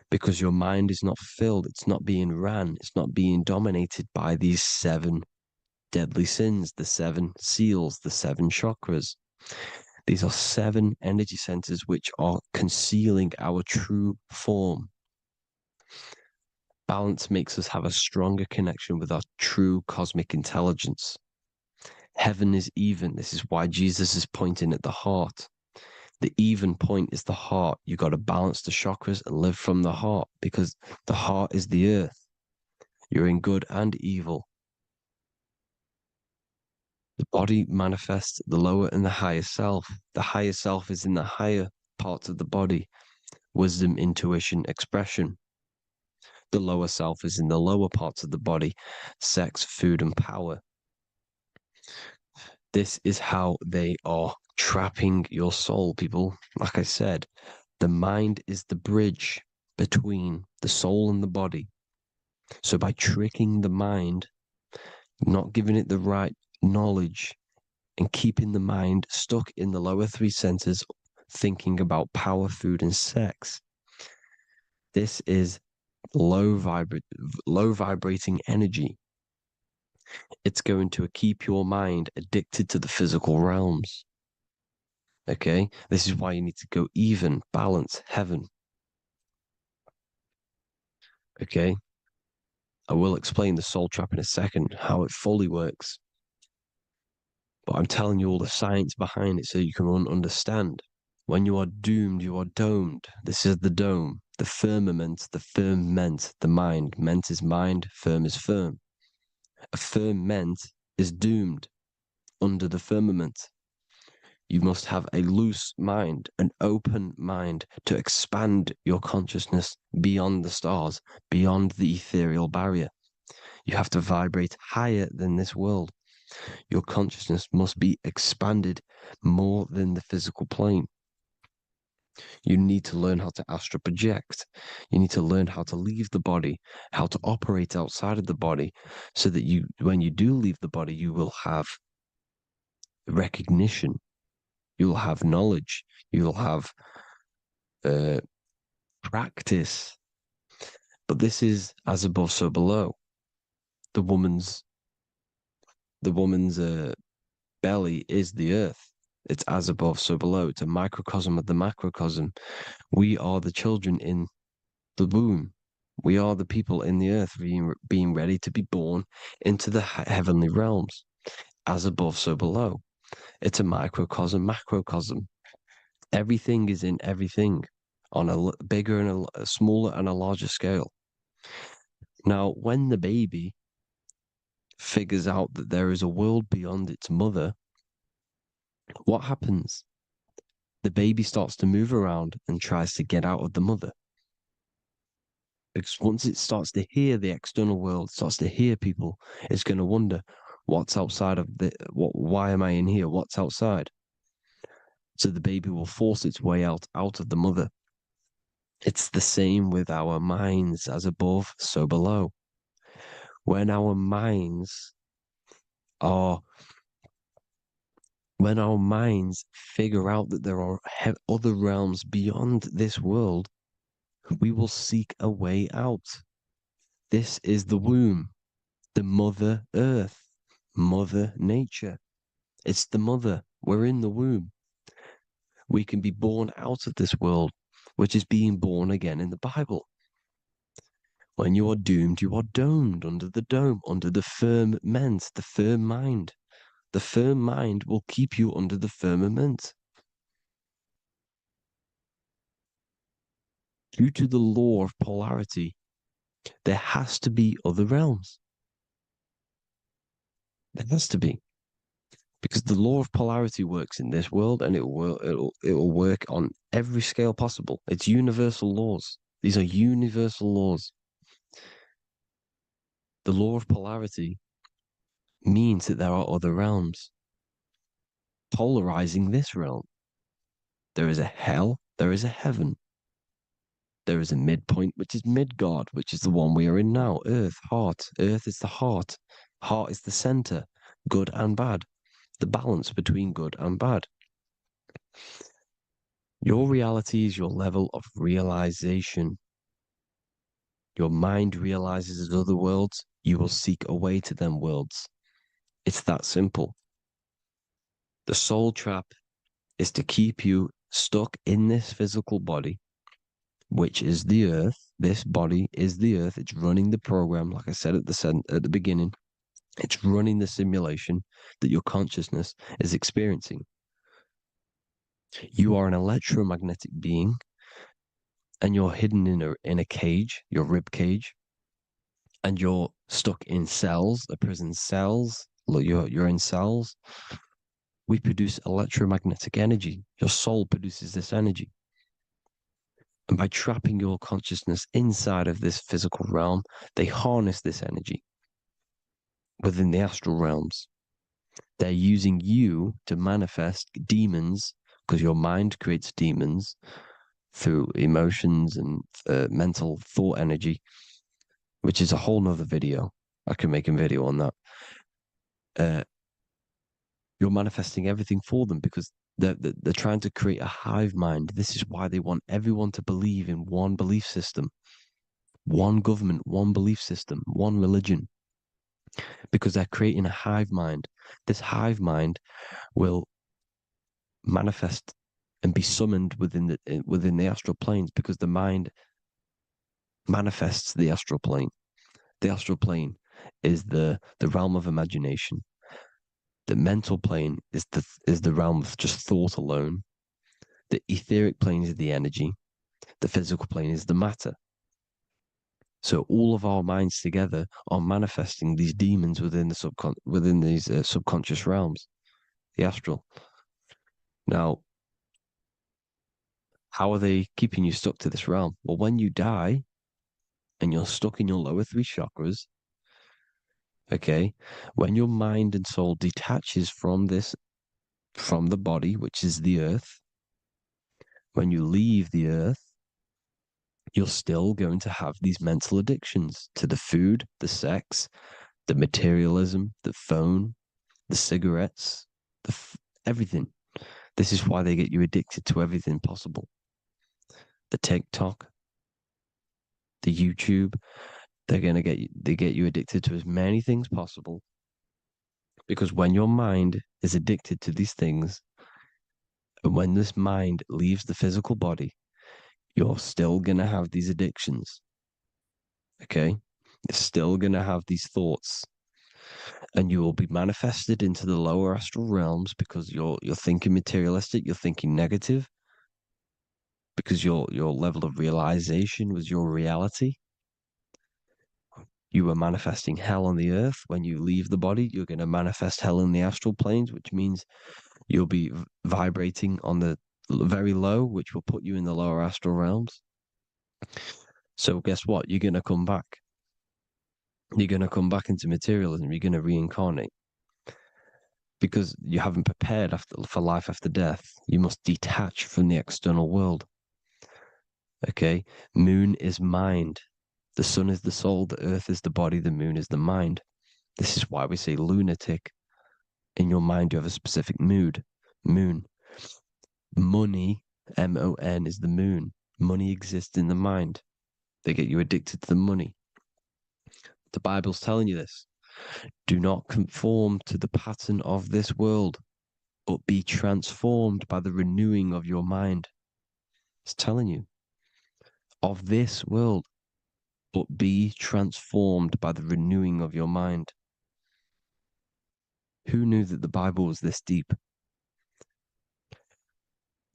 because your mind is not filled, it's not being ran, it's not being dominated by these 7 deadly sins, the 7 seals, the 7 chakras. These are 7 energy centers which are concealing our true form. Balance makes us have a stronger connection with our true cosmic intelligence. Heaven is even. This is why Jesus is pointing at the heart. The even point is the heart. You got to balance the chakras and live from the heart because the heart is the earth. You're in good and evil. The body manifests the lower and the higher self. The higher self is in the higher parts of the body. Wisdom, intuition, expression. The lower self is in the lower parts of the body. Sex, food, and power. This is how they are trapping your soul, people. Like I said, the mind is the bridge between the soul and the body. So by tricking the mind, not giving it the right knowledge, and keeping the mind stuck in the lower three centers, thinking about power, food, and sex, this is low vibrating energy. It's going to keep your mind addicted to the physical realms. Okay, this is why you need to go even, balance, heaven. Okay, I will explain the soul trap in a second, how it fully works. But I'm telling you all the science behind it so you can understand. When you are doomed, you are domed. This is the dome, the firmament, the firmament, the mind. Ment is mind, firm is firm. A firmament is doomed under the firmament. You must have a loose mind, an open mind to expand your consciousness beyond the stars, beyond the ethereal barrier. You have to vibrate higher than this world. Your consciousness must be expanded more than the physical plane. You need to learn how to astral project. You need to learn how to leave the body, how to operate outside of the body, so that you, when you do leave the body, you will have recognition. You'll have knowledge. You'll have practice. But this is as above, so below. The woman's belly is the earth. It's as above, so below. It's a microcosm of the macrocosm. We are the children in the womb. We are the people in the earth being ready to be born into the heavenly realms. As above, so below. It's a microcosm, macrocosm. Everything is in everything on a bigger and a smaller and a larger scale. Now, when the baby figures out that there is a world beyond its mother, what happens? The baby starts to move around and tries to get out of the mother. Because once it starts to hear the external world, starts to hear people, it's going to wonder, what's outside of why am I in here? What's outside? So the baby will force its way out of the mother. It's the same with our minds, as above, so below. When our minds figure out that there are other realms beyond this world, we will seek a way out. This is the womb, the mother earth, mother nature. It's the mother. We're in the womb. We can be born out of this world, which is being born again in the Bible. When you are doomed, you are domed under the dome, under the firmament, the firm mind. The firm mind will keep you under the firmament. Due to the law of polarity, there has to be other realms. There has to be. Because the law of polarity works in this world, and it will work on every scale possible. It's universal laws. These are universal laws. The law of polarity means that there are other realms polarizing this realm. There is a hell, there is a heaven. There is a midpoint, which is Midgard, which is the one we are in now. Earth, heart. Earth is the heart. Heart is the center, good and bad. The balance between good and bad. Your reality is your level of realization. Your mind realizes other worlds, you will seek a way to them worlds. It's that simple. The soul trap is to keep you stuck in this physical body, which is the earth. This body is the earth. It's running the program, like I said at the beginning. It's running the simulation that your consciousness is experiencing. You are an electromagnetic being, and you're hidden in a cage, your rib cage, and you're stuck in cells, the prison cells. Look, you're in cells. We produce electromagnetic energy. Your soul produces this energy. And by trapping your consciousness inside of this physical realm, they harness this energy within the astral realms. They're using you to manifest demons, because your mind creates demons through emotions and mental thought energy, which is a whole nother video. I can make a video on that. You're manifesting everything for them because they're trying to create a hive mind. This is why they want everyone to believe in one belief system, one government, one belief system, one religion, because they're creating a hive mind. This hive mind will manifest and be summoned within the astral planes, because the mind manifests the astral plane. The astral plane is the realm of imagination. The mental plane is the realm of just thought alone. The etheric plane is the energy. The physical plane is the matter. So all of our minds together are manifesting these demons within these subconscious realms, the astral. Now, how are they keeping you stuck to this realm? Well, when you die and you're stuck in your lower three chakras, okay, when your mind and soul detaches from the body, which is the earth, when you leave the earth, you're still going to have these mental addictions to the food, the sex, the materialism, the phone, the cigarettes, everything. This is why they get you addicted to everything possible. The TikTok, the YouTube, they get you addicted to as many things possible. Because when your mind is addicted to these things, and when this mind leaves the physical body, you're still going to have these addictions. Okay? You're still going to have these thoughts. And you will be manifested into the lower astral realms because you're thinking materialistic, you're thinking negative, because your level of realization was your reality. You were manifesting hell on the earth. When you leave the body, you're going to manifest hell in the astral planes, which means you'll be vibrating on the very low, which will put you in the lower astral realms. So guess what? You're going to come back. You're going to come back into materialism. You're going to reincarnate. Because you haven't prepared for life after death. You must detach from the external world. Okay? Moon is mind. The sun is the soul. The earth is the body. The moon is the mind. This is why we say lunatic. In your mind, you have a specific mood. Moon. Money, M-O-N, is the moon. Money exists in the mind. They get you addicted to the money. The Bible's telling you this. Do not conform to the pattern of this world, but be transformed by the renewing of your mind. It's telling you. Of this world, but be transformed by the renewing of your mind. Who knew that the Bible was this deep?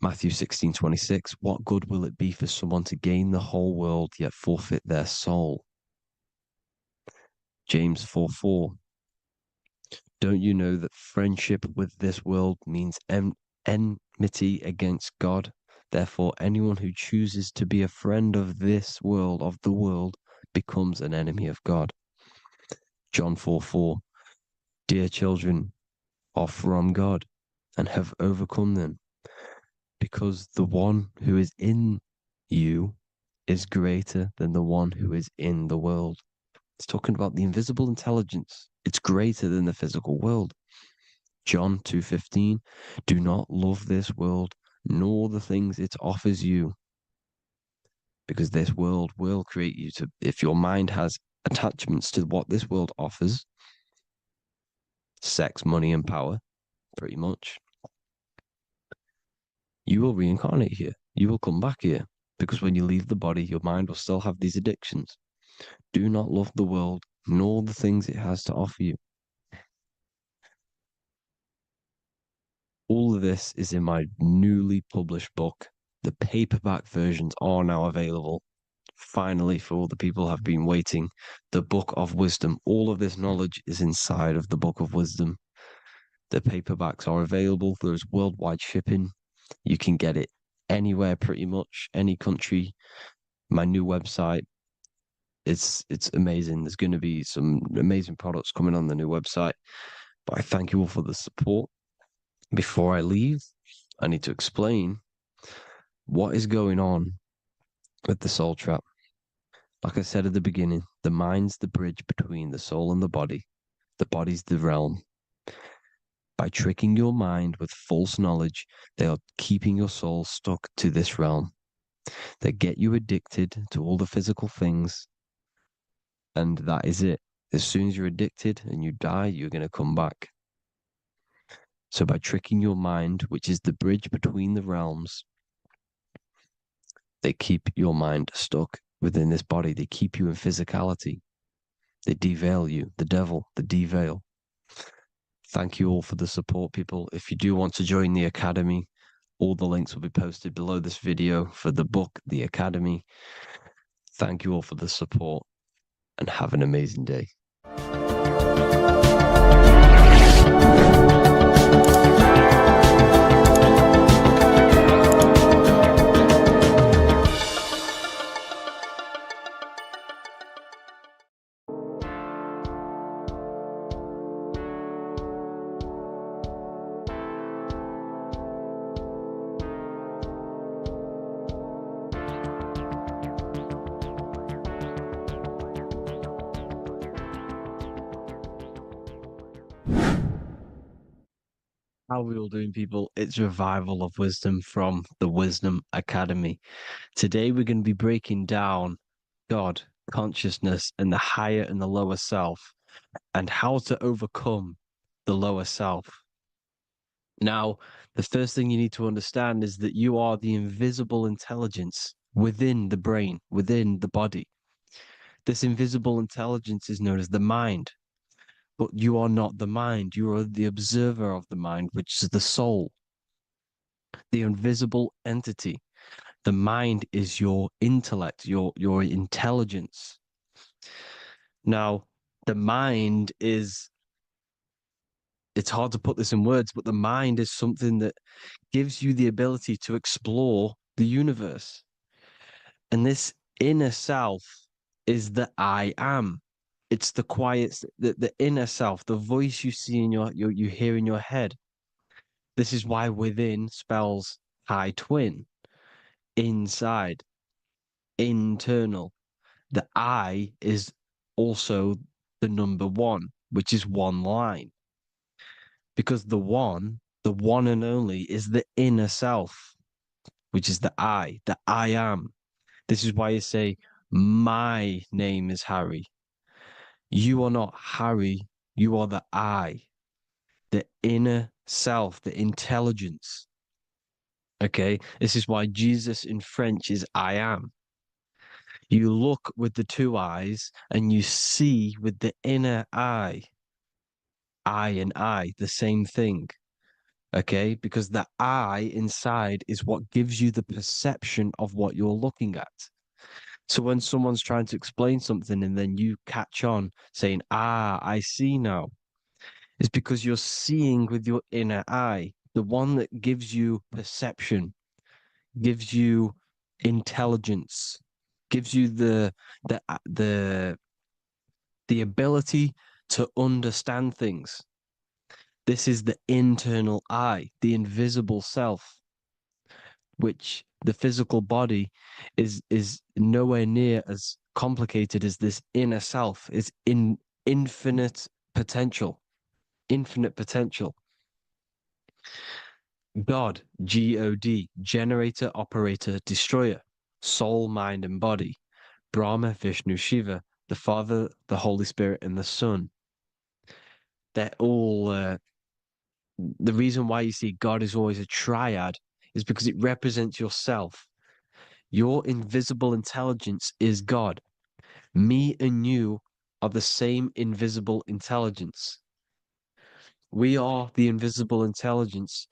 Matthew 16:26, what good will it be for someone to gain the whole world yet forfeit their soul? James 4:4, don't you know that friendship with this world means enmity against God? Therefore, anyone who chooses to be a friend of this world, of the world, becomes an enemy of God. John 4:4, dear children, are from God and have overcome them, because the one who is in you is greater than the one who is in the world. It's talking about the invisible intelligence. It's greater than the physical world. John 2:15, do not love this world, nor the things it offers you, because this world will create you to, if your mind has attachments to what this world offers, sex, money, and power, pretty much, you will reincarnate here. You will come back here, because when you leave the body, your mind will still have these addictions. Do not love the world, nor the things it has to offer you. All of this is in my newly published book. The paperback versions are now available. Finally, for all the people who have been waiting, the Book of Wisdom. All of this knowledge is inside of the Book of Wisdom. The paperbacks are available. There's worldwide shipping. You can get it anywhere, pretty much, any country. My new website, it's amazing. There's going to be some amazing products coming on the new website. But I thank you all for the support. Before I leave, I need to explain what is going on with the soul trap. Like I said at the beginning, the mind's the bridge between the soul and the body. The body's the realm. By tricking your mind with false knowledge, they are keeping your soul stuck to this realm. They get you addicted to all the physical things, and that is it. As soon as you're addicted and you die, you're going to come back. So by tricking your mind, which is the bridge between the realms, they keep your mind stuck within this body. They keep you in physicality. They deveil you, the devil, the deveil. Thank you all for the support, people. If you do want to join the Academy, all the links will be posted below this video for the book, The Academy. Thank you all for the support and have an amazing day. How are we all doing, people? It's Revival of Wisdom from the Wisdom Academy. Today we're going to be breaking down God, consciousness, and the higher and the lower self, and how to overcome the lower self. Now, the first thing you need to understand is that you are the invisible intelligence within the brain, within the body. This invisible intelligence is known as the mind. But you are not the mind. You are the observer of the mind, which is the soul, the invisible entity. The mind is your intellect, your intelligence. Now, the mind is, it's hard to put this in words, but the mind is something that gives you the ability to explore the universe. And this inner self is the I am. It's the quiet, the inner self, the voice you see in you hear in your head. This is why within spells high twin, inside, internal. The I is also the number one, which is one line. Because the one and only, is the inner self, which is the I am. This is why you say, my name is Harry. You are not Harry, you are the I, the inner self, the intelligence. Okay, this is why Jesus in French is I am. You look with the two eyes and you see with the inner eye. I and I, the same thing. Okay, because the I inside is what gives you the perception of what you're looking at. So when someone's trying to explain something and then you catch on saying, I see now, it's because you're seeing with your inner eye, the one that gives you perception, gives you intelligence, gives you the ability to understand things. This is the internal I, the invisible self, which the physical body is nowhere near as complicated as this inner self. Is in infinite potential, infinite potential. God, God, generator, operator, destroyer, soul, mind, and body. Brahma, Vishnu, Shiva, the Father, the Holy Spirit, and the Son. They're all, the reason why you see God is always a triad is because it represents yourself. Your invisible intelligence is God. Me and you are the same invisible intelligence. We are the invisible intelligence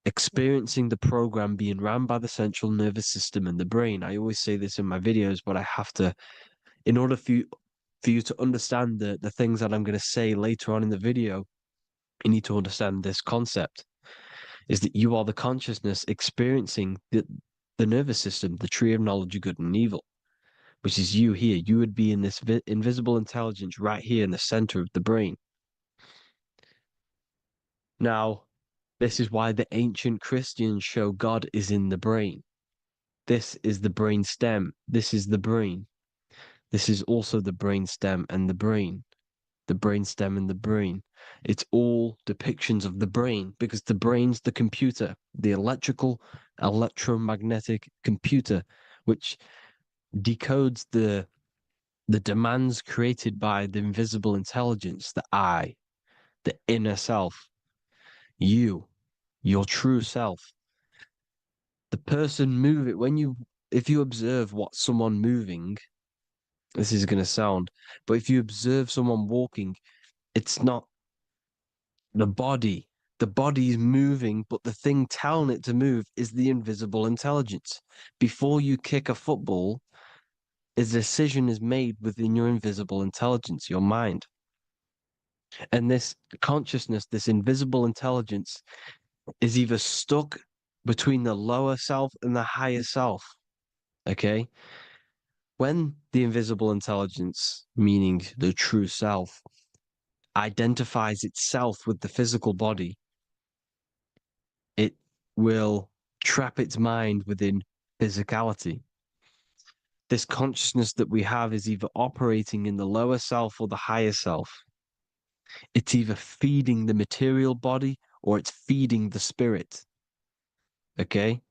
experiencing the program being ran by the central nervous system and the brain. I always say this in my videos, but I have to, in order for you to understand the things that I'm going to say later on in the video, you need to understand this concept, is that you are the consciousness experiencing the nervous system, the tree of knowledge of good and evil, which is you here. You would be in this invisible intelligence right here in the center of the brain. Now, this is why the ancient Christians show God is in the brain. This is the brain stem. This is the brain. This is also the brain stem and the brain. The brain stem and the brain. It's all depictions of the brain because the brain's the computer, the electromagnetic computer, which decodes the demands created by the invisible intelligence, the I, the inner self, you, your true self. The person moving, if you observe what someone moving, this is going to sound, but if you observe someone walking, it's not the body. The body is moving, but the thing telling it to move is the invisible intelligence. Before you kick a football, a decision is made within your invisible intelligence, your mind. And this consciousness, this invisible intelligence, is either stuck between the lower self and the higher self. Okay? When the invisible intelligence, meaning the true self, identifies itself with the physical body, it will trap its mind within physicality. This consciousness that we have is either operating in the lower self or the higher self. It's either feeding the material body or it's feeding the spirit. Okay?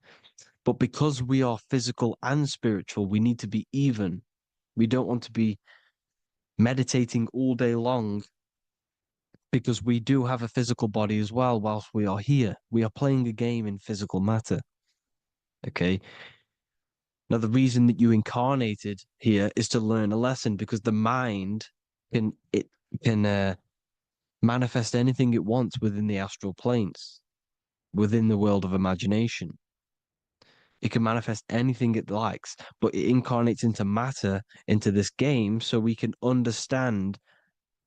But because we are physical and spiritual, we need to be even. We don't want to be meditating all day long because we do have a physical body as well whilst we are here. We are playing a game in physical matter. Okay? Now, the reason that you incarnated here is to learn a lesson because the mind can manifest anything it wants within the astral planes, within the world of imagination. It can manifest anything it likes, but it incarnates into matter, into this game, so we can understand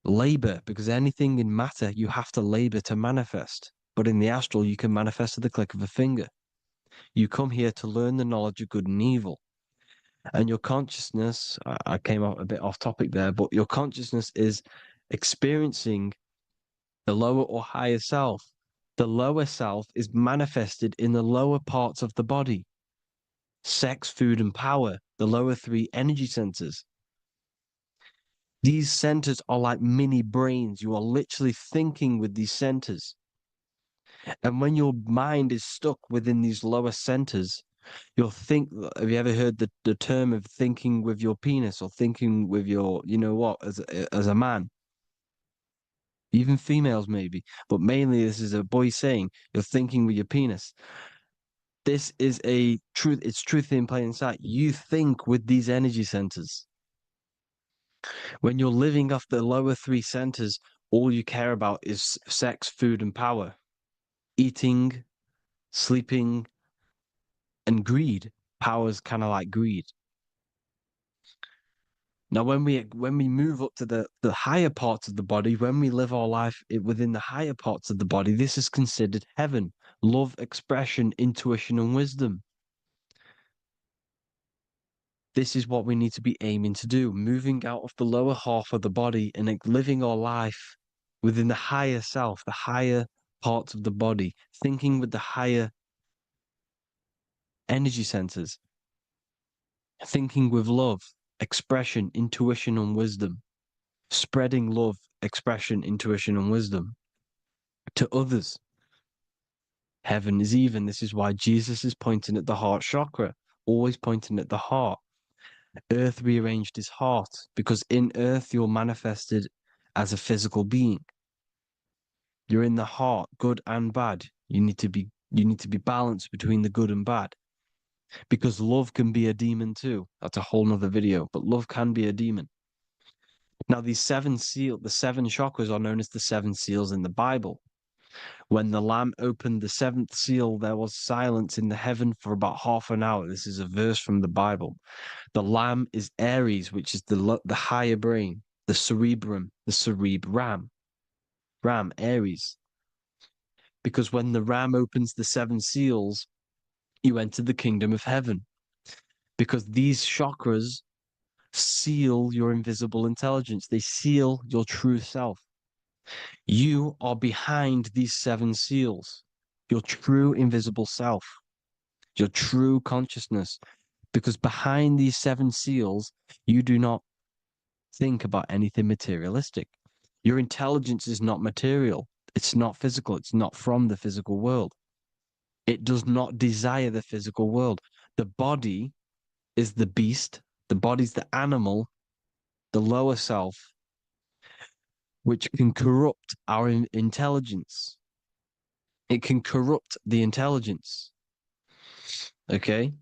labor, because anything in matter, you have to labor to manifest. But in the astral, you can manifest at the click of a finger. You come here to learn the knowledge of good and evil. And your consciousness, I came out a bit off topic there, but your consciousness is experiencing the lower or higher self. The lower self is manifested in the lower parts of the body. Sex, food, and power, the lower three energy centers. These centers are like mini brains. You are literally thinking with these centers. And when your mind is stuck within these lower centers, you'll think. Have you ever heard the term of thinking with your penis or thinking with your, you know what, as a man? Even females maybe, but mainly this is a boy saying you're thinking with your penis. This is a truth. It's truth in plain sight. You think with these energy centers. When you're living off the lower three centers, all you care about is sex, food, and power, eating, sleeping, and greed. Power's kind of like greed. Now, when we move up to the higher parts of the body, when we live our life within the higher parts of the body, this is considered heaven, love, expression, intuition, and wisdom. This is what we need to be aiming to do, moving out of the lower half of the body and living our life within the higher self, the higher parts of the body, thinking with the higher energy centers, thinking with love, expression, intuition, and wisdom, spreading love, expression, intuition, and wisdom to others. Heaven is even. This is why Jesus is pointing at the heart chakra, always pointing at the heart. Earth rearranged his heart because in earth you're manifested as a physical being. You're in the heart, good and bad. You need to be balanced between the good and bad. Because love can be a demon too. That's a whole nother video, but love can be a demon. Now, the seven chakras are known as the seven seals in the Bible. When the Lamb opened the seventh seal, there was silence in the heaven for about half an hour. This is a verse from the Bible. The Lamb is Aries, which is the higher brain, the cerebrum, the cerebram. Ram, Aries. Because when the Ram opens the seven seals, you enter the kingdom of heaven. Because these chakras seal your invisible intelligence. They seal your true self. You are behind these 7 seals, your true invisible self, your true consciousness. Because behind these 7 seals, you do not think about anything materialistic. Your intelligence is not material. It's not physical. It's not from the physical world. It does not desire the physical world. The body is the beast. The body's the animal, the lower self, which can corrupt our intelligence. It can corrupt the intelligence. Okay?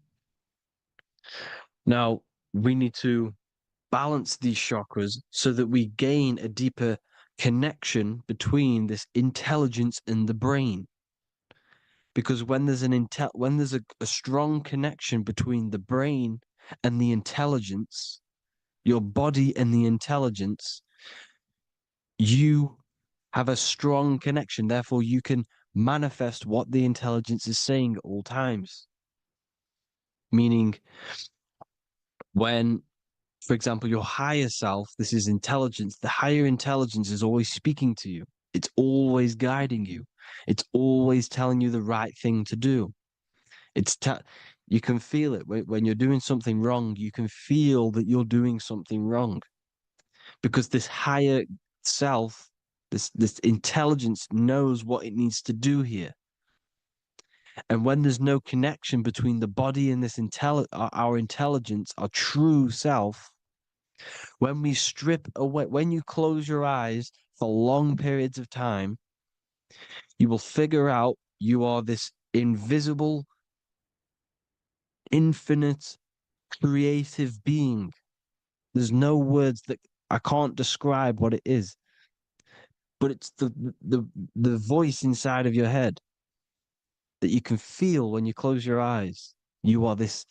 Now, we need to balance these chakras so that we gain a deeper connection between this intelligence and the brain. Because when there's a strong connection between the brain and the intelligence, your body and the intelligence, you have a strong connection. Therefore, you can manifest what the intelligence is saying at all times. Meaning, when, for example, your higher self, this is intelligence, the higher intelligence is always speaking to you. It's always guiding you. It's always telling you the right thing to do. You can feel it when you're doing something wrong. You can feel that you're doing something wrong because this higher self, this intelligence knows what it needs to do here. And when there's no connection between the body and this our intelligence, our true self, when we strip away, when you close your eyes for long periods of time, you will figure out you are this invisible, infinite, creative being. There's no words that I can't describe what it is, but it's the voice inside of your head that you can feel when you close your eyes. You are this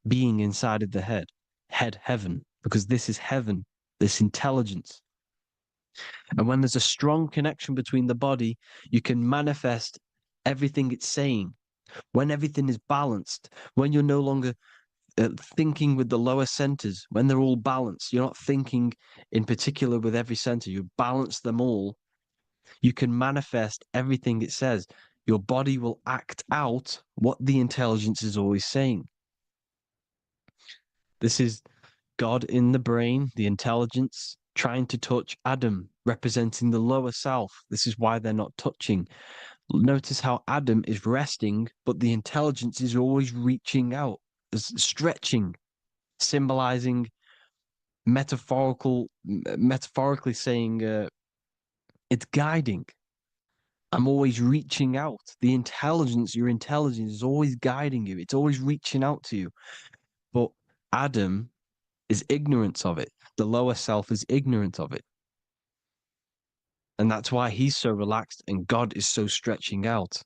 being inside of the heaven, because this is heaven, this intelligence. And when there's a strong connection between the body, you can manifest everything it's saying. When everything is balanced, when you're no longer thinking with the lower centers, when they're all balanced, you're not thinking in particular with every center, you balance them all, you can manifest everything it says. Your body will act out what the intelligence is always saying. This is God in the brain, the intelligence, trying to touch Adam, representing the lower self. This is why they're not touching. Notice how Adam is resting, but the intelligence is always reaching out, stretching, symbolizing metaphorically saying it's guiding. I'm always reaching out. The intelligence, your intelligence is always guiding you. It's always reaching out to you. But Adam is ignorance of it. The lower self is ignorant of it. And that's why he's so relaxed and God is so stretching out.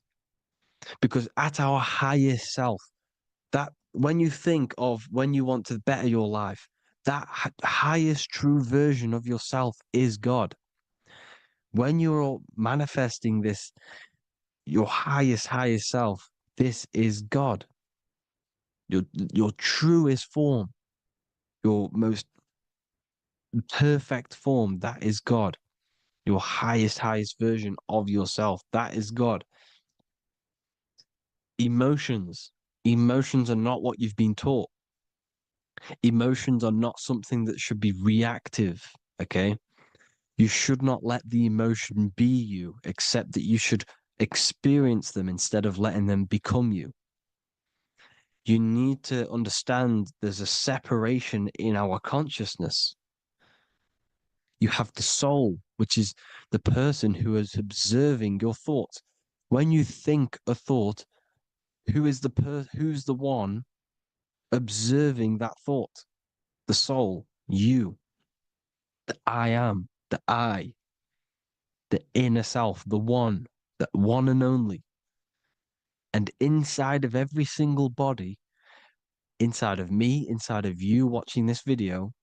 Because at our highest self, that when you think of when you want to better your life, that highest true version of yourself is God. When you're manifesting this, your highest self, this is God. Your truest form, your most perfect form, that is God. Your highest version of yourself, that is God. Emotions are not what you've been taught. Emotions are not something that should be reactive, okay? You should not let the emotion be you, except that you should experience them instead of letting them become you. You need to understand there's a separation in our consciousness. You have the soul, which is the person who is observing your thoughts. When you think a thought, who's the one observing that thought? The soul, you, the I am, the I, the inner self, the one and only. And inside of every single body, inside of me, inside of you watching this video,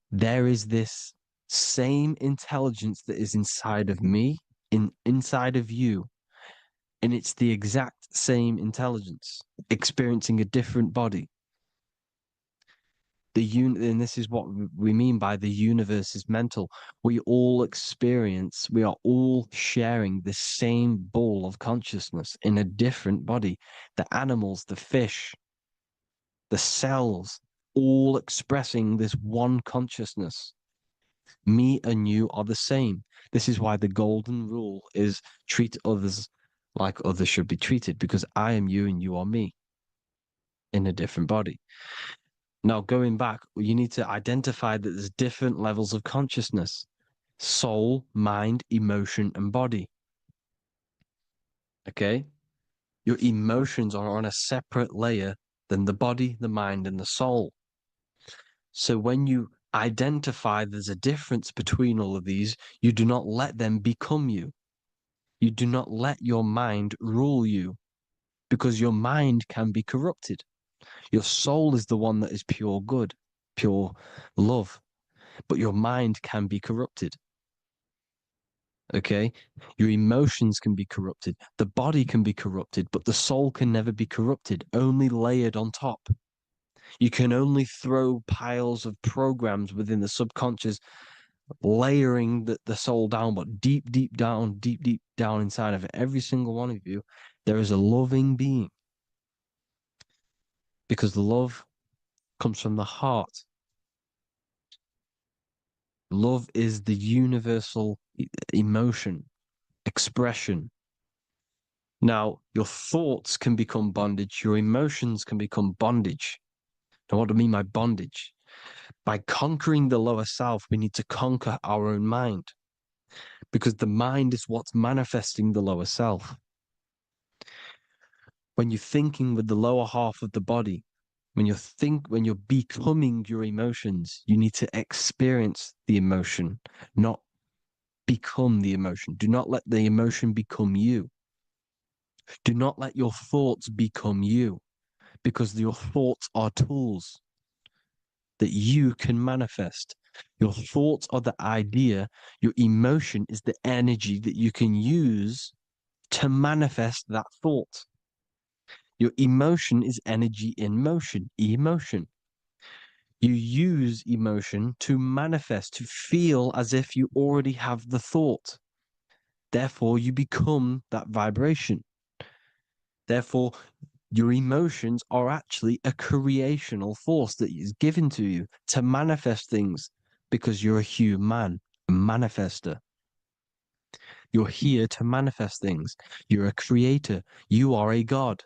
there is this same intelligence that is inside of me, inside of you. And it's the exact same intelligence, experiencing a different body. And this is what we mean by the universe is mental. We all experience, we are all sharing the same ball of consciousness in a different body. The animals, the fish, the cells, all expressing this one consciousness. Me and you are the same. This is why the golden rule is treat others like others should be treated, because I am you and you are me in a different body. Now, going back, you need to identify that there's different levels of consciousness: soul, mind, emotion, and body. Okay? Your emotions are on a separate layer than the body, the mind, and the soul. So when you identify there's a difference between all of these, you do not let them become you. You do not let your mind rule you, because your mind can be corrupted. Your soul is the one that is pure good, pure love, but your mind can be corrupted. Okay? Your emotions can be corrupted. The body can be corrupted, but the soul can never be corrupted, only layered on top. You can only throw piles of programs within the subconscious, layering the soul down, but deep, deep down inside of every single one of you, there is a loving being. Because the love comes from the heart. Love is the universal emotion, expression. Now, your thoughts can become bondage, your emotions can become bondage. Now, what do I mean by bondage? By conquering the lower self, we need to conquer our own mind, because the mind is what's manifesting the lower self. When you're thinking with the lower half of the body, when you're becoming your emotions, you need to experience the emotion, not become the emotion. Do not let the emotion become you. Do not let your thoughts become you, because your thoughts are tools that you can manifest. Your thoughts are the idea. Your emotion is the energy that you can use to manifest that thought. Your emotion is energy in motion, emotion. You use emotion to manifest, to feel as if you already have the thought. Therefore, you become that vibration. Therefore, your emotions are actually a creational force that is given to you to manifest things, because you're a human, a manifester. You're here to manifest things. You're a creator. You are a god.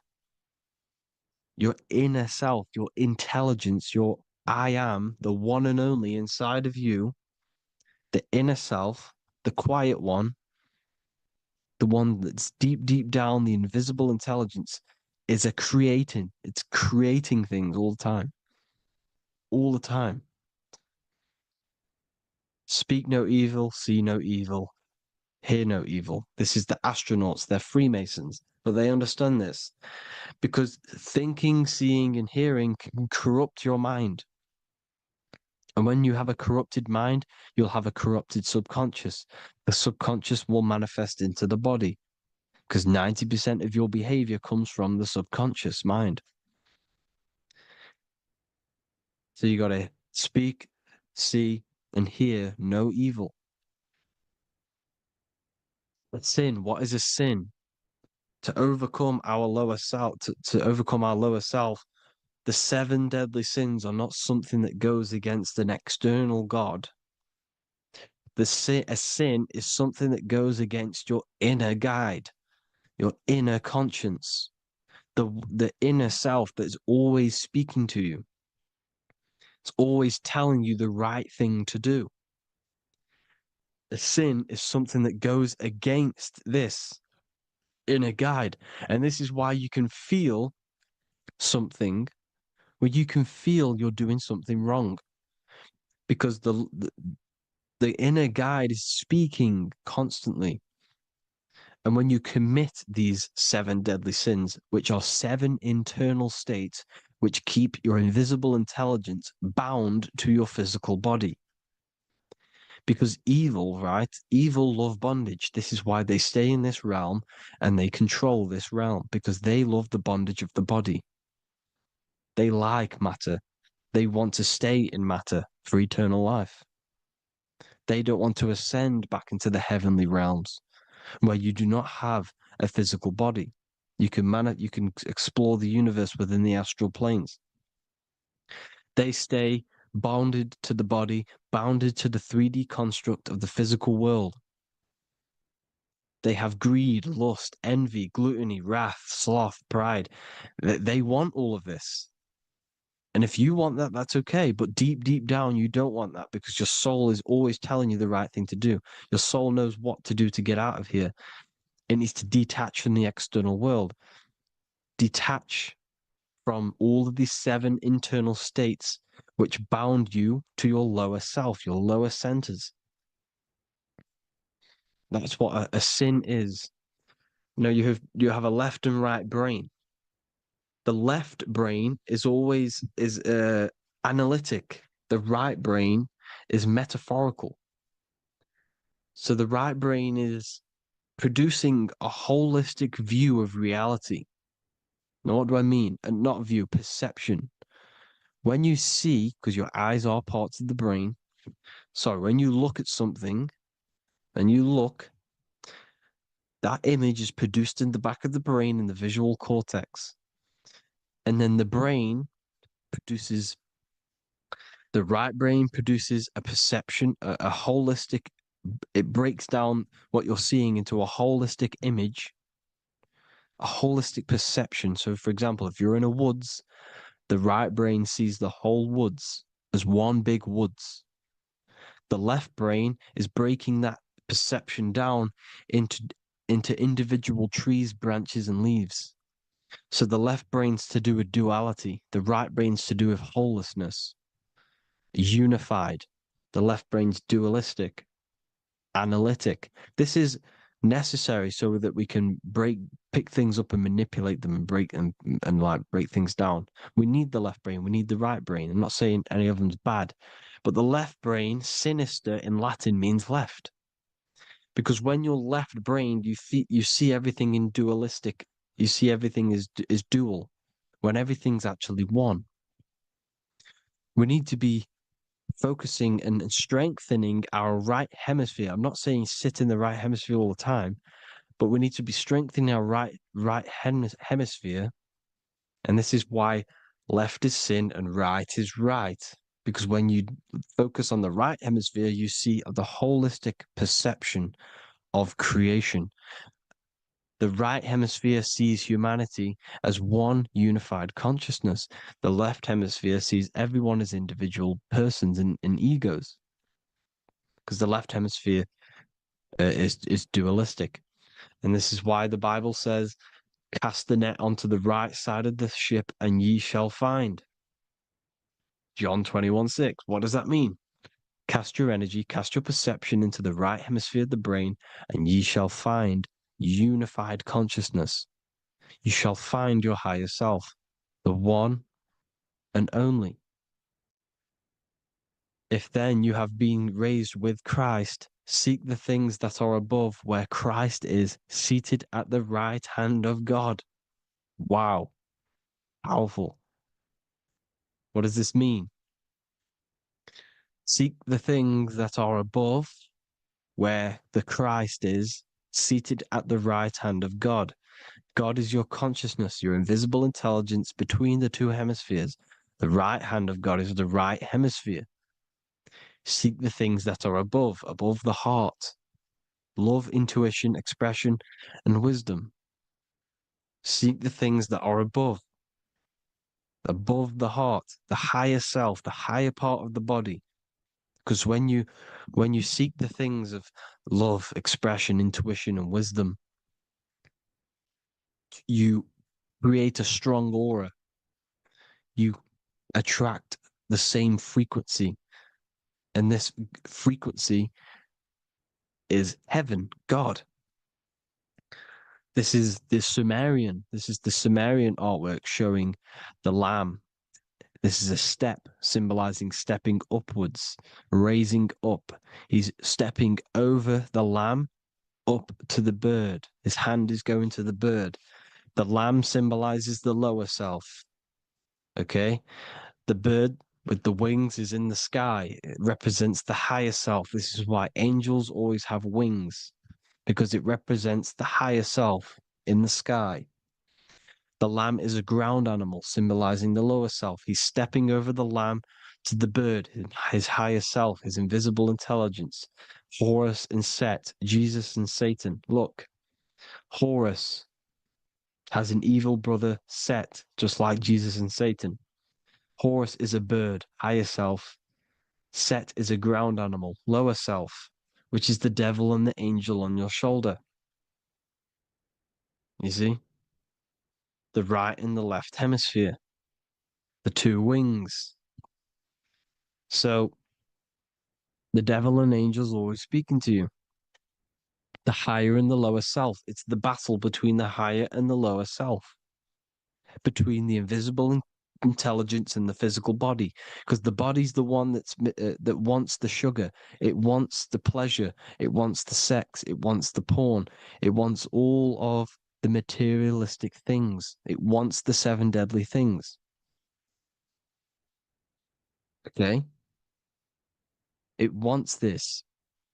Your inner self, your intelligence, your I am, the one and only inside of you, the inner self, the quiet one, the one that's deep, deep down, the invisible intelligence, is it's creating things all the time. All the time. Speak no evil, see no evil, hear no evil. This is the astronauts, they're Freemasons, but they understand this, because thinking, seeing, and hearing can corrupt your mind. And when you have a corrupted mind, you'll have a corrupted subconscious. The subconscious will manifest into the body, because 90% of your behavior comes from the subconscious mind. So you got to speak, see, and hear no evil. But sin, what is a sin? To overcome our lower self, to overcome our lower self, the 7 deadly sins are not something that goes against an external God. A sin is something that goes against your inner guide, your inner conscience, the inner self that is always speaking to you. It's always telling you the right thing to do. A sin is something that goes against this inner guide. And this is why you can feel something where you can feel you're doing something wrong, because the inner guide is speaking constantly. And when you commit these 7 deadly sins, which are 7 internal states which keep your invisible intelligence bound to your physical body. Because evil, right? Evil love bondage. This is why they stay in this realm and they control this realm, because they love the bondage of the body. They like matter. They want to stay in matter for eternal life. They don't want to ascend back into the heavenly realms where you do not have a physical body. You can explore the universe within the astral planes. They stay bounded to the body, bounded to the 3D construct of the physical world. They have greed, lust, envy, gluttony, wrath, sloth, pride. They want all of this. And if you want that, that's okay. But deep, deep down, you don't want that because your soul is always telling you the right thing to do. Your soul knows what to do to get out of here. It needs to detach from the external world. Detach from all of these 7 internal states which bound you to your lower self, your lower centers. That's what a sin is. You know, you have a left and right brain. The left brain is always analytic. The right brain is metaphorical. So the right brain is producing a holistic view of reality. Now, what do I mean? And not view, perception. When you see, because your eyes are parts of the brain, sorry, when you look at something and you look, that image is produced in the back of the brain in the visual cortex. And then the right brain produces a perception, a holistic, it breaks down what you're seeing into a holistic image, a holistic perception. So, for example, if you're in a woods, the right brain sees the whole woods as one big woods. The left brain is breaking that perception down into individual trees, branches, and leaves. So the left brain's to do with duality, the right brain's to do with wholeness, unified. The left brain's dualistic, analytic. This is necessary so that we can pick things up and manipulate them and break things down. We need the left brain, we need the right brain. I'm not saying any of them's bad, but the left brain, sinister in Latin, means left. Because when you're left-brained, you see everything in dualistic. You see everything is dual, when everything's actually one. We need to be focusing and strengthening our right hemisphere. I'm not saying sit in the right hemisphere all the time, but we need to be strengthening our right hemisphere. And this is why left is sin and right is right. Because when you focus on the right hemisphere, you see the holistic perception of creation. The right hemisphere sees humanity as one unified consciousness. The left hemisphere sees everyone as individual persons and egos. Because the left hemisphere is dualistic. And this is why the Bible says, cast the net onto the right side of the ship and ye shall find. John 21:6. What does that mean? Cast your energy, cast your perception into the right hemisphere of the brain, and ye shall find unified consciousness. You shall find your higher self, the one and only. If then you have been raised with Christ, seek the things that are above, where Christ is seated at the right hand of God. Wow. Powerful. What does this mean? Seek the things that are above, where the Christ is seated at the right hand of God. God is your consciousness, your invisible intelligence between the 2 hemispheres. The right hand of God is the right hemisphere. Seek the things that are above the heart. Love, intuition, expression, and wisdom. Seek the things that are above the heart, the higher self, the higher part of the body. Because when you seek the things of love, expression, intuition, and wisdom, you create a strong aura. You attract the same frequency. And this frequency is heaven, God. This is the Sumerian artwork showing the Lamb. This is a step symbolizing stepping upwards, raising up. He's stepping over the Lamb up to the bird. His hand is going to the bird. The Lamb symbolizes the lower self. Okay? The bird with the wings is in the sky. It represents the higher self. This is why angels always have wings, because it represents the higher self in the sky. The lamb is a ground animal, symbolizing the lower self. He's stepping over the lamb to the bird, his higher self, his invisible intelligence. Horus and Set, Jesus and Satan. Look, Horus has an evil brother, Set, just like Jesus and Satan. Horus is a bird, higher self. Set is a ground animal, lower self, which is the devil and the angel on your shoulder. You see? The right and the left hemisphere, the two wings. So the devil and angels always speaking to you. The higher and the lower self. It's the battle between the higher and the lower self, between the invisible intelligence and the physical body, because the body's the one that wants the sugar, it wants the pleasure, it wants the sex, it wants the porn, it wants all of the materialistic things, it wants the 7 deadly things. Okay, it wants this.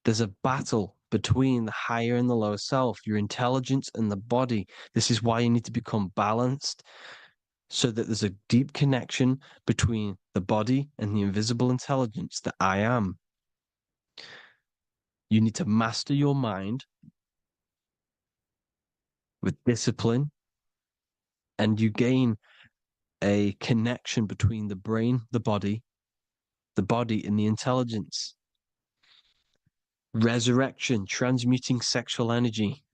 There's a battle between the higher and the lower self, your intelligence and the body. This is why you need to become balanced, so that there's a deep connection between the body and the invisible intelligence, the I am. You need to master your mind with discipline, and you gain a connection between the brain, the body and the intelligence. Resurrection, transmuting sexual energy.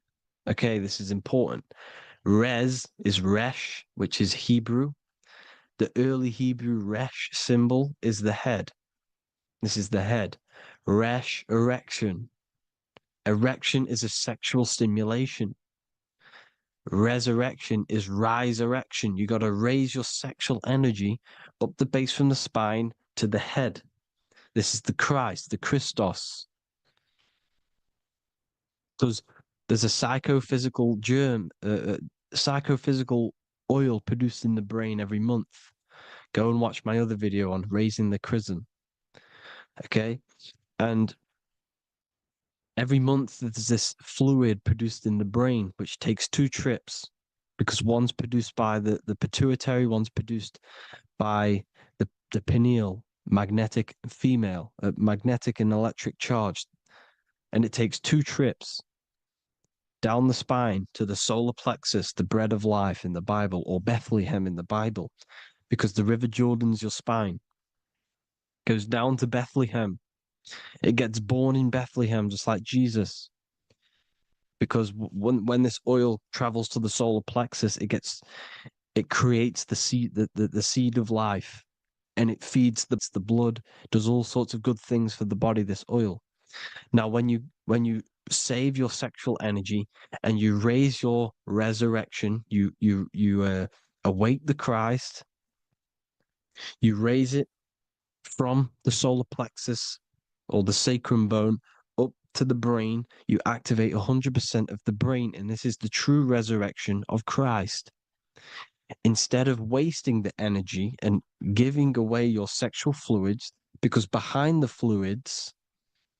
Okay, this is important. Res is Resh, which is Hebrew. The early Hebrew Resh symbol is the head. This is the head. Resh, erection. Erection is a sexual stimulation. Resurrection is rise erection. You got to raise your sexual energy up the base from the spine to the head. This is the Christ, the Christos. Because there's a psychophysical germ, psychophysical oil produced in the brain every month. Go and watch my other video on raising the chrism. Okay? And every month there's this fluid produced in the brain, which takes 2 trips, because one's produced by the pituitary, one's produced by the pineal, magnetic female, magnetic and electric charge. And it takes 2 trips down the spine to the solar plexus, the bread of life in the Bible, or Bethlehem in the Bible, because the River Jordan's your spine. Goes down to Bethlehem. It gets born in Bethlehem, just like Jesus. Because when this oil travels to the solar plexus, it creates the seed, the seed of life, and it feeds the blood, does all sorts of good things for the body, this oil. Now, when you save your sexual energy and you raise your resurrection, you awake the Christ, you raise it from the solar plexus or the sacrum bone up to the brain, you activate 100% of the brain, and this is the true resurrection of Christ. Instead of wasting the energy and giving away your sexual fluids, because behind the fluids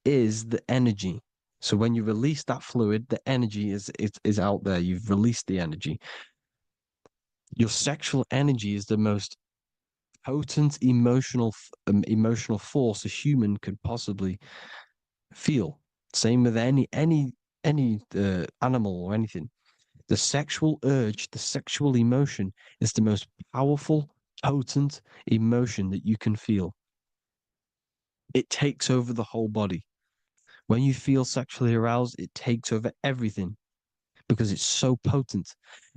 is the energy. So when you release that fluid, the energy is out there. You've released the energy. Your sexual energy is the most potent emotional force a human could possibly feel. Same with any animal or anything. The sexual urge, the sexual emotion is the most powerful, potent emotion that you can feel. It takes over the whole body. When you feel sexually aroused, it takes over everything because it's so potent.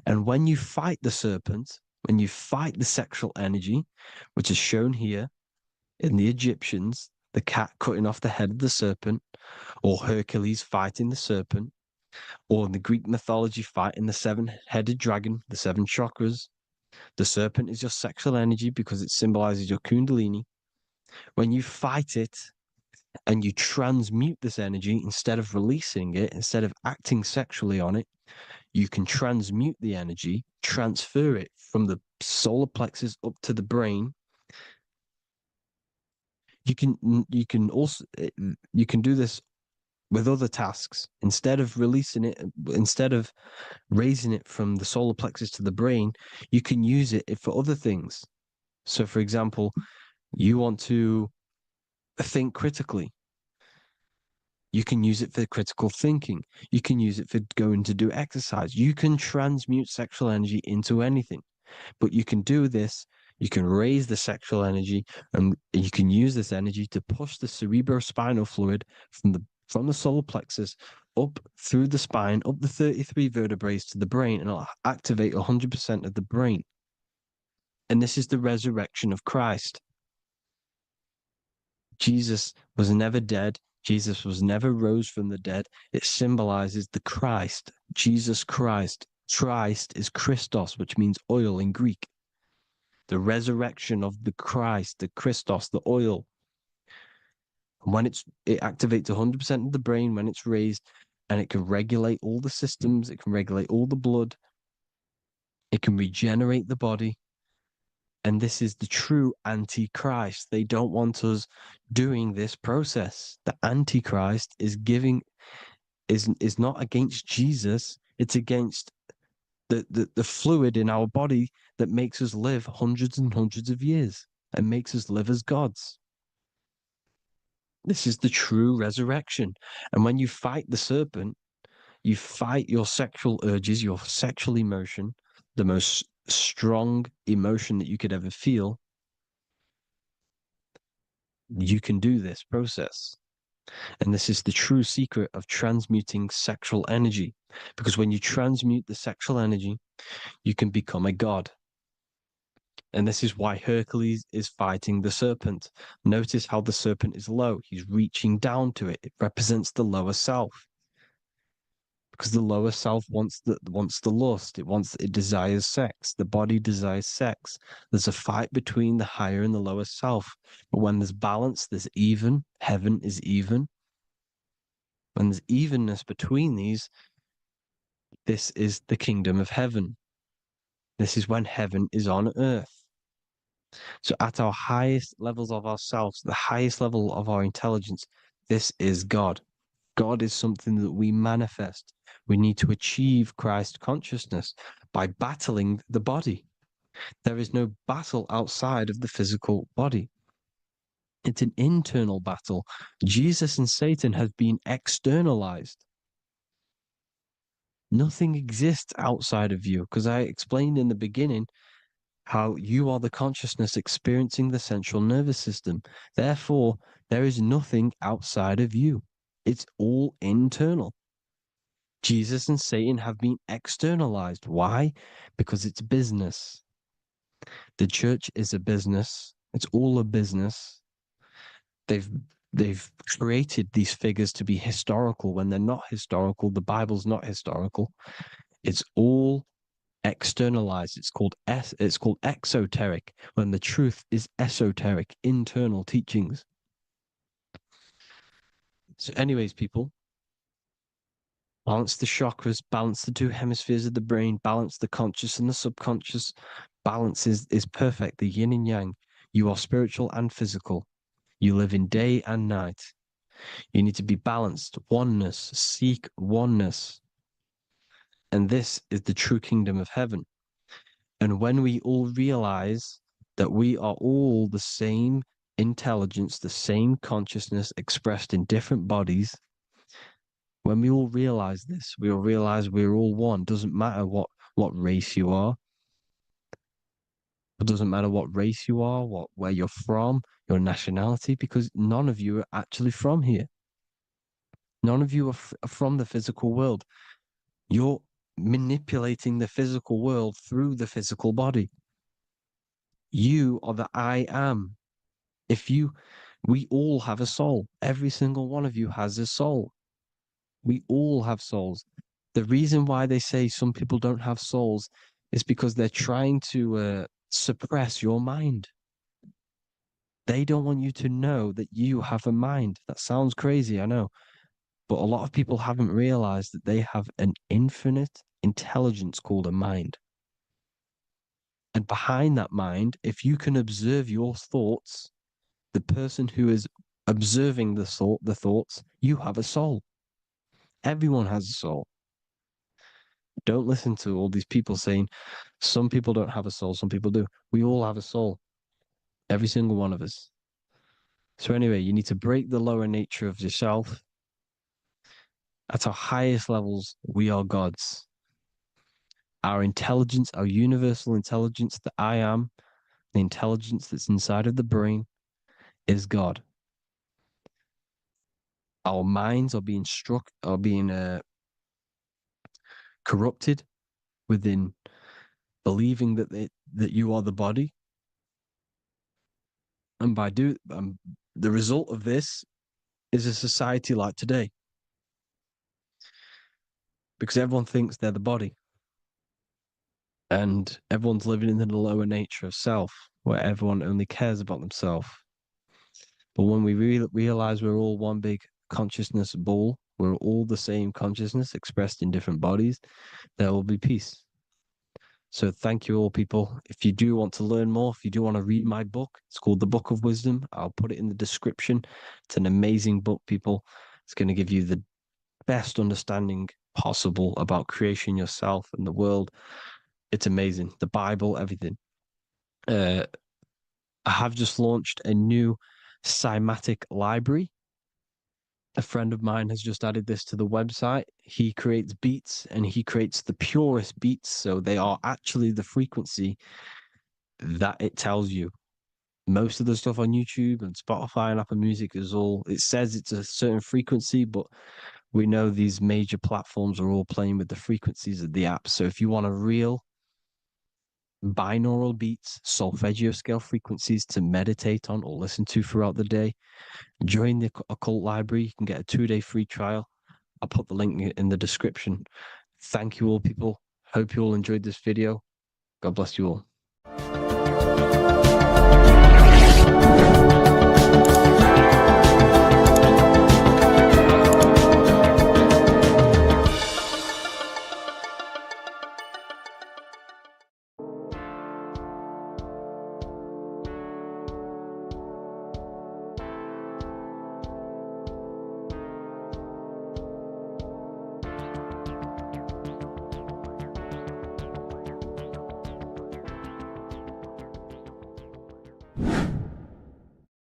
And when you fight the serpent, when you fight the sexual energy, which is shown here in the Egyptians, the cat cutting off the head of the serpent, or Hercules fighting the serpent, or in the Greek mythology fighting the 7-headed dragon, the 7 chakras. The serpent is your sexual energy because it symbolizes your kundalini. When you fight it and you transmute this energy, instead of releasing it, instead of acting sexually on it, you can transmute the energy, transfer it from the solar plexus up to the brain, You can also you can do this with other tasks. Instead of releasing it, instead of raising it from the solar plexus to the brain, you can use it for other things. So, for example, you want to think critically. You can use it for critical thinking. You can use it for going to do exercise. You can transmute sexual energy into anything, but you can do this. You can raise the sexual energy, and you can use this energy to push the cerebrospinal fluid from the solar plexus up through the spine, up the 33 vertebrae to the brain, and it'll activate 100% of the brain. And this is the resurrection of Christ. Jesus was never dead. Jesus was never rose from the dead. It symbolizes the Christ, Jesus Christ. Christ is Christos, which means oil in Greek. The resurrection of the Christ, the Christos, the oil. When it activates 100% of the brain when it's raised, and it can regulate all the systems, it can regulate all the blood, it can regenerate the body. And this is the true Antichrist. They don't want us doing this process. The Antichrist is not against Jesus. It's against the fluid in our body that makes us live hundreds and hundreds of years and makes us live as gods. This is the true resurrection. And when you fight the serpent, you fight your sexual urges, your sexual emotion, the most strong emotion that you could ever feel. You can do this process. And this is the true secret of transmuting sexual energy. Because when you transmute the sexual energy, you can become a god. And this is why Hercules is fighting the serpent. Notice how the serpent is low. He's reaching down to it. It represents the lower self. Because the lower self wants the lust. It desires sex. The body desires sex. There's a fight between the higher and the lower self. But when there's balance, there's even. Heaven is even. When there's evenness between these, this is the kingdom of heaven. This is when heaven is on earth. So at our highest levels of ourselves, the highest level of our intelligence, this is God. God is something that we manifest. We need to achieve Christ consciousness by battling the body. There is no battle outside of the physical body. It's an internal battle. Jesus and Satan have been externalized. Nothing exists outside of you, because I explained in the beginning how you are the consciousness experiencing the central nervous system. Therefore, there is nothing outside of you. It's all internal. Jesus and Satan have been externalized. Why? Because it's business. The church is a business. It's all a business. They've created these figures to be historical when they're not historical. The Bible's not historical. It's all externalized. It's called exoteric, when the truth is esoteric, internal teachings. So anyways, people, balance the chakras, balance the two hemispheres of the brain, balance the conscious and the subconscious. Balance is perfect, the yin and yang. You are spiritual and physical. You live in day and night. You need to be balanced. Oneness. Seek oneness. And this is the true kingdom of heaven. And when we all realize that we are all the same intelligence, the same consciousness expressed in different bodies, when we all realize this, we all realize we're all one. Doesn't matter what race you are. It doesn't matter what race you are, where you're from, your nationality, because none of you are actually from here. None of you are from the physical world. You're manipulating the physical world through the physical body. You are the I am. We all have a soul. Every single one of you has a soul. We all have souls. The reason why they say some people don't have souls is because they're trying to suppress your mind. They don't want you to know that you have a mind. That sounds crazy, I know. But a lot of people haven't realized that they have an infinite intelligence called a mind. And behind that mind, if you can observe your thoughts, the person who is observing the thoughts, you have a soul. Everyone has a soul. Don't listen to all these people saying some people don't have a soul, some people do. We all have a soul. Every single one of us. So anyway, you need to break the lower nature of yourself. At our highest levels, we are gods. Our intelligence, our universal intelligence, the I am, the intelligence that's inside of the brain, is God. Our minds are being corrupted within believing that you are the body, and by the result of this is a society like today, because everyone thinks they're the body, and everyone's living in the lower nature of self, where everyone only cares about themselves. But when we realize we're all one big consciousness ball, we're all the same consciousness expressed in different bodies, there will be peace. So thank you all, people. If you do want to learn more, if you do want to read my book, it's called The Book of Wisdom. I'll put it in the description. It's an amazing book, people. It's going to give you the best understanding possible about creation, yourself, and the world. It's amazing. The Bible, everything. I have just launched a new cymatic library. A friend of mine has just added this to the website. He creates beats, and he creates the purest beats. So they are actually the frequency that it tells you. Most of the stuff on YouTube and Spotify and Apple Music it says it's a certain frequency, but we know these major platforms are all playing with the frequencies of the apps. So if you want a real binaural beats, solfeggio scale frequencies to meditate on or listen to throughout the day, join the Occult Library. You can get a 2-day free trial. I'll put the link in the description. Thank you all, people. Hope you all enjoyed this video. God bless you all.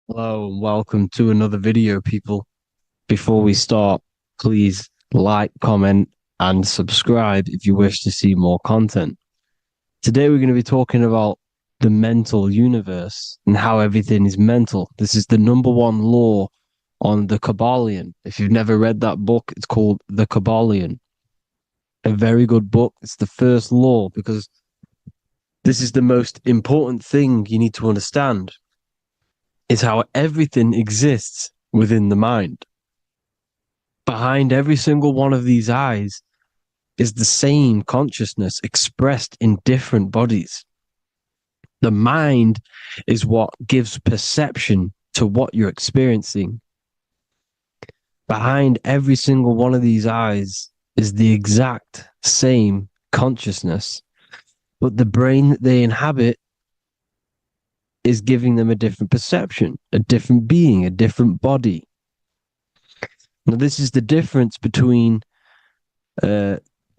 Hello and welcome to another video, people. Before we start, please like, comment, and subscribe if you wish to see more content. Today we're going to be talking about the mental universe and how everything is mental. This is the #1 law on the Kabbalion. If you've never read that book, it's called The Kabbalion. A very good book. It's the first law because this is the most important thing you need to understand. Is how everything exists within the mind. Behind every single one of these eyes is the same consciousness expressed in different bodies. The mind is what gives perception to what you're experiencing. Behind every single one of these eyes is the exact same consciousness, but the brain that they inhabit is giving them a different perception, a different being, a different body. Now, this is the difference between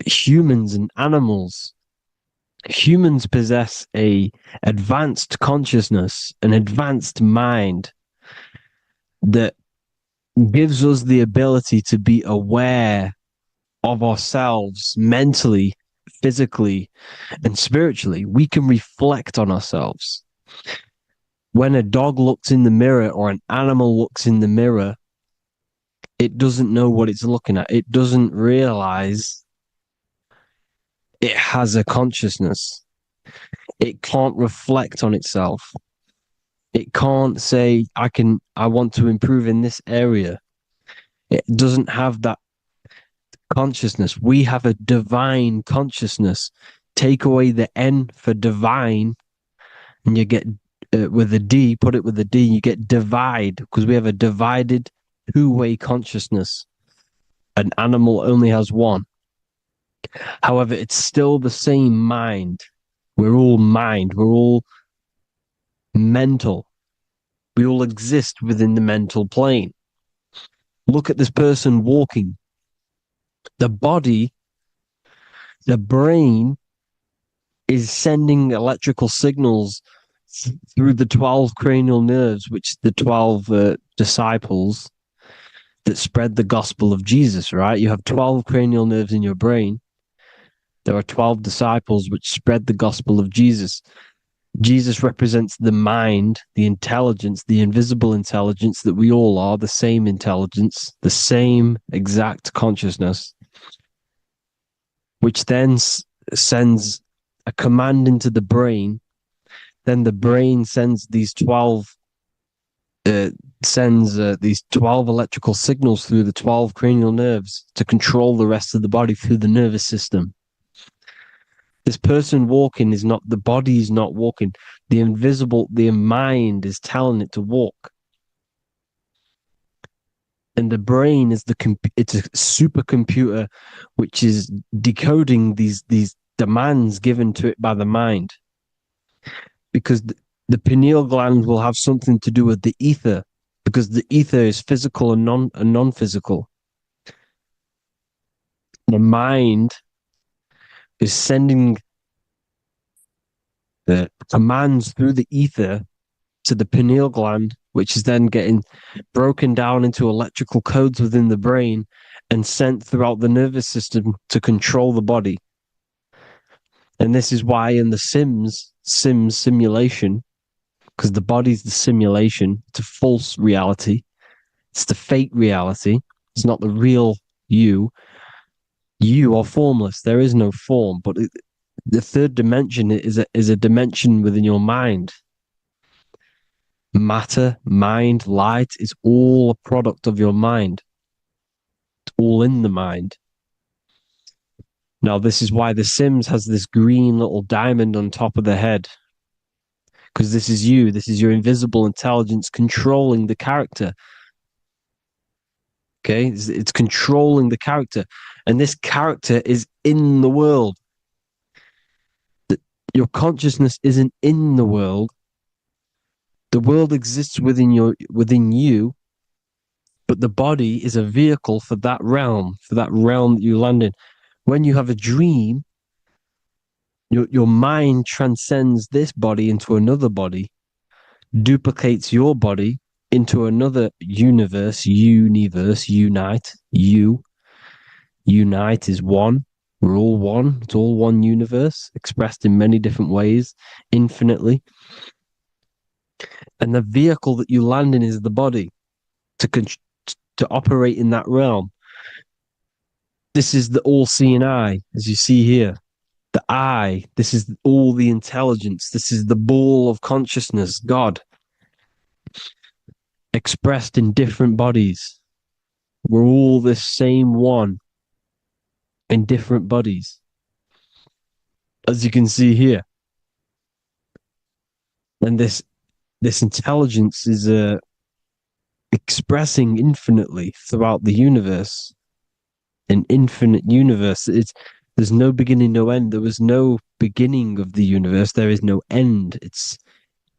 humans and animals. Humans possess a advanced consciousness, an advanced mind that gives us the ability to be aware of ourselves mentally, physically, and spiritually. We can reflect on ourselves. When a dog looks in the mirror or an animal looks in the mirror, it doesn't know what it's looking at. It doesn't realize it has a consciousness. It can't reflect on itself. It can't say, I want to improve in this area. It doesn't have that consciousness. We have a divine consciousness. Take away the N for divine, and you get with a D, put it with a D, you get divide, because we have a divided two-way consciousness. An animal only has one. However, it's still the same mind. We're all mind. We're all mental. We all exist within the mental plane. Look at this person walking. The body, the brain is sending electrical signals through the 12 cranial nerves, which the 12 disciples that spread the gospel of Jesus, right? You have 12 cranial nerves in your brain. There are 12 disciples which spread the gospel of Jesus. Jesus represents the mind, the intelligence, the invisible intelligence that we all are, the same intelligence, the same exact consciousness, which then sends a command into the brain. Then the brain sends these 12 these 12 electrical signals through the 12 cranial nerves to control the rest of the body through the nervous system. This person walking is not, the body is not walking. The mind is telling it to walk. And the brain is it's a supercomputer which is decoding these demands given to it by the mind. Because the pineal gland will have something to do with the ether, because the ether is physical and non-physical. The mind is sending the commands through the ether to the pineal gland, which is then getting broken down into electrical codes within the brain and sent throughout the nervous system to control the body. And this is why in the Sims simulation, because the body's the simulation, it's a false reality. It's the fake reality. It's not the real you. You are formless. There is no form. But the third dimension is a dimension within your mind. Matter, mind, light is all a product of your mind. It's all in the mind. Now, this is why the Sims has this green little diamond on top of the head. Because this is you. This is your invisible intelligence controlling the character. Okay? It's controlling the character. And this character is in the world. Your consciousness isn't in the world. The world exists within you, but the body is a vehicle for that realm that you land in. When you have a dream, your mind transcends this body into another body, duplicates your body into another universe, unite. Unite is one. We're all one. It's all one universe, expressed in many different ways, infinitely. And the vehicle that you land in is the body to operate in that realm. This is the all-seeing eye, as you see here. The eye, this is all the intelligence. This is the ball of consciousness, God, expressed in different bodies. We're all this same one in different bodies, as you can see here. And this intelligence is expressing infinitely throughout the universe. An infinite universe. There's no beginning, no end. There was no beginning of the universe. There is no end. It's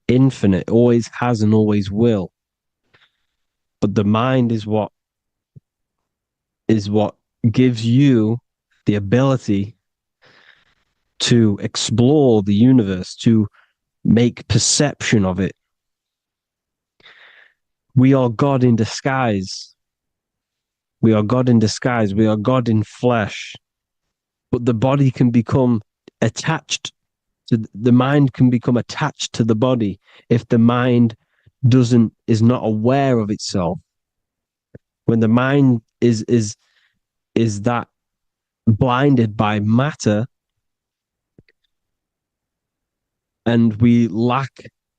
infinite. Always has and always will. But the mind is what gives you the ability to explore the universe, to make perception of it. We are God in disguise. We are God in disguise. We are God in flesh. But the body can become attached to the mind, can become attached to the body if the mind is not aware of itself. When the mind is that blinded by matter, and we lack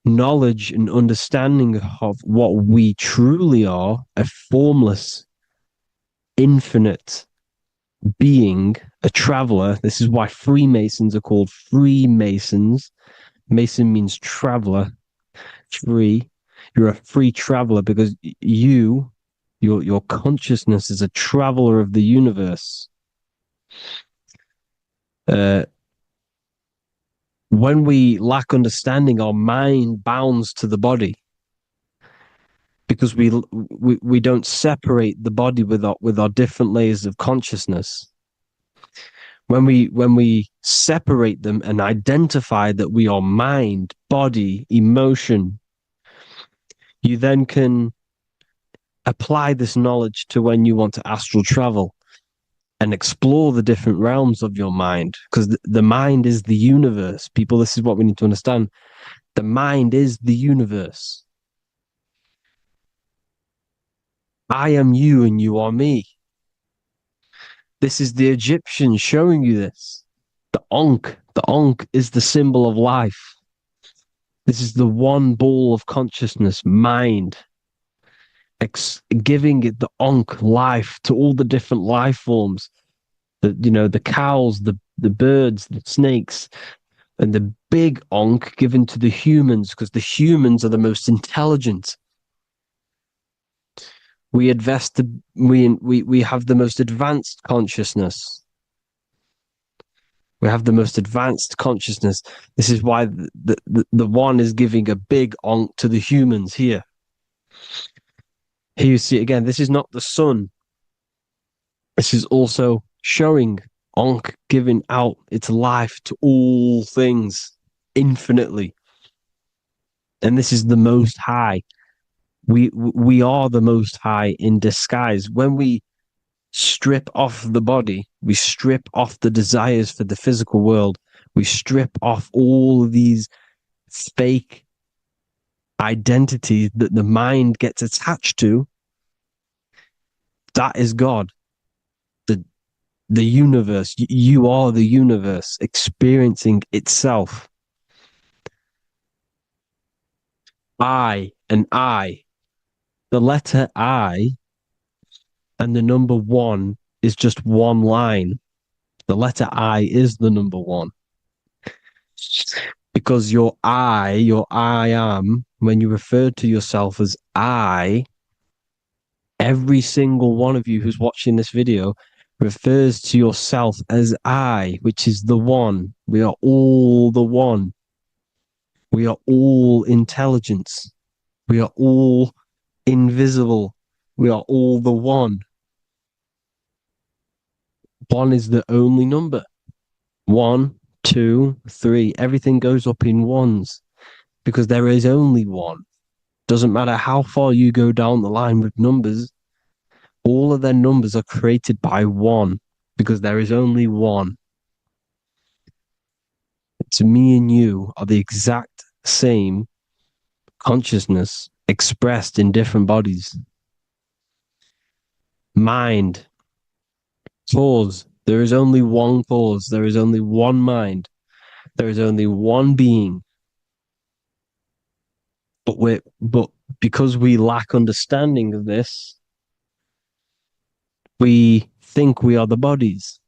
knowledge and understanding of what we truly are, a formless, infinite being, a traveler. This is why Freemasons are called Freemasons. Mason means traveler. Free. You're a free traveler because your consciousness is a traveler of the universe. When we lack understanding, our mind bounds to the body. because we don't separate the body with our different layers of consciousness. When we separate them and identify that we are mind, body, emotion, you then can apply this knowledge to when you want to astral travel and explore the different realms of your mind, because the mind is the universe. People, this is what we need to understand. The mind is the universe. I am you and you are me. This is the Egyptians showing you this. The Ankh is the symbol of life. This is the one ball of consciousness, mind, giving it the Ankh life to all the different life forms. The cows, the birds, the snakes, and the big Ankh given to the humans, because the humans are the most intelligent. We have the most advanced consciousness. We have the most advanced consciousness. This is why the one is giving a big Ankh to the humans here. Here you see again, this is not the sun. This is also showing Ankh giving out its life to all things infinitely. And this is the most high. We are the most high in disguise. When we strip off the body, we strip off the desires for the physical world, we strip off all of these fake identities that the mind gets attached to. That is God, the universe. You are the universe experiencing itself. I and I. The letter I and the number 1 is just one line. The letter I is the number 1. Because your I am, when you refer to yourself as I, every single one of you who's watching this video refers to yourself as I, which is the one. We are all the one. We are all intelligence. We are all invisible. We are all the one. 1 is the only number. 1, 2, 3. Everything goes up in ones because there is only one. Doesn't matter how far you go down the line with numbers, all of their numbers are created by 1 because there is only one. It's me and you are the exact same consciousness expressed in different bodies. Mind. Cause. There is only one cause. There is only one mind. There is only one being. But because we lack understanding of this, we think we are the bodies.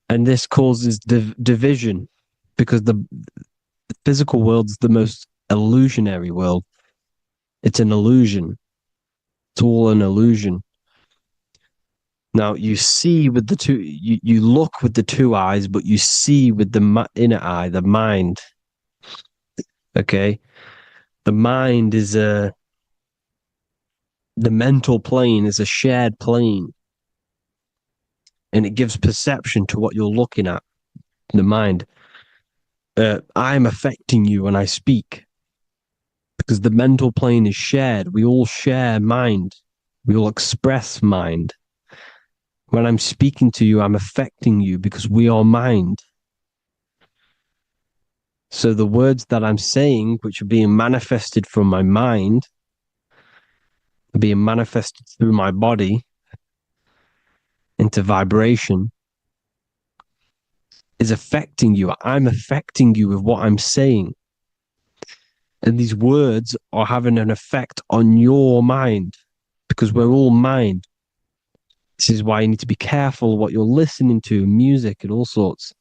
And this causes division, because the physical world is the most illusionary world. It's an illusion. It's all an illusion. Now you see with the two, you look with the two eyes, but you see with the inner eye, the mind. Okay, the mind is the mental plane is a shared plane, and it gives perception to what you're looking at. The mind. I'm affecting you when I speak, because the mental plane is shared. We all share mind. We all express mind. When I'm speaking to you, I'm affecting you because we are mind. So the words that I'm saying, which are being manifested from my mind, are being manifested through my body into vibration, is affecting you. I'm affecting you with what I'm saying. And these words are having an effect on your mind, because we're all mind. This is why you need to be careful what you're listening to, music and all sorts.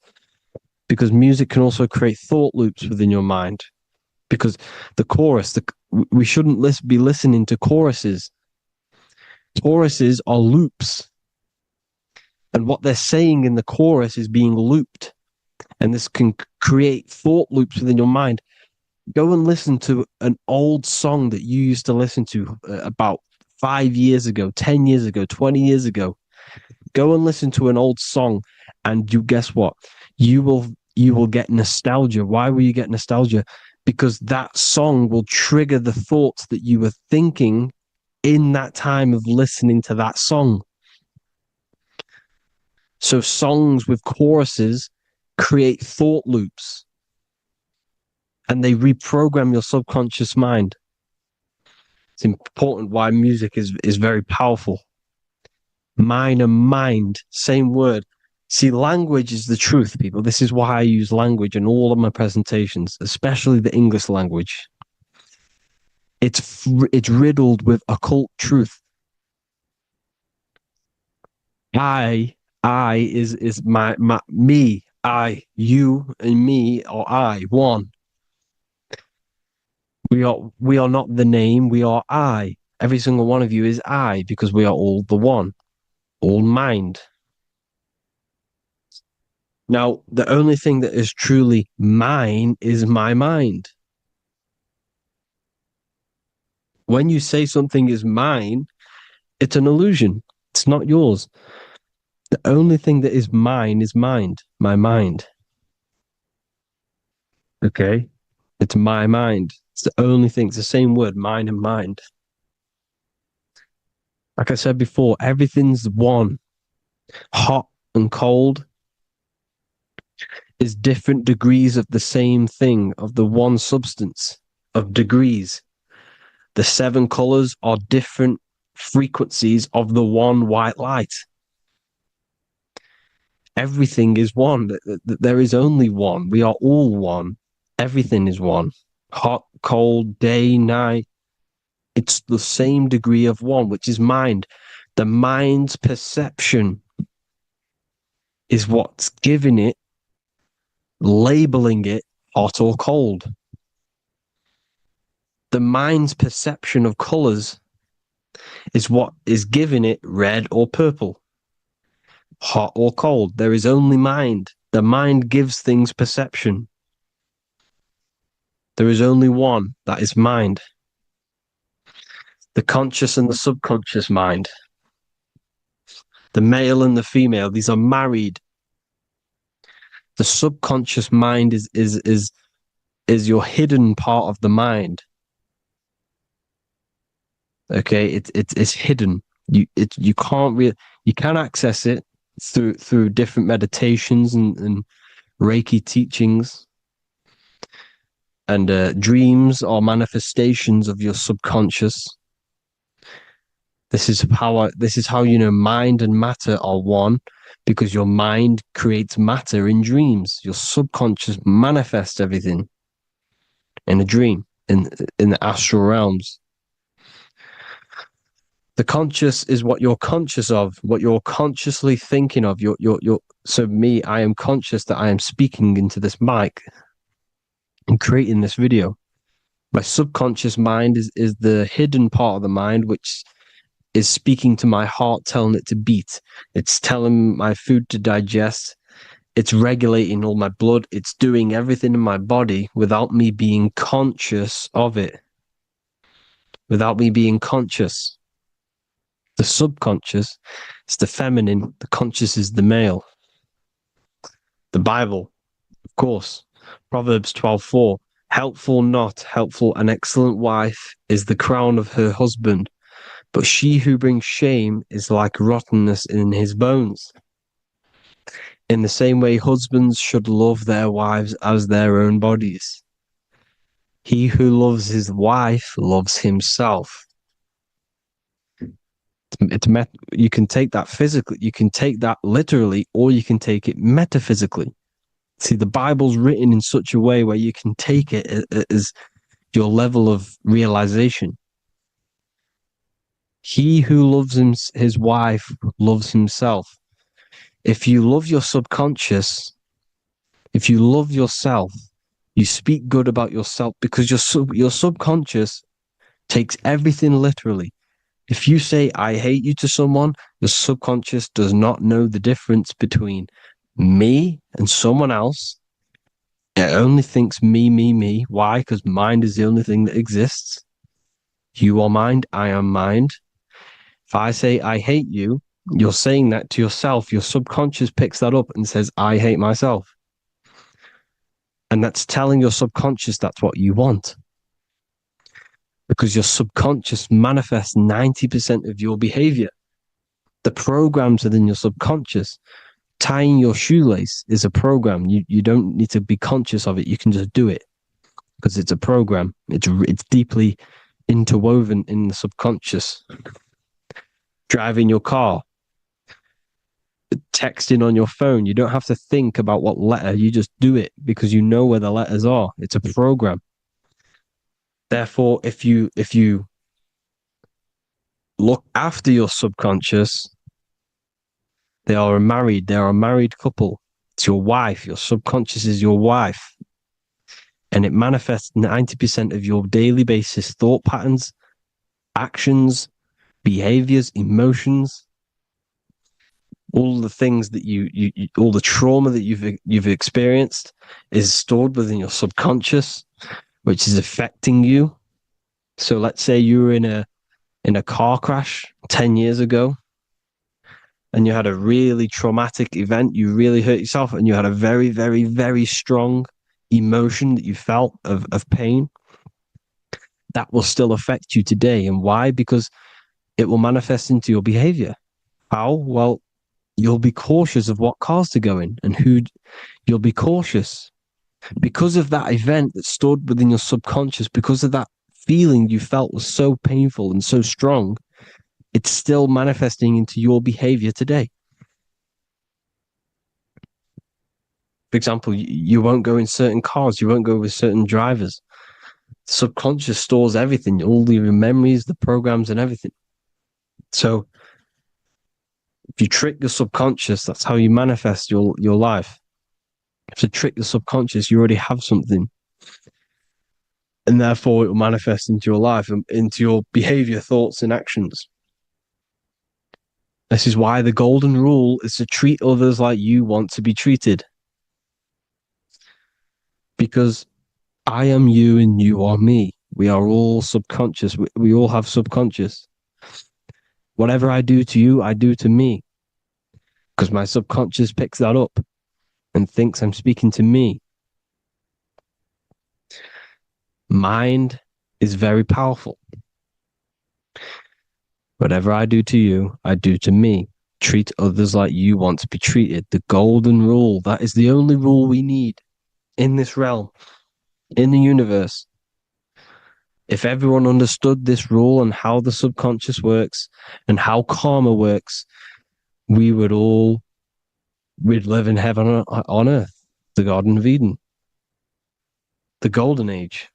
Because music can also create thought loops within your mind. Because the chorus, we shouldn't be listening to choruses. Choruses are loops. And what they're saying in the chorus is being looped. And this can create thought loops within your mind. Go and listen to an old song that you used to listen to about 5 years ago, 10 years ago, 20 years ago. Go and listen to an old song, and you guess what? You will get nostalgia. Why will you get nostalgia? Because that song will trigger the thoughts that you were thinking in that time of listening to that song. So songs with choruses create thought loops, and they reprogram your subconscious mind. It's important why music is very powerful. Mind and mind, same word. See, language is the truth, people. This is why I use language in all of my presentations, especially the English language. It's riddled with occult truth. I is my me, I, you, and me, or I, one. We are not the name, we are I. Every single one of you is I, because we are all the one, all mind. Now, the only thing that is truly mine is my mind. When you say something is mine, it's an illusion. It's not yours. The only thing that is mine is mind, my mind. Okay? It's my mind. It's the only thing. It's the same word, mind and mind. Like I said before, everything's one. Hot and cold is different degrees of the same thing, of the one substance, of degrees. The 7 colors are different frequencies of the one white light. Everything is one. There is only one. We are all one. Everything is one. Hot, cold, day, night. It's the same degree of one, which is mind. The mind's perception is what's giving it, labeling it hot or cold. The mind's perception of colors is what is giving it red or purple, hot or cold. There is only mind. The mind gives things perception. There is only one, that is mind. The conscious and the subconscious mind. The male and the female, these are married. The subconscious mind is your hidden part of the mind. Okay, it's hidden. You can access it through different meditations and Reiki teachings, and dreams or manifestations of your subconscious. This is how you know mind and matter are one, because your mind creates matter in dreams. Your subconscious manifests everything in a dream, in the astral realms. The conscious is what you're conscious of, what you're consciously thinking of. So me, I am conscious that I am speaking into this mic and creating this video. My subconscious mind is the hidden part of the mind, which is speaking to my heart, telling it to beat. It's telling my food to digest. It's regulating all my blood. It's doing everything in my body without me being conscious of it. Without me being conscious. The subconscious is the feminine. The conscious is the male. The Bible, of course. Proverbs 12:4. Helpful, not helpful, an excellent wife is the crown of her husband, but she who brings shame is like rottenness in his bones. In the same way, husbands should love their wives as their own bodies. He who loves his wife loves himself. You can take that physically, you can take that literally, or you can take it metaphysically. See, the Bible's written in such a way where you can take it as your level of realization. He who loves his wife loves himself. If you love your subconscious, if you love yourself, you speak good about yourself, because your subconscious takes everything literally. If you say, I hate you to someone, your subconscious does not know the difference between me and someone else, It only thinks me, me, me. Why? Because mind is the only thing that exists. You are mind, I am mind. If I say I hate you, you're saying that to yourself. Your subconscious picks that up and says, I hate myself. And that's telling your subconscious that's what you want. Because your subconscious manifests 90% of your behavior. The programs within your subconscious. Tying your shoelace is a program. You don't need to be conscious of it. You can just do it because it's a program. It's deeply interwoven in the subconscious. Driving your car, texting on your phone. You don't have to think about what letter. You just do it because you know where the letters are. It's a program. Therefore, if you look after your subconscious, they are a married couple. It's your wife. Your subconscious is your wife. And it manifests 90% of your daily basis thought patterns, actions, behaviors, emotions, all the things that you all the trauma that you've experienced is stored within your subconscious, which is affecting you. So let's say you were in a car crash 10 years ago, and you had a really traumatic event, you really hurt yourself, and you had a very, very, very strong emotion that you felt of pain, that will still affect you today. And why? Because it will manifest into your behavior. How? Well, you'll be cautious of what cars to go in and who. You'll be cautious because of that event that stored within your subconscious, because of that feeling you felt was so painful and so strong. It's still manifesting into your behavior today. For example, you won't go in certain cars, you won't go with certain drivers. The subconscious stores everything, all your memories, the programs, and everything. So if you trick the subconscious, that's how you manifest your life. If you trick the subconscious, you already have something. And therefore it will manifest into your life and into your behavior, thoughts, and actions. This is why the golden rule is to treat others like you want to be treated. Because I am you and you are me. We are all subconscious. We all have subconscious. Whatever I do to you, I do to me. Because my subconscious picks that up and thinks I'm speaking to me. Mind is very powerful. Whatever I do to you, I do to me. Treat others like you want to be treated. The golden rule. That is the only rule we need in this realm, in the universe. If everyone understood this rule and how the subconscious works and how karma works, we'd live in heaven on earth, the Garden of Eden, the golden age.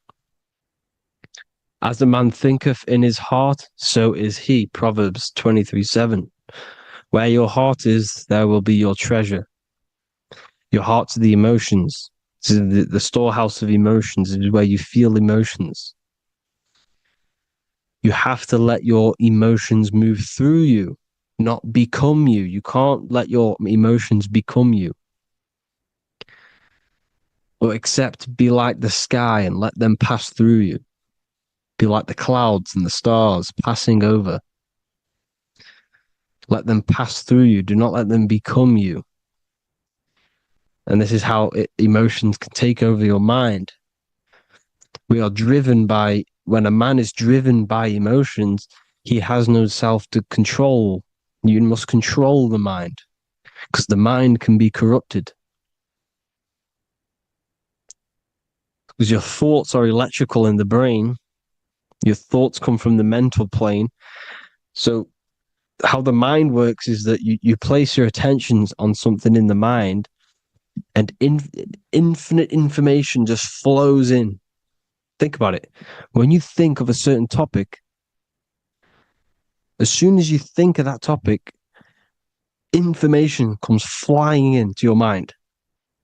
As a man thinketh in his heart, so is he. Proverbs 23:7. Where your heart is, there will be your treasure. Your heart's the emotions. It's the storehouse of emotions. It is where you feel emotions. You have to let your emotions move through you, not become you. You can't let your emotions become you. Or except be like the sky and let them pass through you. Be like the clouds and the stars passing over. Let them pass through you. Do not let them become you. And this is how emotions can take over your mind. We are driven by, when a man is driven by emotions, he has no self to control. You must control the mind, because the mind can be corrupted. Because your thoughts are electrical in the brain. Your thoughts come from the mental plane. So how the mind works is that you place your attentions on something in the mind, and infinite information just flows in. Think about it. When you think of a certain topic, as soon as you think of that topic, information comes flying into your mind.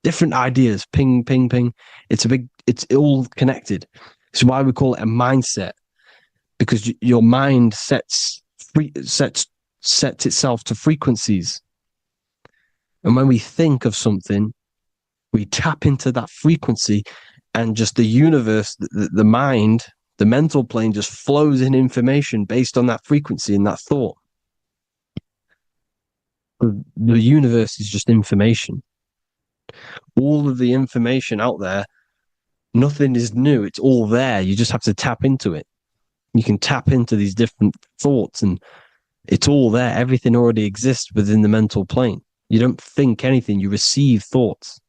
Different ideas, ping, ping, ping. It's all connected. It's why we call it a mindset, because your mind sets itself to frequencies. And when we think of something, We tap into that frequency, and just the universe, the mind, the mental plane just flows in information based on that frequency and that thought. The universe is just information. All of the information out there, nothing is new. It's all there. You just have to tap into it. You can tap into these different thoughts, and it's all there. Everything already exists within the mental plane. You don't think anything. You receive thoughts.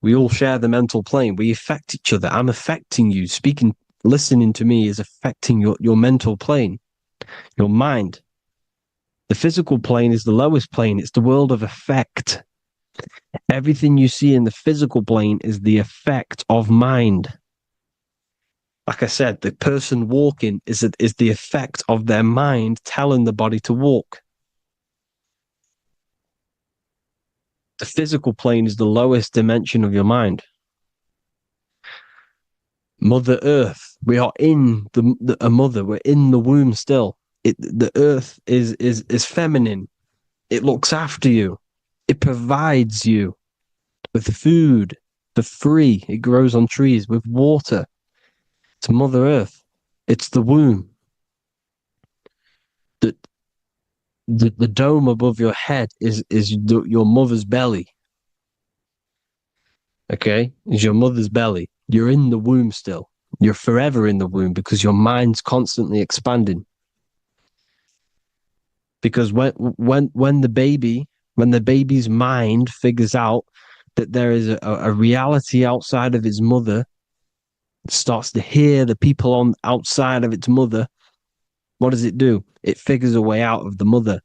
We all share the mental plane. We affect each other. I'm affecting you. Speaking, listening to me is affecting your mental plane, your mind. The physical plane is the lowest plane. It's the world of effect. Everything you see in the physical plane is the effect of mind. Like I said, the person walking is the effect of their mind telling the body to walk. The physical plane is the lowest dimension of your mind. Mother Earth, we are in a mother. We're in the womb still. The Earth is feminine. It looks after you. It provides you with food for free. It grows on trees with water. It's Mother Earth. It's the womb. The dome above your head is your mother's belly. Okay? Is your mother's belly. You're in the womb still. You're forever in the womb because your mind's constantly expanding. Because when the baby's mind figures out that there is a reality outside of its mother, starts to hear the people on outside of its mother, what does it do? It figures a way out of the mother,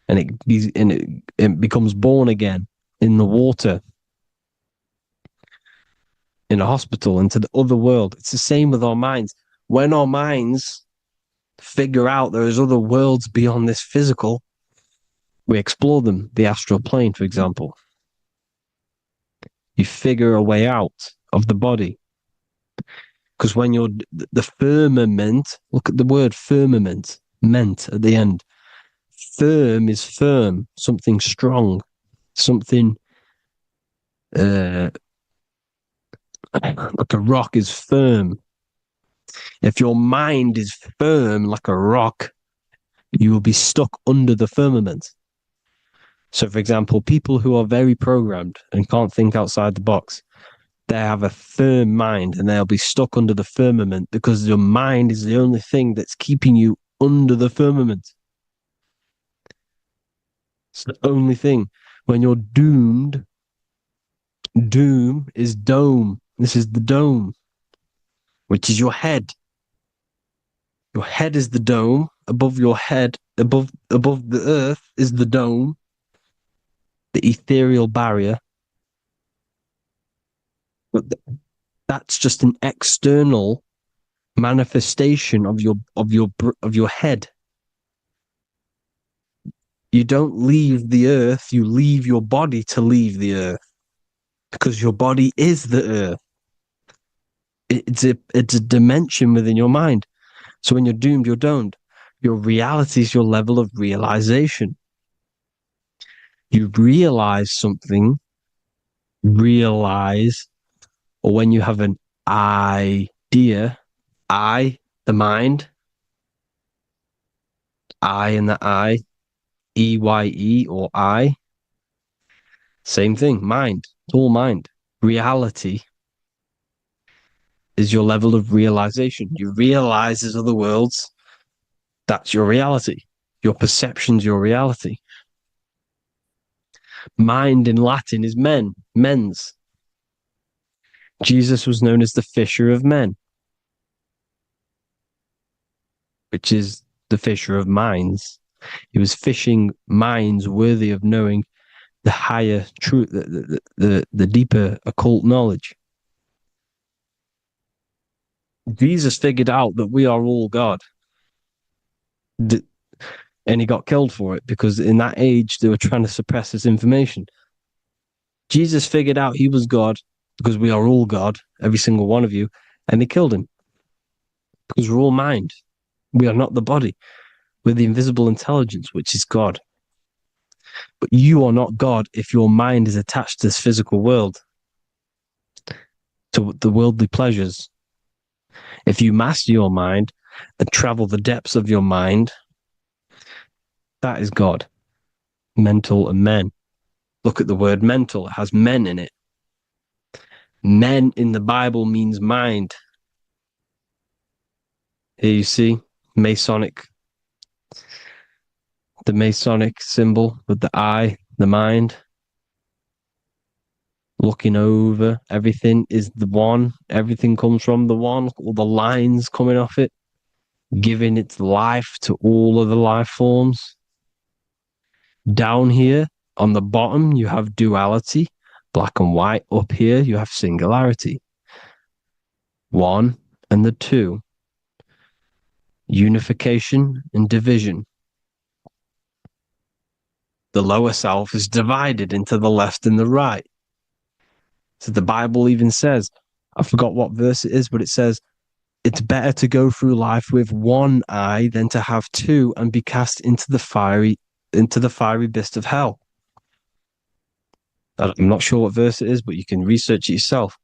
and it becomes born again in the water, in a hospital, into the other world. It's the same with our minds. When our minds figure out there is other worlds beyond this physical, we explore them. The astral plane, for example. You figure a way out of the body. Because when you're the firmament, look at the word firmament, meant at the end. Firm is firm, something strong, something like a rock is firm. If your mind is firm like a rock, you will be stuck under the firmament. So, for example, people who are very programmed and can't think outside the box, they have a firm mind and they'll be stuck under the firmament because your mind is the only thing that's keeping you under the firmament. It's the only thing. When you're doomed, doom is dome. This is the dome, which is your head. Your head is the dome. Above your head, above the earth is the dome, the ethereal barrier. But that's just an external manifestation of your head. You don't leave the earth, you leave your body to leave the earth. Because your body is the earth. It's a dimension within your mind. So when you're doomed, you're domed. Your reality is your level of realization. You realize something, or when you have an idea, the mind, in the EYE or I, same thing, mind, it's all mind. Reality is your level of realization. You realize there's other worlds. That's your reality. Your perception's your reality. Mind in Latin is mens. Jesus was known as the fisher of men, which is the fisher of minds. He was fishing minds worthy of knowing the higher truth, the deeper occult knowledge. Jesus figured out that we are all God. And he got killed for it because in that age they were trying to suppress this information. Jesus figured out he was God because we are all God, every single one of you, and they killed him because we're all mind. We are not the body. We're the invisible intelligence, which is God. But you are not God if your mind is attached to this physical world, to the worldly pleasures. If you master your mind and travel the depths of your mind, that is God. Mental and men. Look at the word mental. It has men in it. Men in the Bible means mind. Here you see Masonic, the Masonic symbol with the eye, the mind. Looking over, everything is the one. Everything comes from the one. All the lines coming off it, giving its life to all of the life forms. Down here on the bottom, you have duality, black and white. Up here, you have singularity. One and the two. Unification and division. The lower self is divided into the left and the right. So the Bible even says, I forgot what verse it is, but it says, it's better to go through life with one eye than to have two and be cast into the fiery abyss of hell. I'm not sure what verse it is, but you can research it yourself.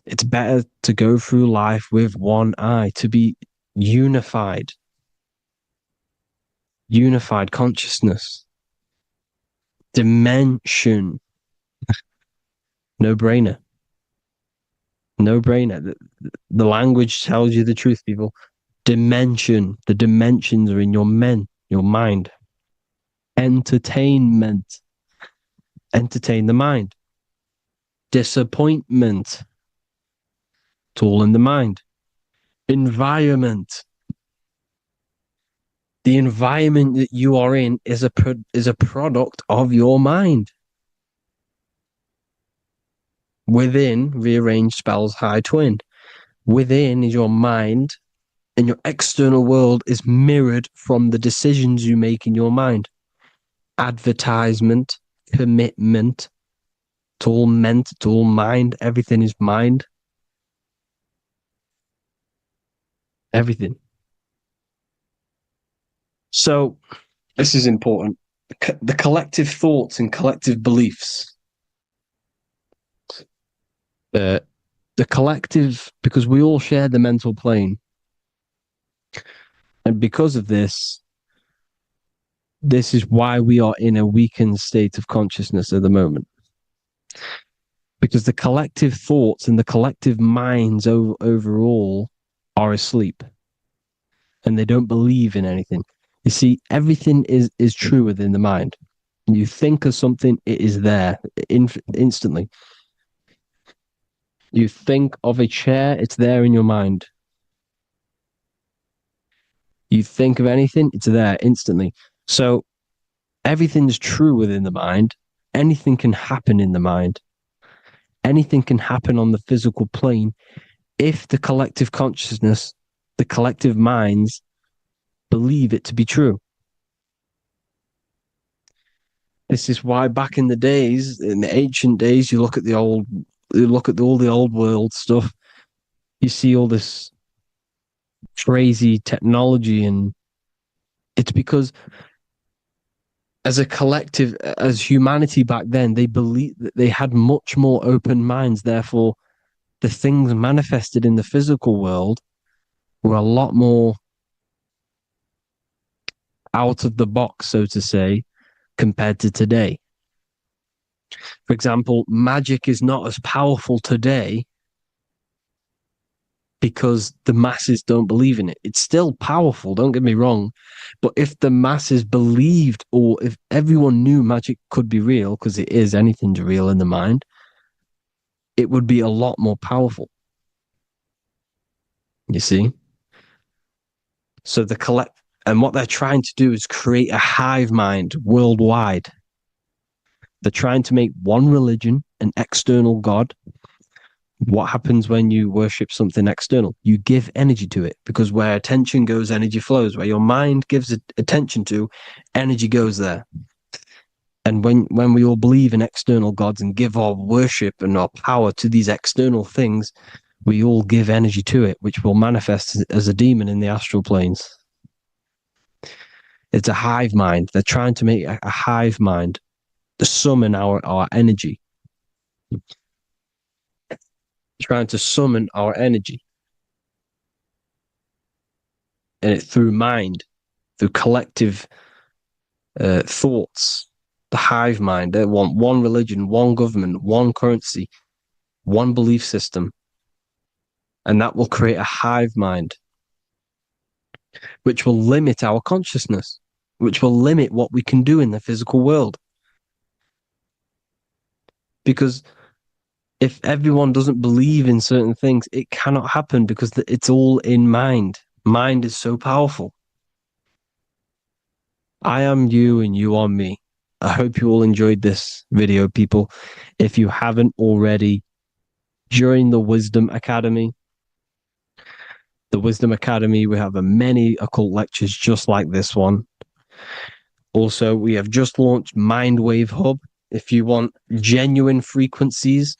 It's better to go through life with one eye, to be unified. Unified consciousness. Dimension. No brainer. No brainer. The language tells you the truth, people. Dimension. The dimensions are in your mind. Entertainment. Entertain the mind. Disappointment. It's all in the mind. Environment. The environment that you are in is a product of your mind. Within, rearranged spells high twin. Within is your mind, and your external world is mirrored from the decisions you make in your mind. Advertisement, commitment, it's all meant, it's all mind, everything is mind. Everything. So, this is important. The collective thoughts and collective beliefs. The collective, because we all share the mental plane. And because of this is why we are in a weakened state of consciousness at the moment. Because the collective thoughts and the collective minds overall are asleep. And they don't believe in anything. You see, everything is true within the mind. You think of something, it is there instantly. You think of a chair, it's there in your mind. You think of anything, it's there instantly. So everything's true within the mind. Anything can happen in the mind. Anything can happen on the physical plane if the collective consciousness, the collective minds, believe it to be true. This is why back in the days, in the ancient days, you look at all the old world stuff, you see all this crazy technology, and it's because as a collective, as humanity back then, they believed that they had much more open minds. Therefore, the things manifested in the physical world were a lot more out of the box, so to say, compared to today. For example, magic is not as powerful today because the masses don't believe in it. It's still powerful, don't get me wrong. But if the masses believed, or if everyone knew magic could be real, because it is, anything's real in the mind, it would be a lot more powerful. You see? So and what they're trying to do is create a hive mind worldwide. They're trying to make one religion, an external God. What happens when you worship something external? You give energy to it, because where attention goes, energy flows. Where your mind gives attention to, energy goes there. And when we all believe in external gods and give our worship and our power to these external things, we all give energy to it, which will manifest as a demon in the astral planes. It's a hive mind. They're trying to make a hive mind to summon our energy. Trying to summon our energy. And it through mind, through collective thoughts. The hive mind. They want one religion, one government, one currency, one belief system. And that will create a hive mind, which will limit our consciousness, which will limit what we can do in the physical world. Because if everyone doesn't believe in certain things, it cannot happen because it's all in mind. Mind is so powerful. I am you and you are me. I hope you all enjoyed this video, people. If you haven't already, join the Wisdom Academy. The Wisdom Academy, we have many occult lectures just like this one. Also, we have just launched Mindwave Hub. If you want genuine frequencies,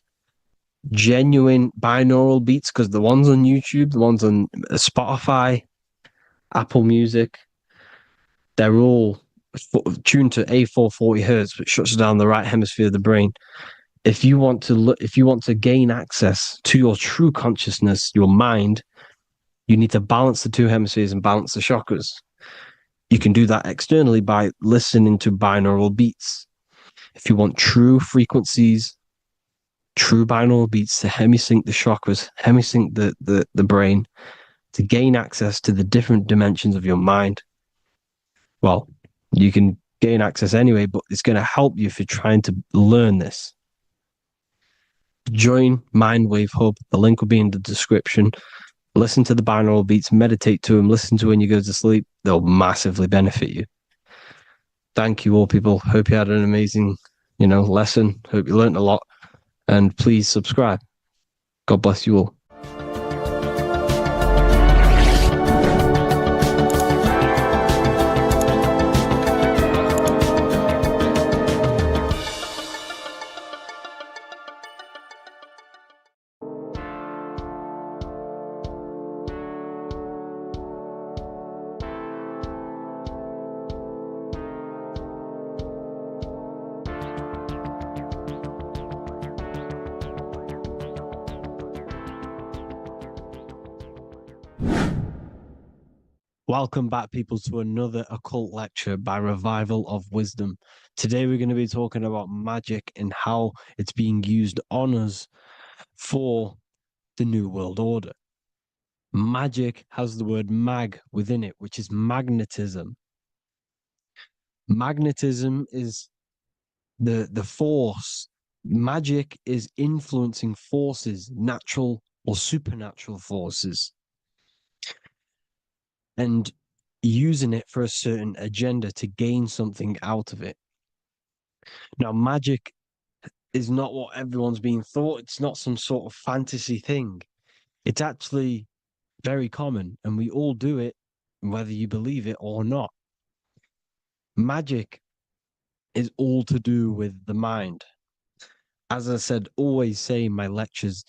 genuine binaural beats, because the ones on YouTube, the ones on Spotify, Apple Music, they're all tuned to A440 hertz, which shuts down the right hemisphere of the brain. If you want to gain access to your true consciousness, your mind, you need to balance the two hemispheres and balance the chakras. You can do that externally by listening to binaural beats. If you want true frequencies, true binaural beats to hemisync the chakras, hemisync the brain, to gain access to the different dimensions of your mind, well, you can gain access anyway, but it's going to help you if you're trying to learn this. Join Mindwave Hub. The link will be in the description. Listen to the binaural beats, meditate to them, listen to when you go to sleep. They'll massively benefit you. Thank you all, people. Hope you had an amazing, lesson. Hope you learned a lot. And please subscribe. God bless you all. Welcome back, people, to another occult lecture by Revival of Wisdom. Today we're going to be talking about magic and how it's being used on us for the New World Order. Magic has the word mag within it, which is magnetism. Magnetism is the force. Magic is influencing forces, natural or supernatural forces, and using it for a certain agenda to gain something out of it. Now, magic is not what everyone's being thought. It's not some sort of fantasy thing. It's actually very common, and we all do it, whether you believe it or not. Magic is all to do with the mind. As I said, always say in my lectures,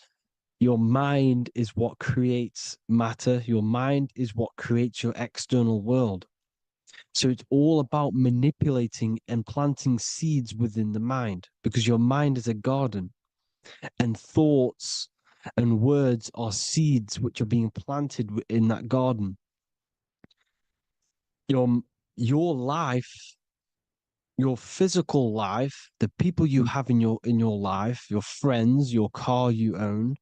your mind is what creates matter. Your mind is what creates your external world. So it's all about manipulating and planting seeds within the mind, because your mind is a garden, and thoughts and words are seeds which are being planted in that garden. Your life, your physical life, the people you have in your life, your friends, your car you own,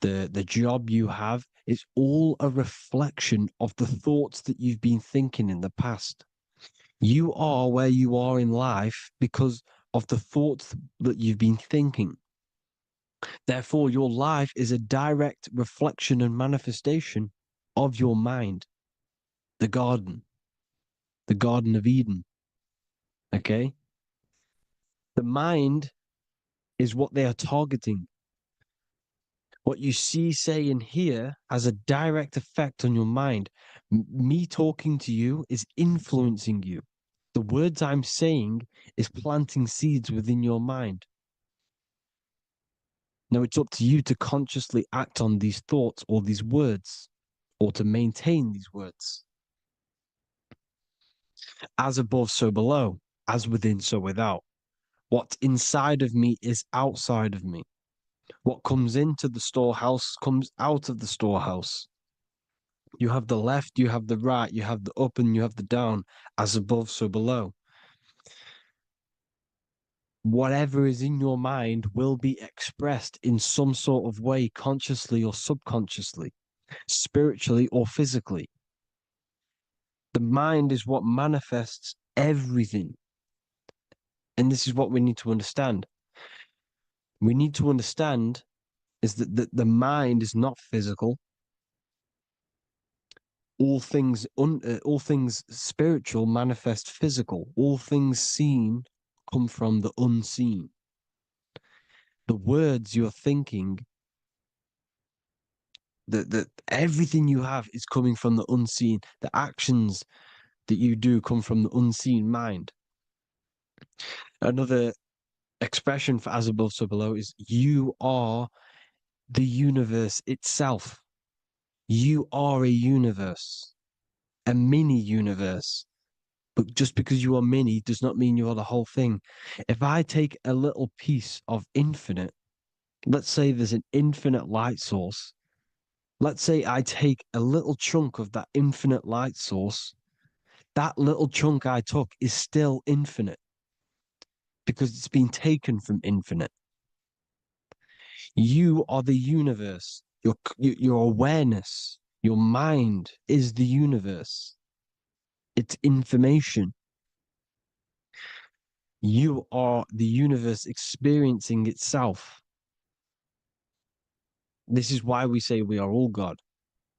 the job you have, is all a reflection of the thoughts that you've been thinking in the past. You are where you are in life because of the thoughts that you've been thinking. Therefore, your life is a direct reflection and manifestation of your mind, the Garden of Eden. Okay? The mind is what they are targeting. What you see, say, and hear has a direct effect on your mind. Me talking to you is influencing you. The words I'm saying is planting seeds within your mind. Now it's up to you to consciously act on these thoughts or these words, or to maintain these words. As above, so below. As within, so without. What's inside of me is outside of me. What comes into the storehouse comes out of the storehouse. You have the left, you have the right, you have the up, and you have the down. As above, so below. Whatever is in your mind will be expressed in some sort of way, consciously or subconsciously, spiritually or physically. The mind is what manifests everything. And this is what we need to understand. We need to understand is that the mind is not physical. All things spiritual manifest physical. All things seen come from the unseen. The words you're thinking, that everything you have is coming from the unseen. The actions that you do come from the unseen mind. Another expression for as above, so below is you are the universe itself. You are a universe, a mini universe. But just because you are mini does not mean you are the whole thing. If I take a little piece of infinite, let's say there's an infinite light source. Let's say I take a little chunk of that infinite light source. That little chunk I took is still infinite because it's been taken from infinite. You are the universe. Your awareness, your mind is the universe. It's information. You are the universe experiencing itself. This is why we say we are all God.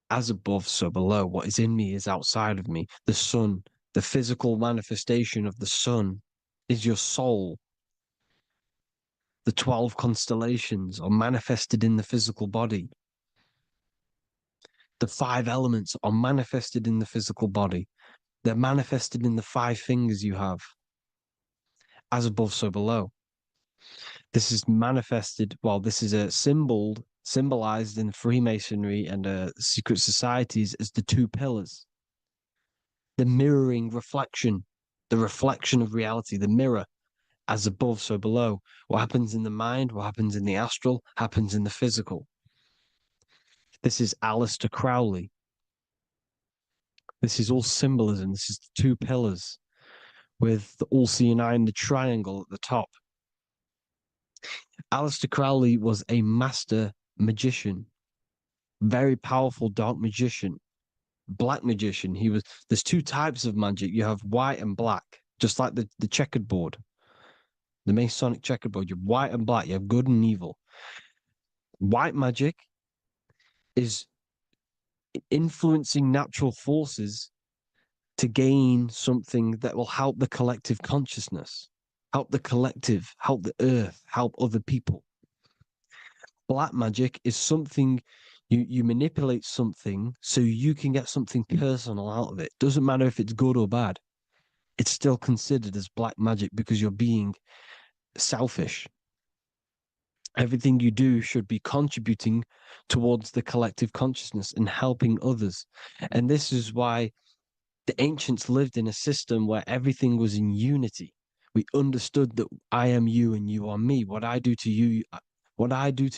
As above, so below. What is in me is outside of me. The sun, the physical manifestation of the sun is your soul. The 12 constellations are manifested in the physical body. The 5 elements are manifested in the physical body. They're manifested in the 5 fingers you have. As above, so below. This is manifested, well, this is a symbolized in Freemasonry and secret societies as the 2 pillars. The mirroring reflection, the reflection of reality, the mirror, as above, so below. What happens in the mind, what happens in the astral, happens in the physical. This is Aleister Crowley. This is all symbolism. This is the 2 pillars with the all-seeing eye and the triangle at the top. Aleister Crowley was a master magician, very powerful dark magician, black magician. There's 2 types of magic. You have white and black, just like the checkered board, the Masonic checkered board. You have white and black. You have good and evil. White magic is influencing natural forces to gain something that will help the collective consciousness, help the collective, help the earth, help other people. Black magic is something you manipulate something so you can get something personal out of it. Doesn't matter if it's good or bad. It's still considered as black magic because you're being selfish. Everything you do should be contributing towards the collective consciousness and helping others. And this is why the ancients lived in a system where everything was in unity. We understood that I am you and you are me. What I do to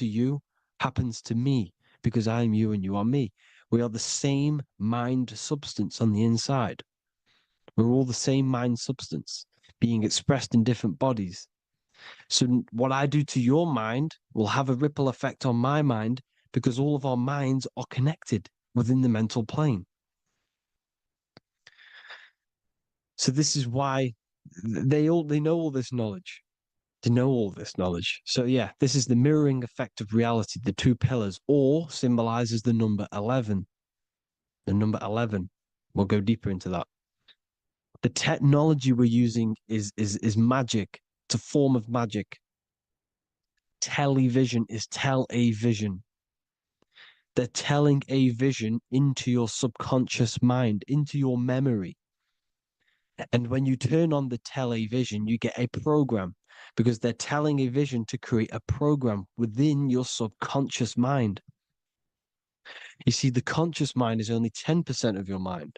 you happens to me because I am you and you are me. We are the same mind substance on the inside. We're all the same mind substance being expressed in different bodies. So what I do to your mind will have a ripple effect on my mind because all of our minds are connected within the mental plane. So this is why they know all this knowledge. They know all this knowledge. So yeah, this is the mirroring effect of reality, the 2 pillars, or symbolizes the number 11. The number 11. We'll go deeper into that. The technology we're using is magic. It's a form of magic. Television is tell-a-vision. They're telling a vision into your subconscious mind, into your memory. And when you turn on the television, you get a program because they're telling a vision to create a program within your subconscious mind. You see, the conscious mind is only 10% of your mind.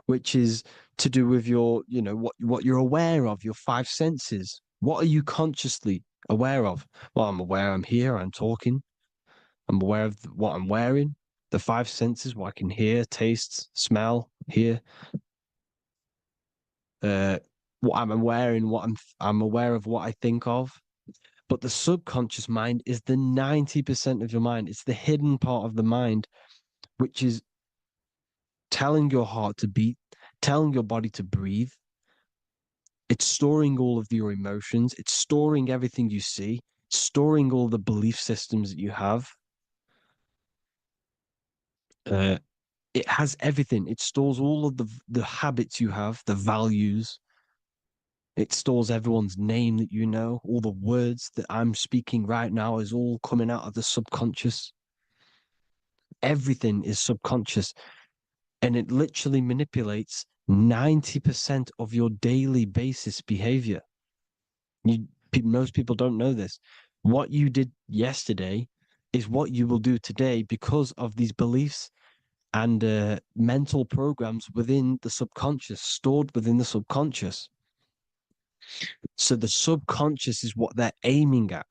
which is to do with your, what you're aware of, your five senses. What are you consciously aware of? Well, I'm aware I'm here, I'm talking. I'm aware of what I'm wearing, the five senses, what I can hear, taste, smell, hear. What I'm wearing, I'm aware of what I think of. But the subconscious mind is the 90% of your mind. It's the hidden part of the mind, which is telling your heart to beat, telling your body to breathe. It's storing all of your emotions. It's storing everything you see, storing all the belief systems that you have. It has everything. It stores all of the habits you have, the values. It stores everyone's name that you know. All the words that I'm speaking right now is all coming out of the subconscious. Everything is subconscious. And it literally manipulates 90% of your daily basis behavior. Most people don't know this. What you did yesterday is what you will do today because of these beliefs and mental programs within the subconscious, stored within the subconscious. So the subconscious is what they're aiming at.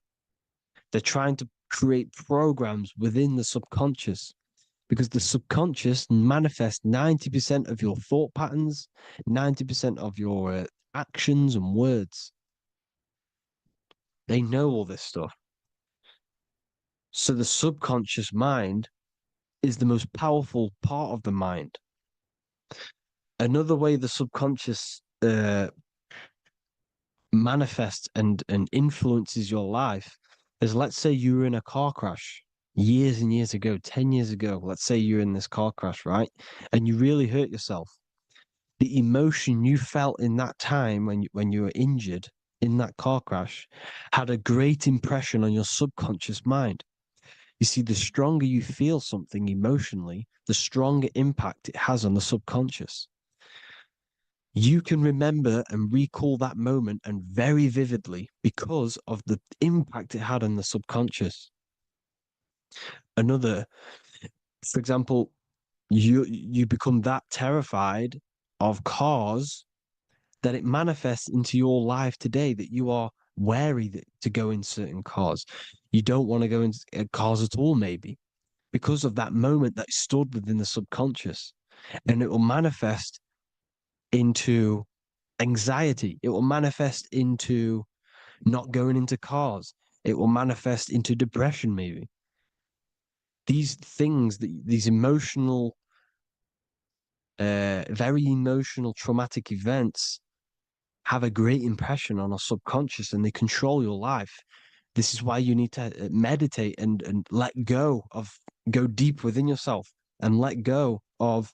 They're trying to create programs within the subconscious because the subconscious manifests 90% of your thought patterns, 90% of your actions and words. They know all this stuff. So the subconscious mind is the most powerful part of the mind. Another way the subconscious manifests and influences your life is, let's say you were in a car crash years and years ago, 10 years ago. Let's say you're in this car crash, right? And you really hurt yourself. The emotion you felt in that time when you were injured in that car crash had a great impression on your subconscious mind. You see, the stronger you feel something emotionally, the stronger impact it has on the subconscious. You can remember and recall that moment and very vividly because of the impact it had on the subconscious. For example, you become that terrified of cars that it manifests into your life today, that you are wary to go in certain cars. You don't want to go in cars at all, maybe, because of that moment that stood within the subconscious. And it will manifest into anxiety. It will manifest into not going into cars. It will manifest into depression, maybe. These things, these emotional, very emotional, traumatic events have a great impression on our subconscious and they control your life. This is why you need to meditate and let go deep within yourself and let go of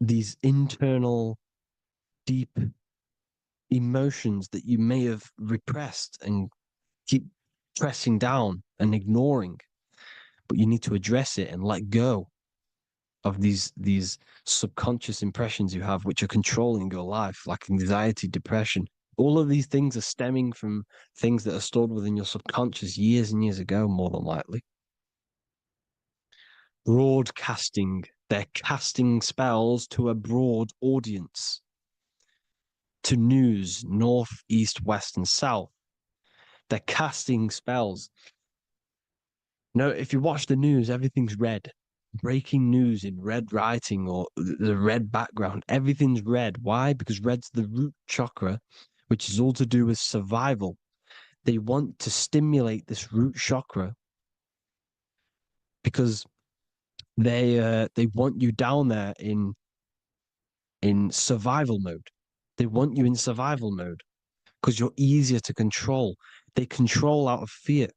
these internal, deep emotions that you may have repressed and keep pressing down and ignoring. But you need to address it and let go of these subconscious impressions you have, which are controlling your life, like anxiety, depression. All of these things are stemming from things that are stored within your subconscious years and years ago, more than likely. Broadcasting. They're casting spells to a broad audience, to news, north, east, west, and south. They're casting spells. No, if you watch the news, everything's red. Breaking news in red writing or the red background. Everything's red. Why? Because red's the root chakra, which is all to do with survival. They want to stimulate this root chakra because they want you down there in survival mode. They want you in survival mode because you're easier to control. They control out of fear.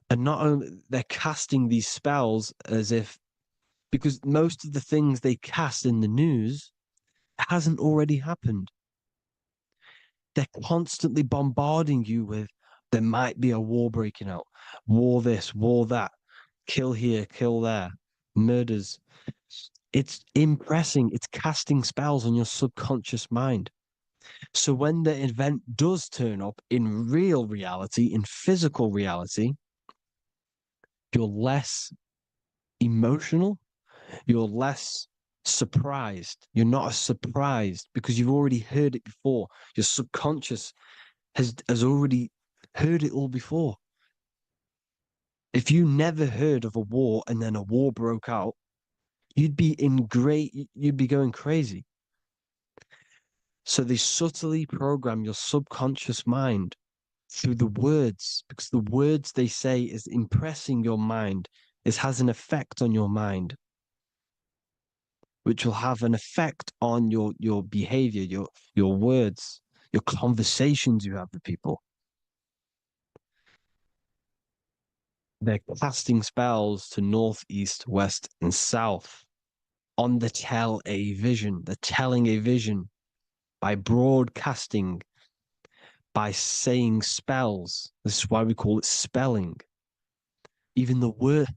And not only they're casting these spells as if, because most of the things they cast in the news hasn't already happened. They're constantly bombarding you with, there might be a war breaking out, war this, war that, kill here, kill there, murders. It's impressing, it's casting spells on your subconscious mind. So when the event does turn up in real reality, in physical reality, you're less emotional, You're less surprised. You're not as surprised because you've already heard it before. Your subconscious has already heard it all before. If you never heard of a war and then a war broke out, you'd be going crazy. So they subtly program your subconscious mind through the words, because the words they say is impressing your mind. It has an effect on your mind, which will have an effect on your behavior, your words, your conversations you have with people. They're casting spells to north, east, west, and south on the tell a vision. They're telling a vision by broadcasting, by saying spells. This is why we call it spelling. Even the word,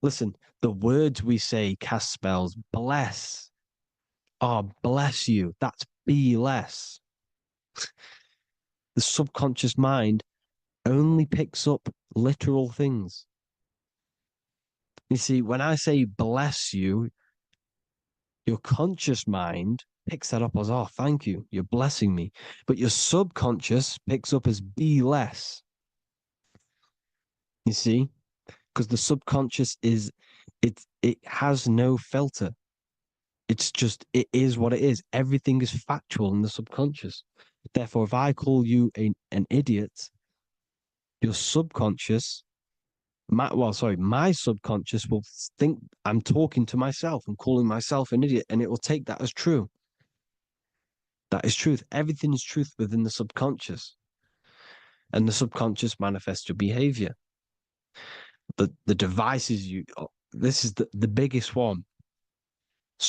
listen, the words we say cast spells. Bless. Oh, bless you. That's be less. The subconscious mind only picks up literal things. You see, when I say bless you, your conscious mind picks that up as, oh, thank you, you're blessing me. But your subconscious picks up as be less. You see? Because the subconscious it has no filter. It's just, it is what it is. Everything is factual in the subconscious. Therefore, if I call you an idiot, your subconscious, my subconscious will think I'm talking to myself and calling myself an idiot, and it will take that as true. That is truth. Everything is truth within the subconscious. And the subconscious manifests your behavior. The devices this is the biggest one.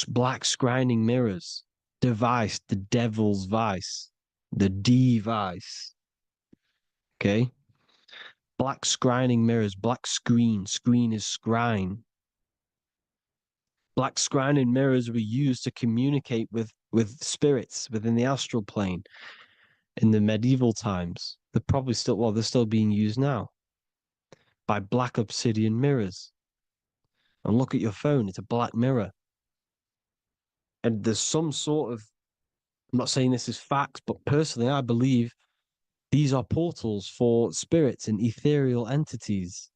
Black scrying mirrors, device, the devil's vice, the device. Okay? Black scrying mirrors, black screen is scrying. Black scrying mirrors were used to communicate with spirits within the astral plane in the medieval times. They're still being used now by black obsidian mirrors. And look at your phone, it's a black mirror. And there's some sort of, I'm not saying this is fact, but personally, I believe these are portals for spirits and ethereal entities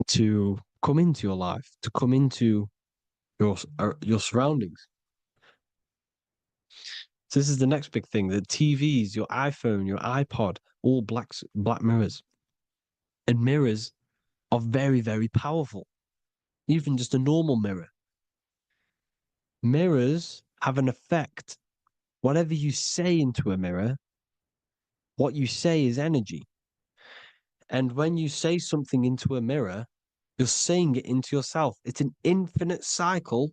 to come into your life, to come into your surroundings. So this is the next big thing: the TVs, your iPhone, your iPod, all black mirrors. And mirrors are very, very powerful. Even just a normal mirror. Mirrors have an effect. Whatever you say into a mirror, what you say is energy. And when you say something into a mirror, you're saying it into yourself. It's an infinite cycle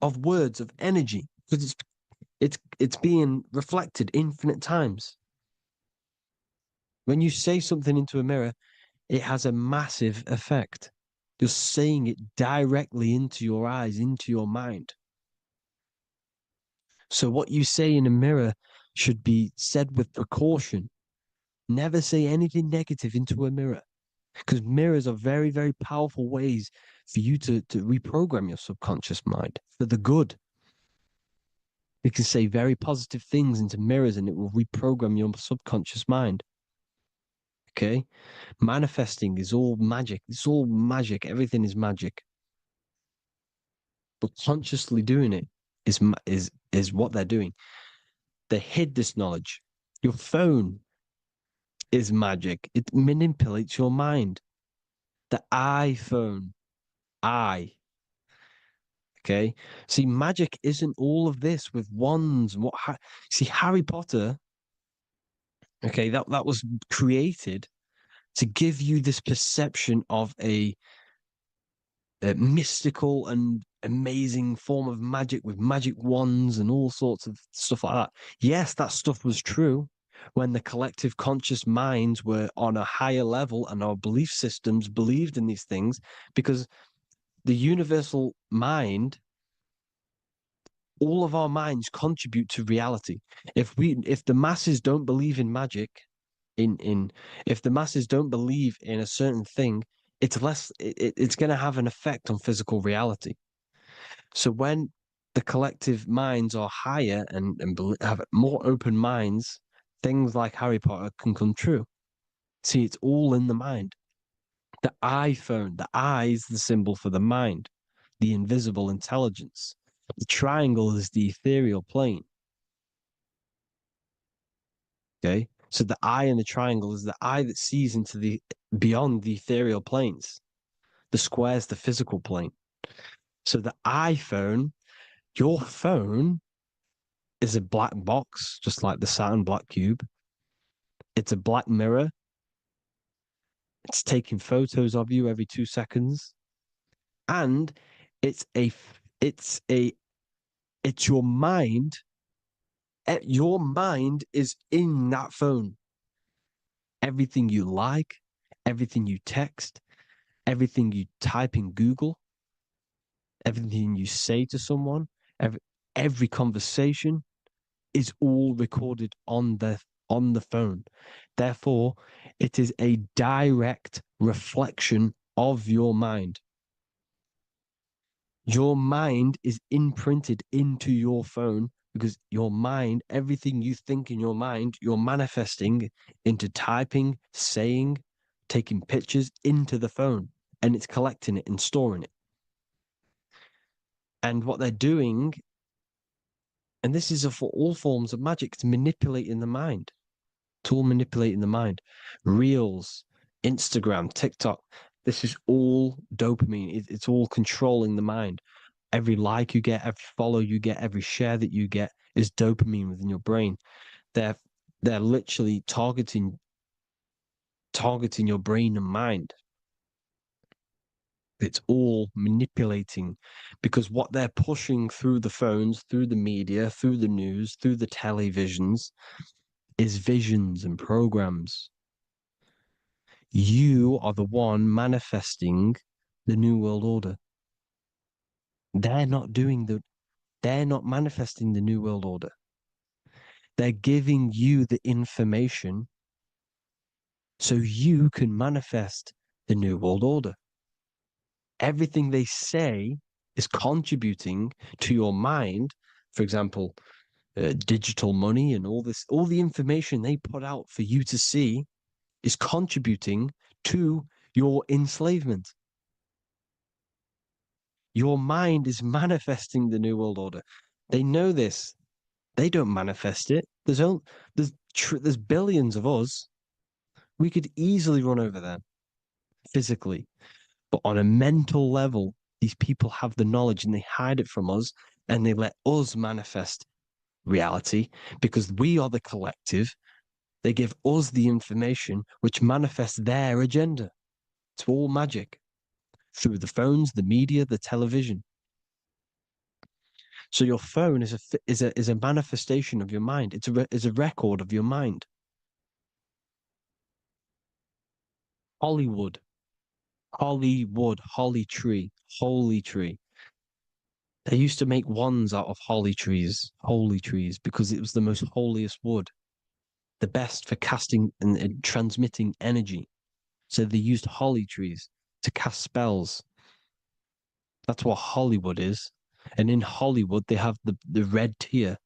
of words of energy because it's being reflected infinite times. When you say something into a mirror, it has a massive effect. You're saying it directly into your eyes, into your mind. So what you say in a mirror should be said with precaution. Never say anything negative into a mirror, because mirrors are very, very powerful ways for you to reprogram your subconscious mind for the good. You can say very positive things into mirrors and it will reprogram your subconscious mind. Okay? Manifesting is all magic. It's all magic. Everything is magic. But consciously doing it is what they're doing. They hid this knowledge. Your phone is magic. It manipulates your mind. The iPhone. Okay. See, magic isn't all of this with wands and see, Harry Potter. Okay, that was created to give you this perception of a mystical and amazing form of magic with magic wands and all sorts of stuff like that. Yes, that stuff was true when the collective conscious minds were on a higher level and our belief systems believed in these things, because the universal mind, all of our minds contribute to reality. If the masses don't believe in magic, if the masses don't believe in a certain thing, it's going to have an effect on physical reality. So when the collective minds are higher and have more open minds, things like Harry Potter can come true. See, it's all in the mind. The iPhone, the eye is the symbol for the mind, the invisible intelligence. The triangle is the ethereal plane. Okay, so the eye in the triangle is the eye that sees into the beyond the ethereal planes. The square is the physical plane. So the iPhone, your phone, is a black box, just like the Saturn black cube. It's a black mirror. It's taking photos of you every 2 seconds, and it's your mind. Your mind is in that phone. Everything you like, everything you text, everything you type in Google, everything you say to someone, every conversation is all recorded on the phone. Therefore, it is a direct reflection of your mind. Your mind is imprinted into your phone because your mind, everything you think in your mind, you're manifesting into typing, saying, taking pictures into the phone, and it's collecting it and storing it. And what they're doing, and this is for all forms of magic, it's manipulating the mind. It's all manipulating the mind. Reels, Instagram, TikTok, this is all dopamine. It's all controlling the mind. Every like you get, every follow you get, every share that you get is dopamine within your brain. They're literally targeting your brain and mind. It's all manipulating, because what they're pushing through the phones, through the media, through the news, through the televisions is visions and programs. You are the one manifesting the New World Order. They're not manifesting the New World Order. They're giving you the information so you can manifest the New World Order. Everything they say is contributing to your mind. For example, digital money and all the information they put out for you to see is contributing to your enslavement. Your mind is manifesting the New World Order. They know this. They don't manifest it. There's billions of us. We could easily run over them physically. But on a mental level, these people have the knowledge and they hide it from us, and they let us manifest reality because we are the collective. They give us the information which manifests their agenda. It's all magic through the phones, the media, the television. So your phone is a manifestation of your mind. It's a record of your mind. Hollywood, holly tree, holy tree. They used to make wands out of holy trees, because it was the most holiest wood, the best for casting and transmitting energy. So they used holly trees to cast spells. That's what Hollywood is. And in Hollywood, they have the red tear,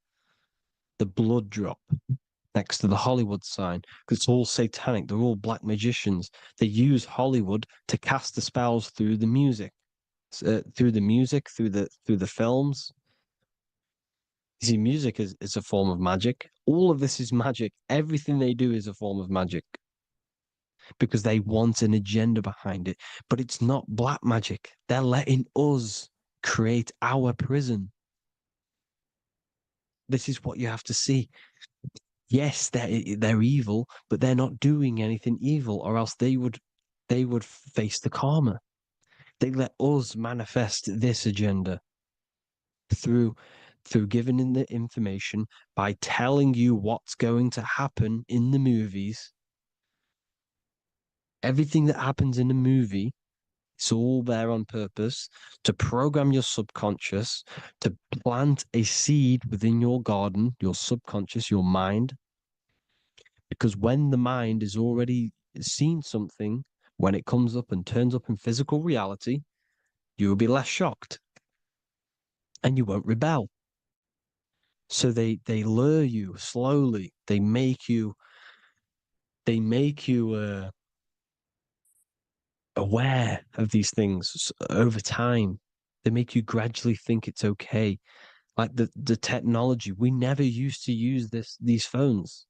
the blood drop next to the Hollywood sign, because it's all satanic. They're all black magicians. They use Hollywood to cast the spells through the music, through the films. You see, music is a form of magic. All of this is magic. Everything they do is a form of magic because they want an agenda behind it. But it's not black magic. They're letting us create our prison. This is what you have to see. Yes, they're evil, but they're not doing anything evil, or else they would face the karma. They let us manifest this agenda through giving in the information, by telling you what's going to happen in the movies. Everything that happens in a movie, it's all there on purpose to program your subconscious, to plant a seed within your garden, your subconscious, your mind. Because when the mind has already seen something, when it comes up and turns up in physical reality, you will be less shocked and you won't rebel. So they lure you slowly. They make you aware of these things over time. They make you gradually think it's okay. Like the technology, we never used to use these phones.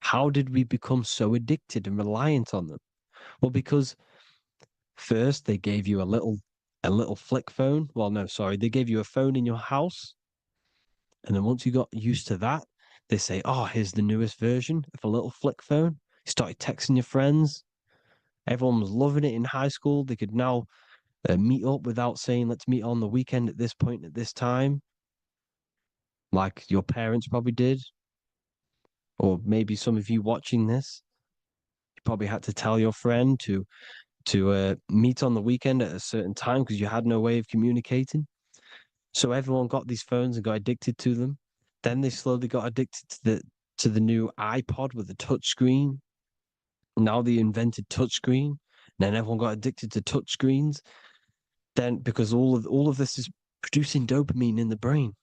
How did we become so addicted and reliant on them? Well, because first they gave you a little flick phone. Well, no, sorry, they gave you a phone in your house, and then once you got used to that, they say, "Oh, here's the newest version of a little flick phone." You started texting your friends. Everyone was loving it in high school. They could now meet up without saying, "Let's meet on the weekend at this point at this time," like your parents probably did, or maybe some of you watching this, you probably had to tell your friend to meet on the weekend at a certain time because you had no way of communicating. So everyone got these phones and got addicted to them. Then they slowly got addicted to the new iPod with the touch screen. Now they invented touch screen. Then everyone got addicted to touch screens. Then because all of this is producing dopamine in the brain,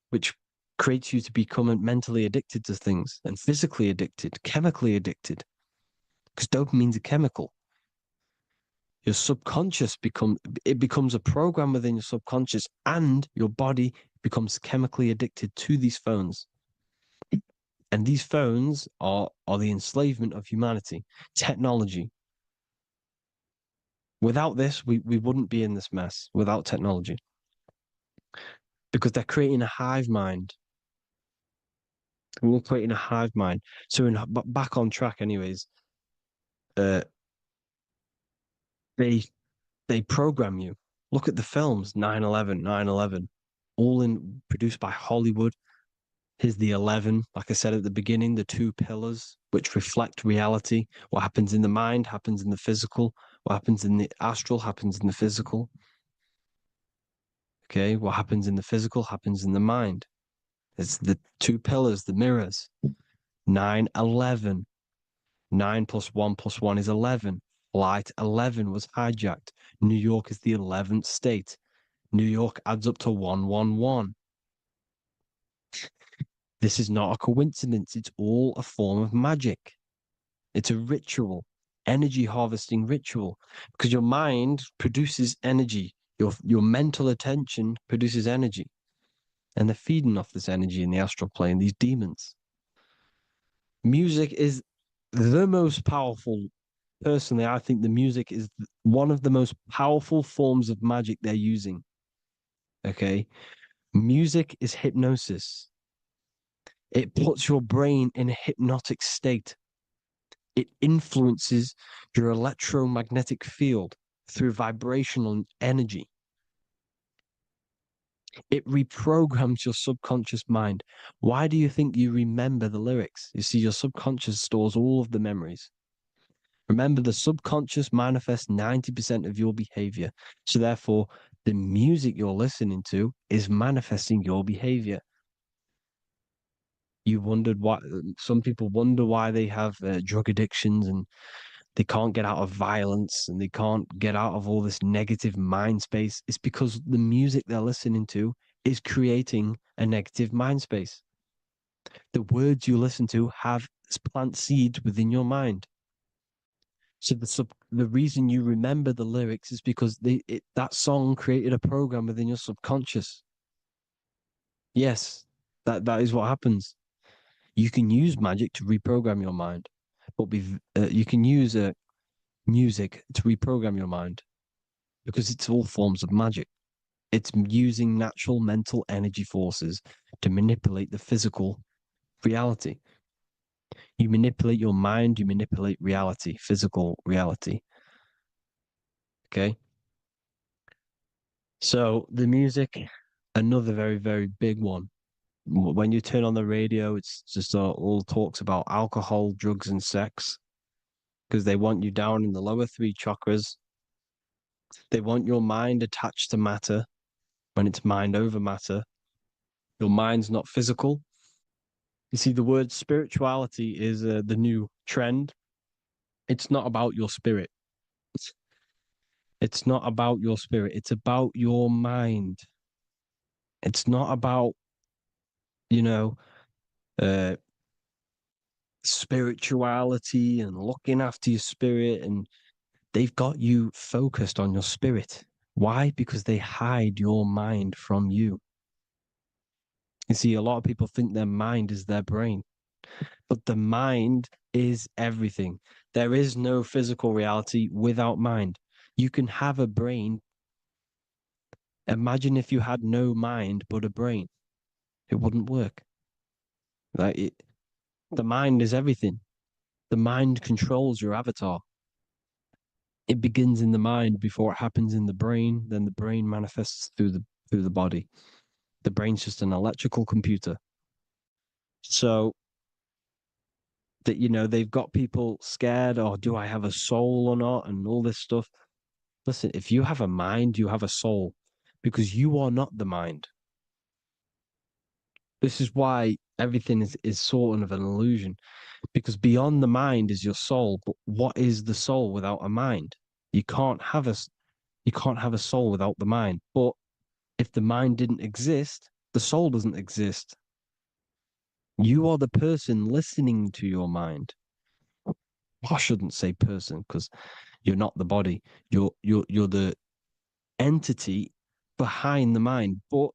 which creates you to become mentally addicted to things and physically addicted, chemically addicted. Because dopamine's a chemical. Your subconscious becomes a program within your subconscious, and your body becomes chemically addicted to these phones. And these phones are the enslavement of humanity, technology. Without this, we wouldn't be in this mess without technology. Because they're creating a hive mind. We're creating a hive mind. So back on track anyways, they program you. Look at the films, 9/11, 9/11, all produced by Hollywood. Here's the 11, like I said at the beginning, the two pillars which reflect reality. What happens in the mind happens in the physical. What happens in the astral happens in the physical. Okay, what happens in the physical happens in the mind. It's the two pillars, the mirrors. 9/11. 9 plus 1 plus 1 is 11. Flight 11 was hijacked. New York is the 11th state. New York adds up to 111. This is not a coincidence. It's all a form of magic. It's a ritual, energy harvesting ritual, because your mind produces energy. Your mental attention produces energy. And they're feeding off this energy in the astral plane, these demons. Music is the most powerful. Personally, I think the music is one of the most powerful forms of magic they're using. Okay. Music is hypnosis. It puts your brain in a hypnotic state. It influences your electromagnetic field through vibrational energy. It reprograms your subconscious mind. Why do you think you remember the lyrics? You see, your subconscious stores all of the memories. Remember, the subconscious manifests 90% of your behavior. So therefore, the music you're listening to is manifesting your behavior. You wondered why some people wonder why they have drug addictions and they can't get out of violence and they can't get out of all this negative mind space. It's because the music they're listening to is creating a negative mind space. The words you listen to have plant seeds within your mind. So the reason you remember the lyrics is because that song created a program within your subconscious. Yes, that is what happens. You can use magic to reprogram your mind, but you can use music to reprogram your mind because it's all forms of magic. It's using natural mental energy forces to manipulate the physical reality. You manipulate your mind, you manipulate reality, physical reality. Okay. So the music, another very, very big one. When you turn on the radio, it's just all talks about alcohol, drugs, and sex because they want you down in the lower three chakras. They want your mind attached to matter when it's mind over matter. Your mind's not physical. You see, the word spirituality is the new trend. It's not about your spirit. It's not about your spirit. It's about your mind. It's not about, you know, uh, spirituality and looking after your spirit. And they've got you focused on your spirit. Why? Because they hide your mind from you. You see, a lot of people think their mind is their brain, but the mind is everything. There is no physical reality without mind. You can have a brain. Imagine if you had no mind but a brain. It wouldn't work. The mind is everything. The mind controls your avatar. It begins in the mind before it happens in the brain. Then the brain manifests through the body. The brain's just an electrical computer. So that, they've got people scared, or do I have a soul or not, and all this stuff. Listen, if you have a mind, you have a soul, because you are not the mind. This is why everything is sort of an illusion, because beyond the mind is your soul. But what is the soul without a mind? You can't have a soul without the mind. But if the mind didn't exist, the soul doesn't exist. You are the person listening to your mind. I shouldn't say person, because you're not the body. You're the entity behind the mind. But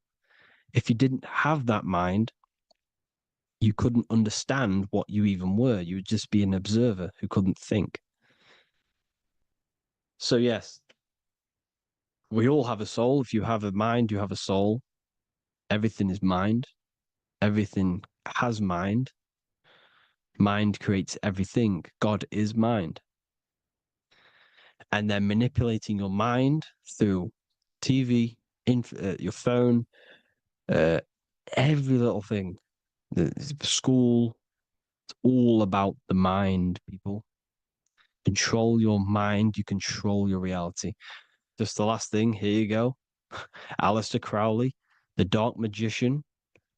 if you didn't have that mind, you couldn't understand what you even were. You would just be an observer who couldn't think. So yes, we all have a soul. If you have a mind, you have a soul. Everything is mind. Everything has mind. Mind creates everything. God is mind. And then manipulating your mind through TV, your phone, every little thing, the school, it's all about the mind, people. Control your mind, you control your reality. Just the last thing, here you go. Aleister Crowley, the dark magician,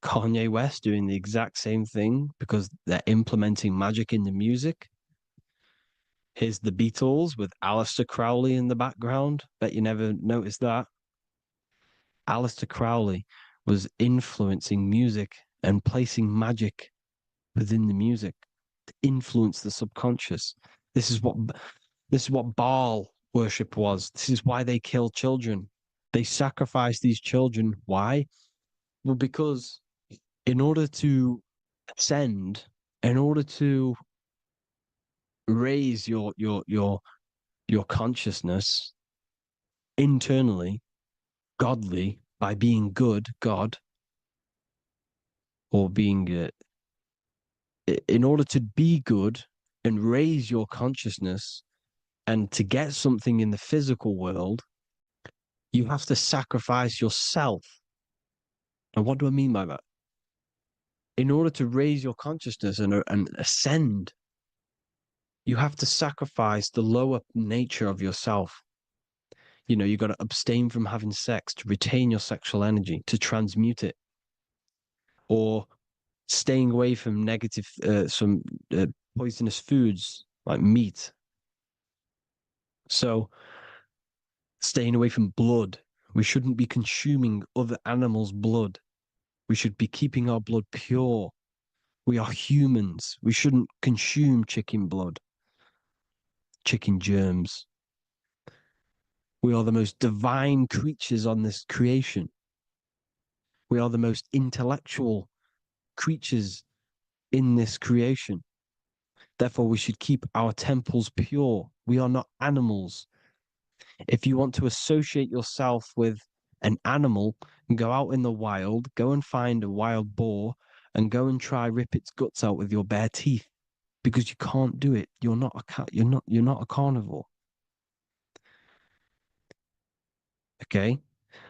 Kanye West doing the exact same thing because they're implementing magic in the music. Here's the Beatles with Aleister Crowley in the background. Bet you never noticed that. Aleister Crowley was influencing music and placing magic within the music to influence the subconscious. This is what Baal worship was. This is why they kill children. They sacrifice these children. Why? Well, because in order to ascend, in order to raise your consciousness internally, godly, by being good, God, or being in order to be good and raise your consciousness and to get something in the physical world, you have to sacrifice yourself. And what do I mean by that? In order to raise your consciousness and ascend, you have to sacrifice the lower nature of yourself. You got to abstain from having sex to retain your sexual energy, to transmute it, or staying away from negative, some poisonous foods like meat. So, staying away from blood. We shouldn't be consuming other animals' blood. We should be keeping our blood pure. We are humans. We shouldn't consume chicken blood, chicken germs. We are the most divine creatures on this creation. We are the most intellectual creatures in this creation. Therefore, we should keep our temples pure. We are not animals. If you want to associate yourself with an animal, go out in the wild, go and find a wild boar and go and try rip its guts out with your bare teeth, because you can't do it. You're not a cat. You're not a carnivore. Okay?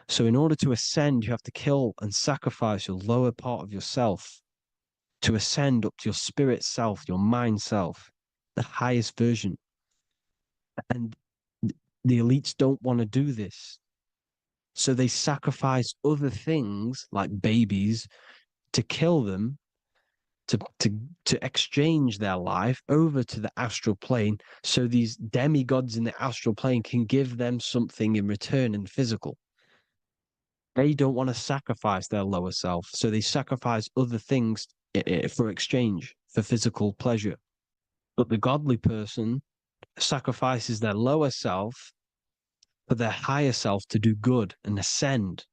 So in order to ascend, you have to kill and sacrifice your lower part of yourself to ascend up to your spirit self, your mind self, the highest version. And the elites don't want to do this. So they sacrifice other things like babies to kill them to exchange their life over to the astral plane, so these demigods in the astral plane can give them something in return in physical. They don't want to sacrifice their lower self, so they sacrifice other things for exchange, for physical pleasure. But the godly person sacrifices their lower self for their higher self to do good and ascend.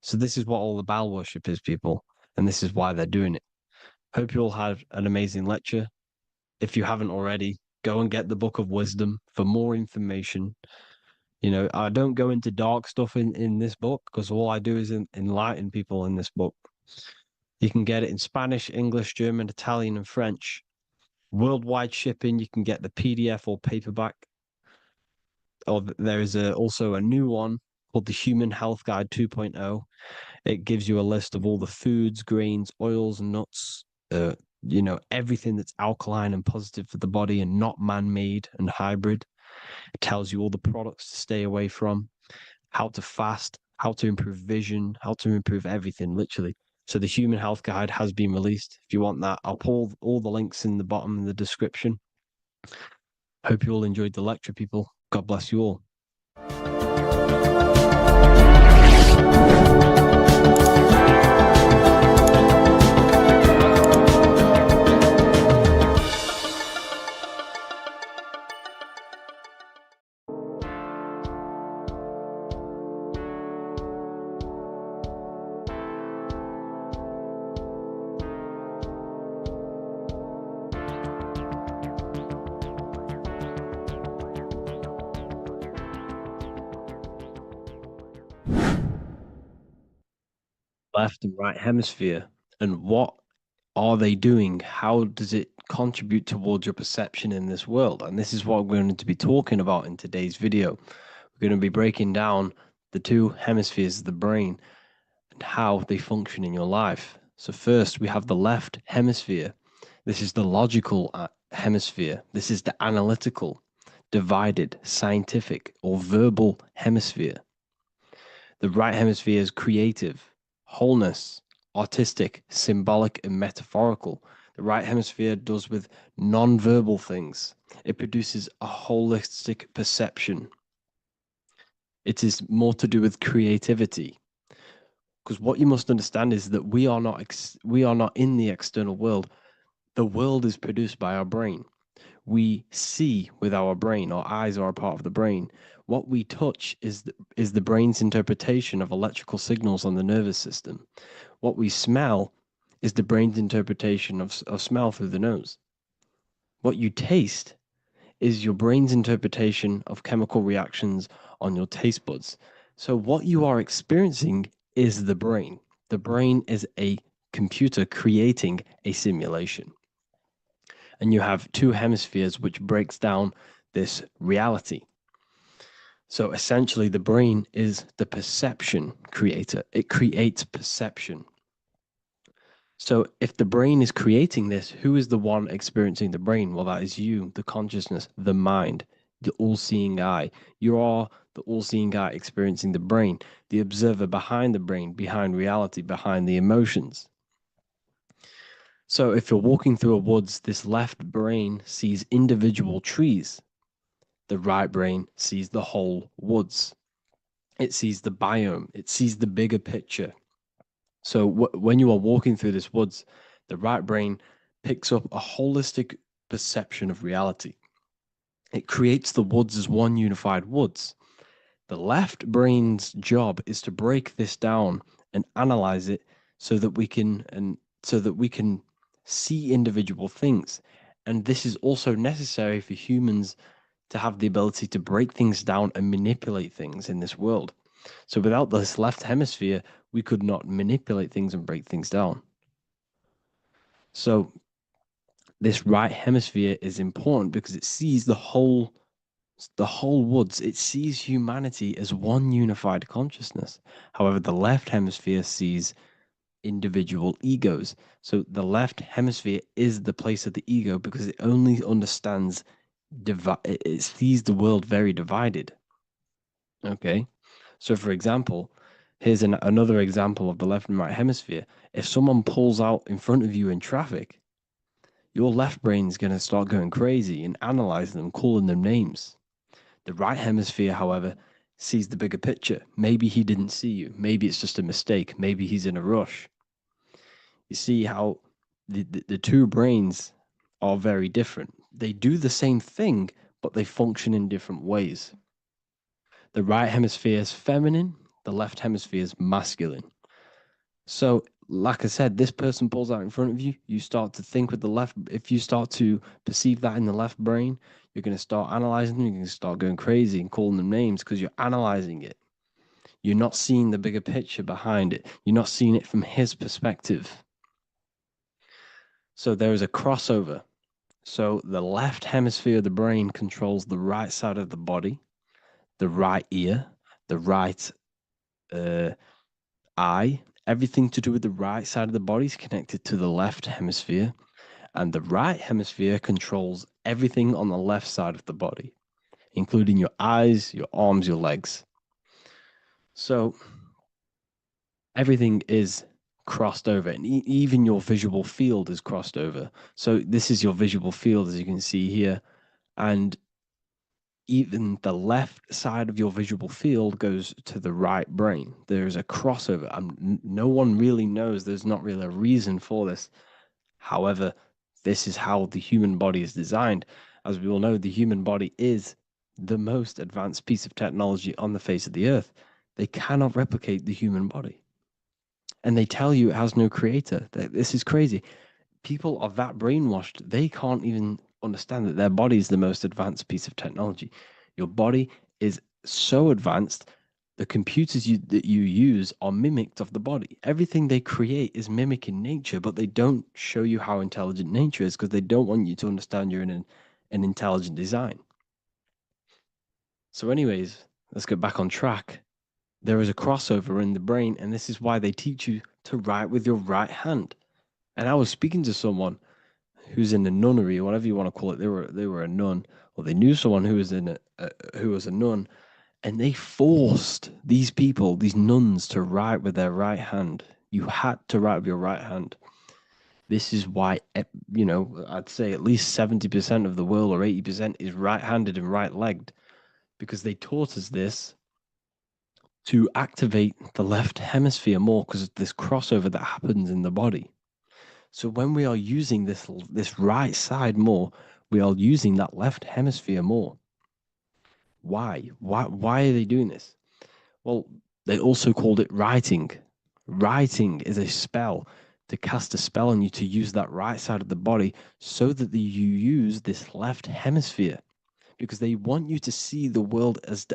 So this is what all the Baal worship is, people, and this is why they're doing it. Hope you all had an amazing lecture. If you haven't already, go and get the Book of Wisdom for more information. You know, I don't go into dark stuff in this book, because all I do is enlighten people in this book. You can get it in Spanish, English, German, Italian, and French. Worldwide shipping. You can get the PDF or paperback. Or there is also a new one called the Human Health Guide 2.0. It gives you a list of all the foods, grains, oils, and nuts, you know, everything that's alkaline and positive for the body and not man-made and hybrid. It tells you all the products to stay away from, how to fast, how to improve vision, how to improve everything, literally. So the Human Health Guide has been released. If you want that, I'll put all the links in the bottom in the description. Hope you all enjoyed the lecture, people. God bless you all. Left and right hemisphere, and what are they doing? How does it contribute towards your perception in this world? And this is what we're going to be talking about in today's video. We're going to be breaking down the two hemispheres of the brain and how they function in your life. So first, we have the left hemisphere. This is the logical hemisphere. This is the analytical, divided, scientific, or verbal hemisphere. The right hemisphere is creative, wholeness, artistic, symbolic, and metaphorical. The right hemisphere does with non-verbal things. It produces a holistic perception. It is more to do with creativity. Because what you must understand is that we are not in the external world. The world is produced by our brain. We see with our brain. Our eyes are a part of the brain. What we touch is the brain's interpretation of electrical signals on the nervous system. What we smell is the brain's interpretation of smell through the nose. What you taste is your brain's interpretation of chemical reactions on your taste buds. So what you are experiencing is the brain. The brain is a computer creating a simulation. And you have two hemispheres which breaks down this reality. So essentially, the brain is the perception creator. It creates perception. So if the brain is creating this, who is the one experiencing the brain? Well, that is you, the consciousness, the mind, the all-seeing eye. You are the all-seeing eye experiencing the brain, the observer behind the brain, behind reality, behind the emotions. So if you're walking through a woods, this left brain sees individual trees. The right brain sees the whole woods. It sees the biome. It sees the bigger picture. So when you are walking through this woods, the right brain picks up a holistic perception of reality. It creates the woods as one unified woods. The left brain's job is to break this down and analyze it so that we can see individual things. And this is also necessary for humans to have the ability to break things down and manipulate things in this world. So without this left hemisphere, we could not manipulate things and break things down. So this right hemisphere is important because it sees the whole woods. It sees humanity as one unified consciousness. However, the left hemisphere sees individual egos. So the left hemisphere is the place of the ego because it only understands it sees the world very divided. Okay, so for example, here's another example of the left and right hemisphere. If someone pulls out in front of you in traffic, your left brain's going to start going crazy and analyzing them, calling them names. The right hemisphere, however, sees the bigger picture. Maybe he didn't see you. Maybe it's just a mistake. Maybe he's in a rush. You see how the two brains are very different. They do the same thing, but they function in different ways. The right hemisphere is feminine, the left hemisphere is masculine. So, like I said, this person pulls out in front of you, you start to think with the left. If you start to perceive that in the left brain, you're going to start analyzing them, you're going to start going crazy and calling them names because you're analyzing it. You're not seeing the bigger picture behind it. You're not seeing it from his perspective. So there is a crossover. So the left hemisphere of the brain controls the right side of the body, the right ear, the right eye. Everything to do with the right side of the body is connected to the left hemisphere, and the right hemisphere controls everything on the left side of the body, including your eyes, your arms, your legs. So everything is crossed over, and even your visual field is crossed over. So this is your visual field, as you can see here, and even the left side of your visual field goes to the right brain. There's a crossover. No one really knows. There's not really a reason for this. However, this is how the human body is designed. As we all know, the human body is the most advanced piece of technology on the face of the earth. They cannot replicate the human body. And they tell you it has no creator. This is crazy. People are that brainwashed, they can't even understand that their body is the most advanced piece of technology. Your body is so advanced, the computers that you use are mimicked of the body. Everything they create is mimicking nature, but they don't show you how intelligent nature is because they don't want you to understand you're in an intelligent design. So anyways, let's get back on track. There is a crossover in the brain, and this is why they teach you to write with your right hand. And I was speaking to someone who's in a nunnery, or whatever you want to call it. They were a nun, or they knew someone who was who was a nun, and they forced these people, these nuns, to write with their right hand. You had to write with your right hand. This is why, I'd say at least 70% of the world, or 80%, is right-handed and right-legged, because they taught us this to activate the left hemisphere more because of this crossover that happens in the body. So when we are using this right side more, we are using that left hemisphere more. Why? Why are they doing this? Well, they also called it writing. Writing is a spell, to cast a spell on you, to use that right side of the body so that you use this left hemisphere, because they want you to see the world as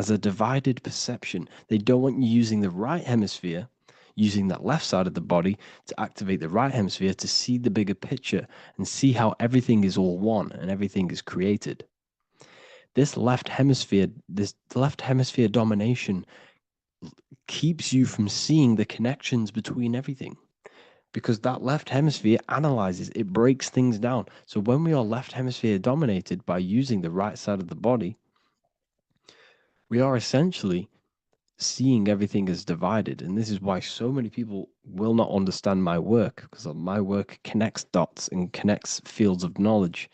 a divided perception. They don't want you using the right hemisphere, using that left side of the body to activate the right hemisphere to see the bigger picture and see how everything is all one and everything is created. This left hemisphere domination keeps you from seeing the connections between everything, because that left hemisphere analyzes, it breaks things down. So when we are left hemisphere dominated by using the right side of the body, we are essentially seeing everything as divided. And this is why so many people will not understand my work, because my work connects dots and connects fields of knowledge,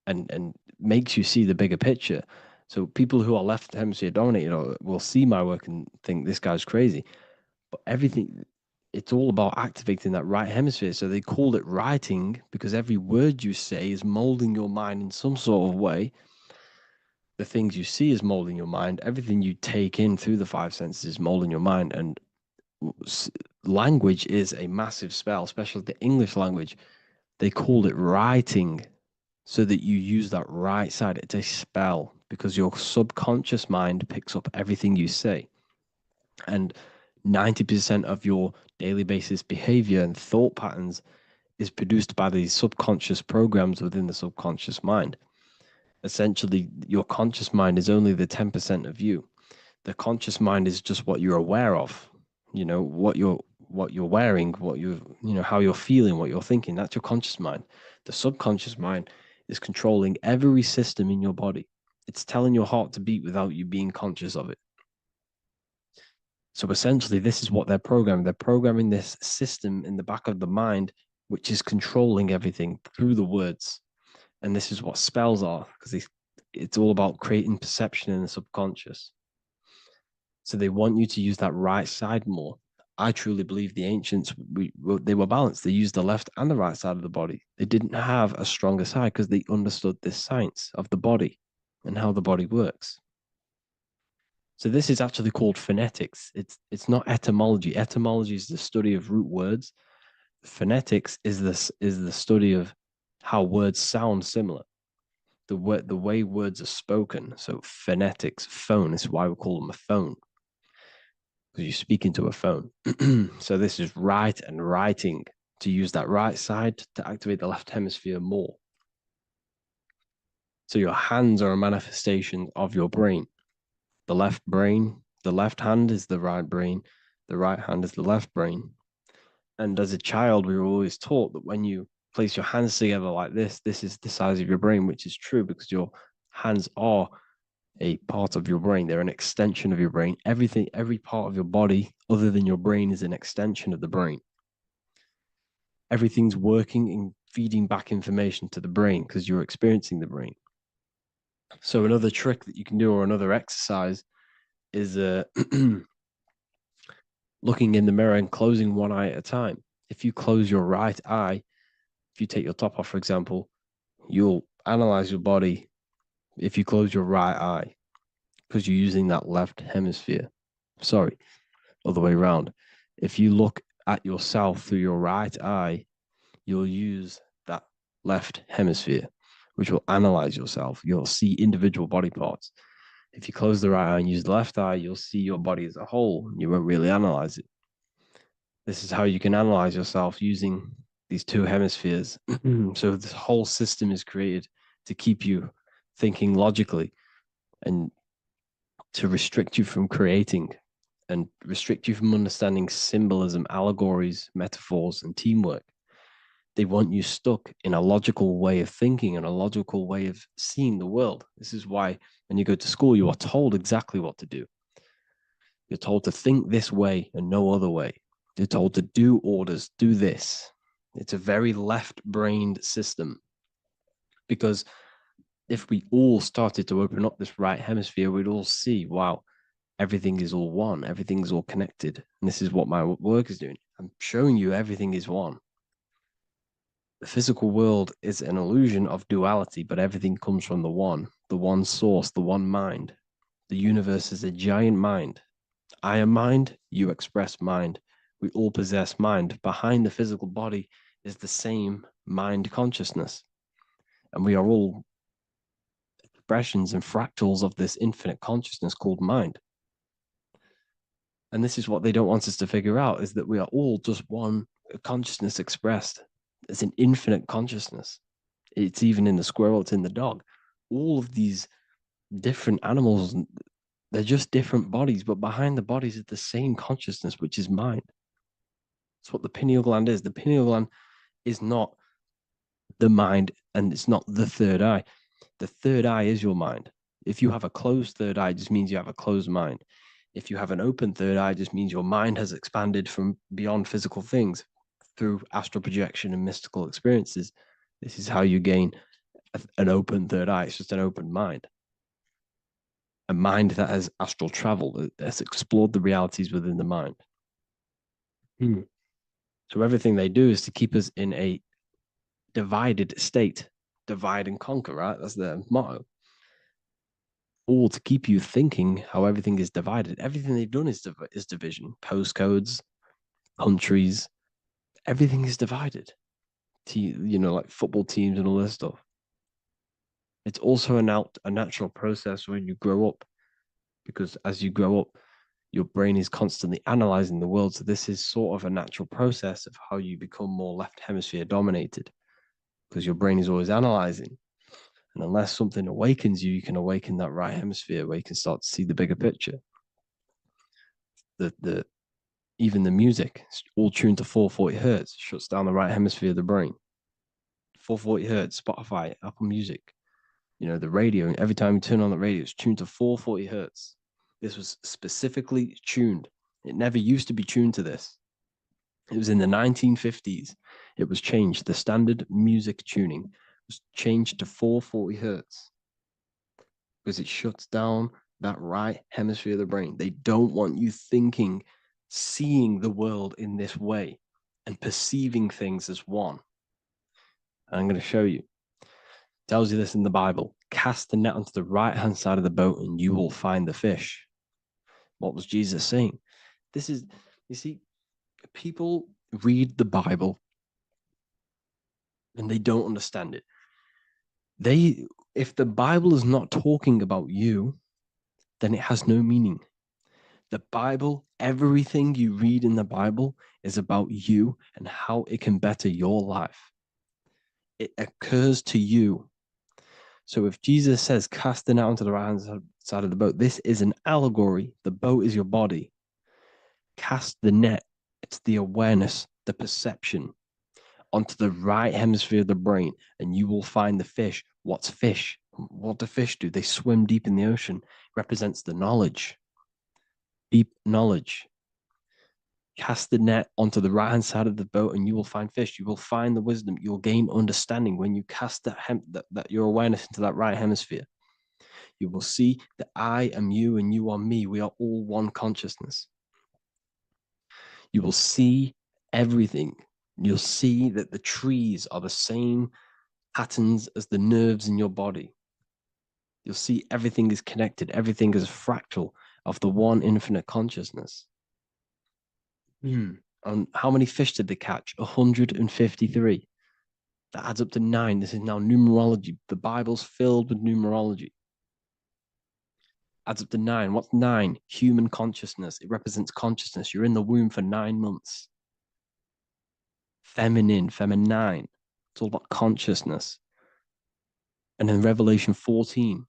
and makes you see the bigger picture. So people who are left hemisphere dominated will see my work and think this guy's crazy. But everything, it's all about activating that right hemisphere. So they called it writing because every word you say is molding your mind in some sort of way. The things you see is molding your mind. Everything you take in through the five senses is molding your mind. And language is a massive spell, especially the English language. They called it writing so that you use that right side. It's a spell because your subconscious mind picks up everything you say. And 90% of your daily basis behavior and thought patterns is produced by these subconscious programs within the subconscious mind. Essentially, your conscious mind is only the 10% of you. The conscious mind is just what you're aware of, what you're wearing, how you're feeling, what you're thinking. That's your conscious mind. The subconscious mind is controlling every system in your body. It's telling your heart to beat without you being conscious of it. So essentially, this is what they're programming. They're programming this system in the back of the mind which is controlling everything through the words. And this is what spells are, because it's all about creating perception in the subconscious. So they want you to use that right side more. I truly believe the ancients, they were balanced. They used the left and the right side of the body. They didn't have a stronger side because they understood this science of the body and how the body works. So this is actually called phonetics. It's not etymology. Etymology is the study of root words. Phonetics is the study of how words sound similar. The way words are spoken. So phonetics, phone is why we call them a phone, because you speak into a phone. So this is write and writing, to use that right side to activate the left hemisphere more. So your hands are a manifestation of your brain. The left hand is the right brain, the right hand is the left brain. And as a child, we were always taught that when you place your hands together like this is the size of your brain, which is true because your hands are a part of your brain. They're an extension of your brain. Everything, every part of your body other than your brain is an extension of the brain. Everything's working and feeding back information to the brain because you're experiencing the brain. So another trick that you can do, or another exercise, is looking in the mirror and closing one eye at a time. If you close your right eye, if you take your top off, for example, you'll analyze your body if you close your right eye, because you're using that left hemisphere. Sorry, other way around. If you look at yourself through your right eye, you'll use that left hemisphere, which will analyze yourself. You'll see individual body parts. If you close the right eye and use the left eye, you'll see your body as a whole. You won't really analyze it. This is how you can analyze yourself using these two hemispheres. So this whole system is created to keep you thinking logically and to restrict you from creating and restrict you from understanding symbolism, allegories, metaphors, and teamwork. They want you stuck in a logical way of thinking and a logical way of seeing the world. This is why when you go to school, you are told exactly what to do. You're told to think this way and no other way. You're told to do orders, do this. It's a very left-brained system, because if we all started to open up this right hemisphere, we'd all see, wow, everything is all one, everything's all connected. And this is what my work is doing. I'm showing you everything is one. The physical world is an illusion of duality, but everything comes from the one source, the one mind. The universe is a giant mind. I am mind, you express mind. We all possess mind. Behind the physical body is the same mind consciousness. And we are all expressions and fractals of this infinite consciousness called mind. And this is what they don't want us to figure out, is that we are all just one consciousness expressed. It's an infinite consciousness. It's even in the squirrel, it's in the dog. All of these different animals, they're just different bodies, but behind the bodies is the same consciousness, which is mind. That's what the pineal gland is. The pineal gland is not the mind, and it's not the third eye. The third eye is your mind. If you have a closed third eye, it just means you have a closed mind. If you have an open third eye, it just means your mind has expanded from beyond physical things through astral projection and mystical experiences. This is how you gain an open third eye. It's just an open mind. A mind that has astral travel, that's explored the realities within the mind. So everything they do is to keep us in a divided state. Divide and conquer, right? That's their motto. All to keep you thinking how everything is divided. Everything they've done is division. Postcodes, countries, everything is divided. Like football teams and all this stuff. It's also a natural process when you grow up, because as you grow up, your brain is constantly analyzing the world. So this is sort of a natural process of how you become more left hemisphere dominated, because your brain is always analyzing. And unless something awakens you, you can awaken that right hemisphere where you can start to see the bigger picture. Even the music, it's all tuned to 440 hertz, shuts down the right hemisphere of the brain. 440 hertz, Spotify, Apple Music, the radio. Every time you turn on the radio, it's tuned to 440 hertz. This was specifically tuned. It never used to be tuned to this. It was in the 1950s. It was changed. The standard music tuning was changed to 440 hertz because it shuts down that right hemisphere of the brain. They don't want you thinking, seeing the world in this way and perceiving things as one. And I'm going to show you. It tells you this in the Bible. Cast the net onto the right-hand side of the boat and you will find the fish. What was Jesus saying? This is, you see, people read the Bible and they don't understand it. If the Bible is not talking about you, then it has no meaning. The Bible, everything you read in the Bible is about you and how it can better your life. It occurs to you. So if Jesus says, cast the net onto the right-hand side of the boat, this is an allegory. The boat is your body. Cast the net. It's the awareness, the perception onto the right hemisphere of the brain, and you will find the fish. What's fish? What do fish do? They swim deep in the ocean. It represents the knowledge, deep knowledge. Cast the net onto the right-hand side of the boat and you will find fish. You will find the wisdom. You'll gain understanding when you cast that your awareness into that right hemisphere. You will see that I am you and you are me. We are all one consciousness. You will see everything. You'll see that the trees are the same patterns as the nerves in your body. You'll see everything is connected. Everything is a fractal of the one infinite consciousness. And how many fish did they catch? 153. That adds up to 9. This is now numerology. The Bible's filled with numerology. Adds up to 9. What's 9? Human consciousness. It represents consciousness. You're in the womb for 9 months. Feminine. It's all about consciousness. And in Revelation 14,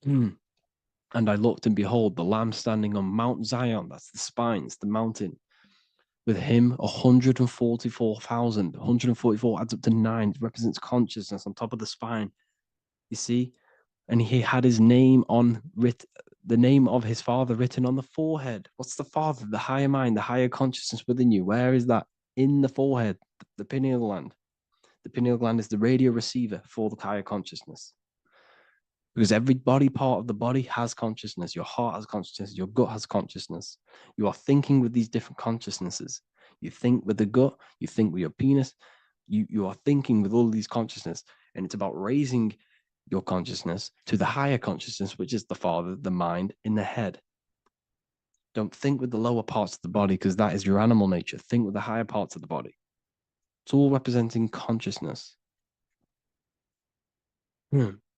and I looked and behold, the Lamb standing on Mount Zion. That's the spines, the mountain. With him, 144,000. 144 adds up to 9. It represents consciousness on top of the spine. You see? And he had his name the name of his Father written on the forehead. What's the Father? The higher mind, the higher consciousness within you. Where is that? In the forehead, the pineal gland. The pineal gland is the radio receiver for the higher consciousness. Because every body part of the body has consciousness. Your heart has consciousness. Your gut has consciousness. You are thinking with these different consciousnesses. You think with the gut. You think with your penis. You are thinking with all these consciousness. And it's about raising your consciousness to the higher consciousness, which is the Father, the mind, in the head. Don't think with the lower parts of the body because that is your animal nature. Think with the higher parts of the body. It's all representing consciousness.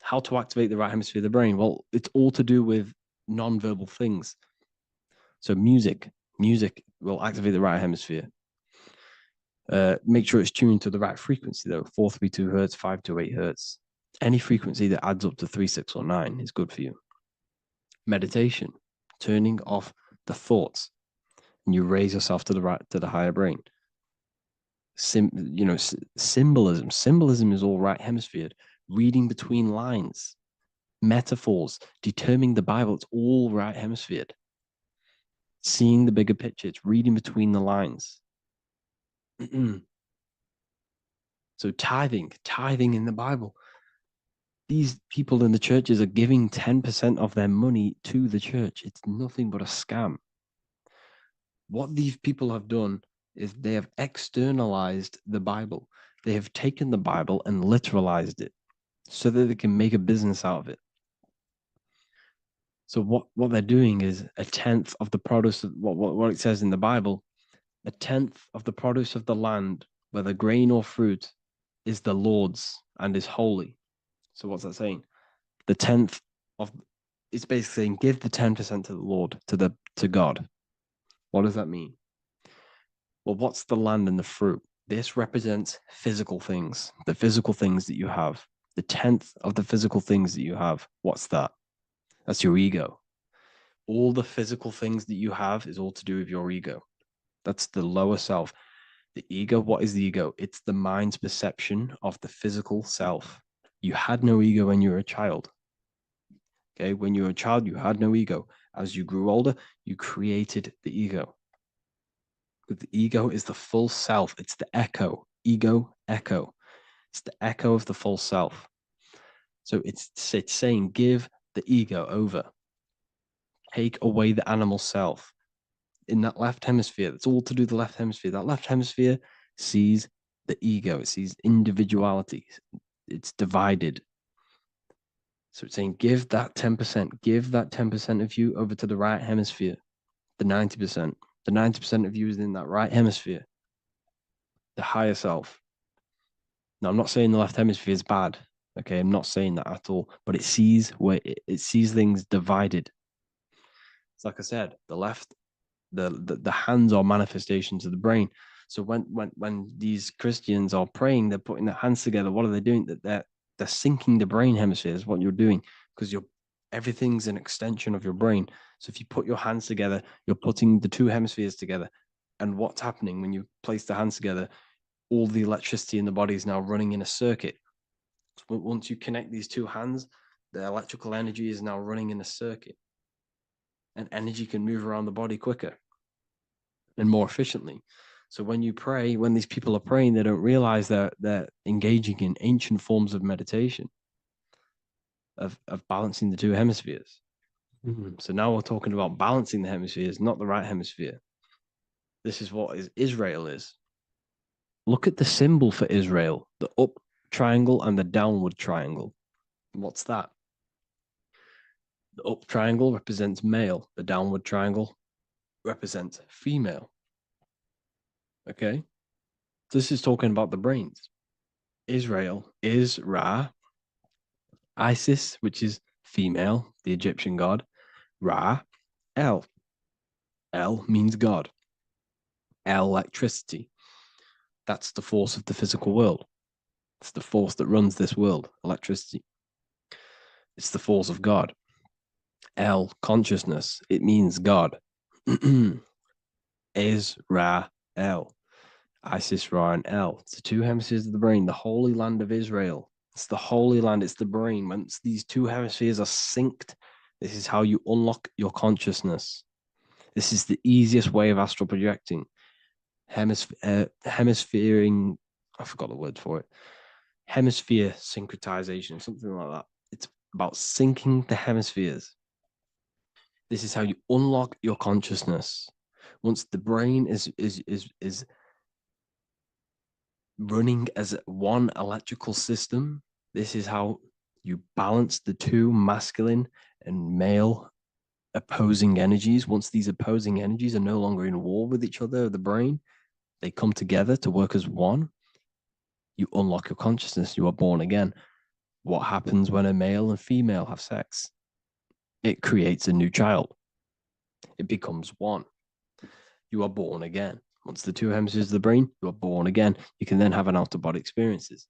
How to activate the right hemisphere of the brain? Well, it's all to do with non-verbal things. So music will activate the right hemisphere. Make sure it's tuned to the right frequency though. 432 hertz, 528 hertz. Any frequency that adds up to 3, 6, or 9 is good for you. Meditation, turning off the thoughts, and you raise yourself to the higher brain. Symbolism. Symbolism is all right hemisphere. Reading between lines, metaphors, determining the Bible. It's all right hemisphere. Seeing the bigger picture. It's reading between the lines. So tithing in the Bible. These people in the churches are giving 10% of their money to the church. It's nothing but a scam. What these people have done is they have externalized the Bible. They have taken the Bible and literalized it so that they can make a business out of it. So what they're doing is 1/10 of the produce of what it says in the Bible, 1/10 of the produce of the land, whether grain or fruit, is the Lord's and is holy. So what's that saying? The 10th of it's basically saying give the 10% to the Lord, to God. What does that mean? Well, what's the land and the fruit? This represents physical things, the physical things that you have. The 10th of the physical things that you have. What's that? That's your ego. All the physical things that you have is all to do with your ego. That's the lower self. The ego, what is the ego? It's the mind's perception of the physical self. You had no ego when you were a child. Okay, when you were a child, you had no ego. As you grew older, you created the ego. Because the ego is the full self. It's the echo. Ego, echo. It's the echo of the full self. So it's saying, give the ego over. Take away the animal self. In that left hemisphere, that's all to do with the left hemisphere. That left hemisphere sees the ego. It sees individuality. It's divided. So it's saying, give that 10%. Give that 10% of you over to the right hemisphere. The 90%. The 90% of you is in that right hemisphere. The higher self. Now, I'm not saying the left hemisphere is bad. Okay, I'm not saying that at all. But it sees where it sees things divided. It's like I said, the left, the hands are manifestations of the brain. So when these Christians are praying, they're putting their hands together. What are they doing? They're syncing the brain hemispheres. What you're doing, because everything's an extension of your brain. So if you put your hands together, you're putting the two hemispheres together. And what's happening when you place the hands together? All the electricity in the body is now running in a circuit. So once you connect these two hands, the electrical energy is now running in a circuit. And energy can move around the body quicker and more efficiently. So when you pray, when these people are praying, they don't realize that they're engaging in ancient forms of meditation, of balancing the two hemispheres. So now we're talking about balancing the hemispheres, not the right hemisphere. This is what Israel is. Look at the symbol for Israel, the up triangle and the downward triangle. What's that? The up triangle represents male. The downward triangle represents female. Okay? This is talking about the brains. Israel is Ra. Isis, which is female, the Egyptian god. Ra, El. El means God. El, electricity. That's the force of the physical world. It's the force that runs this world, electricity. It's the force of God. El, consciousness. It means God. Is Ra, El. Isis, Ra, and El. It's the two hemispheres of the brain, the holy land of Israel. It's the holy land, it's the brain. Once these two hemispheres are synced, this is how you unlock your consciousness. This is the easiest way of astral projecting. Hemisphering, I forgot the word for it. Hemisphere syncretization, something like that. It's about syncing the hemispheres. This is how you unlock your consciousness. Once the brain is running as one electrical system, this is how you balance the two masculine and male opposing energies. Once these opposing energies are no longer in war with each other, the brain, they come together to work as one. You unlock your consciousness. You are born again. What happens when a male and female have sex? It creates a new child. It becomes one. You are born again. Once the two hemispheres of the brain, you are born again. You can then have an out-of-body experiences.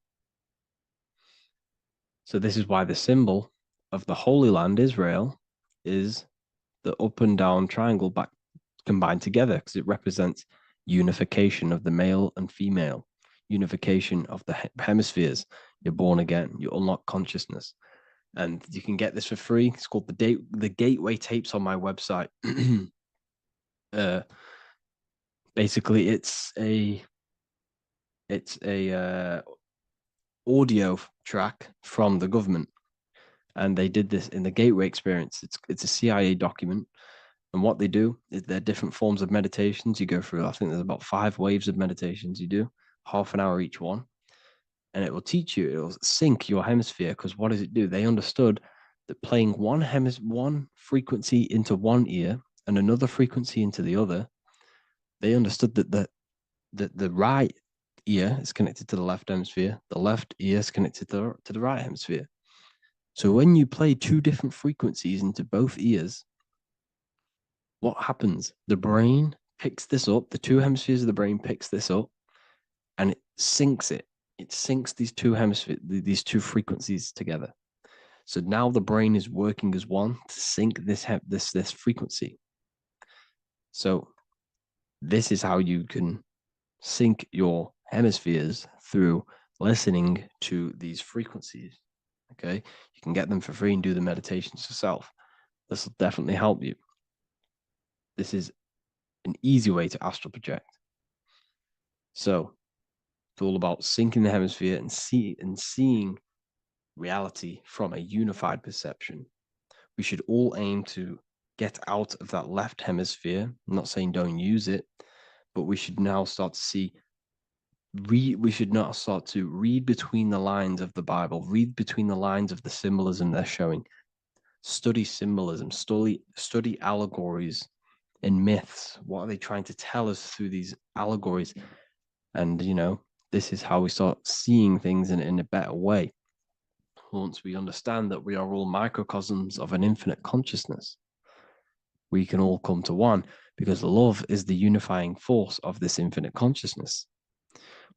So this is why the symbol of the Holy Land, Israel, is the up and down triangle back combined together, because it represents unification of the male and female, unification of the hemispheres. You're born again. You unlock consciousness. And you can get this for free. It's called the Gateway Tapes on my website. Basically, it's a audio track from the government, and they did this in the Gateway Experience. It's a CIA document, and what they do is there are different forms of meditations you go through. I think there's about 5 waves of meditations you do, half an hour each one, and it will teach you. It will sync your hemisphere, because what does it do? They understood that playing one frequency into one ear and another frequency into the other, they understood that the right ear is connected to the left hemisphere, the left ear is connected to the right hemisphere. So when you play 2 different frequencies into both ears, what happens? The brain picks this up, the 2 hemispheres of the brain picks this up, and it syncs it. It syncs these 2 hemispheres, these 2 frequencies together. So now the brain is working as one to sync this frequency. So this is how you can sync your hemispheres, through listening to these frequencies. Okay, you can get them for free and do the meditations yourself. This will definitely help you. This is an easy way to astral project. So it's all about syncing the hemisphere and seeing reality from a unified perception. We should all aim to get out of that left hemisphere. I'm not saying don't use it, but we should now start to see we should now start to read between the lines of the Bible, read between the lines of the symbolism they're showing. Study symbolism, study allegories and myths. What are they trying to tell us through these allegories? And this is how we start seeing things in a better way. Once we understand that we are all microcosms of an infinite consciousness, we can all come to one, because love is the unifying force of this infinite consciousness.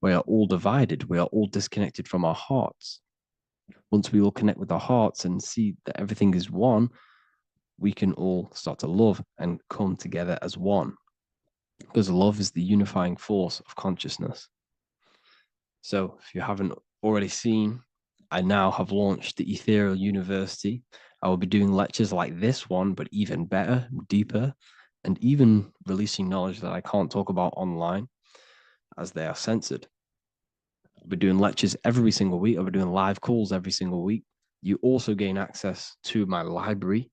We are all divided. We are all disconnected from our hearts. Once we all connect with our hearts and see that everything is one, we can all start to love and come together as one, because love is the unifying force of consciousness. So if you haven't already seen, I now have launched the Ethereal University. I will be doing lectures like this one, but even better, deeper, and even releasing knowledge that I can't talk about online, as they are censored. I'll be doing lectures every single week. I'll be doing live calls every single week. You also gain access to my library,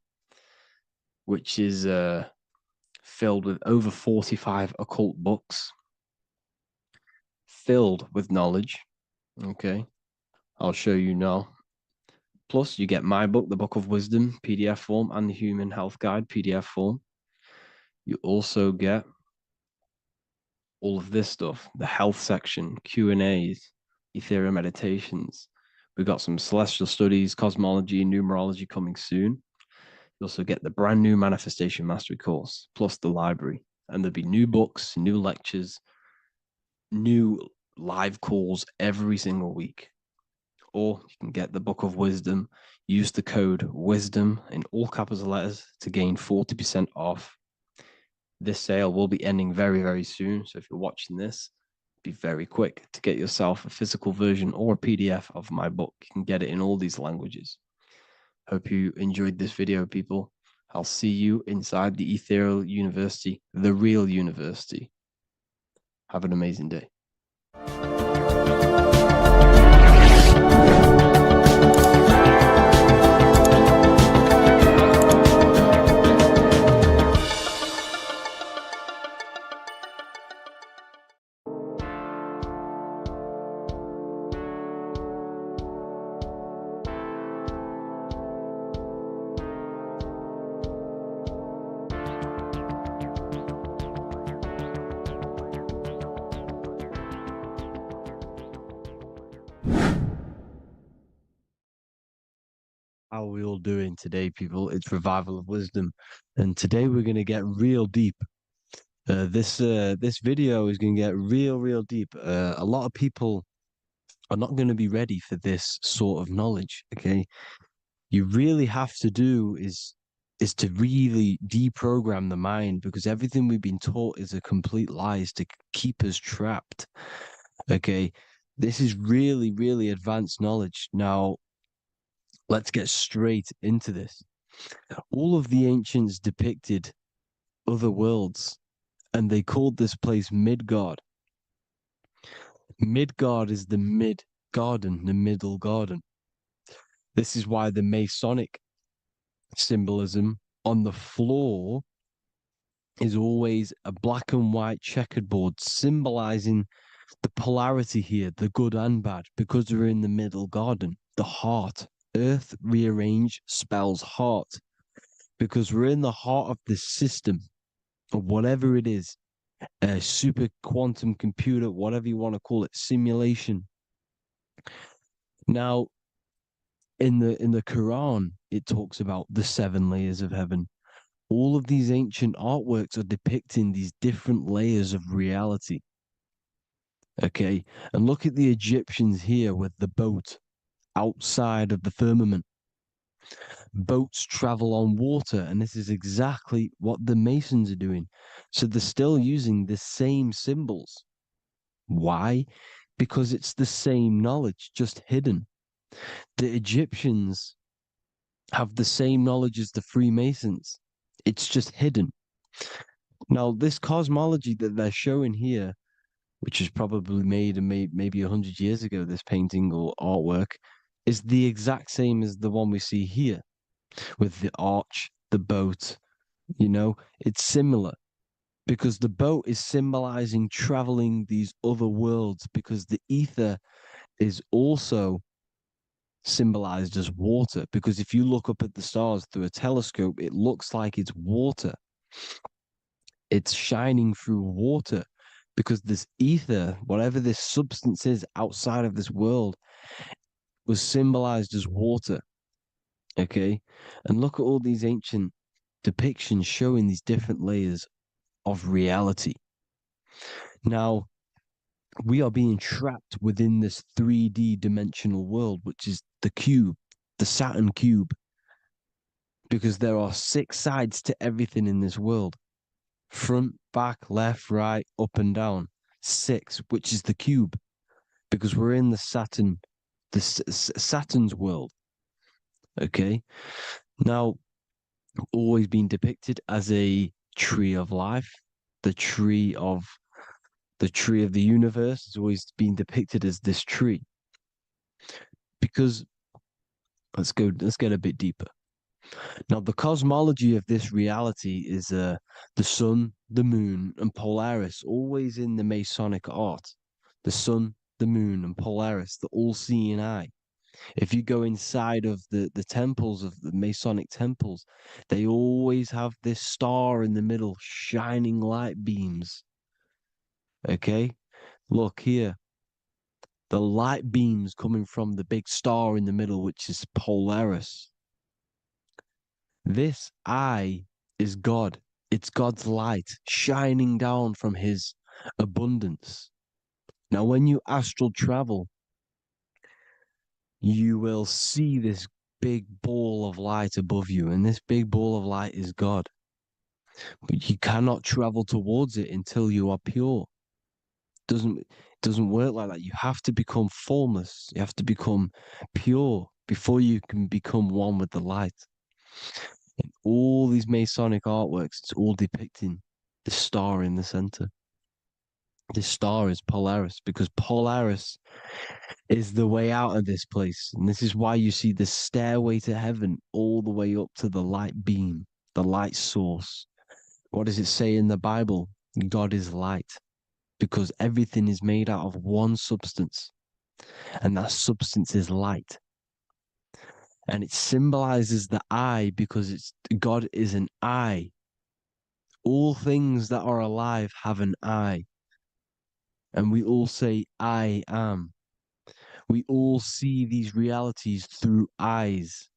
which is filled with over 45 occult books, filled with knowledge. Okay, I'll show you now. Plus, you get my book, The Book of Wisdom, PDF form, and the Human Health Guide, PDF form. You also get all of this stuff, the health section, Q&As, ethereal meditations. We've got some celestial studies, cosmology, and numerology coming soon. You also get the brand new Manifestation Mastery course, plus the library. And there'll be new books, new lectures, new live calls every single week. Or you can get the Book of Wisdom, use the code WISDOM in all capital letters to gain 40% off. This sale will be ending very, very soon. So if you're watching this, be very quick to get yourself a physical version or a PDF of my book. You can get it in all these languages. Hope you enjoyed this video, people. I'll see you inside the Ethereal University, the real university. Have an amazing day. How are we all doing today, people? It's Revival of Wisdom, and today we're going to get real deep. This video is going to get real deep. A lot of people are not going to be ready for this sort of knowledge. Okay, you really have to do is to really deprogram the mind, because everything we've been taught is a complete lies to keep us trapped. Okay, this is really advanced knowledge. Now, let's get straight into this. All of the ancients depicted other worlds, and they called this place Midgard. Midgard is the mid-garden, the middle garden. This is why the Masonic symbolism on the floor is always a black and white checkered board, symbolizing the polarity here, the good and bad, because we're in the middle garden, the heart. Earth rearranged spells heart, because we're in the heart of this system, or whatever it is, a super quantum computer, whatever you want to call it, simulation. Now, in the Quran, it talks about the 7 layers of heaven. All of these ancient artworks are depicting these different layers of reality. Okay, and look at the Egyptians here with the boat outside of the firmament. Boats travel on water, and this is exactly what the Masons are doing. So they're still using the same symbols. Why? Because it's the same knowledge, just hidden. The Egyptians have the same knowledge as the Freemasons. It's just hidden. Now, this cosmology that they're showing here which was probably made maybe 100 years ago, this painting or artwork, is the exact same as the one we see here with the arch, the boat. You know, it's similar because the boat is symbolizing traveling these other worlds, because the ether is also symbolized as water. Because if you look up at the stars through a telescope, it looks like it's water. It's shining through water, because this ether, whatever this substance is outside of this world, was symbolized as water. Okay? And look at all these ancient depictions showing these different layers of reality. Now, we are being trapped within this 3D dimensional world, which is the cube, the Saturn cube, because there are 6 sides to everything in this world: front, back, left, right, up and down. 6, which is the cube, because we're in the Saturn, Saturn's world. Okay, now, always been depicted as a tree of life, the tree of the universe has always been depicted as this tree. Because let's get a bit deeper. Now, the cosmology of this reality is the sun, the moon, and Polaris, always in the Masonic art. The sun, the moon, and Polaris, the all-seeing eye. If you go inside of the temples, of the Masonic temples, they always have this star in the middle, shining light beams. Okay? Look here. The light beams coming from the big star in the middle, which is Polaris. This eye is God. It's God's light shining down from his abundance. Now, when you astral travel, you will see this big ball of light above you, and this big ball of light is God. But you cannot travel towards it until you are pure. It doesn't work like that. You have to become formless. You have to become pure before you can become one with the light. In all these Masonic artworks, it's all depicting the star in the center. This star is Polaris, because Polaris is the way out of this place. And this is why you see the stairway to heaven all the way up to the light beam, the light source. What does it say in the Bible? God is light, because everything is made out of one substance, and that substance is light. And it symbolizes the eye, because God is an eye. All things that are alive have an eye. And we all say, I am. We all see these realities through eyes.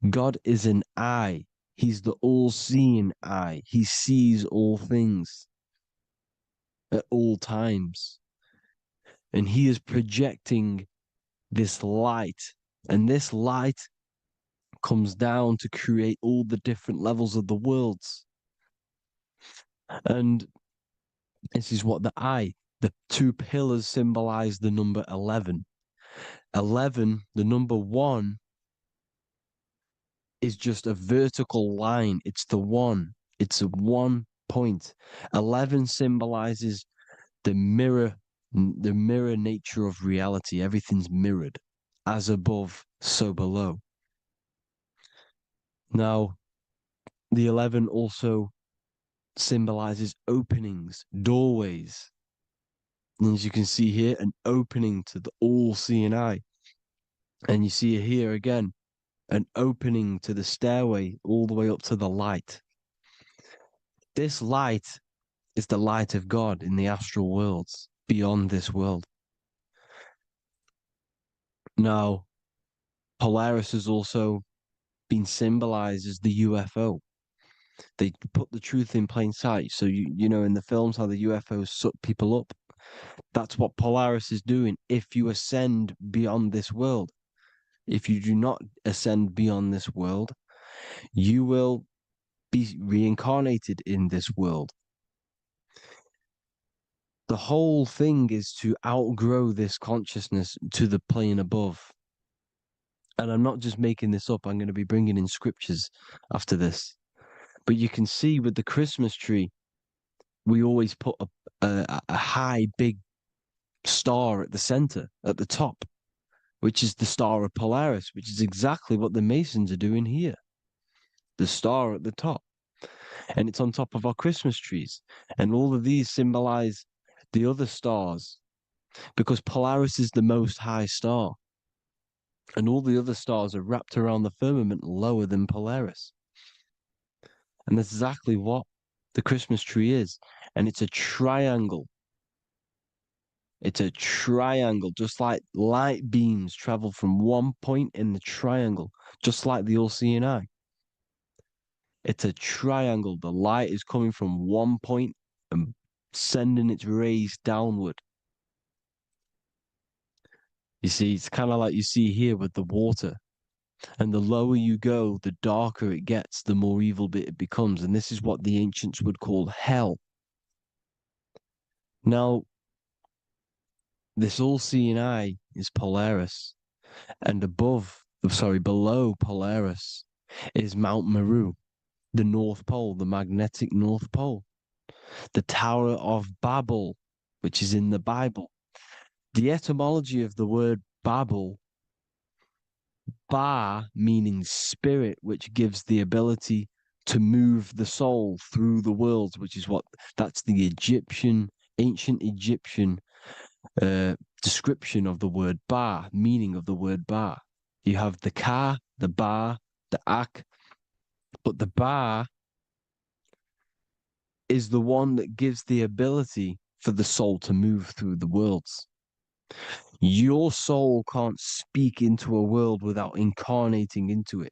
God is an eye. He's the all-seeing eye. He sees all things at all times. And he is projecting this light. And this light comes down to create all the different levels of the worlds. And this is what the 2 pillars symbolize the number 11. 11, the number 1, is just a vertical line. It's the 1. It's a 1 point. 11 symbolizes the mirror nature of reality. Everything's mirrored. As above, so below. Now, the 11 also symbolizes openings, doorways. And as you can see here, an opening to the all-seeing eye. And you see here again, an opening to the stairway all the way up to the light. This light is the light of God in the astral worlds, beyond this world. Now, Polaris has also been symbolized as the UFO. They put the truth in plain sight. So, you know, in the films, how the UFOs suck people up. That's what Polaris is doing if you ascend beyond this world. If you do not ascend beyond this world, you will be reincarnated in this world. The whole thing is to outgrow this consciousness to the plane above. And I'm not just making this up. I'm going to be bringing in scriptures after this. But you can see with the Christmas tree, we always put a high, big star at the center, at the top, which is the star of Polaris, which is exactly what the Masons are doing here. The star at the top. And it's on top of our Christmas trees. And all of these symbolize the other stars, because Polaris is the most high star. And all the other stars are wrapped around the firmament lower than Polaris. And that's exactly what the Christmas tree is. And it's a triangle. It's a triangle, just like light beams travel from one point in the triangle, just like the all-seeing eye. It's a triangle. The light is coming from one point and sending its rays downward. You see, it's kind of like you see here with the water. And the lower you go, the darker it gets, the more evil it becomes. And this is what the ancients would call hell. Now, this all-seeing eye is Polaris. And below Polaris is Mount Meru, the North Pole, the magnetic North Pole. The Tower of Babel, which is in the Bible. The etymology of the word Babel, Ba meaning spirit, which gives the ability to move the soul through the worlds, which is that's the ancient Egyptian description of the word Ba, meaning of the word Ba. You have the Ka, the Ba, the Ak, but the Ba is the one that gives the ability for the soul to move through the worlds. Your soul can't speak into a world without incarnating into it.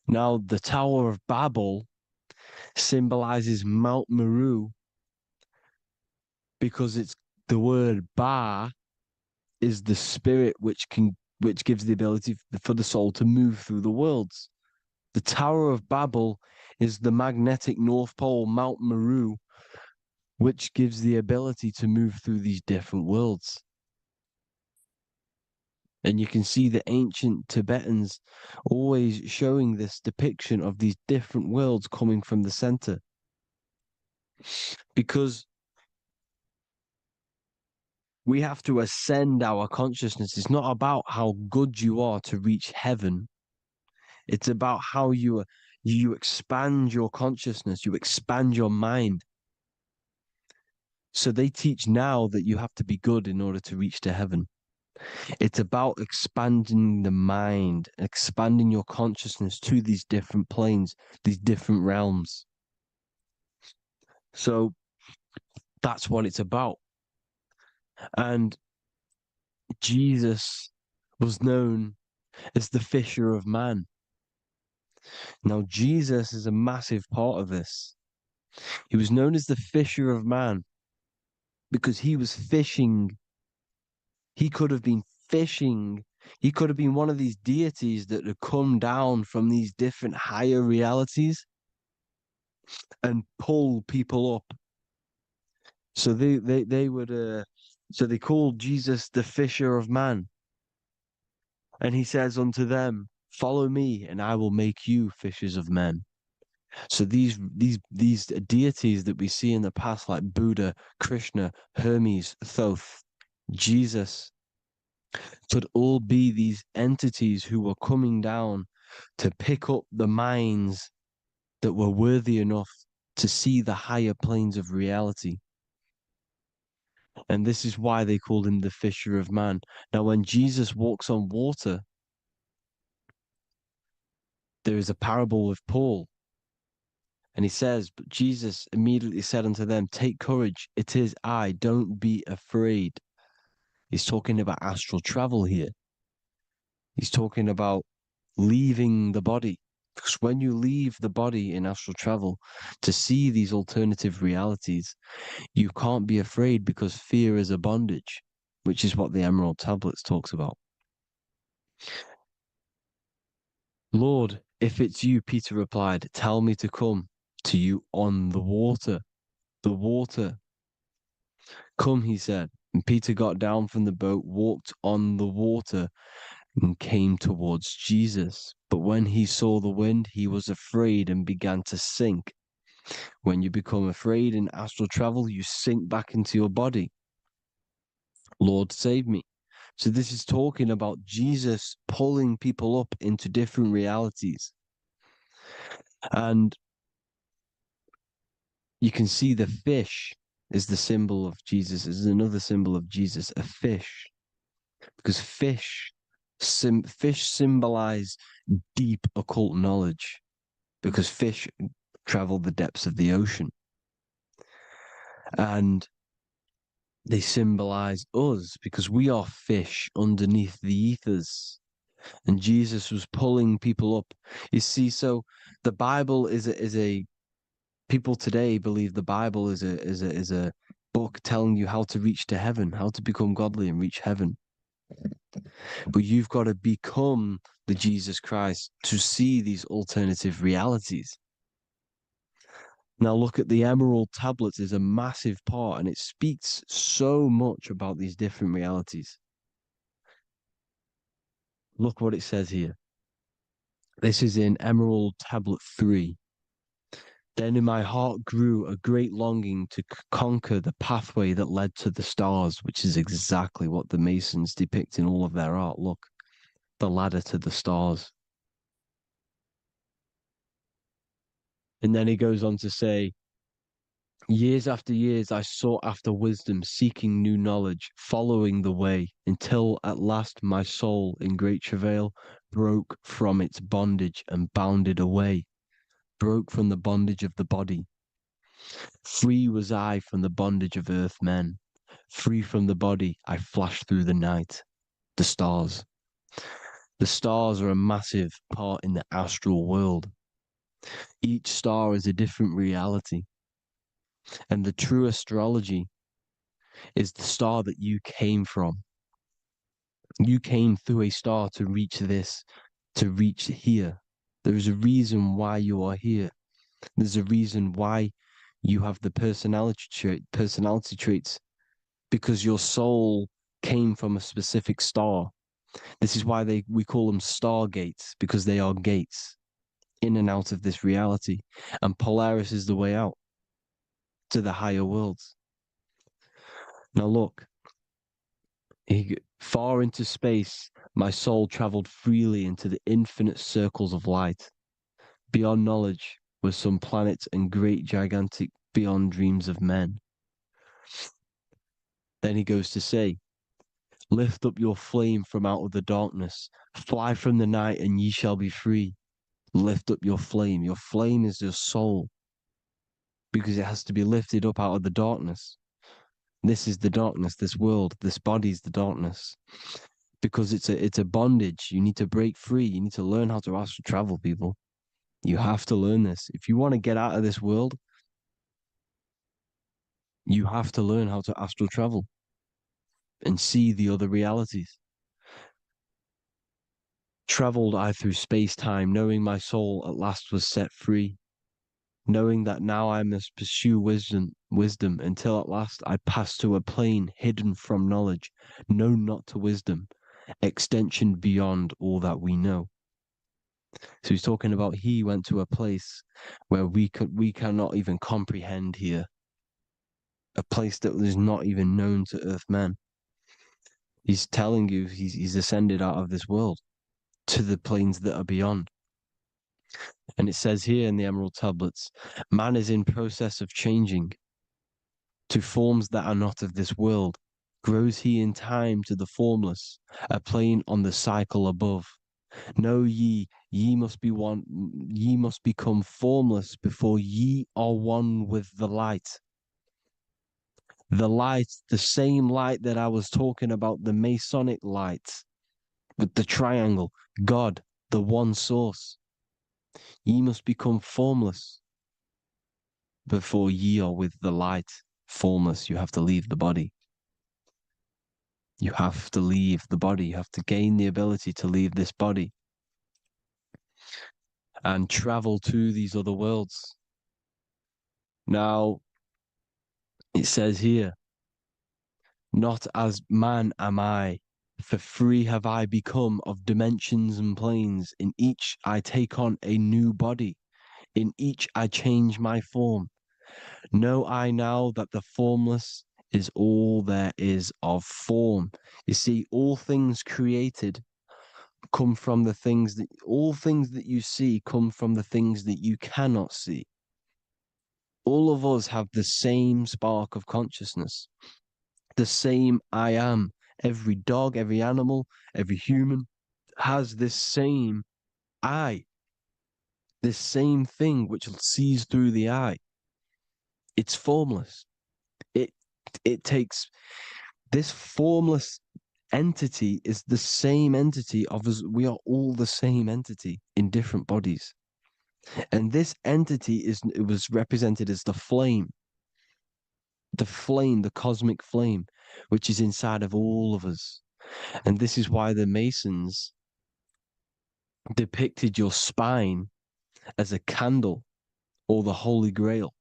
Now, the Tower of Babel symbolizes Mount Meru because it's the word Ba is the spirit which gives the ability for the soul to move through the worlds. The Tower of Babel is the magnetic North Pole, Mount Meru, which gives the ability to move through these different worlds. And you can see the ancient Tibetans always showing this depiction of these different worlds coming from the center. Because we have to ascend our consciousness. It's not about how good you are to reach heaven. It's about how you expand your consciousness, you expand your mind. So they teach now that you have to be good in order to reach to heaven. It's about expanding the mind, expanding your consciousness to these different planes, these different realms. So that's what it's about. And Jesus was known as the fisher of man. Now, Jesus is a massive part of this. He was known as the fisher of man because he was fishing. He could have been fishing. He could have been one of these deities that had come down from these different higher realities and pull people up. So they would so they called Jesus the fisher of man. And he says unto them, follow me and I will make you fishers of men. So these deities that we see in the past, like Buddha, Krishna, Hermes, Thoth, Jesus, could all be these entities who were coming down to pick up the minds that were worthy enough to see the higher planes of reality. And this is why they called him the fisher of man. Now, when Jesus walks on water, there is a parable with Paul. And he says, but Jesus immediately said unto them, take courage, it is I, don't be afraid. He's talking about astral travel here. He's talking about leaving the body. Because when you leave the body in astral travel to see these alternative realities, you can't be afraid because fear is a bondage, which is what the Emerald Tablets talks about. Lord, if it's you, Peter replied, tell me to come to you on the water. The water. Come, he said. And Peter got down from the boat, walked on the water, and came towards Jesus. But when he saw the wind, he was afraid and began to sink. When you become afraid in astral travel, you sink back into your body. Lord, save me. So this is talking about Jesus pulling people up into different realities. And you can see the fish is the symbol of Jesus, is another symbol of Jesus, a fish. Because fish symbolize deep occult knowledge, because fish travel the depths of the ocean. And they symbolize us because we are fish underneath the ethers. And Jesus was pulling people up. You see, so the Bible is a people today believe the Bible is a book telling you how to reach to heaven, how to become godly and reach heaven. But you've got to become the Jesus Christ to see these alternative realities. Now look at the emerald tablets is a massive part, and it speaks so much about these different realities. Look what it says here. This is in Emerald Tablet 3. Then in my heart grew a great longing to conquer the pathway that led to the stars, which is exactly what the Masons depict in all of their art. Look, the ladder to the stars. And then he goes on to say, years after years, I sought after wisdom, seeking new knowledge, following the way, until at last my soul, in great travail, broke from its bondage and bounded away, broke from the bondage of the body. Free was I from the bondage of earth men. Free from the body, I flashed through the night. The stars. The stars are a massive part in the astral world. Each star is a different reality. And the true astrology is the star that you came from. You came through a star to reach this, to reach here. There is a reason why you are here. There's a reason why you have the personality traits, because your soul came from a specific star. This is why we call them stargates, because they are gates in and out of this reality. And Polaris is the way out to the higher worlds. Now look, far into space, my soul traveled freely into the infinite circles of light. Beyond knowledge were some planets and great gigantic beyond dreams of men. Then he goes to say, lift up your flame from out of the darkness, fly from the night and ye shall be free. Lift up your flame. Your flame is your soul, because it has to be lifted up out of the darkness. This is the darkness, this world, this body is the darkness. Because it's a bondage. You need to break free. You need to learn how to astral travel, people. You have to learn this. If you want to get out of this world, you have to learn how to astral travel and see the other realities. Traveled I through space-time, knowing my soul at last was set free, knowing that now I must pursue wisdom until at last I pass to a plane hidden from knowledge, known not to wisdom, extension beyond all that we know. So he's talking about he went to a place where we cannot even comprehend here, a place that is not even known to Earthmen. He's telling you he's ascended out of this world to the planes that are beyond. And it says here in the Emerald Tablets, man is in process of changing to forms that are not of this world. Grows he in time to the formless, a plane on the cycle above. Know ye must be one, ye must become formless before ye are one with the light. The light, the same light that I was talking about, the Masonic light, with the triangle, God, the one source. Ye must become formless before ye are with the light. Formless, you have to leave the body. You have to leave the body. You have to gain the ability to leave this body and travel to these other worlds. Now, it says here, not as man am I, for free have I become of dimensions and planes. In each I take on a new body. In each I change my form. Know I now that the formless is all there is of form. You see, all things created come from the things that, all things that you see come from the things that you cannot see. All of us have the same spark of consciousness, the same I am. Every dog, every animal, every human has this same I, this same thing which sees through the eye. It's formless. It takes this formless entity is the same entity of us. We are all the same entity in different bodies. And this entity it was represented as the flame, the cosmic flame, which is inside of all of us. And this is why the Masons depicted your spine as a candle or the Holy Grail.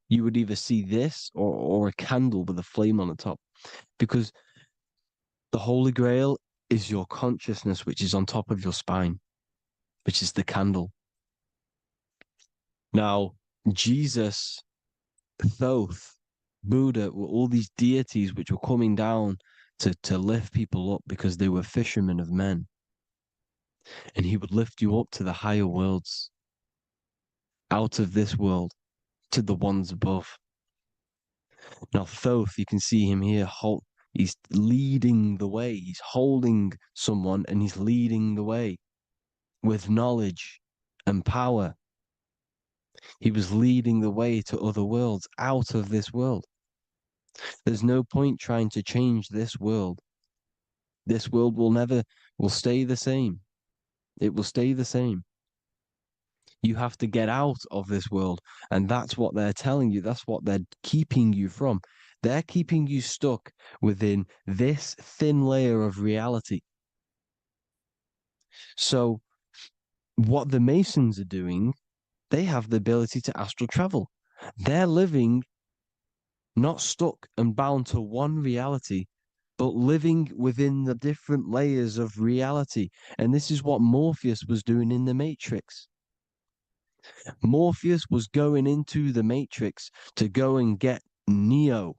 You would either see this or a candle with a flame on the top, because the Holy Grail is your consciousness, which is on top of your spine, which is the candle. Now, Jesus, Thoth, Buddha were all these deities which were coming down to lift people up because they were fishermen of men. And he would lift you up to the higher worlds, out of this world, to the ones above. Now, Thoth, you can see him here, he's leading the way. He's holding someone and he's leading the way with knowledge and power. He was leading the way to other worlds, out of this world. There's no point trying to change this world. This world will stay the same. It will stay the same. You have to get out of this world. And that's what they're telling you. That's what they're keeping you from. They're keeping you stuck within this thin layer of reality. So what the Masons are doing, they have the ability to astral travel. They're living not stuck and bound to one reality, but living within the different layers of reality. And this is what Morpheus was doing in the Matrix. Morpheus was going into the Matrix to go and get Neo,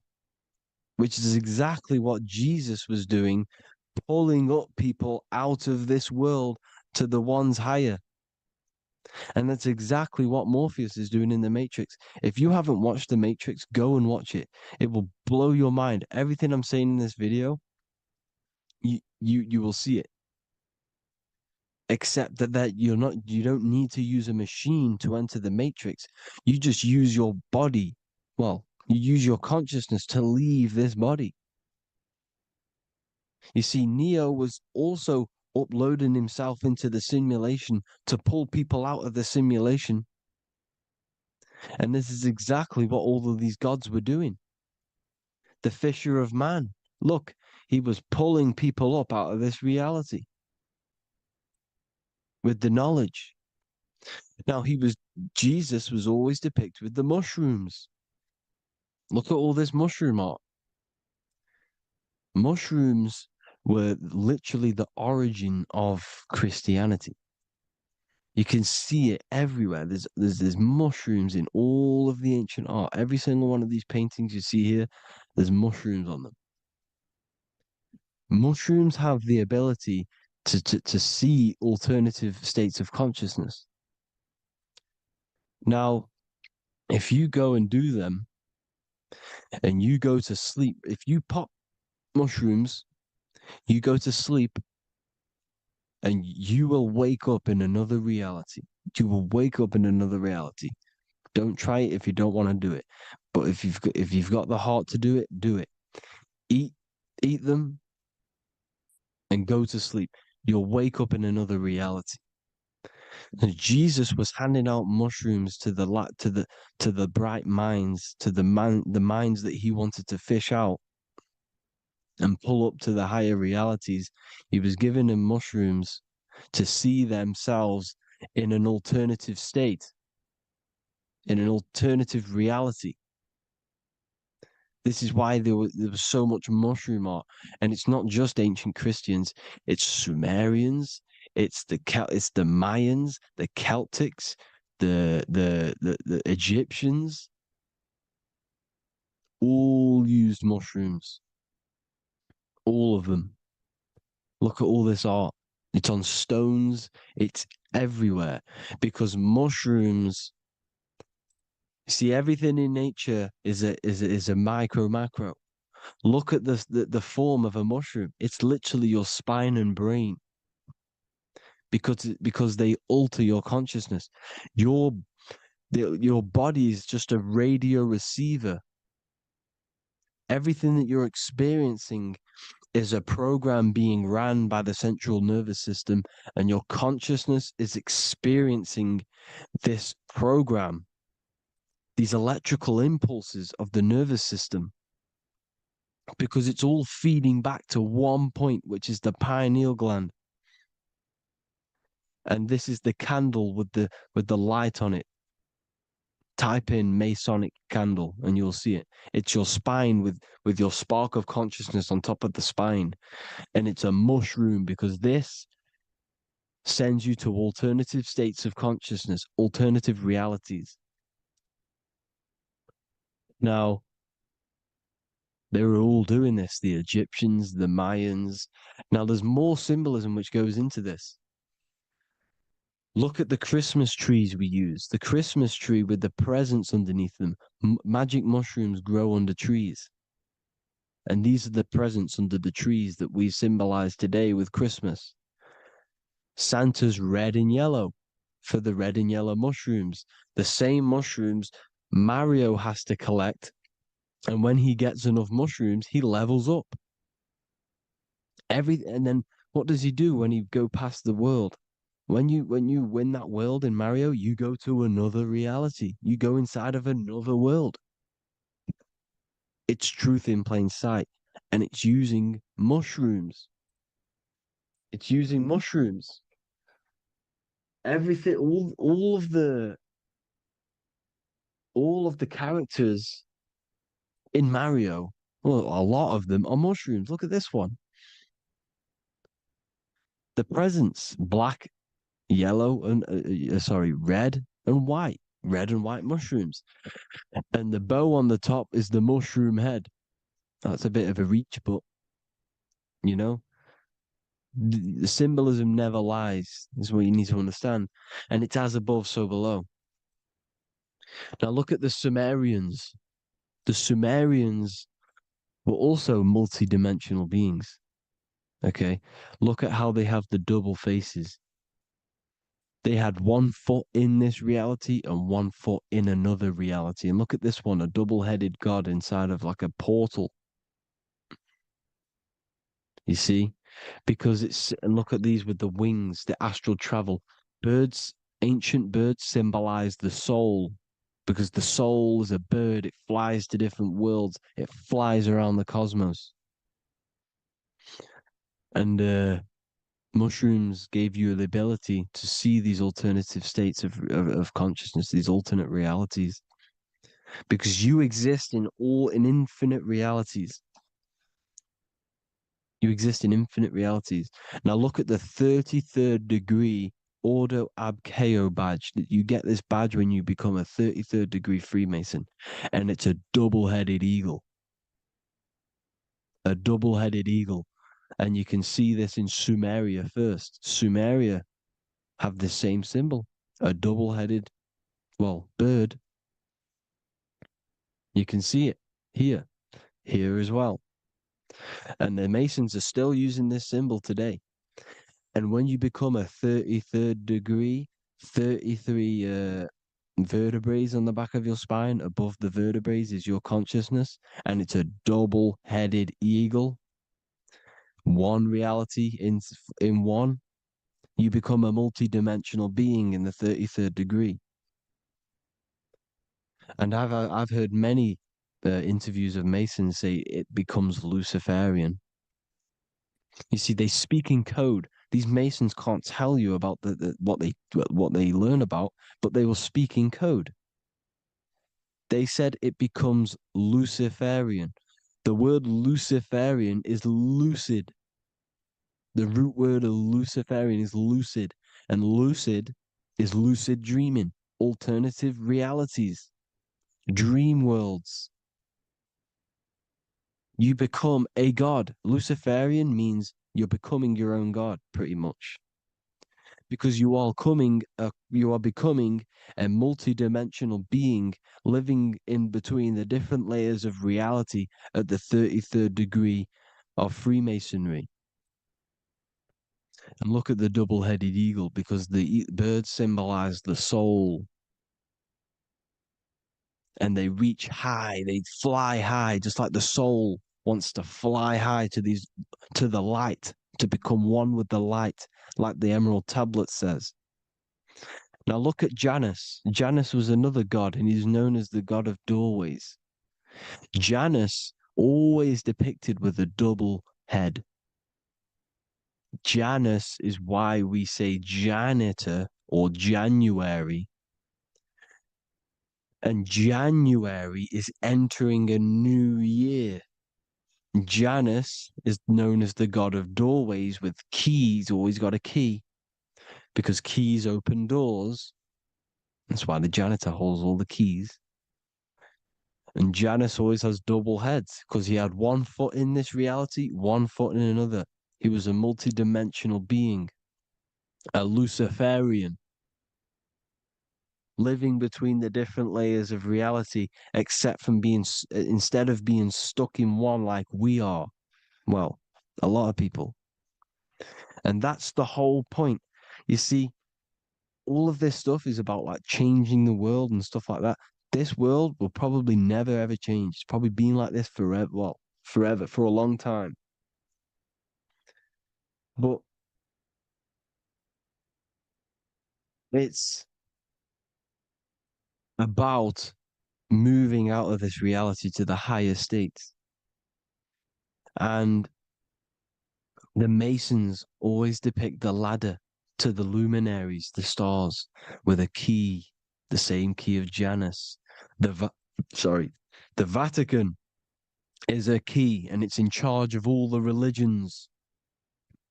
which is exactly what Jesus was doing, pulling up people out of this world to the ones higher. And that's exactly what Morpheus is doing in the Matrix. If you haven't watched the Matrix, go and watch it. It will blow your mind. Everything I'm saying in this video, you will see it. Except that you don't need to use a machine to enter the Matrix. You just use your body. Well, you use your consciousness to leave this body. You see, Neo was also uploading himself into the simulation to pull people out of the simulation. And this is exactly what all of these gods were doing. The fisher of man. Look, he was pulling people up out of this reality with the knowledge. Now, Jesus was always depicted with the mushrooms. Look at all this mushroom art. Mushrooms were literally the origin of Christianity. You can see it everywhere. There's mushrooms in all of the ancient art. Every single one of these paintings you see here, there's mushrooms on them. Mushrooms have the ability to see alternative states of consciousness. Now, if you go and do them and you go to sleep, if you pop mushrooms, you go to sleep and you will wake up in another reality. You will wake up in another reality. Don't try it if you don't want to do it. But if you've got the heart to do it, do it. Eat them and go to sleep. You'll wake up in another reality. And Jesus was handing out mushrooms to the bright minds, to the minds that he wanted to fish out and pull up to the higher realities. He was giving them mushrooms to see themselves in an alternative state, in an alternative reality. This is why there was so much mushroom art. And it's not just ancient Christians, it's Sumerians, it's the Mayans, the Celtics, the Egyptians. all used mushrooms. All of them. Look at all this art. It's on stones. It's everywhere. Because mushrooms, see, everything in nature is a micro macro. Look at the form of a mushroom. It's literally your spine and brain. Because they alter your consciousness. Your body is just a radio receiver. Everything that you're experiencing is a program being ran by the central nervous system, and your consciousness is experiencing this program, these electrical impulses of the nervous system, because it's all feeding back to one point, which is the pineal gland. And this is the candle with the light on it. Type in Masonic candle and you'll see it. It's your spine with your spark of consciousness on top of the spine. And it's a mushroom because this sends you to alternative states of consciousness, alternative realities. Now, they were all doing this, the Egyptians, the Mayans. Now, there's more symbolism which goes into this. Look at the Christmas trees we use. The Christmas tree with the presents underneath them. Magic mushrooms grow under trees. And these are the presents under the trees that we symbolize today with Christmas. Santa's red and yellow for the red and yellow mushrooms. The same mushrooms Mario has to collect. And when he gets enough mushrooms, he levels up. And then what does he do when he go past the world? When you win that world in Mario, you go to another reality. You go inside of another world. It's truth in plain sight. And it's using mushrooms. It's using mushrooms. Everything, all of the characters in Mario, well, a lot of them are mushrooms. Look at this one. The presents, black, yellow, and red and white. Red and white mushrooms. And the bow on the top is the mushroom head. That's a bit of a reach, but you know, the symbolism never lies, is what you need to understand. And it's as above, so below. Now look at the Sumerians. The Sumerians were also multi-dimensional beings. Okay, look at how they have the double faces. They had 1 foot in this reality and 1 foot in another reality. And look at this one, a double-headed god inside of like a portal. You see? Because and look at these with the wings, the astral travel. Birds, ancient birds symbolize the soul. Because the soul is a bird, it flies to different worlds, it flies around the cosmos. And mushrooms gave you the ability to see these alternative states of consciousness, these alternate realities. Because you exist in infinite realities. You exist in infinite realities. Now look at the 33rd degree Ordo Ab Chao badge. You get this badge when you become a 33rd degree Freemason. And it's a double-headed eagle. A double-headed eagle. And you can see this in Sumeria first. Sumeria have the same symbol. A double-headed, bird. You can see it here as well. And the Masons are still using this symbol today. And when you become a 33rd degree, 33 vertebrae on the back of your spine, above the vertebrae is your consciousness, and it's a double-headed eagle. One reality in one, you become a multi-dimensional being in the 33rd degree. And I've heard many interviews of Masons say it becomes Luciferian. You see, they speak in code. These Masons can't tell you about what they learn about, but they will speak in code. They said it becomes Luciferian. The word Luciferian is lucid. The root word of Luciferian is lucid, and lucid is lucid dreaming, alternative realities, dream worlds. You become a god. Luciferian means you're becoming your own god, pretty much. Because you are becoming a multidimensional being living in between the different layers of reality at the 33rd degree of Freemasonry. And look at the double-headed eagle, because the birds symbolize the soul. And they reach high, they fly high, just like the soul wants to fly high to the light, to become one with the light, like the Emerald Tablet says. Now look at Janus. Janus was another god, and he's known as the god of doorways. Janus always depicted with a double head. Janus is why we say janitor or January. And January is entering a new year. Janus is known as the god of doorways with keys, always got a key, because keys open doors. That's why the janitor holds all the keys. And Janus always has double heads, because he had one foot in this reality, one foot in another. He was a multi-dimensional being, a Luciferian, living between the different layers of reality, instead of being stuck in one like we are. Well, a lot of people. And that's the whole point. You see, all of this stuff is about like changing the world and stuff like that. This world will probably never ever change. It's probably been like this forever. Well, forever, for a long time. But it's about moving out of this reality to the higher states. And the Masons always depict the ladder to the luminaries, the stars, with a key, the same key of Janus. The Vatican is a key, and it's in charge of all the religions.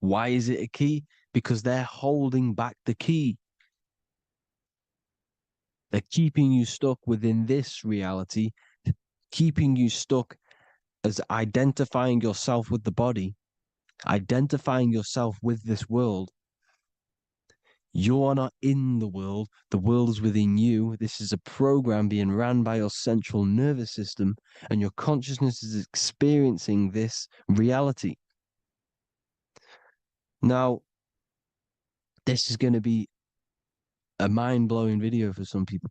Why is it a key? Because they're holding back the key. They're keeping you stuck within this reality, keeping you stuck as identifying yourself with the body, identifying yourself with this world. You are not in the world is within you. This is a program being ran by your central nervous system, and your consciousness is experiencing this reality. Now, this is going to be a mind-blowing video for some people.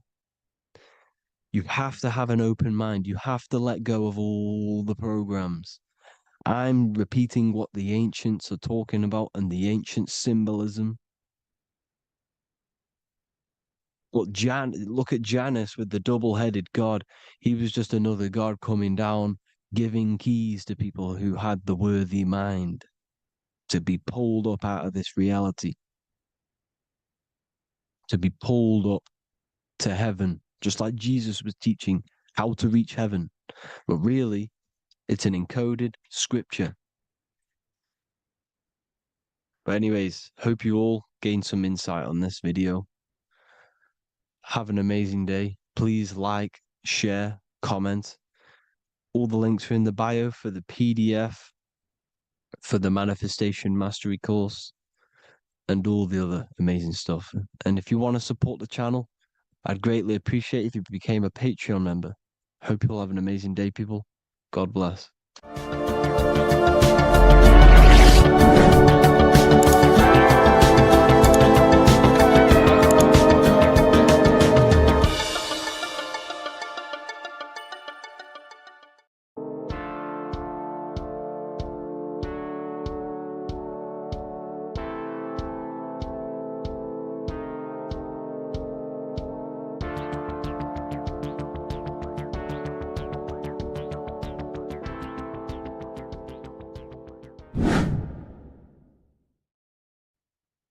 You have to have an open mind. You have to let go of all the programs. I'm repeating what the ancients are talking about and the ancient symbolism. Look at Janus with the double-headed god. He was just another god coming down, giving keys to people who had the worthy mind to be pulled up out of this reality, to be pulled up to heaven, just like Jesus was teaching how to reach heaven. But really, it's an encoded scripture. But anyways, hope you all gained some insight on this video. Have an amazing day. Please like, share, comment. All the links are in the bio for the PDF, for the Manifestation Mastery course, and all the other amazing stuff. And if you want to support the channel, I'd greatly appreciate it if you became a Patreon member. Hope you'll have an amazing day, people. God bless.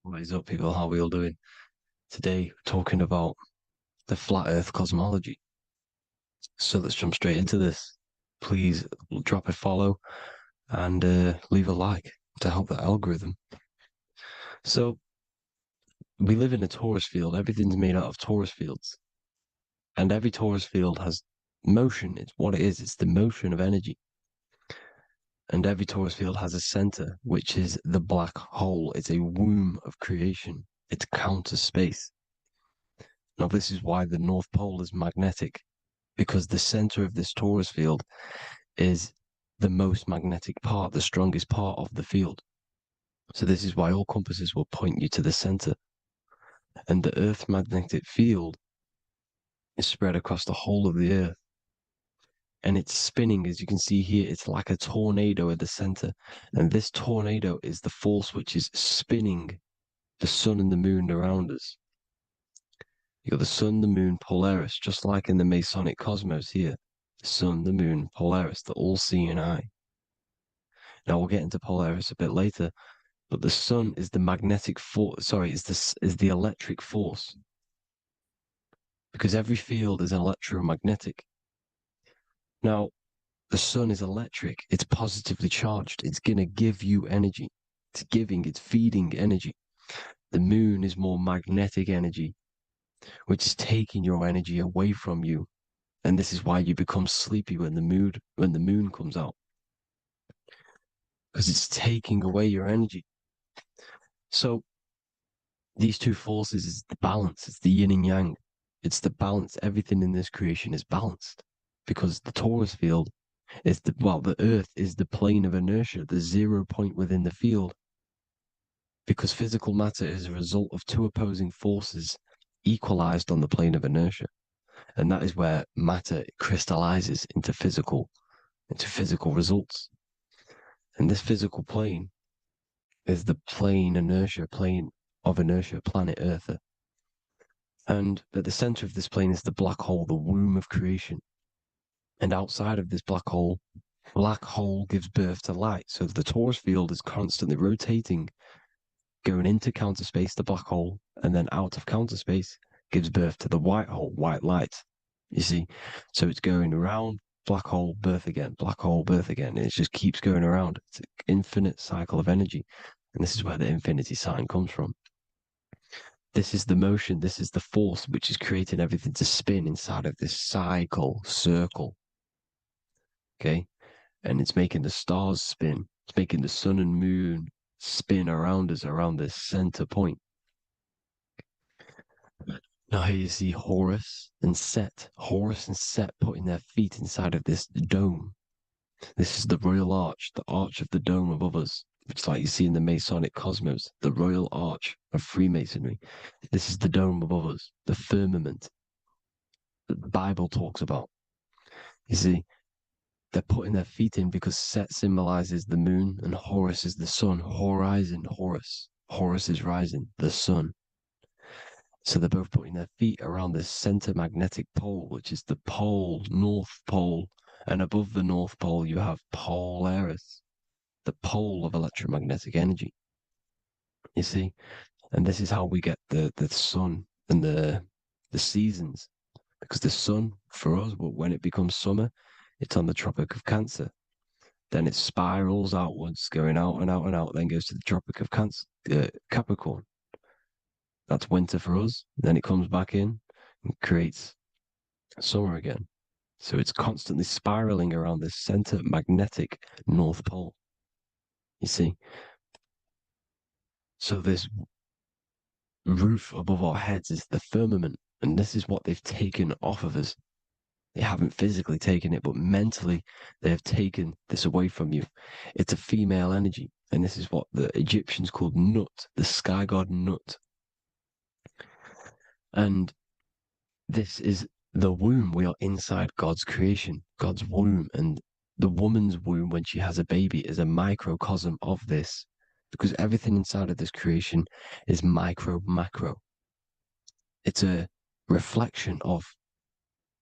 What is up, people? How are we all doing? Today, we're talking about the flat earth cosmology. So let's jump straight into this. Please drop a follow and leave a like to help the algorithm. So we live in a torus field. Everything's made out of torus fields. And every torus field has motion. It's what it is. It's the motion of energy. And every torus field has a center, which is the black hole. It's a womb of creation. It's counter space. Now, this is why the North Pole is magnetic, because the center of this torus field is the most magnetic part, the strongest part of the field. So this is why all compasses will point you to the center. And the Earth's magnetic field is spread across the whole of the Earth. And it's spinning, as you can see here, it's like a tornado at the center. And this tornado is the force which is spinning the sun and the moon around us. You got the sun, the moon, Polaris, just like in the Masonic cosmos here. The sun, the moon, Polaris, the all-seeing eye. Now we'll get into Polaris a bit later, but the sun is the magnetic force, is the electric force. Because every field is electromagnetic. Now, the sun is electric. It's positively charged. It's going to give you energy. It's feeding energy. The moon is more magnetic energy, which is taking your energy away from you. And this is why you become sleepy when the moon comes out. Because it's taking away your energy. So, these two forces is the balance. It's the yin and yang. It's the balance. Everything in this creation is balanced. Because the torus field is the Earth is the plane of inertia, the 0 point within the field. Because physical matter is a result of two opposing forces equalized on the plane of inertia. And that is where matter crystallizes into physical results. And this physical plane is the plane of inertia, planet Earth. And at the center of this plane is the black hole, the womb of creation. And outside of this black hole gives birth to light. So the torus field is constantly rotating, going into counter space, the black hole, and then out of counter space gives birth to the white hole, white light. You see? So it's going around, black hole, birth again, black hole, birth again. And it just keeps going around. It's an infinite cycle of energy. And this is where the infinity sign comes from. This is the motion, this is the force which is creating everything to spin inside of this circle. Okay? And it's making the stars spin. It's making the sun and moon spin around us, around this center point. Now here you see Horus and Set. Horus and Set putting their feet inside of this dome. This is the royal arch, the arch of the dome above us, which like you see in the Masonic cosmos, the royal arch of Freemasonry. This is the dome above us, the firmament that the Bible talks about. You see, they're putting their feet in because Set symbolizes the moon and Horus is the sun. Horizon, Horus. Horus is rising, the sun. So they're both putting their feet around this center magnetic pole, which is the pole, North Pole. And above the North Pole, you have Polaris, the pole of electromagnetic energy. You see? And this is how we get the sun and the seasons. Because the sun, for us, when it becomes summer, it's on the Tropic of Cancer. Then it spirals outwards, going out and out and out, then goes to the Tropic of Capricorn. That's winter for us. Then it comes back in and creates summer again. So it's constantly spiraling around this center magnetic North Pole. You see? So this roof above our heads is the firmament, and this is what they've taken off of us. They haven't physically taken it, but mentally they have taken this away from you. It's a female energy, and this is what the Egyptians called Nut, the sky god Nut. And this is the womb. We are inside God's creation, God's womb, and the woman's womb when she has a baby is a microcosm of this, because everything inside of this creation is micro, macro. It's a reflection of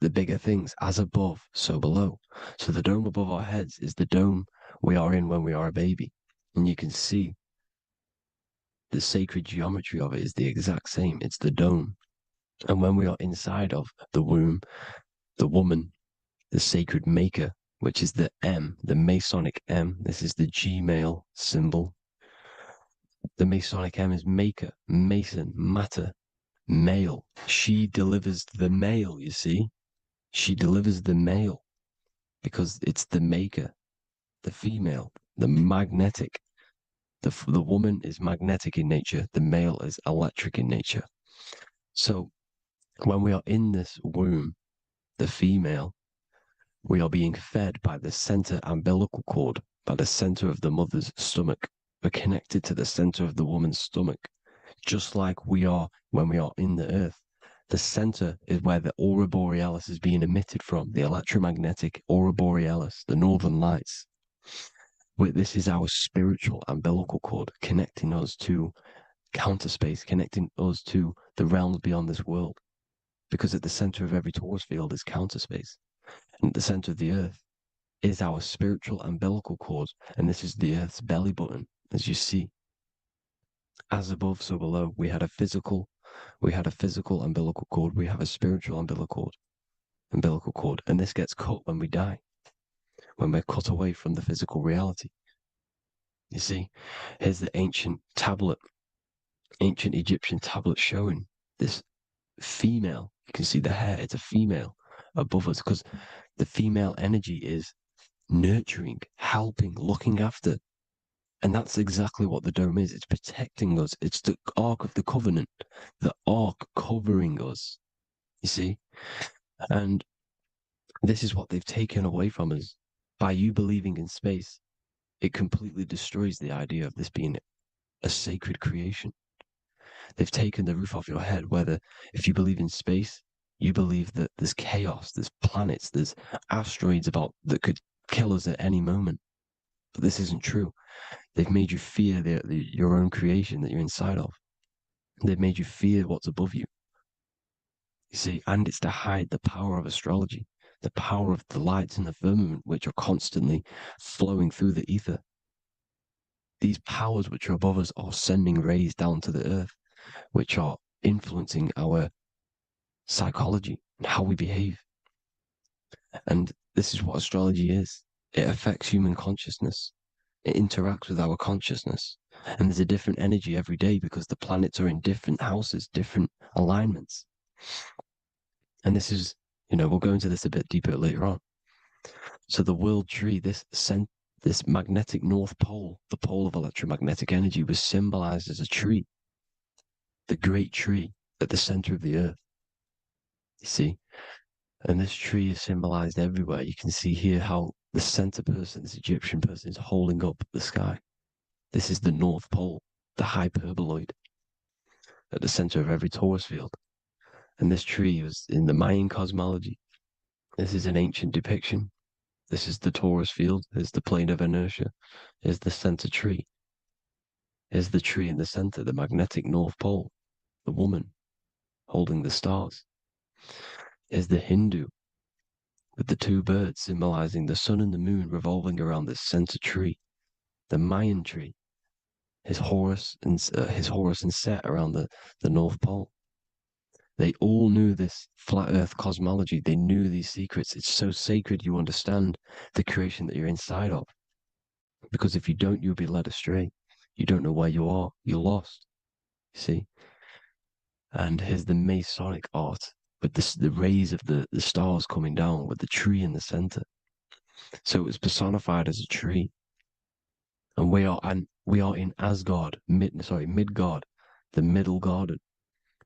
the bigger things, as above, so below. So the dome above our heads is the dome we are in when we are a baby. And you can see the sacred geometry of it is the exact same. It's the dome. And when we are inside of the womb, the woman, the sacred maker, which is the M, the Masonic M, this is the G-male symbol. The Masonic M is maker, mason, matter, male. She delivers the male, you see. She delivers the male because it's the maker, the female, the magnetic. The woman is magnetic in nature, the male is electric in nature. So when we are in this womb, the female, we are being fed by the center umbilical cord, by the center of the mother's stomach. We're connected to the center of the woman's stomach, just like we are when we are in the earth. The center is where the aurora borealis is being emitted from, the electromagnetic aurora borealis, the northern lights. This is our spiritual umbilical cord, connecting us to counter space, connecting us to the realms beyond this world. Because at the center of every torus field is counter space. And at the center of the earth is our spiritual umbilical cord. And this is the earth's belly button, as you see. As above, so below. We had a physical umbilical cord. We have a spiritual umbilical cord. And this gets cut when we die, when we're cut away from the physical reality. You see, here's the ancient Egyptian tablet showing this female. You can see the hair, it's a female above us, because the female energy is nurturing, helping, looking after. And that's exactly what the dome is. It's protecting us. It's the Ark of the Covenant, the Ark covering us, you see? And this is what they've taken away from us. By you believing in space, it completely destroys the idea of this being a sacred creation. They've taken the roof off your head, whether if you believe in space, you believe that there's chaos, there's planets, there's asteroids that could kill us at any moment. But this isn't true. They've made you fear your own creation that you're inside of. They've made you fear what's above you. You see, and it's to hide the power of astrology, the power of the lights in the firmament, which are constantly flowing through the ether. These powers which are above us are sending rays down to the earth, which are influencing our psychology and how we behave. And this is what astrology is. It affects human consciousness. It interacts with our consciousness. And there's a different energy every day because the planets are in different houses, different alignments. And this is, we'll go into this a bit deeper later on. So the world tree, this magnetic north pole, the pole of electromagnetic energy, was symbolized as a tree, the great tree at the center of the earth. You see? And this tree is symbolized everywhere. You can see here how the center person, this Egyptian person, is holding up the sky. This is the North Pole, the hyperboloid, at the center of every torus field. And this tree was in the Mayan cosmology. This is an ancient depiction. This is the torus field. Here's the plane of inertia. Here's the center tree. Here's the tree in the center, the magnetic North Pole, the woman holding the stars. Here's the Hindu with the two birds symbolizing the sun and the moon revolving around this center tree. The Mayan tree, his Horus and Set around the North Pole. They all knew this flat earth cosmology. They knew these secrets. It's so sacred you understand the creation that you're inside of. Because if you don't, you'll be led astray. You don't know where you are. You're lost. You see? And here's the Masonic art with the rays of the stars coming down with the tree in the center. So it was personified as a tree. And we are in Asgard, Midgard, the middle garden,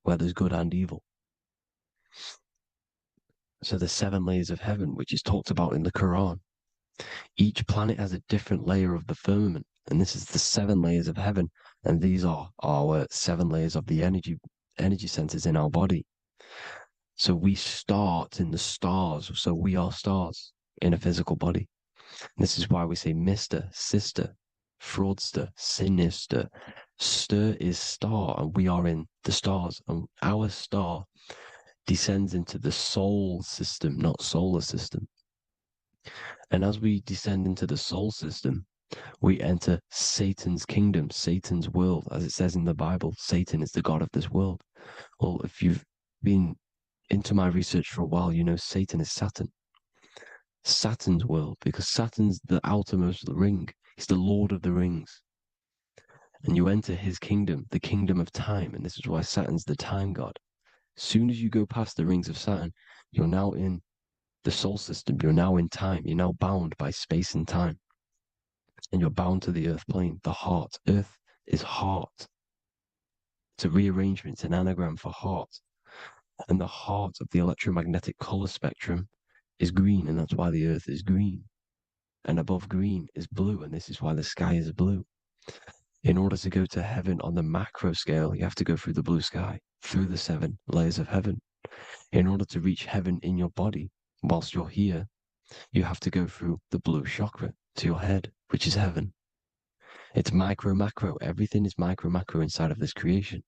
where there's good and evil. So the 7 layers of heaven, which is talked about in the Quran. Each planet has a different layer of the firmament, and this is the 7 layers of heaven, and these are our 7 layers of the energy centers in our body. So we start in the stars, so we are stars in a physical body. And this is why we say Mr., Sister, Fraudster, Sinister. Stir is star, and we are in the stars, and our star descends into the soul system, not solar system. And as we descend into the soul system, we enter Satan's kingdom, Satan's world. As it says in the Bible, Satan is the god of this world. Well, if you've been into my research for a while, you know Satan is Saturn. Saturn's world, because Saturn's the outermost ring. He's the Lord of the Rings. And you enter his kingdom, the kingdom of time. And this is why Saturn's the time god. As soon as you go past the rings of Saturn, you're now in the soul system. You're now in time. You're now bound by space and time. and you're bound to the earth plane, the heart. Earth is heart. It's a rearrangement, it's an anagram for heart. And the heart of the electromagnetic color spectrum is green, and that's why the earth is green. And above green is blue, and this is why the sky is blue. In order to go to heaven on the macro scale, you have to go through the blue sky, through the 7 layers of heaven. In order to reach heaven in your body, whilst you're here, you have to go through the blue chakra to your head, which is heaven. It's micro, macro. Everything is micro, macro inside of this creation.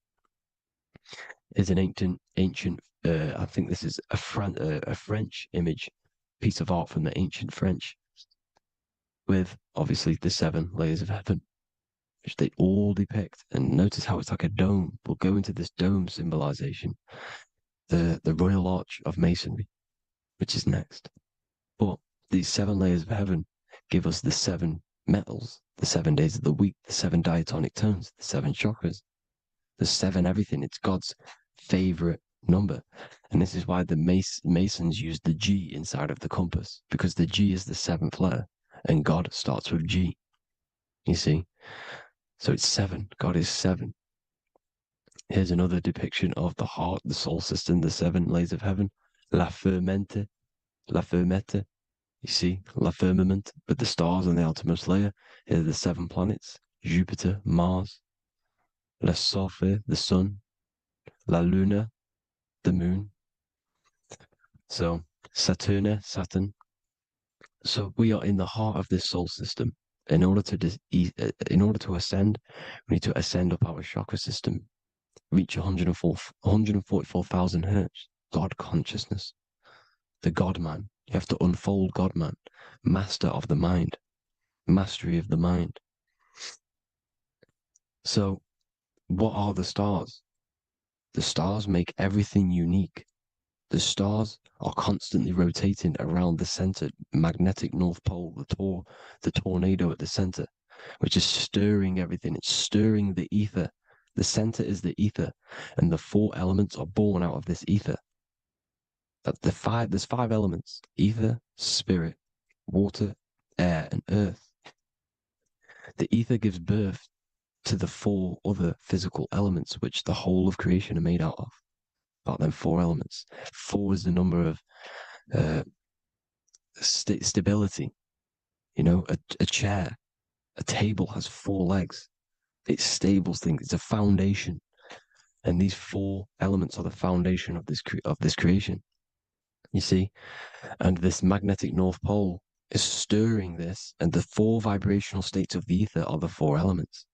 It's an ancient. I think this is a French image, piece of art from the ancient French, with obviously the 7 layers of heaven, which they all depict. And notice how it's like a dome. We'll go into this dome symbolization, the Royal Arch of Masonry, which is next. But these 7 layers of heaven give us the 7 metals, the 7 days of the week, the 7 diatonic tones, the 7 chakras, the 7 everything. It's God's favorite number. And this is why the Masons use the G inside of the compass, because the G is the 7th letter and God starts with G. You see? So it's 7. God is 7. Here's another depiction of the heart, the soul system, the 7 layers of heaven. La fermente. You see, la firmament, with the stars on the outermost layer. Here are the 7 planets: Jupiter, Mars, la Sophie, the sun, la luna, the moon. So Saturn. So we are in the heart of this soul system. In order to ascend, we need to ascend up our chakra system, reach 144,000 hertz, God consciousness, the God man. You have to unfold God man, master of the mind, mastery of the mind. So what are the stars? The stars make everything unique. The stars are constantly rotating around the center, magnetic North Pole, the tornado at the center, which is stirring everything. It's stirring the ether. The center is the ether, and the 4 elements are born out of this ether. There's 5 elements: ether, spirit, water, air, and earth. The ether gives birth to the 4 other physical elements, which the whole of creation are made out of. About them 4 elements. 4 is the number of stability. You know, a chair, a table has 4 legs. It stables things. It's a foundation, and these 4 elements are the foundation of this creation. You see, and this magnetic North Pole is stirring this, and the 4 vibrational states of the ether are the 4 elements.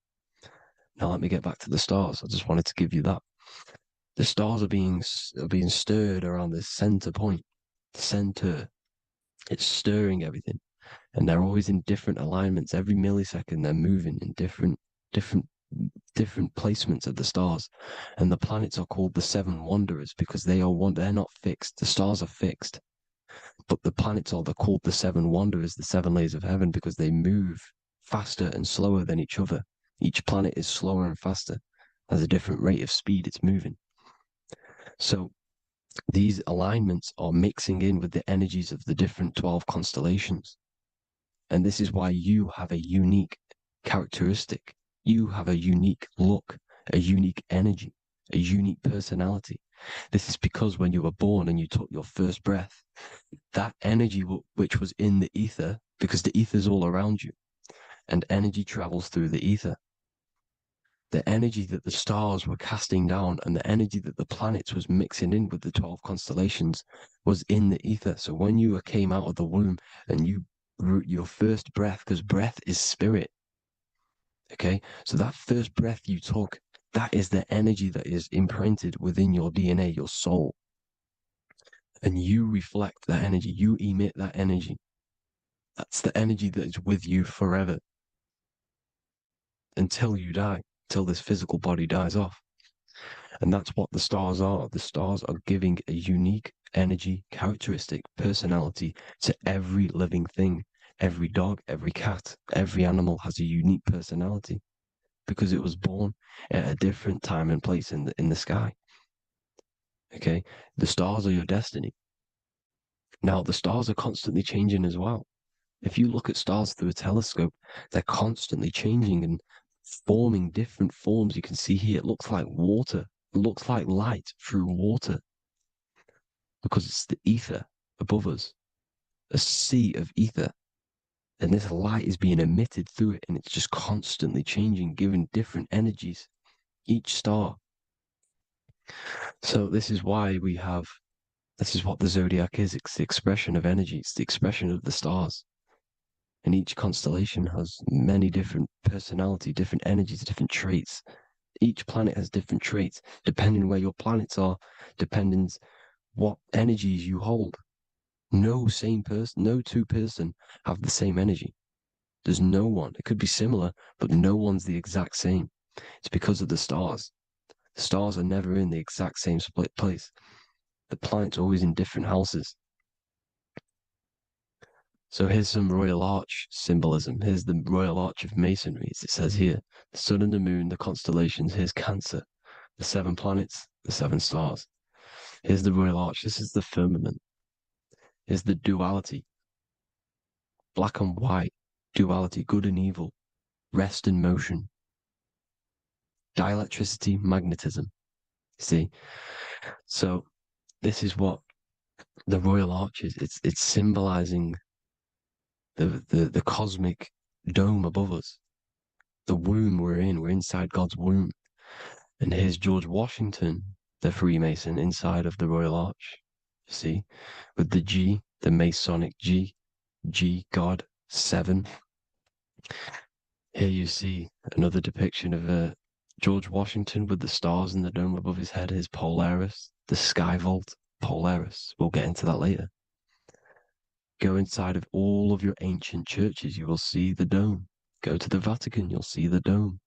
Now let me get back to the stars. I just wanted to give you that. The stars are being stirred around this center point, center. It's stirring everything, and they're always in different alignments. Every millisecond, they're moving in different placements of the stars. And the planets are called the 7 wanderers because they're not fixed. The stars are fixed, but the planets are called the 7 wanderers, the 7 layers of heaven, because they move faster and slower than each other. Each planet is slower and faster, has a different rate of speed it's moving. So these alignments are mixing in with the energies of the different 12 constellations. And this is why you have a unique characteristic. You have a unique look, a unique energy, a unique personality. This is because when you were born and you took your first breath, that energy which was in the ether, because the ether is all around you, and energy travels through the ether. The energy that the stars were casting down and the energy that the planets was mixing in with the 12 constellations was in the ether. So when you came out of the womb and you drew your first breath, because breath is spirit, okay? So that first breath you took, that is the energy that is imprinted within your DNA, your soul. And you reflect that energy, you emit that energy. That's the energy that is with you forever until you die. Till this physical body dies off. And that's what the stars are. The stars are giving a unique energy, characteristic, personality to every living thing. Every dog, every cat, every animal has a unique personality because it was born at a different time and place in the sky. Okay? The stars are your destiny. Now, the stars are constantly changing as well. If you look at stars through a telescope, they're constantly changing and forming different forms. You can see here, it looks like water. It looks like light through water because it's the ether above us, a sea of ether. And this light is being emitted through it, and it's just constantly changing, giving different energies, each star. So this is why this is what the zodiac is. It's the expression of energy. It's the expression of the stars. And each constellation has many different personality, different energies, different traits. Each planet has different traits, depending where your planets are, depending what energies you hold. No same person, no two person have the same energy. There's no one. It could be similar, but no one's the exact same. It's because of the stars. The stars are never in the exact same split place. The planet's always in different houses. So here's some Royal Arch symbolism. Here's the Royal Arch of Masonry, as it says here. The sun and the moon, the constellations. Here's Cancer, the 7 planets, the 7 stars. Here's the Royal Arch. This is the firmament. Here's the duality. Black and white, duality, good and evil, rest and motion, dielectricity, magnetism. See? So this is what the Royal Arch is. It's symbolizing the cosmic dome above us. The womb we're in. We're inside God's womb. And here's George Washington, the Freemason, inside of the Royal Arch. See? With the G, the Masonic G, God, 7. Here you see another depiction of George Washington with the stars in the dome above his head, his Polaris, the sky vault, Polaris. We'll get into that later. Go inside of all of your ancient churches, you will see the dome. Go to the Vatican, you'll see the dome.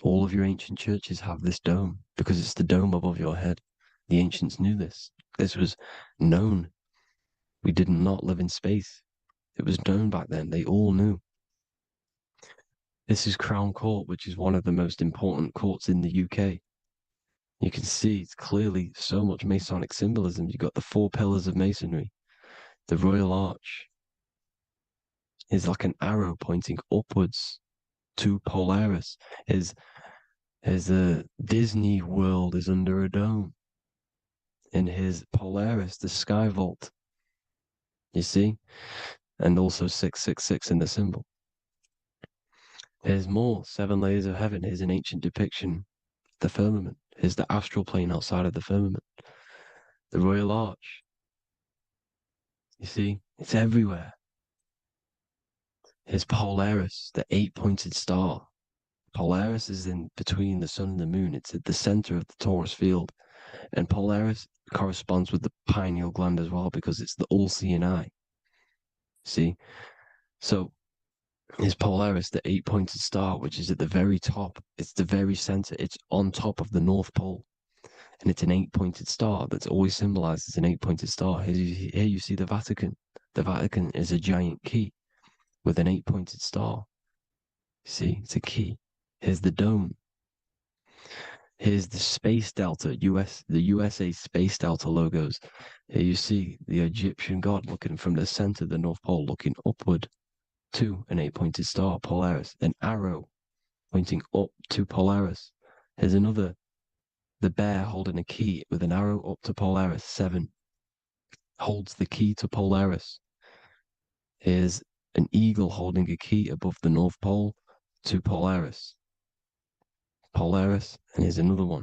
All of your ancient churches have this dome because it's the dome above your head. The ancients knew this. This was known. We did not live in space. It was known back then. They all knew. This is Crown Court, which is one of the most important courts in the UK. You can see it's clearly so much Masonic symbolism. You've got the 4 pillars of Masonry. The Royal Arch is like an arrow pointing upwards to Polaris. His Disney World is under a dome. In his Polaris, the sky vault. You see? And also 666 in the symbol. Here's more 7 layers of heaven. Here's an ancient depiction. The firmament. Here's the astral plane outside of the firmament. The Royal Arch. You see? It's everywhere. Here's Polaris, the 8-pointed star. Polaris is in between the sun and the moon. It's at the center of the Taurus field. And Polaris corresponds with the pineal gland as well because it's the all-seeing eye. See? So, is Polaris, the 8-pointed star, which is at the very top. It's the very center. It's on top of the North Pole. And it's an 8-pointed star that's always symbolized as an 8-pointed star. Here you see the Vatican. The Vatican is a giant key with an 8-pointed star. See, it's a key. Here's the dome. Here's the Space Delta, the USA Space Delta logos. Here you see the Egyptian god looking from the center of the North Pole, looking upward to an 8-pointed star, Polaris, an arrow pointing up to Polaris. Here's another, the bear holding a key with an arrow up to Polaris, 7, holds the key to Polaris. Here's an eagle holding a key above the North Pole to Polaris. Polaris, and here's another one.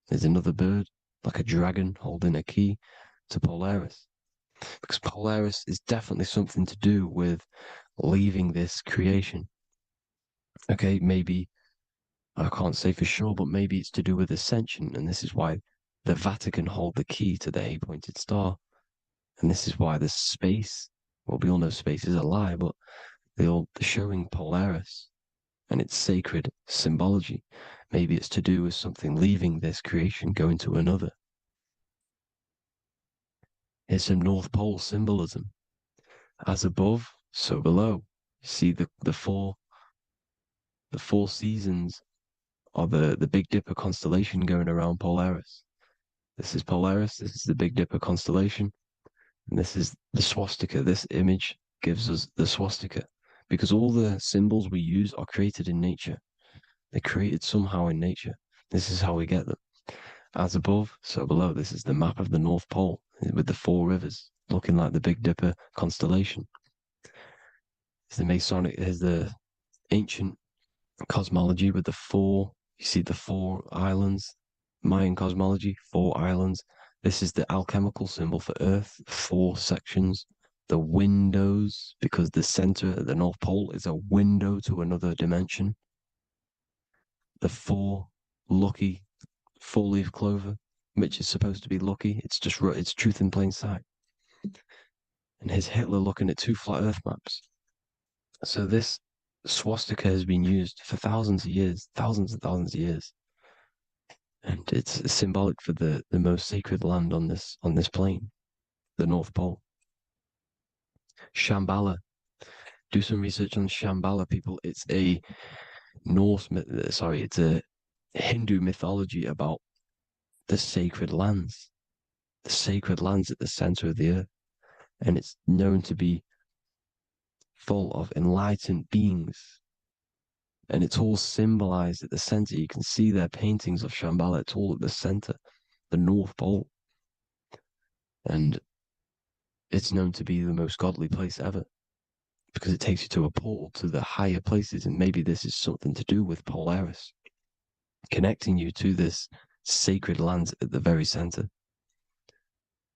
There's another bird, like a dragon, holding a key to Polaris. Because Polaris is definitely something to do with leaving this creation. Okay, maybe, I can't say for sure, but maybe it's to do with ascension, and this is why the Vatican hold the key to the 8-pointed star. And this is why the space, well, we all know space is a lie, but they're showing Polaris and its sacred symbology. Maybe it's to do with something leaving this creation, going to another. Here's some North Pole symbolism. As above, so below. See the four seasons of the Big Dipper constellation going around Polaris. This is Polaris, this is the Big Dipper constellation, and this is the swastika, this image gives us the swastika, because all the symbols we use are created in nature. They're created somehow in nature. This is how we get them. As above, so below. This is the map of the North Pole with the 4 rivers, looking like the Big Dipper constellation. It's the Masonic, here's the ancient cosmology with the 4, you see the 4 islands, Mayan cosmology, 4 islands. This is the alchemical symbol for Earth, 4 sections. The windows, because the center of the North Pole is a window to another dimension. The 4 lucky 4-leaf clover, which is supposed to be lucky. It's just it's truth in plain sight. And here's Hitler looking at 2 flat Earth maps. So this swastika has been used for thousands of years, thousands and thousands of years, and it's symbolic for the most sacred land on this plane, the North Pole. Shambhala. Do some research on Shambhala, people. It's a it's a Hindu mythology about the sacred lands at the center of the earth, and it's known to be full of enlightened beings, and it's all symbolized at the center. You can see their paintings of Shambhala. It's all at the center, the North Pole, and it's known to be the most godly place ever, because it takes you to a portal to the higher places. And maybe this is something to do with Polaris, connecting you to this sacred land at the very center.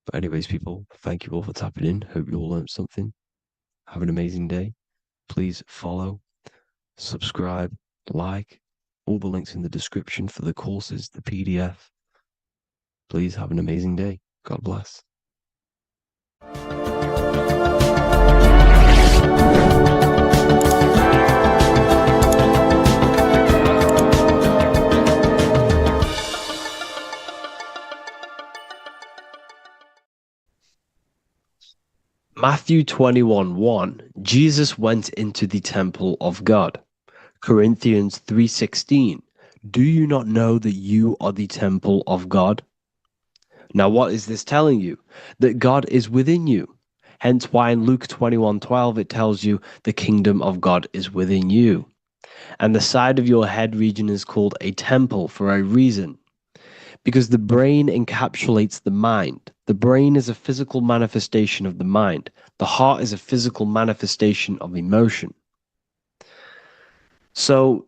But anyways, people, thank you all for tapping in. Hope you all learned something. Have an amazing day. Please follow, subscribe, like, all the links in the description for the courses, the PDF. Please have an amazing day. God bless. Matthew 21:1, Jesus went into the temple of God. Corinthians 3:16, do you not know that you are the temple of God? Now what is this telling you? That God is within you. Hence why in Luke 21:12 it tells you the kingdom of God is within you. And the side of your head region is called a temple for a reason. Because the brain encapsulates the mind. The brain is a physical manifestation of the mind. The heart is a physical manifestation of emotion. So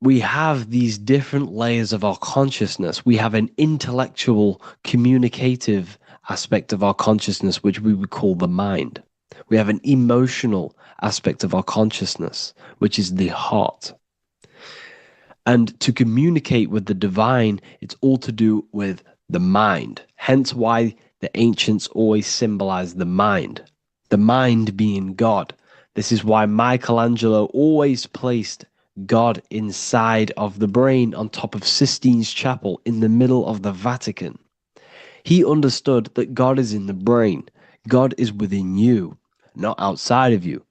we have these different layers of our consciousness. We have an intellectual, communicative aspect of our consciousness, which we would call the mind. We have an emotional aspect of our consciousness, which is the heart. And to communicate with the divine, it's all to do with the mind. Hence why the ancients always symbolize the mind being God. This is why Michelangelo always placed God inside of the brain on top of Sistine Chapel in the middle of the Vatican. He understood that God is in the brain. God is within you, not outside of you.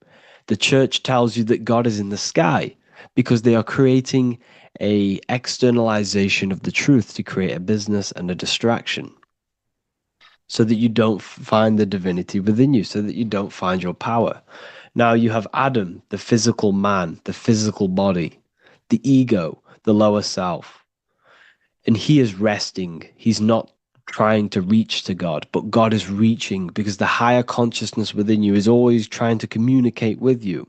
The church tells you that God is in the sky because they are creating a externalization of the truth to create a business and a distraction, so that you don't find the divinity within you, so that you don't find your power. Now you have Adam, the physical man, the physical body, the ego, the lower self. And he is resting. He's not trying to reach to God, but God is reaching, because the higher consciousness within you is always trying to communicate with you.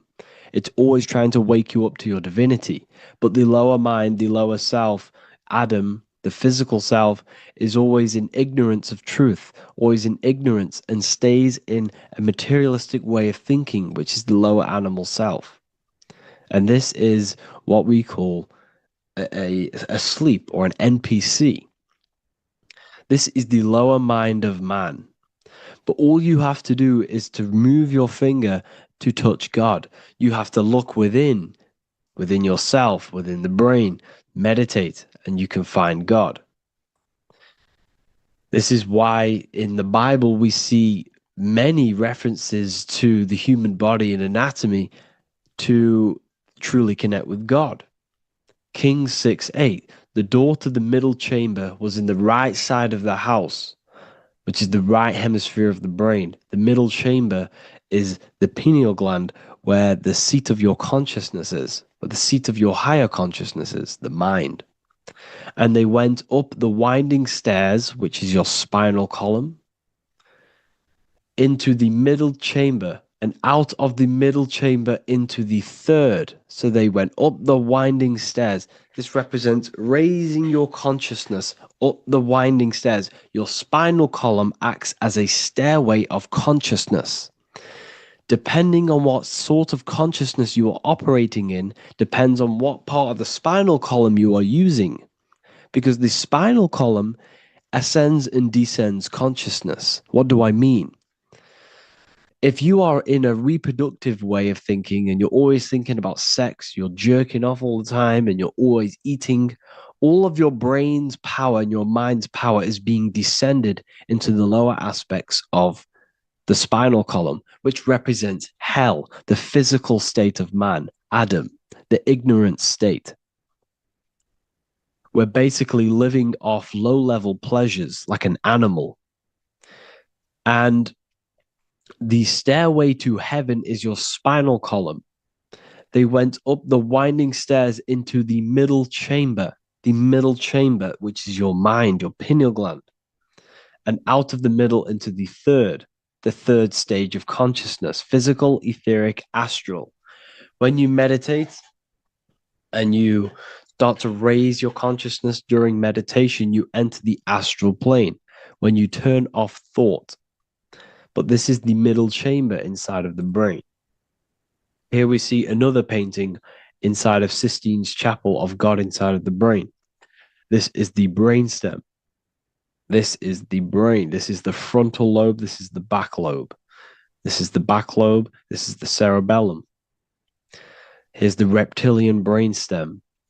It's always trying to wake you up to your divinity. But the lower mind, the lower self, Adam, the physical self, is always in ignorance of truth, always in ignorance, and stays in a materialistic way of thinking, which is the lower animal self. And this is what we call a sleep, or an NPC. This is the lower mind of man. But all you have to do is to move your finger to touch God. You have to look within yourself, within the brain, meditate, and you can find God. This is why in the Bible we see many references to the human body and anatomy to truly connect with God. Kings 6:8, the door to the middle chamber was in the right side of the house, which is the right hemisphere of the brain. The middle chamber is the pineal gland, where the seat of your consciousness is, or the seat of your higher consciousness is, the mind. And they went up the winding stairs, which is your spinal column, into the middle chamber, and out of the middle chamber into the third. So they went up the winding stairs. This represents raising your consciousness up the winding stairs. Your spinal column acts as a stairway of consciousness. Depending on what sort of consciousness you are operating in, depends on what part of the spinal column you are using. Because the spinal column ascends and descends consciousness. What do I mean? If you are in a reproductive way of thinking and you're always thinking about sex, you're jerking off all the time and you're always eating, all of your brain's power and your mind's power is being descended into the lower aspects of the spinal column, which represents hell, the physical state of man, Adam, the ignorant state. We're basically living off low-level pleasures like an animal. And the stairway to heaven is your spinal column. They went up the winding stairs into the middle chamber, which is your mind, your pineal gland, and out of the middle into the third stage of consciousness, physical, etheric, astral. When you meditate and you start to raise your consciousness during meditation, you enter the astral plane when you turn off thought. But this is the middle chamber inside of the brain. Here we see another painting inside of Sistine's chapel of God inside of the brain. This is the brainstem. This is the brain. This is the frontal lobe. This is the back lobe. This is the back lobe. This is the cerebellum. Here's the reptilian brainstem.